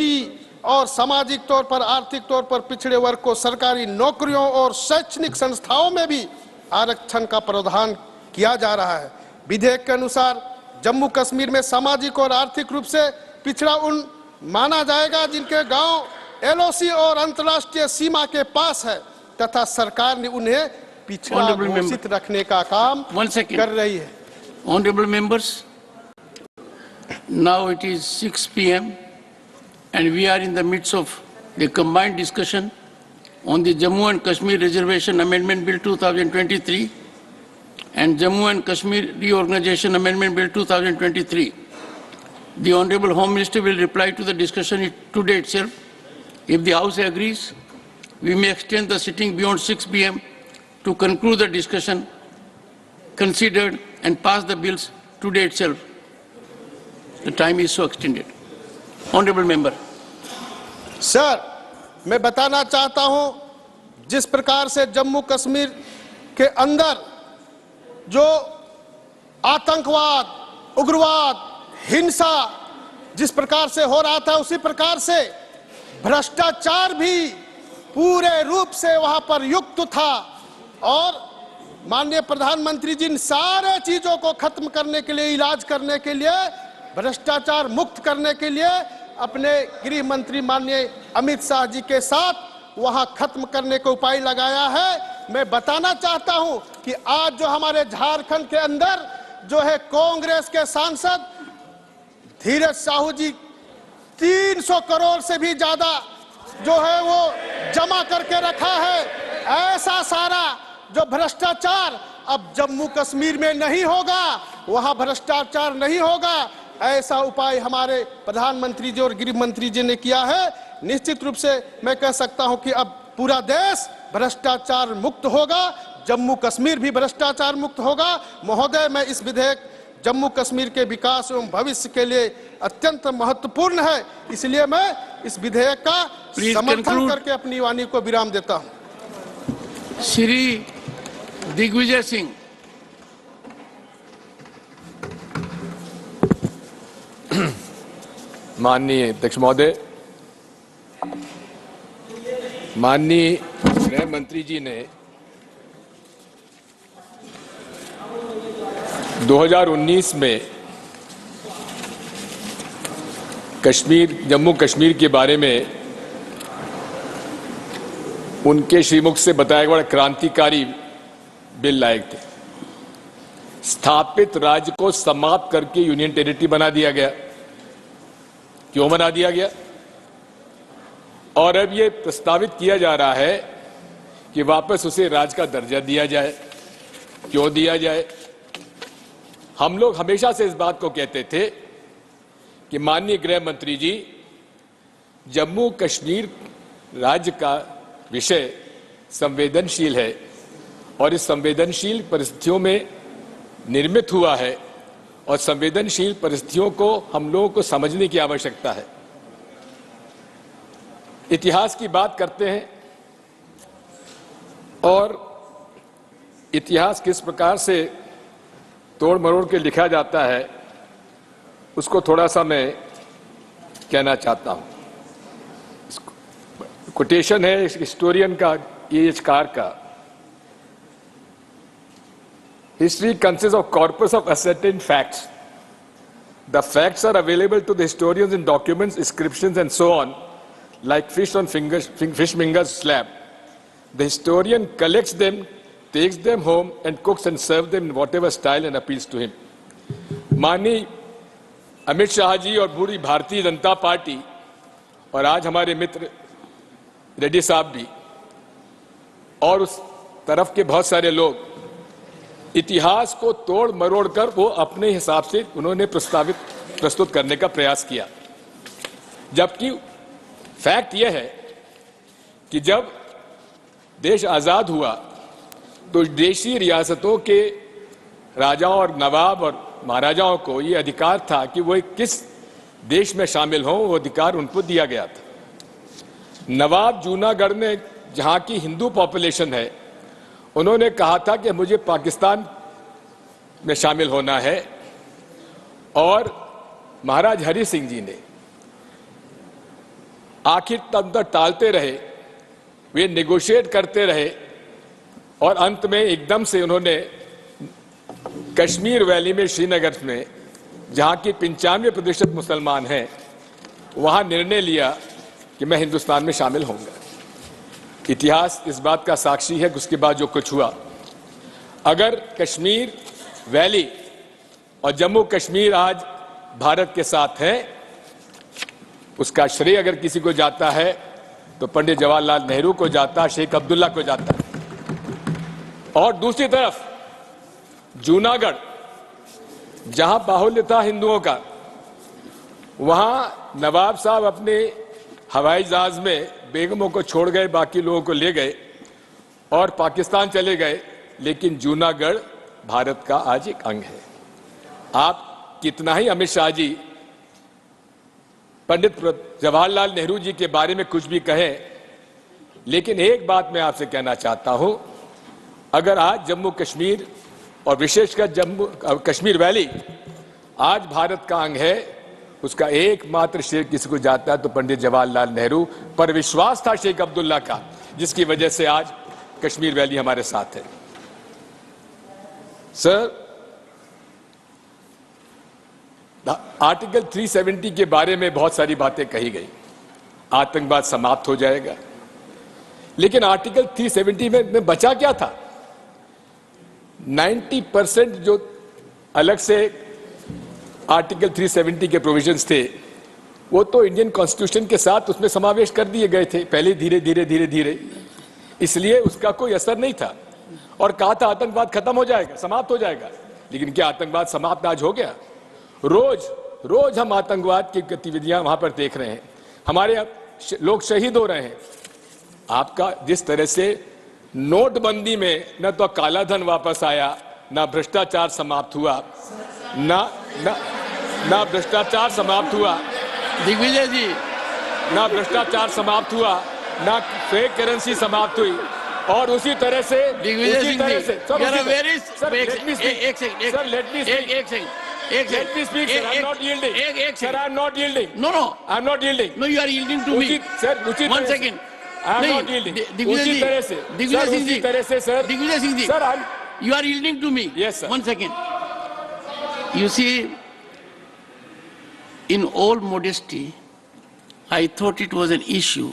और सामाजिक तौर पर आर्थिक तौर पर पिछड़े वर्ग को सरकारी नौकरियों और शैक्षणिक संस्थाओं में भी आरक्षण का प्रावधान किया जा रहा है। विधेयक के अनुसार जम्मू कश्मीर में सामाजिक और आर्थिक रूप से पिछड़ा उन माना जाएगा जिनके गांव LOC और अंतर्राष्ट्रीय सीमा के पास है तथा सरकार ने उन्हें पिछड़ा घोषित रखने का काम कर रही है। Honorable members, now it is 6 p.m. and we are in the midst of the combined discussion on the Jammu and Kashmir Reservation Amendment Bill 2023 and Jammu and Kashmir Reorganization Amendment Bill 2023. The Honorable Home Minister will reply to the discussion today itself. If the House agrees, we may extend the sitting beyond 6 p.m. to conclude the discussion, considered and pass the bills today itself. The time is so extended. Honorable Member. Sir, मैं बताना चाहता हूं जिस प्रकार से जम्मू कश्मीर के अंदर जो आतंकवाद, उग्रवाद, हिंसा जिस प्रकार से हो रहा था उसी प्रकार से भ्रष्टाचार भी पूरे रूप से वहां पर युक्त था और माननीय प्रधानमंत्री जी इन सारे चीजों को खत्म करने के लिए, इलाज करने के लिए, भ्रष्टाचार मुक्त करने के लिए अपने गृह मंत्री माननीय अमित शाह जी के साथ वहां खत्म करने का उपाय लगाया है। मैं बताना चाहता हूं कि आज जो हमारे झारखंड के अंदर जो है कांग्रेस के सांसद धीरज साहू जी 300 करोड़ से भी ज्यादा जो है वो जमा करके रखा है। ऐसा सारा जो भ्रष्टाचार अब जम्मू कश्मीर में नहीं होगा, वहां भ्रष्टाचार नहीं होगा, ऐसा उपाय हमारे प्रधानमंत्री जी और गृह मंत्री जी ने किया है। निश्चित रूप से मैं कह सकता हूं कि अब पूरा देश भ्रष्टाचार मुक्त होगा, जम्मू कश्मीर भी भ्रष्टाचार मुक्त होगा। महोदय, मैं इस विधेयक जम्मू कश्मीर के विकास एवं भविष्य के लिए अत्यंत महत्वपूर्ण है, इसलिए मैं इस विधेयक का समर्थन करके अपनी वाणी को विराम देता हूं। श्री दिग्विजय सिंह। माननीय अध्यक्ष महोदय, माननीय गृह मंत्री जी ने 2019 में जम्मू कश्मीर के बारे में उनके श्रीमुख से बताया गया बड़ा क्रांतिकारी बिल लाए थे। स्थापित राज्य को समाप्त करके यूनियन टेरिटरी बना दिया गया। क्यों बना दिया गया? और अब ये प्रस्तावित किया जा रहा है कि वापस उसे राज्य का दर्जा दिया जाए। क्यों दिया जाए? हम लोग हमेशा से इस बात को कहते थे कि माननीय गृह मंत्री जी, जम्मू कश्मीर राज्य का विषय संवेदनशील है और इस संवेदनशील परिस्थितियों में निर्मित हुआ है और संवेदनशील परिस्थितियों को हम लोगों को समझने की आवश्यकता है। इतिहास की बात करते हैं और इतिहास किस प्रकार से तोड़ मरोड़ के लिखा जाता है उसको थोड़ा सा मैं कहना चाहता हूं। कोटेशन है हिस्टोरियन का, E.H. कार का। History consists of corpus of ascertained facts. The facts are available to the historians in documents, inscriptions, and so on, like fish on fishmonger's slab. The historian collects them, takes them home and cooks and serves them in whatever style and appeals to him. माननीय अमित शाह जी और पूरी Bharatiya Janata party और आज हमारे मित्र रेड्डी साहब भी और उस तरफ के बहुत सारे लोग इतिहास को तोड़ मरोड़ कर वो अपने हिसाब से उन्होंने प्रस्तुत करने का प्रयास किया, जबकि फैक्ट यह है कि जब देश आजाद हुआ तो देशी रियासतों के राजाओं और नवाब और महाराजाओं को ये अधिकार था कि वो किस देश में शामिल हों, वो अधिकार उनको दिया गया था। नवाब जूनागढ़ में जहाँ की हिंदू पॉपुलेशन है, उन्होंने कहा था कि मुझे पाकिस्तान में शामिल होना है, और महाराज हरि सिंह जी ने आखिर तब तक टालते रहे, वे नेगोशिएट करते रहे और अंत में एकदम से उन्होंने कश्मीर वैली में श्रीनगर में जहां की 95% मुसलमान हैं, वहां निर्णय लिया कि मैं हिंदुस्तान में शामिल होऊंगा। इतिहास इस बात का साक्षी है कि उसके बाद जो कुछ हुआ, अगर कश्मीर वैली और जम्मू कश्मीर आज भारत के साथ है, उसका श्रेय अगर किसी को जाता है तो पंडित जवाहरलाल नेहरू को जाता, शेख अब्दुल्ला को जाता। और दूसरी तरफ जूनागढ़ जहां बाहुल्य था हिंदुओं का, वहां नवाब साहब अपने हवाई जहाज में बेगमों को छोड़ गए, बाकी लोगों को ले गए और पाकिस्तान चले गए, लेकिन जूनागढ़ भारत का आज एक अंग है। आप कितना ही अमित शाह जी पंडित जवाहरलाल नेहरू जी के बारे में कुछ भी कहें, लेकिन एक बात मैं आपसे कहना चाहता हूं, अगर आज जम्मू कश्मीर और विशेषकर जम्मू कश्मीर वैली आज भारत का अंग है, उसका एकमात्र श्रेय किसी को जाता है तो पंडित जवाहरलाल नेहरू पर विश्वास था शेख अब्दुल्ला का, जिसकी वजह से आज कश्मीर वैली हमारे साथ है। सर, आर्टिकल 370 के बारे में बहुत सारी बातें कही गई, आतंकवाद समाप्त हो जाएगा, लेकिन आर्टिकल 370 में बचा क्या था? 90% जो अलग से आर्टिकल 370 के प्रोविजंस थे, वो तो इंडियन कॉन्स्टिट्यूशन के साथ उसमें समावेश कर दिए गए थे पहले, धीरे धीरे, इसलिए उसका कोई असर नहीं था। और कहा था आतंकवाद खत्म हो जाएगा, समाप्त हो जाएगा, लेकिन क्या आतंकवाद समाप्त आज हो गया? रोज हम आतंकवाद की गतिविधियां वहां पर देख रहे हैं, हमारे लोग शहीद हो रहे हैं। आपका जिस तरह से नोटबंदी में न तो काला धन वापस आया, ना भ्रष्टाचार समाप्त हुआ, ना भ्रष्टाचार समाप्त हुआ, दिग्विजय जी, ना भ्रष्टाचार समाप्त हुआ, ना फेक करेंसी समाप्त हुई, और उसी तरह से दिग्विजय सिंह जी, Let me speak, sir. I'm not yielding. Sir, I'm not yielding. No. I'm not yielding. No, you are yielding to me. Sir, one second. I'm not yielding. Digvijay sir. Singh ji, sir, you are yielding to me. Yes, sir. One second. You see, in all modesty, I thought it was an issue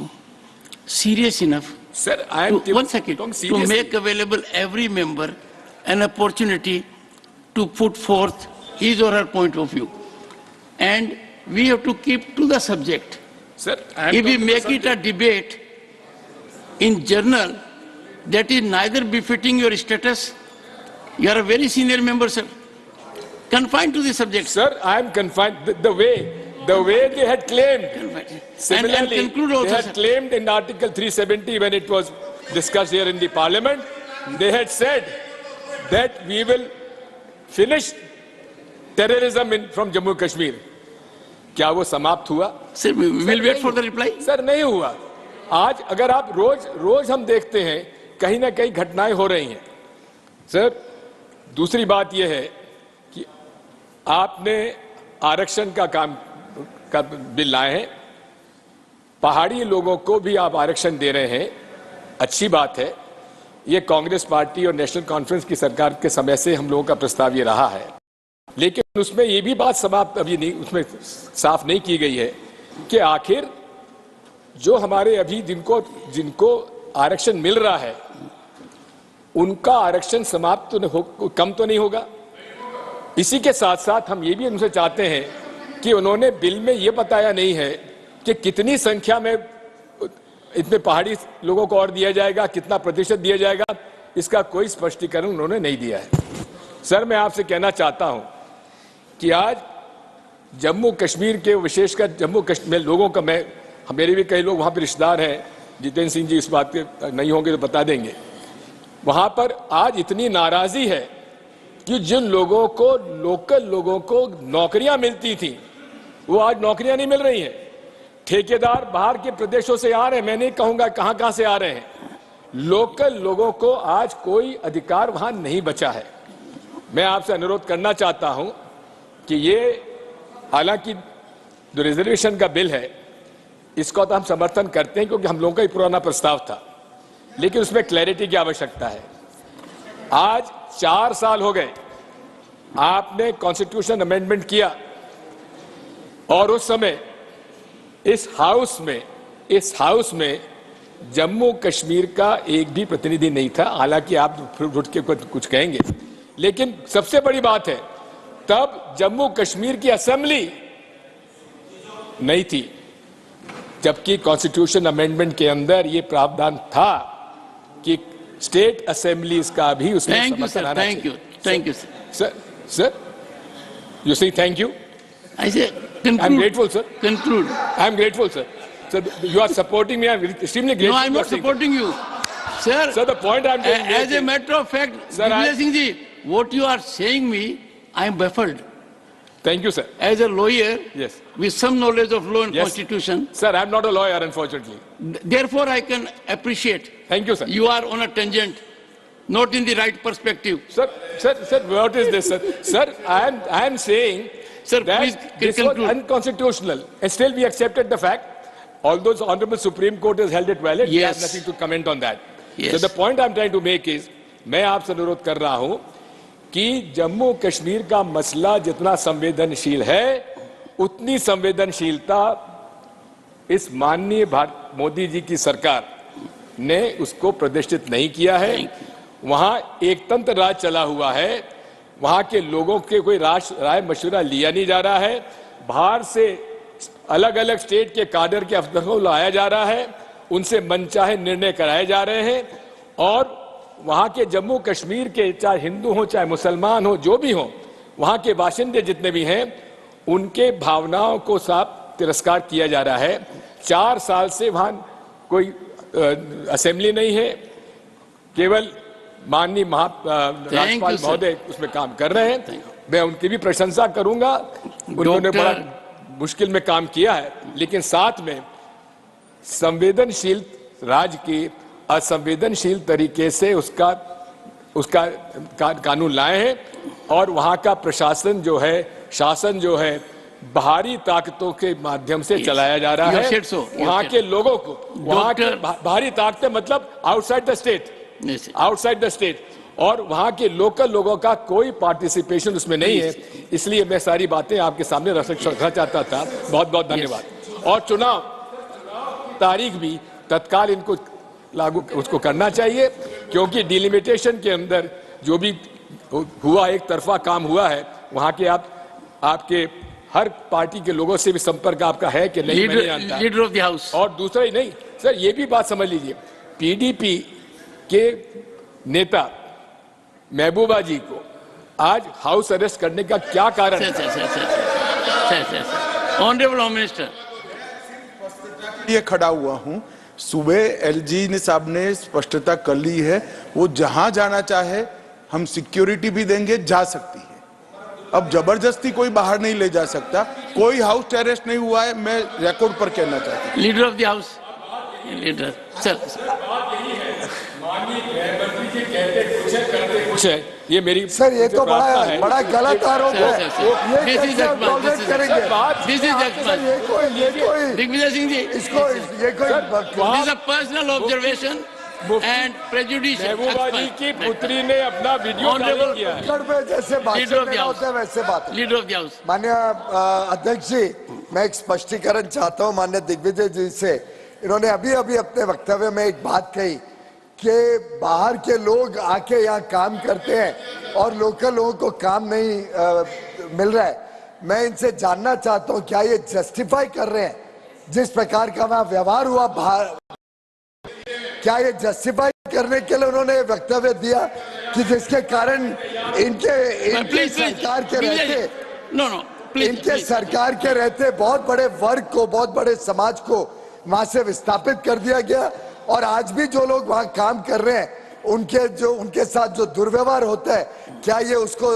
serious enough. Sir, I am one second, to make available every member an opportunity to put forth his or her point of view, and we have to keep to the subject. Sir, if we make it a debate in journal, that is neither befitting your status. You are a very senior member, sir. Confined to the subject. Sir, I am confined. The way they had claimed. Similarly, and conclude also, they had sir. claimed in Article 370 when it was discussed here in the Parliament, they had said that we will finish terrorism from Jammu Kashmir. क्या वो समाप्त हुआ? Sir, we will wait for the reply. Sir, नहीं हुआ। आज अगर आप रोज हम देखते हैं कहीं ना कहीं घटनाएं हो रही हैं। सर, दूसरी बात यह है कि आपने आरक्षण का बिल लाए हैं, पहाड़ी लोगों को भी आप आरक्षण दे रहे हैं, अच्छी बात है। ये कांग्रेस पार्टी और नेशनल कॉन्फ्रेंस की सरकार के समय से हम लोगों का प्रस्ताव ये रहा है, लेकिन उसमें ये भी बात समाप्त अभी नहीं, उसमें साफ नहीं की गई है कि आखिर जो हमारे अभी जिनको आरक्षण मिल रहा है उनका आरक्षण समाप्त तो कम तो नहीं होगा। इसी के साथ साथ हम ये भी उनसे चाहते हैं कि उन्होंने बिल में ये बताया नहीं है कि कितनी संख्या में इतने पहाड़ी लोगों को और दिया जाएगा, कितना प्रतिशत दिया जाएगा, इसका कोई स्पष्टीकरण उन्होंने नहीं दिया है। सर, मैं आपसे कहना चाहता हूं कि आज जम्मू कश्मीर के, विशेषकर जम्मू कश्मीर लोगों का, मेरे भी कई लोग वहां पर रिश्तेदार हैं, जितेंद्र सिंह जी इस बात के नहीं होंगे तो बता देंगे, वहां पर आज इतनी नाराजगी है कि जिन लोगों को, लोकल लोगों को नौकरियां मिलती थी वो आज नौकरियां नहीं मिल रही हैं। ठेकेदार बाहर के प्रदेशों से आ रहे हैं, मैं नहीं कहूंगा कहां से आ रहे हैं, लोकल लोगों को आज कोई अधिकार वहां नहीं बचा है। मैं आपसे अनुरोध करना चाहता हूं कि ये, हालांकि जो रिजर्वेशन का बिल है इसका तो हम समर्थन करते हैं क्योंकि हम लोगों का ही पुराना प्रस्ताव था, लेकिन उसमें क्लैरिटी की आवश्यकता है। आज 4 साल हो गए आपने कॉन्स्टिट्यूशन अमेंडमेंट किया और उस समय इस हाउस में जम्मू कश्मीर का एक भी प्रतिनिधि नहीं था। हालांकि आप फिर उठ के कुछ कहेंगे, लेकिन सबसे बड़ी बात है तब जम्मू कश्मीर की असेंबली नहीं थी, जबकि कॉन्स्टिट्यूशन अमेंडमेंट के अंदर ये प्रावधान था कि स्टेट असेंबलीज का भी उसमें समर्थन आना चाहिए। Thank you sir, you say thank you? I say conclude. I'm grateful, sir. Conclude. I'm grateful, sir. Sir, you are supporting me. I'm extremely grateful. No, I'm not supporting you. Sir, sir, the point I'm making. As a matter of fact, Rajya Singh ji, what you are saying me, I am baffled. Thank you, sir. As a lawyer, yes, with some knowledge of law and constitution. Sir, I'm not a lawyer, unfortunately. Therefore, I can appreciate. Thank you, sir. You are on a tangent, not in the right perspective. Sir, what is this, sir? Sir, I am saying, sir, that this was unconstitutional, and still we accepted the fact. Although the Honorable Supreme Court has held it valid, we have nothing to comment on that. Yes. So the point I'm trying to make is, मैं आपसे अनुरोध कर रहा हूं कि जम्मू कश्मीर का मसला जितना संवेदनशील है, उतनी संवेदनशीलता इस माननीय मोदी जी की सरकार ने उसको प्रदर्शित नहीं किया है। वहां एक तंत्र राज चला हुआ है, वहां के लोगों के कोई राय मशवरा लिया नहीं जा रहा है, बाहर से अलग अलग स्टेट के काडर के अफसरों को लाया जा रहा है, उनसे मनचाहे निर्णय कराए जा रहे हैं, और वहां के जम्मू कश्मीर के चाहे हिंदू हो चाहे मुसलमान हो, जो भी हो, वहां के बाशिंदे जितने भी हैं, उनके भावनाओं को साफ तिरस्कार किया जा रहा है। 4 साल से वहां कोई असेंबली नहीं है, केवल माननीय राज्यपाल महोदय उसमें काम कर रहे हैं। मैं उनकी भी प्रशंसा करूंगा, उन्होंने बड़ा मुश्किल में काम किया है, लेकिन साथ में संवेदनशील राज्य की असंवेदनशील तरीके से उसका कानून लाए हैं, और वहां का प्रशासन जो है, शासन जो है, बाहरी ताकतों के माध्यम से चलाया जा रहा है। वहां के लोगों को, वहां के बाहरी ताकतें मतलब आउटसाइड द स्टेट, और वहां के लोकल लोगों का कोई पार्टिसिपेशन उसमें नहीं है। इसलिए मैं सारी बातें आपके सामने रखना चाहता था। बहुत बहुत धन्यवाद। और चुनाव तारीख भी तत्काल इनको लागू उसको करना चाहिए, क्योंकि डिलिमिटेशन के अंदर जो भी हुआ, एक तरफा काम हुआ है, वहां के आपके हर पार्टी के लोगों से भी संपर्क आपका है कि नहीं, मैं नहीं जानता। Leader of the house. और दूसरा ही नहीं सर, ये भी बात समझ लीजिए, पीडीपी के नेता महबूबा जी को आज हाउस अरेस्ट करने का क्या कारण है? ऑनरेबल होम मिनिस्टर, ये खड़ा हुआ हूं, सुबह एलजी साहब ने स्पष्टता कर ली है, वो जहां जाना चाहे हम सिक्योरिटी भी देंगे, जा सकती है। अब जबरदस्ती कोई बाहर नहीं ले जा सकता, कोई हाउस अरेस्ट नहीं हुआ है, मैं रिकॉर्ड पर कहना चाहता हूं। Leader of the house, leader कुछ है, ये मेरी सर, ये तो बड़ा गलत आरोप है। ये कैसे आप टॉलरेट करेंगे? दिग्विजय सिंह जी, इसको ये कोई पर्सनल ऑब्जर्वेशन एंड प्रेजुडिस। महबूबा जी की पुत्री ने अपना वीडियो डाल किया है। जैसे भाषण में होता है वैसे बात। Leader of the house. माननीय अध्यक्ष जी, मैं एक स्पष्टीकरण चाहता हूं माननीय दिग्विजय जी से इन्होंने अभी अभी अपने वक्तव्य में एक बात कही कि बाहर के लोग आके यहाँ काम करते हैं और लोकल लोगों को काम नहीं मिल रहा है। मैं इनसे जानना चाहता हूँ क्या ये जस्टिफाई कर रहे हैं जिस प्रकार का वहाँ व्यवहार हुआ क्या ये जस्टिफाई करने के लिए उन्होंने वक्तव्य दिया कि जिसके कारण इनके सरकार के रहते इनके सरकार के रहते बहुत बड़े वर्ग को, बहुत बड़े समाज को वहां से विस्थापित कर दिया गया और आज भी जो लोग वहां काम कर रहे हैं उनके साथ जो दुर्व्यवहार होता है, क्या ये उसको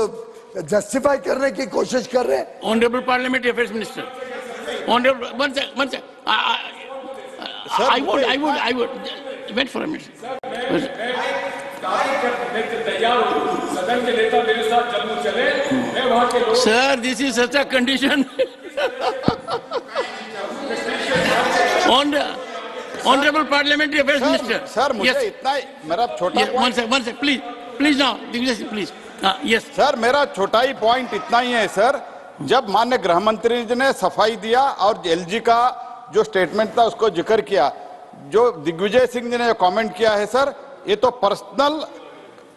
जस्टिफाई करने की कोशिश कर रहे हैं? Honourable parliamentary affairs minister, honourable one second I would wait for a minute. Sir, this is such a condition. Honorable Parliamentary Affairs Minister. Sir, मुझे इतना मेरा छोटा one sec, please now, please. Yes. Sir, मेरा छोटा ही point इतना ही है sir, जब माननीय गृह मंत्री जी ने सफाई दिया और एलजी का जो स्टेटमेंट था उसको जिक्र किया, जो दिग्विजय सिंह जी ने जो कमेंट किया है सर, ये तो पर्सनल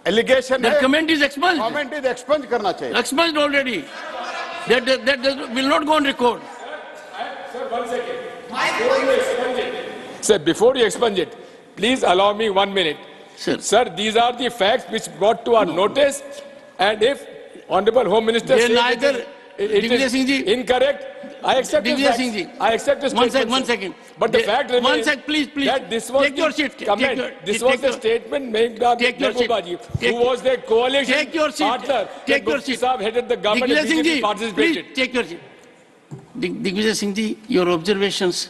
एलिगेशन है। Comment is expunged. Comment is expunge करना चाहिए। Expunged already. That will not go on record. Sir, 1 second. Sir, before you expunge it, please allow me 1 minute. Sir, these are the facts which brought to our notice, and if Honorable Home Minister says it is incorrect, I accept his facts. I accept his statement. One second. But the fact remains, one sec, please. that this was take your seat. This was the statement made by Mehboobaji, who was the coalition partner. Take your seat. Saab headed the government and BJP participated. Please take your seat. Digvijay Singh ji, your observations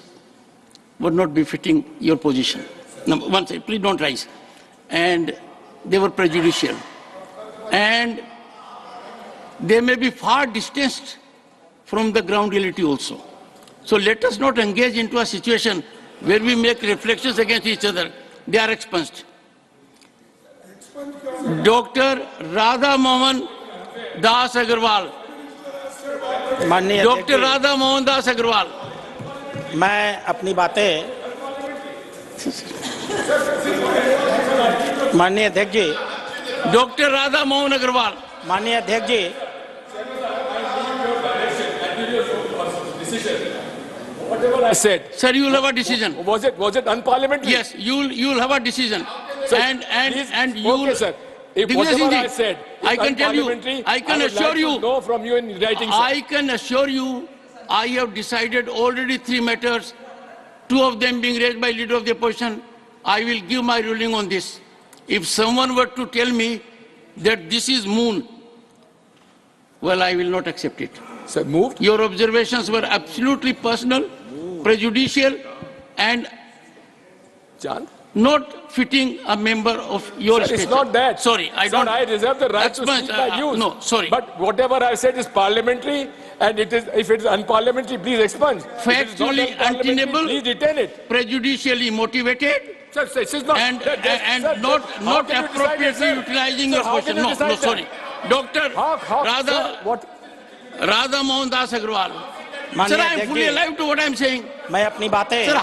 were not befitting your position. Number one, please don't rise. And they were prejudicial. And they may be far distanced from the ground reality also. So let us not engage into a situation where we make reflections against each other. They are expunged. Dr. Radha Mohan Das Agarwal. Doctor Radha Mohan Das Agarwal. मैं अपनी बातें माननीय अध्यक्ष जी, doctor Radha Mohan Agarwal. माननीय अध्यक्ष जी, Whatever I said, sir, you will have a decision. Was it unparliamentary? Yes, you will have a decision. Sir, and you will. Okay, sir. If whatever I said, I can tell you, I can assure you, know from you in writing, sir. I can assure you, I have decided already 3 matters, 2 of them being raised by leader of the opposition. I will give my ruling on this. If someone were to tell me that this is moon, well, I will not accept it. Sir, moved. Your observations were absolutely personal, prejudicial, and not fitting a member of your sir, stature. it's not that. Sorry, I don't. I reserve the right to speak my views. No, sorry. But whatever I said is parliamentary, and if it is unparliamentary, please expunge. Factually untenable, please retain it. Prejudicially motivated, sir, this is not, and not appropriately utilizing your position. No, sorry. Dr. Radha Mohan Das Agarwal. Sir, I am fully alive to what I am saying. मैं अपनी बातें Sir,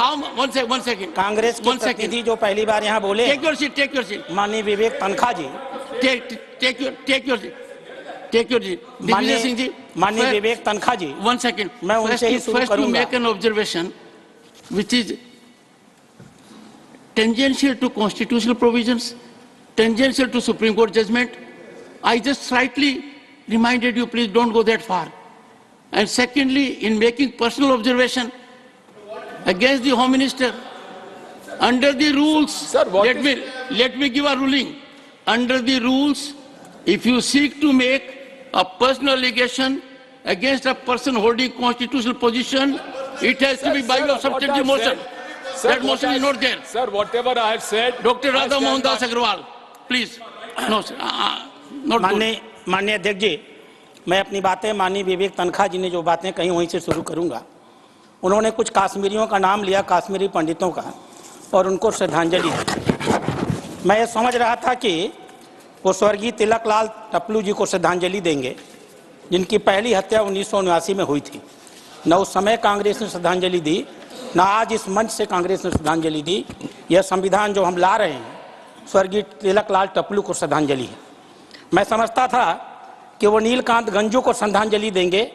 one second. Congress के प्रतिनिधि जो पहली बार यहाँ बोले, Take your seat. माननीय विवेक तनखा जी, Take your seat. Digvijay Singh ji, माननीय विवेक तनखा जी, 1 second. मैं उनसे ही शुरू First to करूंगा। make an observation which is tangential to constitutional provisions, tangential to Supreme Court judgment. I just slightly reminded you, please don't go that far. And secondly, in making personal observation against the Home Minister, under the rules, sir, let me give a ruling. Under the rules, if you seek to make a personal allegation against a person holding constitutional position, it has to be by way of substantive motion. That motion is not there. Sir, whatever I have said, Dr. Radha Mohan Das Agarwal, please. No, sir. माननीय अध्यक्ष जी, मैं अपनी बातें माननीय विवेक तनखा जी ने जो बातें कही वहीं से शुरू करूंगा। उन्होंने कुछ काश्मीरियों का नाम लिया, काश्मीरी पंडितों का, और उनको श्रद्धांजलि दी। मैं ये समझ रहा था कि वो स्वर्गीय तिलकलाल टपलू जी को श्रद्धांजलि देंगे, जिनकी पहली हत्या 1979 में हुई थी। न उस समय कांग्रेस ने श्रद्धांजलि दी ना आज इस मंच से कांग्रेस ने श्रद्धांजलि दी। यह संविधान जो हम ला रहे हैं स्वर्गीय तिलकलाल टपलू को श्रद्धांजलि है। मैं समझता था कि वो नीलकांत गंजू को श्रद्धांजलि देंगे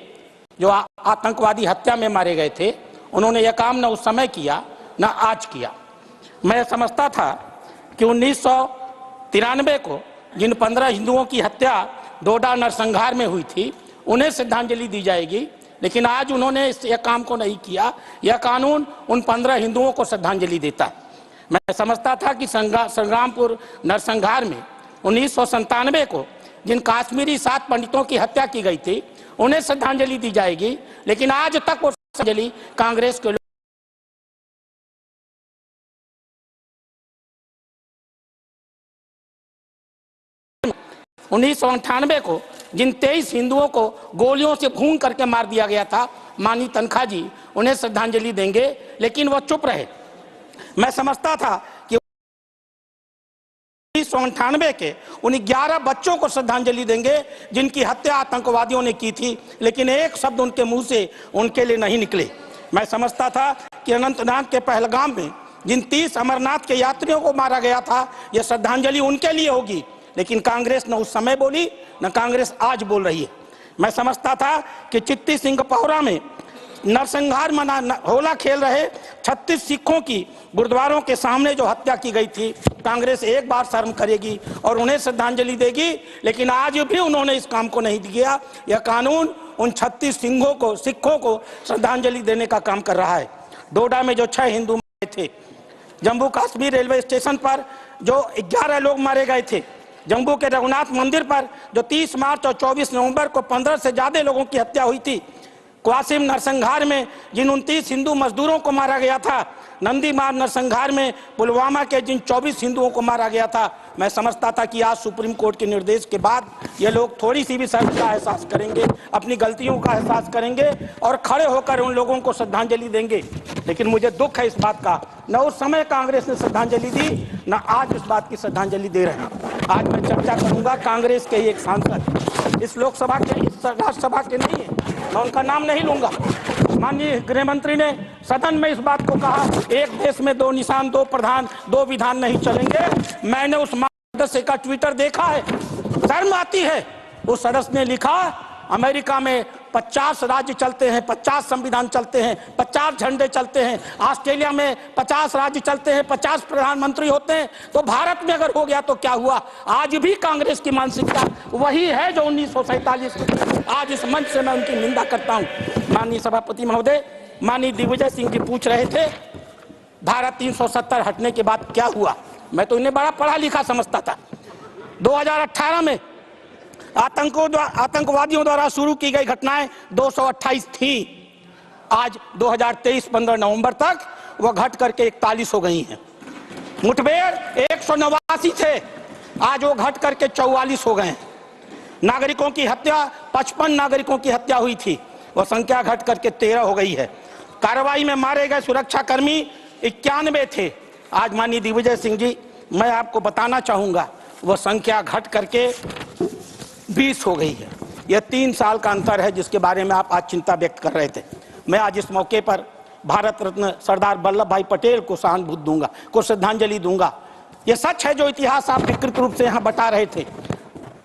जो आतंकवादी हत्या में मारे गए थे। उन्होंने यह काम न उस समय किया न आज किया। मैं समझता था कि 1993 को जिन 15 हिंदुओं की हत्या डोडा नरसंहार में हुई थी उन्हें श्रद्धांजलि दी जाएगी, लेकिन आज उन्होंने इस काम को नहीं किया। यह कानून उन 15 हिंदुओं को श्रद्धांजलि देता है। मैं समझता था कि संग्रामपुर नरसंहार में 1997 को जिन काश्मीरी 7 पंडितों की हत्या की गई थी उन्हें श्रद्धांजलि दी जाएगी, लेकिन आज तक वो श्रद्धांजलि कांग्रेस के 1998 को जिन 23 हिंदुओं को गोलियों से भून करके मार दिया गया था माननीय तनखा जी, उन्हें श्रद्धांजलि देंगे, लेकिन वो चुप रहे। मैं समझता था कि 1998 के उन 11 बच्चों को श्रद्धांजलि देंगे जिनकी हत्या आतंकवादियों ने की थी, लेकिन एक शब्द उनके मुंह से उनके लिए नहीं निकले। मैं समझता था कि अनंतनाग के पहलगाम में जिन 30 अमरनाथ के यात्रियों को मारा गया था यह श्रद्धांजलि उनके लिए होगी, लेकिन कांग्रेस न उस समय बोली न कांग्रेस आज बोल रही है। मैं समझता था कि चित्ती सिंह पौरा में नरसंहार होला खेल रहे 36 सिखों की गुरुद्वारों के सामने जो हत्या की गई थी, कांग्रेस एक बार शर्म करेगी और उन्हें श्रद्धांजलि देगी, लेकिन आज भी उन्होंने इस काम को नहीं किया। यह कानून उन 36 सिखों को श्रद्धांजलि देने का काम कर रहा है। डोडा में जो 6 हिंदू मारे थे, जम्मू कश्मीर रेलवे स्टेशन पर जो 11 लोग मारे गए थे, जम्मू के रघुनाथ मंदिर पर जो 30 मार्च और 24 नवंबर को 15 से ज्यादा लोगों की हत्या हुई थी, क्वासिम नरसंहार में जिन 29 हिंदू मजदूरों को मारा गया था, नंदीमार नरसंहार में पुलवामा के जिन 24 हिंदुओं को मारा गया था, मैं समझता था कि आज सुप्रीम कोर्ट के निर्देश के बाद ये लोग थोड़ी सी भी शर्म का एहसास करेंगे, अपनी गलतियों का एहसास करेंगे और खड़े होकर उन लोगों को श्रद्धांजलि देंगे। लेकिन मुझे दुख है इस बात का, न उस समय कांग्रेस ने श्रद्धांजलि दी न आज इस बात की श्रद्धांजलि दे रहे हैं। आज मैं चर्चा करूंगा कांग्रेस के ही एक सांसद, इस लोकसभा के, इस राज्यसभा के नहीं है, मैं उनका नाम नहीं लूंगा। माननीय गृह मंत्री ने सदन में इस बात को कहा, एक देश में 2 निशान 2 प्रधान 2 विधान नहीं चलेंगे। मैंने उस सदस्य का ट्विटर देखा है, शर्म आती है। उस सदस्य ने लिखा, अमेरिका में 50 राज्य चलते हैं, 50 संविधान चलते हैं, 50 झंडे चलते हैं, ऑस्ट्रेलिया में 50 राज्य चलते हैं, 50 प्रधानमंत्री होते हैं, तो भारत में अगर हो गया तो क्या हुआ। आज भी कांग्रेस की मानसिकता वही है जो 1947 की। आज इस मंच से मैं उनकी निंदा करता हूं। माननीय सभापति महोदय, माननीय दिग्विजय सिंह जी पूछ रहे थे धारा 370 हटने के बाद क्या हुआ। मैं तो इन्हें बड़ा पढ़ा लिखा समझता था। 2018 में आतंकवादियों द्वारा शुरू की गई घटनाएं 228 थी। आज 2023 15 नवंबर तक वह घट करके 41 हो गई हैं। मुठभेड़ 189 थे, आज वो घट करके 44 हो गए हैं। नागरिकों की हत्या 55 नागरिकों की हत्या हुई थी, वह संख्या घट करके 13 हो गई है। कार्रवाई में मारे गए सुरक्षाकर्मी 91 थे, आज माननीय दिग्विजय सिंह जी मैं आपको बताना चाहूंगा वह संख्या घट करके 20 हो गई है। यह 3 साल का अंतर है जिसके बारे में आप आज चिंता व्यक्त कर रहे थे। मैं आज इस मौके पर भारत रत्न सरदार वल्लभ भाई पटेल को सहानुभूति दूंगा, को श्रद्धांजलि दूंगा। यह सच है जो इतिहास आप विकृत रूप से यहाँ बता रहे थे।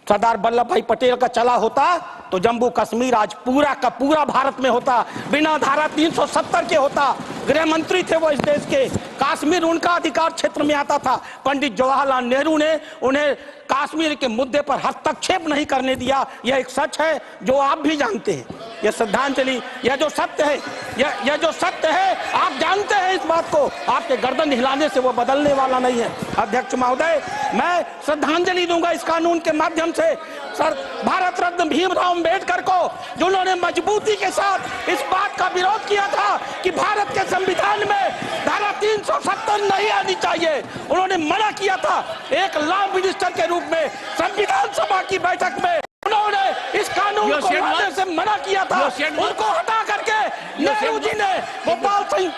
सरदार वल्लभ भाई पटेल का चला होता तो जम्मू कश्मीर आज पूरा का पूरा भारत में होता, बिना धारा 370 के होता। गृह मंत्री थे वो इस देश के, कश्मीर उनका अधिकार क्षेत्र में आता था। पंडित जवाहरलाल नेहरू ने उन्हें कश्मीर के मुद्दे पर हस्तक्षेप नहीं करने दिया। यह एक सच है जो आप भी जानते हैं। यह श्रद्धांजलि, यह जो सत्य है, यह जो सत्य है आप जानते हैं इस बात को, आपके गर्दन हिलाने से वो बदलने वाला नहीं है। अध्यक्ष महोदय, मैं श्रद्धांजलि दूंगा इस कानून के माध्यम से सर भारत रत्न भीमराव अम्बेडकर को, जिन्होंने मजबूती के साथ इस बात का विरोध किया था कि भारत के संविधान में धारा 370 नहीं आनी चाहिए। उन्होंने मना किया था, एक लॉ मिनिस्टर के रूप में संविधान सभा की बैठक में उन्होंने इस कानून को लाने से मना किया था। उनको हटा करके नेहरू जी ने गोपाल सिंह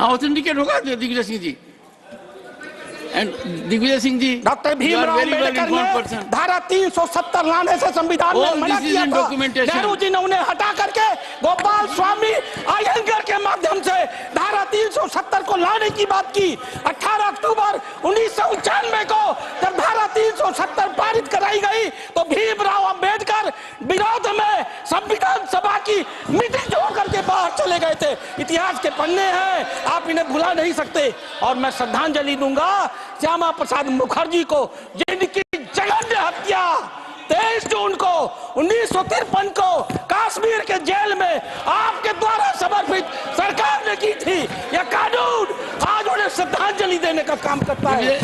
ऑथेंटिकेट होगा दिग्विजय सिंह जी। And Digvijay Singh ji, doctor Bhimrao Ambedkar ने धारा 370 लाने से संविधान में मना किया था। नेहरू जी ने उन्हें हटा करके गोपाल स्वामी अयंगर के माध्यम से धारा 370 को लाने की बात की। 18 अक्टूबर 1995 को जब धारा 370 पारित कराई गई तो भीमराव अम्बेडकर विरोध में संविधान सभा की मीटिंग छोड़ करके बाहर चले गए थे। इतिहास के पन्ने हैं, आप इन्हें भुला नहीं सकते। और मैं श्रद्धांजलि दूंगा श्यामा प्रसाद मुखर्जी को, जिनकी जघन्य हत्या 23 जून को 1953 को कश्मीर के जेल में आपके द्वारा समर्पित सरकार ने की थी। यह कानून आज उन्हें श्रद्धांजलि देने का काम करता है।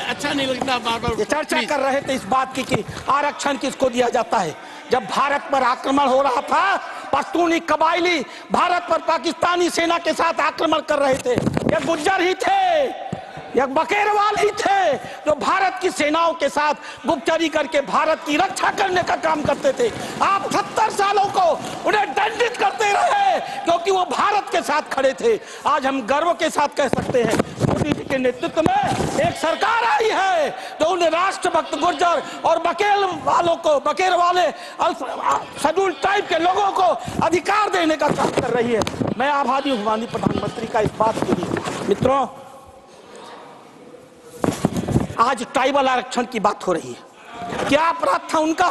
अच्छा नहीं लगता बार बार चर्चा कर रहे थे इस बात की कि आरक्षण किसको दिया जाता है। जब भारत पर आक्रमण हो रहा था, पश्तूनी कबायली भारत पर पाकिस्तानी सेना के साथ आक्रमण कर रहे थे। ये गुज्जर ही थे, ये बकेरवाल ही थे जो भारत की सेनाओं के साथ गुप्तचरी करके भारत की रक्षा करने का काम करते थे। आप 70 सालों को उन्हें दंडित करते रहे क्योंकि वो भारत के साथ खड़े थे। आज हम गर्व के साथ कह सकते हैं मोदी जी के नेतृत्व में एक सरकार आई है जो उन राष्ट्रभक्त गुर्जर और बकेर वाले शेड्यूल टाइप के लोगों को अधिकार देने का काम कर रही है। मैं आभारी हूँ माननीय प्रधानमंत्री का इस बात के लिए। मित्रों, आज ट्राइबल आरक्षण की बात हो रही है। क्या अपराध था उनका?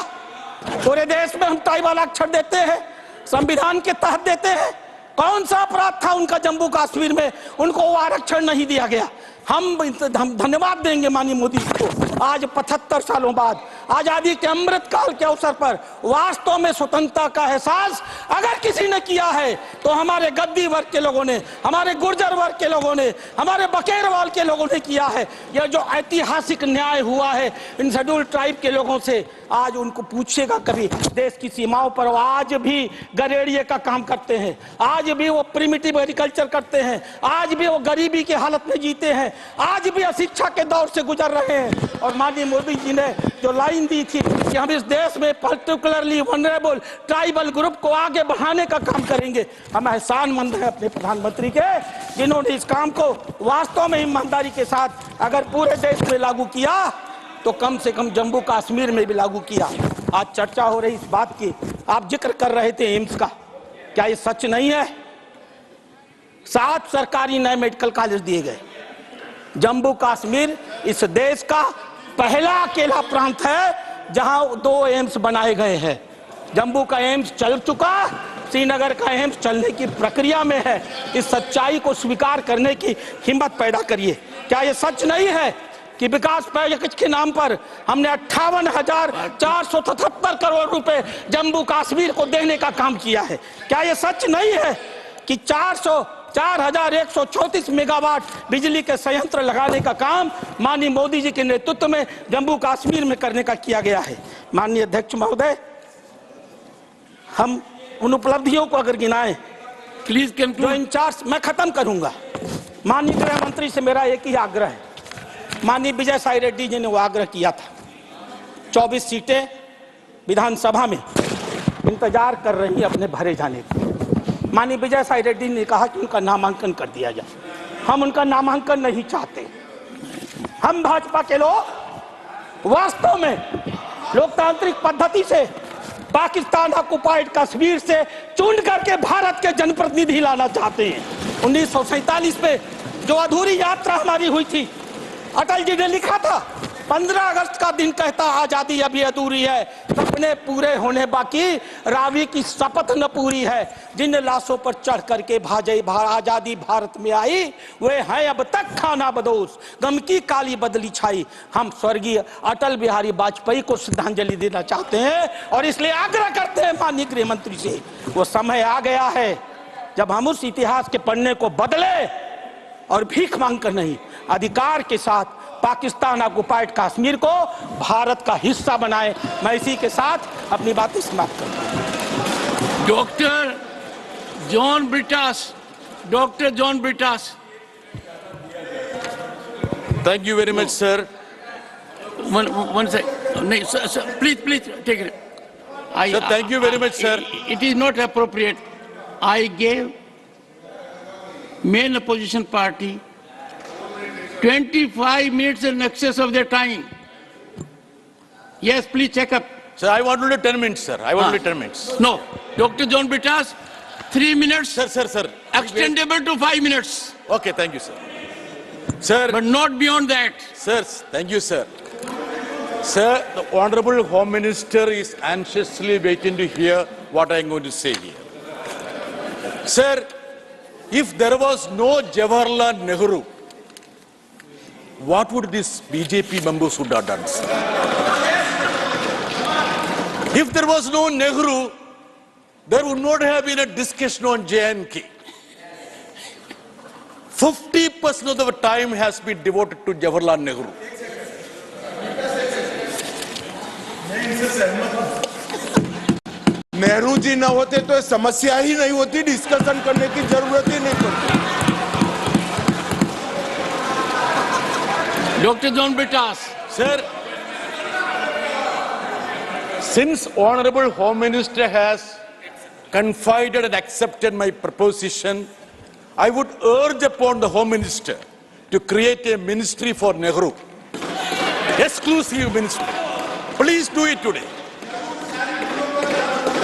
पूरे देश में हम ट्राइबल आरक्षण देते हैं, संविधान के तहत देते हैं। कौन सा अपराध था उनका जम्मू कश्मीर में उनको वो आरक्षण नहीं दिया गया? हम धन्यवाद देंगे माननीय मोदी जी को। आज 75 सालों बाद आजादी के अमृत काल के अवसर पर वास्तव में स्वतंत्रता का एहसास अगर किसी ने किया है तो हमारे गद्दी वर्ग के लोगों ने, हमारे गुर्जर वर्ग के लोगों ने, हमारे बकेरवाल के लोगों ने किया है। यह जो ऐतिहासिक न्याय हुआ है इन शेड्यूल ट्राइब के लोगों से, आज उनको पूछेगा कभी देश की सीमाओं पर वो आज भी गरेड़िए का काम करते हैं, आज भी वो प्रिमिटिव एग्रीकल्चर करते हैं, आज भी वो गरीबी की हालत में जीते हैं, आज भी अशिक्षा के दौर से गुजर रहे हैं। और माननीय मोदी जी ने जो लाइन दी थी कि हम इस देश में पर्टिकुलरली वनरेबल ट्राइबल ग्रुप को आगे बढ़ाने का काम करेंगे, हम एहसानमंद हैं अपने प्रधानमंत्री के, जिन्होंने इस काम को वास्तव में ईमानदारी के साथ अगर पूरे देश में लागू किया तो कम से कम जम्मू कश्मीर में भी लागू किया। आज चर्चा हो रही इस बात की, आप जिक्र कर रहे थे एम्स का, क्या ये सच नहीं है? 7 सरकारी नए मेडिकल कॉलेज दिए गए। जम्मू कश्मीर इस देश का पहला अकेला प्रांत है जहां 2 एम्स बनाए गए हैं। जम्मू का एम्स चल चुका, श्रीनगर का एम्स चलने की प्रक्रिया में है। इस सच्चाई को स्वीकार करने की हिम्मत पैदा करिए। क्या ये सच नहीं है कि विकास पैकेज के नाम पर हमने 58,477 करोड़ रुपए जम्मू कश्मीर को देने का काम किया है? क्या ये सच नहीं है कि 4,134 मेगावाट बिजली के संयंत्र लगाने का काम माननीय मोदी जी के नेतृत्व में जम्मू कश्मीर में करने का किया गया है? माननीय अध्यक्ष महोदय, हम उन उपलब्धियों को अगर गिनाएं, प्लीज जो इंचार्ज, मैं खत्म करूंगा। माननीय गृह मंत्री से मेरा एक ही आग्रह है, माननीय विजय साई रेड्डी जी ने वो आग्रह किया था, 24 सीटें विधानसभा में इंतजार कर रही है अपने भरे जाने की। माननीय विजय साई रेड्डी ने कहा कि उनका नामांकन कर दिया जाए। हम उनका नामांकन नहीं चाहते। हम भाजपा के लोग वास्तव में लोकतांत्रिक पद्धति से पाकिस्तान ऑक्युपाइड कश्मीर से चुन करके भारत के जनप्रतिनिधि लाना चाहते हैं। 1947 में जो अधूरी यात्रा हमारी हुई थी, अटल जी ने लिखा था 15 अगस्त का दिन कहता आजादी अभी अधूरी है, सपने पूरे होने बाकी, रावी की शपथ न पूरी है। जिन लाशों पर चढ़ करके आजादी भारत में आई, वे हैं अब तक खाना बदोश, गम की काली बदली छाई। हम स्वर्गीय अटल बिहारी वाजपेयी को श्रद्धांजलि देना चाहते हैं और इसलिए आग्रह करते हैं माननीय गृह मंत्री से, वो समय आ गया है जब हम उस इतिहास के पन्ने को बदले और भीख मांग कर नहीं, अधिकार के साथ पाकिस्तान ऑक्युपाइड कश्मीर को भारत का हिस्सा बनाए। मैं इसी के साथ अपनी बातें समाप्त करता हूं। Doctor John Brittas. Thank you very much, sir. One second. No, sir, please take it. Sir, thank you very much, sir. It is not appropriate. I gave main opposition party 25 minutes in excess of their time. Yes, please check up. Sir, I want only 10 minutes, sir. I want only 10 minutes. No. Dr. John Britas, 3 minutes. Sir. Extendable to 5 minutes. Okay, thank you, sir. Sir. But not beyond that. Sir, thank you, sir. Sir, the Honorable Home Minister is anxiously waiting to hear what I am going to say here. Sir, if there was no Jawaharlal Nehru, what would these BJP members would have done, sir? If there was no Nehru, there would not have been a discussion on JNK. 50% of the time has been devoted to Jawaharlal Nehru. Nehru ji न होते तो समस्या ही नहीं होती, discussion करने की जरूरत ही नहीं पड़ती. Dr. John Britas. Sir, since Honorable Home Minister has confided and accepted my proposition, I would urge upon the Home Minister to create a ministry for Nehru. Exclusive ministry. Please do it today.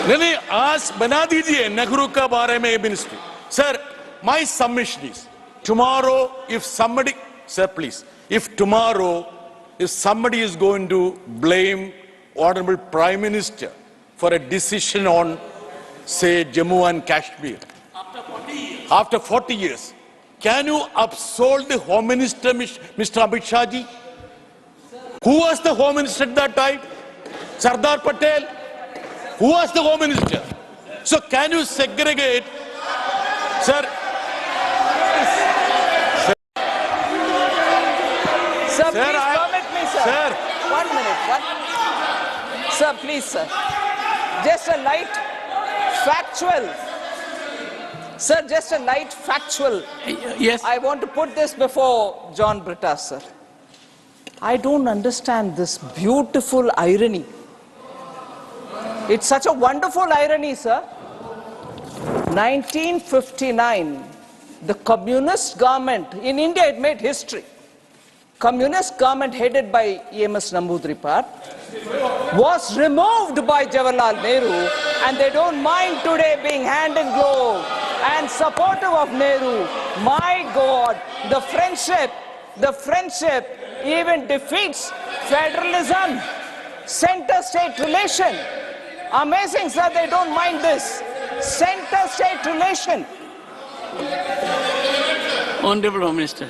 नहीं आज बना दीजिए नेहरू का बारे में ministry. Sir, my submission is tomorrow if somebody, sir please, if tomorrow if somebody is going to blame Honorable Prime Minister for a decision on say Jammu and Kashmir after 40 years, can you absolve the Home Minister Mr. Amit Shah ji? Who was the Home Minister at that time? Sardar Patel. Who was the Home Minister? So can you segregate, sir? Sir, please permit me, sir. Sir. 1 minute. Sir, please, sir. Just a light factual. Sir, just a light factual. Yes. I want to put this before John Britas, sir. I don't understand this beautiful irony. It's such a wonderful irony, sir. 1959, the communist government in India, it made history. Communist government headed by EMS Namboodiripad was removed by Jawaharlal Nehru, and they don't mind today being hand in glove and supportive of Nehru. My God, the friendship even defeats federalism, center-state relation. Amazing, sir, they don't mind this. Center-state relation. Honorable Home Minister.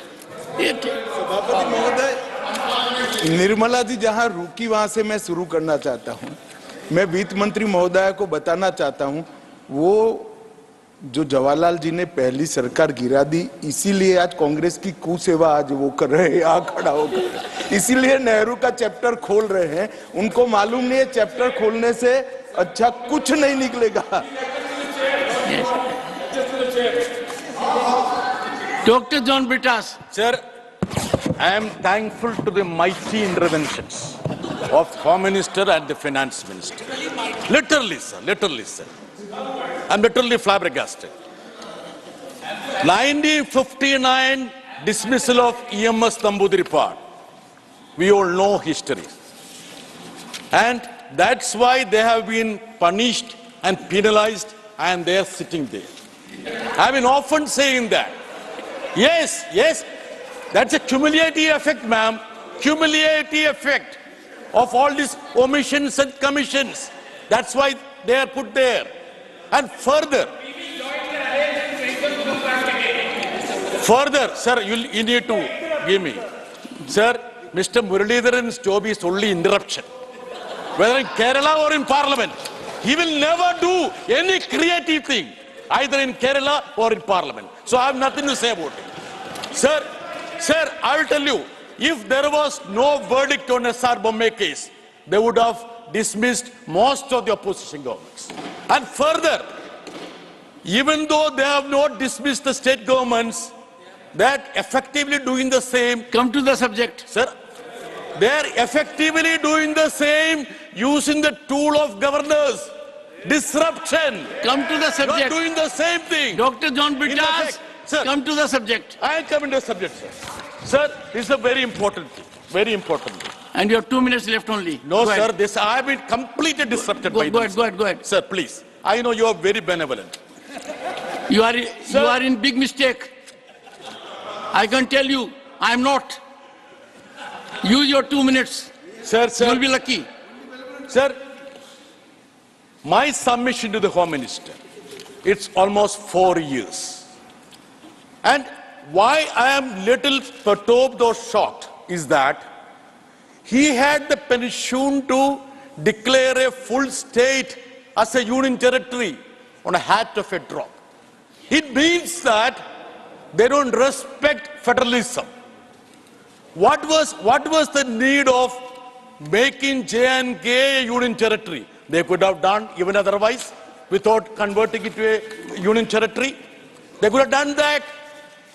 Nirmala ji जहां रुकी वहां से मैं शुरू करना चाहता हूं. मैं वित्त मंत्री महोदय को बताना चाहता हूं, वो जो जवाहरलाल जी ने पहली सरकार गिरा दी, इसीलिए आज कांग्रेस की कुसेवा आज वो कर रहे हैं, आ खड़ा होकर, इसीलिए नेहरू का चैप्टर खोल रहे हैं. उनको मालूम नहीं है चैप्टर खोलने से अच्छा कुछ नहीं निकलेगा. Dr. John Britas. Sir, I am thankful to the mighty interventions of Home Minister and the Finance Minister. Literally, sir. I'm literally flabbergasted. 1959 dismissal of EMS Namboodiripad. We all know history. And that's why they have been punished and penalized, and they are sitting there. I've been often saying that. Yes, that's a cumulative effect, ma'am. Cumulative effect of all these omissions and commissions. That's why they are put there. And further, sir, you need to give me. Sir, Mr. Muralidharan's job is only interruption. Whether in Kerala or in Parliament, he will never do any creative thing, either in Kerala or in Parliament. So I have nothing to say about it. Sir, I will tell you, if there was no verdict on SR Bombay case, they would have dismissed most of the opposition governments. And further, even though they have not dismissed the state governments, they are effectively doing the same. Come to the subject. Sir, they are effectively doing the same using the tool of governors. Disruption. Come to the subject. You are doing the same thing. Dr. John Britas, come to the subject. I am coming to the subject, sir. Sir, this is a very important thing. Very important thing. And you have 2 minutes left only. No, Go sir. ahead. This I have been completely disrupted by this. Go ahead. Sir, please. I know you are very benevolent. You are in big mistake. I can tell you, I am not. Use your 2 minutes. Sir. You will be lucky. Sir, my submission to the Home Minister, it's almost 4 years. And why I am little perturbed or shocked is that he had the pension to declare a full state as a union territory on a hat of a drop. It means that they don't respect federalism. What was the need of making J&K a union territory? They could have done even otherwise without converting it to a union territory. They could have done that.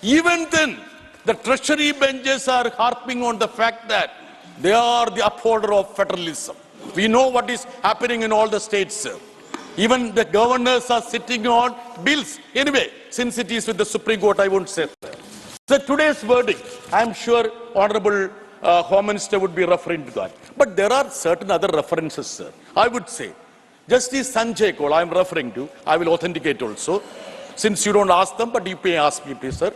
Even then, the treasury benches are harping on the fact that they are the upholder of federalism. We know what is happening in all the states, sir. Even the governors are sitting on bills. Anyway, since it is with the Supreme Court, I won't say that. So today's verdict, I'm sure Honorable Home Minister would be referring to that. But there are certain other references, sir. I would say, Justice Sanjay Kaul, I'm referring to, I will authenticate also, since you don't ask them, but you may ask me, please, sir.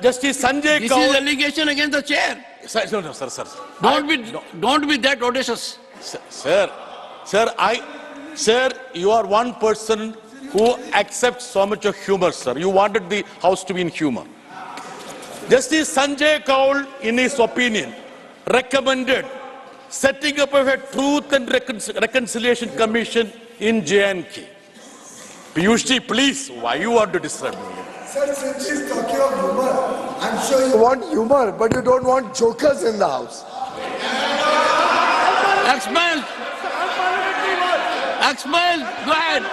Justice Sanjay Kaul. This is allegation against the chair. No, sir. Don't be that audacious. Sir, you are one person who accepts so much of humor, sir. You wanted the House to be in humor. Justice Sanjay Kaul, in his opinion, recommended setting up of a Truth and Reconciliation Commission in J&K. Piyushji, please, why you want to disturb me? Sir, since she's talking of humor, I'm sure you want humor, but you don't want jokers in the house. Expel, go ahead.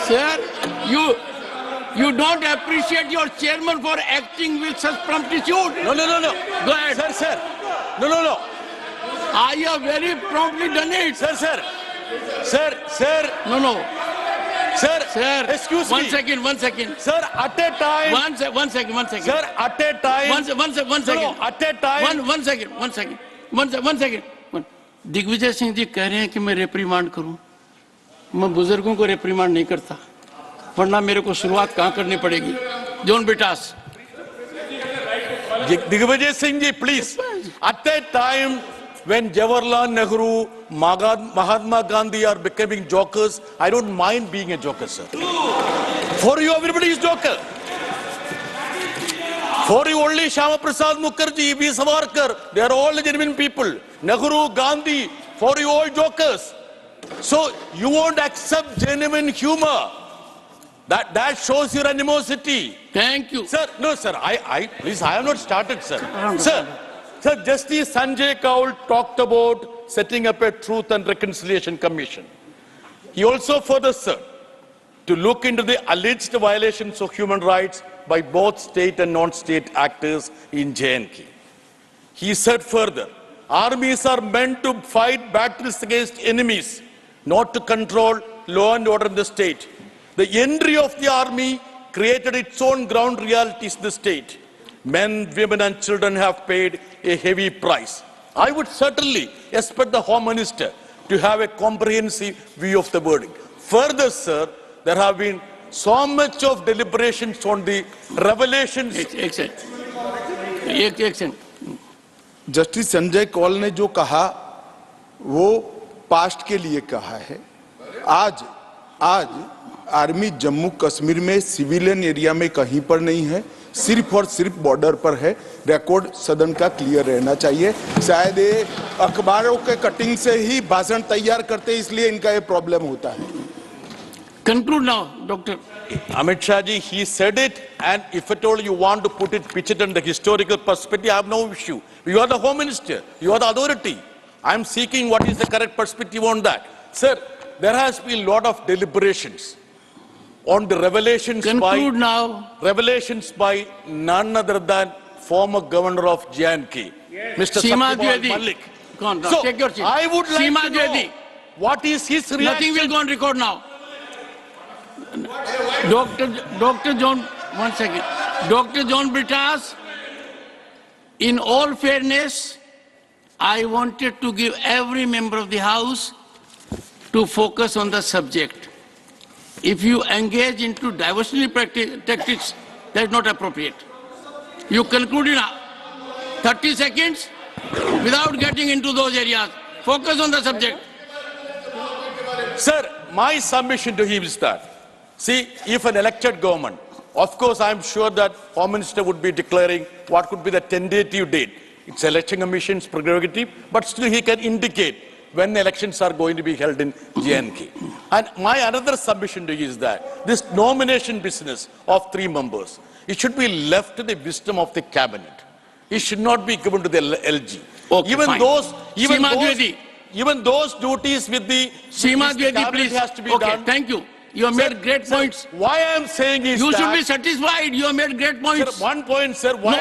Sir, you don't appreciate your chairman for acting with such promptitude. No. Go ahead. Sir. No. I have very promptly done it. Sir. No. Sir, excuse me. One second. Sir, at a time. One second. Sir, at a time. One second. No, at a time. One second. Digvijay Singh जी कह रहे हैं कि मैं reprimand करूं। मैं बुजुर्गों को reprimand नहीं करता, वरना मेरे को शुरुआत कहां करनी पड़ेगी? Don't be tasked. Digvijay Singh ji, please. At that time when Jawaharlal Nehru, Mahatma Gandhi are becoming jokers, I don't mind being a joker, sir. For you, everybody is joker. For you, only Shyama Prasad Mukherjee, V. Savarkar, they are all genuine people. Nehru, Gandhi, for you all jokers. So you won't accept genuine humor. That shows your animosity. Thank you. Sir, no, sir, please, I have not started, sir. Sir, Justice Sanjay Kaul talked about setting up a Truth and Reconciliation Commission. He also further said to look into the alleged violations of human rights by both state and non-state actors in J&K. He said further, armies are meant to fight battles against enemies, not to control law and order in the state. The entry of the army created its own ground realities in the state. Men, women and children have paid a heavy price. I would certainly expect the Home Minister to have a comprehensive view of the verdict. Further, sir, there have been so much of deliberations on the revelations. Excellent. Justice Sanjay Kaul ने जो कहा वो past के लिए कहा है। आज army Jammu Kashmir में सिविलियन एरिया में कहीं पर नहीं है, सिर्फ और सिर्फ बॉर्डर पर है। रिकॉर्ड सदन का क्लियर रहना चाहिए। शायद ये अखबारों के कटिंग से ही भाषण तैयार करते, इसलिए इनका ये प्रॉब्लम होता है। Conclude now, Doctor. Amit Shah ji, he said it, and if at all you want to pitch it in the historical perspective, I have no issue. You are the Home Minister, you are the authority. I am seeking what is the correct perspective on that. Sir, there has been a lot of deliberations on the revelations revelations by none other than former governor of J&K, Mr. Satyabal Malik. So, take your seat. I would like to know what is his reaction. Nothing will go on record now. Dr. John, 1 second. Dr. John Britas, in all fairness, I wanted to give every member of the House to focus on the subject. If you engage into diversionary tactics, that's not appropriate. You conclude in 30 seconds without getting into those areas. Focus on the subject. Sir, my submission to him is that, see, if an elected government, of course, I'm sure that Home Minister would be declaring what could be the tentative date. It's Election Commission's prerogative, but still he can indicate when elections are going to be held in J&K. And my another submission to you is that this nomination business of 3 members, it should be left to the wisdom of the cabinet. It should not be given to the LG. Okay, even those duties with the cabinet please has to be okay, done. Thank you. You have made great points. Why I am saying is you that should be satisfied. You have made great points. Sir, one point, sir. Why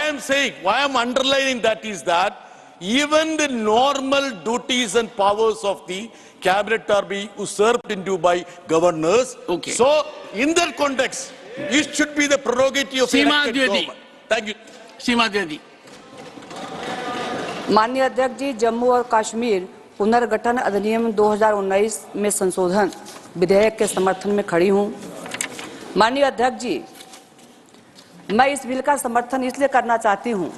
I am underlining that is that even the normal duties and powers of the cabinet are being usurped into by governors. Okay. So, in that context, it should be the prerogative of elected government. Thank you. सीमा द्विवेदी। माननीय अध्यक्ष जी, जम्मू और कश्मीर पुनर्गठन अधिनियम 2019 में संशोधन विधेयक के समर्थन में खड़ी हूं। माननीय अध्यक्ष जी, मैं इस बिल का समर्थन इसलिए करना चाहती हूं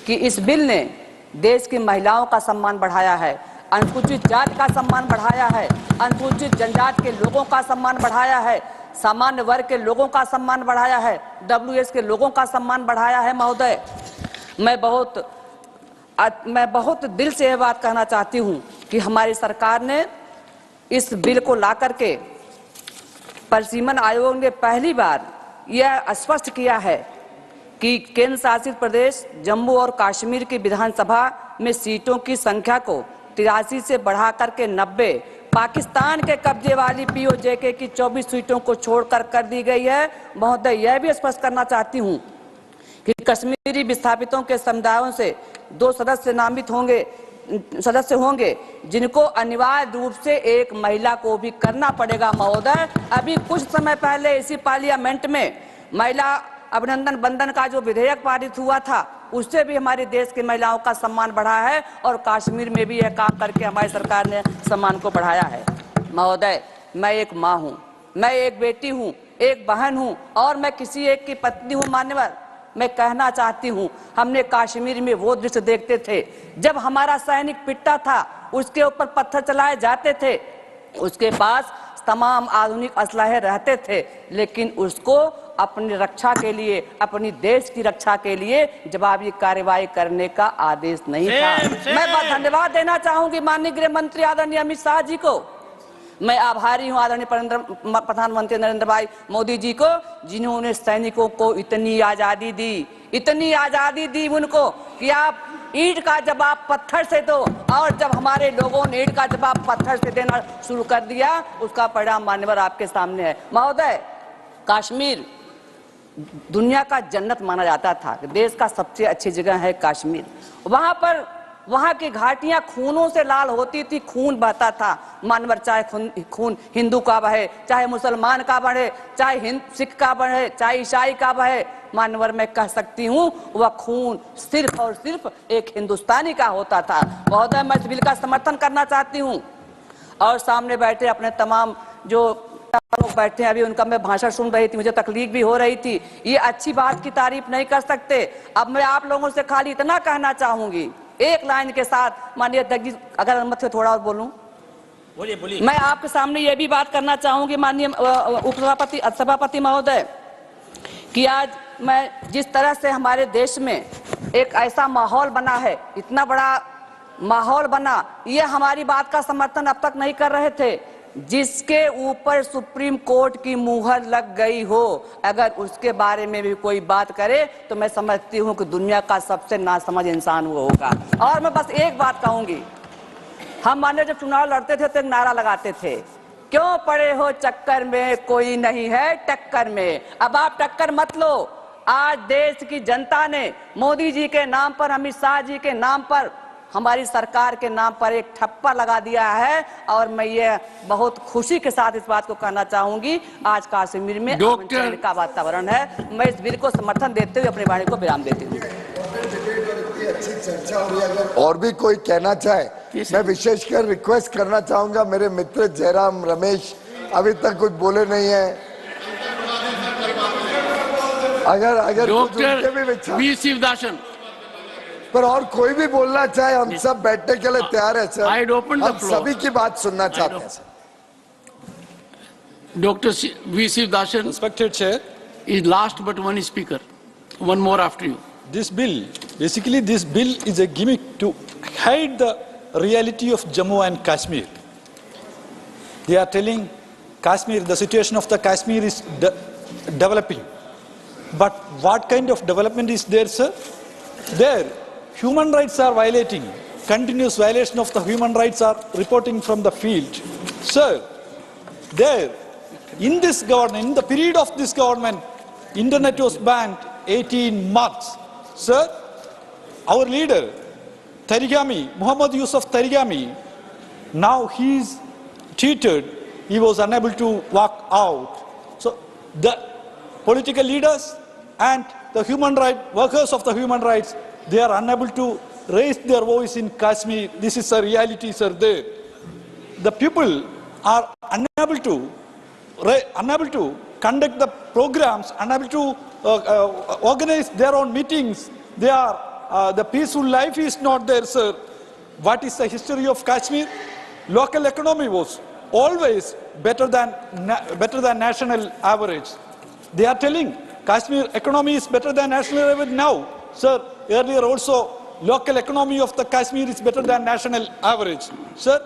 कि इस बिल ने देश की महिलाओं का सम्मान बढ़ाया है, अनुसूचित जाति का सम्मान बढ़ाया है, अनुसूचित जनजाति के लोगों का सम्मान बढ़ाया है, सामान्य वर्ग के लोगों का सम्मान बढ़ाया है, WS के लोगों का सम्मान बढ़ाया है। महोदय, मैं बहुत दिल से यह बात कहना चाहती हूं कि हमारी सरकार ने इस बिल को ला करके परिसीमन आयोग ने पहली बार यह स्पष्ट किया है कि केंद्र शासित प्रदेश जम्मू और कश्मीर की विधानसभा में सीटों की संख्या को 83 से बढ़ाकर के 90, पाकिस्तान के कब्जे वाली POJK की 24 सीटों को छोड़कर कर दी गई है। महोदय, यह भी स्पष्ट करना चाहती हूं कि कश्मीरी विस्थापितों के समुदायों से 2 सदस्य होंगे जिनको अनिवार्य रूप से एक महिला को भी करना पड़ेगा। महोदय, अभी कुछ समय पहले इसी पार्लियामेंट में महिला अभिनंदन बंधन का जो विधेयक पारित हुआ था, उससे भी हमारे देश की महिलाओं का सम्मान बढ़ा है और कश्मीर में भी यह काम करके हमारी सरकार ने सम्मान को बढ़ाया है। महोदय, मैं एक माँ हूँ, मैं एक बेटी हूँ, एक बहन हूँ और मैं किसी एक की पत्नी हूँ। मान्यवर, मैं कहना चाहती हूँ, हमने कश्मीर में वो दृश्य देखते थे जब हमारा सैनिक पिटता था, उसके ऊपर पत्थर चलाए जाते थे, उसके पास तमाम आधुनिक असलहे रहते थे, लेकिन उसको अपनी रक्षा के लिए, अपनी देश की रक्षा के लिए जवाबी कार्रवाई करने का आदेश नहीं था। मैं धन्यवाद देना चाहूंगी माननीय गृह मंत्री आदरणीय अमित शाह जी को। मैं आभारी हूं आदरणीय प्रधानमंत्री नरेंद्र भाई मोदी जी को, जिन्होंने सैनिकों को इतनी आजादी दी उनको कि आप ईंट का जवाब पत्थर से दो, और जब हमारे लोगों ने ईंट का जवाब पत्थर से देना शुरू कर दिया, उसका परिणाम मान्यवर आपके सामने है। महोदय, कश्मीर दुनिया का जन्नत माना जाता था, देश का सबसे अच्छी जगह है कश्मीर। वहां की घाटियां खूनों से लाल होती थी, खून बहता था। मानवर, चाहे खून हिंदू का बहे, चाहे मुसलमान का बहे, चाहे सिख का बहे, चाहे ईसाई का बहे, मानवर मैं कह सकती हूँ वह खून सिर्फ और सिर्फ एक हिंदुस्तानी का होता था। महोदय, मैं इस बिल का समर्थन करना चाहती हूँ और सामने बैठे अपने तमाम जो लोग बैठे हैं, अभी उनका मैं भाषण सुन रही थी, मुझे तकलीफ भी हो रही थी। ये अच्छी बात की तारीफ नहीं कर सकते। अब मैं आप लोगों से खाली इतना कहना चाहूंगी, एक लाइन के साथ, माननीय अध्यक्ष जी अगर अनुमति हो थोड़ा और बोलूं। बोलिए। मैं आपके सामने ये भी बात करना चाहूंगी माननीय सभापति महोदय कि आज मैं जिस तरह से हमारे देश में एक ऐसा माहौल बना है, इतना बड़ा माहौल बना, ये हमारी बात का समर्थन अब तक नहीं कर रहे थे। जिसके ऊपर सुप्रीम कोर्ट की मुहर लग गई हो, अगर उसके बारे में भी कोई बात करे तो मैं समझती हूँ कि दुनिया का सबसे नासमझ इंसान वो होगा। और मैं बस एक बात कहूंगी, हम माने जब चुनाव लड़ते थे तो एक नारा लगाते थे, क्यों पड़े हो चक्कर में, कोई नहीं है टक्कर में। अब आप टक्कर मत लो। आज देश की जनता ने मोदी जी के नाम पर, अमित शाह जी के नाम पर हमारी सरकार के नाम पर एक ठप्पा लगा दिया है। और मैं ये बहुत खुशी के साथ इस बात को कहना चाहूंगी, आज कश्मीर में अमन चैन का वातावरण है। मैं इस बिल को समर्थन देते हुए अपनी वाणी को विराम देती हूँ। अच्छी चर्चा हो रही है, अगर और भी कोई कहना चाहे, मैं विशेषकर रिक्वेस्ट करना चाहूंगा, मेरे मित्र जयराम रमेश अभी तक कुछ बोले नहीं है, अगर डॉक्टर वी शिवदासन पर और कोई भी बोलना चाहे, हम सब बैठने के लिए तैयार है सर। हम सभी की बात सुनना चाहते हैं sir. Dr. V. Shivasan, Respected Chair, is last but one speaker. One more after you. This bill is a gimmick to hide the reality of Jammu and Kashmir. They are telling Kashmir, the situation of the Kashmir is developing. But what kind of development is there, sir? There, human rights are violating. Continuous violation of the human rights are reporting from the field. Sir, there, in this government, in the period of this government, internet was banned 18 months. Sir, our leader, Tarigami, Muhammad Yusuf Tarigami, now he is cheated. He was unable to walk out. So the political leaders and the human rights, workers of the human rights, they are unable to raise their voice in Kashmir. This is a reality, sir, there. The people are unable to conduct the programs, unable to organize their own meetings. They are, the peaceful life is not there, sir. What is the history of Kashmir? Local economy was always better than national average. They are telling Kashmir economy is better than national average now. Sir, earlier also local economy of the Kashmir is better than national average. Sir,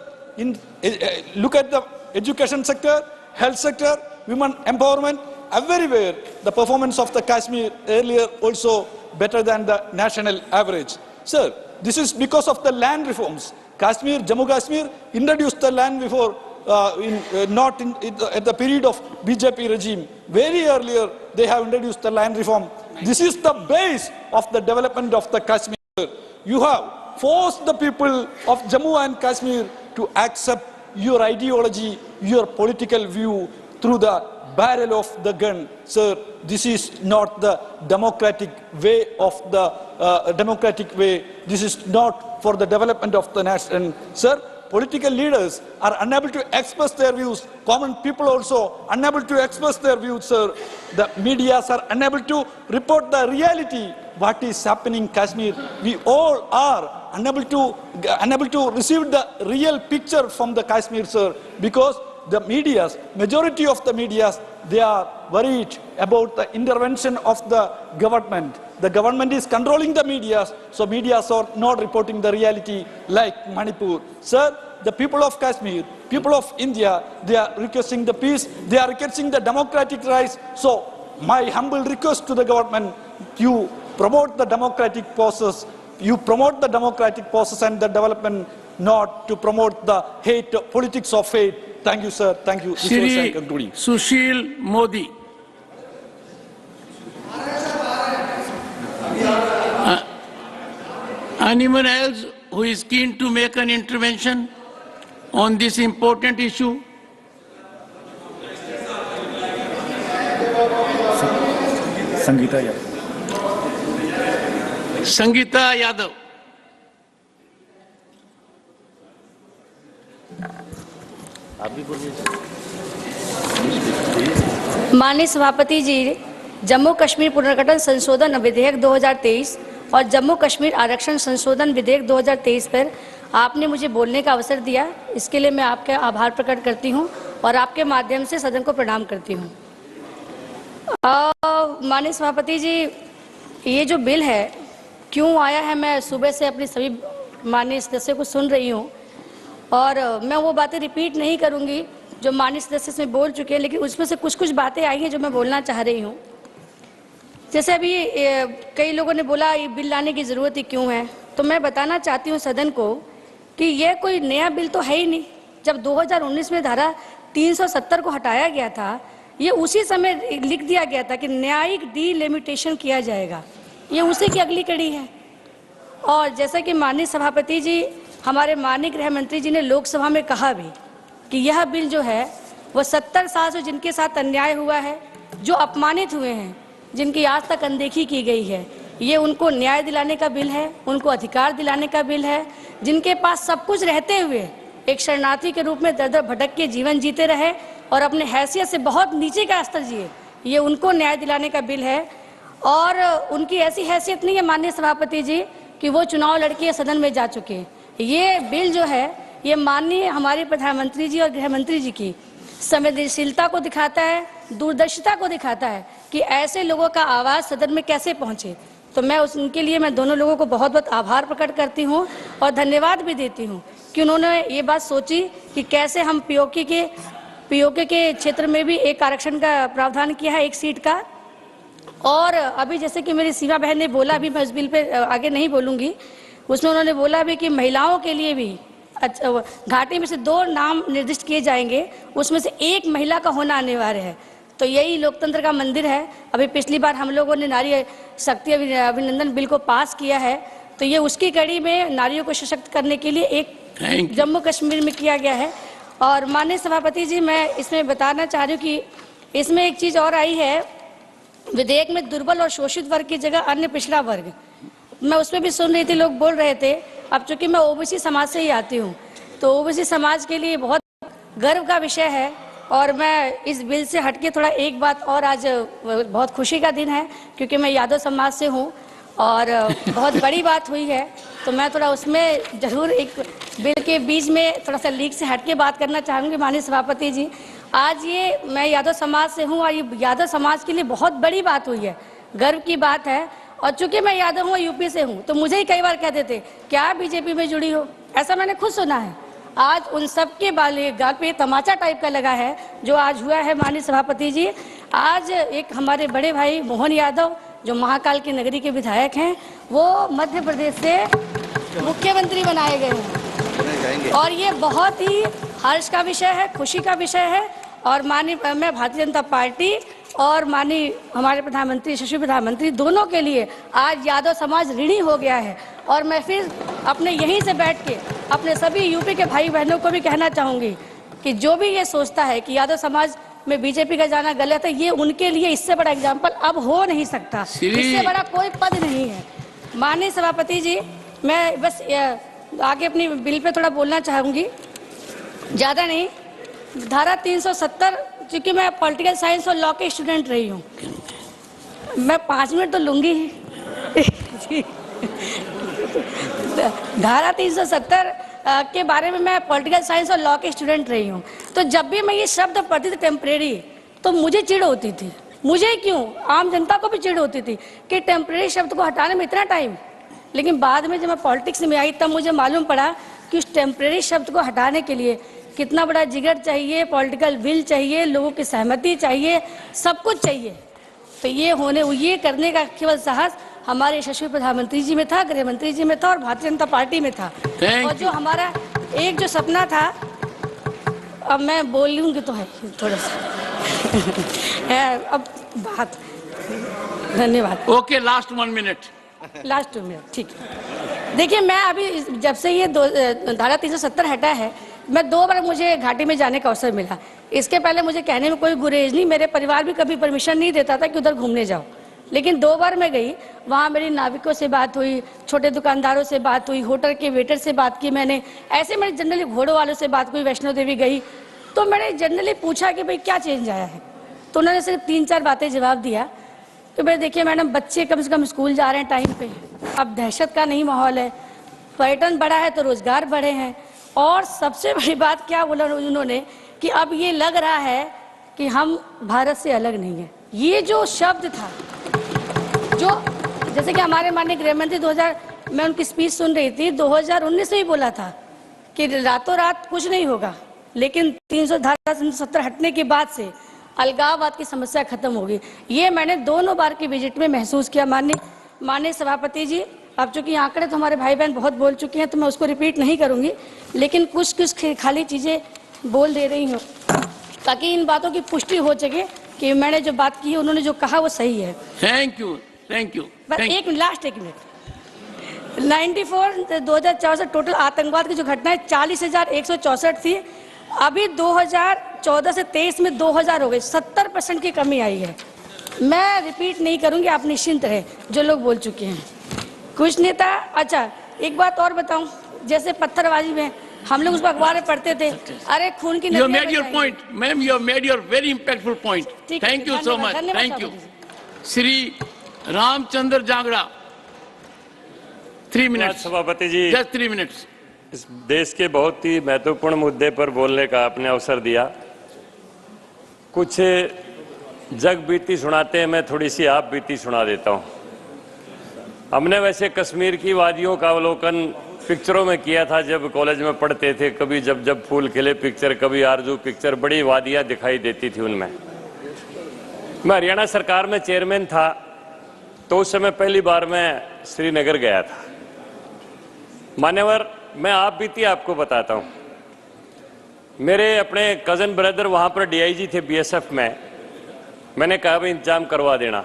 look at the education sector, health sector, women empowerment, everywhere the performance of the Kashmir earlier also better than the national average. Sir, this is because of the land reforms. Kashmir, Jammu Kashmir introduced the land before at the period of BJP regime. Very earlier they have introduced the land reform. This is the base of the development of the Kashmir. You have forced the people of Jammu and Kashmir to accept your ideology, your political view through the barrel of the gun. Sir, this is not the democratic way of the democratic way. This is not for the development of the nation. Sir, political leaders are unable to express their views. Common people also unable to express their views, sir. The medias are unable to report the reality, what is happening in Kashmir. We all are unable to receive the real picture from the Kashmir, sir, because the medias, majority of the medias, they are worried about the intervention of the government. The government is controlling the medias, so medias are not reporting the reality like Manipur. Sir, the people of Kashmir, people of India, they are requesting the peace, they are requesting the democratic rights. So my humble request to the government, you promote the democratic process, and the development, not to promote the hate, politics of hate. Thank you, sir. Thank you. Shri Sushil Modi. Anyone else who is keen to make an intervention on this important issue? Sangeeta Yadav. माननीय सभापति जी, जम्मू कश्मीर पुनर्गठन संशोधन विधेयक 2023 और जम्मू कश्मीर आरक्षण संशोधन विधेयक 2023 पर आपने मुझे बोलने का अवसर दिया, इसके लिए मैं आपका आभार प्रकट करती हूं और आपके माध्यम से सदन को प्रणाम करती हूं। माननीय सभापति जी, ये जो बिल है क्यों आया है, मैं सुबह से अपनी सभी माननीय सदस्यों को सुन रही हूं और मैं वो बातें रिपीट नहीं करूंगी जो माननीय सदस्य इसमें बोल चुके हैं, लेकिन उसमें से कुछ बातें आई हैं जो मैं बोलना चाह रही हूं। जैसे अभी कई लोगों ने बोला ये बिल लाने की ज़रूरत ही क्यों है, तो मैं बताना चाहती हूं सदन को कि यह कोई नया बिल तो है ही नहीं। जब 2019 में धारा 370 को हटाया गया था, ये उसी समय लिख दिया गया था कि न्यायिक डिलिमिटेशन किया जाएगा, ये उसी की अगली कड़ी है। और जैसा कि माननीय सभापति जी, हमारे माननीय गृह मंत्री जी ने लोकसभा में कहा भी कि यह बिल जो है वो 70 साल से जिनके साथ अन्याय हुआ है, जो अपमानित हुए हैं, जिनकी आज तक अनदेखी की गई है, ये उनको न्याय दिलाने का बिल है, उनको अधिकार दिलाने का बिल है। जिनके पास सब कुछ रहते हुए एक शरणार्थी के रूप में दर दर भटक के जीवन जीते रहे और अपने हैसियत से बहुत नीचे का स्तर जिए, ये उनको न्याय दिलाने का बिल है। और उनकी ऐसी हैसियत नहीं है माननीय सभापति जी कि वो चुनाव लड़के सदन में जा चुके हैं। ये बिल जो है ये माननीय हमारे प्रधानमंत्री जी और गृह मंत्री जी की संवेदनशीलता को दिखाता है, दूरदर्शिता को दिखाता है कि ऐसे लोगों का आवाज़ सदन में कैसे पहुंचे। तो मैं उनके लिए मैं दोनों लोगों को बहुत बहुत आभार प्रकट करती हूं और धन्यवाद भी देती हूं कि उन्होंने ये बात सोची कि कैसे हम पीओके के क्षेत्र में भी एक आरक्षण का प्रावधान किया है, एक सीट का। और अभी जैसे कि मेरी सीमा बहन ने बोला, अभी मैं उस बिल पे आगे नहीं बोलूँगी, उसमें उन्होंने बोला भी कि महिलाओं के लिए भी घाटी में से 2 नाम निर्दिष्ट किए जाएंगे, उसमें से 1 महिला का होना अनिवार्य है। तो यही लोकतंत्र का मंदिर है। अभी पिछली बार हम लोगों ने नारी शक्ति अभिनंदन बिल को पास किया है, तो ये उसकी कड़ी में नारियों को सशक्त करने के लिए एक जम्मू कश्मीर में किया गया है। और माननीय सभापति जी, मैं इसमें बताना चाह रही हूँ कि इसमें एक चीज़ और आई है, विधेयक में दुर्बल और शोषित वर्ग की जगह अन्य पिछड़ा वर्ग, मैं उसमें भी सुन रही थी, लोग बोल रहे थे। अब चूंकि मैं ओबीसी समाज से ही आती हूँ, तो ओबीसी समाज के लिए बहुत गर्व का विषय है। और मैं इस बिल से हटके थोड़ा एक बात और, आज बहुत खुशी का दिन है क्योंकि मैं यादव समाज से हूँ और बहुत बड़ी बात हुई है, तो मैं थोड़ा उसमें जरूर एक बिल के बीच में थोड़ा सा लीक से हटके बात करना चाहूँगी। माननीय सभापति जी, आज ये मैं यादव समाज से हूँ और ये यादव समाज के लिए बहुत बड़ी बात हुई है, गर्व की बात है। और चूंकि मैं यादव हूँ, यूपी से हूँ, तो मुझे ही कई बार कहते थे क्या आप बीजेपी में जुड़ी हो, ऐसा मैंने खुद सुना है। आज उन सब के गाल पे तमाचा टाइप का लगा है जो आज हुआ है। माननीय सभापति जी, आज एक हमारे बड़े भाई मोहन यादव जो महाकाल की नगरी के विधायक हैं, वो मध्य प्रदेश से मुख्यमंत्री बनाए गए हैं और ये बहुत ही हर्ष का विषय है, खुशी का विषय है। और माननीय मैं भारतीय जनता पार्टी और माननीय हमारे प्रधानमंत्री, यशस्वी प्रधानमंत्री, दोनों के लिए आज यादव समाज ऋणी हो गया है। और मैं फिर अपने यहीं से बैठ के अपने सभी यूपी के भाई बहनों को भी कहना चाहूँगी कि जो भी ये सोचता है कि यादव समाज में बीजेपी का जाना गलत है, ये उनके लिए इससे बड़ा एग्जाम्पल अब हो नहीं सकता, इससे बड़ा कोई पद नहीं है। माननीय सभापति जी, मैं बस आगे अपनी बिल पे थोड़ा बोलना चाहूँगी, ज़्यादा नहीं। धारा 370, चूँकि मैं पॉलिटिकल साइंस और लॉ के स्टूडेंट रही हूँ, मैं 5 मिनट तो लूँगी ही। धारा 370 के बारे में, मैं पॉलिटिकल साइंस और लॉ के स्टूडेंट रही हूँ, तो जब भी मैं ये शब्द पढ़ती थी टेम्परेरी, तो मुझे चिढ़ होती थी। मुझे क्यों, आम जनता को भी चिढ़ होती थी कि टेम्परेरी शब्द को हटाने में इतना टाइम। लेकिन बाद में जब मैं पॉलिटिक्स में आई तब मुझे मालूम पड़ा कि उस टेम्परेरी शब्द को हटाने के लिए कितना बड़ा जिगर चाहिए, पॉलिटिकल विल चाहिए, लोगों की सहमति चाहिए, सब कुछ चाहिए। तो ये करने का केवल साहस हमारे यशस्वी प्रधानमंत्री जी में था, गृह मंत्री जी में था और भारतीय जनता पार्टी में था। और जो हमारा एक जो सपना था, अब मैं बोल लूँगी तो है थोड़ा सा अब बात। धन्यवाद। Okay, last 1 minute. Last 2 minute, ठीक है। देखिए, मैं अभी जब से ये धारा 370 हटा है, मैं 2 बार मुझे घाटी में जाने का अवसर मिला। इसके पहले मुझे कहने में कोई गुरेज नहीं, मेरे परिवार भी कभी परमिशन नहीं देता था कि उधर घूमने जाओ, लेकिन 2 बार मैं गई। वहाँ मेरी नाविकों से बात हुई, छोटे दुकानदारों से बात हुई, होटल के वेटर से बात की मैंने, ऐसे मेरे जनरली घोड़ों वालों से बात हुई। वैष्णो देवी गई तो मैंने जनरली पूछा कि भाई क्या चेंज आया है, तो उन्होंने सिर्फ 3-4 बातें जवाब दिया। तो भाई देखिए मैडम, बच्चे कम से कम स्कूल जा रहे हैं टाइम पे, अब दहशत का नहीं माहौल है, पर्यटन बढ़ा है तो रोजगार बढ़े हैं, और सबसे बड़ी बात क्या बोला उन्होंने कि अब ये लग रहा है कि हम भारत से अलग नहीं है। ये जो शब्द था, जो जैसे कि हमारे माननीय गृह मंत्री 2000, मैं उनकी स्पीच सुन रही थी, 2019 में ही बोला था कि रातों रात कुछ नहीं होगा, लेकिन 370 हटने के बाद से अलगाववाद की समस्या खत्म होगी। ये मैंने दोनों बार की विजिट में महसूस किया। माननीय सभापति जी, अब चूंकि आंकड़े तो हमारे भाई बहन बहुत बोल चुके हैं तो मैं उसको रिपीट नहीं करूंगी, लेकिन कुछ खाली चीज़ें बोल दे रही हूँ ताकि इन बातों की पुष्टि हो सके कि मैंने जो बात की है, उन्होंने जो कहा वो सही है। Thank you, thank you. बस एक लास्ट 1 मिनट, 94 2004 से टोटल आतंकवाद की जो घटनाएं 40,164 थी, अभी 2014 से 23 में 2000 हो गई, 70% की कमी आई है। मैं रिपीट नहीं करूंगी, आप निश्चिंत रहे, जो लोग बोल चुके हैं। कुछ नेता, अच्छा एक बात और बताऊं, जैसे पत्थरबाजी में हम लोग उसको अखबार में पढ़ते थे, अरे खून की You made your point, ma'am. You have made your very impactful point. Thank you so much. Thank you. Shri Ramchandra Jangra, 3 minutes. सभापति जी, Just 3 minutes. इस देश के बहुत ही महत्वपूर्ण मुद्दे पर बोलने का आपने अवसर दिया। कुछ जग बीती सुनाते हैं, मैं थोड़ी सी आप बीती सुना देता हूँ। हमने वैसे कश्मीर की वादियों का अवलोकन पिक्चरों में किया था जब कॉलेज में पढ़ते थे, कभी जब जब फूल खिले पिक्चर, कभी आरजू पिक्चर, बड़ी वादियाँ दिखाई देती थी उनमें। मैं हरियाणा सरकार में चेयरमैन था, तो उस समय पहली बार मैं श्रीनगर गया था। मान्यवर, मैं आप बीती आपको बताता हूँ। मेरे अपने कज़न ब्रदर वहाँ पर डीआईजी थे बीएसएफ में। मैंने कहा भाई इंतजाम करवा देना।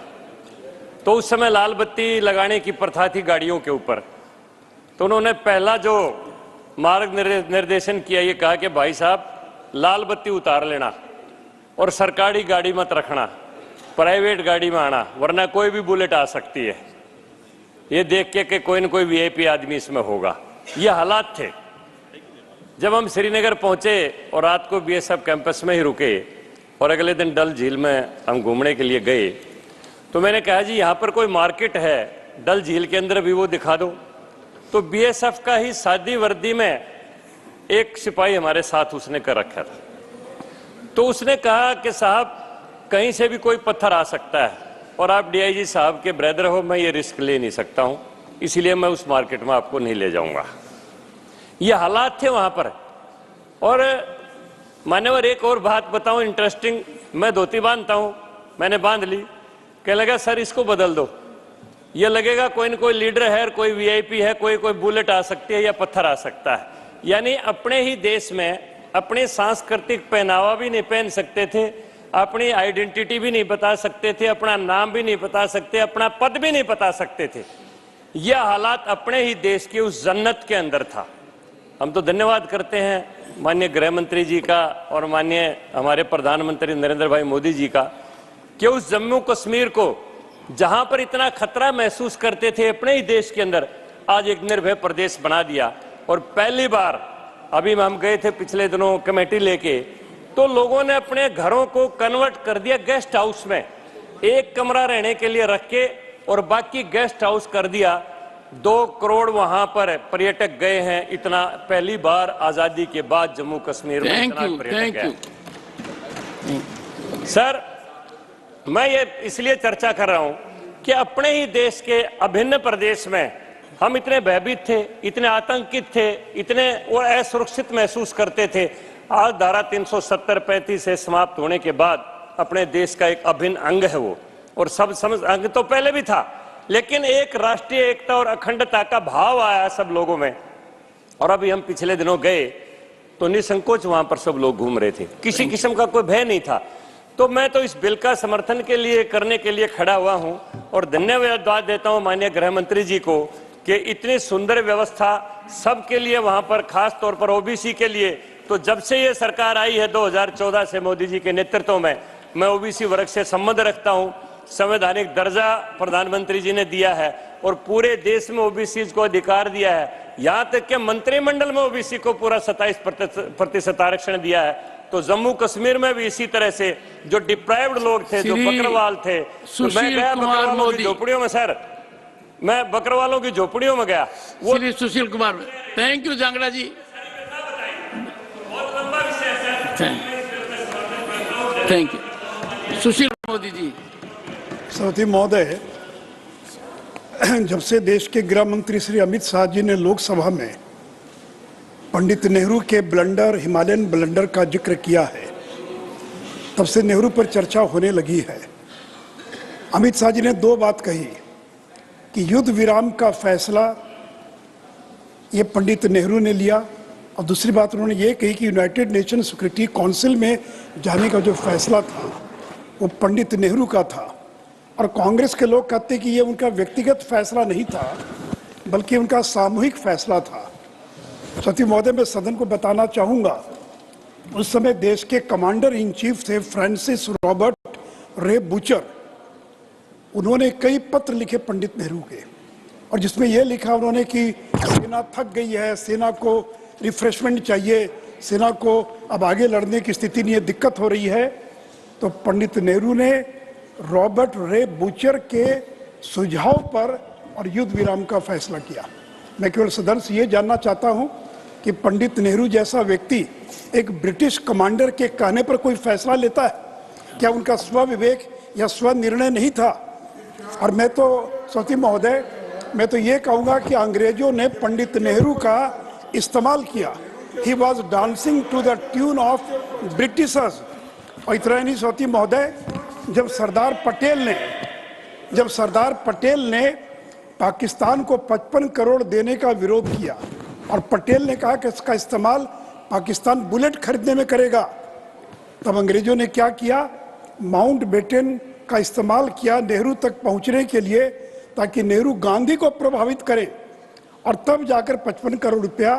तो उस समय लाल बत्ती लगाने की प्रथा थी गाड़ियों के ऊपर। तो उन्होंने पहला जो मार्ग निर्देशन किया, ये कहा कि भाई साहब लाल बत्ती उतार लेना और सरकारी गाड़ी मत रखना, प्राइवेट गाड़ी में आना, वरना कोई भी बुलेट आ सकती है। ये देख के कि कोई न कोई वीआईपी आदमी इसमें होगा। ये हालात थे। जब हम श्रीनगर पहुंचे और रात को बीएसएफ कैंपस में ही रुके और अगले दिन डल झील में हम घूमने के लिए गए, तो मैंने कहा जी यहाँ पर कोई मार्केट है डल झील के अंदर भी, वो दिखा दो। तो बीएसएफ का ही सादी वर्दी में एक सिपाही हमारे साथ उसने कर रखा था। तो उसने कहा कि साहब कहीं से भी कोई पत्थर आ सकता है और आप डीआईजी साहब के ब्रदर हो, मैं ये रिस्क ले नहीं सकता हूं, इसीलिए मैं उस मार्केट में आपको नहीं ले जाऊंगा। ये हालात थे वहां पर। और मान्यवर एक और बात बताऊं इंटरेस्टिंग, मैं धोती बांधता हूं, मैंने बांध ली, कह लगा सर इसको बदल दो, ये लगेगा कोई न कोई लीडर है, कोई वीआईपी है, कोई बुलेट आ सकती है या पत्थर आ सकता है। यानी अपने ही देश में अपने सांस्कृतिक पहनावा भी नहीं पहन सकते थे, अपनी आइडेंटिटी भी नहीं बता सकते थे, अपना नाम भी नहीं बता सकते, अपना पद भी नहीं बता सकते थे। यह हालात अपने ही देश की उस जन्नत के अंदर था। हम तो धन्यवाद करते हैं माननीय गृह मंत्री जी का और माननीय हमारे प्रधानमंत्री नरेंद्र भाई मोदी जी का कि उस जम्मू कश्मीर को जहां पर इतना खतरा महसूस करते थे अपने ही देश के अंदर, आज एक निर्भय प्रदेश बना दिया। और पहली बार अभी हम गए थे पिछले दिनों कमेटी लेके, तो लोगों ने अपने घरों को कन्वर्ट कर दिया गेस्ट हाउस में, एक कमरा रहने के लिए रख के और बाकी गेस्ट हाउस कर दिया। 2 करोड़ वहां पर पर्यटक गए हैं। इतना पहली बार आजादी के बाद जम्मू कश्मीर में इतना पर्यटक गए। सर मैं ये इसलिए चर्चा कर रहा हूं कि अपने ही देश के अभिन्न प्रदेश में हम इतने भयभीत थे, इतने आतंकित थे, इतने असुरक्षित महसूस करते थे। आज धारा 370-35 से समाप्त होने के बाद अपने देश का एक अभिन्न अंग है वो, और सब समझ अंग तो पहले भी था, लेकिन एक राष्ट्रीय एकता और अखंडता का भाव आया सब लोगों में। और अभी हम पिछले दिनों गए तो निसंकोच वहां पर सब लोग घूम रहे थे, किसी किस्म का कोई भय नहीं था। तो मैं तो इस बिल का समर्थन के लिए करने के लिए खड़ा हुआ हूं और धन्यवाद देता हूं माननीय गृह मंत्री जी को कि इतनी सुंदर व्यवस्था सबके लिए वहां पर, खास तौर पर ओबीसी के लिए। तो जब से ये सरकार आई है 2014 से मोदी जी के नेतृत्व में, मैं ओबीसी वर्ग से संबंध रखता हूं। संवैधानिक दर्जा प्रधानमंत्री जी ने दिया है और पूरे देश में ओबीसी को अधिकार दिया है। यहां तक कि मंत्रिमंडल में ओबीसी को पूरा 27% आरक्षण दिया है। तो जम्मू कश्मीर में भी इसी तरह से जो डिप्राइव्ड लोग थे, जो बकरवाल थे, तो मैं गया बकरवालों की झोपड़ियों में, सर मैं बकरवालों की झोपड़ियों में गया। वो Shri Sushil Kumar, thank you Jangra ji. Thank you Sushil Modi ji. सभापति महोदय, जब से देश के गृह मंत्री श्री अमित शाह जी ने लोकसभा में पंडित नेहरू के ब्लंडर, हिमालयन ब्लंडर का जिक्र किया है, तब से नेहरू पर चर्चा होने लगी है। अमित शाह जी ने 2 बात कही कि युद्ध विराम का फैसला ये पंडित नेहरू ने लिया, और दूसरी बात उन्होंने ये कही कि यूनाइटेड नेशन सिक्योरिटी काउंसिल में जाने का जो फैसला था वो पंडित नेहरू का था। और कांग्रेस के लोग कहते कि ये उनका व्यक्तिगत फैसला नहीं था, बल्कि उनका सामूहिक फैसला था। सती महोदय, मैं सदन को बताना चाहूँगा, उस समय देश के कमांडर इन चीफ थे फ्रांसिस रॉबर्ट रे बूचर। उन्होंने कई पत्र लिखे पंडित नेहरू के, और जिसमें यह लिखा उन्होंने कि सेना थक गई है, सेना को रिफ्रेशमेंट चाहिए, सेना को अब आगे लड़ने की स्थिति नहीं है, दिक्कत हो रही है। तो पंडित नेहरू ने रॉबर्ट रे बूचर के सुझाव पर और युद्ध विराम का फैसला किया। मैं केवल सदन से ये जानना चाहता हूँ कि पंडित नेहरू जैसा व्यक्ति एक ब्रिटिश कमांडर के कहने पर कोई फैसला लेता है? क्या उनका स्वविवेक या स्वनिर्णय नहीं था? और मैं तो सती महोदय, मैं तो ये कहूँगा कि अंग्रेजों ने पंडित नेहरू का इस्तेमाल किया। He was dancing to the tune of Britishers. और इतना ही नहीं सती महोदय, जब सरदार पटेल ने पाकिस्तान को 55 करोड़ देने का विरोध किया और पटेल ने कहा कि इसका इस्तेमाल पाकिस्तान बुलेट खरीदने में करेगा, तब अंग्रेजों ने क्या किया? माउंट बेटन का इस्तेमाल किया नेहरू तक पहुंचने के लिए, ताकि नेहरू गांधी को प्रभावित करें, और तब जाकर 55 करोड़ रुपया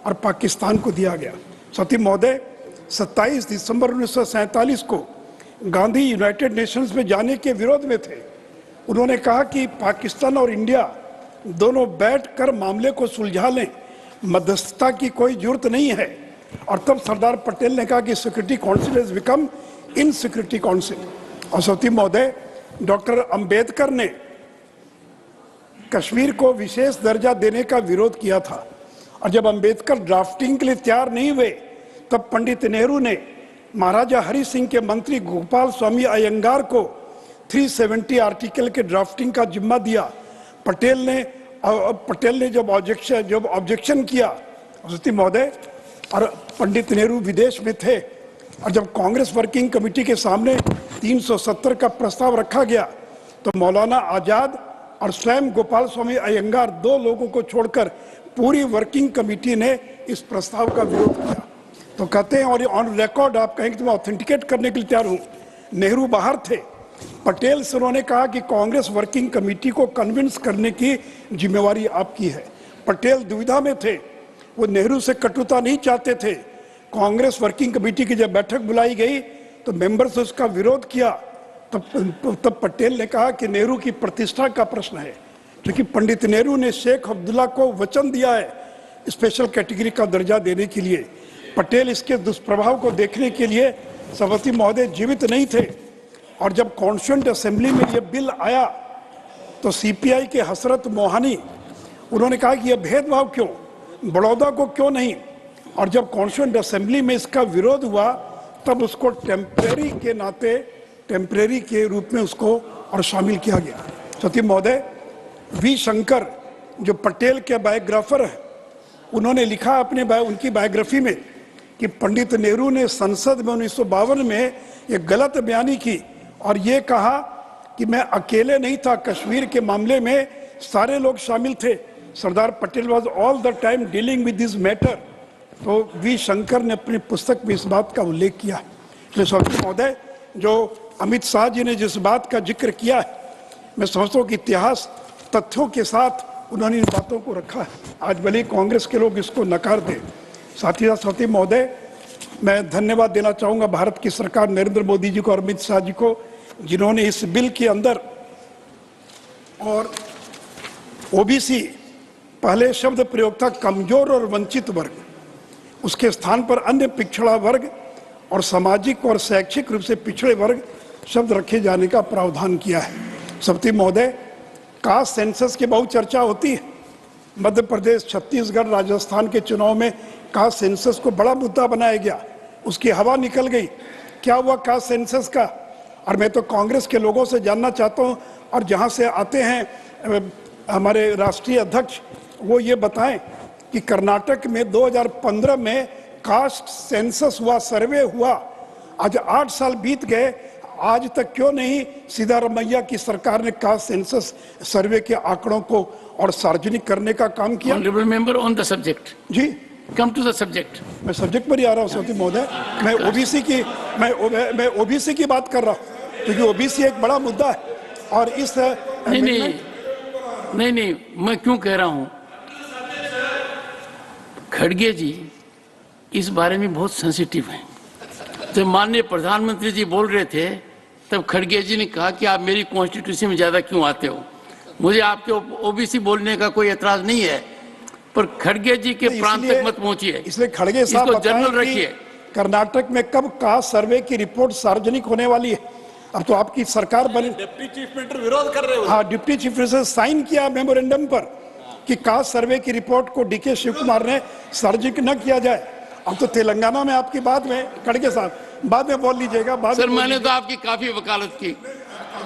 और पाकिस्तान को दिया गया। सती महोदय, 27 दिसंबर 1947 को गांधी यूनाइटेड नेशंस में जाने के विरोध में थे। उन्होंने कहा कि पाकिस्तान और इंडिया दोनों बैठकर मामले को सुलझा लें, मध्यस्थता की कोई जरूरत नहीं है। और तब सरदार पटेल ने कहा कि security council has become in security council. और सती महोदय, डॉक्टर अंबेडकर ने कश्मीर को विशेष दर्जा देने का विरोध किया था, और जब अंबेडकर ड्राफ्टिंग के लिए तैयार नहीं हुए, तब पंडित नेहरू ने महाराजा हरि सिंह के मंत्री गोपाल स्वामी अयंगार को 370 आर्टिकल के ड्राफ्टिंग का जिम्मा दिया। पटेल ने जब ऑब्जेक्शन किया, सती महोदय, और पंडित नेहरू विदेश में थे, और जब कांग्रेस वर्किंग कमेटी के सामने 370 का प्रस्ताव रखा गया, तो मौलाना आजाद और स्वयं गोपाल स्वामी अयंगार, 2 लोगों को छोड़कर पूरी वर्किंग कमेटी ने इस प्रस्ताव का विरोध किया। तो कहते हैं, और ऑन रिकॉर्ड आप कहेंगे तो मैं ऑथेंटिकेट करने के लिए तैयार हूँ, नेहरू बाहर थे, पटेल से उन्होंने कहा कि कांग्रेस वर्किंग कमेटी को कन्विंस करने की जिम्मेवारी आपकी है। पटेल दुविधा में थे, वो नेहरू से कटुता नहीं चाहते थे। कांग्रेस वर्किंग कमेटी की जब बैठक बुलाई गई तो मेंबर्स ने उसका विरोध किया। तब पटेल ने कहा कि नेहरू की प्रतिष्ठा का प्रश्न है, क्योंकि पंडित नेहरू ने शेख अब्दुल्ला को वचन दिया है स्पेशल कैटेगरी का दर्जा देने के लिए। पटेल इसके दुष्प्रभाव को देखने के लिए सभापति महोदय जीवित नहीं थे, और जब कॉन्स्टिट्यूएंट असेंबली में ये बिल आया तो सीपीआई के हसरत मोहानी, उन्होंने कहा कि यह भेदभाव क्यों, बड़ौदा को क्यों नहीं। और जब कॉन्स्टिट्यूएंट असेंबली में इसका विरोध हुआ, तब उसको टेम्परेरी के रूप में उसको और शामिल किया गया। सती महोदय, वी शंकर जो पटेल के बायोग्राफर हैं, उन्होंने लिखा उनकी बायोग्राफी में कि पंडित नेहरू ने संसद में 1952 में ये गलत बयानी की और ये कहा कि मैं अकेले नहीं था, कश्मीर के मामले में सारे लोग शामिल थे, Sardar Patel was all the time dealing with this matter. तो वी शंकर ने अपनी पुस्तक में इस बात का उल्लेख किया है। इसलिए सभापति महोदय, जो अमित शाह जी ने जिस बात का जिक्र किया है, मैं समझता हूँ कि इतिहास तथ्यों के साथ उन्होंने इन बातों को रखा है। आज भले कांग्रेस के लोग इसको नकार दें। साथ ही साथ सभापति महोदय, मैं धन्यवाद देना चाहूँगा भारत की सरकार, नरेंद्र मोदी जी को और अमित शाह जी को, जिन्होंने इस बिल के अंदर और ओबीसी, पहले शब्द प्रयोग था कमजोर और वंचित वर्ग, उसके स्थान पर अन्य पिछड़ा वर्ग और सामाजिक और शैक्षिक रूप से पिछड़े वर्ग शब्द रखे जाने का प्रावधान किया है। सभापति महोदय, कास्ट सेंसस की बहुत चर्चा होती है। मध्य प्रदेश, छत्तीसगढ़, राजस्थान के चुनाव में कास्ट सेंसस को बड़ा मुद्दा बनाया गया, उसकी हवा निकल गई। क्या हुआ कास्ट सेंसस का? और मैं तो कांग्रेस के लोगों से जानना चाहता हूं, और जहां से आते हैं हमारे राष्ट्रीय अध्यक्ष, वो ये बताएं कि कर्नाटक में 2015 में कास्ट सेंसस हुआ, सर्वे हुआ, आज 8 साल बीत गए, आज तक क्यों नहीं सिद्धारमैया की सरकार ने कास्ट सेंसस सर्वे के आंकड़ों को और सार्वजनिक करने का काम किया? Honourable member on the subject. जी, कम टू द सब्जेक्ट। मैं सब्जेक्ट पर ही आ रहा हूँ सभापति महोदय। मैं ओबीसी की बात कर रहा हूँ, क्योंकि ओबीसी एक बड़ा मुद्दा है। और इस नहीं, नहीं, मैं क्यों कह रहा हूं, खड़गे जी इस बारे में बहुत सेंसिटिव हैं। जब माननीय प्रधानमंत्री जी बोल रहे थे तब खड़गे जी ने कहा कि आप मेरी कॉन्स्टिट्यूशन में ज्यादा क्यों आते हो। मुझे आपके ओबीसी बोलने का कोई एतराज नहीं है, पर खड़गे जी के प्रांत तक मत पहुंचिए। इसलिए खड़गे साहब इसको जनरल रखिए। कर्नाटक में कब कास्ट सर्वे की रिपोर्ट सार्वजनिक होने वाली है? अब तो आपकी सरकार बनी, डिप्टी चीफ मिनिस्टर विरोध कर रहे हो। हाँ, डिप्टी चीफ मिनिस्टर साइन किया मेमोरेंडम पर कि कास्ट सर्वे की रिपोर्ट को डीके शिव कुमार ने सार्वजनिक न किया जाए। अब तो तेलंगाना में आपकी बात में खड़गे साहब बाद में बोल लीजिएगा। सर, मैंने तो आपकी काफी वकालत की।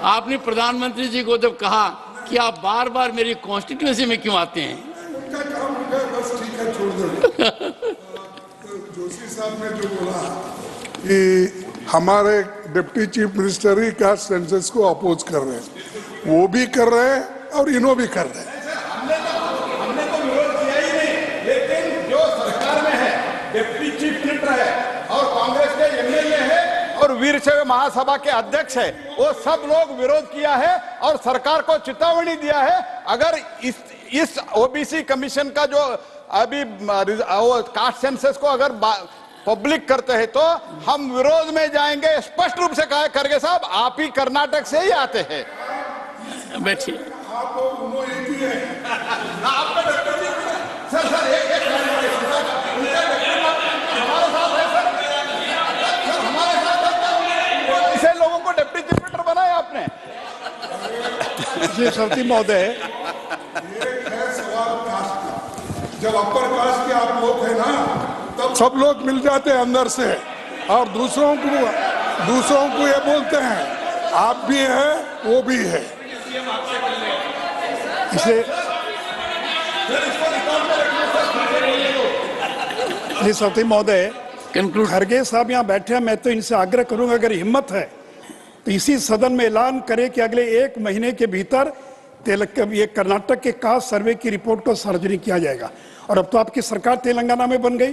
आपने प्रधानमंत्री जी को जब कहा कि आप बार बार मेरी कॉन्स्टिट्यूएंसी में क्यों आते हैं। जोशी साहब ने जो बोला कि हमारे डिप्टी चीफ मिनिस्टर ही कास्ट सेंसस को अपोज कर रहे हैं, वो भी कर रहे हैं और इन्हों भी कर रहे हैं। हमने तो विरोध किया ही नहीं, लेकिन जो सरकार में है, डिप्टी चीफ मिनिस्टर है और कांग्रेस के एमएलए है और वीरशैव महासभा के अध्यक्ष है, वो सब लोग विरोध किया है और सरकार को चेतावनी दिया है। अगर इस ओबीसी कमीशन का जो अभी कास्ट सेंसस को अगर पब्लिक करते हैं तो हम विरोध में जाएंगे। स्पष्ट रूप से कहा खड़गे साहब, आप ही कर्नाटक से ही आते हैं। बैठिए। इसे लोगों को डिप्टी चीफ मिनिस्टर बनाया आपने। जी सवती महोदय, जब अपर कास्ट के आप लोग हैं ना, तब सब लोग मिल जाते हैं अंदर से और दूसरों को ये बोलते हैं आप भी हैं वो भी है। इसे जी सवती महोदय, खड़गे साहब यहाँ बैठे हैं, मैं तो इनसे आग्रह करूंगा अगर हिम्मत है तो इसी सदन में ऐलान करें कि अगले 1 महीने के भीतर ये कर्नाटक के कास्ट सर्वे की रिपोर्ट को सार्वजनिक किया जाएगा। और अब तो आपकी सरकार तेलंगाना में बन गई,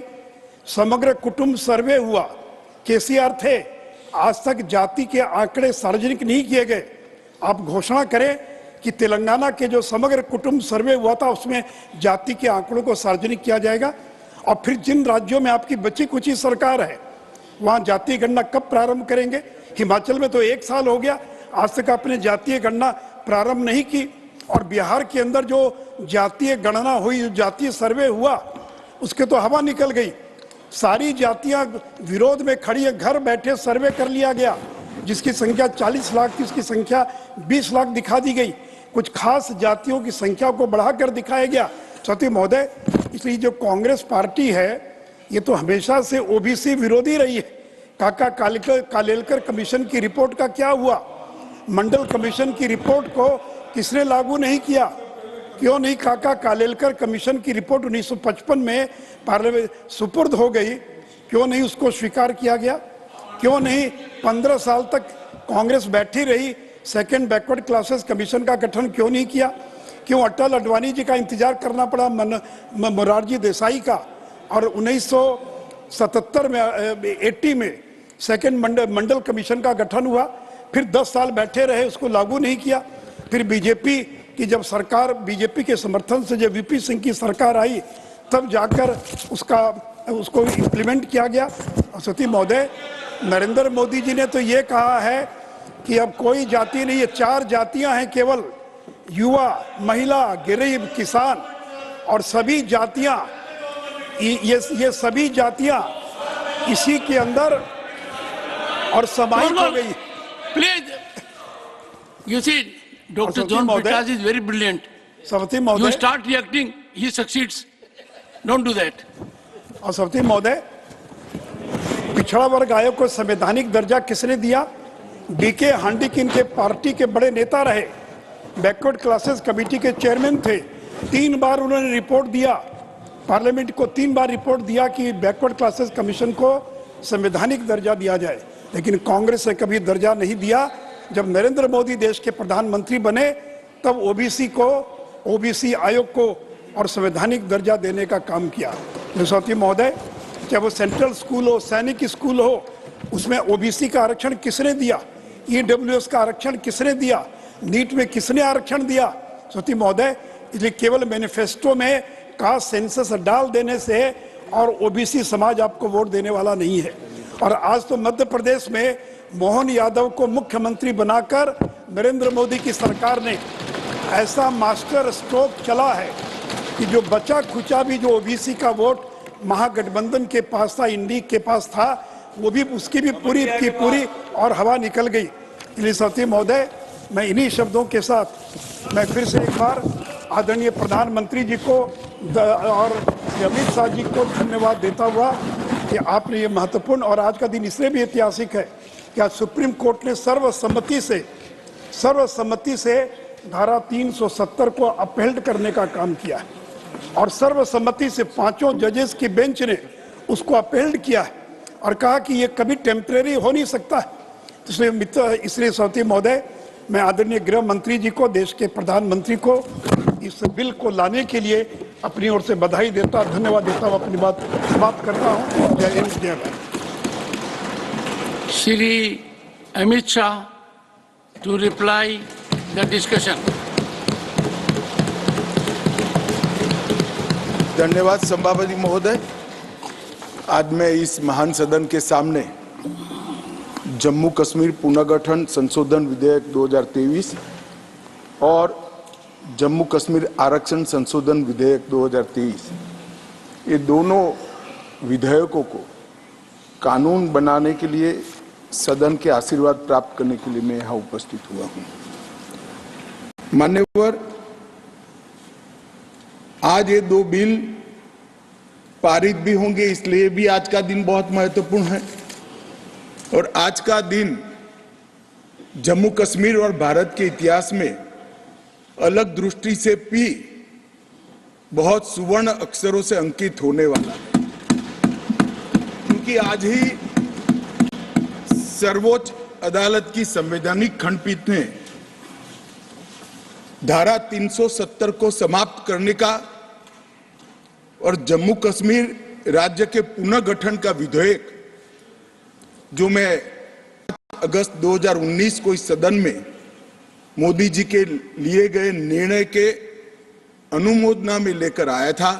समग्र कुटुंब सर्वे हुआ, केसीआर थे, आज तक जाति के आंकड़े सार्वजनिक नहीं किए गए। आप घोषणा करें कि तेलंगाना के जो समग्र कुटुंब सर्वे हुआ था उसमें जाति के आंकड़ों को सार्वजनिक किया जाएगा। और फिर जिन राज्यों में आपकी बची कुची सरकार है वहां जातीय गणना कब प्रारंभ करेंगे? हिमाचल में तो 1 साल हो गया, आज तक आपने जातीय गणना प्रारंभ नहीं की। और बिहार के अंदर जो जातीय गणना हुई, जो जातीय सर्वे हुआ, उसके तो हवा निकल गई। सारी जातियां विरोध में खड़ी है, घर बैठे सर्वे कर लिया गया, जिसकी संख्या 40 लाख थी उसकी संख्या 20 लाख दिखा दी गई। कुछ खास जातियों की संख्या को बढ़ाकर दिखाया गया। सती महोदय, इसलिए जो कांग्रेस पार्टी है ये तो हमेशा से ओबीसी विरोधी रही है। काका कालेलकर कमीशन की रिपोर्ट का क्या हुआ? मंडल कमीशन की रिपोर्ट को किसने लागू नहीं किया? क्यों नहीं काका कालेलकर कमीशन की रिपोर्ट 1955 में पार्लियामेंट सुपुर्द हो गई, क्यों नहीं उसको स्वीकार किया गया? क्यों नहीं 15 साल तक कांग्रेस बैठी रही, सेकंड बैकवर्ड क्लासेस कमीशन का गठन क्यों नहीं किया? क्यों अटल अडवाणी जी का इंतजार करना पड़ा, मोरारजी देसाई का? और 1977 में 80 में सेकंड मंडल कमीशन का गठन हुआ, फिर 10 साल बैठे रहे, उसको लागू नहीं किया। फिर बीजेपी की जब सरकार, बीजेपी के समर्थन से जब वीपी सिंह की सरकार आई तब जाकर उसको इम्प्लीमेंट किया गया। सती महोदय, नरेंद्र मोदी जी ने तो ये कहा है कि अब कोई जाति नहीं है, 4 जातियां हैं केवल, युवा, महिला, गरीब, किसान, और सभी जातियां ये सभी जातियां इसी के अंदर और समाहित हो गई। Please, you see, Dr. John Prakash is very brilliant. सवती महोदय, you start reacting, he succeeds. Don't do that. और सवती महोदय, पिछड़ा वर्ग आयोग को संवैधानिक दर्जा किसने दिया? डीके हांडिकिन के पार्टी के बड़े नेता रहे, बैकवर्ड क्लासेस कमेटी के चेयरमैन थे। 3 बार उन्होंने रिपोर्ट दिया, पार्लियामेंट को 3 बार रिपोर्ट दिया कि बैकवर्ड क्लासेस कमीशन को संवैधानिक दर्जा दिया जाए, लेकिन कांग्रेस ने कभी दर्जा नहीं दिया। जब नरेंद्र मोदी देश के प्रधानमंत्री बने तब ओबीसी आयोग को और संवैधानिक दर्जा देने का काम किया। साथी महोदय, चाहे वो सेंट्रल स्कूल हो, सैनिक स्कूल हो, उसमें ओबीसी का आरक्षण किसने दिया? ईडब्ल्यूएस का आरक्षण किसने दिया? नीट में किसने आरक्षण दिया? श्रुति महोदय, इसलिए केवल मैनिफेस्टो में कास्ट सेंसस डाल देने से और ओबीसी समाज आपको वोट देने वाला नहीं है। और आज तो मध्य प्रदेश में मोहन यादव को मुख्यमंत्री बनाकर नरेंद्र मोदी की सरकार ने ऐसा मास्टर स्ट्रोक चला है कि जो बचा खुचा भी जो ओबीसी का वोट महागठबंधन के पास था, इंडी के पास था, वो भी उसकी भी पूरी की पूरी और हवा निकल गई। इसलिए सती महोदय, मैं इन्हीं शब्दों के साथ मैं फिर से एक बार आदरणीय प्रधानमंत्री जी को और अमित शाह जी को धन्यवाद देता हुआ कि आपने ये महत्वपूर्ण, और आज का दिन इसलिए भी ऐतिहासिक है कि आज सुप्रीम कोर्ट ने सर्वसम्मति से धारा 370 को अपहेल्ड करने का काम किया है और सर्वसम्मति से 5 जजेस की बेंच ने उसको अपहेल्ड किया है और कहा कि ये कभी टेम्परेरी हो नहीं सकता है। इसलिए सौती महोदय, मैं आदरणीय गृह मंत्री जी को, देश के प्रधानमंत्री को इस बिल को लाने के लिए अपनी ओर से बधाई देता, धन्यवाद देता हूँ, अपनी बात समाप्त करता हूँ। जय हिंद, जय Bharat. Shri Amit Shah to reply the discussion. धन्यवाद सभापति महोदय। आज मैं इस महान सदन के सामने जम्मू कश्मीर पुनर्गठन संशोधन विधेयक 2023 और जम्मू कश्मीर आरक्षण संशोधन विधेयक 2023, ये दोनों विधेयकों को कानून बनाने के लिए सदन के आशीर्वाद प्राप्त करने के लिए मैं यहाँ उपस्थित हुआ हूँ। मान्यवर, आज ये 2 बिल पारित भी होंगे, इसलिए भी आज का दिन बहुत महत्वपूर्ण है। और आज का दिन जम्मू कश्मीर और भारत के इतिहास में अलग दृष्टि से भी बहुत सुवर्ण अक्षरों से अंकित होने वाला है, क्योंकि आज ही सर्वोच्च अदालत की संवैधानिक खंडपीठ ने धारा 370 को समाप्त करने का और जम्मू कश्मीर राज्य के पुनर्गठन का विधेयक, जो मैं अगस्त 2019 को इस सदन में मोदी जी के लिए गए निर्णय के अनुमोदना में लेकर आया था,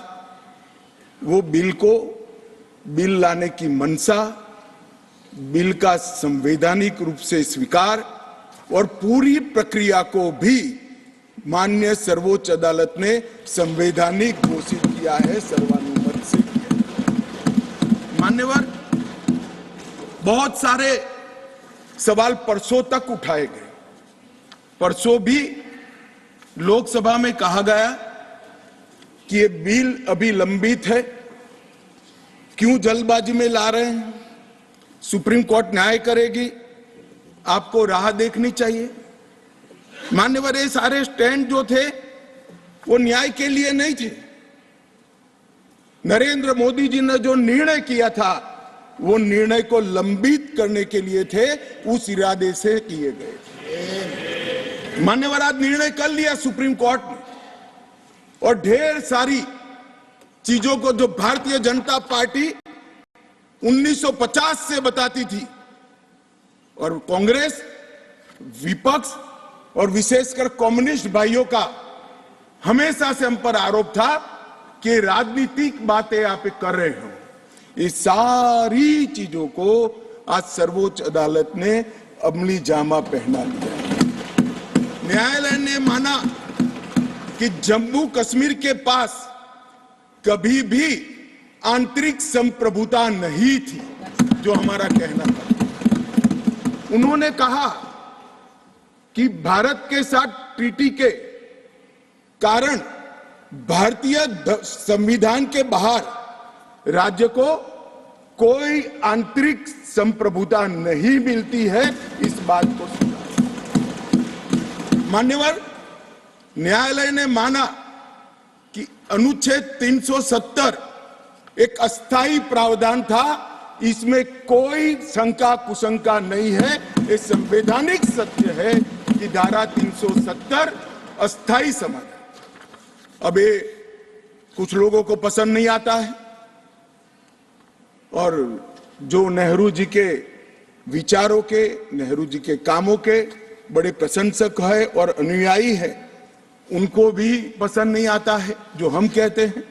वो बिल लाने की मंशा, बिल का संवैधानिक रूप से स्वीकार और पूरी प्रक्रिया को भी माननीय सर्वोच्च अदालत ने संवैधानिक घोषित किया है, सर्वानुमत से किया। मान्यवर, बहुत सारे सवाल परसों तक उठाए गए। परसों भी लोकसभा में कहा गया कि ये बिल अभी लंबित है, क्यों जल्दबाजी में ला रहे हैं, सुप्रीम कोर्ट न्याय करेगी, आपको राह देखनी चाहिए। मान्यवर, ये सारे स्टैंड जो थे वो न्याय के लिए नहीं थे। नरेंद्र मोदी जी ने जो निर्णय किया था वो निर्णय को लंबित करने के लिए थे, उस इरादे से किए गए थे। मान्यवर, आज निर्णय कर लिया सुप्रीम कोर्ट ने, और ढेर सारी चीजों को जो भारतीय जनता पार्टी 1950 से बताती थी और कांग्रेस, विपक्ष और विशेषकर कम्युनिस्ट भाइयों का हमेशा से हम पर आरोप था कि राजनीतिक बातें आप कर रहे हो, ये सारी चीजों को आज सर्वोच्च अदालत ने अमली जामा पहना दिया। न्यायालय ने माना कि जम्मू कश्मीर के पास कभी भी आंतरिक संप्रभुता नहीं थी, जो हमारा कहना था। उन्होंने कहा कि भारत के साथ ट्रीटी के कारण भारतीय संविधान के बाहर राज्य को कोई आंतरिक संप्रभुता नहीं मिलती है, इस बात को सुना। मान्यवर, न्यायालय ने माना कि अनुच्छेद 370 एक अस्थायी प्रावधान था, इसमें कोई शंका कुशंका नहीं है, ये संवैधानिक सत्य है कि धारा 370 अस्थायी समाधान। अब ये कुछ लोगों को पसंद नहीं आता है, और जो नेहरू जी के विचारों के, नेहरू जी के कामों के बड़े प्रशंसक है और अनुयायी है, उनको भी पसंद नहीं आता है जो हम कहते हैं,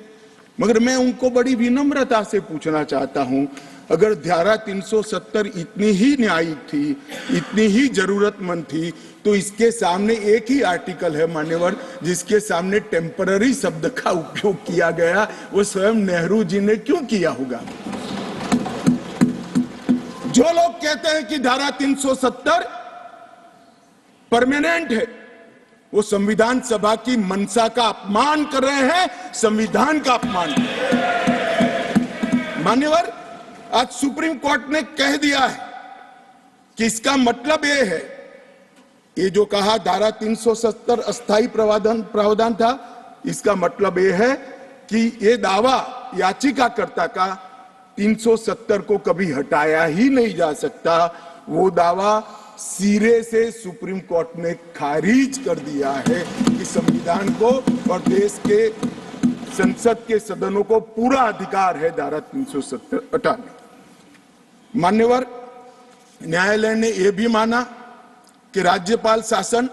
मगर मैं उनको बड़ी विनम्रता से पूछना चाहता हूं, अगर धारा 370 इतनी ही न्यायिक थी, इतनी ही जरूरतमंद थी, तो इसके सामने एक ही आर्टिकल है मान्यवर जिसके सामने टेम्पररी शब्द का उपयोग किया गया, वो स्वयं नेहरू जी ने क्यों किया होगा? जो लोग कहते हैं कि धारा 370 परमानेंट है, वो संविधान सभा की मंशा का अपमान कर रहे हैं, संविधान का अपमान कर रहे हैं। मान्यवर, आज सुप्रीम कोर्ट ने कह दिया है कि इसका मतलब यह है, ये जो कहा धारा 370 अस्थायी प्रावधान था, इसका मतलब यह है कि ये दावा याचिकाकर्ता का 370 को कभी हटाया ही नहीं जा सकता। वो दावा सिरे से सुप्रीम कोर्ट ने खारिज कर दिया है कि संविधान को और देश के संसद के सदनों को पूरा अधिकार है धारा 370 हटाने। मान्यवर, न्यायालय ने यह भी माना कि राज्यपाल शासन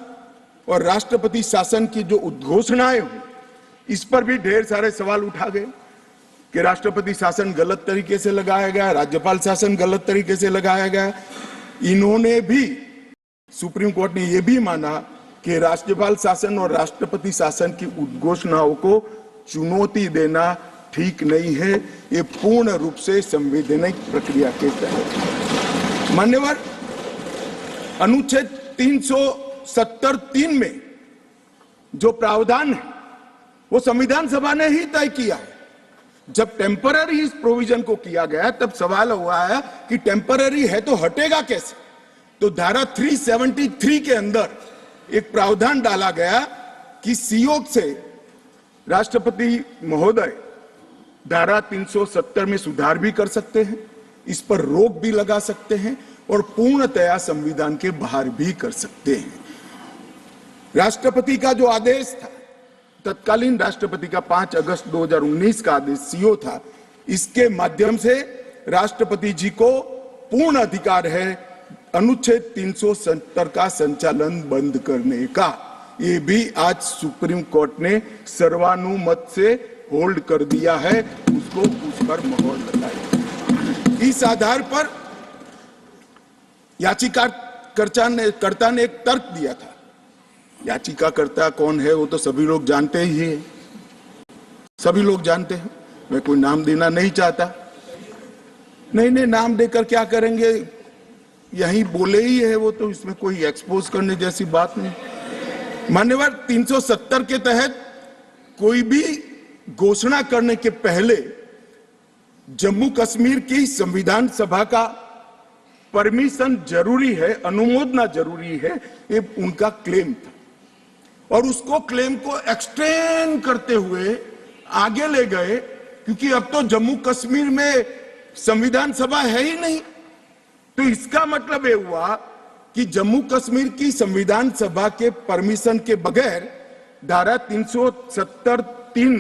और राष्ट्रपति शासन की जो उद्घोषणाएं हुई, इस पर भी ढेर सारे सवाल उठा गए कि राष्ट्रपति शासन गलत तरीके से लगाया गया, राज्यपाल शासन गलत तरीके से लगाया गया। इन्होंने भी, सुप्रीम कोर्ट ने यह भी माना कि राज्यपाल शासन और राष्ट्रपति शासन की उद्घोषणाओं को चुनौती देना ठीक नहीं है, ये पूर्ण रूप से संवैधानिक प्रक्रिया के तहत। मान्यवर, अनुच्छेद 370(3) में जो प्रावधान है वो संविधान सभा ने ही तय किया है। जब टेम्पररी इस प्रोविजन को किया गया तब सवाल हुआ है कि टेम्पररी है तो हटेगा कैसे? तो धारा 373 के अंदर एक प्रावधान डाला गया कि सीओ से राष्ट्रपति महोदय धारा 370 में सुधार भी कर सकते हैं, इस पर रोक भी लगा सकते हैं और पूर्णतया संविधान के बाहर भी कर सकते हैं। राष्ट्रपति का जो आदेश था, तत्कालीन राष्ट्रपति का 5 अगस्त 2019 का आदेश सीओ था, इसके माध्यम से राष्ट्रपति जी को पूर्ण अधिकार है अनुच्छेद 370 का संचालन बंद करने का। ये भी आज सुप्रीम कोर्ट ने सर्वानुमत से होल्ड कर दिया है, उसको उस पर मोहर लगाई। इस आधार पर याचिकाकर्ता ने एक तर्क दिया था। याचिकाकर्ता कौन है वो तो सभी लोग जानते ही है, सभी लोग जानते हैं, मैं कोई नाम देना नहीं चाहता। नहीं, नाम देकर क्या करेंगे, यही बोले ही है वो, तो इसमें कोई एक्सपोज करने जैसी बात नहीं। मान्यवर, 370 के तहत कोई भी घोषणा करने के पहले जम्मू कश्मीर की संविधान सभा का परमिशन जरूरी है, अनुमोदना जरूरी है, ये उनका क्लेम था। और उसको क्लेम को एक्सटेंड करते हुए आगे ले गए, क्योंकि अब तो जम्मू कश्मीर में संविधान सभा है ही नहीं। तो इसका मतलब ये हुआ कि जम्मू कश्मीर की संविधान सभा के परमिशन के बगैर धारा 370(3)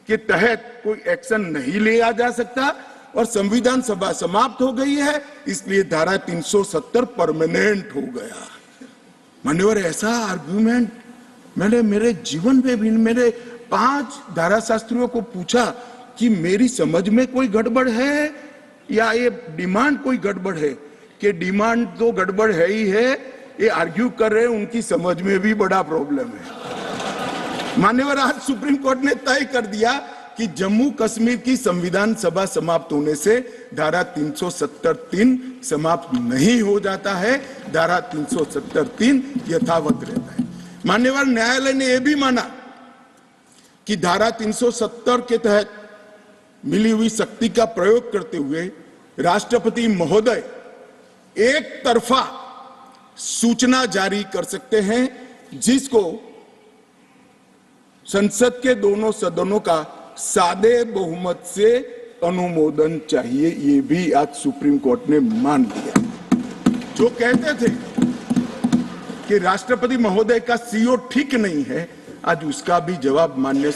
के तहत कोई एक्शन नहीं लिया जा सकता और संविधान सभा समाप्त हो गई है, इसलिए धारा 370 परमानेंट हो गया। मान्यवर, ऐसा आर्गुमेंट मैंने मेरे जीवन में भी, मेरे 5 धाराशास्त्रियों को पूछा कि मेरी समझ में कोई गड़बड़ है या ये डिमांड कोई गड़बड़ है, कि डिमांड तो गड़बड़ है ही है, ये आर्ग्यू कर रहे हैं, उनकी समझ में भी बड़ा प्रॉब्लम है। मान्यवर, आज सुप्रीम कोर्ट ने तय कर दिया कि जम्मू कश्मीर की संविधान सभा समाप्त होने से धारा 370(3) समाप्त नहीं हो जाता है, धारा 370(3) यथावत रहता है। मान्यवर, न्यायालय ने यह भी माना कि धारा 370 के तहत मिली हुई शक्ति का प्रयोग करते हुए राष्ट्रपति महोदय एक तरफा सूचना जारी कर सकते हैं, जिसको संसद के दोनों सदनों का सादे बहुमत से अनुमोदन चाहिए। ये भी आज सुप्रीम कोर्ट ने मान लिया। जो कहते थे कि राष्ट्रपति महोदय का सीओ ठीक नहीं है, आज उसका भी जवाब माननीय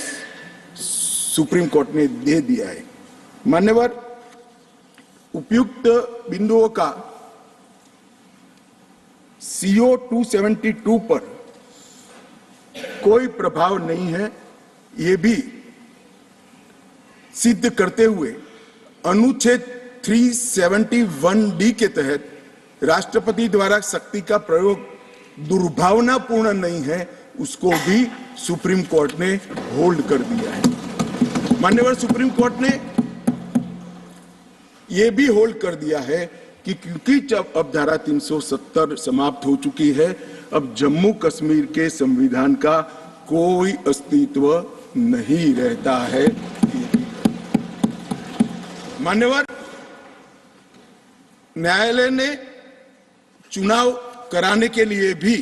सुप्रीम कोर्ट ने दे दिया है। मान्यवर, उपयुक्त बिंदुओं का सीओ 272 पर कोई प्रभाव नहीं है, ये भी सिद्ध करते हुए अनुच्छेद 371D के तहत राष्ट्रपति द्वारा शक्ति का प्रयोग दुर्भावनापूर्ण नहीं है, उसको भी सुप्रीम कोर्ट ने होल्ड कर दिया है। माननीय सुप्रीम कोर्ट ने यह भी होल्ड कर दिया है कि क्योंकि जब अब धारा 370 समाप्त हो चुकी है, अब जम्मू कश्मीर के संविधान का कोई अस्तित्व नहीं रहता है। मान्यवर न्यायालय ने चुनाव कराने के लिए भी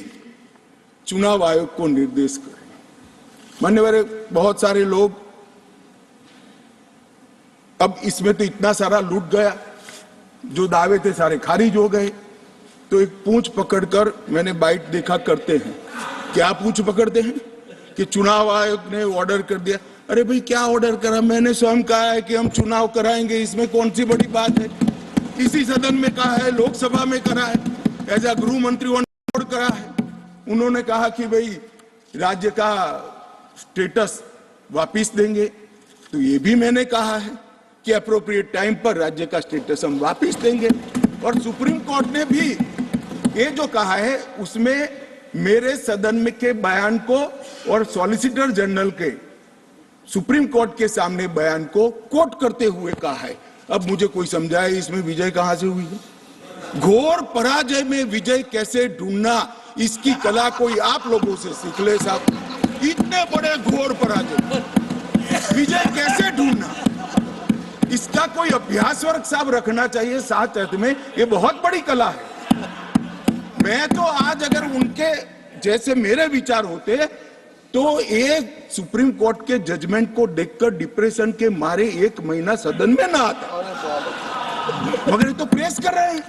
चुनाव आयोग को निर्देश करे। मान्यवर बहुत सारे लोग अब इसमें तो इतना सारा लूट गया, जो दावे थे सारे खारिज हो गए। तो एक पूंछ पकड़कर मैंने बाइट देखा करते हैं, क्या पूंछ पकड़ते हैं कि चुनाव आयोग ने ऑर्डर कर दिया। अरे भाई क्या ऑर्डर करा, मैंने स्वयं कहा है कि हम चुनाव कराएंगे, इसमें कौन सी बड़ी बात है। इसी सदन में कहा है, लोकसभा में करा है, एज ए गृह मंत्री करा है। उन्होंने कहा कि भाई राज्य का स्टेटस वापिस देंगे, तो ये भी मैंने कहा है कि अप्रोप्रिएट टाइम पर राज्य का स्टेटस हम वापिस देंगे। और सुप्रीम कोर्ट ने भी ये जो कहा है उसमें मेरे सदन में के बयान को और सॉलिसिटर जनरल के सुप्रीम कोर्ट के सामने बयान को कोट करते हुए कहा है। अब मुझे कोई समझाए इसमें विजय कहां से हुई है। घोर पराजय में विजय कैसे ढूंढना, इसकी कला कोई आप लोगों से सीख ले साहब। इतने बड़े घोर पराजय विजय कैसे ढूंढना, इसका कोई अभ्यास वर्ग साहब रखना चाहिए साथ में। ये बहुत बड़ी कला है। मैं तो आज अगर उनके जैसे मेरे विचार होते तो एक सुप्रीम कोर्ट के जजमेंट को देखकर डिप्रेशन के मारे 1 महीना सदन में ना आता, मगर ये तो प्रेस कर रहे हैं।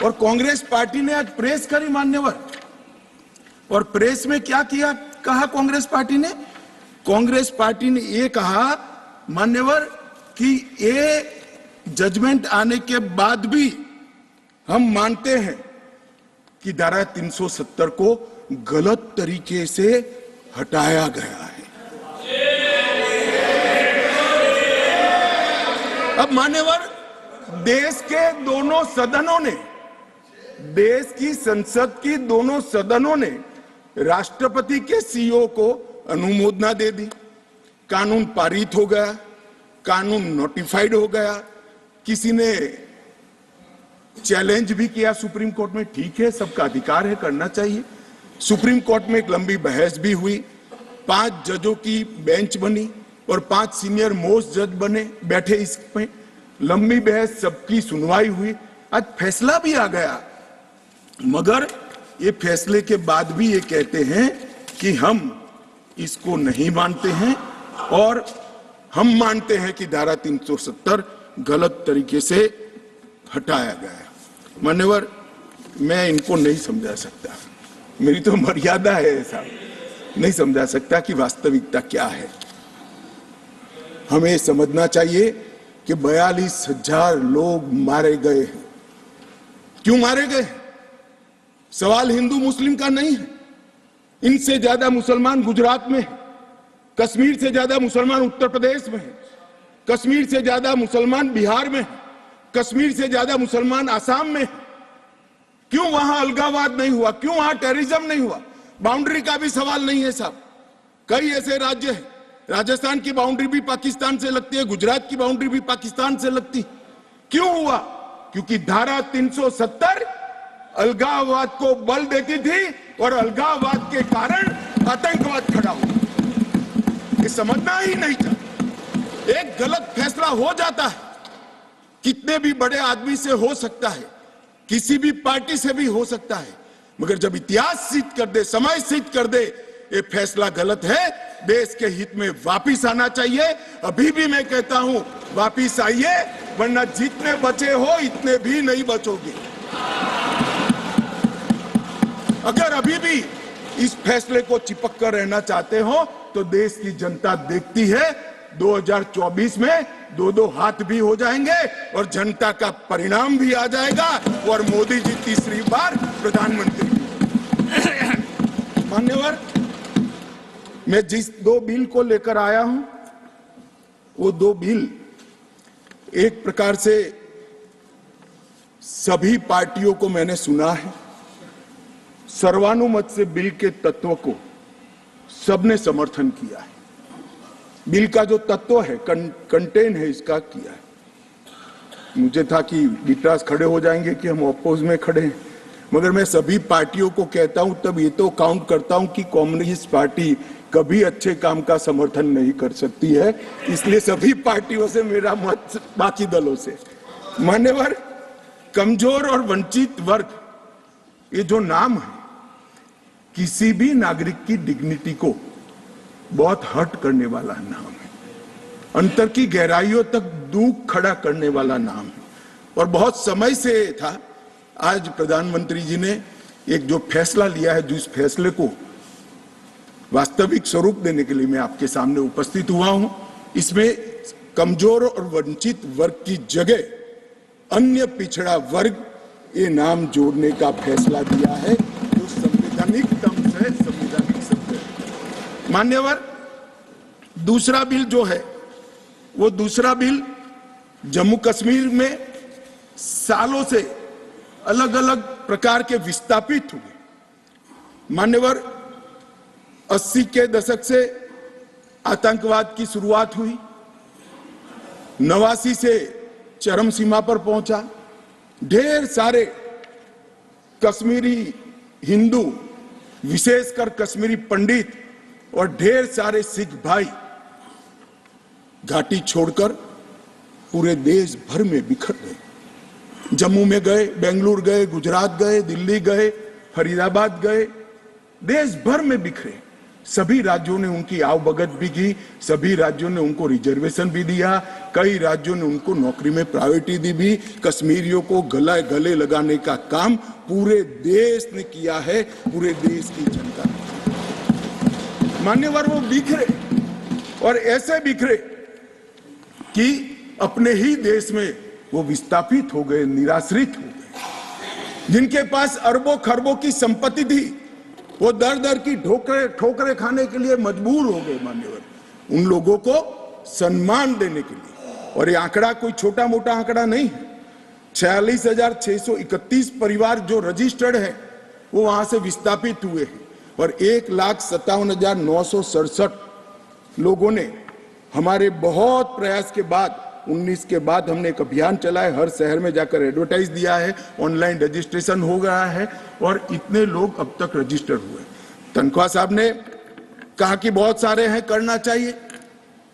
और कांग्रेस पार्टी ने आज प्रेस करी मान्यवर, और प्रेस में क्या किया, कहा कांग्रेस पार्टी ने, कांग्रेस पार्टी ने ये कहा मान्यवर कि ये जजमेंट आने के बाद भी हम मानते हैं कि धारा 370 को गलत तरीके से हटाया गया है। अब मान्यवर देश के दोनों सदनों ने, देश की संसद की दोनों सदनों ने राष्ट्रपति के सीओ को अनुमोदना दे दी, कानून पारित हो गया, कानून नोटिफाइड हो गया। किसी ने चैलेंज भी किया सुप्रीम कोर्ट में, ठीक है, सबका अधिकार है, करना चाहिए। सुप्रीम कोर्ट में एक लंबी बहस भी हुई, 5 जजों की बेंच बनी और 5 सीनियर मोस्ट जज बने बैठे इसमें, लंबी बहस, सबकी सुनवाई हुई, आज फैसला भी आ गया। मगर ये फैसले के बाद भी ये कहते हैं कि हम इसको नहीं मानते हैं और हम मानते हैं कि धारा 370 गलत तरीके से हटाया गया है। मान्यवर मैं इनको नहीं समझा सकता, मेरी तो मर्यादा है ऐसा, नहीं समझा सकता कि वास्तविकता क्या है। हमें समझना चाहिए कि 42,000 लोग मारे गए हैं। क्यों मारे गए? सवाल हिंदू मुस्लिम का नहीं है। इनसे ज्यादा मुसलमान गुजरात में है, कश्मीर से ज्यादा मुसलमान उत्तर प्रदेश में है, कश्मीर से ज्यादा मुसलमान बिहार में है, कश्मीर से ज्यादा मुसलमान आसाम में है। क्यों वहां अलगाववाद नहीं हुआ? क्यों वहां टेररिज्म नहीं हुआ? बाउंड्री का भी सवाल नहीं है साहब। कई ऐसे राज्य हैं, राजस्थान की बाउंड्री भी पाकिस्तान से लगती है, गुजरात की बाउंड्री भी पाकिस्तान से लगती। क्यों हुआ? क्योंकि धारा 370 अलगाववाद को बल देती थी और अलगाववाद के कारण आतंकवाद खड़ा हुआ। ये समझना ही नहीं था। एक गलत फैसला हो जाता है, कितने भी बड़े आदमी से हो सकता है, किसी भी पार्टी से भी हो सकता है, मगर जब इतिहास सिद्ध कर दे, समय सिद्ध कर दे ये फैसला गलत है, देश के हित में वापिस आना चाहिए। अभी भी मैं कहता हूं वापिस आइए, वरना जितने बचे हो इतने भी नहीं बचोगे। अगर अभी भी इस फैसले को चिपक कर रहना चाहते हो तो देश की जनता देखती है 2024 में 2-2 हाथ भी हो जाएंगे और जनता का परिणाम भी आ जाएगा और मोदी जी तीसरी बार प्रधानमंत्री। मान्यवर मैं जिस दो बिल को लेकर आया हूं, वो दो बिल एक प्रकार से सभी पार्टियों को मैंने सुना है, सर्वानुमत से बिल के तत्व को सबने समर्थन किया है। बिल का जो तत्व है, कंटेन है, इसका किया है। मुझे था कि गिटास खड़े हो जाएंगे कि हम अपोज में खड़े हैं, मगर मैं सभी पार्टियों को कहता हूं, तब ये तो काउंट करता हूं कि कम्युनिस्ट पार्टी कभी अच्छे काम का समर्थन नहीं कर सकती है, इसलिए सभी पार्टियों से मेरा मत बाकी दलों से। मान्यवर, कमजोर और वंचित वर्ग, ये जो नाम है, किसी भी नागरिक की डिग्निटी को बहुत हर्ट करने वाला नाम है, अंतर की गहराइयों तक दुख खड़ा करने वाला नाम है। और बहुत समय से था, आज प्रधानमंत्री जी ने एक जो फैसला लिया है, जिस फैसले को वास्तविक स्वरूप देने के लिए मैं आपके सामने उपस्थित हुआ हूं, इसमें कमजोर और वंचित वर्ग की जगह अन्य पिछड़ा वर्ग ये नाम जोड़ने का फैसला दिया है, जो संवैधानिक ढंग से संवैधानिक शब्द है। मान्यवर, दूसरा बिल जो है, वो दूसरा बिल जम्मू कश्मीर में सालों से अलग अलग प्रकार के विस्थापित हुए। मान्यवर, 80 के दशक से आतंकवाद की शुरुआत हुई, 89 से चरम सीमा पर पहुंचा। ढेर सारे कश्मीरी हिंदू, विशेषकर कश्मीरी पंडित और ढेर सारे सिख भाई घाटी छोड़कर पूरे देश भर में बिखर गए। जम्मू में गए, बेंगलुरु गए, गुजरात गए, दिल्ली गए, फरीदाबाद गए, देश भर में बिखरे। सभी राज्यों ने उनकी आवभगत भी की, सभी राज्यों ने उनको रिजर्वेशन भी दिया, कई राज्यों ने उनको नौकरी में प्रायोरिटी दी भी। कश्मीरियों को गले लगाने का काम पूरे देश ने किया है, पूरे देश की जनता ने। मान्यवर, वो बिखरे और ऐसे बिखरे कि अपने ही देश में वो विस्थापित हो गए, निराश्रित हो गए। जिनके पास अरबों खरबों की संपत्ति थी, वो दर दर की ठोकरें खाने के लिए मजबूर हो गए। मान्यवर, उन लोगों को सम्मान देने के लिए, और ये आंकड़ा कोई छोटा मोटा आंकड़ा नहीं है, 46,631 परिवार जो रजिस्टर्ड है वो वहां से विस्थापित हुए हैं, और 1,57,967 लोगों ने हमारे बहुत प्रयास के बाद 19 के बाद हमने एक अभियान चलाया, हर शहर में जाकर एडवर्टाइज दिया है, ऑनलाइन रजिस्ट्रेशन हो गया है, और इतने लोग अब तक रजिस्टर हुए। तनख्वाह साहब ने कहा कि बहुत सारे हैं, करना चाहिए।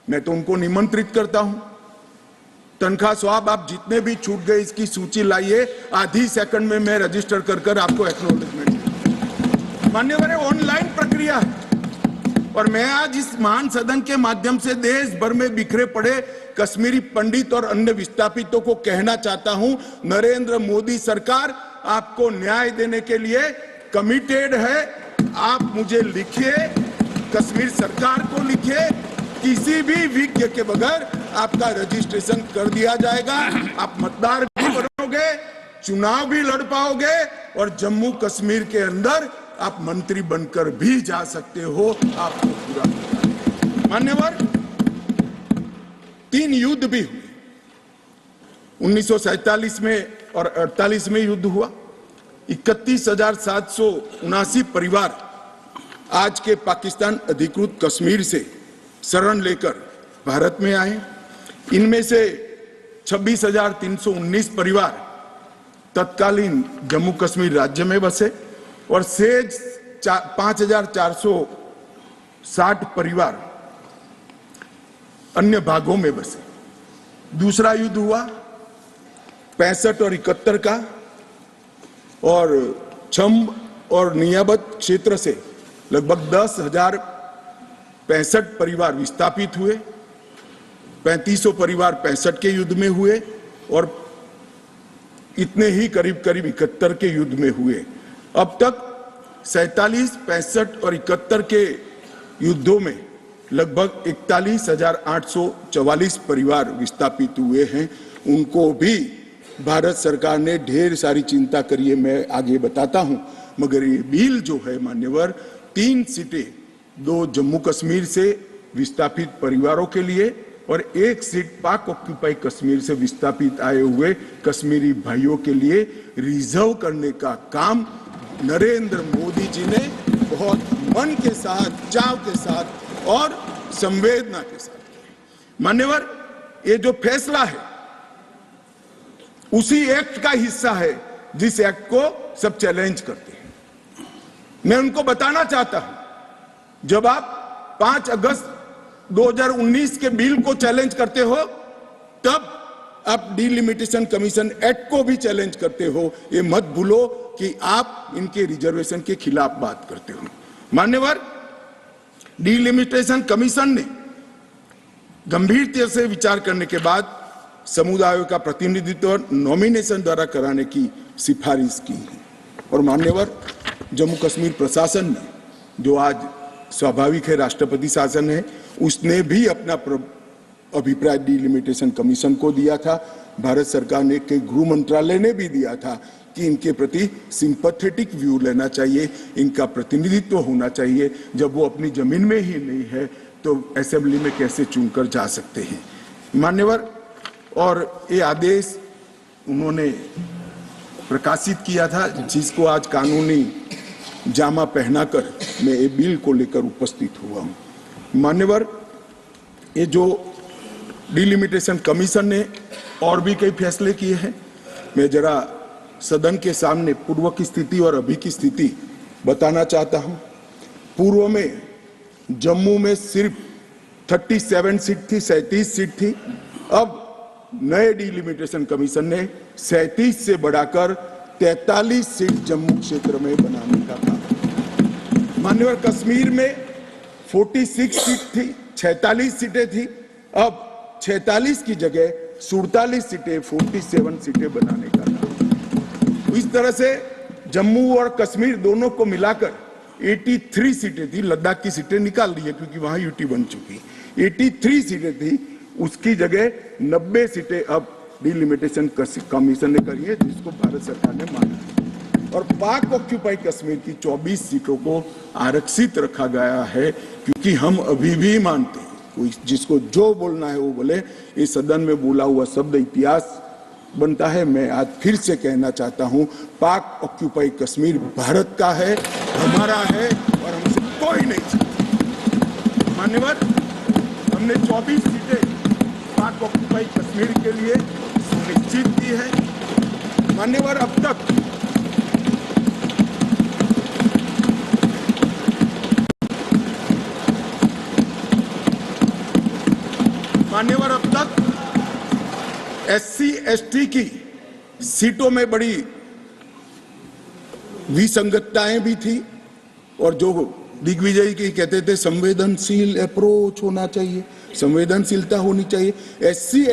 मैं तो उनको निमंत्रित करता हूं, तनख्वाह साहब आप जितने भी छूट गए इसकी सूची लाइए, आधी सेकंड में मैं रजिस्टर कर आपको एक्नॉलेजमेंट। मान्यवर, ऑनलाइन प्रक्रिया है, और मैं आज इस महान सदन के माध्यम से देश भर में बिखरे पड़े कश्मीरी पंडित और अन्य विस्थापितों को कहना चाहता हूं, नरेंद्र मोदी सरकार आपको न्याय देने के लिए कमिटेड है। आप मुझे लिखिए, कश्मीर सरकार को लिखिए, किसी भी विज्ञ के बगैर आपका रजिस्ट्रेशन कर दिया जाएगा। आप मतदार भी बनोगे, चुनाव भी लड़ पाओगे, और जम्मू कश्मीर के अंदर आप मंत्री बनकर भी जा सकते हो। आपको पूरा। मान्यवर, 3 युद्ध भी हुए, 1947 में और 48 में युद्ध हुआ। 31,779 परिवार आज के पाकिस्तान अधिकृत कश्मीर से शरण लेकर भारत में आए। इनमें से 26,319 परिवार तत्कालीन जम्मू कश्मीर राज्य में बसे, और शेष 5,460 परिवार अन्य भागों में बसे। दूसरा युद्ध हुआ 65 और 71 का, और छम्ब और नियाबत क्षेत्र से लगभग 10,065 परिवार विस्थापित हुए। 3500 परिवार 65 के युद्ध में हुए, और इतने ही करीब 71 के युद्ध में हुए। अब तक 47, 65 और 71 के युद्धों में लगभग 41,844 परिवार विस्थापित हुए हैं। उनको भी भारत सरकार ने ढेर सारी चिंता करी है, मैं आगे बताता हूं। मगर ये बिल जो है मान्यवर, 3 सीटें 2 जम्मू कश्मीर से विस्थापित परिवारों के लिए और 1 सीट पाक ऑक्यूपाई कश्मीर से विस्थापित आए हुए कश्मीरी भाइयों के लिए रिजर्व करने का काम नरेंद्र मोदी जी ने बहुत मन के साथ, चाव के साथ और संवेदना के साथ किया। मान्यवर, ये जो फैसला है उसी एक्ट का हिस्सा है जिस एक्ट को सब चैलेंज करते हैं। मैं उनको बताना चाहता हूं, जब आप 5 अगस्त 2019 के बिल को चैलेंज करते हो, तब आप डिलिमिटेशन कमीशन एक्ट को भी चैलेंज करते हो। ये मत भूलो कि आप इनके रिजर्वेशन के खिलाफ बात करते हो। मान्यवर, डिलिमिटेशन कमीशन ने गंभीरता से विचार करने के बाद समुदायों का प्रतिनिधित्व नॉमिनेशन द्वारा कराने की सिफारिश की है। और मान्यवर, जम्मू कश्मीर प्रशासन ने, जो आज स्वाभाविक है राष्ट्रपति शासन है, उसने भी अपना अभिप्राय डिलिमिटेशन कमीशन को दिया था। भारत सरकार ने के गृह मंत्रालय ने भी दिया था कि इनके प्रति सिंपैथेटिक व्यू लेना चाहिए, इनका प्रतिनिधित्व होना चाहिए। जब वो अपनी जमीन में ही नहीं है तो असेंबली में कैसे चुनकर जा सकते हैं। मान्यवर, और ये आदेश उन्होंने प्रकाशित किया था, जिसको आज कानूनी जामा पहनाकर मैं ये बिल को लेकर उपस्थित हुआ हूं। मान्यवर, ये जो डिलिमिटेशन कमीशन ने और भी कई फैसले किए हैं, मैं जरा सदन के सामने पूर्व की स्थिति और अभी की स्थिति बताना चाहता हूं। पूर्व में जम्मू में सिर्फ 37 सीट थी, 37 सीट थी। अब नए डिलिमिटेशन कमीशन ने 37 से बढ़ाकर 43 सीट जम्मू क्षेत्र में बनाने का काम। मान्यवर, कश्मीर में 46 सीट थी, 46 सीटें थी। अब 46 की जगह 47 सीटें, 47 सीटें बनाने का काम। इस तरह से जम्मू और कश्मीर दोनों को मिलाकर 83 सीटें थी। लद्दाख की सीटें निकाल दी है क्योंकि वहां यूटी बन चुकी। 83 सीटें थी, उसकी जगह 90 सीटें अब डिलिमिटेशन कमीशन ने करी है, जिसको भारत सरकार ने माना। और पाक ऑक्यूपाई कश्मीर की 24 सीटों को आरक्षित रखा गया है, क्योंकि हम अभी भी मानते हैं, कोई जिसको जो बोलना है वो बोले। इस सदन में बोला हुआ शब्द इतिहास बनता है। मैं आज फिर से कहना चाहता हूं, पाक ऑक्यूपाई कश्मीर भारत का है, हमारा है और हमसे कोई नहीं चाहता। मान्यवर, हमने 24 सीटें पाक ऑक्यूपाई कश्मीर के लिए सुनिश्चित की है। मान्यवर, अब तक SC ST की सीटों में बड़ी विसंगतताएं भी थी, और जो दिग्विजय की कहते थे संवेदनशील अप्रोच होना चाहिए, संवेदनशीलता होनी चाहिए। SC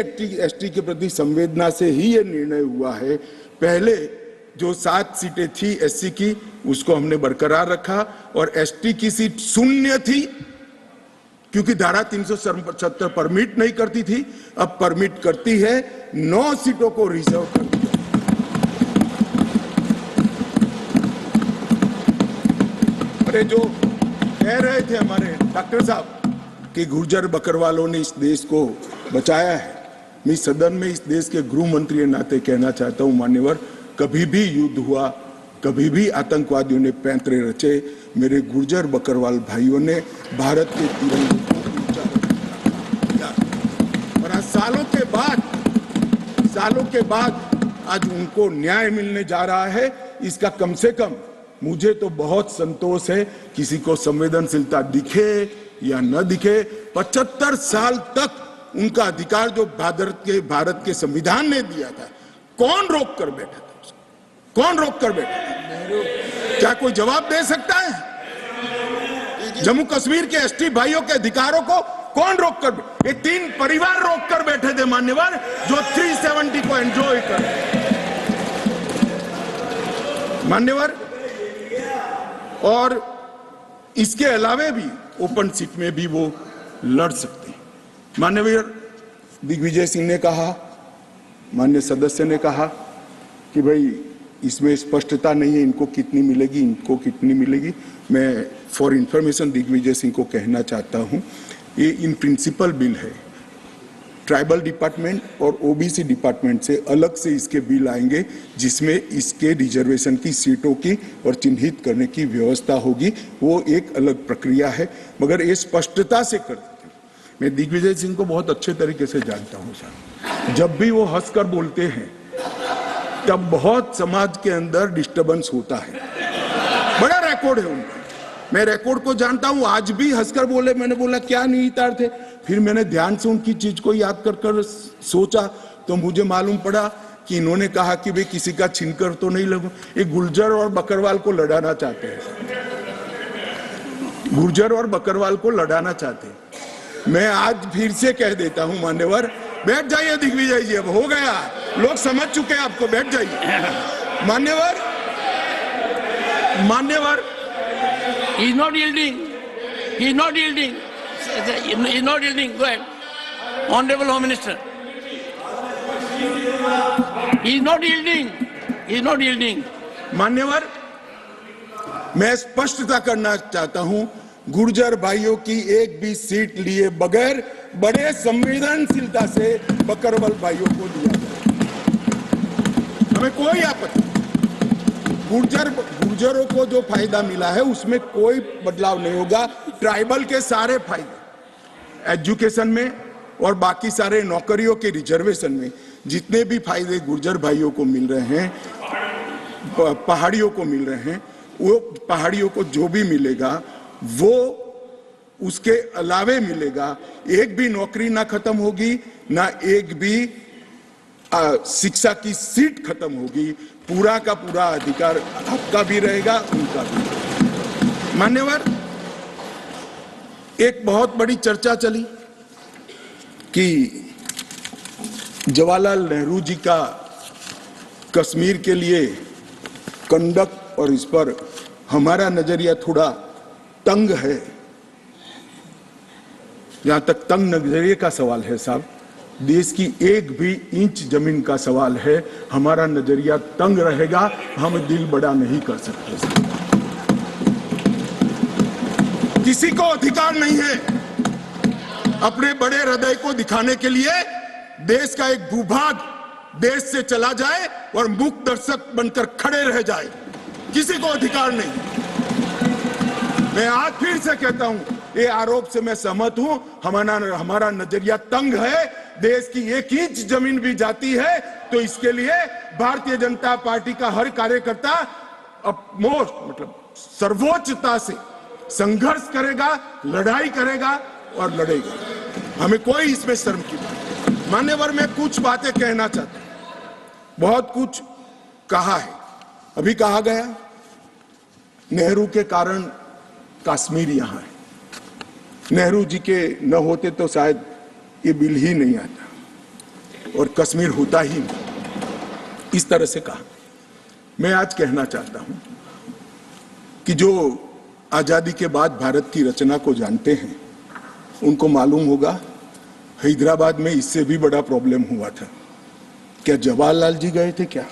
ST के प्रति संवेदना से ही ये निर्णय हुआ है। पहले जो 7 सीटें थी SC की, उसको हमने बरकरार रखा, और ST की सीट 0 थी, क्योंकि धारा 370 परमिट नहीं करती थी, अब परमिट करती है। 9 सीटों को रिजर्व कर दिया। अरे जो कह रहे थे हमारे डॉक्टर साहब कि गुर्जर बकरवालों ने इस देश को बचाया है, मैं सदन में इस देश के गृह मंत्री के नाते कहना चाहता हूं, मान्यवर, कभी भी युद्ध हुआ, कभी भी आतंकवादियों ने पैंतरे रचे, मेरे गुर्जर बकरवाल भाइयों ने भारत के तिरंगे को ऊंचा रखा। और आज सालों के बाद आज उनको न्याय मिलने जा रहा है। इसका कम से कम मुझे तो बहुत संतोष है। किसी को संवेदनशीलता दिखे या न दिखे, 75 साल तक उनका अधिकार जो भारत के संविधान ने दिया था, कौन रोक कर बैठा था उसको? कौन रोक कर बैठा था? क्या कोई जवाब दे सकता है? जम्मू कश्मीर के ST भाइयों के अधिकारों को कौन रोक कर? ये 3 परिवार रोक कर बैठे थे मान्यवर, जो 370 को एंजॉय कर मान्यवर। और इसके अलावे भी ओपन सीट में भी वो लड़ सकते हैं। माननीय दिग्विजय सिंह ने कहा, माननीय सदस्य ने कहा कि भाई इसमें स्पष्टता नहीं है, इनको कितनी मिलेगी, इनको कितनी मिलेगी। मैं फॉर इंफॉर्मेशन दिग्विजय सिंह को कहना चाहता हूं, ये इन प्रिंसिपल बिल है। ट्राइबल डिपार्टमेंट और ओबीसी डिपार्टमेंट से अलग से इसके बिल आएंगे, जिसमें इसके रिजर्वेशन की सीटों की और चिन्हित करने की व्यवस्था होगी। वो एक अलग प्रक्रिया है, मगर ये स्पष्टता से कर देते हैं। मैं दिग्विजय सिंह को बहुत अच्छे तरीके से जानता हूँ साहब, जब भी वो हंसकर बोलते हैं तब बहुत समाज के अंदर डिस्टर्बेंस होता है। बड़ा रिकॉर्ड है उनका, मैं रिकॉर्ड को जानता हूं। आज भी हंसकर बोले, मैंने बोला क्या निहितार्थ थे, फिर मैंने ध्यान से उनकी चीज को याद कर सोचा तो मुझे मालूम पड़ा कि इन्होंने कहा कि भाई किसी का छीनकर तो नहीं लगो। ये गुर्जर और बकरवाल को लड़ाना चाहते हैं, गुर्जर और बकरवाल को लड़ाना चाहते हैं। मैं आज फिर से कह देता हूं, मान्यवर बैठ जाइए दिग्विजय जी, अब हो गया, लोग समझ चुके हैं आपको, बैठ जाइए। मान्यवर he is not yielding. He is not yielding. He is not yielding. Go ahead. Honorable Home Minister. He is not yielding. He is not yielding. मान्यवर, मैं स्पष्टता करना चाहता हूं, गुर्जर भाइयों की एक भी सीट लिए बगैर बड़े संवेदनशीलता से बकरवाल भाइयों को दिया जाए, हमें कोई आपत्ति। गुर्जरों को जो फायदा मिला है उसमें कोई बदलाव नहीं होगा। ट्राइबल के सारे फायदे एजुकेशन में और बाकी सारे नौकरियों के रिजर्वेशन में जितने भी फायदे गुर्जर भाइयों को मिल रहे हैं, पहाड़ियों को मिल रहे हैं, वो पहाड़ियों को जो भी मिलेगा वो उसके अलावे मिलेगा। एक भी नौकरी ना खत्म होगी, ना एक भी शिक्षा की सीट खत्म होगी। पूरा का पूरा अधिकार आपका भी रहेगा, उनका भी। मान्यवर, एक बहुत बड़ी चर्चा चली कि जवाहरलाल नेहरू जी का कश्मीर के लिए कंडक्ट और इस पर हमारा नजरिया थोड़ा तंग है। जहां तक तंग नजरिए का सवाल है साहब, देश की एक भी इंच जमीन का सवाल है, हमारा नजरिया तंग रहेगा, हम दिल बड़ा नहीं कर सकते। किसी को अधिकार नहीं है अपने बड़े हृदय को दिखाने के लिए देश का एक भूभाग देश से चला जाए और मूक दर्शक बनकर खड़े रह जाए, किसी को अधिकार नहीं। मैं आज फिर से कहता हूं, ये आरोप से मैं सहमत हूं, हमारा नजरिया तंग है। देश की एक इंच जमीन भी जाती है तो इसके लिए भारतीय जनता पार्टी का हर कार्यकर्ता सर्वोच्चता से संघर्ष करेगा, लड़ाई करेगा और लड़ेगा। हमें कोई इसमें शर्म की बात नहीं। मान्यवर, मैं कुछ बातें कहना चाहता हूं, बहुत कुछ कहा है। अभी कहा गया नेहरू के कारण कश्मीर यहां है, नेहरू जी के न होते तो शायद ये बिल ही नहीं आता और कश्मीर होता ही नहीं। इस तरह से कहा। मैं आज कहना चाहता हूं कि जो आजादी के बाद भारत की रचना को जानते हैं उनको मालूम होगा हैदराबाद में इससे भी बड़ा प्रॉब्लम हुआ था। क्या जवाहरलाल जी गए थे क्या?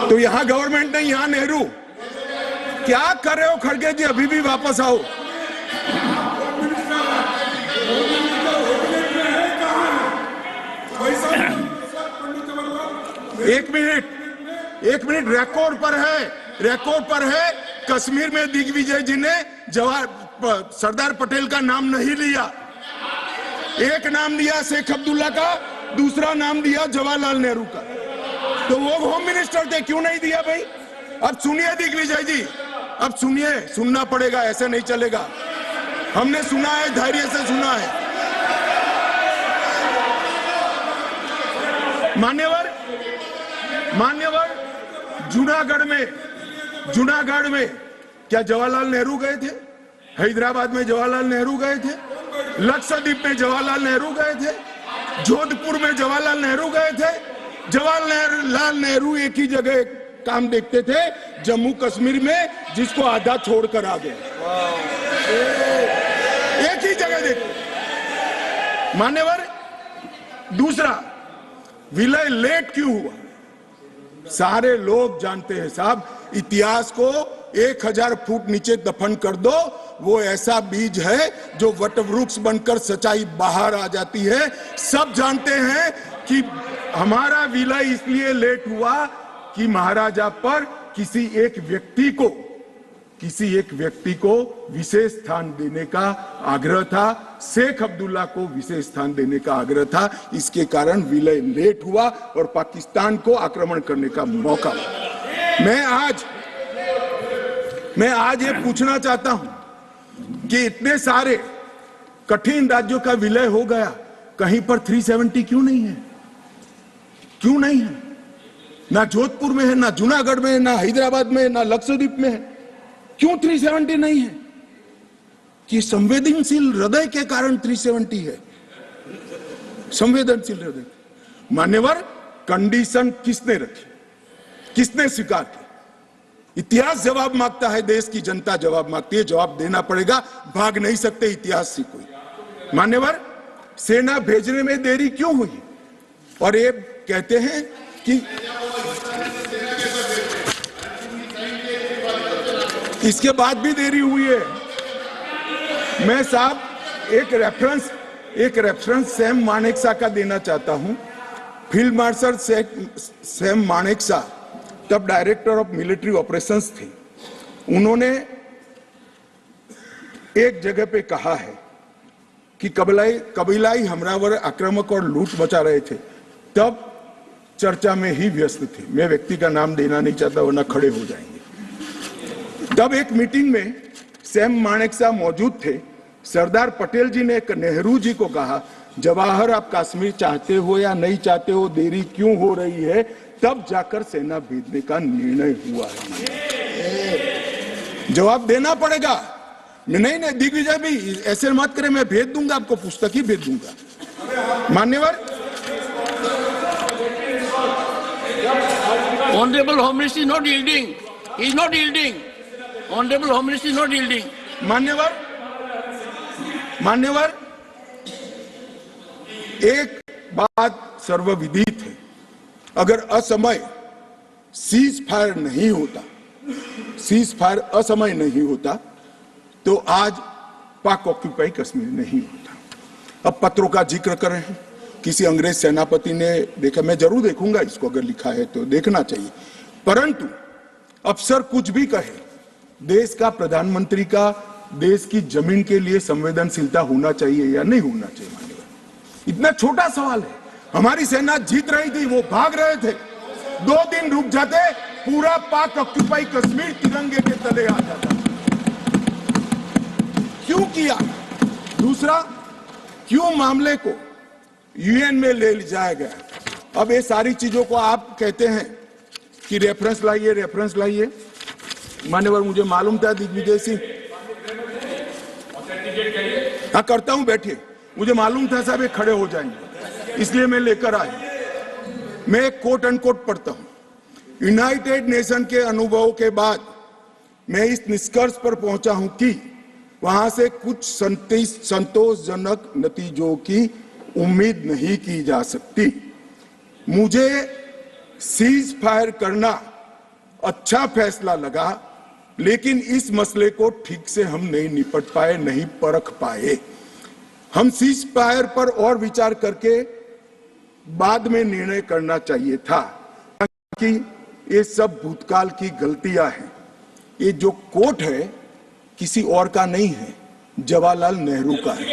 तो यहां गवर्नमेंट नहीं, यहां नेहरू। क्या कर रहे हो खड़गे जी, अभी भी वापस आओ। एक मिनट, रिकॉर्ड पर है, कश्मीर में दिग्विजय जी ने सरदार पटेल का नाम नहीं लिया। एक नाम लिया शेख अब्दुल्ला का, दूसरा नाम दिया जवाहरलाल नेहरू का। तो वो होम मिनिस्टर थे, क्यों नहीं दिया भाई? अब सुनिए दिग्विजय जी, अब सुनिए, सुनना पड़ेगा, ऐसे नहीं चलेगा। हमने सुना है, धैर्य से सुना है। मान्यवर, जूनागढ़ में क्या जवाहरलाल नेहरू गए थे? हैदराबाद में जवाहरलाल नेहरू गए थे, लक्षद्वीप में जवाहरलाल नेहरू गए थे, जोधपुर में जवाहरलाल नेहरू गए थे। जवाहरलाल नेहरू एक ही जगह काम देखते थे, जम्मू कश्मीर में, जिसको आधा छोड़कर आ गए। एक ही जगह देखते। मान्यवर, दूसरा, विलय लेट क्यों हुआ? सारे लोग जानते हैं साहब। इतिहास को 1000 फुट नीचे दफन कर दो, वो ऐसा बीज है जो वटवृक्ष बनकर सच्चाई बाहर आ जाती है। सब जानते हैं कि हमारा विलय इसलिए लेट हुआ कि महाराजा पर किसी एक व्यक्ति को विशेष स्थान देने का आग्रह था, शेख अब्दुल्ला को विशेष स्थान देने का आग्रह था। इसके कारण विलय लेट हुआ और पाकिस्तान को आक्रमण करने का मौका। मैं आज ये पूछना चाहता हूं कि इतने सारे कठिन राज्यों का विलय हो गया, कहीं पर 370 क्यों नहीं है? क्यों नहीं है? ना जोधपुर में है, ना जूनागढ़ में है, ना हैदराबाद में है, ना लक्षद्वीप में है। क्यों 370 नहीं है? कि संवेदनशील हृदय के कारण 370 है। संवेदनशील हृदय। मान्यवर, कंडीशन किसने रखी? किसने स्वीकार की? इतिहास जवाब मांगता है, देश की जनता जवाब मांगती है। जवाब देना पड़ेगा, भाग नहीं सकते इतिहास से कोई। मान्यवर, सेना भेजने में देरी क्यों हुई? और ये कहते हैं कि इसके बाद भी देरी हुई है। मैं साहब एक रेफरेंस सैम मानेकशॉ का देना चाहता हूं। फील्ड मार्शल सैम मानेकशॉ तब डायरेक्टर ऑफ मिलिट्री ऑपरेशंस थे। उन्होंने एक जगह पे कहा है कि कबीलाई हमलावर आक्रामक और लूट मचा रहे थे, तब चर्चा में ही व्यस्त थे। मैं व्यक्ति का नाम देना नहीं चाहता वरना खड़े हो जाएंगे। तब एक मीटिंग में सैम मानेकशॉ मौजूद थे। सरदार पटेल जी ने नेहरू जी को कहा, जवाहर आप कश्मीर चाहते हो या नहीं चाहते हो, देरी क्यों हो रही है? तब जाकर सेना भेजने का निर्णय हुआ है। जवाब देना पड़ेगा। नहीं दिग्विजय भी ऐसे मत करे, मैं भेज दूंगा आपको, पुस्तक ही भेज दूंगा। मान्यवर, Honorable Home Minister is not yielding. He is not yielding. Honorable Home Minister is not yielding. मान्यवर, एक बात सर्वविदित है, अगर असमय सीज फायर असमय नहीं होता तो आज पाक ऑक्यूपाई कश्मीर नहीं होता। अब पत्रों का जिक्र कर रहे हैं, किसी अंग्रेज सेनापति ने देखा, मैं जरूर देखूंगा इसको, अगर लिखा है तो देखना चाहिए। परंतु अफसर कुछ भी कहे, देश का प्रधानमंत्री का देश की जमीन के लिए संवेदनशीलता होना चाहिए या नहीं होना चाहिए? मान्यवर, इतना छोटा सवाल है। हमारी सेना जीत रही थी, वो भाग रहे थे। 2 दिन रुक जाते, पूरा पाक ऑक्यूपाई कश्मीर तिरंगे के तले आ जाता। क्यों किया? दूसरा, क्यों मामले को यूएन में ले जाया गया? अब ये सारी चीजों को आप कहते हैं कि रेफरेंस लाइए। मान्यवर, मुझे मालूम था दिग्विजय सिंह, हाँ करता हूं, बैठिए। मुझे मालूम था साहब ये खड़े हो जाएंगे, इसलिए मैं लेकर आया। मैं एक कोट अनकोट पढ़ता हूं। यूनाइटेड नेशन के अनुभवों के बाद मैं इस निष्कर्ष पर पहुंचा हूं कि वहां से कुछ संतोषजनक नतीजों की उम्मीद नहीं की जा सकती। मुझे सीज फायर करना अच्छा फैसला लगा, लेकिन इस मसले को ठीक से हम नहीं निपट पाए, नहीं परख पाए। हम सीज फायर पर और विचार करके बाद में निर्णय करना चाहिए था, कि ये सब भूतकाल की गलतियां हैं। ये जो कोट है किसी और का नहीं है, जवाहरलाल नेहरू का है।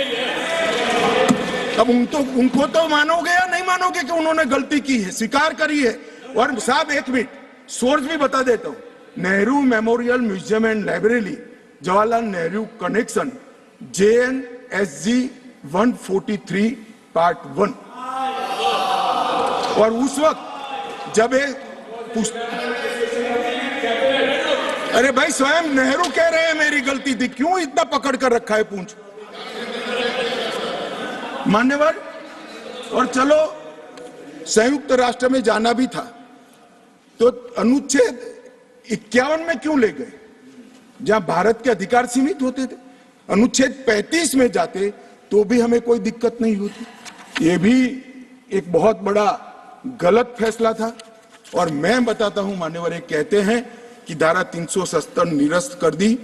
अब उनको तो मानोगे या नहीं मानोगे कि उन्होंने गलती की है, स्वीकार करी है। और साहब एक मिनट, सोर्स भी बता देता हूं। Nehru memorial museum and library, Jawaharlal Nehru connection, JNSG 143 part 1। और उस वक्त जब अरे भाई, स्वयं नेहरू कह रहे हैं मेरी गलती थी, क्यों इतना पकड़ कर रखा है पूंछ? मान्यवर, और चलो संयुक्त राष्ट्र में जाना भी था तो अनुच्छेद 51 में क्यों ले गए, जहां भारत के अधिकार सीमित होते थे? अनुच्छेद 35 में जाते तो भी हमें कोई दिक्कत नहीं होती। ये भी एक बहुत बड़ा गलत फैसला था। और मैं बताता हूं मान्यवर, एक कहते हैं कि धारा 370 निरस्त कर दी।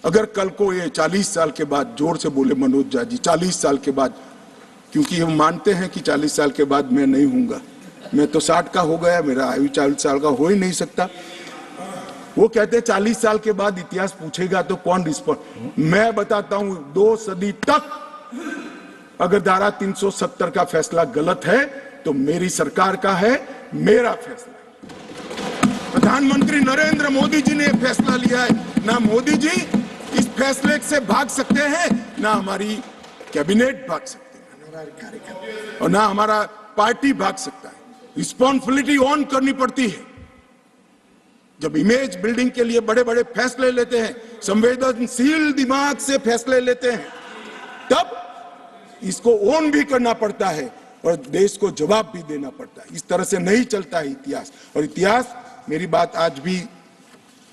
अगर कल को ये 40 साल के बाद, जोर से बोले मनोज झा जी, 40 साल के बाद, क्योंकि हम मानते हैं कि 40 साल के बाद मैं नहीं हूंगा, मैं तो 60 का हो गया, मेरा आयु 40 साल का हो ही नहीं सकता। वो कहते हैं 40 साल के बाद इतिहास पूछेगा तो कौन रिस्पॉन्ड। मैं बताता हूं 2 सदी तक अगर धारा 370 का फैसला गलत है तो मेरी सरकार का है, मेरा फैसला। प्रधानमंत्री नरेंद्र मोदी जी ने फैसला लिया है। ना मोदी जी इस फैसले से भाग सकते हैं, ना हमारी कैबिनेट भाग सकते हैं, और ना हमारा पार्टी भाग सकता है। रिस्पॉन्सिबिलिटी ऑन करनी पड़ती है। जब इमेज बिल्डिंग के लिए बड़े बड़े फैसले लेते हैं, संवेदनशील दिमाग से फैसले लेते हैं, तब इसको ऑन भी करना पड़ता है और देश को जवाब भी देना पड़ता है। इस तरह से नहीं चलता है इतिहास। और इतिहास, मेरी बात आज भी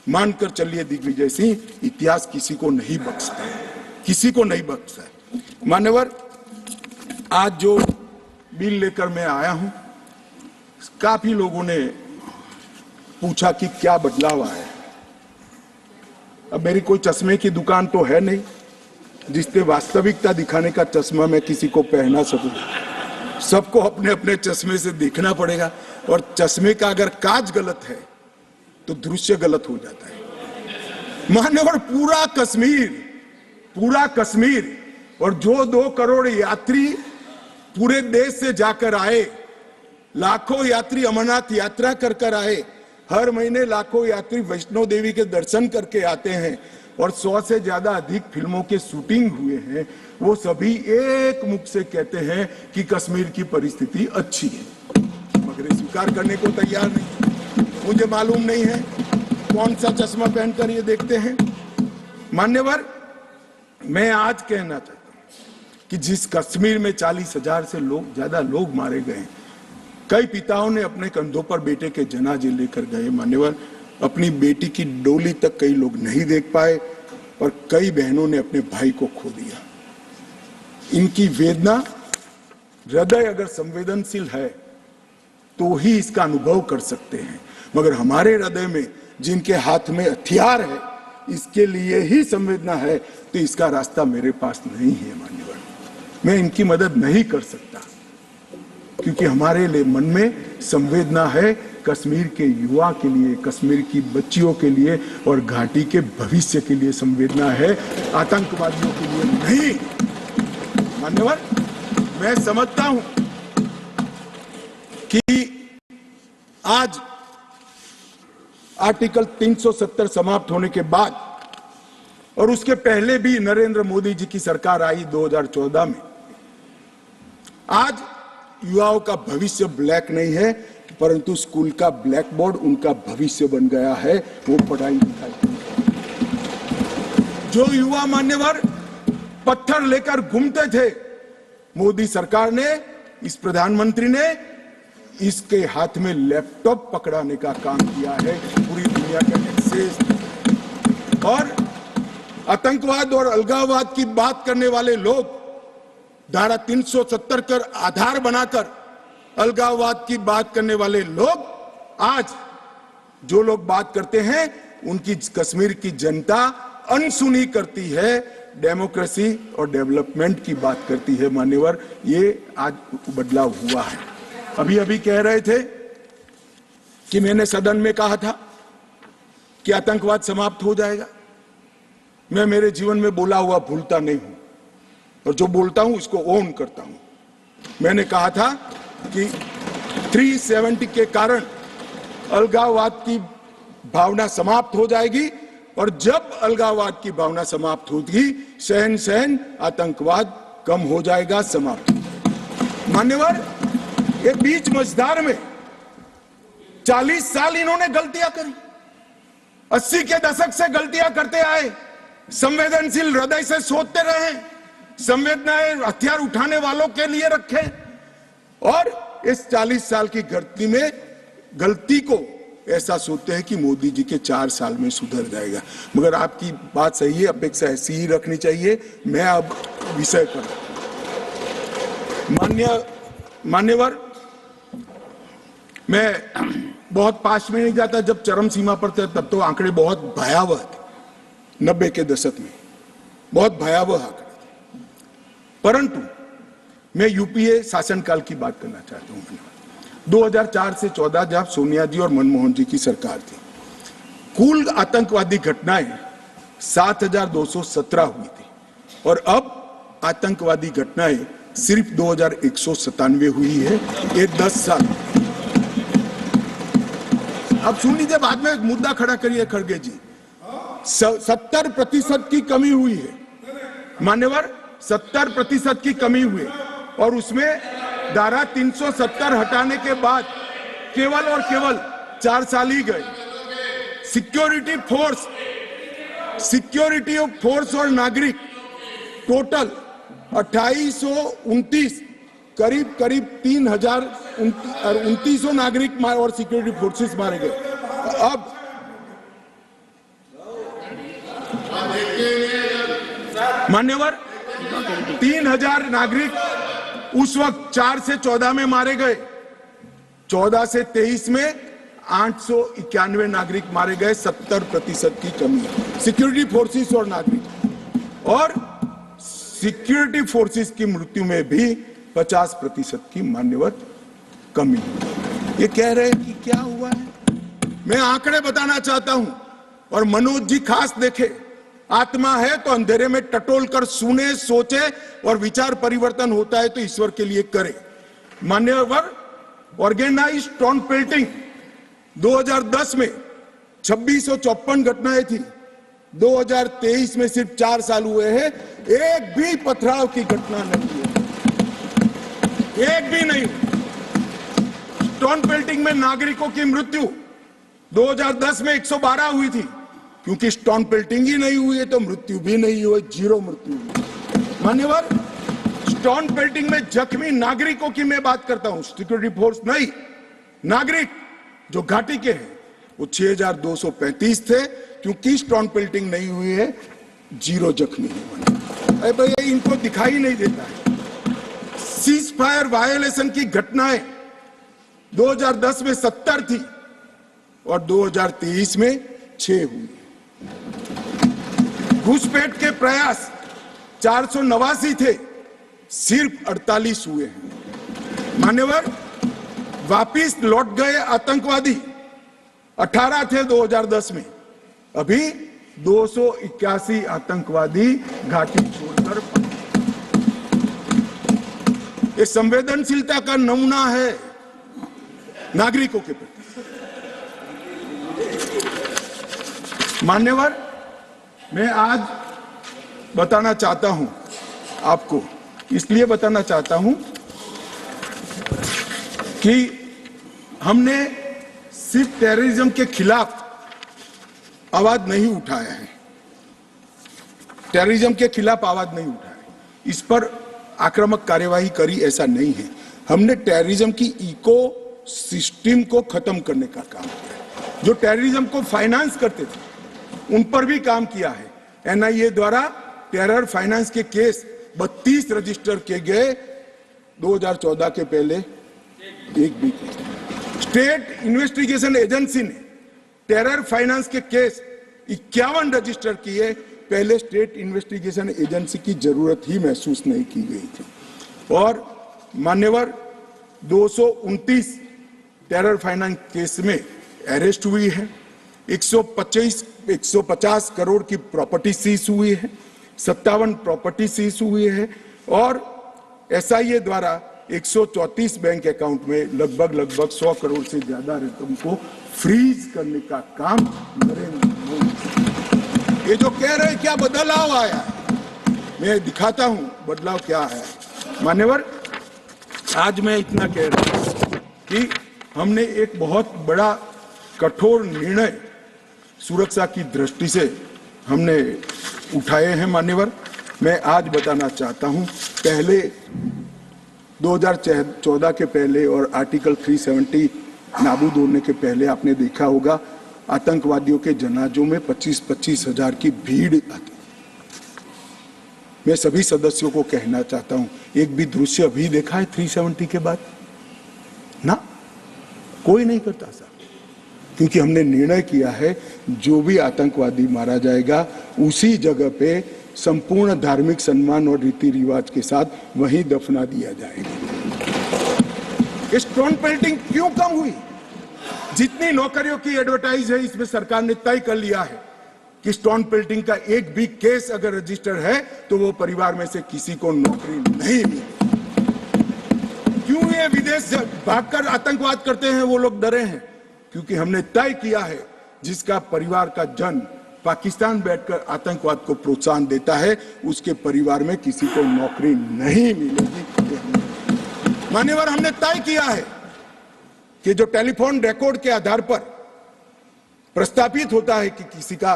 मानकर चलिए दिग्विजय सिंह, इतिहास किसी को नहीं बख्शता है, किसी को नहीं बख्शता है। मान्यवर, आज जो बिल लेकर मैं आया हूं, काफी लोगों ने पूछा कि क्या बदलाव आया है। अब मेरी कोई चश्मे की दुकान तो है नहीं जिससे वास्तविकता दिखाने का चश्मा मैं किसी को पहना सकूं। सबको अपने अपने चश्मे से देखना पड़ेगा, और चश्मे का अगर कांच गलत है तो दृश्य गलत हो जाता है। मान्यवर, पूरा कश्मीर और जो 2 करोड़ यात्री पूरे देश से जाकर आए, लाखों यात्री अमरनाथ यात्रा कर आए, हर महीने लाखों यात्री वैष्णो देवी के दर्शन करके आते हैं, और 100 से ज्यादा अधिक फिल्मों के शूटिंग हुए हैं, वो सभी एक मुख से कहते हैं कि कश्मीर की परिस्थिति अच्छी है, मगर स्वीकार करने को तैयार नहीं। मुझे मालूम नहीं है कौन सा चश्मा पहनकर ये देखते हैं। मान्यवर, मैं आज कहना चाहता हूं कि जिस कश्मीर में 40,000 से ज्यादा लोग मारे गए, कई पिताओं ने अपने कंधों पर बेटे के जनाजे लेकर गए। मान्यवर, अपनी बेटी की डोली तक कई लोग नहीं देख पाए, और कई बहनों ने अपने भाई को खो दिया। इनकी वेदना, हृदय अगर संवेदनशील है तो ही इसका अनुभव कर सकते हैं, मगर हमारे हृदय में जिनके हाथ में हथियार है, इसके लिए ही संवेदना है, तो इसका रास्ता मेरे पास नहीं है। मान्यवर, मैं इनकी मदद नहीं कर सकता, क्योंकि हमारे लिए मन में संवेदना है कश्मीर के युवा के लिए, कश्मीर की बच्चियों के लिए, और घाटी के भविष्य के लिए संवेदना है, आतंकवादियों के लिए नहीं। मान्यवर, मैं समझता हूं कि आज आर्टिकल 370 समाप्त होने के बाद, और उसके पहले भी नरेंद्र मोदी जी की सरकार आई 2014 में, आज युवाओं का भविष्य ब्लैक नहीं है, परंतु स्कूल का ब्लैक बोर्ड उनका भविष्य बन गया है। वो पढ़ाई लिखाई, जो युवा मान्यवर पत्थर लेकर घूमते थे, मोदी सरकार ने, इस प्रधानमंत्री ने इसके हाथ में लैपटॉप पकड़ाने का काम किया है। पूरी दुनिया का एक्सेस, और आतंकवाद और अलगाववाद की बात करने वाले लोग धारा 370 कर आधार बनाकर अलगाववाद की बात करने वाले लोग, आज जो लोग बात करते हैं, उनकी कश्मीर की जनता अनसुनी करती है, डेमोक्रेसी और डेवलपमेंट की बात करती है। मान्यवर, ये आज बदलाव हुआ है। अभी कह रहे थे कि मैंने सदन में कहा था कि आतंकवाद समाप्त हो जाएगा। मैं मेरे जीवन में बोला हुआ भूलता नहीं हूं, और जो बोलता हूं उसको ओन करता हूं। मैंने कहा था कि 370 के कारण अलगाववाद की भावना समाप्त हो जाएगी, और जब अलगाववाद की भावना समाप्त होगी, सहन आतंकवाद कम हो जाएगा, समाप्त हो जाएगा। मान्यवर, ये बीच मझधार में 40 साल इन्होंने गलतियां करी, 80 के दशक से गलतियां करते आए, संवेदनशील हृदय से सोचते रहे, संवेदनाएं हथियार उठाने वालों के लिए रखे, और इस 40 साल की गलती को ऐसा सोचते हैं कि मोदी जी के 4 साल में सुधर जाएगा। मगर आपकी बात सही है, अपेक्षा ऐसी ही रखनी चाहिए। मैं अब विषय पर, मान्यवर, मैं बहुत पास में नहीं जाता, जब चरम सीमा पर थे तब तो आंकड़े बहुत भयावह थे, 90 के दशक में बहुत भयावह आंकड़े थे। परंतु मैं यूपीए शासनकाल की बात करना चाहता हूं। 2004 से 14 जब सोनिया जी और मनमोहन जी की सरकार थी, कुल आतंकवादी घटनाएं 7,217 हुई थी और अब आतंकवादी घटनाएं सिर्फ 2,197 हुई है। ये 10 साल। अब सुन लीजिए, बाद में एक मुद्दा खड़ा करिए खड़गे जी। 70% की कमी हुई है मान्यवर, 70% की कमी हुई और उसमें धारा 370 हटाने के बाद केवल और केवल 4 साल ही गए। सिक्योरिटी फोर्स और नागरिक टोटल 2829, करीब 3,2900 नागरिक और सिक्योरिटी फोर्सेस मारे गए। अब मान्यवर 3,000 नागरिक उस वक्त 4 से 14 में मारे गए, 14 से 23 में 891 नागरिक मारे गए। 70% की कमी सिक्योरिटी फोर्सेस और नागरिक, और सिक्योरिटी फोर्सेस की मृत्यु में भी 50% की मान्यवर कमी। ये कह रहे हैं कि क्या हुआ है। मैं आंकड़े बताना चाहता हूं और मनोज जी खास देखे। आत्मा है तो अंधेरे में टटोल कर सुने, सोचे और विचार परिवर्तन होता है तो ईश्वर के लिए करे। मान्यवर, ऑर्गेनाइज्ड स्टोन पेल्टिंग 2010 में 2654 घटनाएं थी, 2023 में सिर्फ 4 साल हुए हैं, एक भी पथराव की घटना नहीं है, एक भी नहीं। स्टोन पेल्टिंग में नागरिकों की मृत्यु 2010 में 112 हुई थी, क्योंकि स्टोन पेल्टिंग ही नहीं हुई है तो मृत्यु भी नहीं हुई, 0 मृत्यु हुई। मान्यवर, स्टोन पेल्टिंग में जख्मी नागरिकों की मैं बात करता हूं, सिक्योरिटी फोर्स नहीं, नागरिक जो घाटी के हैं वो 6,235 थे, क्योंकि स्टोन पेल्टिंग नहीं हुई है, 0 जख्मी हुए। अरे भैया, इनको दिखाई नहीं देता है। सीज फायर वायोलेशन की घटनाएं 2010 में 70 थी और 2023 में 6 हुई। घुसपैठ के प्रयास 489 थे, सिर्फ 48 हुए हैं। मान्यवर, वापिस लौट गए आतंकवादी 18 थे 2010 में, अभी 281 आतंकवादी घाटी छोड़कर। ये संवेदनशीलता का नमूना है नागरिकों के प्रति। मान्यवर, मैं आज बताना चाहता हूं आपको, इसलिए बताना चाहता हूं कि हमने सिर्फ टेररिज्म के खिलाफ आवाज नहीं उठाया है, टेररिज्म के खिलाफ आवाज नहीं उठाया, इस पर आक्रामक कार्यवाही करी, ऐसा नहीं है। हमने टेररिज्म की इको सिस्टम को खत्म करने का काम किया। जो टेररिज्म को फाइनेंस करते थे उन पर भी काम किया है। एनआईए द्वारा टेरर फाइनेंस के केस 32 रजिस्टर किए गए 2014 के पहले, एक भी केस। स्टेट इन्वेस्टिगेशन एजेंसी ने टेरर फाइनेंस के केस 51 रजिस्टर किए, पहले स्टेट इन्वेस्टिगेशन एजेंसी की जरूरत ही महसूस नहीं की गई थी। और मान्यवर, 229 टेरर फाइनेंस केस में अरेस्ट हुई है, 150 करोड़ की प्रॉपर्टी सीज हुई है, 57 प्रॉपर्टी सीज हुई है और एसआईए द्वारा 134 बैंक अकाउंट में लगभग 100 करोड़ से ज्यादा रकम को फ्रीज करने का काम नरेंद्र मोदी। ये जो कह रहे हैं क्या बदलाव आया है, मैं दिखाता हूं बदलाव क्या है। मान्यवर, आज मैं इतना कह रहा हूं कि हमने एक बहुत बड़ा कठोर निर्णय सुरक्षा की दृष्टि से हमने उठाए हैं। मान्यवर, मैं आज बताना चाहता हूं, पहले 2014 के पहले और आर्टिकल 370 नाबूद होने के पहले आपने देखा होगा आतंकवादियों के जनाजों में 25-25 हजार की भीड़ आती। मैं सभी सदस्यों को कहना चाहता हूं, एक भी दृश्य अभी देखा है 370 के बाद ना? कोई नहीं करता साहब, क्योंकि हमने निर्णय किया है जो भी आतंकवादी मारा जाएगा उसी जगह पे संपूर्ण धार्मिक सम्मान और रीति रिवाज के साथ वहीं दफना दिया जाएगा। स्टोन पेल्टिंग क्यों कम हुई? जितनी नौकरियों की एडवर्टाइज है इसमें सरकार ने तय कर लिया है कि स्टोन पेल्टिंग का एक भी केस अगर रजिस्टर है तो वो परिवार में से किसी को नौकरी नहीं मिली। क्यों ये विदेश भागकर आतंकवाद करते हैं वो लोग डरे हैं? क्योंकि हमने तय किया है जिसका परिवार का जन पाकिस्तान बैठकर आतंकवाद को प्रोत्साहन देता है उसके परिवार में किसी को नौकरी नहीं मिलेगी। मान्यवर, हमने तय किया है कि जो टेलीफोन रिकॉर्ड के आधार पर प्रस्तावित होता है कि किसी का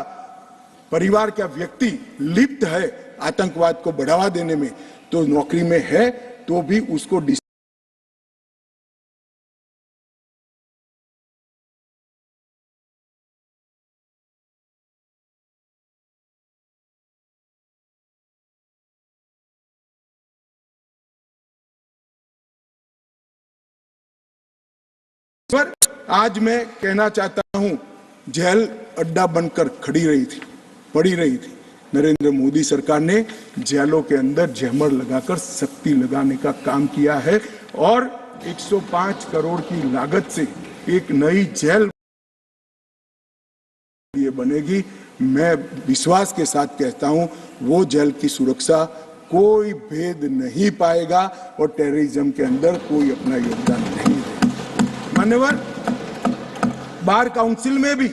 परिवार का व्यक्ति लिप्त है आतंकवाद को बढ़ावा देने में, तो नौकरी में है तो भी उसको पर आज मैं कहना चाहता हूं, जेल अड्डा बनकर पड़ी रही थी। नरेंद्र मोदी सरकार ने जेलों के अंदर जहमर लगाकर सख्ती लगाने का काम किया है और 105 करोड़ की लागत से एक नई जेल ये बनेगी। मैं विश्वास के साथ कहता हूं वो जेल की सुरक्षा कोई भेद नहीं पाएगा और टेररिज्म के अंदर कोई अपना योगदान नहीं देगा। मान्यवर, बार काउंसिल में भी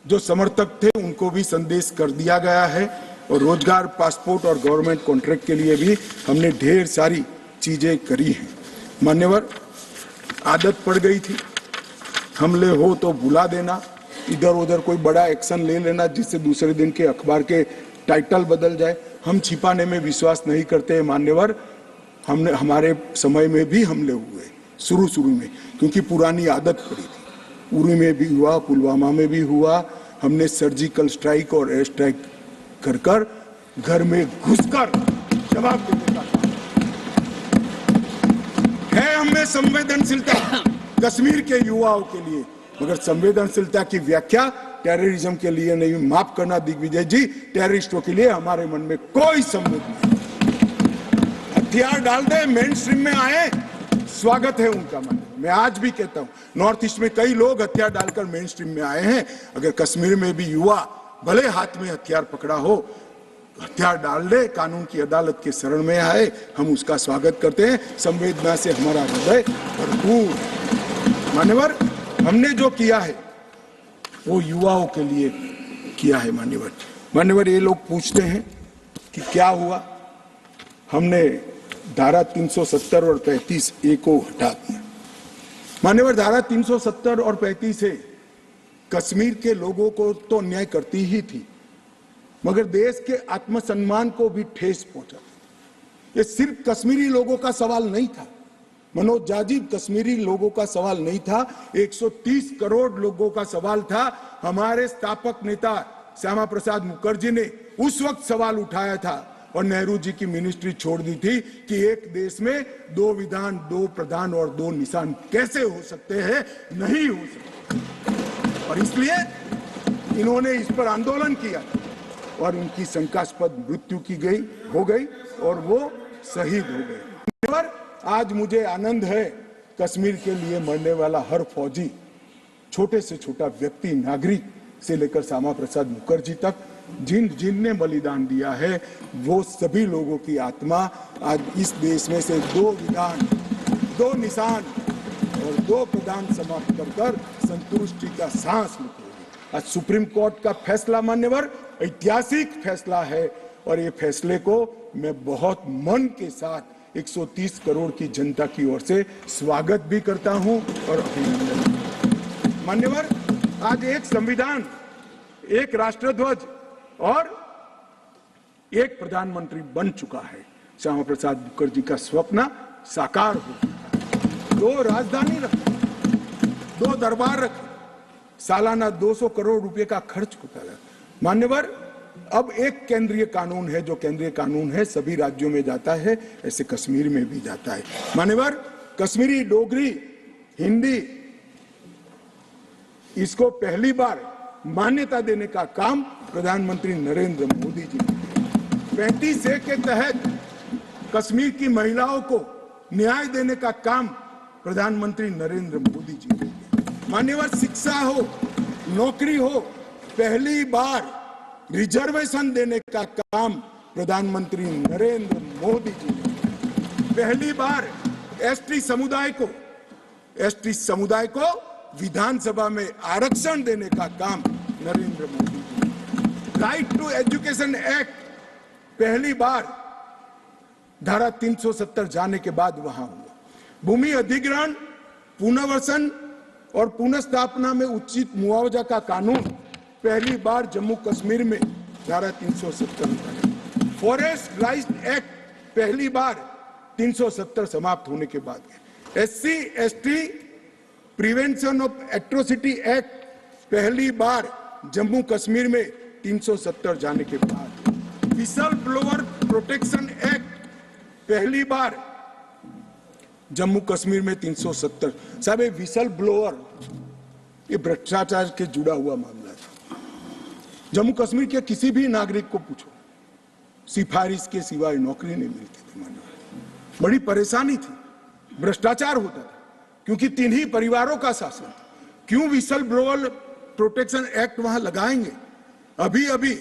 जो समर्थक थे उनको भी संदेश कर दिया गया है और रोजगार, पासपोर्ट और गवर्नमेंट कॉन्ट्रैक्ट के लिए भी हमने ढेर सारी चीजें करी हैं। मान्यवर, आदत पड़ गई थी हमले हो तो बुला देना, इधर उधर कोई बड़ा एक्शन ले लेना जिससे दूसरे दिन के अखबार के टाइटल बदल जाए। हम छिपाने में विश्वास नहीं करते हैं मान्यवर। हमारे समय में भी हमले हुए शुरू में, क्योंकि पुरानी आदत पड़ी थी। उरी में भी हुआ, पुलवामा में भी हुआ। हमने सर्जिकल स्ट्राइक और एयर स्ट्राइक कर घर में घुसकर जवाब देने का है। हमें संवेदनशीलता कश्मीर के युवाओं के लिए, मगर संवेदनशीलता की व्याख्या टेररिज्म के लिए नहीं। माफ करना दिग्विजय जी, टेररिस्टों के लिए हमारे मन में कोई संवेदना नहीं। हथियार डाल दे, मेन स्ट्रीम में आए, स्वागत है उनका। मैं आज भी कहता हूं, नॉर्थ ईस्ट में कई लोग हथियार डालकर मेन स्ट्रीम में आए हैं। अगर कश्मीर में भी युवा भले हाथ में हथियार पकड़ा हो, हथियार डाल दे, कानून की अदालत के शरण में आए, हम उसका स्वागत करते हैं। संवेदना से हमारा हृदय भरपूर। मान्यवर, हमने जो किया है वो युवाओं के लिए किया है। मान्यवर, ये लोग पूछते हैं कि क्या हुआ। हमने धारा 370 और 35 ए को हटा दिया। मान्यवर, धारा 370 और 35 से कश्मीर के लोगों को तो अन्याय करती ही थी, मगर देश के आत्मसम्मान को भी ठेस पहुंचा। ये सिर्फ कश्मीरी लोगों का सवाल नहीं था, मनोज जाजिब, कश्मीरी लोगों का सवाल नहीं था, 130 करोड़ लोगों का सवाल था। हमारे स्थापक नेता श्यामा प्रसाद मुखर्जी ने उस वक्त सवाल उठाया था और नेहरू जी की मिनिस्ट्री छोड़ दी थी कि एक देश में 2 विधान, 2 प्रधान और 2 निशान कैसे हो सकते हैं? नहीं हो सकते। और इसलिए इन्होंने इस पर आंदोलन किया और उनकी शंकास्पद मृत्यु हो गई और वो शहीद हो गए। आज मुझे आनंद है, कश्मीर के लिए मरने वाला हर फौजी, छोटे से छोटा व्यक्ति, नागरिक से लेकर श्यामा प्रसाद मुखर्जी तक, जिनने बलिदान दिया है, वो सभी लोगों की आत्मा आज इस देश में से 2 विधान, 2 निशान और 2 प्रधान समाप्त कर संतुष्टि का सांस लेगी। आज सुप्रीम कोर्ट का फैसला मान्यवर ऐतिहासिक फैसला है और ये फैसले को मैं बहुत मन के साथ 130 करोड़ की जनता की ओर से स्वागत भी करता हूं और अभिनंदन। मान्यवर, आज एक संविधान, एक राष्ट्रध्वज और एक प्रधानमंत्री बन चुका है। श्यामा प्रसाद मुखर्जी का स्वप्न साकार हो चुका है। 2 राजधानी रखी, 2 दरबार रखे, सालाना 200 करोड़ रुपए का खर्च होता है। मान्यवर, अब एक केंद्रीय कानून है, जो केंद्रीय कानून है सभी राज्यों में जाता है, ऐसे कश्मीर में भी जाता है। मान्यवर, कश्मीरी, डोगरी, हिंदी इसको पहली बार मान्यता देने का काम प्रधानमंत्री नरेंद्र मोदी जी ने 35A के तहत कश्मीर की महिलाओं को न्याय देने का काम प्रधानमंत्री नरेंद्र मोदी जी ने। मान्यवर शिक्षा हो, नौकरी हो, पहली बार रिजर्वेशन देने का काम प्रधानमंत्री नरेंद्र मोदी जी ने। पहली बार एसटी समुदाय को विधानसभा में आरक्षण देने का काम Narendra Modi ji. Right to education act पहली बार धारा 370 जाने के बाद वहां हुआ। भूमि अधिग्रहण, पुनर्वसन और पुनर्स्थापना में उचित मुआवजा का कानून पहली बार जम्मू कश्मीर में धारा 370। फॉरेस्ट राइट्स एक्ट पहली बार 370 समाप्त होने के बाद। SC ST prevention of atrocity act पहली बार जम्मू कश्मीर में 370 जाने के बाद। विसल ब्लोअर प्रोटेक्शन एक्ट पहली बार जम्मू कश्मीर में 370। साहब, विसल ब्लोअर ये भ्रष्टाचार के जुड़ा हुआ मामला था। जम्मू कश्मीर के किसी भी नागरिक को पूछो, सिफारिश के सिवाय नौकरी नहीं मिलती थी। मानो बड़ी परेशानी थी, भ्रष्टाचार होता था क्योंकि 3 ही परिवारों का शासन। क्यों विसल ब्लोअर प्रोटेक्शन एक्ट वहां लगाएंगे? अभी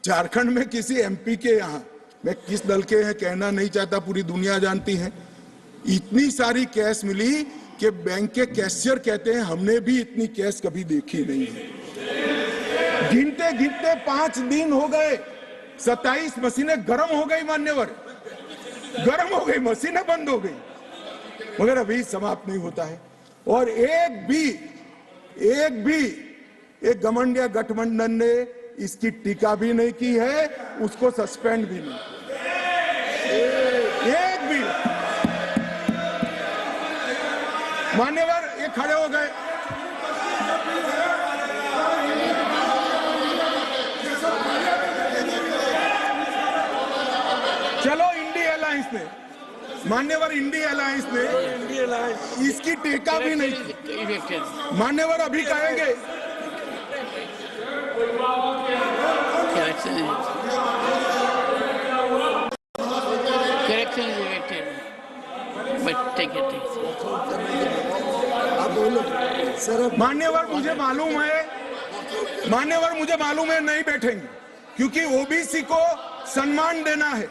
झारखंड में किसी MP के यहाँ, मैं किस दल के हैं कहना नहीं चाहता, पूरी दुनिया जानती है, इतनी सारी कैश मिली कि बैंक के कैशियर कहते हैं हमने भी इतनी कैश कभी देखी नहीं है। गिनते गिनते 5 दिन हो गए, 27 मशीनें गर्म हो गई। मान्यवर, गर्म हो गई, मशीनें बंद हो गई, मगर अभी समाप्त नहीं होता है। और एक घमंडिया गठबंधन ने इसकी टीका भी नहीं की है, उसको सस्पेंड भी नहीं, एक भी। मान्यवर, ये खड़े हो गए। चलो, इंडिया अलायंस ने, मान्यवर इंडिया अलायंस ने इसकी टीका भी नहीं की। मान्यवर अभी कहेंगे मान्यवर मुझे मालूम है नहीं बैठेंगे, क्योंकि ओबीसी को सम्मान देना है,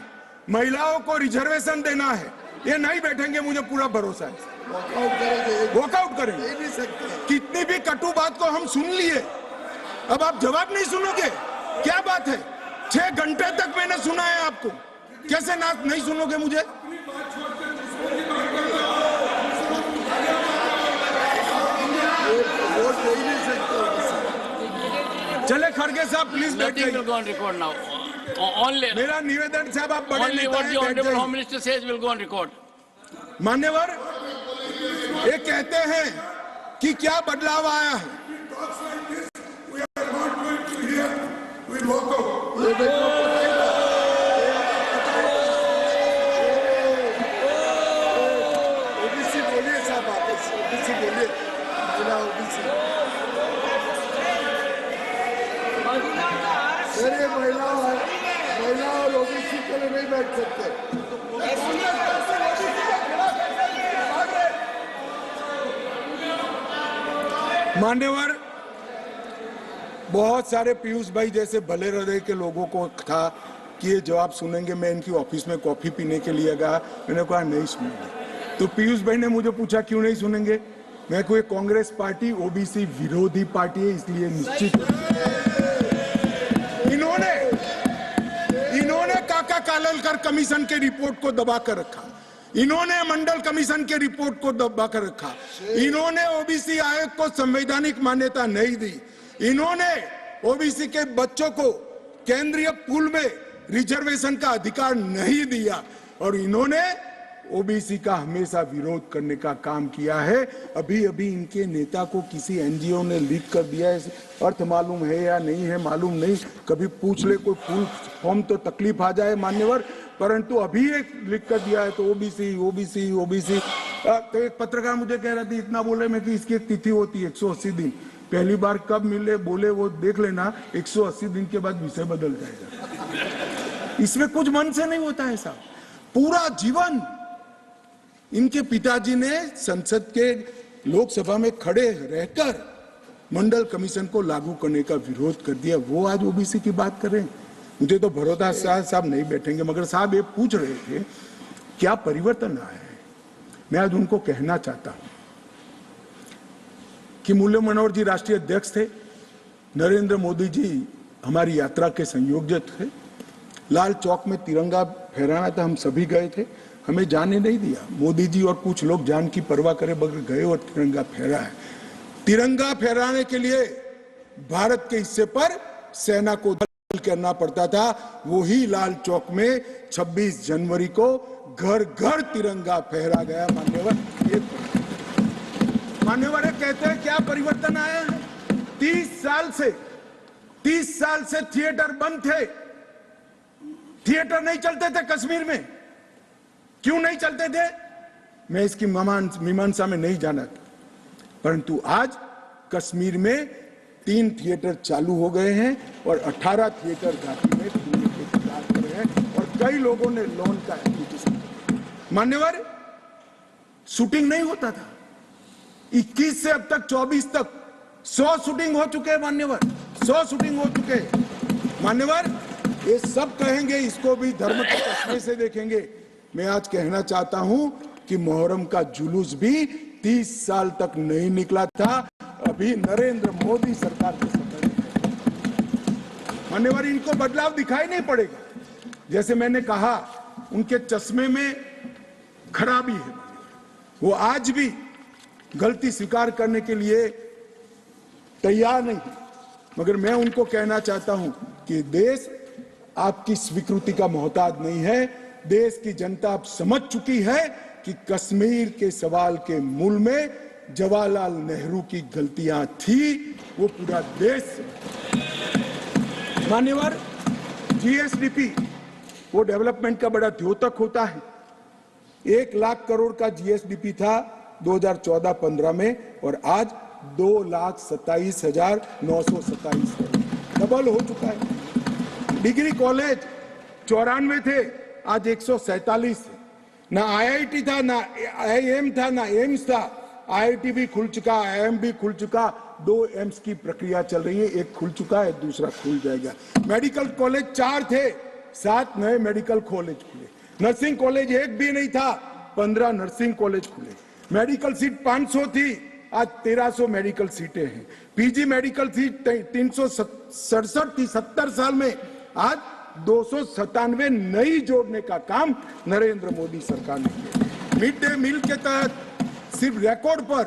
महिलाओं को रिजर्वेशन देना है, ये नहीं बैठेंगे, मुझे पूरा भरोसा है। वॉकआउट करेंगे। कितनी भी कटु बात को हम सुन लिए, अब आप जवाब नहीं सुनोगे? क्या बात है? 6 घंटे तक मैंने सुना है आपको, कैसे ना नहीं सुनोगे मुझे? चले खड़गे साहब, प्लीज बैठ जाइए। मेरा निवेदन साहब, आप बड़े नेता हैं, मान्यवर ये कहते हैं कि क्या बदलाव आया है। ओबीसी बोलिए साहब, वापस ओबीसी बोलिए, महिला और ओबीसी के लिए नहीं बैठ सकते। मान्यवर, बहुत सारे पीयूष भाई जैसे भले हृदय के लोगों को था कि ये जवाब सुनेंगे, मैं इनकी ऑफिस में कॉफी पीने के लिए गया, मैंने कहा नहीं सुनेंगे। तो पीयूष भाई ने मुझे पूछा क्यों नहीं सुनेंगे, मैं कोई कांग्रेस पार्टी ओबीसी विरोधी पार्टी है, इसलिए निश्चित इन्होंने काका कालेलकर कमीशन के रिपोर्ट को दबा कर रखा, इन्होंने मंडल कमीशन के रिपोर्ट को दबा कर रखा, इन्होंने ओबीसी आयोग को संवैधानिक मान्यता नहीं दी, इन्होंने ओबीसी के बच्चों को केंद्रीय पूल में रिजर्वेशन का अधिकार नहीं दिया, और इन्होंने ओबीसी का हमेशा विरोध करने का काम किया है। अभी इनके नेता को किसी एनजीओ ने लीक कर दिया है, अर्थ मालूम है या नहीं है मालूम नहीं, कभी पूछ ले कोई फुल फॉर्म तो तकलीफ आ जाए मान्यवर, परंतु अभी एक लीक कर दिया है तो ओबीसी ओबीसी ओबीसी। तो एक पत्रकार मुझे कह रहा था इतना बोले मैं कि इसकी एक तिथि होती है 180 दिन, पहली बार कब मिले बोले वो देख लेना, 180 दिन के बाद विषय बदल जाएगा। इसमें कुछ मन से नहीं होता है साहब। पूरा जीवन इनके पिताजी ने संसद के लोकसभा में खड़े रहकर मंडल कमीशन को लागू करने का विरोध कर दिया, वो आज ओबीसी की बात कर रहे हैं। मुझे तो भरोसा साहब नहीं बैठेंगे, मगर साहब ये पूछ रहे थे क्या परिवर्तन आया है। मैं आज उनको कहना चाहता हूं कि मुरली मनोहर जी राष्ट्रीय अध्यक्ष थे, नरेंद्र मोदी जी हमारी यात्रा के संयोजक थे, लाल चौक में तिरंगा फहराना था, हम सभी गए थे, हमें जाने नहीं दिया। मोदी जी और कुछ लोग जान की परवाह करे बगैर गए और तिरंगा फहरा है। तिरंगा फहराने के लिए भारत के हिस्से पर सेना को करना पड़ता था, वही लाल चौक में 26 जनवरी को घर घर तिरंगा फहरा गया। मान्यवर कहते हैं क्या परिवर्तन आया है। 30 साल से थिएटर बंद थे, थिएटर नहीं चलते थे कश्मीर में। क्यों नहीं चलते थे मैं इसकी मीमांसा में नहीं जाना, परंतु आज कश्मीर में 3 थिएटर चालू हो गए हैं और 18 थिएटर घाटी में खुलने के इंतजार कर रहे हैं और कई लोगों ने लोन का एप्लीकेशन। मान्यवर शूटिंग नहीं होता था, 21 से अब तक 24 तक 100 शूटिंग हो चुके हैं। मान्यवर 100 शूटिंग हो चुके हैं। मान्यवर ये सब कहेंगे, इसको भी धर्म के चश्मे से देखेंगे। मैं आज कहना चाहता हूं कि मुहर्रम का जुलूस भी 30 साल तक नहीं निकला था, अभी नरेंद्र मोदी सरकार के समय में। मान्यवर इनको बदलाव दिखाई नहीं पड़ेगा। जैसे मैंने कहा उनके चश्मे में खराबी है, वो आज भी गलती स्वीकार करने के लिए तैयार नहीं है, मगर मैं उनको कहना चाहता हूं कि देश आपकी स्वीकृति का मोहताज नहीं है। देश की जनता अब समझ चुकी है कि कश्मीर के सवाल के मूल में जवाहरलाल नेहरू की गलतियां थी, वो पूरा देश। मान्यवर जीएसडीपी वो डेवलपमेंट का बड़ा द्योतक होता है। 1 लाख करोड़ का जीएसडीपी था 2014-15 में और आज 2,27,927 करोड़, डबल हो चुका है। डिग्री कॉलेज 94 थे, आज 147 है। ना आईआईटी था, ना आईएम था, ना एम्स था। आईआईटी भी खुल चुका, आईएम भी खुल चुका, 2 एम्स की प्रक्रिया चल रही है, एक खुल चुका है, दूसरा खुल जाएगा। मेडिकल कॉलेज 4 थे, 7 नए मेडिकल कॉलेज खुले। नर्सिंग कॉलेज 1 भी नहीं था, 15 नर्सिंग कॉलेज खुले। मेडिकल सीट 500 थी, आज 1300 मेडिकल सीटें हैं। पीजी मेडिकल सीट 367 थी 70 साल में, आज 297 नई जोड़ने का काम नरेंद्र मोदी सरकार ने किया। मिड डे मील के तहत सिर्फ रिकॉर्ड पर,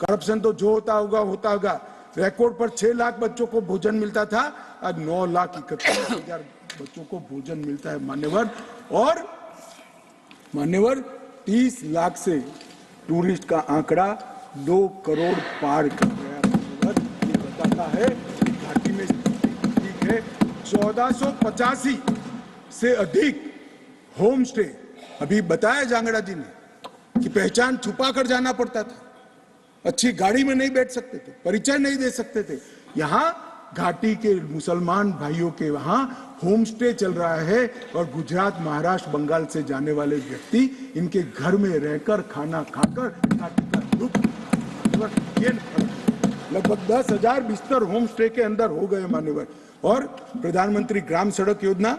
करप्शन तो जो होता होगा, रिकॉर्ड पर 6 लाख बच्चों को भोजन मिलता था, आज 9,31,000 बच्चों को भोजन मिलता है। मान्यवर 30 लाख से टूरिस्ट का आंकड़ा 2 करोड़ पार कर गया। ये बताता है कि घाटी में ठीक है। 1485 से अधिक होम स्टे, अभी बताया जांगड़ा जी ने कि पहचान छुपा कर जाना पड़ता था, अच्छी गाड़ी में नहीं बैठ सकते थे, परिचय नहीं दे सकते थे। यहाँ घाटी के मुसलमान भाइयों के वहां होम स्टे चल रहा है और गुजरात, महाराष्ट्र, बंगाल से जाने वाले व्यक्ति इनके घर में रहकर खाना खाकर घाटी का लुत्फ, ये लगभग 10,000 बिस्तर होम स्टे के अंदर हो गए। मान्यवर और प्रधानमंत्री ग्राम सड़क योजना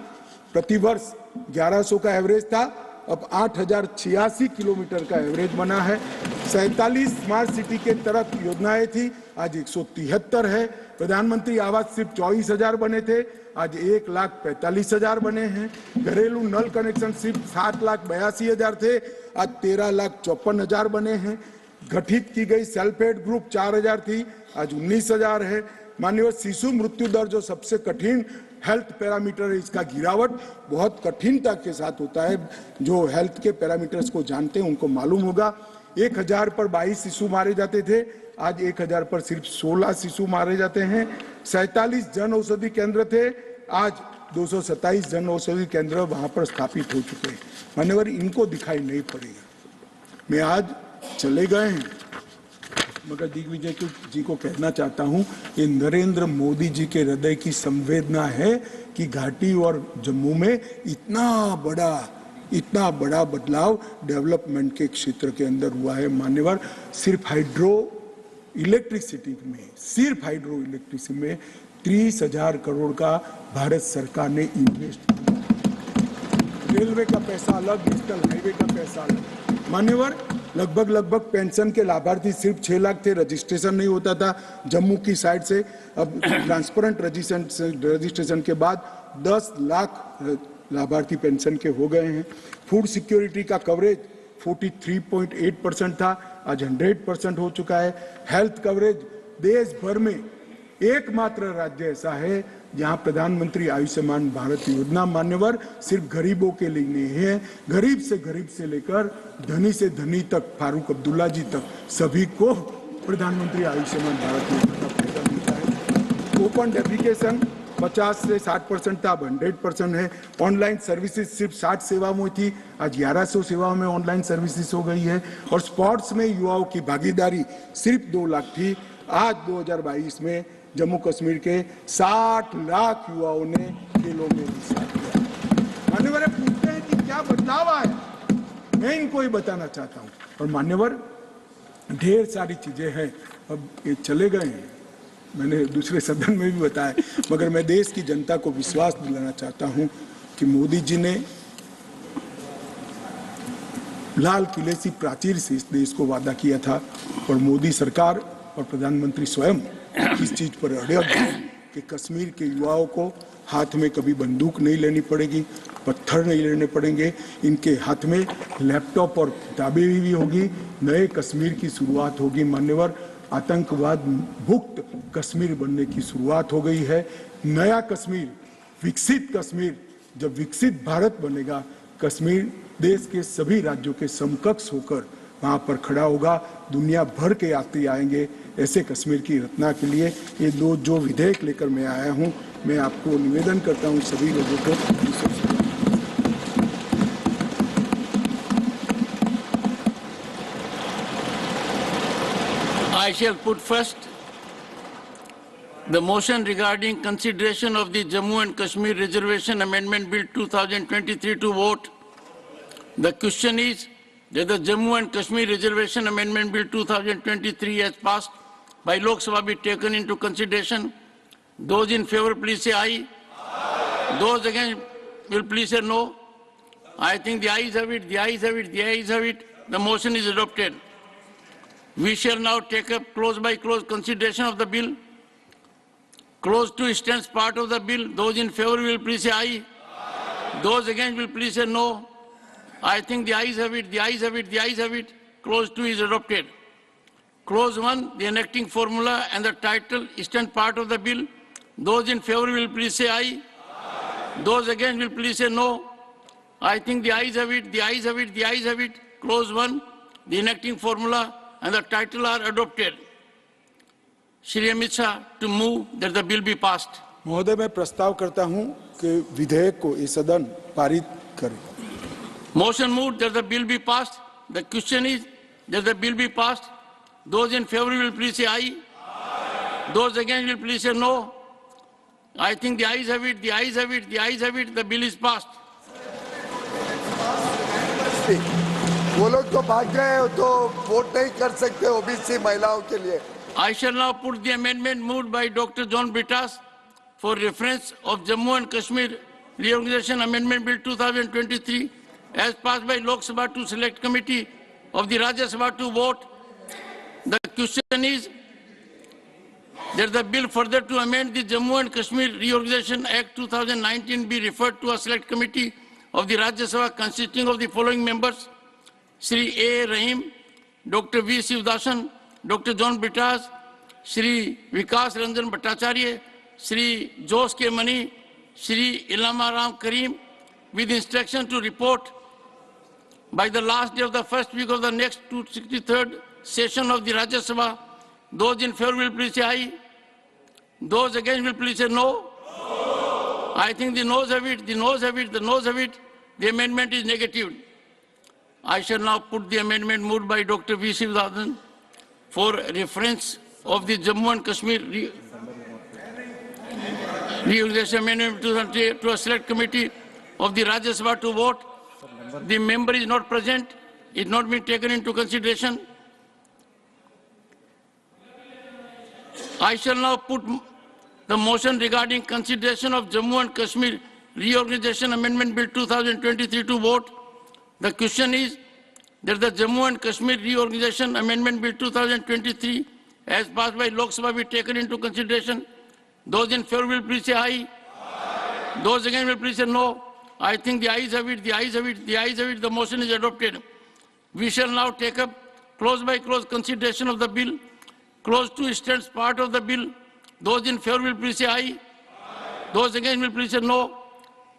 प्रतिवर्ष 1100 का एवरेज था, अब 8,086 किलोमीटर का एवरेज बना है। 47 स्मार्ट सिटी के तरफ योजनाएं थी, आज 173 है। प्रधानमंत्री आवास सिर्फ 24,000 बने थे, आज 1,45,000 बने हैं। घरेलू नल कनेक्शन सिर्फ 7,82,000 थे, आज 13,54,000 बने हैं। गठित की गई सेल्फ हेल्प ग्रुप 4,000 थी, आज 19,000 है। माननीय शिशु मृत्यु दर जो सबसे कठिन हेल्थ पैरामीटर है, इसका गिरावट बहुत कठिनता के साथ होता है। जो हेल्थ के पैरामीटर्स को जानते हैं उनको मालूम होगा। 1,000 पर 22 शिशु मारे जाते थे, आज 1,000 पर सिर्फ 16 शिशु मारे जाते हैं। 47 जन औषधि केंद्र थे, आज 227 जन औषधि केंद्र वहां पर स्थापित हो चुके हैं। मान्यवर इनको दिखाई नहीं पड़ेगा। मैं आज चले गए हैं, मगर दिग्विजय जी को कहना चाहता हूं, ये नरेंद्र मोदी जी के हृदय की संवेदना है कि घाटी और जम्मू में इतना बड़ा बदलाव डेवलपमेंट के क्षेत्र के अंदर हुआ है। मान्यवर, सिर्फ हाइड्रो इलेक्ट्रिसिटी में 30,000 करोड़ का भारत सरकार ने इन्वेस्ट किया। रेलवे का पैसा अलग, नेशनल हाईवे का पैसा अलग। मान्यवर, लगभग पेंशन के लाभार्थी सिर्फ 6 लाख थे, रजिस्ट्रेशन नहीं होता था जम्मू की साइड से। अब ट्रांसपेरेंट रजिस्ट्रेशन के बाद 10 लाख लाभार्थी पेंशन के हो गए हैं। फूड सिक्योरिटी का कवरेज 43.8% था, आज 100% हो चुका है। हेल्थ कवरेज देश भर में एकमात्र राज्य ऐसा है जहां प्रधानमंत्री आयुष्मान भारत योजना, मान्यवर, सिर्फ गरीबों के लिए नहीं है, गरीब से लेकर धनी से धनी तक, फारूक अब्दुल्ला जी तक, सभी को प्रधानमंत्री आयुष्मान भारत योजना का फायदा मिलता है। ओपन एप्लीकेशन 50 से 60% था, अब 100% है। ऑनलाइन सर्विसेज सिर्फ 60 सेवाओं में थी, आज 1100 सेवाओं में ऑनलाइन सर्विसेज हो गई है। और स्पोर्ट्स में युवाओं की भागीदारी सिर्फ 2 लाख थी, आज 2022 में जम्मू कश्मीर के 60 लाख युवाओं ने खेलों में हिस्सा लिया। मान्यवर, पूछते हैं कि क्या बदलाव आया, मैं इनको ही बताना चाहता हूँ। और मान्यवर, ढेर सारी चीजें हैं, अब ये चले गए हैं, मैंने दूसरे सदन में भी बताया, मगर मैं देश की जनता को विश्वास दिलाना चाहता हूं कि मोदी जी ने लाल किले से प्राचीर से इस देश को वादा किया था, और मोदी सरकार और प्रधानमंत्री स्वयं इस चीज पर अड़े कि कश्मीर के युवाओं को हाथ में कभी बंदूक नहीं लेनी पड़ेगी, पत्थर नहीं लेने पड़ेंगे, इनके हाथ में लैपटॉप और किताबें भी होगी, नए कश्मीर की शुरुआत होगी। मान्यवर, आतंकवाद मुक्त कश्मीर बनने की शुरुआत हो गई है। नया कश्मीर, विकसित कश्मीर, जब विकसित भारत बनेगा, कश्मीर देश के सभी राज्यों के समकक्ष होकर वहां पर खड़ा होगा। दुनिया भर के यात्री आएंगे ऐसे कश्मीर की रचना के लिए। ये जो विधेयक लेकर मैं आया हूं, मैं आपको निवेदन करता हूं सभी लोगों को, I shall put first the motion regarding consideration of the Jammu and Kashmir Reservation Amendment Bill 2023 to vote. The question is that the Jammu and Kashmir Reservation Amendment Bill 2023 as passed by Lok Sabha be taken into consideration. Those in favor, please say aye. Aye. Those against will please say no. I think the ayes have it, the ayes have it, the ayes have it. The motion is adopted. We shall now take up clause by clause consideration of the bill. Clause 2 stands part of the bill. Those in favor will please say aye. Aye. Those against will please say no. I think the ayes have it, the ayes have it, the ayes have it. Clause 2 is adopted. Clause 1, the enacting formula and the title stand part of the bill. Those in favor will please say aye. Aye. Those against will please say no. I think the ayes have it, the ayes have it, the ayes have it. Clause 1, the enacting formula and the title are adopted. Shri Amit Shah to move that the bill be passed. महोदय, मैं प्रस्ताव करता हूं कि विधेयक को इस सदन पारित करे. Motion moved that the bill be passed. The question is that the bill be passed. Those in favor will please say aye. Aye. Those against will please say no. I think the ayes have it, the ayes have it, the ayes have it. The bill is passed. वो लोग तो भाग गए, तो vote नहीं कर सकते OBC महिलाओं के लिए. I shall now put the amendment moved by Dr. John Britas for reference of Jammu and Kashmir Reorganization Amendment Bill 2023 as passed by Lok Sabha to Select Committee of the Rajya Sabha to vote. The question is that the bill further to amend the Jammu and Kashmir Reorganization Act 2019 be referred to a Select Committee of the Rajya Sabha consisting of the following members: Shri A. Rahim, Dr. V. Sivdasan, Dr. John Britas, Shri Vikas Ranjan Bhattacharya, Shri Jose K. Mani, Shri Ilama Ram Karim, with instruction to report by the last day of the first week of the next 263rd session of the Rajya Sabha. Those in favor will please say aye. Those against will please say no. I think the noes have it, the noes have it, the noes have it. The amendment is negative. I shall now put the amendment moved by Dr. V. Sivadasan for reference of the Jammu and Kashmir Reorganization Amendment to a select committee of the Rajya Sabha to vote. The member is not present, is not being taken into consideration. I shall now put the motion regarding consideration of Jammu and Kashmir Reorganization Amendment Bill 2023 to vote. The question is that the Jammu and Kashmir Reorganization Amendment Bill 2023 as passed by Lok Sabha be taken into consideration. Those in favor will please say aye. Aye. Those against will please say no. I think the ayes have it, the ayes have it, the ayes have it, the motion is adopted. We shall now take up close by close consideration of the bill. Clause 2 stands part of the bill. Those in favor will please say aye. Aye. Those against will please say no.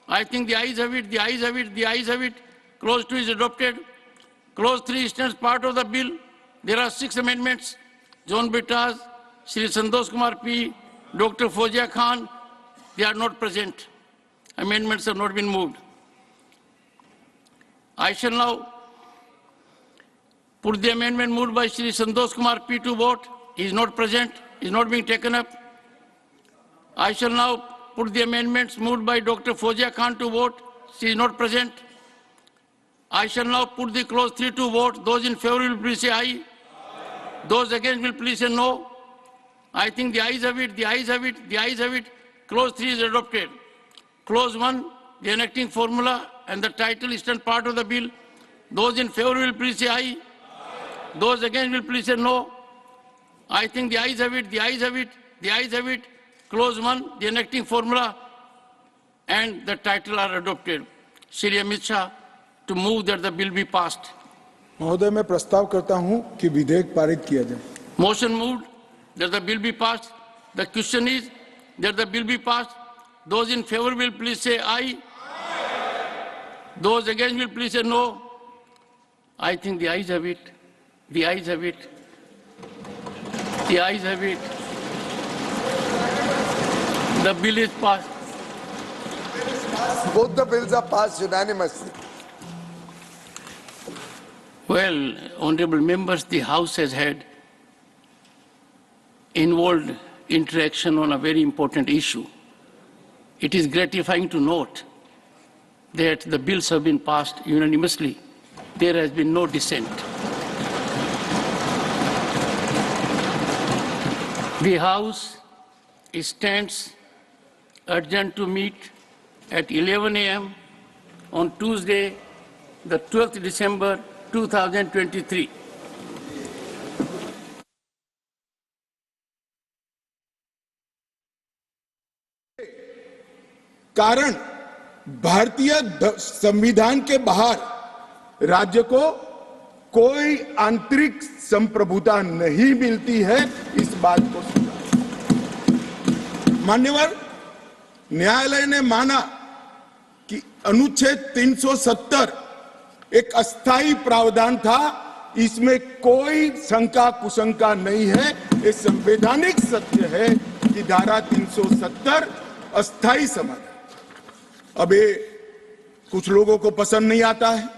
I think the ayes have it, the ayes have it, the ayes have it. Clause 2 is adopted. Clause 3 stands part of the bill. There are 6 amendments. John Bitas, Shri Santosh Kumar P, Dr. Fozia Khan, they are not present. Amendments have not been moved. I shall now put the amendment moved by Shri Santosh Kumar P to vote. He is not present, is not being taken up. I shall now put the amendments moved by Dr. Fozia Khan to vote. She is not present. I shall now put the clause 3 to vote. Those in favor will please say aye. Those against will please say no. I think the ayes have it, the ayes have it, the ayes have it. Clause 3 is adopted. Clause 1, the enacting formula and the title stand part of the bill. Those in favor will please say aye. Those against will please say no. I think the ayes have it, the ayes have it, the ayes have it. Clause 1, the enacting formula and the title are adopted. Shri Amit Shah to move that the bill be passed. महोदय मैं प्रस्ताव करता हूं कि विधेयक पारित किया जाए. Motion moved that the bill be passed. The question is that the bill be passed. Those in favor will please say aye. Those against will please say no. I think the ayes have it. The ayes have it. The ayes have it. The bill is passed. Both the bills are passed unanimously. Well, honorable members, the House has had involved interaction on a very important issue. It is gratifying to note that the bills have been passed unanimously. There has been no dissent. The House stands adjourned to meet at 11 a.m. on Tuesday, the 12th December 2023. कारण भारतीय संविधान के बाहर राज्य को कोई आंतरिक संप्रभुता नहीं मिलती है, इस बात को सुना. मान्यवर न्यायालय ने माना कि अनुच्छेद 370 एक अस्थायी प्रावधान था, इसमें कोई शंका कुशंका नहीं है. ये संवैधानिक सत्य है कि धारा 370 अस्थायी समाधान. अब ये कुछ लोगों को पसंद नहीं आता है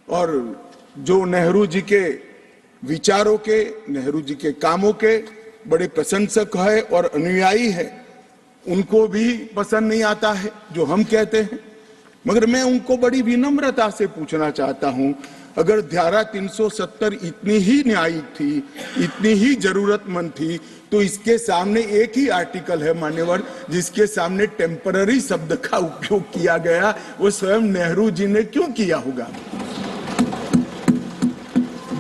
और जो नेहरू जी के विचारों के, नेहरू जी के कामों के बड़े प्रशंसक है और अनुयायी है, उनको भी पसंद नहीं आता है जो हम कहते हैं. मगर मैं उनको बड़ी विनम्रता से पूछना चाहता हूं, अगर धारा 370 इतनी ही न्यायिक थी, इतनी ही जरूरतमंद थी, तो इसके सामने एक ही आर्टिकल है मान्यवर जिसके सामने टेम्पररी शब्द का उपयोग किया गया, वो स्वयं नेहरू जी ने क्यों किया होगा?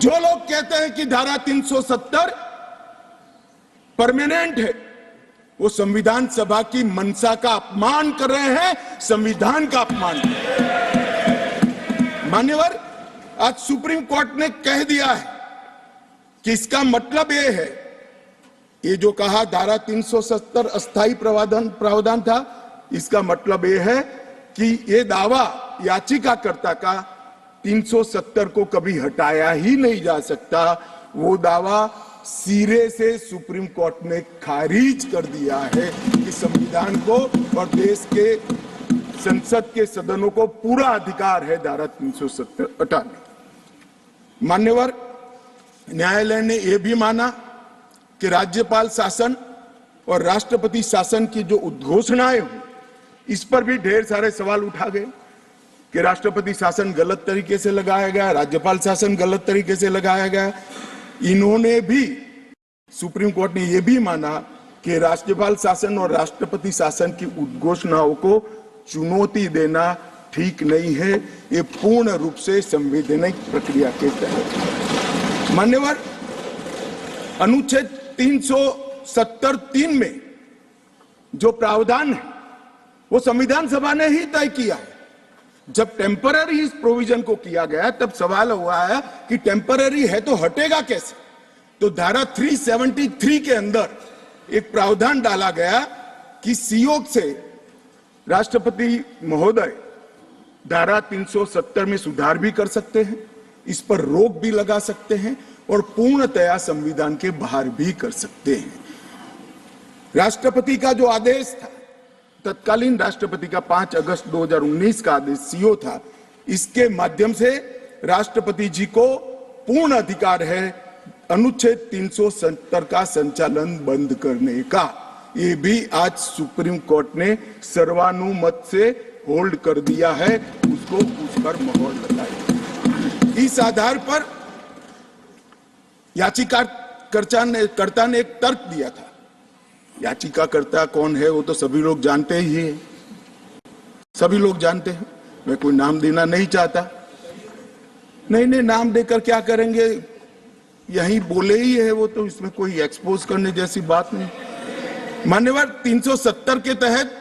जो लोग कहते हैं कि धारा 370 परमानेंट है, वो संविधान सभा की मंशा का अपमान कर रहे हैं, संविधान का अपमान कर रहे हैं. मान्यवर आज सुप्रीम कोर्ट ने कह दिया है कि इसका मतलब ये है, ये जो कहा धारा 370 अस्थायी प्रावधान था, इसका मतलब ये है कि ये दावा याचिकाकर्ता का 370 को कभी हटाया ही नहीं जा सकता. वो दावा सिरे से सुप्रीम कोर्ट ने खारिज कर दिया है कि संविधान को और देश के संसद के सदनों को पूरा अधिकार है धारा 370 हटाने। मान्यवर न्यायालय ने यह भी माना कि राज्यपाल शासन और राष्ट्रपति शासन की जो उद्घोषणाएं हुई, इस पर भी ढेर सारे सवाल उठा गए कि राष्ट्रपति शासन गलत तरीके से लगाया गया, राज्यपाल शासन गलत तरीके से लगाया गया। इन्होंने भी, सुप्रीम कोर्ट ने यह भी माना कि राज्यपाल शासन और राष्ट्रपति शासन की उद्घोषणाओं को चुनौती देना ठीक नहीं है, ये पूर्ण रूप से संवैधानिक प्रक्रिया के तहत। मान्यवर अनुच्छेद 370(3) में जो प्रावधान है वो संविधान सभा ने ही तय किया है। जब टेम्पररी इस प्रोविजन को किया गया तब सवाल हुआ है कि टेम्पररी है तो हटेगा कैसे। तो धारा 373 के अंदर एक प्रावधान डाला गया कि सीओ से राष्ट्रपति महोदय धारा 370 में सुधार भी कर सकते हैं, इस पर रोक भी लगा सकते हैं और पूर्णतया संविधान के बाहर भी कर सकते हैं। राष्ट्रपति का जो आदेश था, तत्कालीन राष्ट्रपति का 5 अगस्त 2019 का आदेश सीओ था, इसके माध्यम से राष्ट्रपति जी को पूर्ण अधिकार है अनुच्छेद 370 का संचालन बंद करने का। ये भी आज सुप्रीम कोर्ट ने सर्वानुमत से होल्ड कर दिया है, उसको उस पर मोहर लगाई। इस आधार पर याचिकाकर्ता ने एक तर्क दिया था। याचिकाकर्ता कौन है वो तो सभी लोग जानते ही हैं, सभी लोग जानते हैं, मैं कोई नाम देना नहीं चाहता। नहीं, नाम देकर क्या करेंगे, यही बोले ही है वो, तो इसमें कोई एक्सपोज करने जैसी बात नहीं। मान्यवर 370 के तहत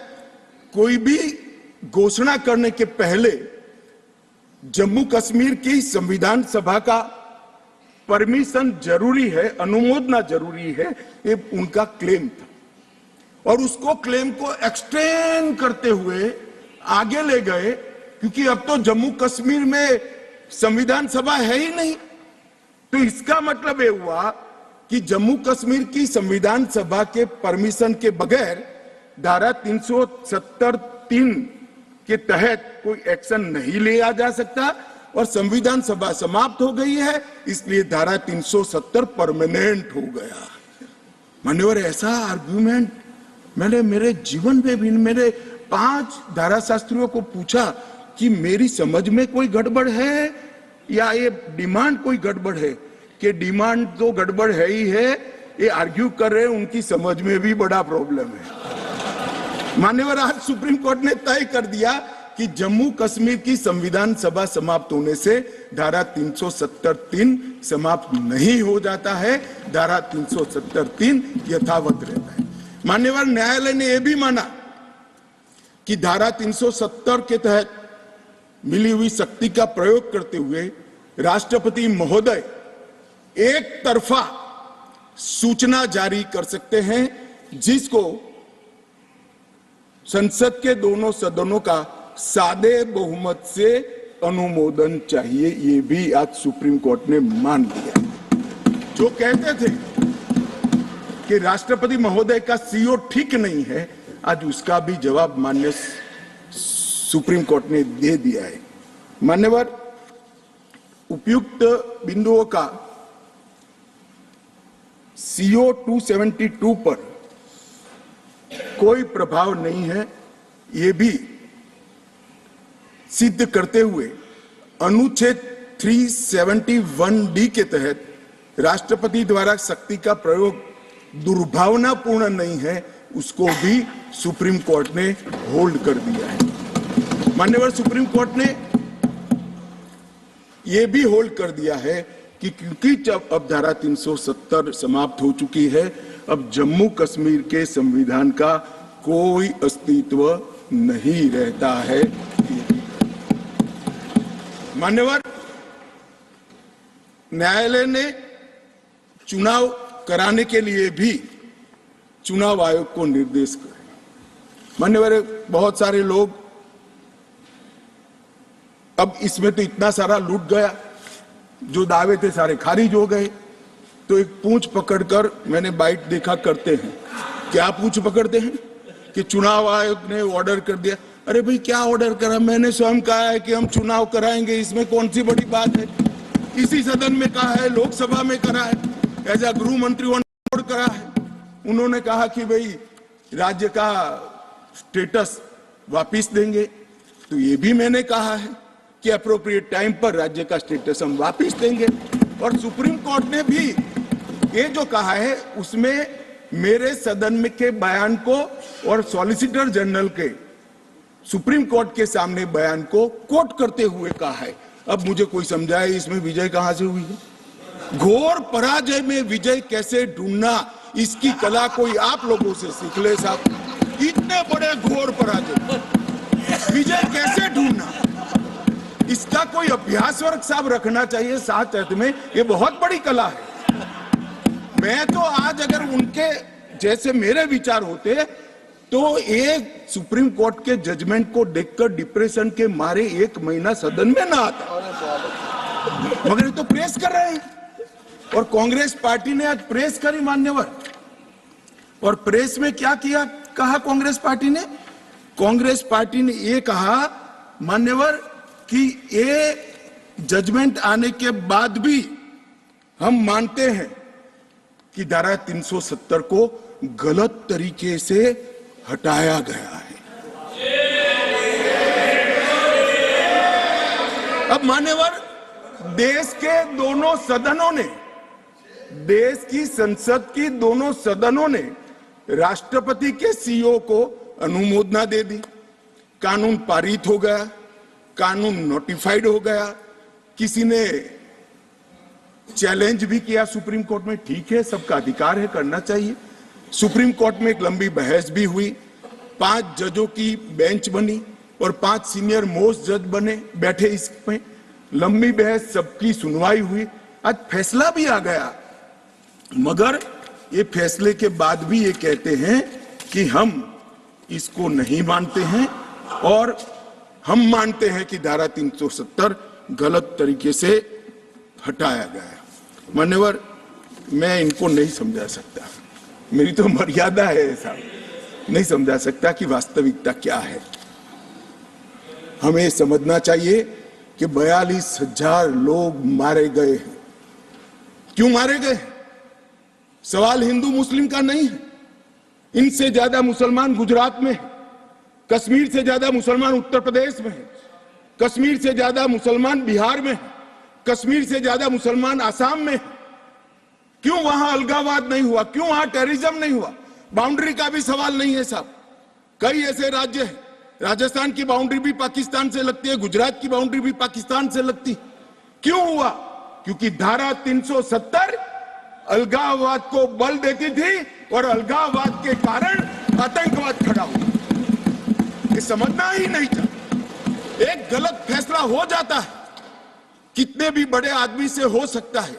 कोई भी घोषणा करने के पहले जम्मू कश्मीर की संविधान सभा का परमिशन जरूरी है, अनुमोदना जरूरी है, ये उनका क्लेम था। और उसको क्लेम को एक्सटेंड करते हुए आगे ले गए, क्योंकि अब तो जम्मू कश्मीर में संविधान सभा है ही नहीं। तो इसका मतलब ये हुआ कि जम्मू कश्मीर की संविधान सभा के परमिशन के बगैर धारा 370(3) के तहत कोई एक्शन नहीं लिया जा सकता और संविधान सभा समाप्त हो गई है, इसलिए धारा 370 परमानेंट हो गया। मान्यवर ऐसा आर्गुमेंट मैंने मेरे जीवन में भी, मेरे 5 धाराशास्त्रियों को पूछा कि मेरी समझ में कोई गड़बड़ है या ये डिमांड कोई गड़बड़ है, कि डिमांड तो गड़बड़ है ही है, ये आर्ग्यू कर रहे हैं उनकी समझ में भी बड़ा प्रॉब्लम है। मान्यवर आज सुप्रीम कोर्ट ने तय कर दिया कि जम्मू कश्मीर की संविधान सभा समाप्त होने से धारा 370(3) समाप्त नहीं हो जाता है, धारा 370(3) यथावत रहता है। मान्यवर न्यायालय ने यह भी माना कि धारा 370 के तहत मिली हुई शक्ति का प्रयोग करते हुए राष्ट्रपति महोदय एक तरफा सूचना जारी कर सकते हैं, जिसको संसद के दोनों सदनों का सादे बहुमत से अनुमोदन चाहिए। ये भी आज सुप्रीम कोर्ट ने मान लिया। जो कहते थे कि राष्ट्रपति महोदय का सीओ ठीक नहीं है, आज उसका भी जवाब माननीय सुप्रीम कोर्ट ने दे दिया है। मान्यवर उपयुक्त बिंदुओं का सीओ 272 पर कोई प्रभाव नहीं है, ये भी सिद्ध करते हुए अनुच्छेद 371(d) के तहत राष्ट्रपति द्वारा शक्ति का प्रयोग दुर्भावनापूर्ण नहीं है, उसको भी सुप्रीम कोर्ट ने होल्ड कर दिया है। मान्यवर सुप्रीम कोर्ट ने यह भी होल्ड कर दिया है कि क्योंकि जब अब धारा 370 समाप्त हो चुकी है, अब जम्मू कश्मीर के संविधान का कोई अस्तित्व नहीं रहता है। मान्यवर न्यायालय ने चुनाव कराने के लिए भी चुनाव आयोग को निर्देश करे। मान्यवर बहुत सारे लोग, अब इसमें तो इतना सारा लूट गया, जो दावे थे सारे खारिज हो गए। तो एक पूंछ पकड़कर मैंने बाइट देखा करते हैं, क्या पूंछ पकड़ते हैं कि चुनाव आयोग ने ऑर्डर कर दिया। अरे भाई क्या ऑर्डर करा? मैंने स्वयं कहा है कि हम चुनाव कराएंगे, इसमें कौन सी बड़ी बात है? इसी सदन में कहा है, लोकसभा में करा है, एज ए गृह मंत्री करा है। उन्होंने कहा कि भाई राज्य का स्टेटस वापिस देंगे, तो ये भी मैंने कहा है कि अप्रोप्रिएट टाइम पर राज्य का स्टेटस हम वापिस देंगे। और सुप्रीम कोर्ट ने भी ये जो कहा है उसमें मेरे सदन में के बयान को और सॉलिसिटर जनरल के सुप्रीम कोर्ट के सामने बयान को कोट करते हुए कहा है। अब मुझे कोई समझाए इसमें विजय कहां से हुई है? घोर पराजय में विजय कैसे ढूंढना, इसकी कला कोई आप लोगों से सीख ले साहब। इतने बड़े घोर पराजय विजय कैसे ढूंढना, इसका कोई अभ्यास वर्ग साहब रखना चाहिए साथ अर्थ में। ये बहुत बड़ी कला है। मैं तो आज अगर उनके जैसे मेरे विचार होते तो एक सुप्रीम कोर्ट के जजमेंट को देखकर डिप्रेशन के मारे 1 महीना सदन में ना आता, मगर ये तो प्रेस कर रहे हैं। और कांग्रेस पार्टी ने आज प्रेस करी मान्यवर, और प्रेस में क्या किया कहा कांग्रेस पार्टी ने? कांग्रेस पार्टी ने ये कहा मान्यवर कि ये जजमेंट आने के बाद भी हम मानते हैं कि धारा 370 को गलत तरीके से हटाया गया है। अब मान्यवर देश के दोनों सदनों ने, देश की संसद की दोनों सदनों ने राष्ट्रपति के सीओ को अनुमोदना दे दी, कानून पारित हो गया, कानून नोटिफाइड हो गया। किसी ने चैलेंज भी किया सुप्रीम कोर्ट में, ठीक है, सबका अधिकार है, करना चाहिए। सुप्रीम कोर्ट में एक लंबी बहस भी हुई, 5 जजों की बेंच बनी और 5 सीनियर मोस्ट जज बने बैठे इसमें, लंबी बहस, सबकी सुनवाई हुई, आज फैसला भी आ गया। मगर ये फैसले के बाद भी ये कहते हैं कि हम इसको नहीं मानते हैं और हम मानते हैं कि धारा 370 गलत तरीके से हटाया गया। मान्यवर मैं इनको नहीं समझा सकता, मेरी तो मर्यादा है ऐसा, नहीं समझा सकता कि वास्तविकता क्या है। हमें समझना चाहिए कि 42,000 लोग मारे गए हैं। क्यों मारे गए? सवाल हिंदू मुस्लिम का नहीं है। इनसे ज्यादा मुसलमान गुजरात में है, कश्मीर से ज्यादा मुसलमान उत्तर प्रदेश में है, कश्मीर से ज्यादा मुसलमान बिहार में है, कश्मीर से ज्यादा मुसलमान आसाम में है। क्यों वहां अलगाववाद नहीं हुआ? क्यों वहां टेररिज्म नहीं हुआ? बाउंड्री का भी सवाल नहीं है साहब। कई ऐसे राज्य हैं, राजस्थान की बाउंड्री भी पाकिस्तान से लगती है, गुजरात की बाउंड्री भी पाकिस्तान से लगती। क्यों हुआ? क्योंकि धारा 370 अलगाववाद को बल देती थी और अलगाववाद के कारण आतंकवाद खड़ा हुआ। ये समझना ही नहीं चाहिए। एक गलत फैसला हो जाता है, कितने भी बड़े आदमी से हो सकता है,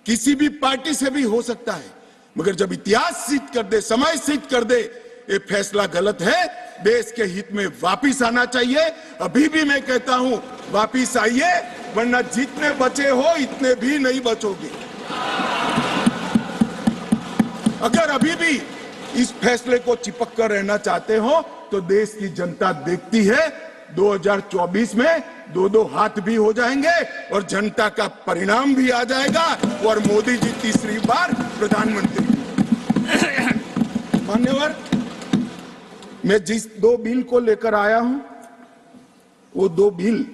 किसी भी पार्टी से भी हो सकता है, मगर जब इतिहास सिद्ध कर दे, समय सिद्ध कर दे ये फैसला गलत है, देश के हित में वापिस आना चाहिए। अभी भी मैं कहता हूं वापिस आइए, वरना जितने बचे हो इतने भी नहीं बचोगे। अगर अभी भी इस फैसले को चिपक कर रहना चाहते हो तो देश की जनता देखती है 2024 में 2-2 हाथ भी हो जाएंगे और जनता का परिणाम भी आ जाएगा और मोदी जी तीसरी बार प्रधानमंत्री। मान्यवर मैं जिस 2 बिल को लेकर आया हूं वो 2 बिल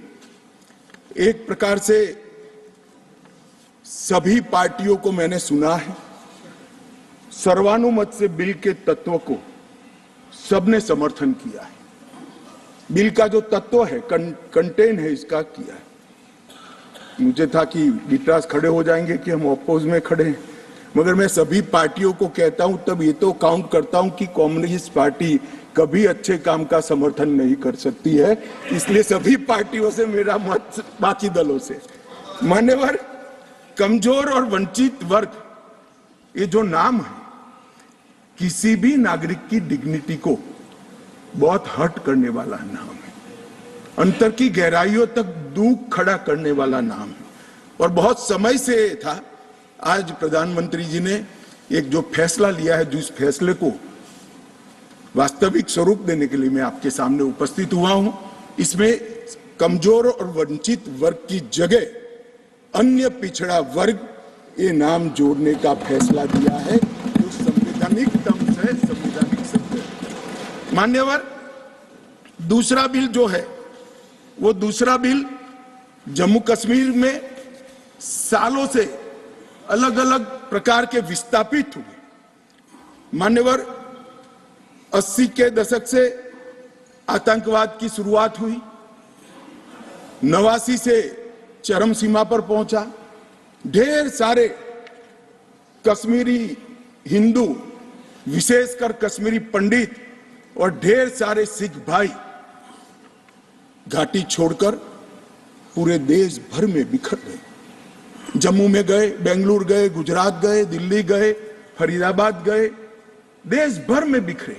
एक प्रकार से सभी पार्टियों को मैंने सुना है, सर्वानुमत से बिल के तत्व को सबने समर्थन किया है। बिल का जो तत्व है, कंटेन है, इसका किया है। मुझे था कि विटास खड़े हो जाएंगे कि हम अपोज में खड़े हैं, मगर मैं सभी पार्टियों को कहता हूं, तब ये तो काउंट करता हूं कि कम्युनिस्ट पार्टी कभी अच्छे काम का समर्थन नहीं कर सकती है, इसलिए सभी पार्टियों से मेरा मत बाकी दलों से। मान्यवर कमजोर और वंचित वर्ग ये जो नाम है किसी भी नागरिक की डिग्निटी को बहुत हर्ट करने वाला नाम है, अंतर की गहराइयों तक दुख खड़ा करने वाला नाम है और बहुत समय से था। आज प्रधानमंत्री जी ने एक जो फैसला लिया है, जिस फैसले को वास्तविक स्वरूप देने के लिए मैं आपके सामने उपस्थित हुआ हूं। इसमें कमजोर और वंचित वर्ग की जगह अन्य पिछड़ा वर्ग ये नाम जोड़ने का फैसला दिया है, जो संवैधानिक ढंग से संवैधानिक सत्य है। मान्यवर, दूसरा बिल जो है वो दूसरा बिल जम्मू कश्मीर में सालों से अलग अलग प्रकार के विस्थापित हुए। मान्यवर, 80 के दशक से आतंकवाद की शुरुआत हुई, 89 से चरम सीमा पर पहुंचा। ढेर सारे कश्मीरी हिंदू, विशेषकर कश्मीरी पंडित और ढेर सारे सिख भाई घाटी छोड़कर पूरे देश भर में बिखर गए। जम्मू में गए, बेंगलुरु गए, गुजरात गए, दिल्ली गए, फरीदाबाद गए, देश भर में बिखरे।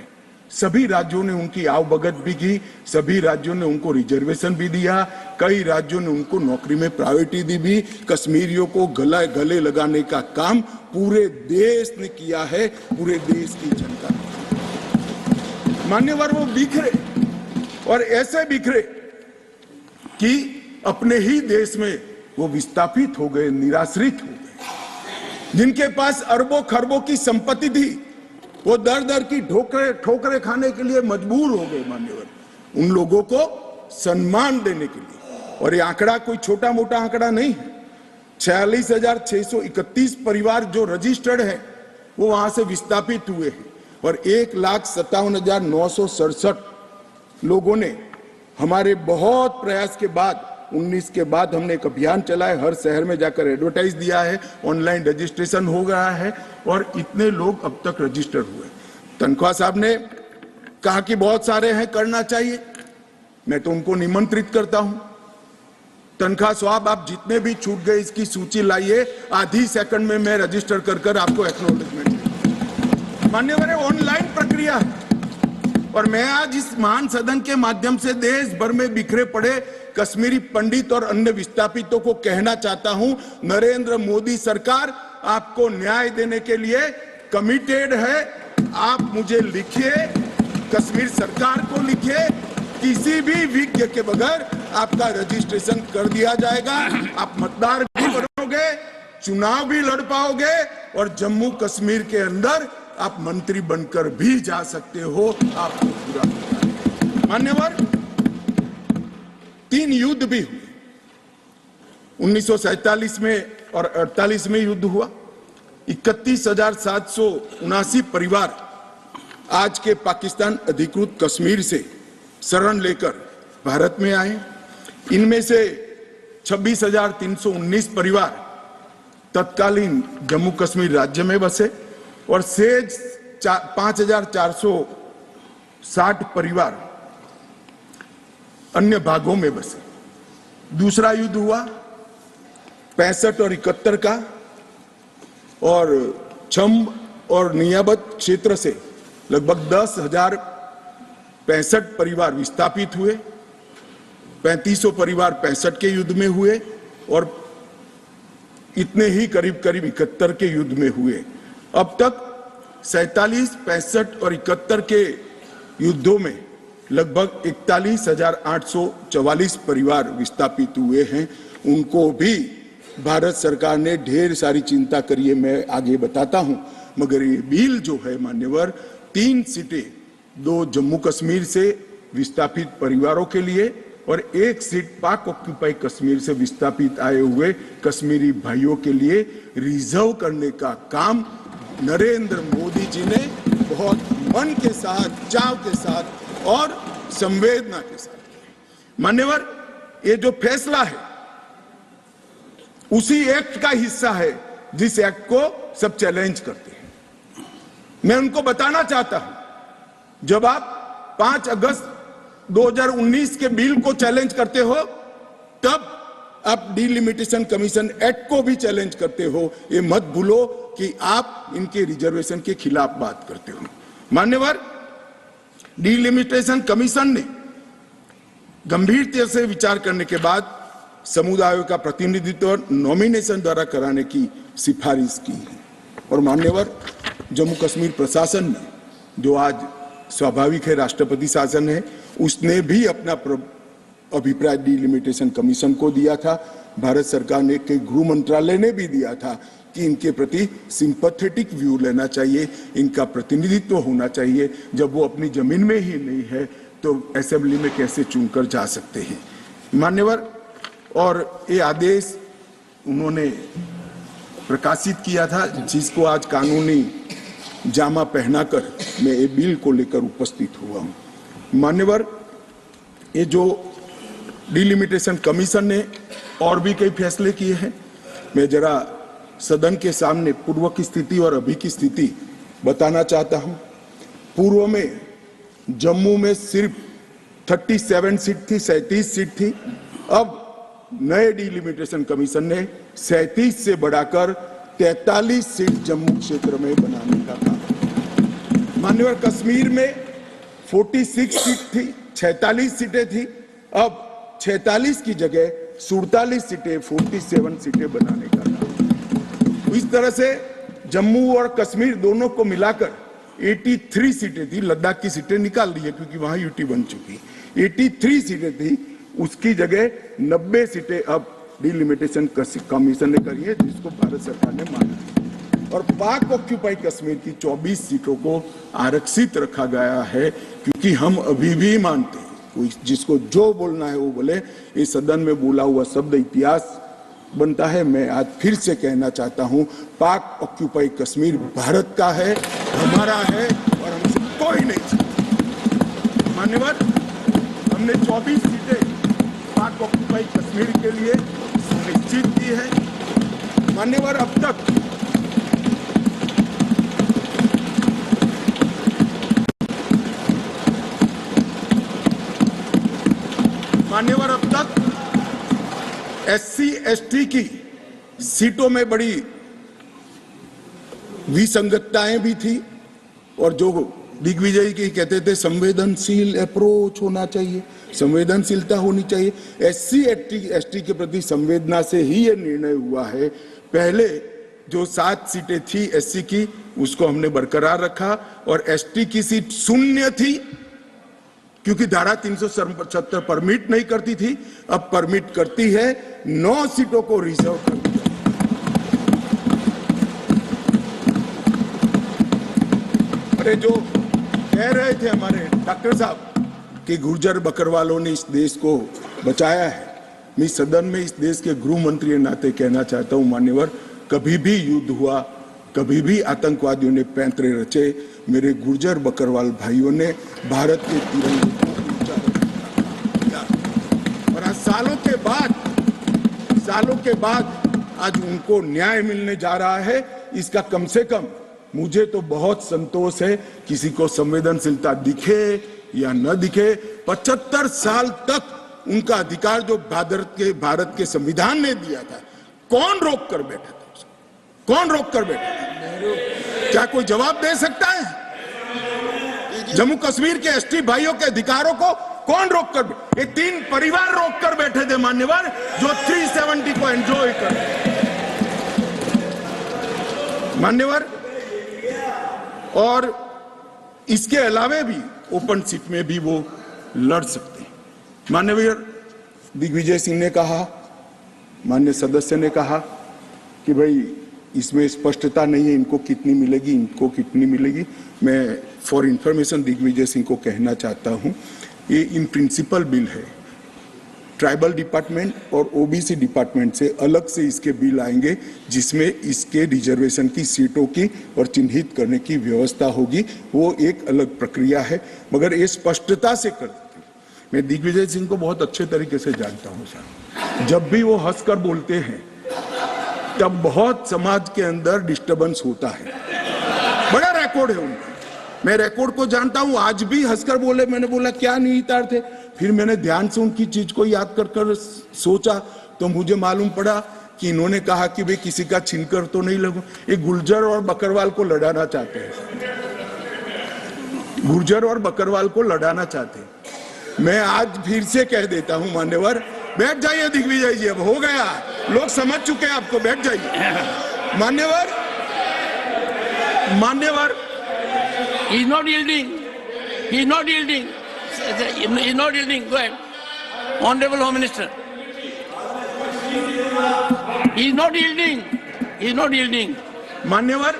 सभी राज्यों ने उनकी आवभगत भी की, सभी राज्यों ने उनको रिजर्वेशन भी दिया, कई राज्यों ने उनको नौकरी में प्रायोरिटी दी भी। कश्मीरियों को गले लगाने का काम पूरे देश ने किया है, पूरे देश की जनता ने। मान्यवर, वो बिखरे और ऐसे बिखरे कि अपने ही देश में वो विस्थापित हो गए, निराश्रित हो गए। जिनके पास अरबों खरबों की संपत्ति थी, वो दर दर की ठोकरे खाने के लिए मजबूर हो गए। मान्यवर, उन लोगों को सम्मान देने के लिए, और ये आंकड़ा कोई छोटा मोटा आंकड़ा नहीं है, 46,631 परिवार जो रजिस्टर्ड है वो वहां से विस्थापित हुए हैं, और 1,57,967 लोगों ने हमारे बहुत प्रयास के बाद 19 के बाद हमने एक अभियान चलाया, हर शहर में जाकर एडवर्टाइज दिया है, ऑनलाइन रजिस्ट्रेशन हो गया है और इतने लोग अब तक रजिस्टर्ड हुए। तनख्वाह साहब ने कहा कि बहुत सारे हैं, करना चाहिए। मैं तो उनको निमंत्रित करता हूं, तनख्वाह साहब आप जितने भी छूट गए इसकी सूची लाइए, आधी सेकंड में मैं रजिस्टर कर आपको एक्नॉलेजमेंट। मान्यवर, ऑनलाइन प्रक्रिया है और मैं आज इस महान सदन के माध्यम से देश भर में बिखरे पड़े कश्मीरी पंडित और अन्य विस्थापितों को कहना चाहता हूं, नरेंद्र मोदी सरकार आपको न्याय देने के लिए कमिटेड है। आप मुझे लिखिए, कश्मीर सरकार को लिखिए, किसी भी विज्ञ के बगैर आपका रजिस्ट्रेशन कर दिया जाएगा। आप मतदार भी बनोगे, चुनाव भी लड़ पाओगे और जम्मू कश्मीर के अंदर आप मंत्री बनकर भी जा सकते हो। आपको पूरा मान्यवर, 3 युद्ध भी हुए, 1947 में और 48 में युद्ध हुआ। 31,779 परिवार आज के पाकिस्तान अधिकृत कश्मीर से शरण लेकर भारत में आए। इनमें से 26,319 परिवार तत्कालीन जम्मू कश्मीर राज्य में बसे और शेष 5,460 परिवार अन्य भागों में बसे। दूसरा युद्ध हुआ 65 और 71 का, और छम्ब और नियाबत क्षेत्र से लगभग 10,065 परिवार विस्थापित हुए। 3500 परिवार 65 के युद्ध में हुए और इतने ही करीब 71 के युद्ध में हुए। अब तक 47, 65 और 71 के युद्धों में लगभग 41,844 परिवार विस्थापित हुए हैं। उनको भी भारत सरकार ने ढेर सारी चिंता करी है, मैं आगे बताता हूं। मगर ये बिल जो है मान्यवर, 3 सीटें, 2 जम्मू कश्मीर से विस्थापित परिवारों के लिए और 1 सीट पाक ऑक्यूपाई कश्मीर से विस्थापित आए हुए कश्मीरी भाइयों के लिए रिजर्व करने का काम नरेंद्र मोदी जी ने बहुत मन के साथ, चाव के साथ और संवेदना के साथ किया। मान्यवर, ये जो फैसला है उसी एक्ट का हिस्सा है जिस एक्ट को सब चैलेंज करते हैं। मैं उनको बताना चाहता हूं, जब आप 5 अगस्त 2019 के बिल को चैलेंज करते हो, तब आप डिलिमिटेशन कमीशन एक्ट को भी चैलेंज करते हो। ये मत भूलो कि आप इनके रिजर्वेशन के खिलाफ बात करते हो। मान्यवर, डिलिमिटेशन कमीशन ने गंभीरता से विचार करने के बाद समुदायों का प्रतिनिधित्व नॉमिनेशन द्वारा कराने की सिफारिश की है। और मान्यवर, जम्मू कश्मीर प्रशासन ने जो आज स्वाभाविक है, राष्ट्रपति शासन है, उसने भी अपना अभिप्राय डिलिमिटेशन कमीशन को दिया था। भारत सरकार ने के गृह मंत्रालय ने भी दिया था कि इनके प्रति सिंपैथेटिक व्यू लेना चाहिए, इनका प्रतिनिधित्व होना चाहिए। जब वो अपनी जमीन में ही नहीं है तो असेंबली में कैसे चुनकर जा सकते हैं। मान्यवर, और ये आदेश उन्होंने प्रकाशित किया था, जिसको आज कानूनी जामा पहनाकर मैं ये बिल को लेकर उपस्थित हुआ हूं। मान्यवर, ये जो डिलिमिटेशन कमीशन ने और भी कई फैसले किए हैं, मैं जरा सदन के सामने पूर्व की स्थिति और अभी की स्थिति बताना चाहता हूं। पूर्व में जम्मू में सिर्फ 37 सीट थी, 37 सीट थी। अब नए डिलिमिटेशन कमीशन ने 37 से बढ़ाकर 43 सीट जम्मू क्षेत्र में बनाने का कहा। मान्यवर, कश्मीर में 46 सीट थी, 46 सीटें थी। अब 46 की जगह 47 सीटें, 47 सीटें बनाने का कहा। इस तरह से जम्मू और कश्मीर दोनों को मिलाकर 83 सीटें थी। लद्दाख की सीटें निकाल दी है क्योंकि वहां यूटी बन चुकी। 83 सीटें थी, उसकी जगह 90 सीटें अब डिलिमिटेशन कमीशन ने करी है, जिसको भारत सरकार ने माना। और पाक ऑक्यूपाई कश्मीर की 24 सीटों को आरक्षित रखा गया है, क्योंकि हम अभी भी मानते हैं, कोई जिसको जो बोलना है वो बोले। इस सदन में बोला हुआ शब्द इतिहास बनता है। मैं आज फिर से कहना चाहता हूं, पाक ऑक्यूपाई कश्मीर भारत का है, हमारा है, और हमसे कोई नहीं चाहता। मान्यवर, हमने 24 सीटें पाक ऑक्यूपाई कश्मीर के लिए सुनिश्चित की है। मान्यवर, अब तक SC ST की सीटों में बड़ी विसंगतताएं भी थी, और जो दिग्विजय की कहते थे संवेदनशील अप्रोच होना चाहिए, संवेदनशीलता होनी चाहिए। SC ST के प्रति संवेदना से ही ये निर्णय हुआ है। पहले जो 7 सीटें थी SC की, उसको हमने बरकरार रखा, और ST की सीट 0 थी, क्योंकि धारा 377 परमिट नहीं करती थी, अब परमिट करती है। 9 सीटों को रिजर्व कर दिया। अरे जो कह रहे थे हमारे डॉक्टर साहब कि गुर्जर बकरवालों ने इस देश को बचाया है, मैं सदन में इस देश के गृह मंत्री के नाते कहना चाहता हूं, मान्यवर, कभी भी युद्ध हुआ, कभी भी आतंकवादियों ने पैंतरे रचे, मेरे गुर्जर बकरवाल भाइयों ने भारत के तिरंगे को ऊंचा रखा। और आज सालों के बाद आज उनको न्याय मिलने जा रहा है। इसका कम से कम मुझे तो बहुत संतोष है। किसी को संवेदनशीलता दिखे या न दिखे, 75 साल तक उनका अधिकार जो भारत के संविधान ने दिया था, कौन रोक कर बैठा था? कौन रोक कर बैठा था? क्या कोई जवाब दे सकता है? जम्मू कश्मीर के ST भाइयों के अधिकारों को कौन रोक कर? ये 3 परिवार रोक कर बैठे थे मान्यवर, जो 370 को एंजॉय कर मान्यवर। और इसके अलावे भी ओपन सीट में भी वो लड़ सकते हैं। माननीय दिग्विजय सिंह ने कहा, माननीय सदस्य ने कहा कि भाई इसमें स्पष्टता नहीं है, इनको कितनी मिलेगी, इनको कितनी मिलेगी। मैं फॉर इंफॉर्मेशन दिग्विजय सिंह को कहना चाहता हूं, ये इन प्रिंसिपल बिल है। ट्राइबल डिपार्टमेंट और OBC डिपार्टमेंट से अलग से इसके बिल आएंगे, जिसमें इसके रिजर्वेशन की सीटों की और चिन्हित करने की व्यवस्था होगी। वो एक अलग प्रक्रिया है, मगर ये स्पष्टता से कर देते। मैं दिग्विजय सिंह को बहुत अच्छे तरीके से जानता हूं सर। जब भी वो हंसकर बोलते हैं तब बहुत समाज के अंदर डिस्टर्बेंस होता है। बड़ा रिकॉर्ड है उनका, मैं रिकॉर्ड को जानता हूं। आज भी हंसकर बोले, मैंने बोला क्या निहितार्थ थे, फिर मैंने ध्यान से उनकी चीज को याद कर सोचा तो मुझे मालूम पड़ा कि इन्होंने कहा कि भाई किसी का छीनकर तो नहीं लगू। ये गुर्जर और बकरवाल को लड़ाना चाहते हैं, गुर्जर और बकरवाल को लड़ाना चाहते हैं। मैं आज फिर से कह देता हूं मान्यवर, बैठ जाइए दिग्विजय जी, अब हो गया, लोग समझ चुके हैं आपको, बैठ जाइए। मान्यवर He is not yielding. He is not yielding. He is not yielding. Go ahead. Honorable Home Minister. He is not yielding. He is not yielding. मान्यवर,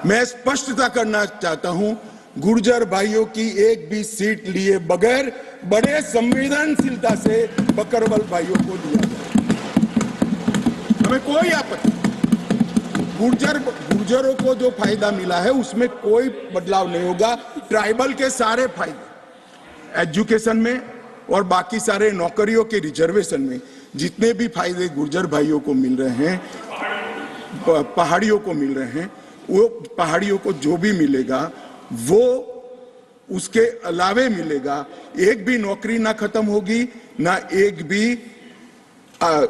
मैं स्पष्टता करना चाहता हूं, गुर्जर भाइयों की एक भी सीट लिए बगैर बड़े संवेदनशीलता से बकरवाल भाइयों को दिया जाए। हमें कोई आपत्ति, गुर्जरों को जो फायदा मिला है उसमें कोई बदलाव नहीं होगा। ट्राइबल के सारे फायदे एजुकेशन में और बाकी सारे नौकरियों के रिजर्वेशन में जितने भी फायदे गुर्जर भाइयों को मिल रहे हैं, पहाड़ियों को मिल रहे हैं, वो पहाड़ियों को जो भी मिलेगा वो उसके अलावे मिलेगा। एक भी नौकरी ना खत्म होगी, ना एक भी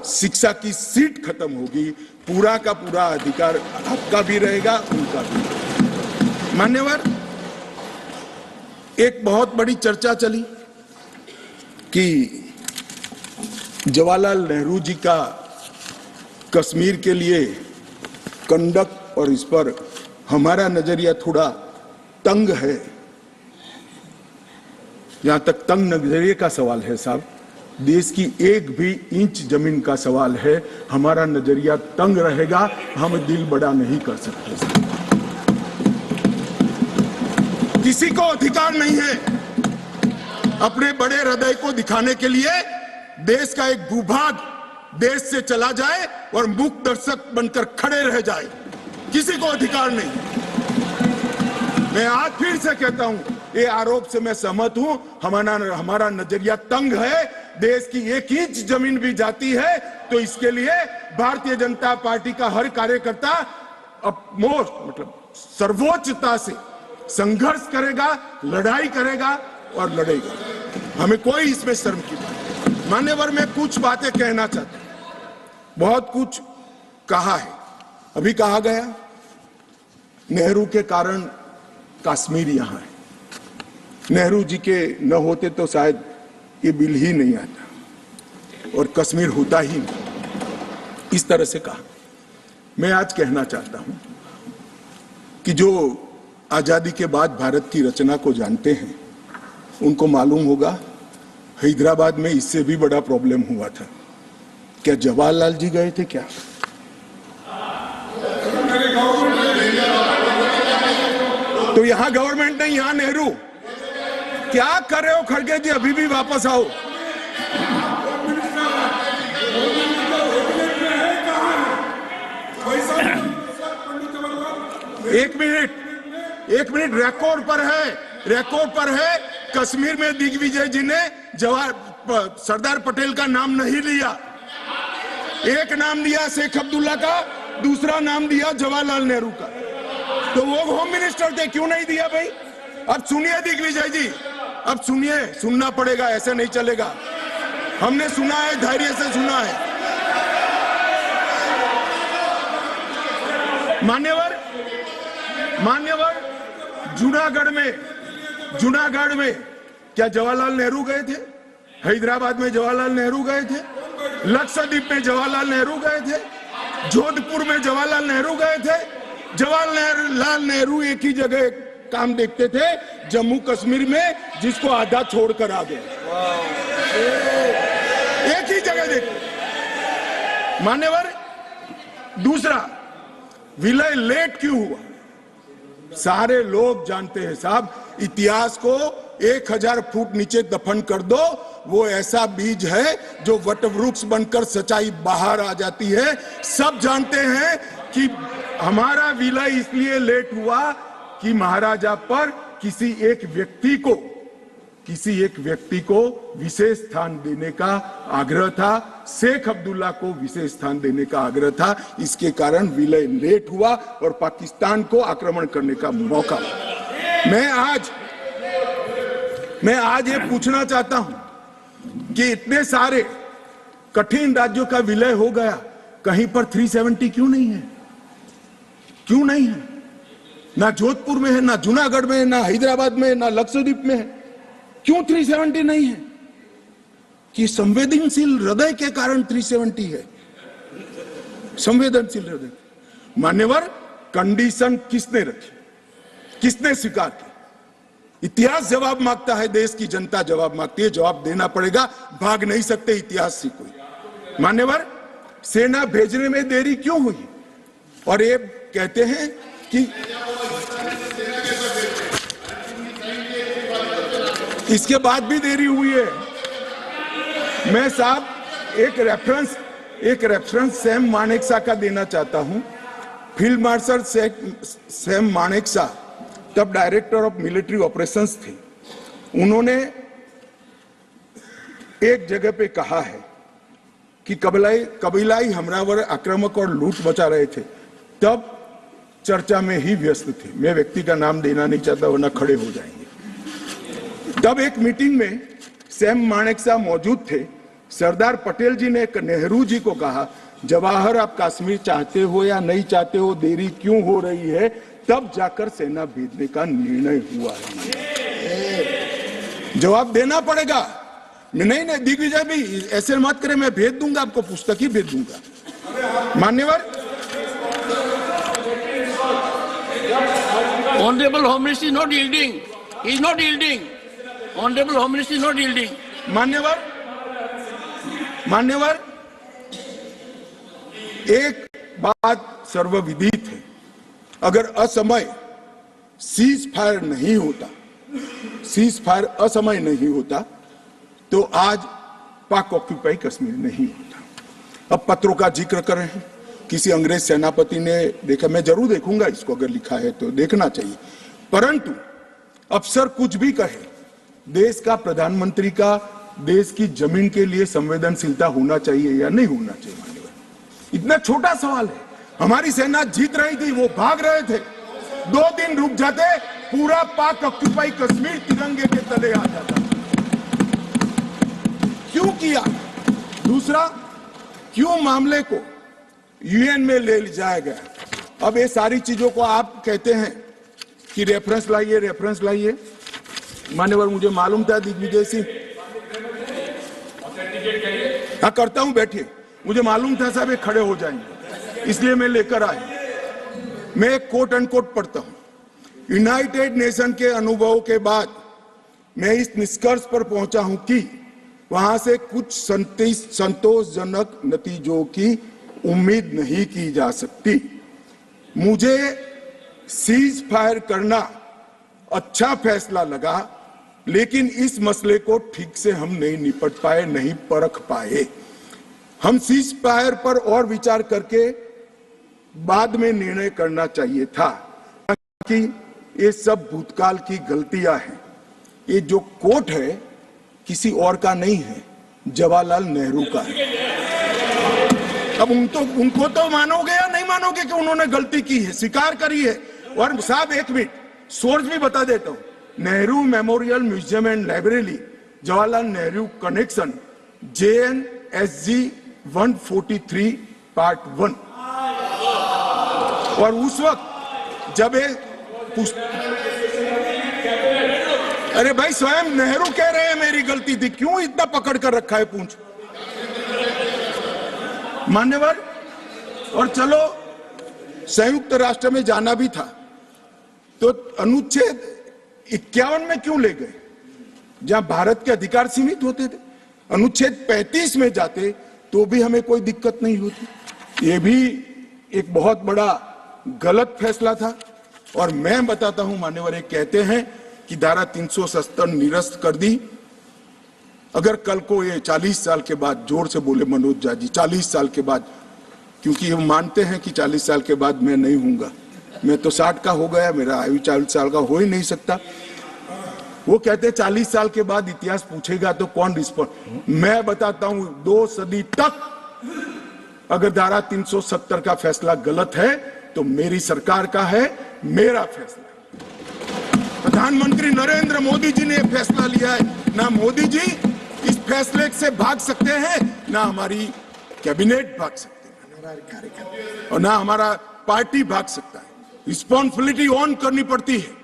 शिक्षा की सीट खत्म होगी। पूरा का पूरा अधिकार आपका भी रहेगा, उनका भी। मान्यवर, एक बहुत बड़ी चर्चा चली कि जवाहरलाल नेहरू जी का कश्मीर के लिए कंडक्ट और इस पर हमारा नजरिया थोड़ा तंग है। यहां तक तंग नजरिए का सवाल है साहब, देश की एक भी इंच जमीन का सवाल है, हमारा नजरिया तंग रहेगा, हम दिल बड़ा नहीं कर सकते। किसी को अधिकार नहीं है अपने बड़े हृदय को दिखाने के लिए देश का एक भूभाग देश से चला जाए और मूक दर्शक बनकर खड़े रह जाए, किसी को अधिकार नहीं। मैं आज फिर से कहता हूं, ये आरोप से मैं सहमत हूं, हमारा नजरिया तंग है। देश की एक इंच जमीन भी जाती है तो इसके लिए भारतीय जनता पार्टी का हर कार्यकर्ता मतलब सर्वोच्चता से संघर्ष करेगा, लड़ाई करेगा और लड़ेगा। हमें कोई इसमें शर्म की बात नहीं। मान्यवर, मैं कुछ बातें कहना चाहता हूं। बहुत कुछ कहा है, अभी कहा गया नेहरू के कारण कश्मीर यहां है, नेहरू जी के न होते तो शायद ये बिल ही नहीं आता और कश्मीर होता ही नहीं, इस तरह से कहा। मैं आज कहना चाहता हूं कि जो आजादी के बाद भारत की रचना को जानते हैं उनको मालूम होगा हैदराबाद में इससे भी बड़ा प्रॉब्लम हुआ था। क्या जवाहरलाल जी गए थे क्या? तो यहां गवर्नमेंट नहीं, यहां नेहरू। क्या कर रहे हो खड़गे जी? अभी भी वापस आओ। एक मिनट रिकॉर्ड पर है कश्मीर में दिग्विजय जी ने सरदार पटेल का नाम नहीं लिया। एक नाम दिया शेख अब्दुल्ला का, दूसरा नाम दिया जवाहरलाल नेहरू का। तो वो होम मिनिस्टर थे, क्यों नहीं दिया भाई? अब सुनिए दिग्विजय जी, अब सुनिए, सुनना पड़ेगा, ऐसे नहीं चलेगा। हमने सुना है, धैर्य से सुना है। मान्यवर, जूनागढ़ में क्या जवाहरलाल नेहरू गए थे? हैदराबाद में जवाहरलाल नेहरू गए थे? लक्षद्वीप में जवाहरलाल नेहरू गए थे? जोधपुर में जवाहरलाल नेहरू गए थे? जवाहरलाल नेहरू एक ही जगह काम देखते थे, जम्मू कश्मीर में, जिसको आधा छोड़कर आ गए। एक ही जगह देखते। मान्यवर, दूसरा, विलय लेट क्यों हुआ? सारे लोग जानते हैं साहब, इतिहास को 1000 फुट नीचे दफन कर दो, वो ऐसा बीज है जो वटवृक्ष बनकर सच्चाई बाहर आ जाती है। सब जानते हैं कि हमारा विलय इसलिए लेट हुआ कि महाराजा पर किसी एक व्यक्ति को विशेष स्थान देने का आग्रह था, शेख अब्दुल्ला को विशेष स्थान देने का आग्रह था। इसके कारण विलय लेट हुआ और पाकिस्तान को आक्रमण करने का मौका। मैं आज ये पूछना चाहता हूं कि इतने सारे कठिन राज्यों का विलय हो गया, कहीं पर 370 क्यों नहीं है? क्यों नहीं है? ना जोधपुर में है, ना जूनागढ़ में है, ना हैदराबाद में है, ना लक्षद्वीप में है। क्यों 370 नहीं है? कि संवेदनशील हृदय के कारण 370 है। संवेदनशील हृदय। मान्यवर, कंडीशन किसने रखी, किसने स्वीकार की? इतिहास जवाब मांगता है, देश की जनता जवाब मांगती है, जवाब देना पड़ेगा, भाग नहीं सकते इतिहास से कोई। मान्यवर, सेना भेजने में देरी क्यों हुई? और ये कहते हैं कि इसके बाद भी देरी हुई है। मैं साहब एक रेफरेंस सैम मानेकशॉ का देना चाहता हूं। फील्ड मार्शल सैम मानेकशॉ तब डायरेक्टर ऑफ मिलिट्री ऑपरेशंस थे। उन्होंने एक जगह पे कहा है कि कबीलाई हमलावर आक्रामक और लूट मचा रहे थे, तब चर्चा में ही व्यस्त थे। मैं व्यक्ति का नाम देना नहीं चाहता वरना खड़े हो जाएंगे। तब एक मीटिंग में सैम मानेकशॉ मौजूद थे। सरदार पटेल जी ने नेहरू जी को कहा, जवाहर आप कश्मीर चाहते हो या नहीं चाहते हो, देरी क्यों हो रही है? तब जाकर सेना भेजने का निर्णय हुआ है। जवाब देना पड़ेगा। नहीं दिग्विजय भी ऐसे मत करे, मैं भेज दूंगा आपको, पुस्तक ही भेज दूंगा। मान्यवर, Honorable Home Minister is not yielding. He is not yielding. Honorable Home Minister is not yielding. मान्यवर, एक बात सर्वविदित है, अगर असमय सीज फायर नहीं होता तो आज पाक ऑक्यूपाई कश्मीर नहीं होता। अब पत्रों का जिक्र कर रहे हैं, किसी अंग्रेज सेनापति ने देखा, मैं जरूर देखूंगा इसको, अगर लिखा है तो देखना चाहिए। परंतु अफसर कुछ भी कहे, देश का प्रधानमंत्री का देश की जमीन के लिए संवेदनशीलता होना चाहिए या नहीं होना चाहिए? इतना छोटा सवाल है। हमारी सेना जीत रही थी, वो भाग रहे थे, 2 दिन रुक जाते, पूरा पाक ऑक्यूपाई कश्मीर तिरंगे के तले आ जाता। क्यों किया? दूसरा, क्यों मामले को यूएन में ले जाया गया? अब ये सारी चीजों को आप कहते हैं कि रेफरेंस लाइए। मान्यवर, मुझे मालूम था दिग्विजय सिंह, हाँ करता हूं, बैठिए, मुझे मालूम था साहब ये खड़े हो जाएंगे, इसलिए मैं लेकर आया। मैं एक कोट अनकोट पढ़ता हूं। यूनाइटेड नेशन के अनुभव के बाद मैं इस निष्कर्ष पर पहुंचा हूं कि वहां से कुछ संतोषजनक नतीजों की उम्मीद नहीं की जा सकती। मुझे सीज फायर करना अच्छा फैसला लगा, लेकिन इस मसले को ठीक से हम नहीं निपट पाए, नहीं परख पाए। हम सीज फायर पर और विचार करके बाद में निर्णय करना चाहिए था, कि ये सब भूतकाल की गलतियां हैं। ये जो कोट है किसी और का नहीं है, जवाहरलाल नेहरू का है। अब उनको तो मानोगे या नहीं मानोगे कि उन्होंने गलती की है, स्वीकार करी है। और साहब एक मिनट, सोर्स भी बता देता हूं, Nehru memorial museum and library, Jawaharlal Nehru connection, JNSG 143 part 1। और उस वक्त जब अरे भाई, स्वयं नेहरू कह रहे हैं मेरी गलती थी, क्यों इतना पकड़ कर रखा है पूंछ? मान्यवर, और चलो संयुक्त राष्ट्र में जाना भी था तो अनुच्छेद 51 में क्यों ले गए, जहां भारत के अधिकार सीमित होते थे? अनुच्छेद 35 में जाते तो भी हमें कोई दिक्कत नहीं होती। ये भी एक बहुत बड़ा गलत फैसला था। और मैं बताता हूं मान्यवर, एक कहते हैं कि धारा 370 निरस्त कर दी। अगर कल को ये 40 साल के बाद, जोर से बोले मनोज झा जी, 40 साल के बाद, क्योंकि हम मानते हैं कि 40 साल के बाद मैं नहीं हूंगा, मैं तो 60 का हो गया, मेरा आयु 40 साल का हो ही नहीं सकता। वो कहते हैं 40 साल के बाद इतिहास पूछेगा तो कौन रिस्पॉन्ड? मैं बताता हूं, 2 सदी तक अगर धारा 370 का फैसला गलत है तो मेरी सरकार का है, मेरा फैसला। प्रधानमंत्री नरेंद्र मोदी जी ने यह फैसला लिया है। ना मोदी जी इस फैसले से भाग सकते हैं, ना हमारी कैबिनेट भाग सकते हैं, और ना हमारा पार्टी भाग सकता है। रिस्पॉन्सिबिलिटी ऑन करनी पड़ती है।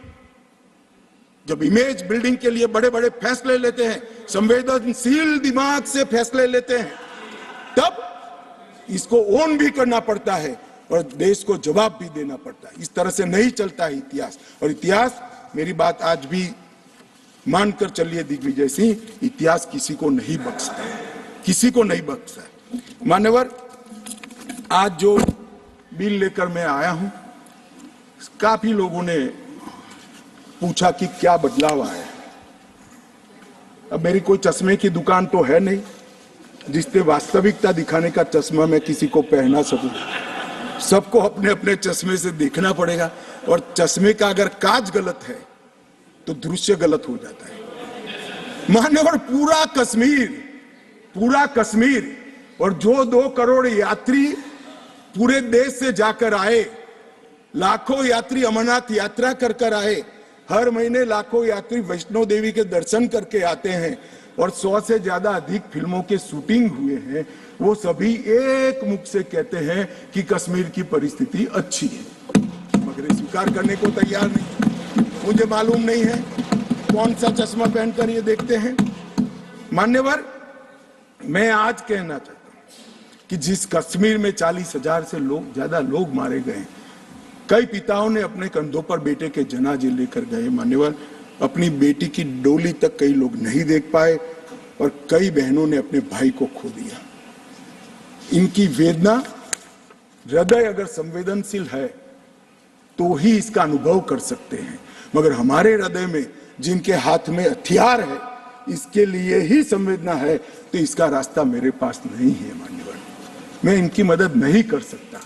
जब इमेज बिल्डिंग के लिए बड़े बड़े फैसले लेते हैं, संवेदनशील दिमाग से फैसले लेते हैं, तब इसको ऑन भी करना पड़ता है और देश को जवाब भी देना पड़ता है। इस तरह से नहीं चलता है इतिहास। और इतिहास, मेरी बात आज भी मानकर चलिए दिग्विजय सिंह, इतिहास किसी को नहीं बख्शता है, किसी को नहीं बख्शता है। मान्यवर, आज जो बिल लेकर मैं आया हूं, काफी लोगों ने पूछा कि क्या बदलाव आया। अब मेरी कोई चश्मे की दुकान तो है नहीं जिससे वास्तविकता दिखाने का चश्मा मैं किसी को पहना सकूं। सबको अपने अपने चश्मे से देखना पड़ेगा, और चश्मे का अगर कांच गलत है तो दृश्य गलत हो जाता है। मान्यवर, पूरा कश्मीर और जो 2 करोड़ यात्री पूरे देश से जाकर आए, लाखों यात्री अमरनाथ यात्रा कर आए, हर महीने लाखों यात्री वैष्णो देवी के दर्शन करके आते हैं, और 100 से ज्यादा अधिक फिल्मों के शूटिंग हुए हैं, वो सभी एक मुख से कहते हैं कि कश्मीर की परिस्थिति अच्छी है, मगर स्वीकार करने को तैयार नहीं। मुझे मालूम नहीं है कौन सा चश्मा पहनकर ये देखते हैं। मान्यवर, मैं आज कहना चाहता हूं कि जिस कश्मीर में 40,000 से ज्यादा लोग मारे गए, कई पिताओं ने अपने कंधों पर बेटे के जनाजे लेकर गए। मान्यवर, अपनी बेटी की डोली तक कई लोग नहीं देख पाए, और कई बहनों ने अपने भाई को खो दिया। इनकी वेदना, हृदय अगर संवेदनशील है तो ही इसका अनुभव कर सकते हैं, मगर हमारे हृदय में जिनके हाथ में हथियार है, इसके लिए ही संवेदना है, तो इसका रास्ता मेरे पास नहीं है। मान्यवर, मैं इनकी मदद नहीं कर सकता,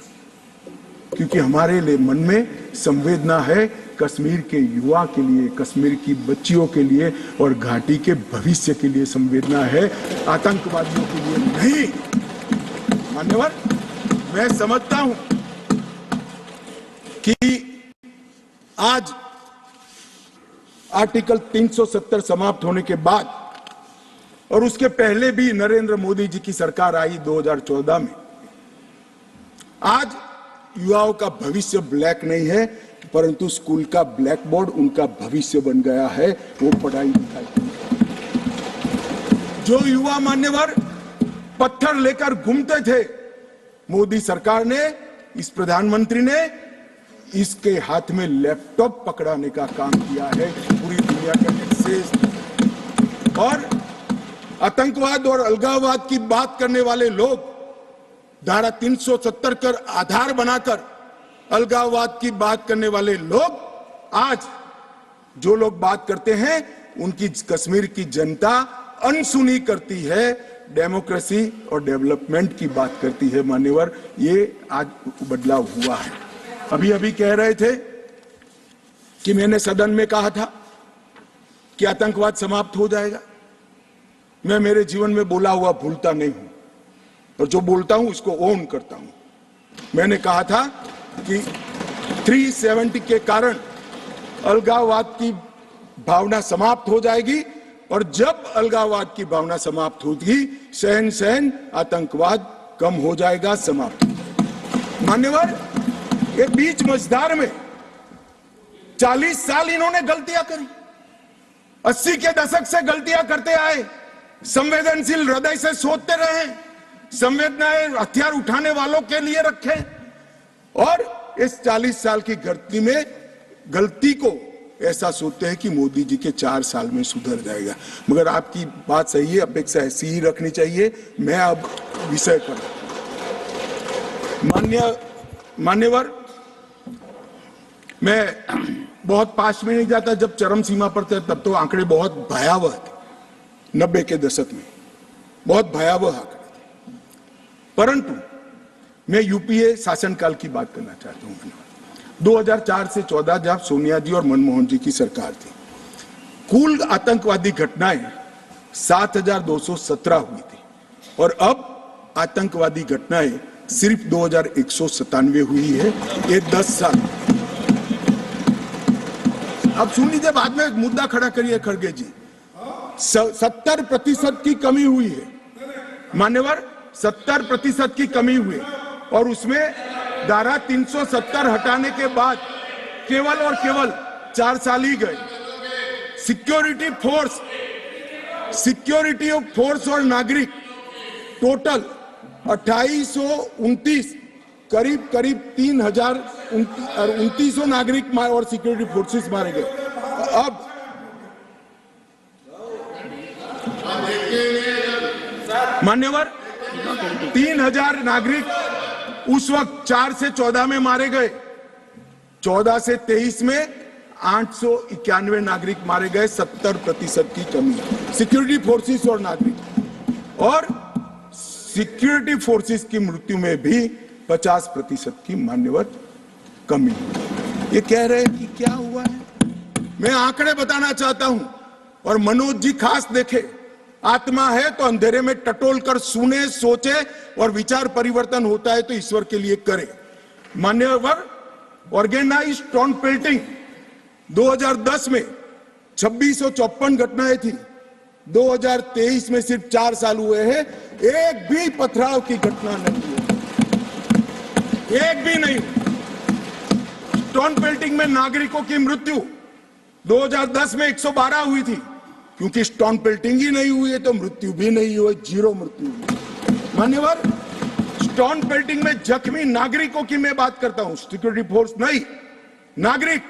क्योंकि हमारे लिए मन में संवेदना है कश्मीर के युवा के लिए, कश्मीर की बच्चियों के लिए, और घाटी के भविष्य के लिए संवेदना है, आतंकवादियों के लिए नहीं। मान्यवर, मैं समझता हूं कि आज आर्टिकल 370 समाप्त होने के बाद, और उसके पहले भी नरेंद्र मोदी जी की सरकार आई 2014 में, आज युवाओं का भविष्य ब्लैक नहीं है, परंतु स्कूल का ब्लैक बोर्ड उनका भविष्य बन गया है, वो पढ़ाई लिखाई। जो युवा, मान्यवर, पत्थर लेकर घूमते थे, मोदी सरकार ने, इस प्रधानमंत्री ने इसके हाथ में लैपटॉप पकड़ाने का काम किया है, पूरी दुनिया का एक्सेस। और आतंकवाद और अलगाववाद की बात करने वाले लोग धारा 370 कर आधार बनाकर अलगाववाद की बात करने वाले लोग, आज जो लोग बात करते हैं उनकी कश्मीर की जनता अनसुनी करती है, डेमोक्रेसी और डेवलपमेंट की बात करती है। मान्यवर, ये आज बदलाव हुआ है। अभी अभी कह रहे थे कि मैंने सदन में कहा था कि आतंकवाद समाप्त हो जाएगा। मैं मेरे जीवन में बोला हुआ भूलता नहीं हूं, और जो बोलता हूं उसको ओन करता हूं। मैंने कहा था कि 370 के कारण अलगाववाद की भावना समाप्त हो जाएगी, और जब अलगाववाद की भावना समाप्त होगी, सहन आतंकवाद कम हो जाएगा, समाप्त हो जाएगा। मान्यवर, ये बीच मझधार में 40 साल इन्होंने गलतियां करी, 80 के दशक से गलतियां करते आए, संवेदनशील हृदय से सोचते रहे, संवेदनाएं हथियार उठाने वालों के लिए रखे, और इस 40 साल की गलती को ऐसा सोचते हैं कि मोदी जी के 4 साल में सुधर जाएगा। मगर आपकी बात सही है, अपेक्षा ऐसी ही रखनी चाहिए। मैं अब विषय पर, मान्यवर, मैं बहुत पास में नहीं जाता। जब चरम सीमा पर थे तब तो आंकड़े बहुत भयावह थे, 90 के दशक में बहुत भयावह आंकड़े थे, परंतु मैं यूपीए शासनकाल की बात करना चाहता हूं। 2004 से 14 जब सोनिया जी और मनमोहन जी की सरकार थी, कुल आतंकवादी घटनाएं 7,217 हुई थी, और अब आतंकवादी घटनाएं सिर्फ 2,197 हुई है। ये 10 साल। अब सुन लीजिए, बाद में मुद्दा खड़ा करिए खड़गे जी। 70% की कमी हुई है मान्यवर, 70% की कमी हुई, और उसमें धारा 370 हटाने के बाद केवल और केवल 4 साल ही गए। सिक्योरिटी फोर्स और नागरिक टोटल 2829, करीब 3,2900 नागरिक और सिक्योरिटी फोर्सेस मारे गए। अब मान्यवर 3000 नागरिक उस वक्त 4 से 14 में मारे गए, 14 से 23 में 891 नागरिक मारे गए, 70% की कमी। सिक्योरिटी फोर्सेस और नागरिक और सिक्योरिटी फोर्सेस की मृत्यु में भी 50% की मान्यवर कमी। ये कह रहे हैं कि क्या हुआ है, मैं आंकड़े बताना चाहता हूं और मनोज जी खास देखे। आत्मा है तो अंधेरे में टटोल कर सुने, सोचे और विचार परिवर्तन होता है तो ईश्वर के लिए करे। मान्यवर ऑर्गेनाइज स्टोन पेल्टिंग 2010 में 2654 घटनाएं थी, 2023 में सिर्फ 4 साल हुए हैं, एक भी पथराव की घटना नहीं हुई, एक भी नहीं। स्टोन पेल्टिंग में नागरिकों की मृत्यु 2010 में 112 हुई थी, क्योंकि स्टोन पेल्टिंग ही नहीं हुई है तो मृत्यु भी नहीं हुई, 0 मृत्यु हुई। मान्यवर स्टोन पेल्टिंग में जख्मी नागरिकों की मैं बात करता हूं, सिक्योरिटी फोर्स नहीं, नागरिक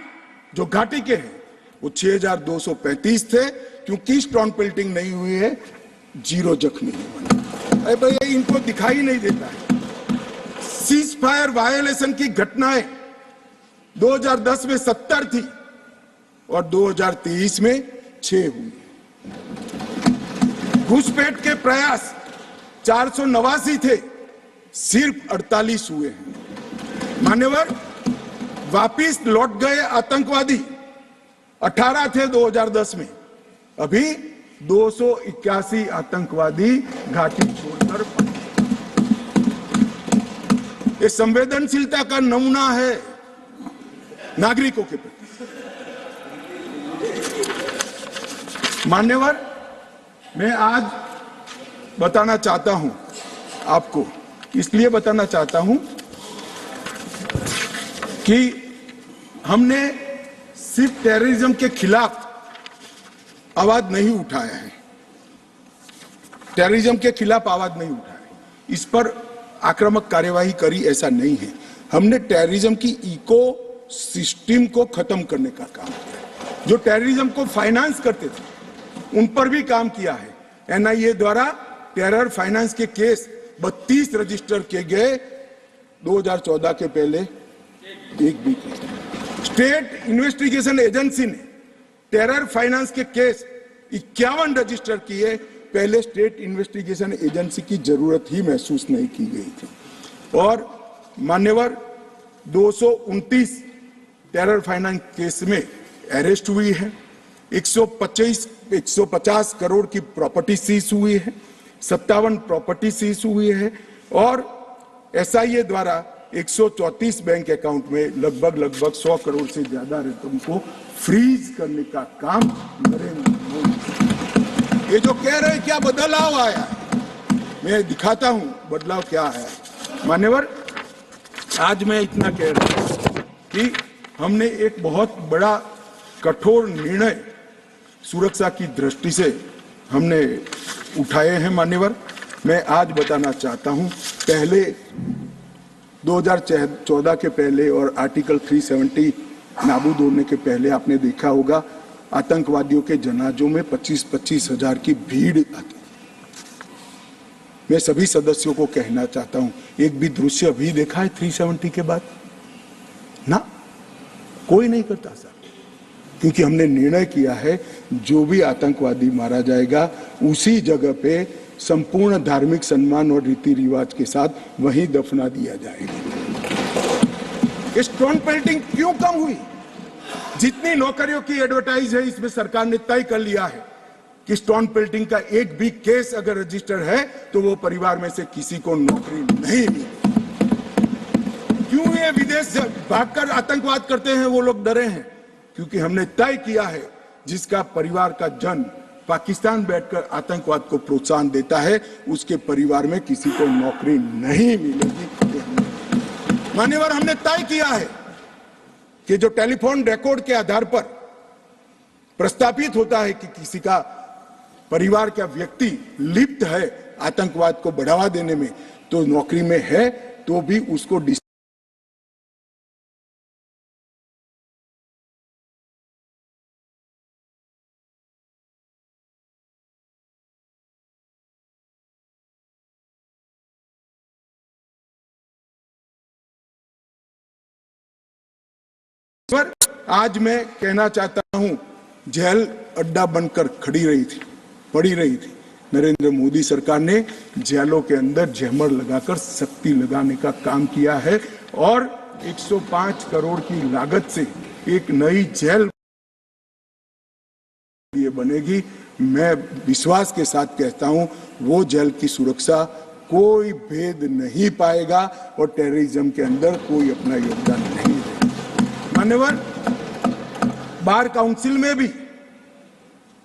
जो घाटी के हैं वो 6235 थे, क्योंकि स्टोन पेल्टिंग नहीं हुई है 0 जख्मी। अरे भाई इनको दिखाई नहीं देता है। सीज फायर वायोलेशन की घटनाएं 2010 में 70 थी और 2023 में 6 हुई। घुसपैठ के प्रयास 489 थे, सिर्फ 48 हुए हैं। मान्यवर वापिस लौट गए आतंकवादी 18 थे 2010 में, अभी 281 आतंकवादी घाटी छोड़कर। ये संवेदनशीलता का नमूना है नागरिकों के प्रति। मान्यवर मैं आज बताना चाहता हूं आपको, इसलिए बताना चाहता हूं कि हमने सिर्फ टेररिज्म के खिलाफ आवाज नहीं उठाया है, टेररिज्म के खिलाफ आवाज नहीं उठाया, इस पर आक्रामक कार्यवाही करी, ऐसा नहीं है। हमने टेररिज्म की इको सिस्टम को खत्म करने का काम किया। जो टेररिज्म को फाइनेंस करते थे उन पर भी काम किया है। एनआईए द्वारा टेरर फाइनेंस के केस 32 रजिस्टर किए गए, 2014 के पहले एक भी केस। स्टेट इन्वेस्टिगेशन एजेंसी ने टेरर फाइनेंस के केस 51 रजिस्टर किए, पहले स्टेट इन्वेस्टिगेशन एजेंसी की जरूरत ही महसूस नहीं की गई थी। और मान्यवर 229 टेरर फाइनेंस केस में अरेस्ट हुई है, 150 करोड़ की प्रॉपर्टी सीज हुई है, 57 प्रॉपर्टी सीज हुई है और एसआईए द्वारा 134 बैंक अकाउंट में लगभग 100 करोड़ से ज्यादा रकम को फ्रीज करने का काम नरेंद्र मोदी। ये जो कह रहे हैं क्या बदलाव आया है, मैं दिखाता हूं बदलाव क्या आया। मान्यवर आज मैं इतना कह रहा हूं कि हमने एक बहुत बड़ा कठोर निर्णय सुरक्षा की दृष्टि से हमने उठाए हैं। मान्यवर मैं आज बताना चाहता हूं, पहले 2014 के पहले और आर्टिकल 370 नाबूद होने के पहले आपने देखा होगा आतंकवादियों के जनाजों में 25-25 हजार की भीड़ आती। मैं सभी सदस्यों को कहना चाहता हूं, एक भी दृश्य अभी देखा है 370 के बाद? ना, कोई नहीं करता सर, क्योंकि हमने निर्णय किया है जो भी आतंकवादी मारा जाएगा उसी जगह पे संपूर्ण धार्मिक सम्मान और रीति रिवाज के साथ वहीं दफना दिया जाएगा। स्टोन पेल्टिंग क्यों कम हुई? जितनी नौकरियों की एडवर्टाइज है इसमें सरकार ने तय कर लिया है कि स्टोन पेल्टिंग का एक भी केस अगर रजिस्टर है तो वो परिवार में से किसी को नौकरी नहीं मिली। क्यों ये विदेश से भागकर आतंकवाद करते हैं वो लोग डरे हैं? क्योंकि हमने तय किया है जिसका परिवार का जन पाकिस्तान बैठकर आतंकवाद को प्रोत्साहन देता है उसके परिवार में किसी को नौकरी नहीं मिलेगी। मान्यवर हमने तय किया है कि जो टेलीफोन रिकॉर्ड के आधार पर प्रस्तापित होता है कि किसी का परिवार का व्यक्ति लिप्त है आतंकवाद को बढ़ावा देने में, तो नौकरी में है तो भी उसको पर आज मैं कहना चाहता हूं, जेल अड्डा बनकर पड़ी रही थी। नरेंद्र मोदी सरकार ने जेलों के अंदर जहमर लगाकर सख्ती लगाने का काम किया है और 105 करोड़ की लागत से एक नई जेल ये बनेगी। मैं विश्वास के साथ कहता हूं, वो जेल की सुरक्षा कोई भेद नहीं पाएगा और टेररिज्म के अंदर कोई अपना योगदान नहीं देगा। मान्यवर, बार काउंसिल में भी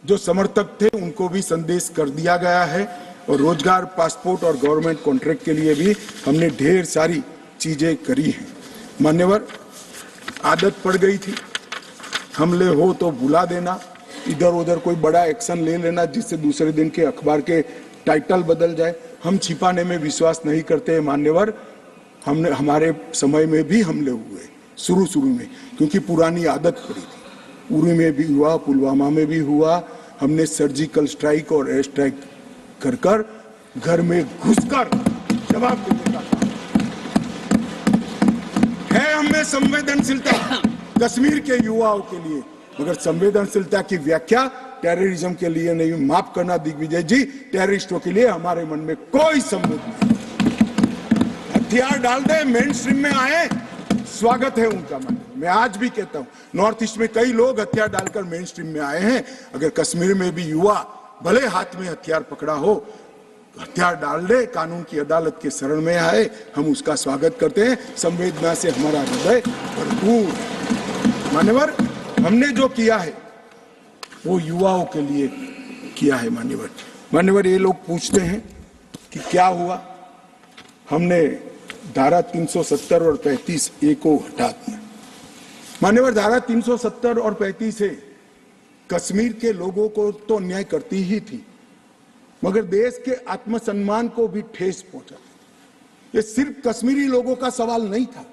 जो समर्थक थे उनको भी संदेश कर दिया गया है और रोजगार, पासपोर्ट और गवर्नमेंट कॉन्ट्रैक्ट के लिए भी हमने ढेर सारी चीजें करी हैं। मान्यवर, आदत पड़ गई थी, हमले हो तो बुला देना, इधर उधर कोई बड़ा एक्शन ले लेना जिससे दूसरे दिन के अखबार के टाइटल बदल जाए। हम छिपाने में विश्वास नहीं करते हैं मान्यवर। हमारे समय में भी हमले हुए शुरू में, क्योंकि पुरानी आदत पड़ी थी। उरी में भी हुआ, पुलवामा में भी हुआ। हमने सर्जिकल स्ट्राइक और एयर स्ट्राइक कर घर में घुसकर जवाब देने का काम है। हमें संवेदनशीलता कश्मीर के युवाओं के लिए, मगर संवेदनशीलता की व्याख्या टेररिज्म के लिए नहीं। माफ करना दिग्विजय जी, टेररिस्टों के लिए हमारे मन में कोई संवेदना नहीं। हथियार डाल दे, मेन स्ट्रीम में आए, स्वागत है उनका। मैं आज भी कहता हूं, नॉर्थ ईस्ट में कई लोग हथियार डालकर मेन स्ट्रीम में आए हैं। अगर कश्मीर में भी युवा भले हाथ में हथियार पकड़ा हो, हथियार डाल दे, कानून की अदालत के शरण में आए, हम उसका स्वागत करते हैं। संवेदना से हमारा हृदय भरपूर। मान्यवर, हमने जो किया है वो युवाओं के लिए किया है। मान्यवर, ये लोग पूछते हैं कि क्या हुआ। हमने धारा 370 और 35A को हटा दिया। मान्यवर, धारा 370 और 35 से कश्मीर के लोगों को तो अन्याय करती ही थी, मगर देश के आत्मसम्मान को भी ठेस पहुंचा। ये सिर्फ कश्मीरी लोगों का सवाल नहीं था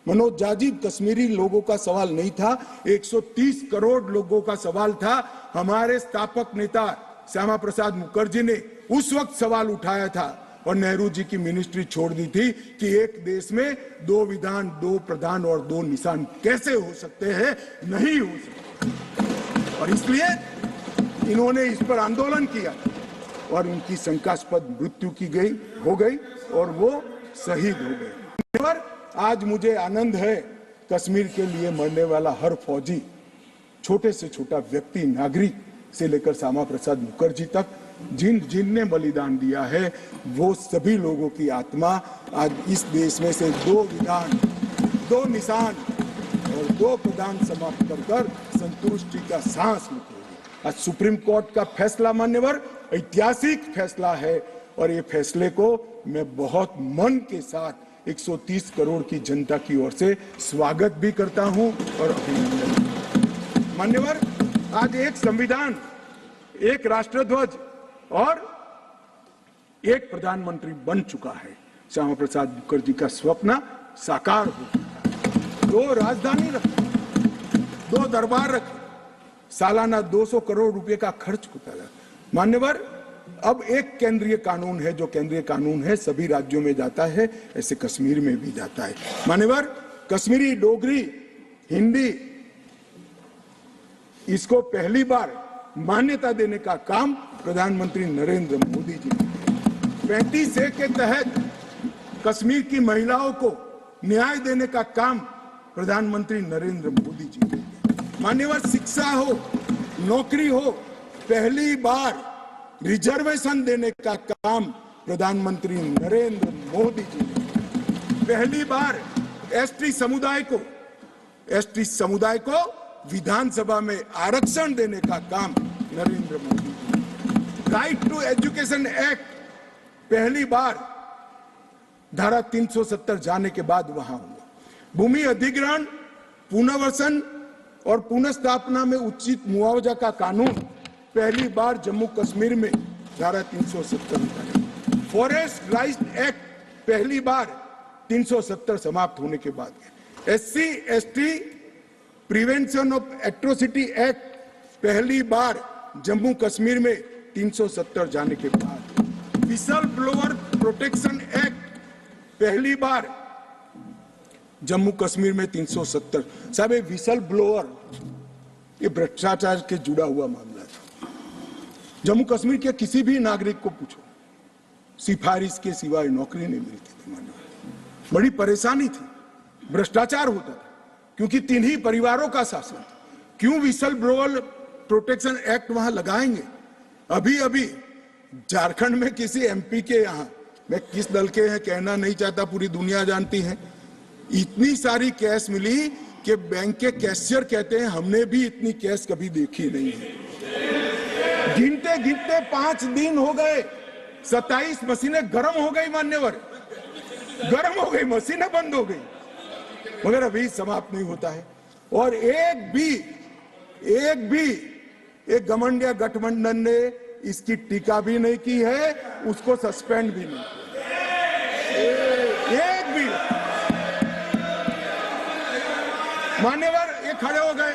मनोज जाजी, कश्मीरी लोगों का सवाल नहीं था, 130 करोड़ लोगों का सवाल था। हमारे स्थापक नेता श्यामा प्रसाद मुखर्जी ने उस वक्त सवाल उठाया था और नेहरू जी की मिनिस्ट्री छोड़ दी थी कि एक देश में 2 विधान, 2 प्रधान और 2 निशान कैसे हो सकते हैं, नहीं हो सकते। और इसलिए इन्होंने इस पर आंदोलन किया और उनकी शंकास्पद मृत्यु हो गई और वो शहीद हो गए। आज मुझे आनंद है, कश्मीर के लिए मरने वाला हर फौजी, छोटे से छोटा व्यक्ति, नागरिक से लेकर श्यामा प्रसाद मुखर्जी तक, जिनने बलिदान दिया है, वो सभी लोगों की आत्मा आज इस देश में से 2 विधान, 2 निशान और 2 प्रधान समाप्त कर संतुष्टि का सांस लेगी। आज सुप्रीम कोर्ट का फैसला मान्यवर ऐतिहासिक फैसला है और ये फैसले को मैं बहुत मन के साथ 130 करोड़ की जनता की ओर से स्वागत भी करता हूं और अभिनंदन। मान्यवर, आज एक संविधान, एक राष्ट्रध्वज और एक प्रधानमंत्री बन चुका है। श्यामा प्रसाद मुखर्जी का स्वप्न साकार हो चुका है। 2 राजधानी रखे, 2 दरबार रखे, सालाना 200 करोड़ रुपए का खर्च होता है। मान्यवर, अब एक केंद्रीय कानून है, जो केंद्रीय कानून है सभी राज्यों में जाता है, ऐसे कश्मीर में भी जाता है। मान्यवर, कश्मीरी, डोगरी, हिंदी, इसको पहली बार मान्यता देने का काम प्रधानमंत्री नरेंद्र मोदी जी ने। 35A के तहत कश्मीर की महिलाओं को न्याय देने का काम प्रधानमंत्री नरेंद्र मोदी जी ने। मान्यवर, शिक्षा हो, नौकरी हो, पहली बार रिजर्वेशन देने का काम प्रधानमंत्री नरेंद्र मोदी जी ने। पहली बार एसटी समुदाय को विधानसभा में आरक्षण देने का काम Narendra Modi ji. Right to education act पहली बार धारा 370 जाने के बाद वहां हुआ। भूमि अधिग्रहण, पुनर्वसन और पुनर्स्थापना में उचित मुआवजा का कानून पहली बार जम्मू कश्मीर में धारा 370 में। फॉरेस्ट राइट्स एक्ट पहली बार 370 समाप्त होने के बाद। SC/ST prevention of atrocity act पहली बार जम्मू कश्मीर में 370 जाने के बाद। विसल ब्लोअर प्रोटेक्शन एक्ट पहली बार जम्मू कश्मीर में 370। साहब ये विसल ब्लोअर, ये भ्रष्टाचार के जुड़ा हुआ मामला था। जम्मू कश्मीर के किसी भी नागरिक को पूछो, सिफारिश के सिवाय नौकरी नहीं मिलती थी। माननीय, बड़ी परेशानी थी, भ्रष्टाचार होता था, क्योंकि 3 ही परिवारों का शासन था। क्यों विसल ब्लोअर प्रोटेक्शन एक्ट वहां लगाएंगे? अभी अभी झारखंड में किसी एमपी के यहां, मैं किस दल के हैं कहना नहीं चाहता, पूरी दुनिया जानती है, इतनी सारी कैश मिली कि बैंक के कैशियर कहते हैं हमने भी इतनी कैश कभी देखी नहीं है। गिनते गिनते 5 दिन हो गए, 27 मशीनें गर्म हो गई। मान्यवर, गर्म हो गई, मशीनें बंद हो गई, मगर अभी समाप्त नहीं होता है। और एक भी एक घमंडिया गठबंधन ने इसकी टीका भी नहीं की है, उसको सस्पेंड भी नहीं, एक भी। मान्यवर, ये खड़े हो गए,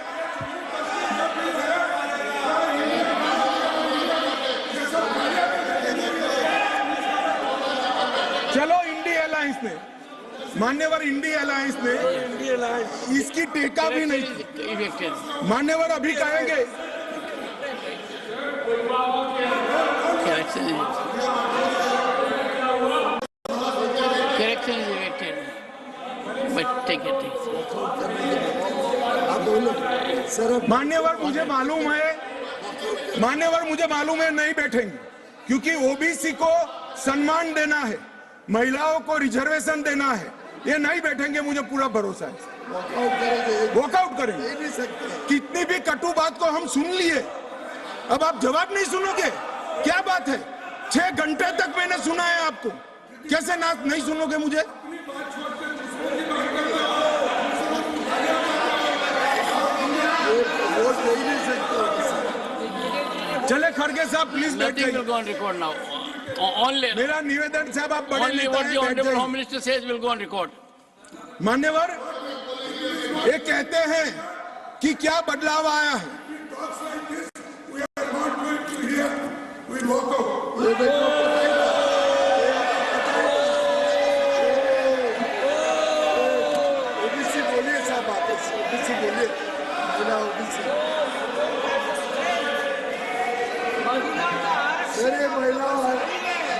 चलो इंडिया अलायंस ने, मान्यवर इंडिया अलायंस ने इसकी टीका भी नहीं की। मान्यवर अभी कहेंगे मान्यवर मुझे मालूम है नहीं बैठेंगे, क्योंकि ओबीसी को सम्मान देना है, महिलाओं को रिजर्वेशन देना है, ये नहीं बैठेंगे, मुझे पूरा भरोसा है। वॉकआउट करेंगे। कितनी भी कटु बात को हम सुन लिए, अब आप जवाब नहीं सुनोगे? क्या बात है? 6 घंटे तक मैंने सुना है आपको, कैसे ना नहीं सुनोगे मुझे? चले खड़गे साहब प्लीज बैठ जाइए। मेरा निवेदन साहब, आप बड़े नेता हैं, मान्यवर ये कहते हैं कि क्या बदलाव आया है। ओबीसी बोलिए साहब, ओबीसी बोलिए,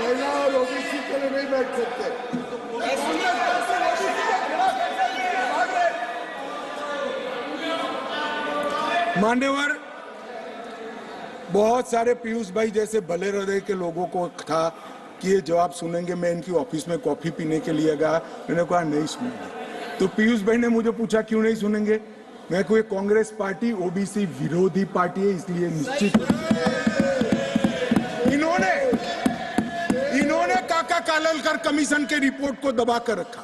महिला और ओबीसी के लिए नहीं बैठ सकते। मान्यवर, बहुत सारे पीयूष भाई जैसे भले हृदय के लोगों को था कि ये जवाब सुनेंगे, मैं इनकी ऑफिस में कॉफी पीने के लिए गया, मैंने कहा नहीं सुनेंगे। तो पीयूष भाई ने मुझे पूछा क्यों नहीं सुनेंगे, मैं कोई कांग्रेस पार्टी ओबीसी विरोधी पार्टी है, इसलिए निश्चित इन्होंने काका कालेलकर कमीशन के रिपोर्ट को दबा कर रखा,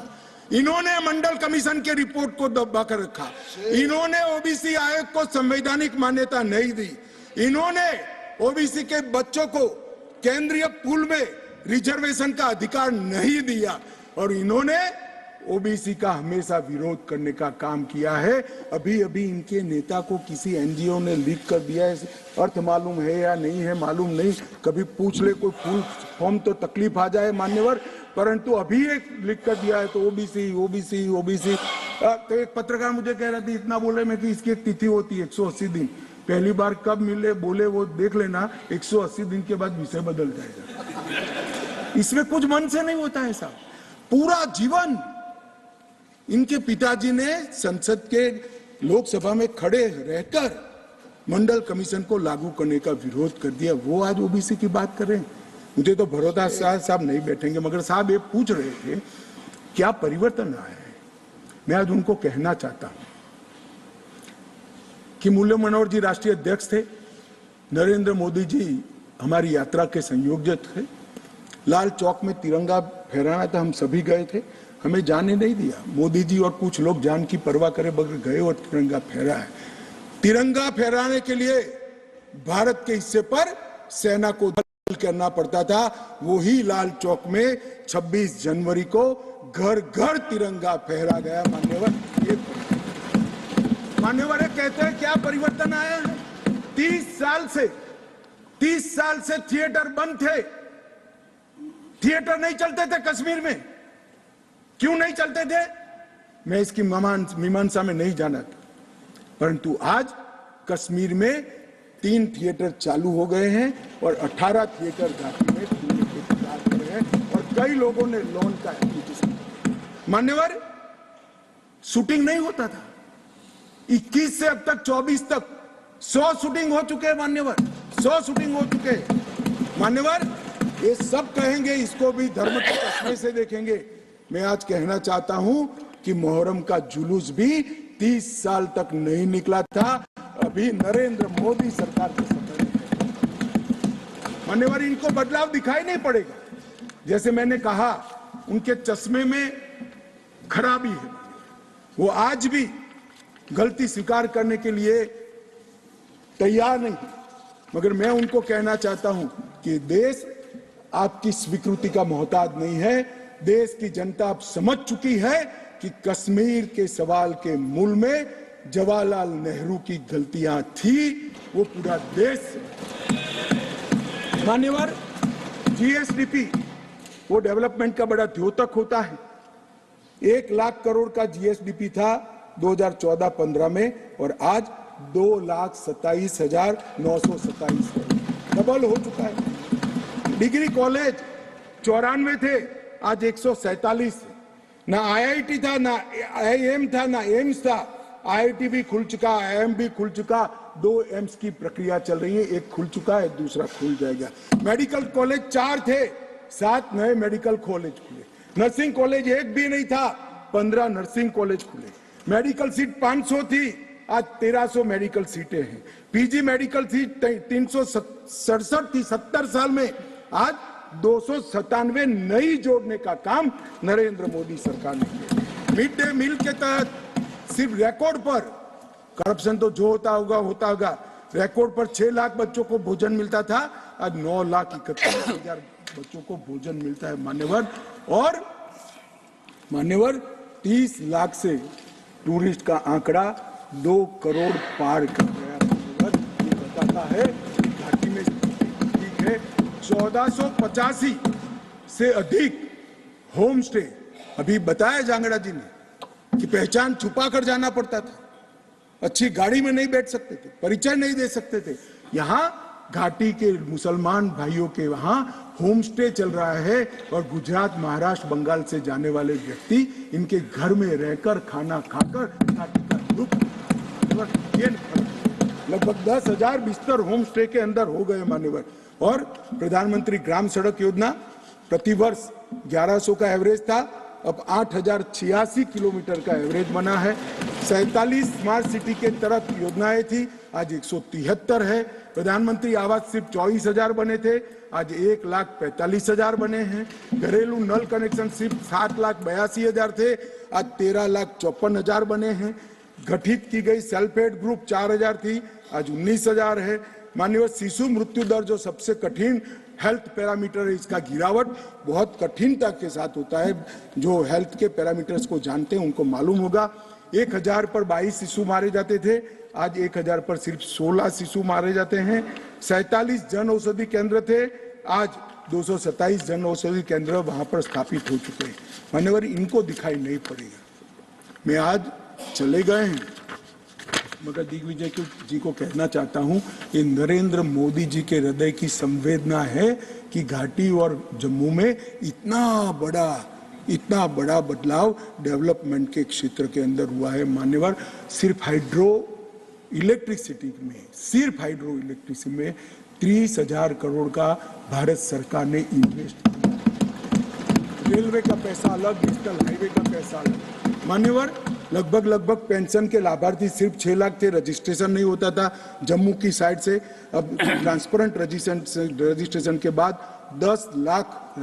इन्होंने मंडल कमीशन के रिपोर्ट को दबा कर रखा, इन्होंने ओबीसी आयोग को संवैधानिक मान्यता नहीं दी, इन्होंने ओबीसी के बच्चों को केंद्रीय पूल में रिजर्वेशन का अधिकार नहीं दिया, और इन्होंने ओबीसी का हमेशा विरोध करने का काम किया है। अभी अभी इनके नेता को किसी एनजीओ ने लीक कर दिया है, अर्थ मालूम है या नहीं है मालूम नहीं, कभी पूछ ले कोई फुल फॉर्म तो तकलीफ आ जाए मान्यवर, परंतु अभी एक लीक कर दिया है तो ओबीसी ओबीसी ओबीसी। तो एक पत्रकार मुझे कह रहा था इतना बोले मैं कि इसकी एक तिथि होती है 180 दिन, पहली बार कब मिले बोले वो देख लेना, 180 दिन के बाद विषय बदल जाएगा। इसमें कुछ मन से नहीं होता है साहब। पूरा जीवन इनके पिताजी ने संसद के लोकसभा में खड़े रहकर मंडल कमीशन को लागू करने का विरोध कर दिया, वो आज ओबीसी की बात कर रहे हैं। मुझे तो भरोसा साहब नहीं बैठेंगे, मगर साहब ये पूछ रहे थे क्या परिवर्तन आया है। मैं आज उनको कहना चाहता हूं कि मुरली मनोहर जी राष्ट्रीय अध्यक्ष थे, नरेंद्र मोदी जी हमारी यात्रा के संयोजक थे, लाल चौक में तिरंगा फहराना था, हम सभी गए थे, हमें जाने नहीं दिया। मोदी जी और कुछ लोग जान की परवाह करे बगैर गए और तिरंगा फहरा है। तिरंगा फहराने के लिए भारत के हिस्से पर सेना को करना पड़ता था, वही लाल चौक में 26 जनवरी को घर घर तिरंगा फहरा गया। मान्यवर कहते हैं क्या परिवर्तन आया। 30 साल से थिएटर बंद थे, थिएटर नहीं चलते थे कश्मीर में। क्यों नहीं चलते थे? मैं इसकी मीमांसा में नहीं जाना, परंतु आज कश्मीर में 3 थिएटर चालू हो गए हैं और 18 थिएटर घाटी में खुलने के इंतजार कर रहे हैं और कई लोगों ने लोन का एप्लीकेशन। मान्यवर, शूटिंग नहीं होता था, 21 से अब तक 24 तक 100 शूटिंग हो चुके हैं मान्यवर, 100 शूटिंग हो चुके हैं मान्यवर। ये सब कहेंगे, इसको भी धर्म के चश्मे से देखेंगे। मैं आज कहना चाहता हूं कि मुहर्रम का जुलूस भी 30 साल तक नहीं निकला था, अभी नरेंद्र मोदी सरकार के समय में। मान्यवर, इनको बदलाव दिखाई नहीं पड़ेगा। जैसे मैंने कहा, उनके चश्मे में खराबी है, वो आज भी गलती स्वीकार करने के लिए तैयार नहीं, मगर मैं उनको कहना चाहता हूं कि देश आपकी स्वीकृति का मोहताज नहीं है। देश की जनता अब समझ चुकी है कि कश्मीर के सवाल के मूल में जवाहरलाल नेहरू की गलतियां थी, वो पूरा देश। मान्यवर, जीएसडीपी वो डेवलपमेंट का बड़ा द्योतक होता है। 1 लाख करोड़ का जीएसडीपी था 2014-15 में और आज 2,27,927 करोड़, डबल हो चुका है। डिग्री कॉलेज 94 थे, आज 147 है। ना आईआईटी था, ना आईएम था, ना एम्स था। आईआईटी भी खुल चुका, आईएम भी खुल चुका, 2 एम्स की प्रक्रिया चल रही है, एक खुल चुका है, दूसरा खुल जाएगा। मेडिकल कॉलेज 4 थे, 7 नए मेडिकल कॉलेज खुले। नर्सिंग कॉलेज 1 भी नहीं था, 15 नर्सिंग कॉलेज खुले। मेडिकल सीट 500 थी, आज 1300 मेडिकल सीटें हैं। पीजी मेडिकल सीट 367 थी 70 साल में, आज 297 नई जोड़ने का काम नरेंद्र मोदी सरकार ने किया। मिड डे मील के तहत सिर्फ रिकॉर्ड पर, करप्शन तो जो होता होगा, रिकॉर्ड पर 6 लाख बच्चों को भोजन मिलता था, आज 9,31,000 बच्चों को भोजन मिलता है मान्यवर। और मान्यवर, 30 लाख से टूरिस्ट का आंकड़ा 2 करोड़ पार कर गया मान्यवर। ये बताता है घाटी में ठीक है। 1485 से अधिक होम स्टे, अभी बताया जांगड़ा जी ने कि पहचान छुपा कर जाना पड़ता था, अच्छी गाड़ी में नहीं बैठ सकते थे, परिचय नहीं दे सकते थे। यहाँ घाटी के मुसलमान भाइयों के वहां होम स्टे चल रहा है और गुजरात, महाराष्ट्र, बंगाल से जाने वाले व्यक्ति इनके घर में रहकर खाना खाकर घाटी का लुत्फ, ये लगभग 10,000 बिस्तर होम स्टे के अंदर हो गए मान्यवर। और प्रधानमंत्री ग्राम सड़क योजना प्रतिवर्ष 1100 का एवरेज था, अब 8,086 किलोमीटर का एवरेज बना है। 47 स्मार्ट सिटी के तहत योजनाएं थी, आज 173 है। प्रधानमंत्री आवास सिर्फ 24,000 बने थे, आज 1,45,000 बने हैं। घरेलू नल कनेक्शन सिर्फ 7,82,000 थे, आज 13,54,000 बने हैं। गठित की गई सेल्फ हेल्प ग्रुप 4,000 थी, आज 19,000 है। माननीय शिशु मृत्यु दर जो सबसे कठिन हेल्थ पैरामीटर है, इसका गिरावट बहुत कठिनता के साथ होता है। जो हेल्थ के पैरामीटर्स को जानते हैं उनको मालूम होगा। 1,000 पर 22 शिशु मारे जाते थे, आज 1,000 पर सिर्फ 16 शिशु मारे जाते हैं। 47 जन औषधि केंद्र थे, आज 227 जन औषधि केंद्र वहां पर स्थापित हो चुके हैं। मान्यवर, इनको दिखाई नहीं पड़ेगा। मैं आज चले गए हैं, मगर दिग्विजय जी को कहना चाहता हूं कि नरेंद्र मोदी जी के हृदय की संवेदना है कि घाटी और जम्मू में इतना बड़ा बदलाव डेवलपमेंट के क्षेत्र के अंदर हुआ है। मान्यवर, सिर्फ हाइड्रो इलेक्ट्रिसिटी में 30,000 करोड़ का भारत सरकार ने इन्वेस्ट किया। रेलवे का पैसा अलग, नेशनल हाईवे का पैसा अलग। मान्यवर, लगभग पेंशन के लाभार्थी सिर्फ 6 लाख थे, रजिस्ट्रेशन नहीं होता था जम्मू की साइड से। अब ट्रांसपेरेंट रजिस्ट्रेशन के बाद 10 लाख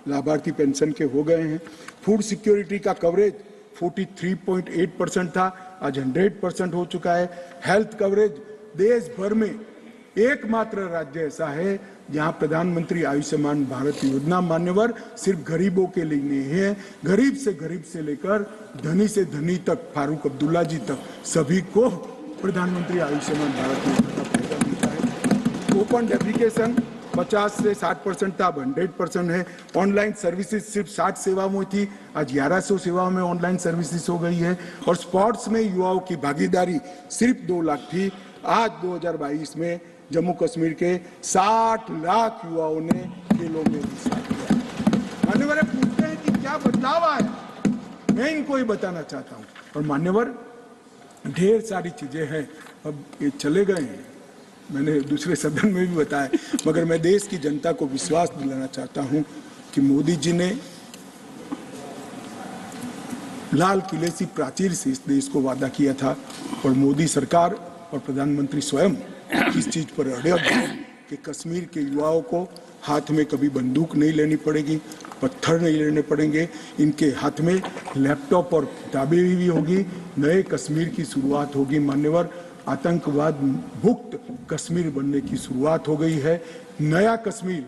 लाभार्थी पेंशन के हो गए हैं। फूड सिक्योरिटी का कवरेज 43.8% था, आज 100% हो चुका है। हेल्थ कवरेज देश भर में एकमात्र राज्य ऐसा है जहां प्रधानमंत्री आयुष्मान भारत योजना मान्यवर सिर्फ गरीबों के लिए नहीं है, गरीब से लेकर धनी से धनी तक, फारूक अब्दुल्ला जी तक, सभी को प्रधानमंत्री आयुष्मान भारत योजना का फायदा मिलता है। ओपन डेफिकेशन 50 से 60% था, अब 100% है। ऑनलाइन सर्विसेज सिर्फ 60 सेवाओं में थी, आज 1100 सेवाओं में ऑनलाइन सर्विसेज हो गई है। और स्पोर्ट्स में युवाओं की भागीदारी सिर्फ 2 लाख थी, आज 2022 में जम्मू कश्मीर के 60 लाख युवाओं ने खेलों में हिस्सा लिया। मान्यवर पूछते हैं कि क्या बदलाव आया, मैं इनको ही बताना चाहता हूँ। और मान्यवर ढेर सारी चीजें हैं, अब ये चले गए हैं, मैंने दूसरे सदन में भी बताया, मगर मैं देश की जनता को विश्वास दिलाना चाहता हूं कि मोदी जी ने लाल किले से प्राचीर से इस देश को वादा किया था, और मोदी सरकार और प्रधानमंत्री स्वयं इस चीज पर अड़े कि कश्मीर के युवाओं को हाथ में कभी बंदूक नहीं लेनी पड़ेगी, पत्थर नहीं लेने पड़ेंगे, इनके हाथ में लैपटॉप और किताबें भी होगी, नए कश्मीर की शुरुआत होगी। मान्यवर, आतंकवाद मुक्त कश्मीर बनने की शुरुआत हो गई है। नया कश्मीर,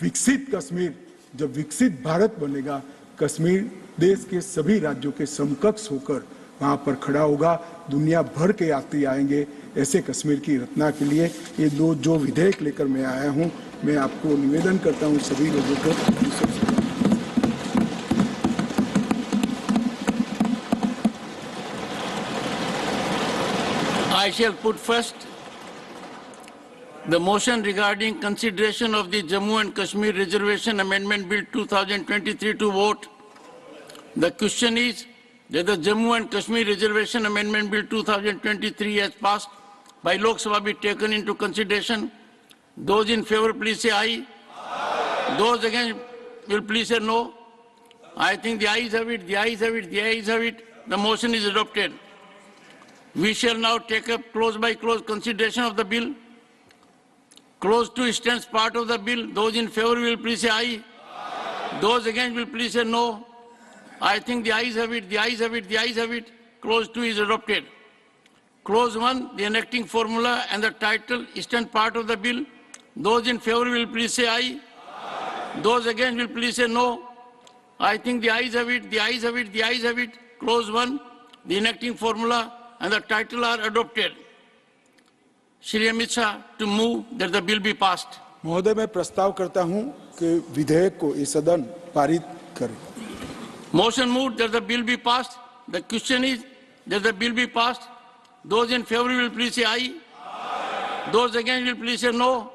विकसित कश्मीर, जब विकसित भारत बनेगा, कश्मीर देश के सभी राज्यों के समकक्ष होकर वहां पर खड़ा होगा। दुनिया भर के यात्री आएंगे ऐसे कश्मीर की रचना के लिए। ये जो विधेयक लेकर मैं आया हूं, मैं आपको निवेदन करता हूं सभी लोगों को। I shall put first the motion regarding consideration of the Jammu and Kashmir Reservation Amendment Bill 2023 to vote. The question is that the Jammu and Kashmir Reservation Amendment Bill 2023 as passed by Lok Sabha be taken into consideration. Those in favor, please say aye. Aye. Those against will please say no. I think the ayes have it, the ayes have it, the ayes have it. The motion is adopted. We shall now take up close by close consideration of the bill. Clause 2 stands part of the bill. Those in favor will please say aye. Aye. Those against will please say no. I think the ayes have it, the ayes have it, the ayes have it. Clause 2 is adopted. Clause 1, the enacting formula and the title stand part of the bill. Those in favor will please say aye. Aye. Those against will please say no. I think the ayes have it, the ayes have it, the ayes have it. Clause 1, the enacting formula and the title are adopted. Shri Amit Shah to move that the bill be passed. महोदय, मैं प्रस्ताव करता हूं कि विधेयक को इस सदन पारित करे। Motion moved that the bill be passed. The question is that the bill be passed. Those in favor will please say aye. Aye. Those against will please say no.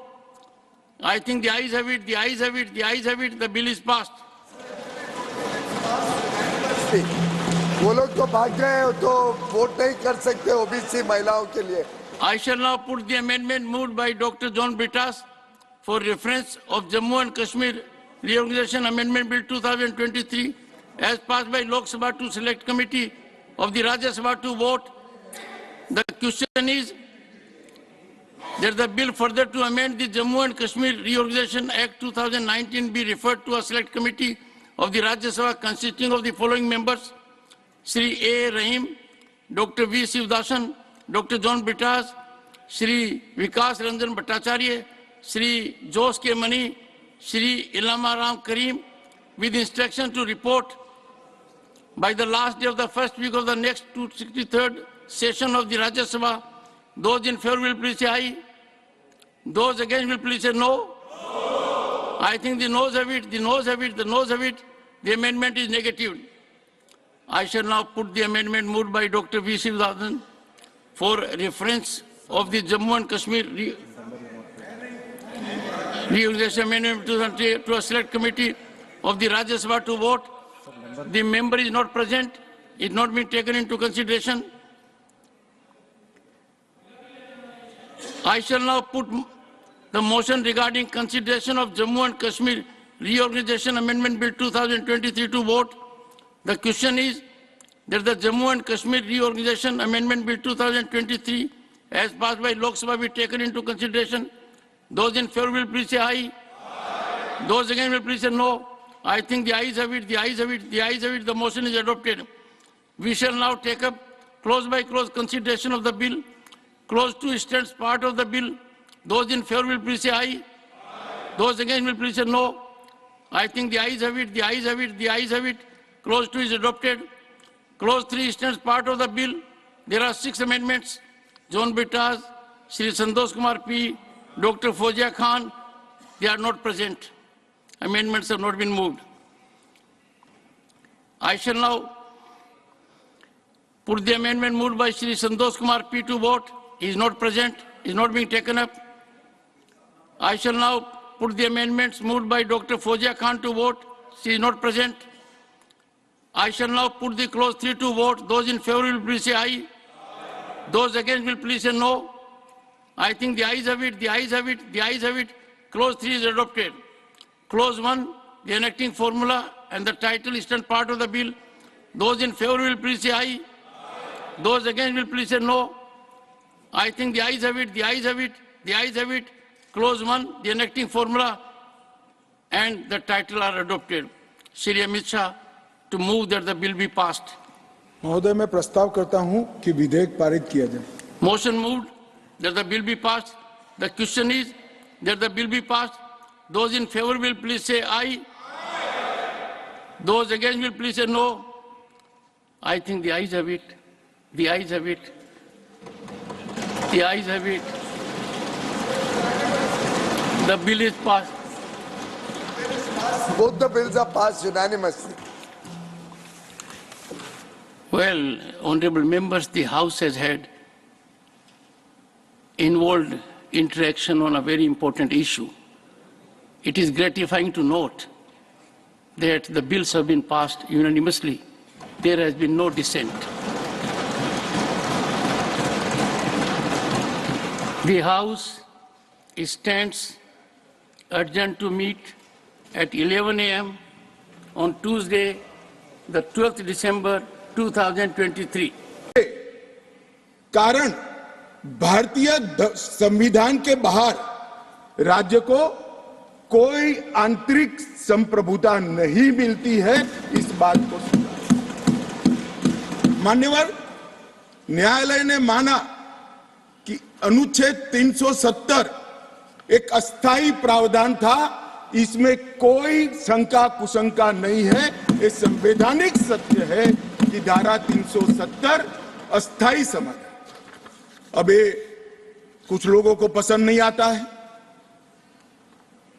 I think the ayes have it, the ayes have it, the ayes have it. The bill is passed. वो लोग तो भाग गए, तो vote नहीं कर सकते OBC महिलाओं के लिए। I shall now put the amendment moved by Dr. John Bitas for reference of Jammu and Kashmir Reorganization Amendment Bill 2023 as passed by Lok Sabha to Select Committee of the Rajya Sabha to vote. The question is that the bill further to amend the Jammu and Kashmir Reorganization Act 2019 be referred to a Select Committee of the Rajya Sabha consisting of the following members: Shri A. Rahim, Dr. V. Sivdasan, Dr. John Bitas, Shri Vikas Ranjan Bhattacharya, Shri Jose K. Mani, Shri Ilham Ram Karim, with instruction to report by the last day of the first week of the next 263rd session of the Rajya Sabha. Those in favor will please say aye. Those against will please say no. No. I think the noes have it, the noes have it, the noes have it. The amendment is negative. I shall now put the amendment moved by Dr. V. Sivdasan for reference of the Jammu and Kashmir Reorganization Amendment to a Select Committee of the Rajya Sabha to vote. The member is not present. It not been taken into consideration. I shall now put the motion regarding consideration of Jammu and Kashmir Reorganization Amendment Bill 2023 to vote. The question is that the Jammu and Kashmir Reorganization Amendment Bill 2023 as passed by Lok Sabha be taken into consideration. Those in favor will please say aye. Aye. Those against will please say no. I think the ayes have it, the ayes have it, the ayes have it. The motion is adopted. We shall now take up close by close consideration of the bill. Clause 2 stands part of the bill. Those in favor will please say aye. Aye. Those against will please say no. I think the ayes have it, the ayes have it, the ayes have it. Clause 2 is adopted. Clause 3 stands part of the bill. There are 6 amendments. John Bitas, Shri Santosh Kumar P, Dr. Fozia Khan, They are not present. Amendments have not been moved. I shall now put the amendment moved by Shri Santosh Kumar P to vote. He is not present. He is not being taken up. I shall now put the amendments moved by Dr. Fozia Khan to vote. She is not present. I shall now put the clause 3 to vote. Those in favor will please say aye. Those against will please say no. I think the ayes have it, the ayes have it, the ayes have it. Clause 3 is adopted. Clause 1, the enacting formula and the title is part of the bill. Those in favor will please say aye. Those against will please say no. I think the ayes have it, the ayes have it, the ayes have it. Clause 1, the enacting formula and the title are adopted. Shri Amit Shah to move that the bill be passed. महोदय मैं प्रस्ताव करता हूं कि विधेयक पारित किया जाए. Motion moved that the bill be passed. The question is that the bill be passed. Those in favor will please say aye. Those against will please say no. I think the ayes have it. The ayes have it. The ayes have it. The bill is passed. Both the bills are passed unanimously. Well, honorable members, the House has had involved interaction on a very important issue. It is gratifying to note that the bills have been passed unanimously. There has been no dissent. The House stands adjourned to meet at 11 a.m. on Tuesday, the 12th December 2023. कारण भारतीय संविधान के बाहर राज्य को कोई आंतरिक संप्रभुता नहीं मिलती है. इस बात को मान्यवर न्यायालय ने माना कि अनुच्छेद 370 एक अस्थायी प्रावधान था. इसमें कोई शंका कुशंका नहीं है. ये संवैधानिक सत्य है कि धारा 370 अस्थायी समाधान. अब ये कुछ लोगों को पसंद नहीं आता है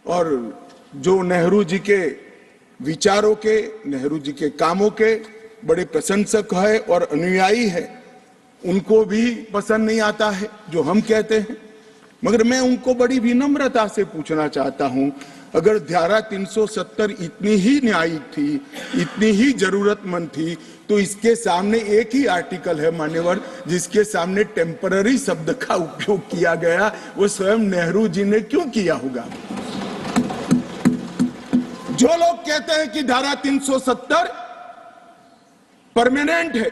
और जो नेहरू जी के विचारों के, नेहरू जी के कामों के बड़े प्रशंसक है और अनुयायी है, उनको भी पसंद नहीं आता है जो हम कहते हैं. मगर मैं उनको बड़ी विनम्रता से पूछना चाहता हूं, अगर धारा 370 इतनी ही न्यायिक थी, इतनी ही जरूरतमंद थी, तो इसके सामने एक ही आर्टिकल है मान्यवर जिसके सामने टेम्पररी शब्द का उपयोग किया गया. वो स्वयं नेहरू जी ने क्यों किया होगा? जो लोग कहते हैं कि धारा 370 परमानेंट है,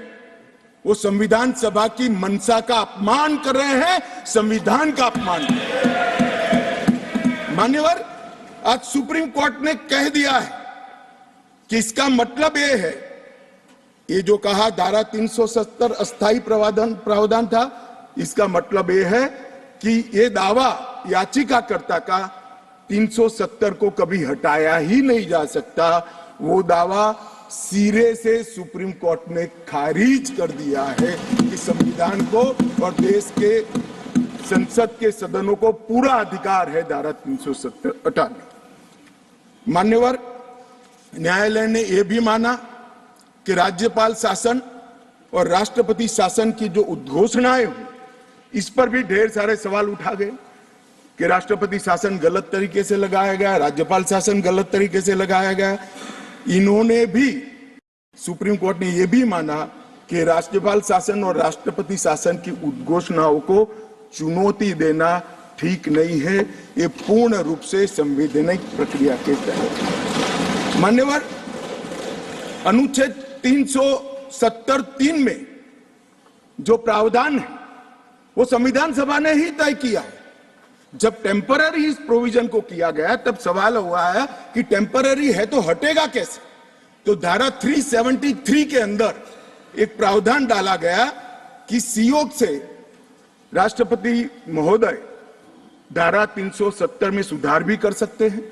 वो संविधान सभा की मंशा का अपमान कर रहे हैं, संविधान का अपमान कर रहे हैं. मान्यवर आज सुप्रीम कोर्ट ने कह दिया है कि इसका मतलब यह है, ये जो कहा धारा 370 अस्थायी प्रावधान था, इसका मतलब यह है कि ये दावा याचिकाकर्ता का 370 को कभी हटाया ही नहीं जा सकता. वो दावा सिरे से सुप्रीम कोर्ट ने खारिज कर दिया है कि संविधान को और देश के संसद के सदनों को पूरा अधिकार है धारा 370 हटाने. मान्यवर न्यायालय ने यह भी माना कि राज्यपाल शासन और राष्ट्रपति शासन की जो उद्घोषणाएं हुई, इस पर भी ढेर सारे सवाल उठा गए कि राष्ट्रपति शासन गलत तरीके से लगाया गया, राज्यपाल शासन गलत तरीके से लगाया गया. इन्होंने भी, सुप्रीम कोर्ट ने यह भी माना कि राज्यपाल शासन और राष्ट्रपति शासन की उद्घोषणाओं को चुनौती देना ठीक नहीं है. ये पूर्ण रूप से संवैधानिक प्रक्रिया के तहत. मान्यवर अनुच्छेद 370(3) में जो प्रावधान है वो संविधान सभा ने ही तय किया है. जब टेम्पररी इस प्रोविजन को किया गया तब सवाल हुआ है कि टेम्पररी है तो हटेगा कैसे. तो धारा 373 के अंदर एक प्रावधान डाला गया कि सीओ से राष्ट्रपति महोदय धारा 370 में सुधार भी कर सकते हैं,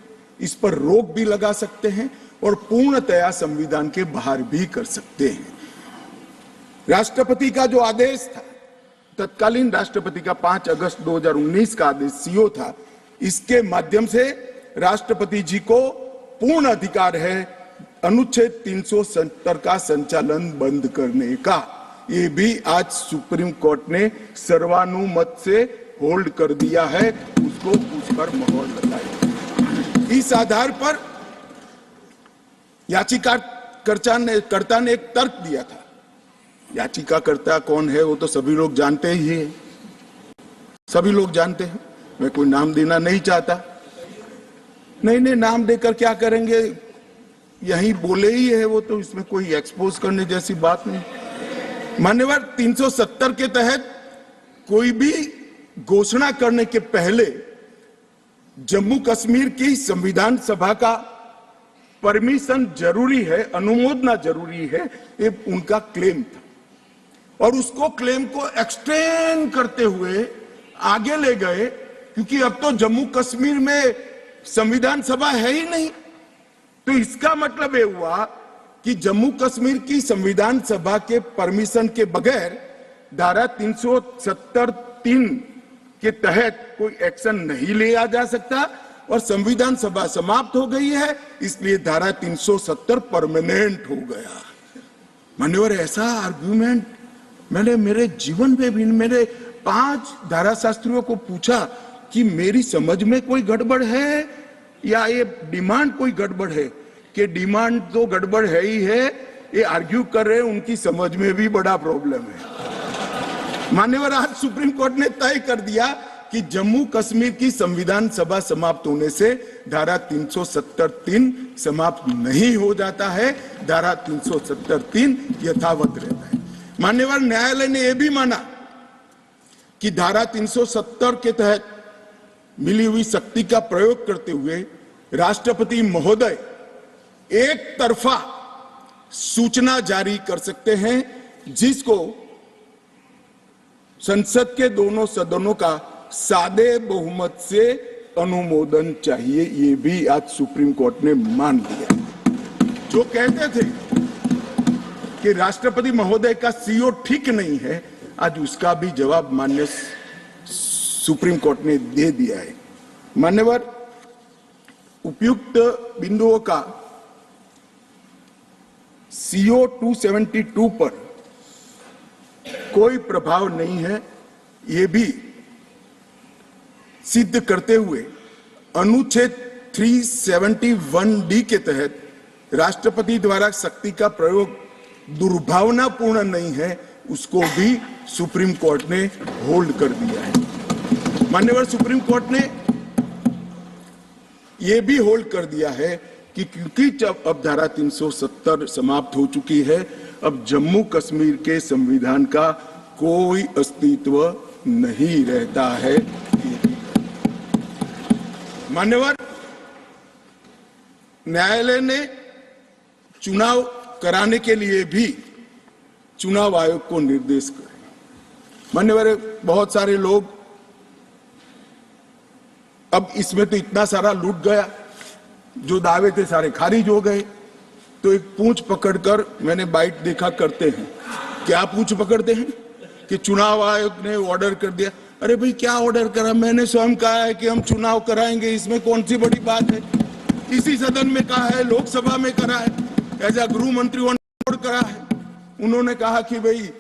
इस पर रोक भी लगा सकते हैं और पूर्णतया संविधान के बाहर भी कर सकते हैं. राष्ट्रपति का जो आदेश था, तत्कालीन राष्ट्रपति का 5 अगस्त 2019 का आदेश सीओ था, इसके माध्यम से राष्ट्रपति जी को पूर्ण अधिकार है अनुच्छेद 370 का संचालन बंद करने का। ये भी आज सुप्रीम कोर्ट ने सर्वानुमत से होल्ड कर दिया है, उसको उस पर मोहर लगाई। इस आधार पर याचिकाकर्ता ने एक तर्क दिया था। याचिकाकर्ता कौन है वो तो सभी लोग जानते ही हैं, सभी लोग जानते हैं, मैं कोई नाम देना नहीं चाहता। नहीं, नाम देकर क्या करेंगे, यही बोले ही है वो, तो इसमें कोई एक्सपोज करने जैसी बात नहीं। मान्यवर 370 के तहत कोई भी घोषणा करने के पहले जम्मू कश्मीर की संविधान सभा का परमिशन जरूरी है, अनुमोदना जरूरी है, ये उनका क्लेम था। और उसको क्लेम को एक्सटेंड करते हुए आगे ले गए, क्योंकि अब तो जम्मू कश्मीर में संविधान सभा है ही नहीं। तो इसका मतलब ये हुआ कि जम्मू कश्मीर की संविधान सभा के परमिशन के बगैर धारा 370(3) के तहत कोई एक्शन नहीं लिया जा सकता और संविधान सभा समाप्त हो गई है, इसलिए धारा 370 परमानेंट हो गया। मान्यवर, ऐसा आर्गुमेंट मैंने मेरे जीवन में भी, मेरे 5 धाराशास्त्रियों को पूछा कि मेरी समझ में कोई गड़बड़ है या ये डिमांड कोई गड़बड़ है, कि डिमांड तो गड़बड़ है ही है, ये आर्ग्यू कर रहे हैं उनकी समझ में भी बड़ा प्रॉब्लम है। मान्यवर, आज सुप्रीम कोर्ट ने तय कर दिया कि जम्मू कश्मीर की संविधान सभा समाप्त होने से धारा 370(3) समाप्त नहीं हो जाता है, धारा 370(3) यथावत रहता है। मान्यवर, न्यायालय ने यह भी माना कि धारा 370 के तहत मिली हुई शक्ति का प्रयोग करते हुए राष्ट्रपति महोदय एक तरफा सूचना जारी कर सकते हैं, जिसको संसद के दोनों सदनों का सादे बहुमत से अनुमोदन चाहिए। ये भी आज सुप्रीम कोर्ट ने मान लिया। जो कहते थे कि राष्ट्रपति महोदय का सीओ ठीक नहीं है, आज उसका भी जवाब माननीय सुप्रीम कोर्ट ने दे दिया है। मान्यवर, उपयुक्त बिंदुओं का सीओ 272 पर कोई प्रभाव नहीं है, ये भी सिद्ध करते हुए अनुच्छेद 371(d) के तहत राष्ट्रपति द्वारा शक्ति का प्रयोग दुर्भावनापूर्ण नहीं है, उसको भी सुप्रीम कोर्ट ने होल्ड कर दिया है। मान्यवर, सुप्रीम कोर्ट ने यह भी होल्ड कर दिया है कि क्योंकि जब अब धारा 370 समाप्त हो चुकी है, अब जम्मू कश्मीर के संविधान का कोई अस्तित्व नहीं रहता है। मान्यवर, न्यायालय ने चुनाव कराने के लिए भी चुनाव आयोग को निर्देश करे। मान्यवर, बहुत सारे लोग, अब इसमें तो इतना सारा लूट गया, जो दावे थे सारे खारिज हो गए। तो एक पूंछ पकड़कर मैंने बाइट देखा करते हैं, क्या पूंछ पकड़ते हैं कि चुनाव आयोग ने ऑर्डर कर दिया। अरे भाई, क्या ऑर्डर करा? मैंने स्वयं कहा है कि हम चुनाव कराएंगे, इसमें कौन सी बड़ी बात है? इसी सदन में कहा है, लोकसभा में करा है, एज ए गृह मंत्री करा है। उन्होंने कहा कि भाई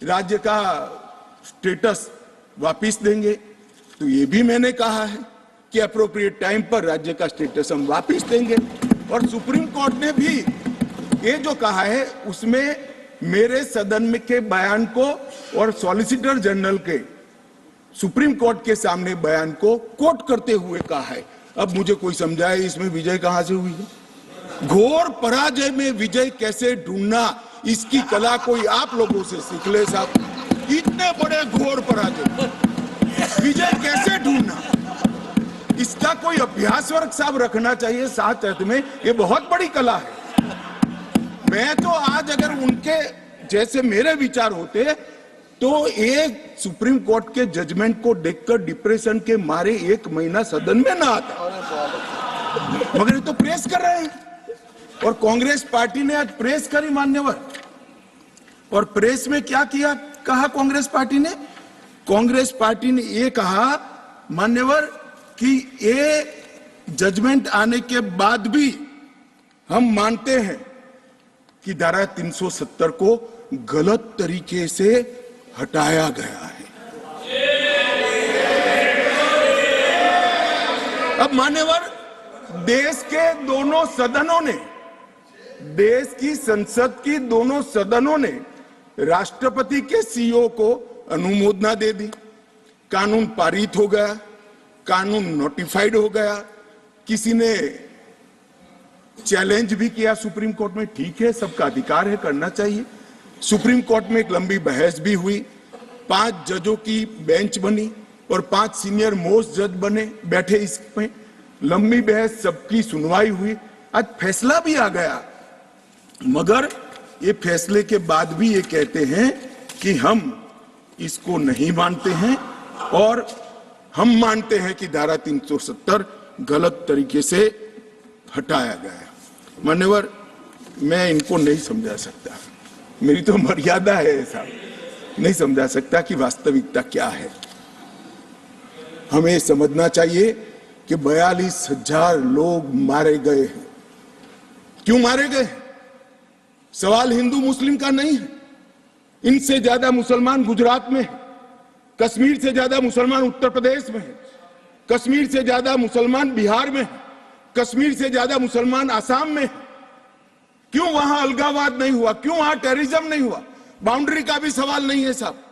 राज्य का स्टेटस वापिस देंगे, तो ये भी मैंने कहा है कि अप्रोप्रिएट टाइम पर राज्य का स्टेटस हम वापिस देंगे। और सुप्रीम कोर्ट ने भी ये जो कहा है, उसमें मेरे सदन में के बयान को और सॉलिसिटर जनरल के सुप्रीम कोर्ट के सामने बयान को कोट करते हुए कहा है। अब मुझे कोई समझाए इसमें विजय कहां से हुई है? घोर पराजय में विजय कैसे ढूंढना, इसकी कला कोई आप लोगों से सीख ले साहब। इतने बड़े घोर पराजय, विजय कैसे ढूंढना, इसका कोई अभ्यास वर्ग साहब रखना चाहिए साथ में। ये बहुत बड़ी कला है। मैं तो आज अगर उनके जैसे मेरे विचार होते तो एक सुप्रीम कोर्ट के जजमेंट को देखकर डिप्रेशन के मारे 1 महीना सदन में ना आता, मगर ये तो प्रेस कर रहे हैं। और कांग्रेस पार्टी ने आज प्रेस करी मान्यवर, और प्रेस में क्या किया, कहा कांग्रेस पार्टी ने? कांग्रेस पार्टी ने ये कहा मान्यवर कि ये जजमेंट आने के बाद भी हम मानते हैं कि धारा 370 को गलत तरीके से हटाया गया है। अब मान्यवर, देश के दोनों सदनों ने, देश की संसद की दोनों सदनों ने राष्ट्रपति के सीओ को अनुमोदना दे दी, कानून पारित हो गया, कानून नोटिफाइड हो गया, किसी ने चैलेंज भी किया सुप्रीम कोर्ट में, ठीक है, सबका अधिकार है, करना चाहिए। सुप्रीम कोर्ट में एक लंबी बहस भी हुई, 5 जजों की बेंच बनी और 5 सीनियर मोस्ट जज बने, बैठे इसमें, लंबी बहस, सबकी सुनवाई हुई, आज फैसला भी आ गया। मगर ये फैसले के बाद भी ये कहते हैं कि हम इसको नहीं मानते हैं और हम मानते हैं कि धारा 370 गलत तरीके से हटाया गया है। मान्यवर, मैं इनको नहीं समझा सकता, मेरी तो मर्यादा है साहब, नहीं समझा सकता कि वास्तविकता क्या है। हमें समझना चाहिए कि 42,000 लोग मारे गए हैं। क्यों मारे गए? सवाल हिंदू मुस्लिम का नहीं है। इनसे ज्यादा मुसलमान गुजरात में है, कश्मीर से ज्यादा मुसलमान उत्तर प्रदेश में है, कश्मीर से ज्यादा मुसलमान बिहार में है, कश्मीर से ज्यादा मुसलमान आसाम में है। क्यों वहां अलगाववाद नहीं हुआ? क्यों वहां टेररिज्म नहीं हुआ? बाउंड्री का भी सवाल नहीं है साहब।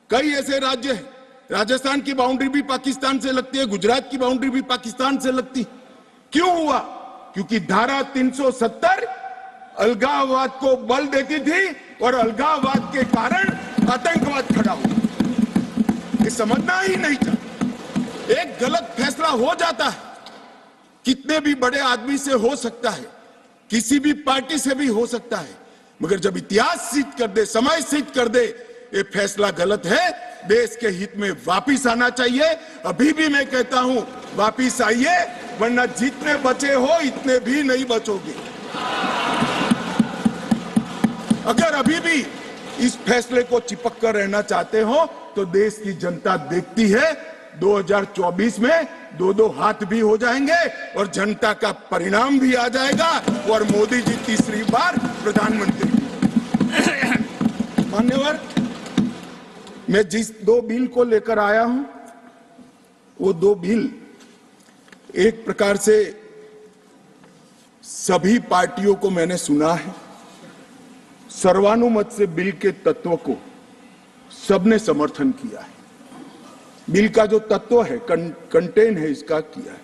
कई ऐसे राज्य हैं, राजस्थान की बाउंड्री भी पाकिस्तान से लगती है, गुजरात की बाउंड्री भी पाकिस्तान से लगती। क्यों हुआ? क्योंकि धारा 370 अलगाववाद को बल देती थी और अलगाववाद के कारण आतंकवाद खड़ा हुआ। ये समझना ही नहीं चाहते। एक गलत फैसला हो जाता है, कितने भी बड़े आदमी से हो सकता है, किसी भी पार्टी से भी हो सकता है, मगर जब इतिहास सिद्ध कर दे, समय सिद्ध कर दे ये फैसला गलत है, देश के हित में वापिस आना चाहिए। अभी भी मैं कहता हूं, वापिस आइए, वरना जितने बचे हो इतने भी नहीं बचोगे। अगर अभी भी इस फैसले को चिपक कर रहना चाहते हो तो देश की जनता देखती है, 2024 में 2-2 हाथ भी हो जाएंगे और जनता का परिणाम भी आ जाएगा और मोदी जी तीसरी बार प्रधानमंत्री। मान्यवर, मैं जिस 2 बिल को लेकर आया हूं, वो 2 बिल एक प्रकार से सभी पार्टियों को मैंने सुना है, सर्वानुमत से बिल के तत्व को सबने समर्थन किया है। बिल का जो तत्व है, कंटेन है, इसका किया है।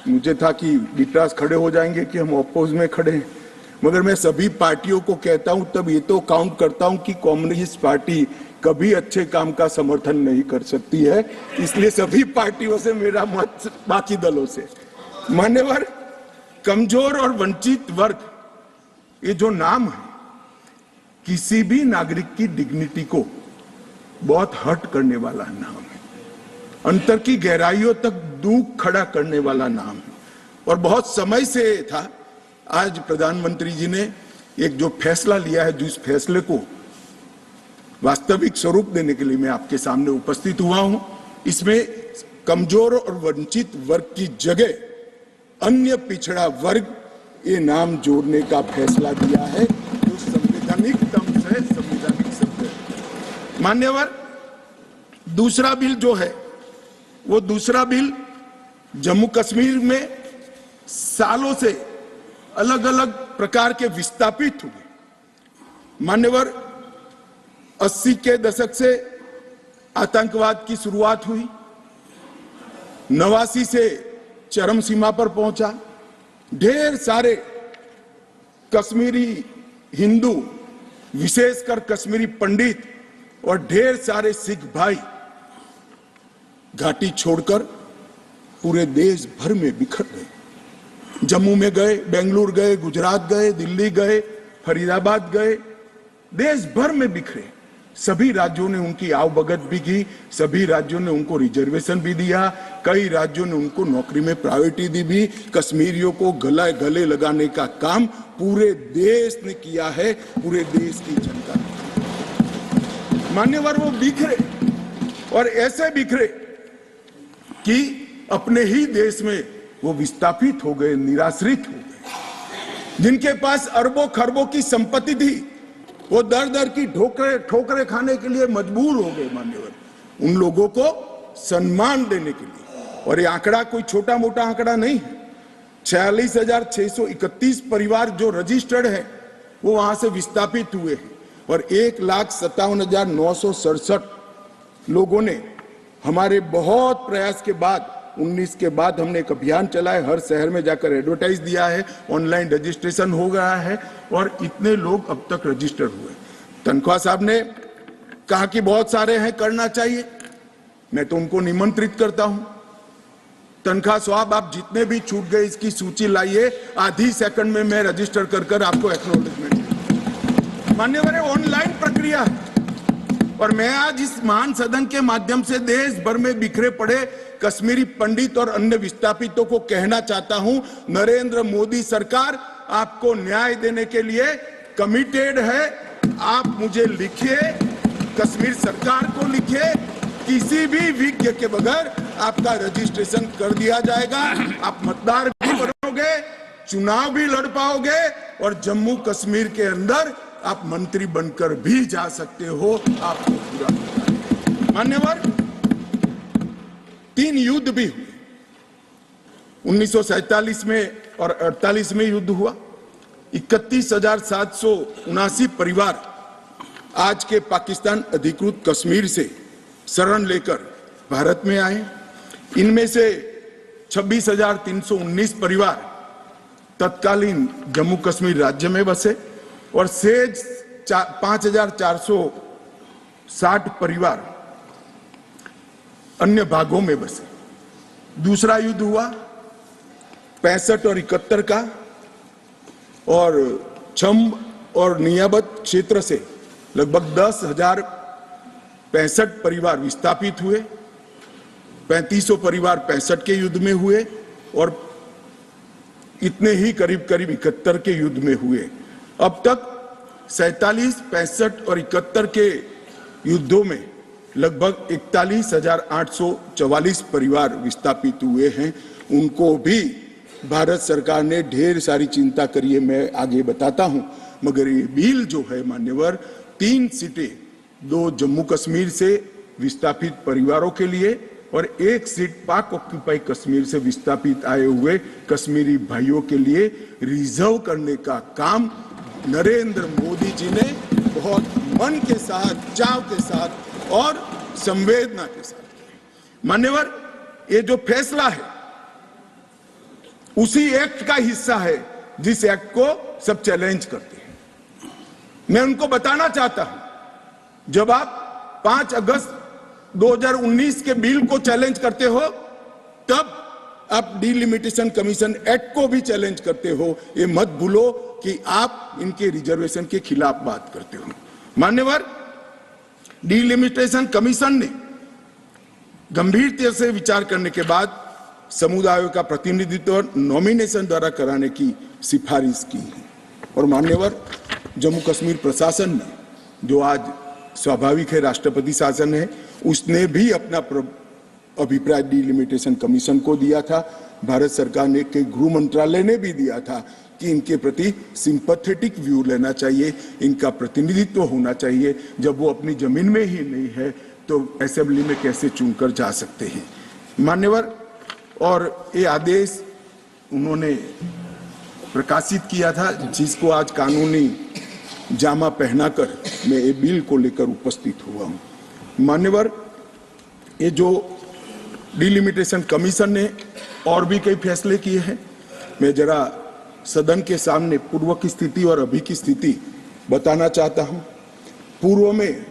मुझे था कि विपरास खड़े हो जाएंगे कि हम अपोज में खड़े हैं, मगर मैं सभी पार्टियों को कहता हूं, तब ये तो काउंट करता हूं कि कम्युनिस्ट पार्टी कभी अच्छे काम का समर्थन नहीं कर सकती है, इसलिए सभी पार्टियों से मेरा मत बाकी दलों से। मान्यवर, कमजोर और वंचित वर्ग, ये जो नाम है, किसी भी नागरिक की डिग्निटी को बहुत हर्ट करने वाला नाम है, अंतर की गहराइयों तक दुख खड़ा करने वाला नाम है और बहुत समय से था। आज प्रधानमंत्री जी ने एक जो फैसला लिया है, जिस फैसले को वास्तविक स्वरूप देने के लिए मैं आपके सामने उपस्थित हुआ हूं, इसमें कमजोर और वंचित वर्ग की जगह अन्य पिछड़ा वर्ग ये नाम जोड़ने का फैसला दिया है, जो संवैधानिक ढंग से संवैधानिक शब्द है। मान्यवर, दूसरा बिल जो है, वो दूसरा बिल जम्मू कश्मीर में सालों से अलग अलग प्रकार के विस्थापित हुए। मान्यवर, 80 के दशक से आतंकवाद की शुरुआत हुई, 89 से चरम सीमा पर पहुंचा। ढेर सारे कश्मीरी हिंदू, विशेषकर कश्मीरी पंडित और ढेर सारे सिख भाई घाटी छोड़कर पूरे देश भर में बिखर गए। जम्मू में गए, बेंगलुरु गए, गुजरात गए, दिल्ली गए, फरीदाबाद गए, देश भर में बिखरे। सभी राज्यों ने उनकी आवभगत भी की, सभी राज्यों ने उनको रिजर्वेशन भी दिया, कई राज्यों ने उनको नौकरी में प्रायोरिटी दी भी। कश्मीरियों को गले लगाने का काम पूरे देश ने किया है, पूरे देश की जनता ने। मान्यवर, वो बिखरे और ऐसे बिखरे कि अपने ही देश में वो विस्थापित हो गए, निराश्रित हो गए। जिनके पास अरबों खरबों की संपत्ति थी, वो दर दर की ठोकरे खाने के लिए मजबूर हो गए मान्यवर। उन लोगों को सम्मान देने के लिए, और ये आंकड़ा कोई छोटा मोटा आंकड़ा नहीं है, 46,631 परिवार जो रजिस्टर्ड है वो वहां से विस्थापित हुए हैं, और 1,57,967 लोगों ने हमारे बहुत प्रयास के बाद 19 के बाद हमने एक अभियान चलाया, हर शहर में जाकर एडवर्टाइज दिया है, ऑनलाइन रजिस्ट्रेशन हो गया है, और इतने लोग अब तक रजिस्टर्ड हुए। तनख्वाह साहब ने कहा कि बहुत सारे हैं, करना चाहिए। मैं तो उनको निमंत्रित करता हूं, तनख्वाह साहब आप जितने भी छूट गए इसकी सूची लाइए, आधी सेकंड में मैं रजिस्टर कर आपको एक्नॉलेजमेंट। मान्यवर, ऑनलाइन प्रक्रिया है, और मैं आज इस महान सदन के माध्यम से देश भर में बिखरे पड़े कश्मीरी पंडित और अन्य विस्थापितों को कहना चाहता हूं, नरेंद्र मोदी सरकार आपको न्याय देने के लिए कमिटेड है। आप मुझे लिखिए, कश्मीर सरकार को लिखिए, किसी भी विज्ञ के बगैर आपका रजिस्ट्रेशन कर दिया जाएगा। आप मतदार भी बनोगे, चुनाव भी लड़ पाओगे, और जम्मू कश्मीर के अंदर आप मंत्री बनकर भी जा सकते हो। आपको पूरा मान्यवर, 3 युद्ध भी हुए, 1947 में और 48 में युद्ध हुआ। 31,779 परिवार आज के पाकिस्तान अधिकृत कश्मीर से शरण लेकर भारत में आए। इनमें से 26,319 परिवार तत्कालीन जम्मू कश्मीर राज्य में बसे, और शेष 5,460 परिवार अन्य भागों में बसे। दूसरा युद्ध हुआ 65 और 71 का, और छम्ब और नियाबत क्षेत्र से लगभग 10,065 परिवार विस्थापित हुए। 3500 परिवार 65 के युद्ध में हुए, और इतने ही करीब 71 के युद्ध में हुए। अब तक 47, 65 और 71 के युद्धों में लगभग 41,844 परिवार विस्थापित हुए हैं। उनको भी भारत सरकार ने ढेर सारी चिंता करी है, मैं आगे बताता हूं। मगर ये बिल जो है मान्यवर, 3 सीटें, 2 जम्मू कश्मीर से विस्थापित परिवारों के लिए और 1 सीट पाक ऑक्यूपाई कश्मीर से विस्थापित आए हुए कश्मीरी भाइयों के लिए रिजर्व करने का काम नरेंद्र मोदी जी ने बहुत मन के साथ, चाव के साथ और संवेदना के साथ किया। मान्यवर, ये जो फैसला है उसी एक्ट का हिस्सा है जिस एक्ट को सब चैलेंज करते हैं। मैं उनको बताना चाहता हूं, जब आप 5 अगस्त 2019 के बिल को चैलेंज करते हो, तब आप डिलिमिटेशन कमीशन एक्ट को भी चैलेंज करते हो। ये मत भूलो कि आप इनके रिजर्वेशन के खिलाफ बात करते हो। मान्यवर, डिलिमिटेशन कमीशन ने गंभीरता से विचार करने के बाद समुदायों का प्रतिनिधित्व और नॉमिनेशन द्वारा कराने की सिफारिश की है। और मान्यवर, जम्मू कश्मीर प्रशासन ने, जो आज स्वाभाविक है राष्ट्रपति शासन है, उसने भी अपना अभिप्राय डिलिमिटेशन कमीशन को दिया था। भारत सरकार ने के गृह मंत्रालय ने भी दिया था कि इनके प्रति सिंपैथेटिक व्यू लेना चाहिए, इनका प्रतिनिधित्व होना चाहिए। जब वो अपनी जमीन में ही नहीं है तो असेंबली में कैसे चुनकर जा सकते हैं। मान्यवर, और ये आदेश उन्होंने प्रकाशित किया था, जिसको आज कानूनी जामा पहनाकर मैं ये बिल को लेकर उपस्थित हुआ हूं। मान्यवर, ये जो डिलिमिटेशन कमीशन ने और भी कई फैसले किए हैं, मैं जरा सदन के सामने पूर्व की स्थिति और अभी की स्थिति बताना चाहता हूं। पूर्व में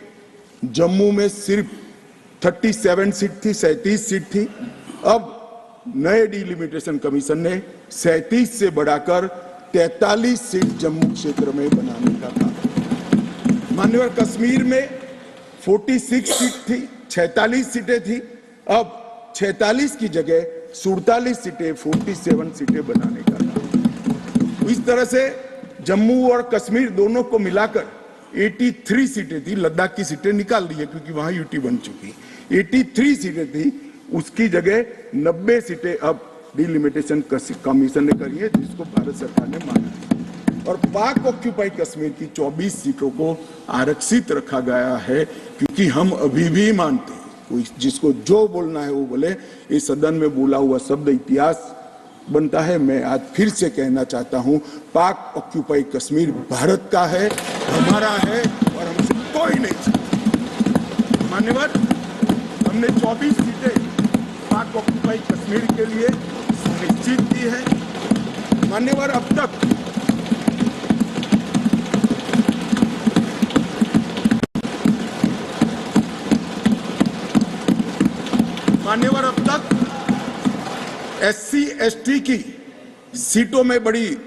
जम्मू में सिर्फ 37 सीट थी, 37 सीट थी। अब नए डिलिमिटेशन कमीशन ने 37 से बढ़ाकर 43 सीट जम्मू क्षेत्र में बनाने का काम। मान्यवर, कश्मीर में 46 सीट थी, 46 सीटें थी। अब 46 की जगह 47 सीटें, 47 सीटें बनाने का काम। इस तरह से जम्मू और कश्मीर दोनों को मिलाकर 83 सीटें थी। लद्दाख की सीटें निकाल दी है क्योंकि वहां यूटी बन चुकी। 83 सीटें थी, उसकी जगह 90 सीटें अब डिलिमिटेशन कमीशन ने करी है, जिसको भारत सरकार ने माना है। और पाक ऑक्यूपाई कश्मीर की 24 सीटों को आरक्षित रखा गया है, क्योंकि हम अभी भी मानते हैं, कोई जिसको जो बोलना है वो बोले, इस सदन में बोला हुआ शब्द इतिहास बनता है। मैं आज फिर से कहना चाहता हूं, पाक ऑक्यूपाई कश्मीर भारत का है, हमारा है, और हमसे कोई नहीं चाहता। मान्यवर, हमने 24 सीटें पाक ऑक्यूपाई कश्मीर के लिए सुनिश्चित की है। मान्यवर, अब तक SC ST की सीटों में बड़ी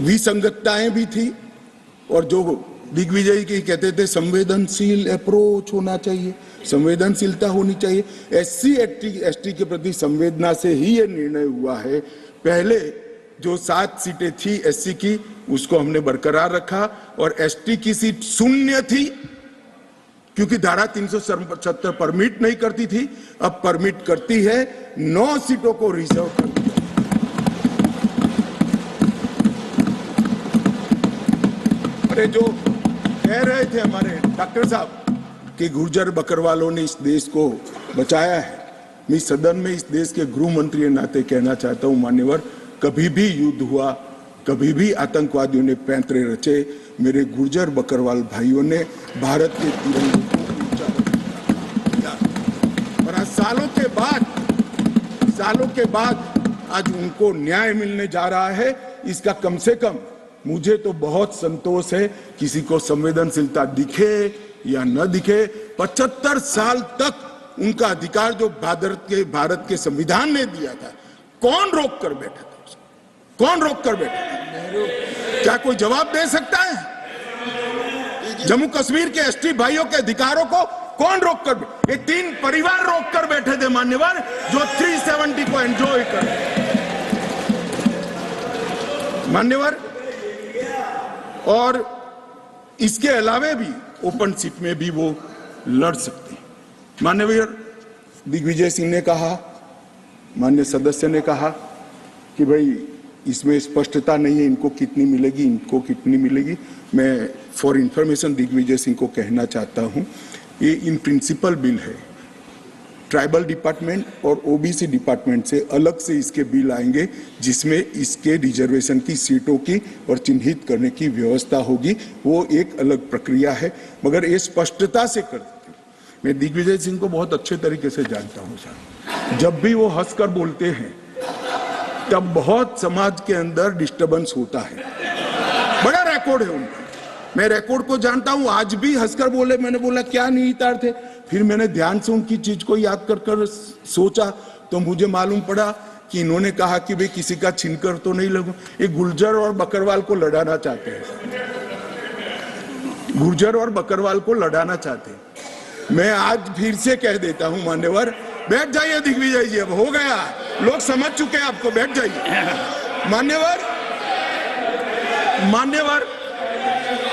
विसंगतताएं भी थी, और जो दिग्विजय की कहते थे संवेदनशील अप्रोच होना चाहिए, संवेदनशीलता होनी चाहिए। SC ST के प्रति संवेदना से ही ये निर्णय हुआ है। पहले जो 7 सीटें थी SC की, उसको हमने बरकरार रखा, और ST की सीट 0 थी, क्योंकि धारा 370 परमिट नहीं करती थी, अब परमिट करती है। 9 सीटों को रिजर्व कर दिया। अरे जो कह रहे थे हमारे डॉक्टर साहब कि गुर्जर बकरवालों ने इस देश को बचाया है, मैं सदन में इस देश के गृह मंत्री के नाते कहना चाहता हूं, मान्यवर, कभी भी युद्ध हुआ, कभी भी आतंकवादियों ने पैंतरे रचे, मेरे गुर्जर बकरवाल भाइयों ने भारत के तिरंगे को ऊंचा किया। और आज सालों के बाद आज उनको न्याय मिलने जा रहा है। इसका कम से कम मुझे तो बहुत संतोष है। किसी को संवेदनशीलता दिखे या न दिखे, 75 साल तक उनका अधिकार जो भारत के संविधान ने दिया था, कौन रोक कर बैठा था? कौन रोक कर बैठा था? क्या कोई जवाब दे सकता है? जम्मू कश्मीर के ST भाइयों के अधिकारों को कौन रोक कर? ये 3 परिवार रोक कर बैठे थे मान्यवर, जो 370 को एंजॉय कर मान्यवर। और इसके अलावे भी ओपन सीट में भी वो लड़ सकते हैं। मान्यवर दिग्विजय सिंह ने कहा, मान्य सदस्य ने कहा कि भाई इसमें स्पष्टता नहीं है, इनको कितनी मिलेगी, इनको कितनी मिलेगी। मैं फॉर इंफॉर्मेशन दिग्विजय सिंह को कहना चाहता हूं, ये इन प्रिंसिपल बिल है। ट्राइबल डिपार्टमेंट और OBC डिपार्टमेंट से अलग से इसके बिल आएंगे, जिसमें इसके रिजर्वेशन की सीटों की और चिन्हित करने की व्यवस्था होगी। वो एक अलग प्रक्रिया है, मगर ये स्पष्टता से कर देते। मैं दिग्विजय सिंह को बहुत अच्छे तरीके से जानता हूं साहब, जब भी वो हंसकर बोलते हैं तब बहुत समाज के अंदर डिस्टर्बेंस होता है। बड़ा रिकॉर्ड है उनका, मैं रिकॉर्ड को जानता हूं। आज भी हंसकर बोले, मैंने बोला क्या निहितार्थ थे, फिर मैंने ध्यान से उनकी चीज को याद कर सोचा, तो मुझे मालूम पड़ा कि इन्होंने कहा कि भाई किसी का छिनकर तो नहीं लगू। ये गुर्जर और बकरवाल को लड़ाना चाहते हैं, गुर्जर और बकरवाल को लड़ाना चाहते हैं। मैं आज फिर से कह देता हूं मान्यवर, बैठ जाइए दिग्विजय जी, अब हो गया, लोग समझ चुके हैं आपको, बैठ जाइए। मान्यवर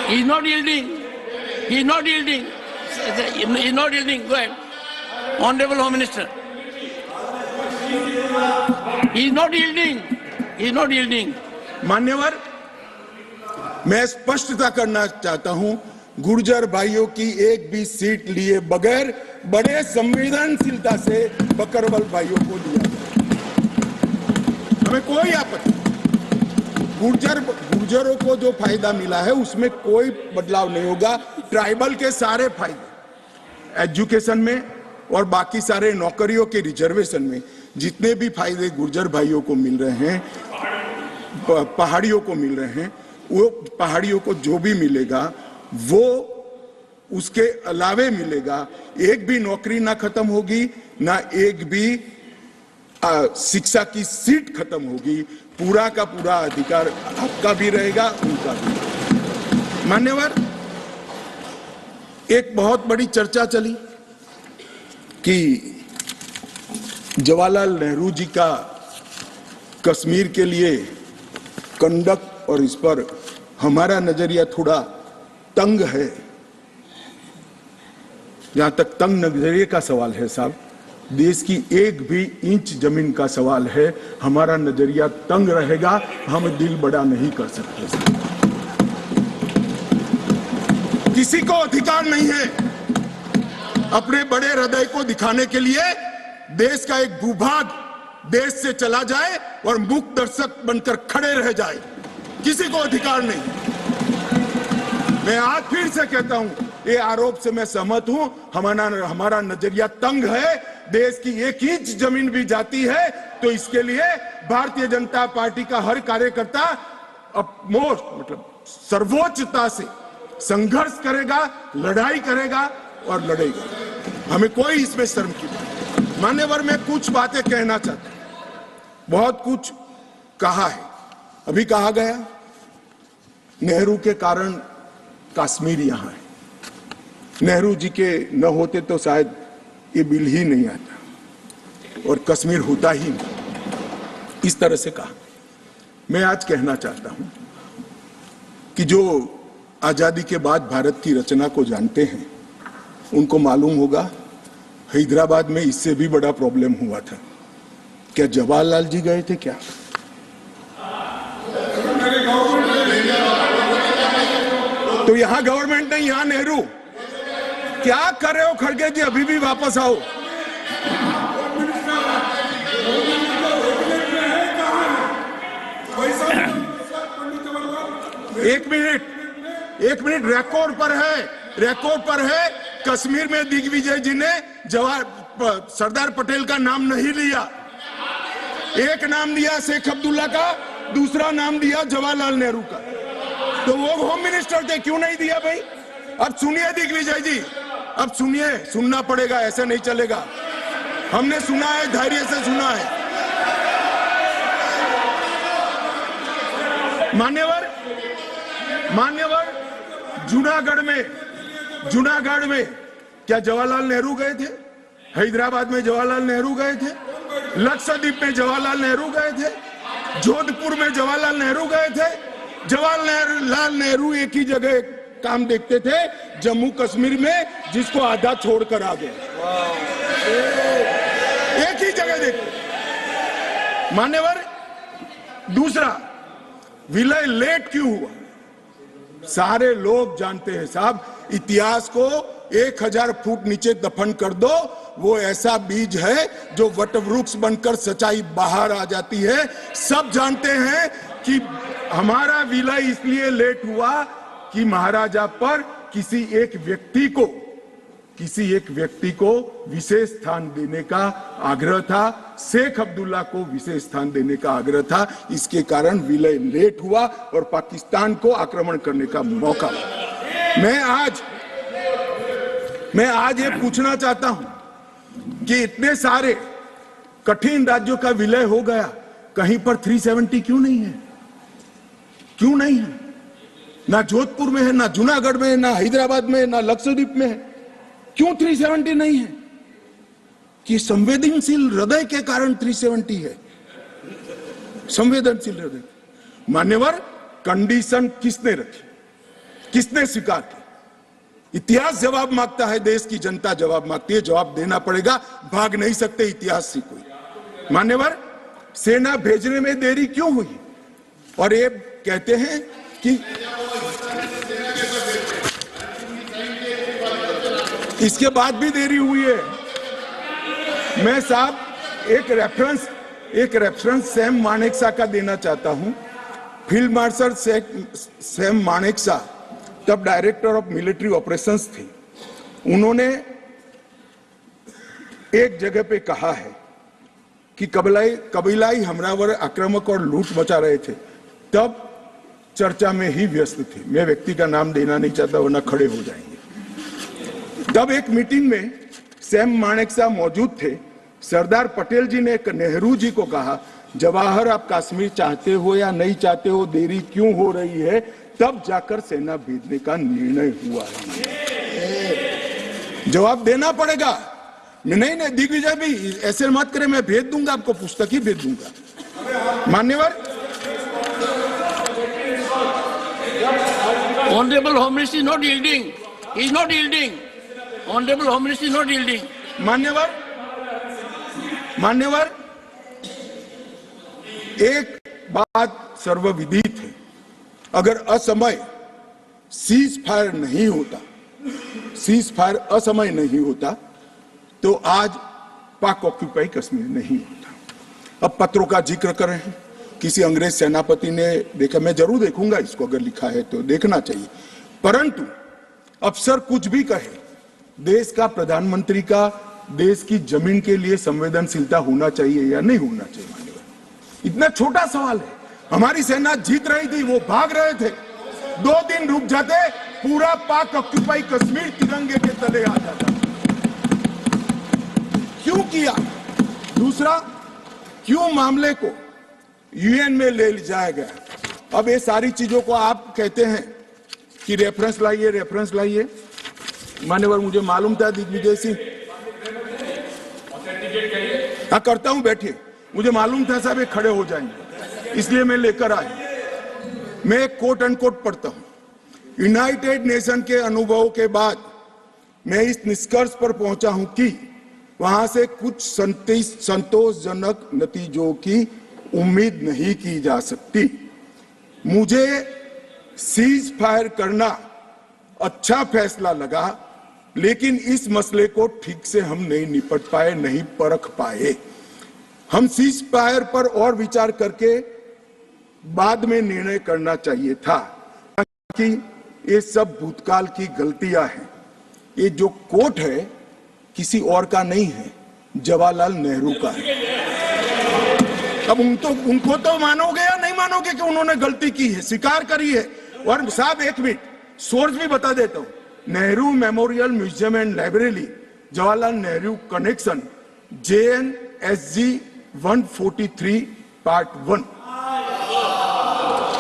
he is not yielding, he is not yielding, he is not yielding. Go ahead, Honorable Home Minister. He is not yielding, he is not yielding. मान्यवर, मैं स्पष्टता करना चाहता हूं, गुर्जर भाइयों की एक भी सीट लिए बगैर बड़े संवेदनशीलता से बकरवाल भाइयों को दिया जाए, हमें कोई आपत्ति। गुर्जरों को जो फायदा मिला है उसमें कोई बदलाव नहीं होगा। ट्राइबल के सारे फायदे एजुकेशन में और बाकी सारे नौकरियों के रिजर्वेशन में जितने भी फायदे गुर्जर भाइयों को मिल रहे हैं, पहाड़ियों को मिल रहे हैं, वो पहाड़ियों को जो भी मिलेगा वो उसके अलावे मिलेगा। एक भी नौकरी ना खत्म होगी, ना एक भी शिक्षा की सीट खत्म होगी। पूरा का पूरा अधिकार आपका भी रहेगा, उनका भी। मान्यवर, एक बहुत बड़ी चर्चा चली कि जवाहरलाल नेहरू जी का कश्मीर के लिए कंडक्ट, और इस पर हमारा नजरिया थोड़ा तंग है। जहां तक तंग नजरिए का सवाल है साहब, देश की एक भी इंच जमीन का सवाल है। हमारा नजरिया तंग रहेगा, हम दिल बड़ा नहीं कर सकते। किसी को अधिकार नहीं है अपने बड़े हृदय को दिखाने के लिए देश का एक भूभाग देश से चला जाए और मूक दर्शक बनकर खड़े रह जाए, किसी को अधिकार नहीं। मैं आज फिर से कहता हूं, ये आरोप से मैं सहमत हूं। हमारा नजरिया तंग है। देश की एक इंच जमीन भी जाती है तो इसके लिए भारतीय जनता पार्टी का हर कार्यकर्ता सर्वोच्चता से संघर्ष करेगा, लड़ाई करेगा और लड़ेगा। हमें कोई इसमें शर्म की बात नहीं। मान्यवर, मैं कुछ बातें कहना चाहता हूं। बहुत कुछ कहा है, अभी कहा गया नेहरू के कारण कश्मीर यहां है। नेहरू जी के न होते तो शायद ये बिल ही नहीं आता और कश्मीर होता ही नहीं। इस तरह से कहा। मैं आज कहना चाहता हूं कि जो आजादी के बाद भारत की रचना को जानते हैं उनको मालूम होगा हैदराबाद में इससे भी बड़ा प्रॉब्लम हुआ था। क्या जवाहरलाल जी गए थे क्या? तो यहां गवर्नमेंट नहीं, यहां नेहरू। क्या कर रहे हो खड़गे जी? अभी भी वापस आओ। एक मिनट रिकॉर्ड पर है। कश्मीर में दिग्विजय जी ने सरदार पटेल का नाम नहीं लिया। एक नाम दिया शेख अब्दुल्ला का, दूसरा नाम दिया जवाहरलाल नेहरू का। तो वो होम मिनिस्टर थे, क्यों नहीं दिया भाई? अब सुनिए दिग्विजय जी, अब सुनिए, सुनना पड़ेगा, ऐसे नहीं चलेगा। हमने सुना है, धैर्य से सुना है। मान्यवर, जूनागढ़ में क्या जवाहरलाल नेहरू गए थे? हैदराबाद में जवाहरलाल नेहरू गए थे? लक्षद्वीप में जवाहरलाल नेहरू गए थे? जोधपुर में जवाहरलाल नेहरू गए थे? जवाहरलाल नेहरू एक ही जगह काम देखते थे, जम्मू कश्मीर में, जिसको आधा छोड़कर आ गए। एक ही जगह देखते। मान्यवर, दूसरा, विलय लेट क्यों हुआ? सारे लोग जानते हैं साहब। इतिहास को 1000 फुट नीचे दफन कर दो, वो ऐसा बीज है जो वटवृक्ष बनकर सच्चाई बाहर आ जाती है। सब जानते हैं कि हमारा विलय इसलिए लेट हुआ कि महाराजा पर किसी एक व्यक्ति को विशेष स्थान देने का आग्रह था। शेख अब्दुल्ला को विशेष स्थान देने का आग्रह था। इसके कारण विलय लेट हुआ और पाकिस्तान को आक्रमण करने का मौका। मैं आज ये पूछना चाहता हूं कि इतने सारे कठिन राज्यों का विलय हो गया, कहीं पर 370 क्यों नहीं है? क्यों नहीं है? ना जोधपुर में है, ना जूनागढ़ में है, ना हैदराबाद में है, ना लक्षद्वीप में है। क्यों 370 नहीं है? कि संवेदनशील हृदय के कारण 370 है। संवेदनशील हृदय। मान्यवर, कंडीशन किसने रखी? किसने स्वीकार की? इतिहास जवाब मांगता है, देश की जनता जवाब मांगती है। जवाब देना पड़ेगा, भाग नहीं सकते इतिहास से कोई। मान्यवर, सेना भेजने में देरी क्यों हुई? और ये कहते हैं कि इसके बाद भी देरी हुई है। मैं साहब एक रेफरेंस सैम मानेकशॉ का देना चाहता हूं। फील्ड मार्शल सैम मानेकशॉ तब डायरेक्टर ऑफ मिलिट्री ऑपरेशंस थे। उन्होंने एक जगह पे कहा है कि कबीलाई हमलावर आक्रामक और लूट मचा रहे थे, तब चर्चा में ही व्यस्त थे। मैं व्यक्ति का नाम देना नहीं चाहता वरना खड़े हो जाएंगे। तब एक मीटिंग में सैम मानेकशॉ मौजूद थे। सरदार पटेल जी ने नेहरू जी को कहा, जवाहर आप कश्मीर चाहते हो या नहीं चाहते हो, देरी क्यों हो रही है? तब जाकर सेना भेजने का निर्णय हुआ है। जवाब देना पड़ेगा। नहीं, दिग्विजय भी ऐसे मत करे, मैं भेज दूंगा आपको, पुस्तक ही भेज दूंगा। मान्यवर, Honorable Home Minister is not yielding. He is not yielding. Honorable Home Minister is not yielding. मान्यवर, मान्यवर, एक बात सर्वविदित है, अगर असमय सीज फायर नहीं होता, सीज फायर असमय नहीं होता तो आज पाक ऑक्यूपाई कश्मीर नहीं होता। अब पत्रों का जिक्र कर रहे हैं, किसी अंग्रेज सेनापति ने देखा, मैं जरूर देखूंगा इसको, अगर लिखा है तो देखना चाहिए, परंतु अफसर कुछ भी कहे, देश का प्रधानमंत्री का देश की जमीन के लिए संवेदनशीलता होना चाहिए या नहीं होना चाहिए? इतना छोटा सवाल है। हमारी सेना जीत रही थी, वो भाग रहे थे, 2 दिन रुक जाते, पूरा पाक ऑक्यूपाई कश्मीर तिरंगे के तले आ जाता। क्यों किया? दूसरा, क्यों मामले को यूएन में ले जाया गया? अब ये सारी चीजों को आप कहते हैं कि रेफरेंस लाइए, रेफरेंस लाइए। मान्यवर, मुझे मालूम था दिग्विजय सिंह, हाँ करता हूं, बैठिए, मुझे मालूम था साहब ये खड़े हो जाएंगे, इसलिए मैं लेकर आया। मैं कोट अनकोट पढ़ता हूं। यूनाइटेड नेशन के अनुभव के बाद मैं इस निष्कर्ष पर पहुंचा हूं कि वहां से कुछ संतोषजनक नतीजों की उम्मीद नहीं की जा सकती। मुझे सीज फायर करना अच्छा फैसला लगा, लेकिन इस मसले को ठीक से हम नहीं निपट पाए, नहीं परख पाए। हम सीज फायर पर और विचार करके बाद में निर्णय करना चाहिए था, कि ये सब भूतकाल की गलतियां हैं। ये जो कोट है किसी और का नहीं है, जवाहरलाल नेहरू का है। अब उनको तो मानोगे या नहीं मानोगे कि उन्होंने गलती की है, स्वीकार करी है। और साहब एक मिनट, सोर्स भी बता देता हूं, Nehru memorial museum and library, Jawaharlal Nehru connection, JNSG 143 part 1।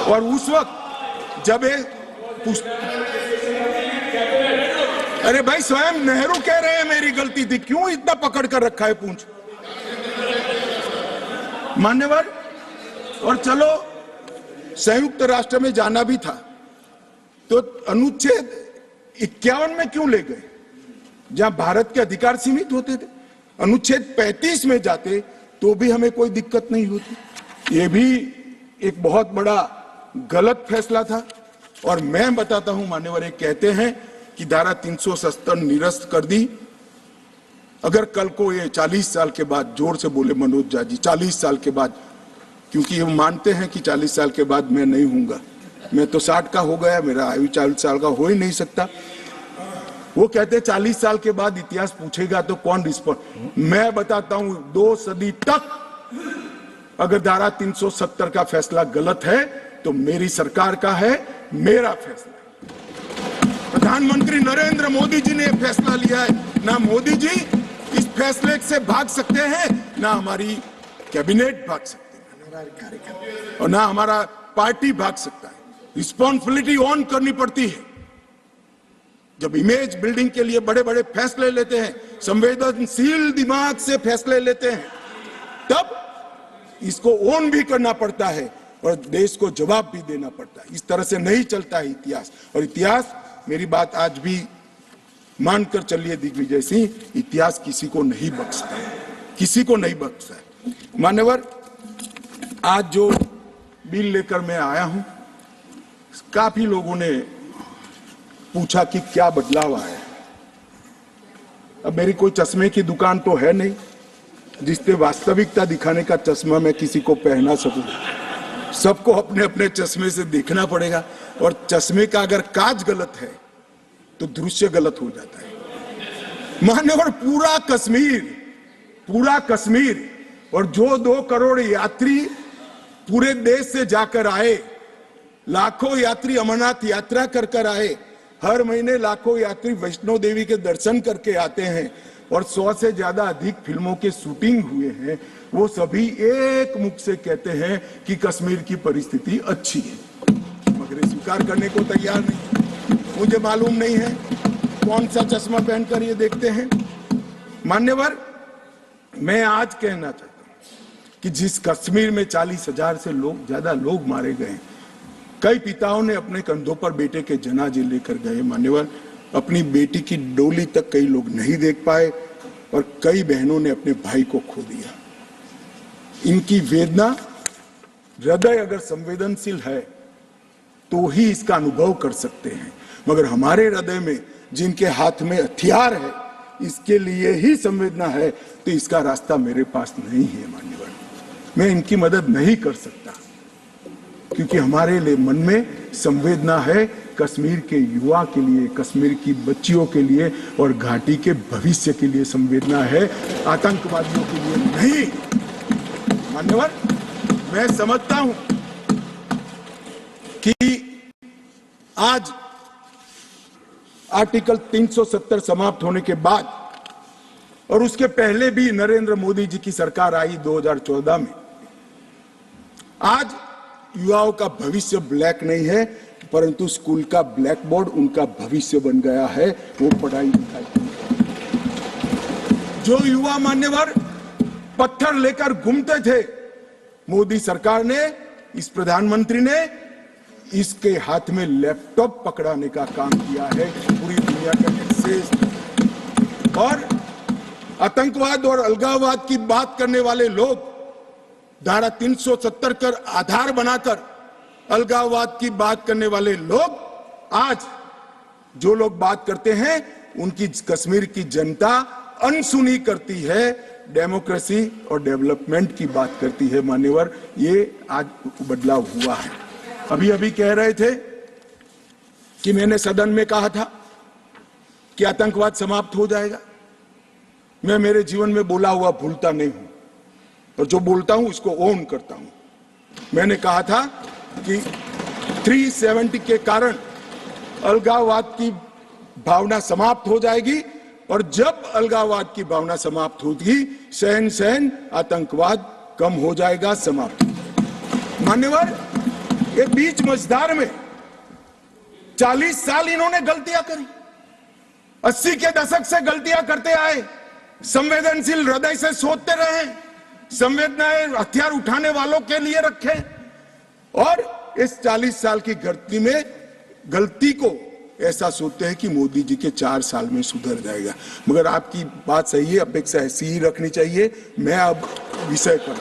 और उस वक्त जब अरे भाई, स्वयं नेहरू कह रहे हैं मेरी गलती थी, क्यों इतना पकड़ कर रखा है पूंछ? मान्यवर, और चलो संयुक्त राष्ट्र में जाना भी था तो अनुच्छेद 51 में क्यों ले गए, जहां भारत के अधिकार सीमित होते थे? अनुच्छेद 35 में जाते तो भी हमें कोई दिक्कत नहीं होती। ये भी एक बहुत बड़ा गलत फैसला था। और मैं बताता हूं मान्यवर, एक कहते हैं कि धारा 370 निरस्त कर दी। अगर कल को ये 40 साल के बाद, जोर से बोले मनोज झा जी, 40 साल के बाद, क्योंकि वो मानते हैं कि 40 साल के बाद मैं नहीं हूंगा, मैं तो 60 का हो गया, मेरा आयु 40 साल का हो ही नहीं सकता। वो कहते हैं 40 साल के बाद इतिहास पूछेगा तो कौन रिस्पॉन्ड? मैं बताता हूं, 2 सदी तक अगर धारा 370 का फैसला गलत है तो मेरी सरकार का है, मेरा फैसला। प्रधानमंत्री नरेंद्र मोदी जी ने यह फैसला लिया है। ना मोदी जी इस फैसले से भाग सकते हैं, ना हमारी कैबिनेट भाग सकते हैं, और ना हमारा पार्टी भाग सकता है। रिस्पॉन्सिबिलिटी ऑन करनी पड़ती है। जब इमेज बिल्डिंग के लिए बड़े बड़े फैसले लेते हैं, संवेदनशील दिमाग से फैसले लेते हैं, तब इसको ऑन भी करना पड़ता है और देश को जवाब भी देना पड़ता है। इस तरह से नहीं चलता है इतिहास। और इतिहास, मेरी बात आज भी मानकर चलिए दिग्विजय सिंह, इतिहास किसी को नहीं बख्शता है, किसी को नहीं बख्शता है। मान्यवर, आज जो बिल लेकर मैं आया हूं, काफी लोगों ने पूछा कि क्या बदलाव आया। अब मेरी कोई चश्मे की दुकान तो है नहीं जिससे वास्तविकता दिखाने का चश्मा मैं किसी को पहना सकूं। सबको अपने अपने चश्मे से देखना पड़ेगा, और चश्मे का अगर कांच गलत है तो दृश्य गलत हो जाता है। मान्यवर, पूरा कश्मीर और जो 2 करोड़ यात्री पूरे देश से जाकर आए, लाखों यात्री अमरनाथ यात्रा कर आए, हर महीने लाखों यात्री वैष्णो देवी के दर्शन करके आते हैं, और 100 से ज्यादा अधिक फिल्मों के शूटिंग हुए हैं, वो सभी एक मुख से कहते हैं कि कश्मीर की परिस्थिति अच्छी है, मगर स्वीकार करने को तैयार नहीं। मुझे मालूम नहीं है कौन सा चश्मा पहनकर ये देखते हैं। मान्यवर, मैं आज कहना चाहता हूं कि जिस कश्मीर में 40,000 से ज्यादा लोग मारे गए, कई पिताओं ने अपने कंधों पर बेटे के जनाजे लेकर गए। मान्यवर, अपनी बेटी की डोली तक कई लोग नहीं देख पाए, और कई बहनों ने अपने भाई को खो दिया। इनकी वेदना, हृदय अगर संवेदनशील है तो ही इसका अनुभव कर सकते हैं, मगर हमारे हृदय में जिनके हाथ में हथियार है इसके लिए ही संवेदना है, तो इसका रास्ता मेरे पास नहीं है मान्यवर। मैं इनकी मदद नहीं कर सकता क्योंकि हमारे लिए मन में संवेदना है कश्मीर के युवा के लिए, कश्मीर की बच्चियों के लिए और घाटी के भविष्य के लिए संवेदना है, आतंकवादियों के लिए नहीं। मान्यवर, मैं समझता हूं कि आज आर्टिकल 370 समाप्त होने के बाद और उसके पहले भी नरेंद्र मोदी जी की सरकार आई 2014 में, आज युवाओं का भविष्य ब्लैक नहीं है परंतु स्कूल का ब्लैक बोर्ड उनका भविष्य बन गया है, वो पढ़ाई लिखाई। जो युवा मान्यवर पत्थर लेकर घूमते थे, मोदी सरकार ने, इस प्रधानमंत्री ने इसके हाथ में लैपटॉप पकड़ाने का काम किया है, पूरी दुनिया का एक्सेस। और आतंकवाद और अलगाववाद की बात करने वाले लोग धारा 370 कर आधार बनाकर अलगाववाद की बात करने वाले लोग, आज जो लोग बात करते हैं उनकी कश्मीर की जनता अनसुनी करती है, डेमोक्रेसी और डेवलपमेंट की बात करती है। मान्यवर, ये आज बदलाव हुआ है। अभी अभी कह रहे थे कि मैंने सदन में कहा था कि आतंकवाद समाप्त हो जाएगा। मैं मेरे जीवन में बोला हुआ भूलता नहीं हूं और जो बोलता हूं उसको ओन करता हूं। मैंने कहा था कि 370 के कारण अलगाववाद की भावना समाप्त हो जाएगी और जब अलगाववाद की भावना समाप्त होगी, सहन सहन आतंकवाद कम हो जाएगा, समाप्त हो जाएगा। मान्यवर, ये बीच मझधार में 40 साल इन्होंने गलतियां करी, 80 के दशक से गलतियां करते आए, संवेदनशील हृदय से सोचते रहे, संवेदनाएं हथियार उठाने वालों के लिए रखे और इस 40 साल की गलती को ऐसा सोचते हैं कि मोदी जी के 4 साल में सुधर जाएगा। मगर आपकी बात सही है, अपेक्षा ऐसी ही रखनी चाहिए। मैं अब विषय पर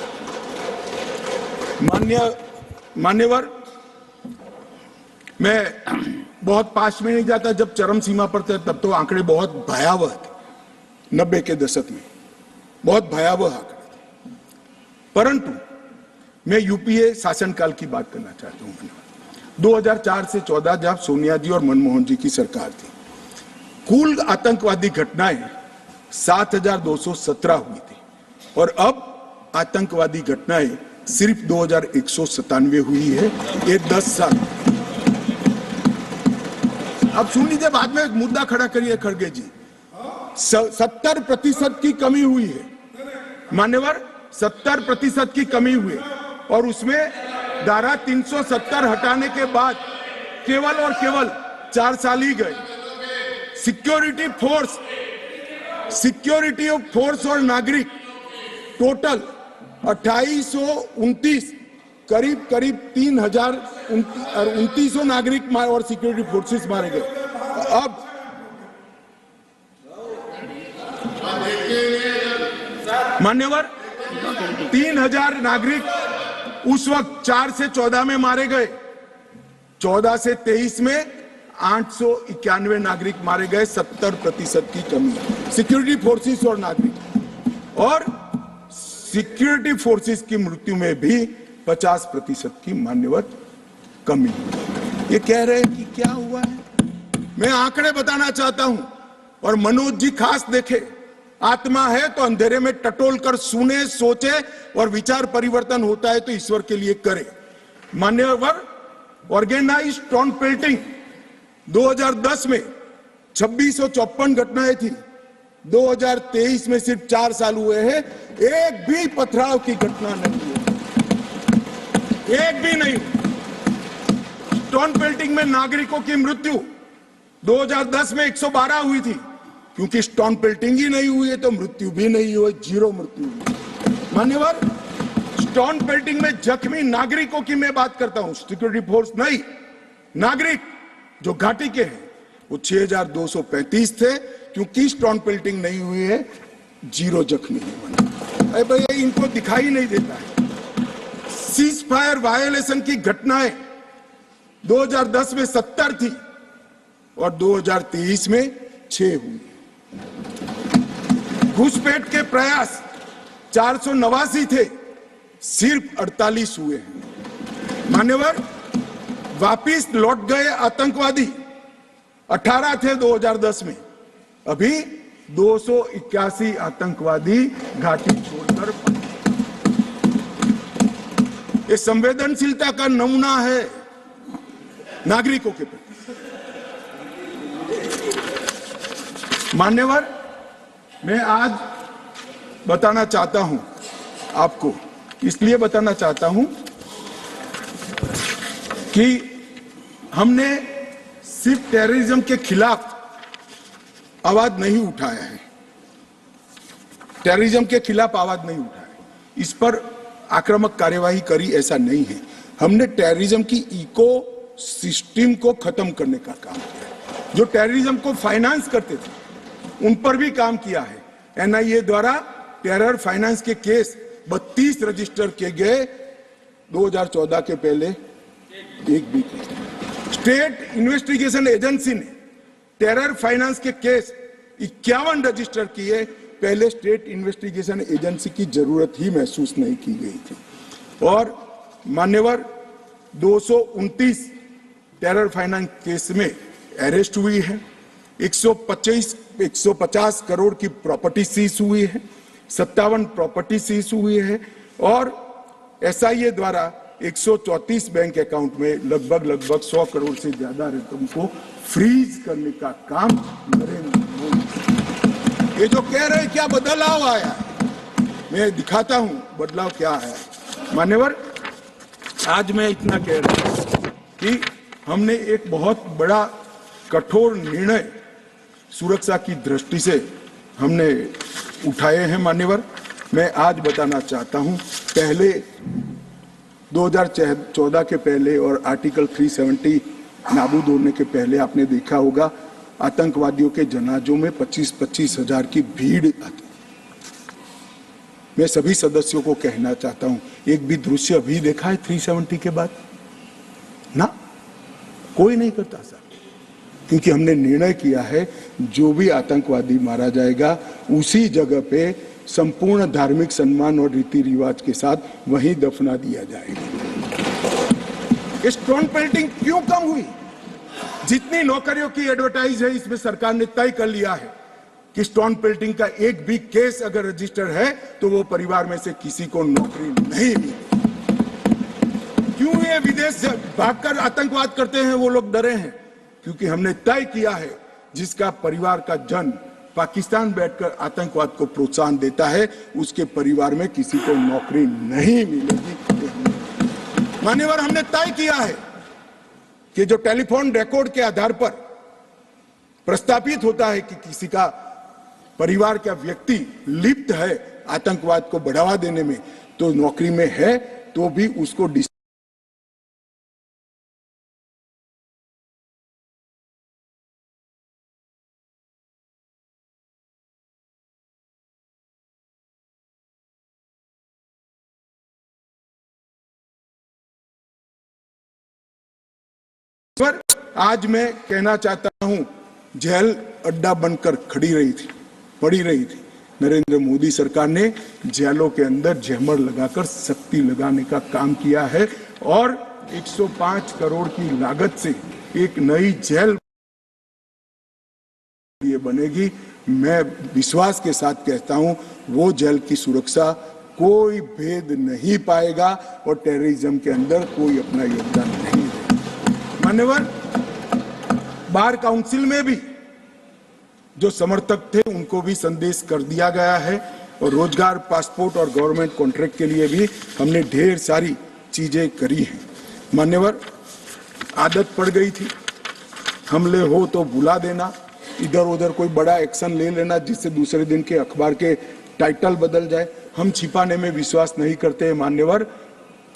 मान्यवर, मैं बहुत पास में नहीं जाता। जब चरम सीमा पर थे तब तो आंकड़े बहुत भयावह थे, 90 के दशक में बहुत भयावह आंकड़े थे, परंतु मैं यूपीए शासनकाल की बात करना चाहता हूं। 2004 से 14 जब सोनिया जी और मनमोहन जी की सरकार थी, कुल आतंकवादी घटनाएं 7,217 हुई थी और अब आतंकवादी घटनाएं सिर्फ 2,197 हुई है। ये 10 साल। अब सुन लीजिए, बाद में एक मुद्दा खड़ा करिए खड़गे जी। 70% की कमी हुई है मान्यवर, 70% की कमी हुई है और उसमें धारा 370 हटाने के बाद केवल और केवल 4 साल ही गए। सिक्योरिटी फोर्स और नागरिक टोटल 2829, करीब 3,2900 नागरिक और सिक्योरिटी फोर्सेस मारे गए। अब मान्यवर 3,000 नागरिक उस वक्त 4 से 14 में मारे गए, 14 से 23 में 891 नागरिक मारे गए, 70% की कमी। सिक्योरिटी फोर्सेस और नागरिक और सिक्योरिटी फोर्सेस की मृत्यु में भी 50% की मान्यवर कमी। ये कह रहे हैं कि क्या हुआ है। मैं आंकड़े बताना चाहता हूं और मनोज जी खास देखे। आत्मा है तो अंधेरे में टटोल कर सुने, सोचे और विचार परिवर्तन होता है तो ईश्वर के लिए करे। मान्यवर, ऑर्गेनाइज्ड टाउन पेल्टिंग 2010 में 2654 घटनाएं थी, 2023 में सिर्फ 4 साल हुए हैं, एक भी पथराव की घटना नहीं हुई, एक भी नहीं। टाउन पेल्टिंग में नागरिकों की मृत्यु 2010 में 112 हुई थी, क्योंकि स्टोन पेल्टिंग ही नहीं हुई है तो मृत्यु भी नहीं हुई, 0 मृत्यु हुई। मान्यवर, स्टोन पेल्टिंग में जख्मी नागरिकों की मैं बात करता हूं, सिक्योरिटी फोर्स नहीं, नागरिक जो घाटी के हैं वो 6,235 थे, क्योंकि स्टोन पेल्टिंग नहीं हुई है, 0 जख्मी है। भाई इनको दिखाई नहीं देता है। सीज फायर वायोलेशन की घटनाएं 2010 में 70 थी और 2023 में 6 हुई। घुसपैठ के प्रयास 489 थे, सिर्फ 48 हुए हैं। मान्यवर, वापिस लौट गए आतंकवादी 18 थे 2010 में, अभी 281 आतंकवादी घाटी छोड़कर। ये संवेदनशीलता का नमूना है नागरिकों के प्रति। मान्यवर, मैं आज बताना चाहता हूं आपको, इसलिए बताना चाहता हूं कि हमने सिर्फ टेररिज्म के खिलाफ आवाज नहीं उठाया है, टेररिज्म के खिलाफ आवाज नहीं उठाया, इस पर आक्रामक कार्यवाही करी, ऐसा नहीं है। हमने टेररिज्म की इको सिस्टम को खत्म करने का काम किया। जो टेररिज्म को फाइनेंस करते थे उन पर भी काम किया है। एनआईए द्वारा टेरर फाइनेंस के केस 32 रजिस्टर किए गए 2014 के पहले, एक भी केस। स्टेट इन्वेस्टिगेशन एजेंसी ने टेरर फाइनेंस के केस 51 रजिस्टर किए, पहले स्टेट इन्वेस्टिगेशन एजेंसी की जरूरत ही महसूस नहीं की गई थी। और मान्यवर, 229 टेरर फाइनेंस केस में अरेस्ट हुई है, 150 करोड़ की प्रॉपर्टी सीज हुई है, 57 प्रॉपर्टी सीज हुई है और एसआईए द्वारा 134 बैंक अकाउंट में लगभग 100 करोड़ से ज्यादा रकम को फ्रीज करने का काम नरेंद्र मोदी। ये जो कह रहे हैं क्या बदलाव आया है, मैं दिखाता हूं बदलाव क्या आया। मान्यवर, आज मैं इतना कह रहा हूं कि हमने एक बहुत बड़ा कठोर निर्णय सुरक्षा की दृष्टि से हमने उठाए हैं। मान्यवर, मैं आज बताना चाहता हूं, पहले 2014 के पहले और आर्टिकल 370 नाबूद होने के पहले आपने देखा होगा आतंकवादियों के जनाजों में 25-25 हजार की भीड़ आती। मैं सभी सदस्यों को कहना चाहता हूं, एक भी दृश्य अभी देखा है 370 के बाद? ना, कोई नहीं करता सर, क्योंकि हमने निर्णय किया है जो भी आतंकवादी मारा जाएगा उसी जगह पे संपूर्ण धार्मिक सम्मान और रीति रिवाज के साथ वहीं दफना दिया जाएगा। स्टोन पेल्टिंग क्यों कम हुई? जितनी नौकरियों की एडवर्टाइज है इसमें सरकार ने तय कर लिया है कि स्टोन पेल्टिंग का एक भी केस अगर रजिस्टर है तो वो परिवार में से किसी को नौकरी नहीं मिली। क्यों ये विदेश से भागकर आतंकवाद करते हैं वो लोग डरे हैं? क्योंकि हमने तय किया है जिसका परिवार का जन पाकिस्तान बैठकर आतंकवाद को प्रोत्साहन देता है उसके परिवार में किसी को नौकरी नहीं मिलेगी। मान्यवर, हमने तय किया है कि जो टेलीफोन रिकॉर्ड के आधार पर प्रस्तापित होता है कि किसी का परिवार का व्यक्ति लिप्त है आतंकवाद को बढ़ावा देने में, तो नौकरी में है तो भी उसको पर आज मैं कहना चाहता हूं, जेल अड्डा बनकर पड़ी रही थी। नरेंद्र मोदी सरकार ने जेलों के अंदर जैमर लगाकर सख्ती लगाने का काम किया है और 105 करोड़ की लागत से एक नई जेल ये बनेगी। मैं विश्वास के साथ कहता हूं वो जेल की सुरक्षा कोई भेद नहीं पाएगा और टेररिज्म के अंदर कोई अपना योगदान नहीं देगा। मान्यवर, बार काउंसिल में भी जो समर्थक थे उनको भी संदेश कर दिया गया है और रोजगार, पासपोर्ट और गवर्नमेंट कॉन्ट्रैक्ट के लिए भी हमने ढेर सारी चीजें करी हैं। मान्यवर, आदत पड़ गई थी हमले हो तो बुला देना, इधर उधर कोई बड़ा एक्शन ले लेना जिससे दूसरे दिन के अखबार के टाइटल बदल जाए। हम छिपाने में विश्वास नहीं करते। मान्यवर,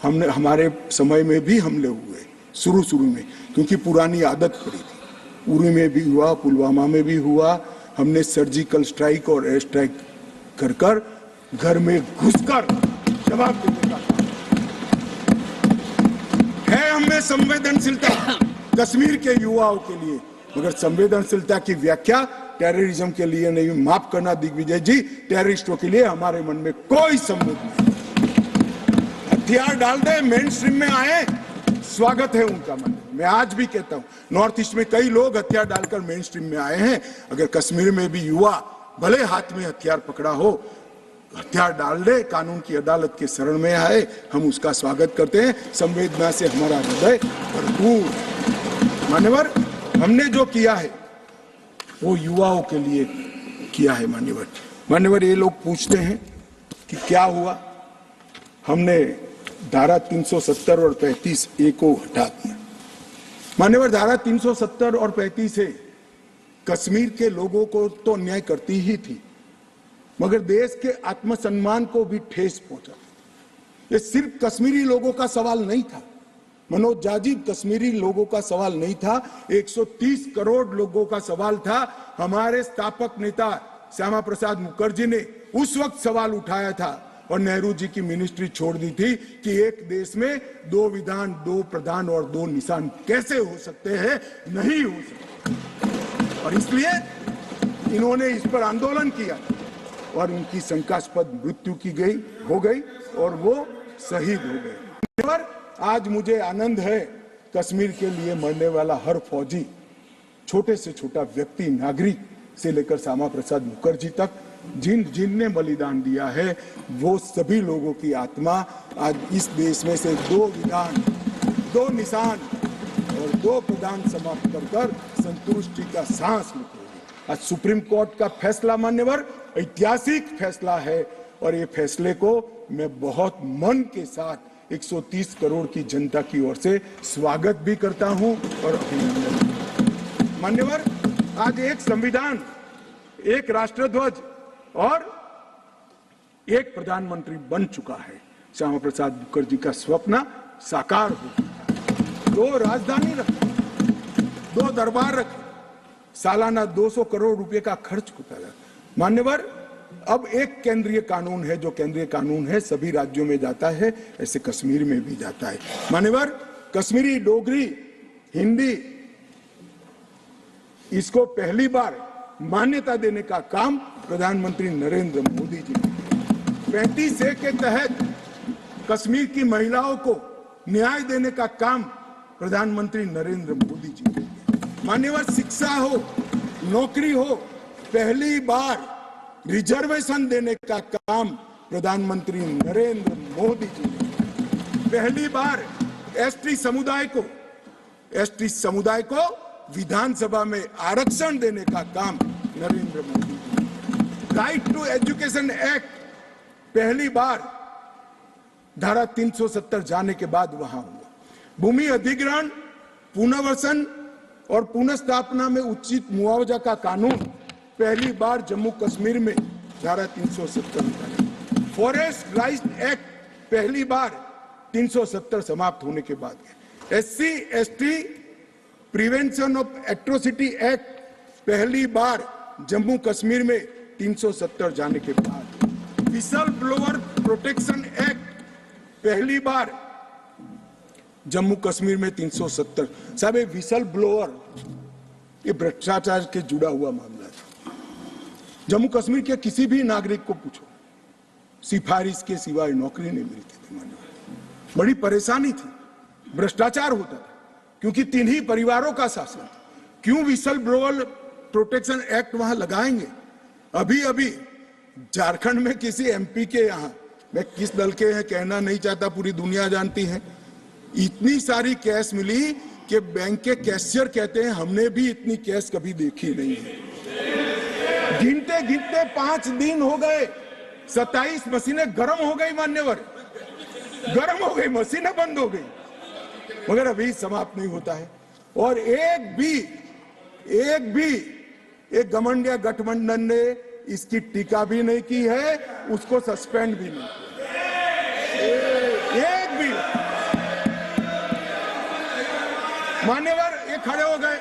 हमारे समय में भी हमले हुए शुरू में, क्योंकि पुरानी आदत पड़ी थी। उरी में भी हुआ, पुलवामा में भी हुआ। हमने सर्जिकल स्ट्राइक और एयर स्ट्राइक कर घर में घुसकर जवाब देने का है। हमें संवेदनशीलता कश्मीर के युवाओं के लिए, मगर संवेदनशीलता की व्याख्या टेररिज्म के लिए नहीं। माफ करना दिग्विजय जी, टेररिस्टों के लिए हमारे मन में कोई संबंध नहीं। हथियार डाल दे, मेन स्ट्रीम में आए, स्वागत है उनका। मन मैं आज भी कहता हूं, नॉर्थ ईस्ट में कई लोग हथियार डालकर मेन स्ट्रीम में आए हैं। अगर कश्मीर में भी युवा भले हाथ में हथियार पकड़ा हो, हथियार डाल दे, कानून की अदालत के शरण में आए, हम उसका स्वागत करते हैं। संवेदना से हमारा हृदय भरपूर। मान्यवर, हमने जो किया है वो युवाओं के लिए किया है। मान्यवर, ये लोग पूछते हैं कि क्या हुआ। हमने धारा 370 और 35A को हटा दिया। मान्यवर, धारा 370 और 35 से कश्मीर के लोगों को तो अन्याय करती ही थी, मगर देश के आत्मसम्मान को भी ठेस पहुंचा। ये सिर्फ कश्मीरी लोगों का सवाल नहीं था, मनोज जाजी, कश्मीरी लोगों का सवाल नहीं था, 130 करोड़ लोगों का सवाल था। हमारे स्थापक नेता श्यामा प्रसाद मुखर्जी ने उस वक्त सवाल उठाया था और नेहरू जी की मिनिस्ट्री छोड़ दी थी कि एक देश में 2 विधान, 2 प्रधान और 2 निशान कैसे हो सकते हैं, नहीं हो सकते। और इसलिए इन्होंने इस पर आंदोलन किया और उनकी शंकास्पद मृत्यु हो गई और वो शहीद हो गए। आज मुझे आनंद है, कश्मीर के लिए मरने वाला हर फौजी, छोटे से छोटा व्यक्ति, नागरिक से लेकर श्यामा प्रसाद मुखर्जी तक, जिनने बलिदान दिया है, वो सभी लोगों की आत्मा आज इस देश में से 2 विधान, 2 निशान और 2 प्रधान समाप्त कर संतुष्टि का सांस लेगी। आज सुप्रीम कोर्ट का फैसला मान्यवर ऐतिहासिक फैसला है और ये फैसले को मैं बहुत मन के साथ 130 करोड़ की जनता की ओर से स्वागत भी करता हूं और अभिनंदन। मान्यवर, आज एक संविधान, एक राष्ट्रध्वज और एक प्रधानमंत्री बन चुका है। श्यामा प्रसाद मुखर्जी का स्वप्न साकार हो चुका है। 2 राजधानी रखे, 2 दरबार रखे, सालाना 200 करोड़ रुपए का खर्च होता है। मान्यवर, अब एक केंद्रीय कानून है, जो केंद्रीय कानून है सभी राज्यों में जाता है, ऐसे कश्मीर में भी जाता है। मान्यवर, कश्मीरी, डोगरी, हिंदी, इसको पहली बार मान्यता देने का काम प्रधानमंत्री नरेंद्र मोदी जी ने। 35A के तहत कश्मीर की महिलाओं को न्याय देने का काम प्रधानमंत्री नरेंद्र मोदी जी ने। मान्यवर, शिक्षा हो, नौकरी हो, पहली बार रिजर्वेशन देने का काम प्रधानमंत्री नरेंद्र मोदी जी ने। पहली बार एसटी समुदाय को विधानसभा में आरक्षण देने का काम Narendra Modi ji. Right to education act पहली बार धारा 370 जाने के बाद वहां हुआ। भूमि अधिग्रहण, पुनर्वसन और पुनर्स्थापना में उचित मुआवजा का कानून पहली बार जम्मू कश्मीर में धारा 370 निकाली। फॉरेस्ट राइट्स एक्ट पहली बार 370 समाप्त होने के बाद। SC ST prevention of atrocity act पहली बार जम्मू कश्मीर में 370 जाने के बाद। विसल ब्लोअर प्रोटेक्शन एक्ट पहली बार जम्मू कश्मीर में 370। साहब, ये विसल ब्लोअर, ये भ्रष्टाचार के जुड़ा हुआ मामला था। जम्मू कश्मीर के किसी भी नागरिक को पूछो, सिफारिश के सिवाय नौकरी नहीं मिलती थी। बड़ी परेशानी थी, भ्रष्टाचार होता था, क्योंकि 3 ही परिवारों का शासन था। क्यों विसल ब्लोअर प्रोटेक्शन एक्ट वहां लगाएंगे? अभी झारखंड में किसी MP के यहां, मैं किस दल के हैं कहना नहीं चाहता, पूरी दुनिया जानती है, इतनी सारी कैश मिली कि बैंक के कैशियर कहते हैं हमने भी इतनी कैश कभी देखी नहीं है। गिनते गिनते 5 दिन हो गए, 27 मशीनें गर्म हो गई। मान्यवर, गर्म हो गई, मशीनें बंद हो गई, मगर अभी समाप्त नहीं होता है। और एक भी घमंडिया गठबंधन ने इसकी टीका भी नहीं की है, उसको सस्पेंड भी नहीं, एक भी। मान्यवर, ये खड़े हो गए,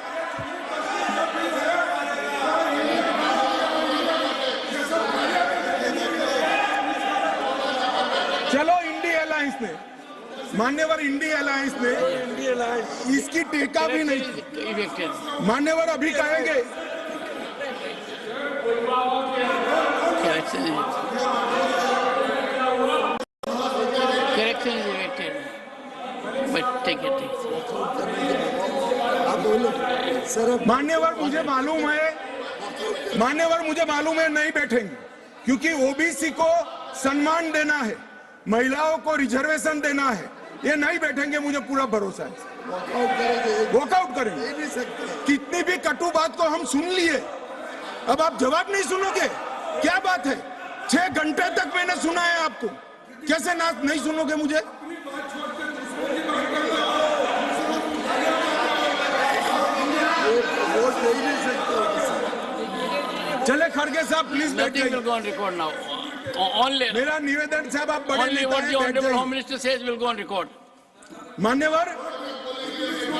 मान्यवर इंडिया अलायंस ने इसकी टीका भी नहीं की। मान्यवर अभी कहेंगे Correction is elected. But take it. मान्यवर मुझे मालूम है नहीं बैठेंगे, क्योंकि ओबीसी को सम्मान देना है, महिलाओं को रिजर्वेशन देना है, ये नहीं बैठेंगे, मुझे पूरा भरोसा है। वॉकआउट करेंगे। कितनी भी कटु बात को हम सुन लिए, अब आप जवाब नहीं सुनोगे? क्या बात है? 6 घंटे तक मैंने सुना है आपको, कैसे ना नहीं सुनोगे मुझे? चले खड़गे साहब प्लीज बैठ जाइए। मेरा निवेदन साहब, आप बड़े Only what the Honorable Home Minister says will go on record. मान्यवर,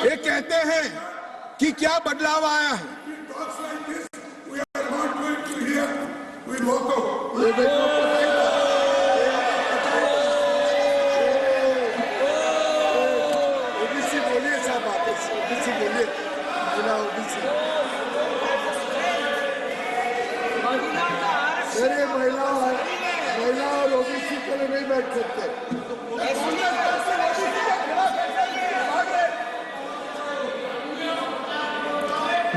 ये कहते हैं कि क्या बदलाव आया है? ओबीसी बोलिए साहब, ओबीसी बोलिए, महिला और ओबीसी के लिए नहीं बैठ सकते।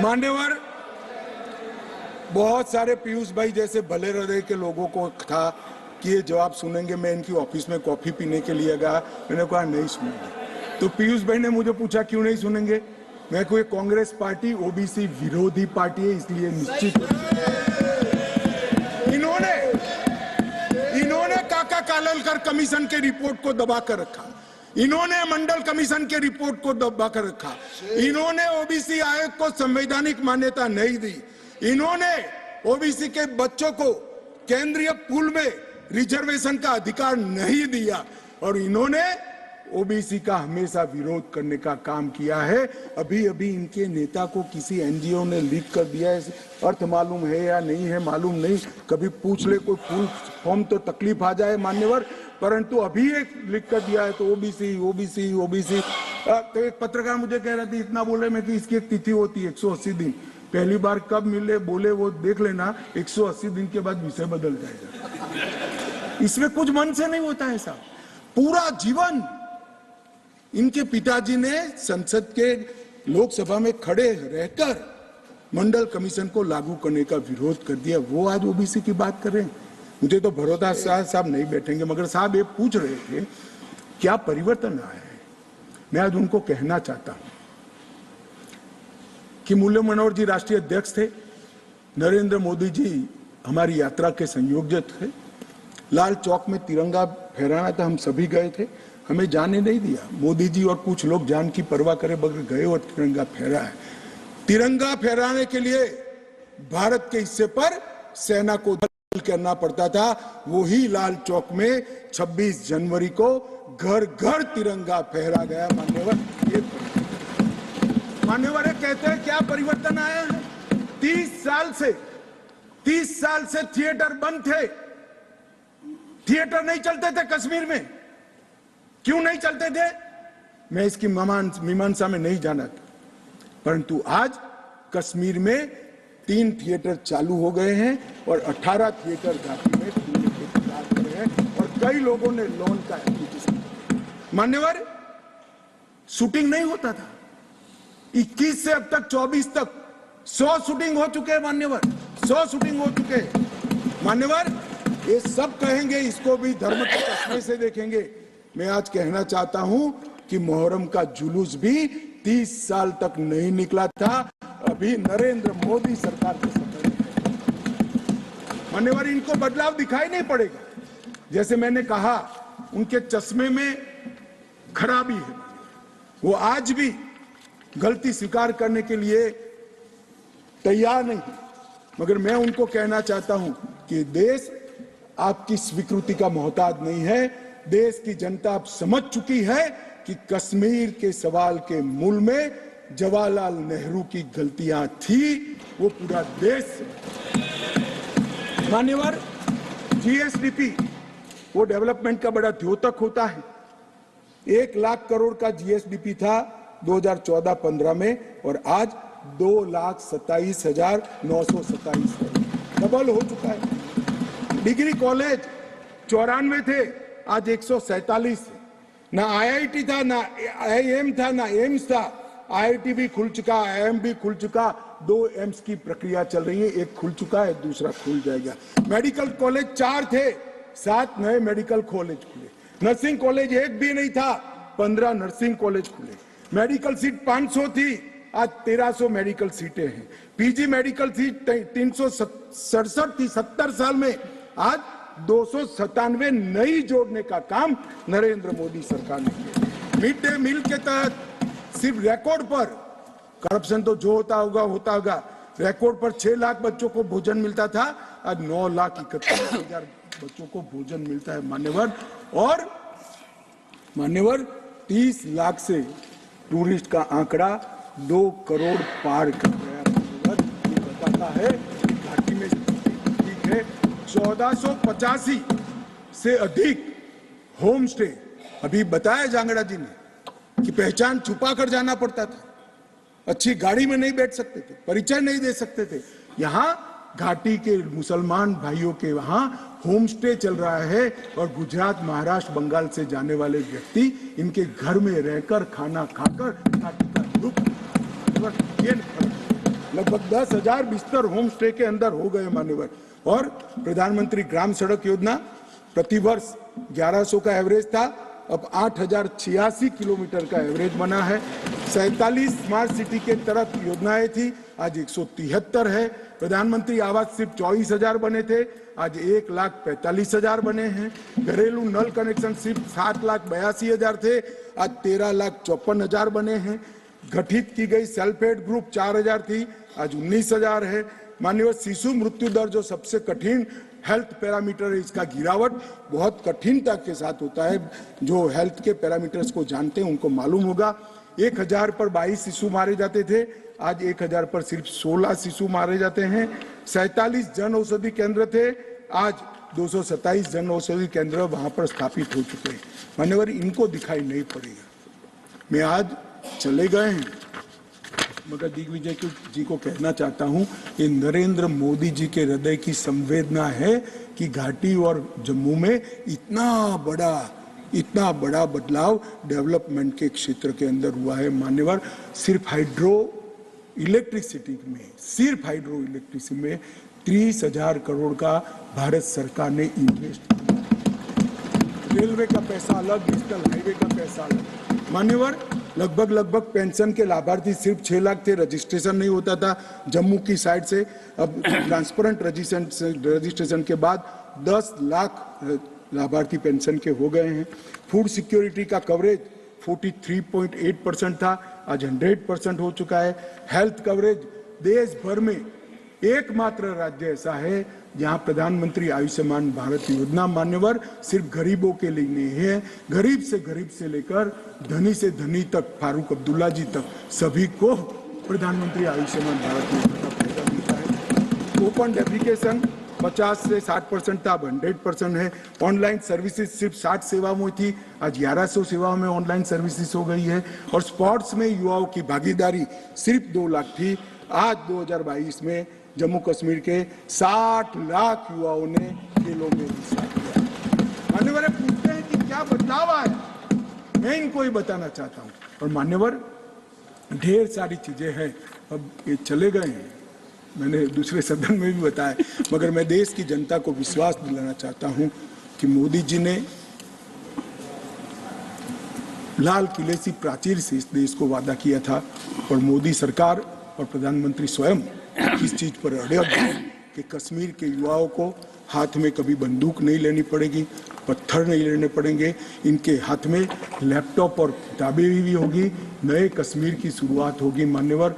मान्यवर, बहुत सारे पीयूष भाई जैसे भले हृदय के लोगों को था कि ये जवाब सुनेंगे, मैं इनकी ऑफिस में कॉफी पीने के लिए गया, मैंने कहा नहीं सुनेंगे। तो पीयूष भाई ने मुझे पूछा क्यों नहीं सुनेंगे, मैं कोई कांग्रेस पार्टी ओबीसी विरोधी पार्टी है, इसलिए निश्चित इन्होंने काका काललकर कमीशन के रिपोर्ट को दबा कर रखा, इन्होंने मंडल कमीशन के रिपोर्ट को दबा कर रखा, इन्होंने ओबीसी आयोग को संवैधानिक मान्यता नहीं दी, इन्होंने ओबीसी के बच्चों को केंद्रीय पूल में रिजर्वेशन का अधिकार नहीं दिया, और इन्होंने ओबीसी का हमेशा विरोध करने का काम किया है। अभी अभी इनके नेता को किसी एनजीओ ने लीक कर दिया है, अर्थ मालूम है या नहीं है मालूम नहीं, कभी पूछ ले कोई फुल फॉर्म तो तकलीफ आ जाए मान्यवर, परंतु अभी एक लिख कर दिया है तो ओबीसी ओबीसी ओबीसी। तो एक पत्रकार मुझे कह रहे थे इतना बोल रहे मैं कि इसकी एक तिथि होती है 180 दिन, पहली बार कब मिले बोले वो देख लेना, 180 दिन के बाद विषय बदल जाएगा। इसमें कुछ मन से नहीं होता है साहब। पूरा जीवन इनके पिताजी ने संसद के लोकसभा में खड़े रहकर मंडल कमीशन को लागू करने का विरोध कर दिया, वो आज ओबीसी की बात कर रहे हैं। मुझे तो भरोसा साहब नहीं बैठेंगे, मगर साहब ये पूछ रहे थे क्या परिवर्तन आया है। मैं आज उनको कहना चाहता हूं कि मुरली मनोहर जी राष्ट्रीय अध्यक्ष थे, नरेंद्र मोदी जी हमारी यात्रा के संयोजक थे, लाल चौक में तिरंगा फहराना था, हम सभी गए थे, हमें जाने नहीं दिया। मोदी जी और कुछ लोग जान की परवाह करे बगैर गए और तिरंगा फहरा है। तिरंगा फहराने के लिए भारत के हिस्से पर सेना को करना पड़ता था, वही लाल चौक में 26 जनवरी को घर घर तिरंगा फहरा गया। मान्यवर कहते हैं क्या परिवर्तन आया है। 30 साल से थिएटर बंद थे, थिएटर नहीं चलते थे कश्मीर में। क्यों नहीं चलते थे मैं इसकी मीमांसा में नहीं जाना था, परंतु आज कश्मीर में 3 थिएटर चालू हो गए हैं और 18 थिएटर घाटी में खुलने के तैयार हो गए हैं और कई लोगों ने लोन का एप्लीकेशन। मान्यवर, शूटिंग नहीं होता था, 21 से अब तक 24 तक 100 शूटिंग हो चुके हैं मान्यवर, 100 शूटिंग हो चुके हैं मान्यवर। ये सब कहेंगे, इसको भी धर्म के चश्मे से देखेंगे। मैं आज कहना चाहता हूं कि मुहर्रम का जुलूस भी 30 साल तक नहीं निकला था, अभी नरेंद्र मोदी सरकार के समय मान्यवर इनको बदलाव दिखाई नहीं पड़ेगा। जैसे मैंने कहा उनके चश्मे में खराबी है, वो आज भी गलती स्वीकार करने के लिए तैयार नहीं, मगर मैं उनको कहना चाहता हूं कि देश आपकी स्वीकृति का मोहताज नहीं है। देश की जनता अब समझ चुकी है कि कश्मीर के सवाल के मूल में जवाहरलाल नेहरू की गलतियां थी, वो पूरा देश। मान्यवर, जीएसडीपी वो डेवलपमेंट का बड़ा द्योतक होता है, 1 लाख करोड़ का जीएसडीपी था 2014-15 में और आज 2,27,927 डबल हो चुका है। डिग्री कॉलेज 94 थे, आज 147 है। ना आईआईटी था, ना आईएम था, ना एम्स था। आईआईटी भी खुल चुका, आईएम भी खुल चुका, 2 एम्स की प्रक्रिया चल रही है, एक खुल चुका है, दूसरा खुल जाएगा। मेडिकल कॉलेज 4 थे, 7 नए मेडिकल कॉलेज खुले। नर्सिंग कॉलेज एक भी नहीं था, 15 नर्सिंग कॉलेज खुले। मेडिकल सीट 500 थी, आज 1300 मेडिकल सीटें हैं। पीजी मेडिकल सीट 367 थी 70 साल में, आज 297 नई जोड़ने का काम नरेंद्र मोदी सरकार ने किया। मिड डे मील के तहत सिर्फ रिकॉर्ड पर, करप्शन तो जो होता होगा, रिकॉर्ड पर 6 लाख बच्चों को भोजन मिलता था, आज 9,31,000 बच्चों को भोजन मिलता है मान्यवर। और मान्यवर 30 लाख से टूरिस्ट का आंकड़ा 2 करोड़ पार कर गया मान्यवर। ये बताता है कि घाटी में ठीक है। 1485 से अधिक होम स्टे, अभी बताया जांगड़ा जी ने कि पहचान छुपा कर जाना पड़ता था, अच्छी गाड़ी में नहीं बैठ सकते थे, परिचय नहीं दे सकते थे। यहाँ घाटी के मुसलमान भाइयों के वहां होम स्टे चल रहा है और गुजरात, महाराष्ट्र, बंगाल से जाने वाले व्यक्ति इनके घर में रहकर खाना खाकर घाटी का लुत्फ लगभग 10,000 बिस्तर होम स्टे के अंदर हो गए मान्यवर। और प्रधानमंत्री ग्राम सड़क योजना प्रतिवर्ष 1100 का एवरेज था, अब 8,086 किलोमीटर का एवरेज बना है। 47 स्मार्ट सिटी के तरफ योजनाएं थी, आज 173 है। प्रधानमंत्री आवास सिर्फ 24,000 बने थे, आज 1,45,000 बने हैं। घरेलू नल कनेक्शन सिर्फ 7,82,000 थे, आज 13,54,000 बने हैं। गठित की गई सेल्फ हेल्प ग्रुप 4,000 थी, आज 19,000 है। माननीय शिशु मृत्यु दर जो सबसे कठिन हेल्थ पैरामीटर है, इसका गिरावट बहुत कठिनता के साथ होता है। जो हेल्थ के पैरामीटर्स को जानते हैं उनको मालूम होगा। 1,000 पर 22 शिशु मारे जाते थे, आज 1,000 पर सिर्फ 16 शिशु मारे जाते हैं। 47 जन औषधि केंद्र थे, आज 227 जन औषधि केंद्र वहां पर स्थापित हो चुके हैं। मान्यवर इनको दिखाई नहीं पड़ेगा। मैं आज चले गए हैं मगर दिग्विजय जी को कहना चाहता हूं कि नरेंद्र मोदी जी के हृदय की संवेदना है कि घाटी और जम्मू में इतना बड़ा बदलाव डेवलपमेंट के क्षेत्र के अंदर हुआ है। मान्यवर सिर्फ हाइड्रो इलेक्ट्रिसिटी में 30,000 करोड़ का भारत सरकार ने इन्वेस्ट किया। रेलवे का पैसा अलग, नेशनल हाईवे का पैसा अलग। मान्यवर लगभग पेंशन के लाभार्थी सिर्फ 6 लाख थे, रजिस्ट्रेशन नहीं होता था जम्मू की साइड से। अब ट्रांसपेरेंट रजिस्ट्रेशन के बाद 10 लाख लाभार्थी पेंशन के हो गए हैं। फूड सिक्योरिटी का कवरेज 43.8% था, आज 100% हो चुका है। हेल्थ कवरेज देश भर में एकमात्र राज्य ऐसा है जहां प्रधानमंत्री आयुष्मान भारत योजना मान्यवर सिर्फ गरीबों के लिए नहीं है, गरीब से लेकर धनी से धनी तक, फारूक अब्दुल्ला जी तक, सभी को प्रधानमंत्री आयुष्मान भारत योजना का फायदा मिलता है। ओपन डेफिकेशन 50 से 60% था, अब 100% है। ऑनलाइन सर्विसेज सिर्फ 60 सेवाओं में थी, आज 1100 सेवाओं में ऑनलाइन सर्विसेज हो गई है। और स्पोर्ट्स में युवाओं की भागीदारी सिर्फ 2 लाख थी, आज 2022 में जम्मू कश्मीर के 60 लाख युवाओं ने खेलों में हिस्सा लिया। मान्यवर पूछते हैं कि क्या बदलाव आया, मैं इनको ही बताना चाहता हूं। और मान्यवर ढेर सारी चीजें हैं, अब ये चले गए हैं, मैंने दूसरे सदन में भी बताया, मगर मैं देश की जनता को विश्वास दिलाना चाहता हूं कि मोदी जी ने लाल किले सी प्राचीर से इस देश को वादा किया था और मोदी सरकार और प्रधानमंत्री स्वयं इस चीज पर अड़े कि कश्मीर के युवाओं को हाथ में कभी बंदूक नहीं लेनी पड़ेगी, पत्थर नहीं लेने पड़ेंगे, इनके हाथ में लैपटॉप और किताबें भी होगी, नए कश्मीर की शुरुआत होगी। मान्यवर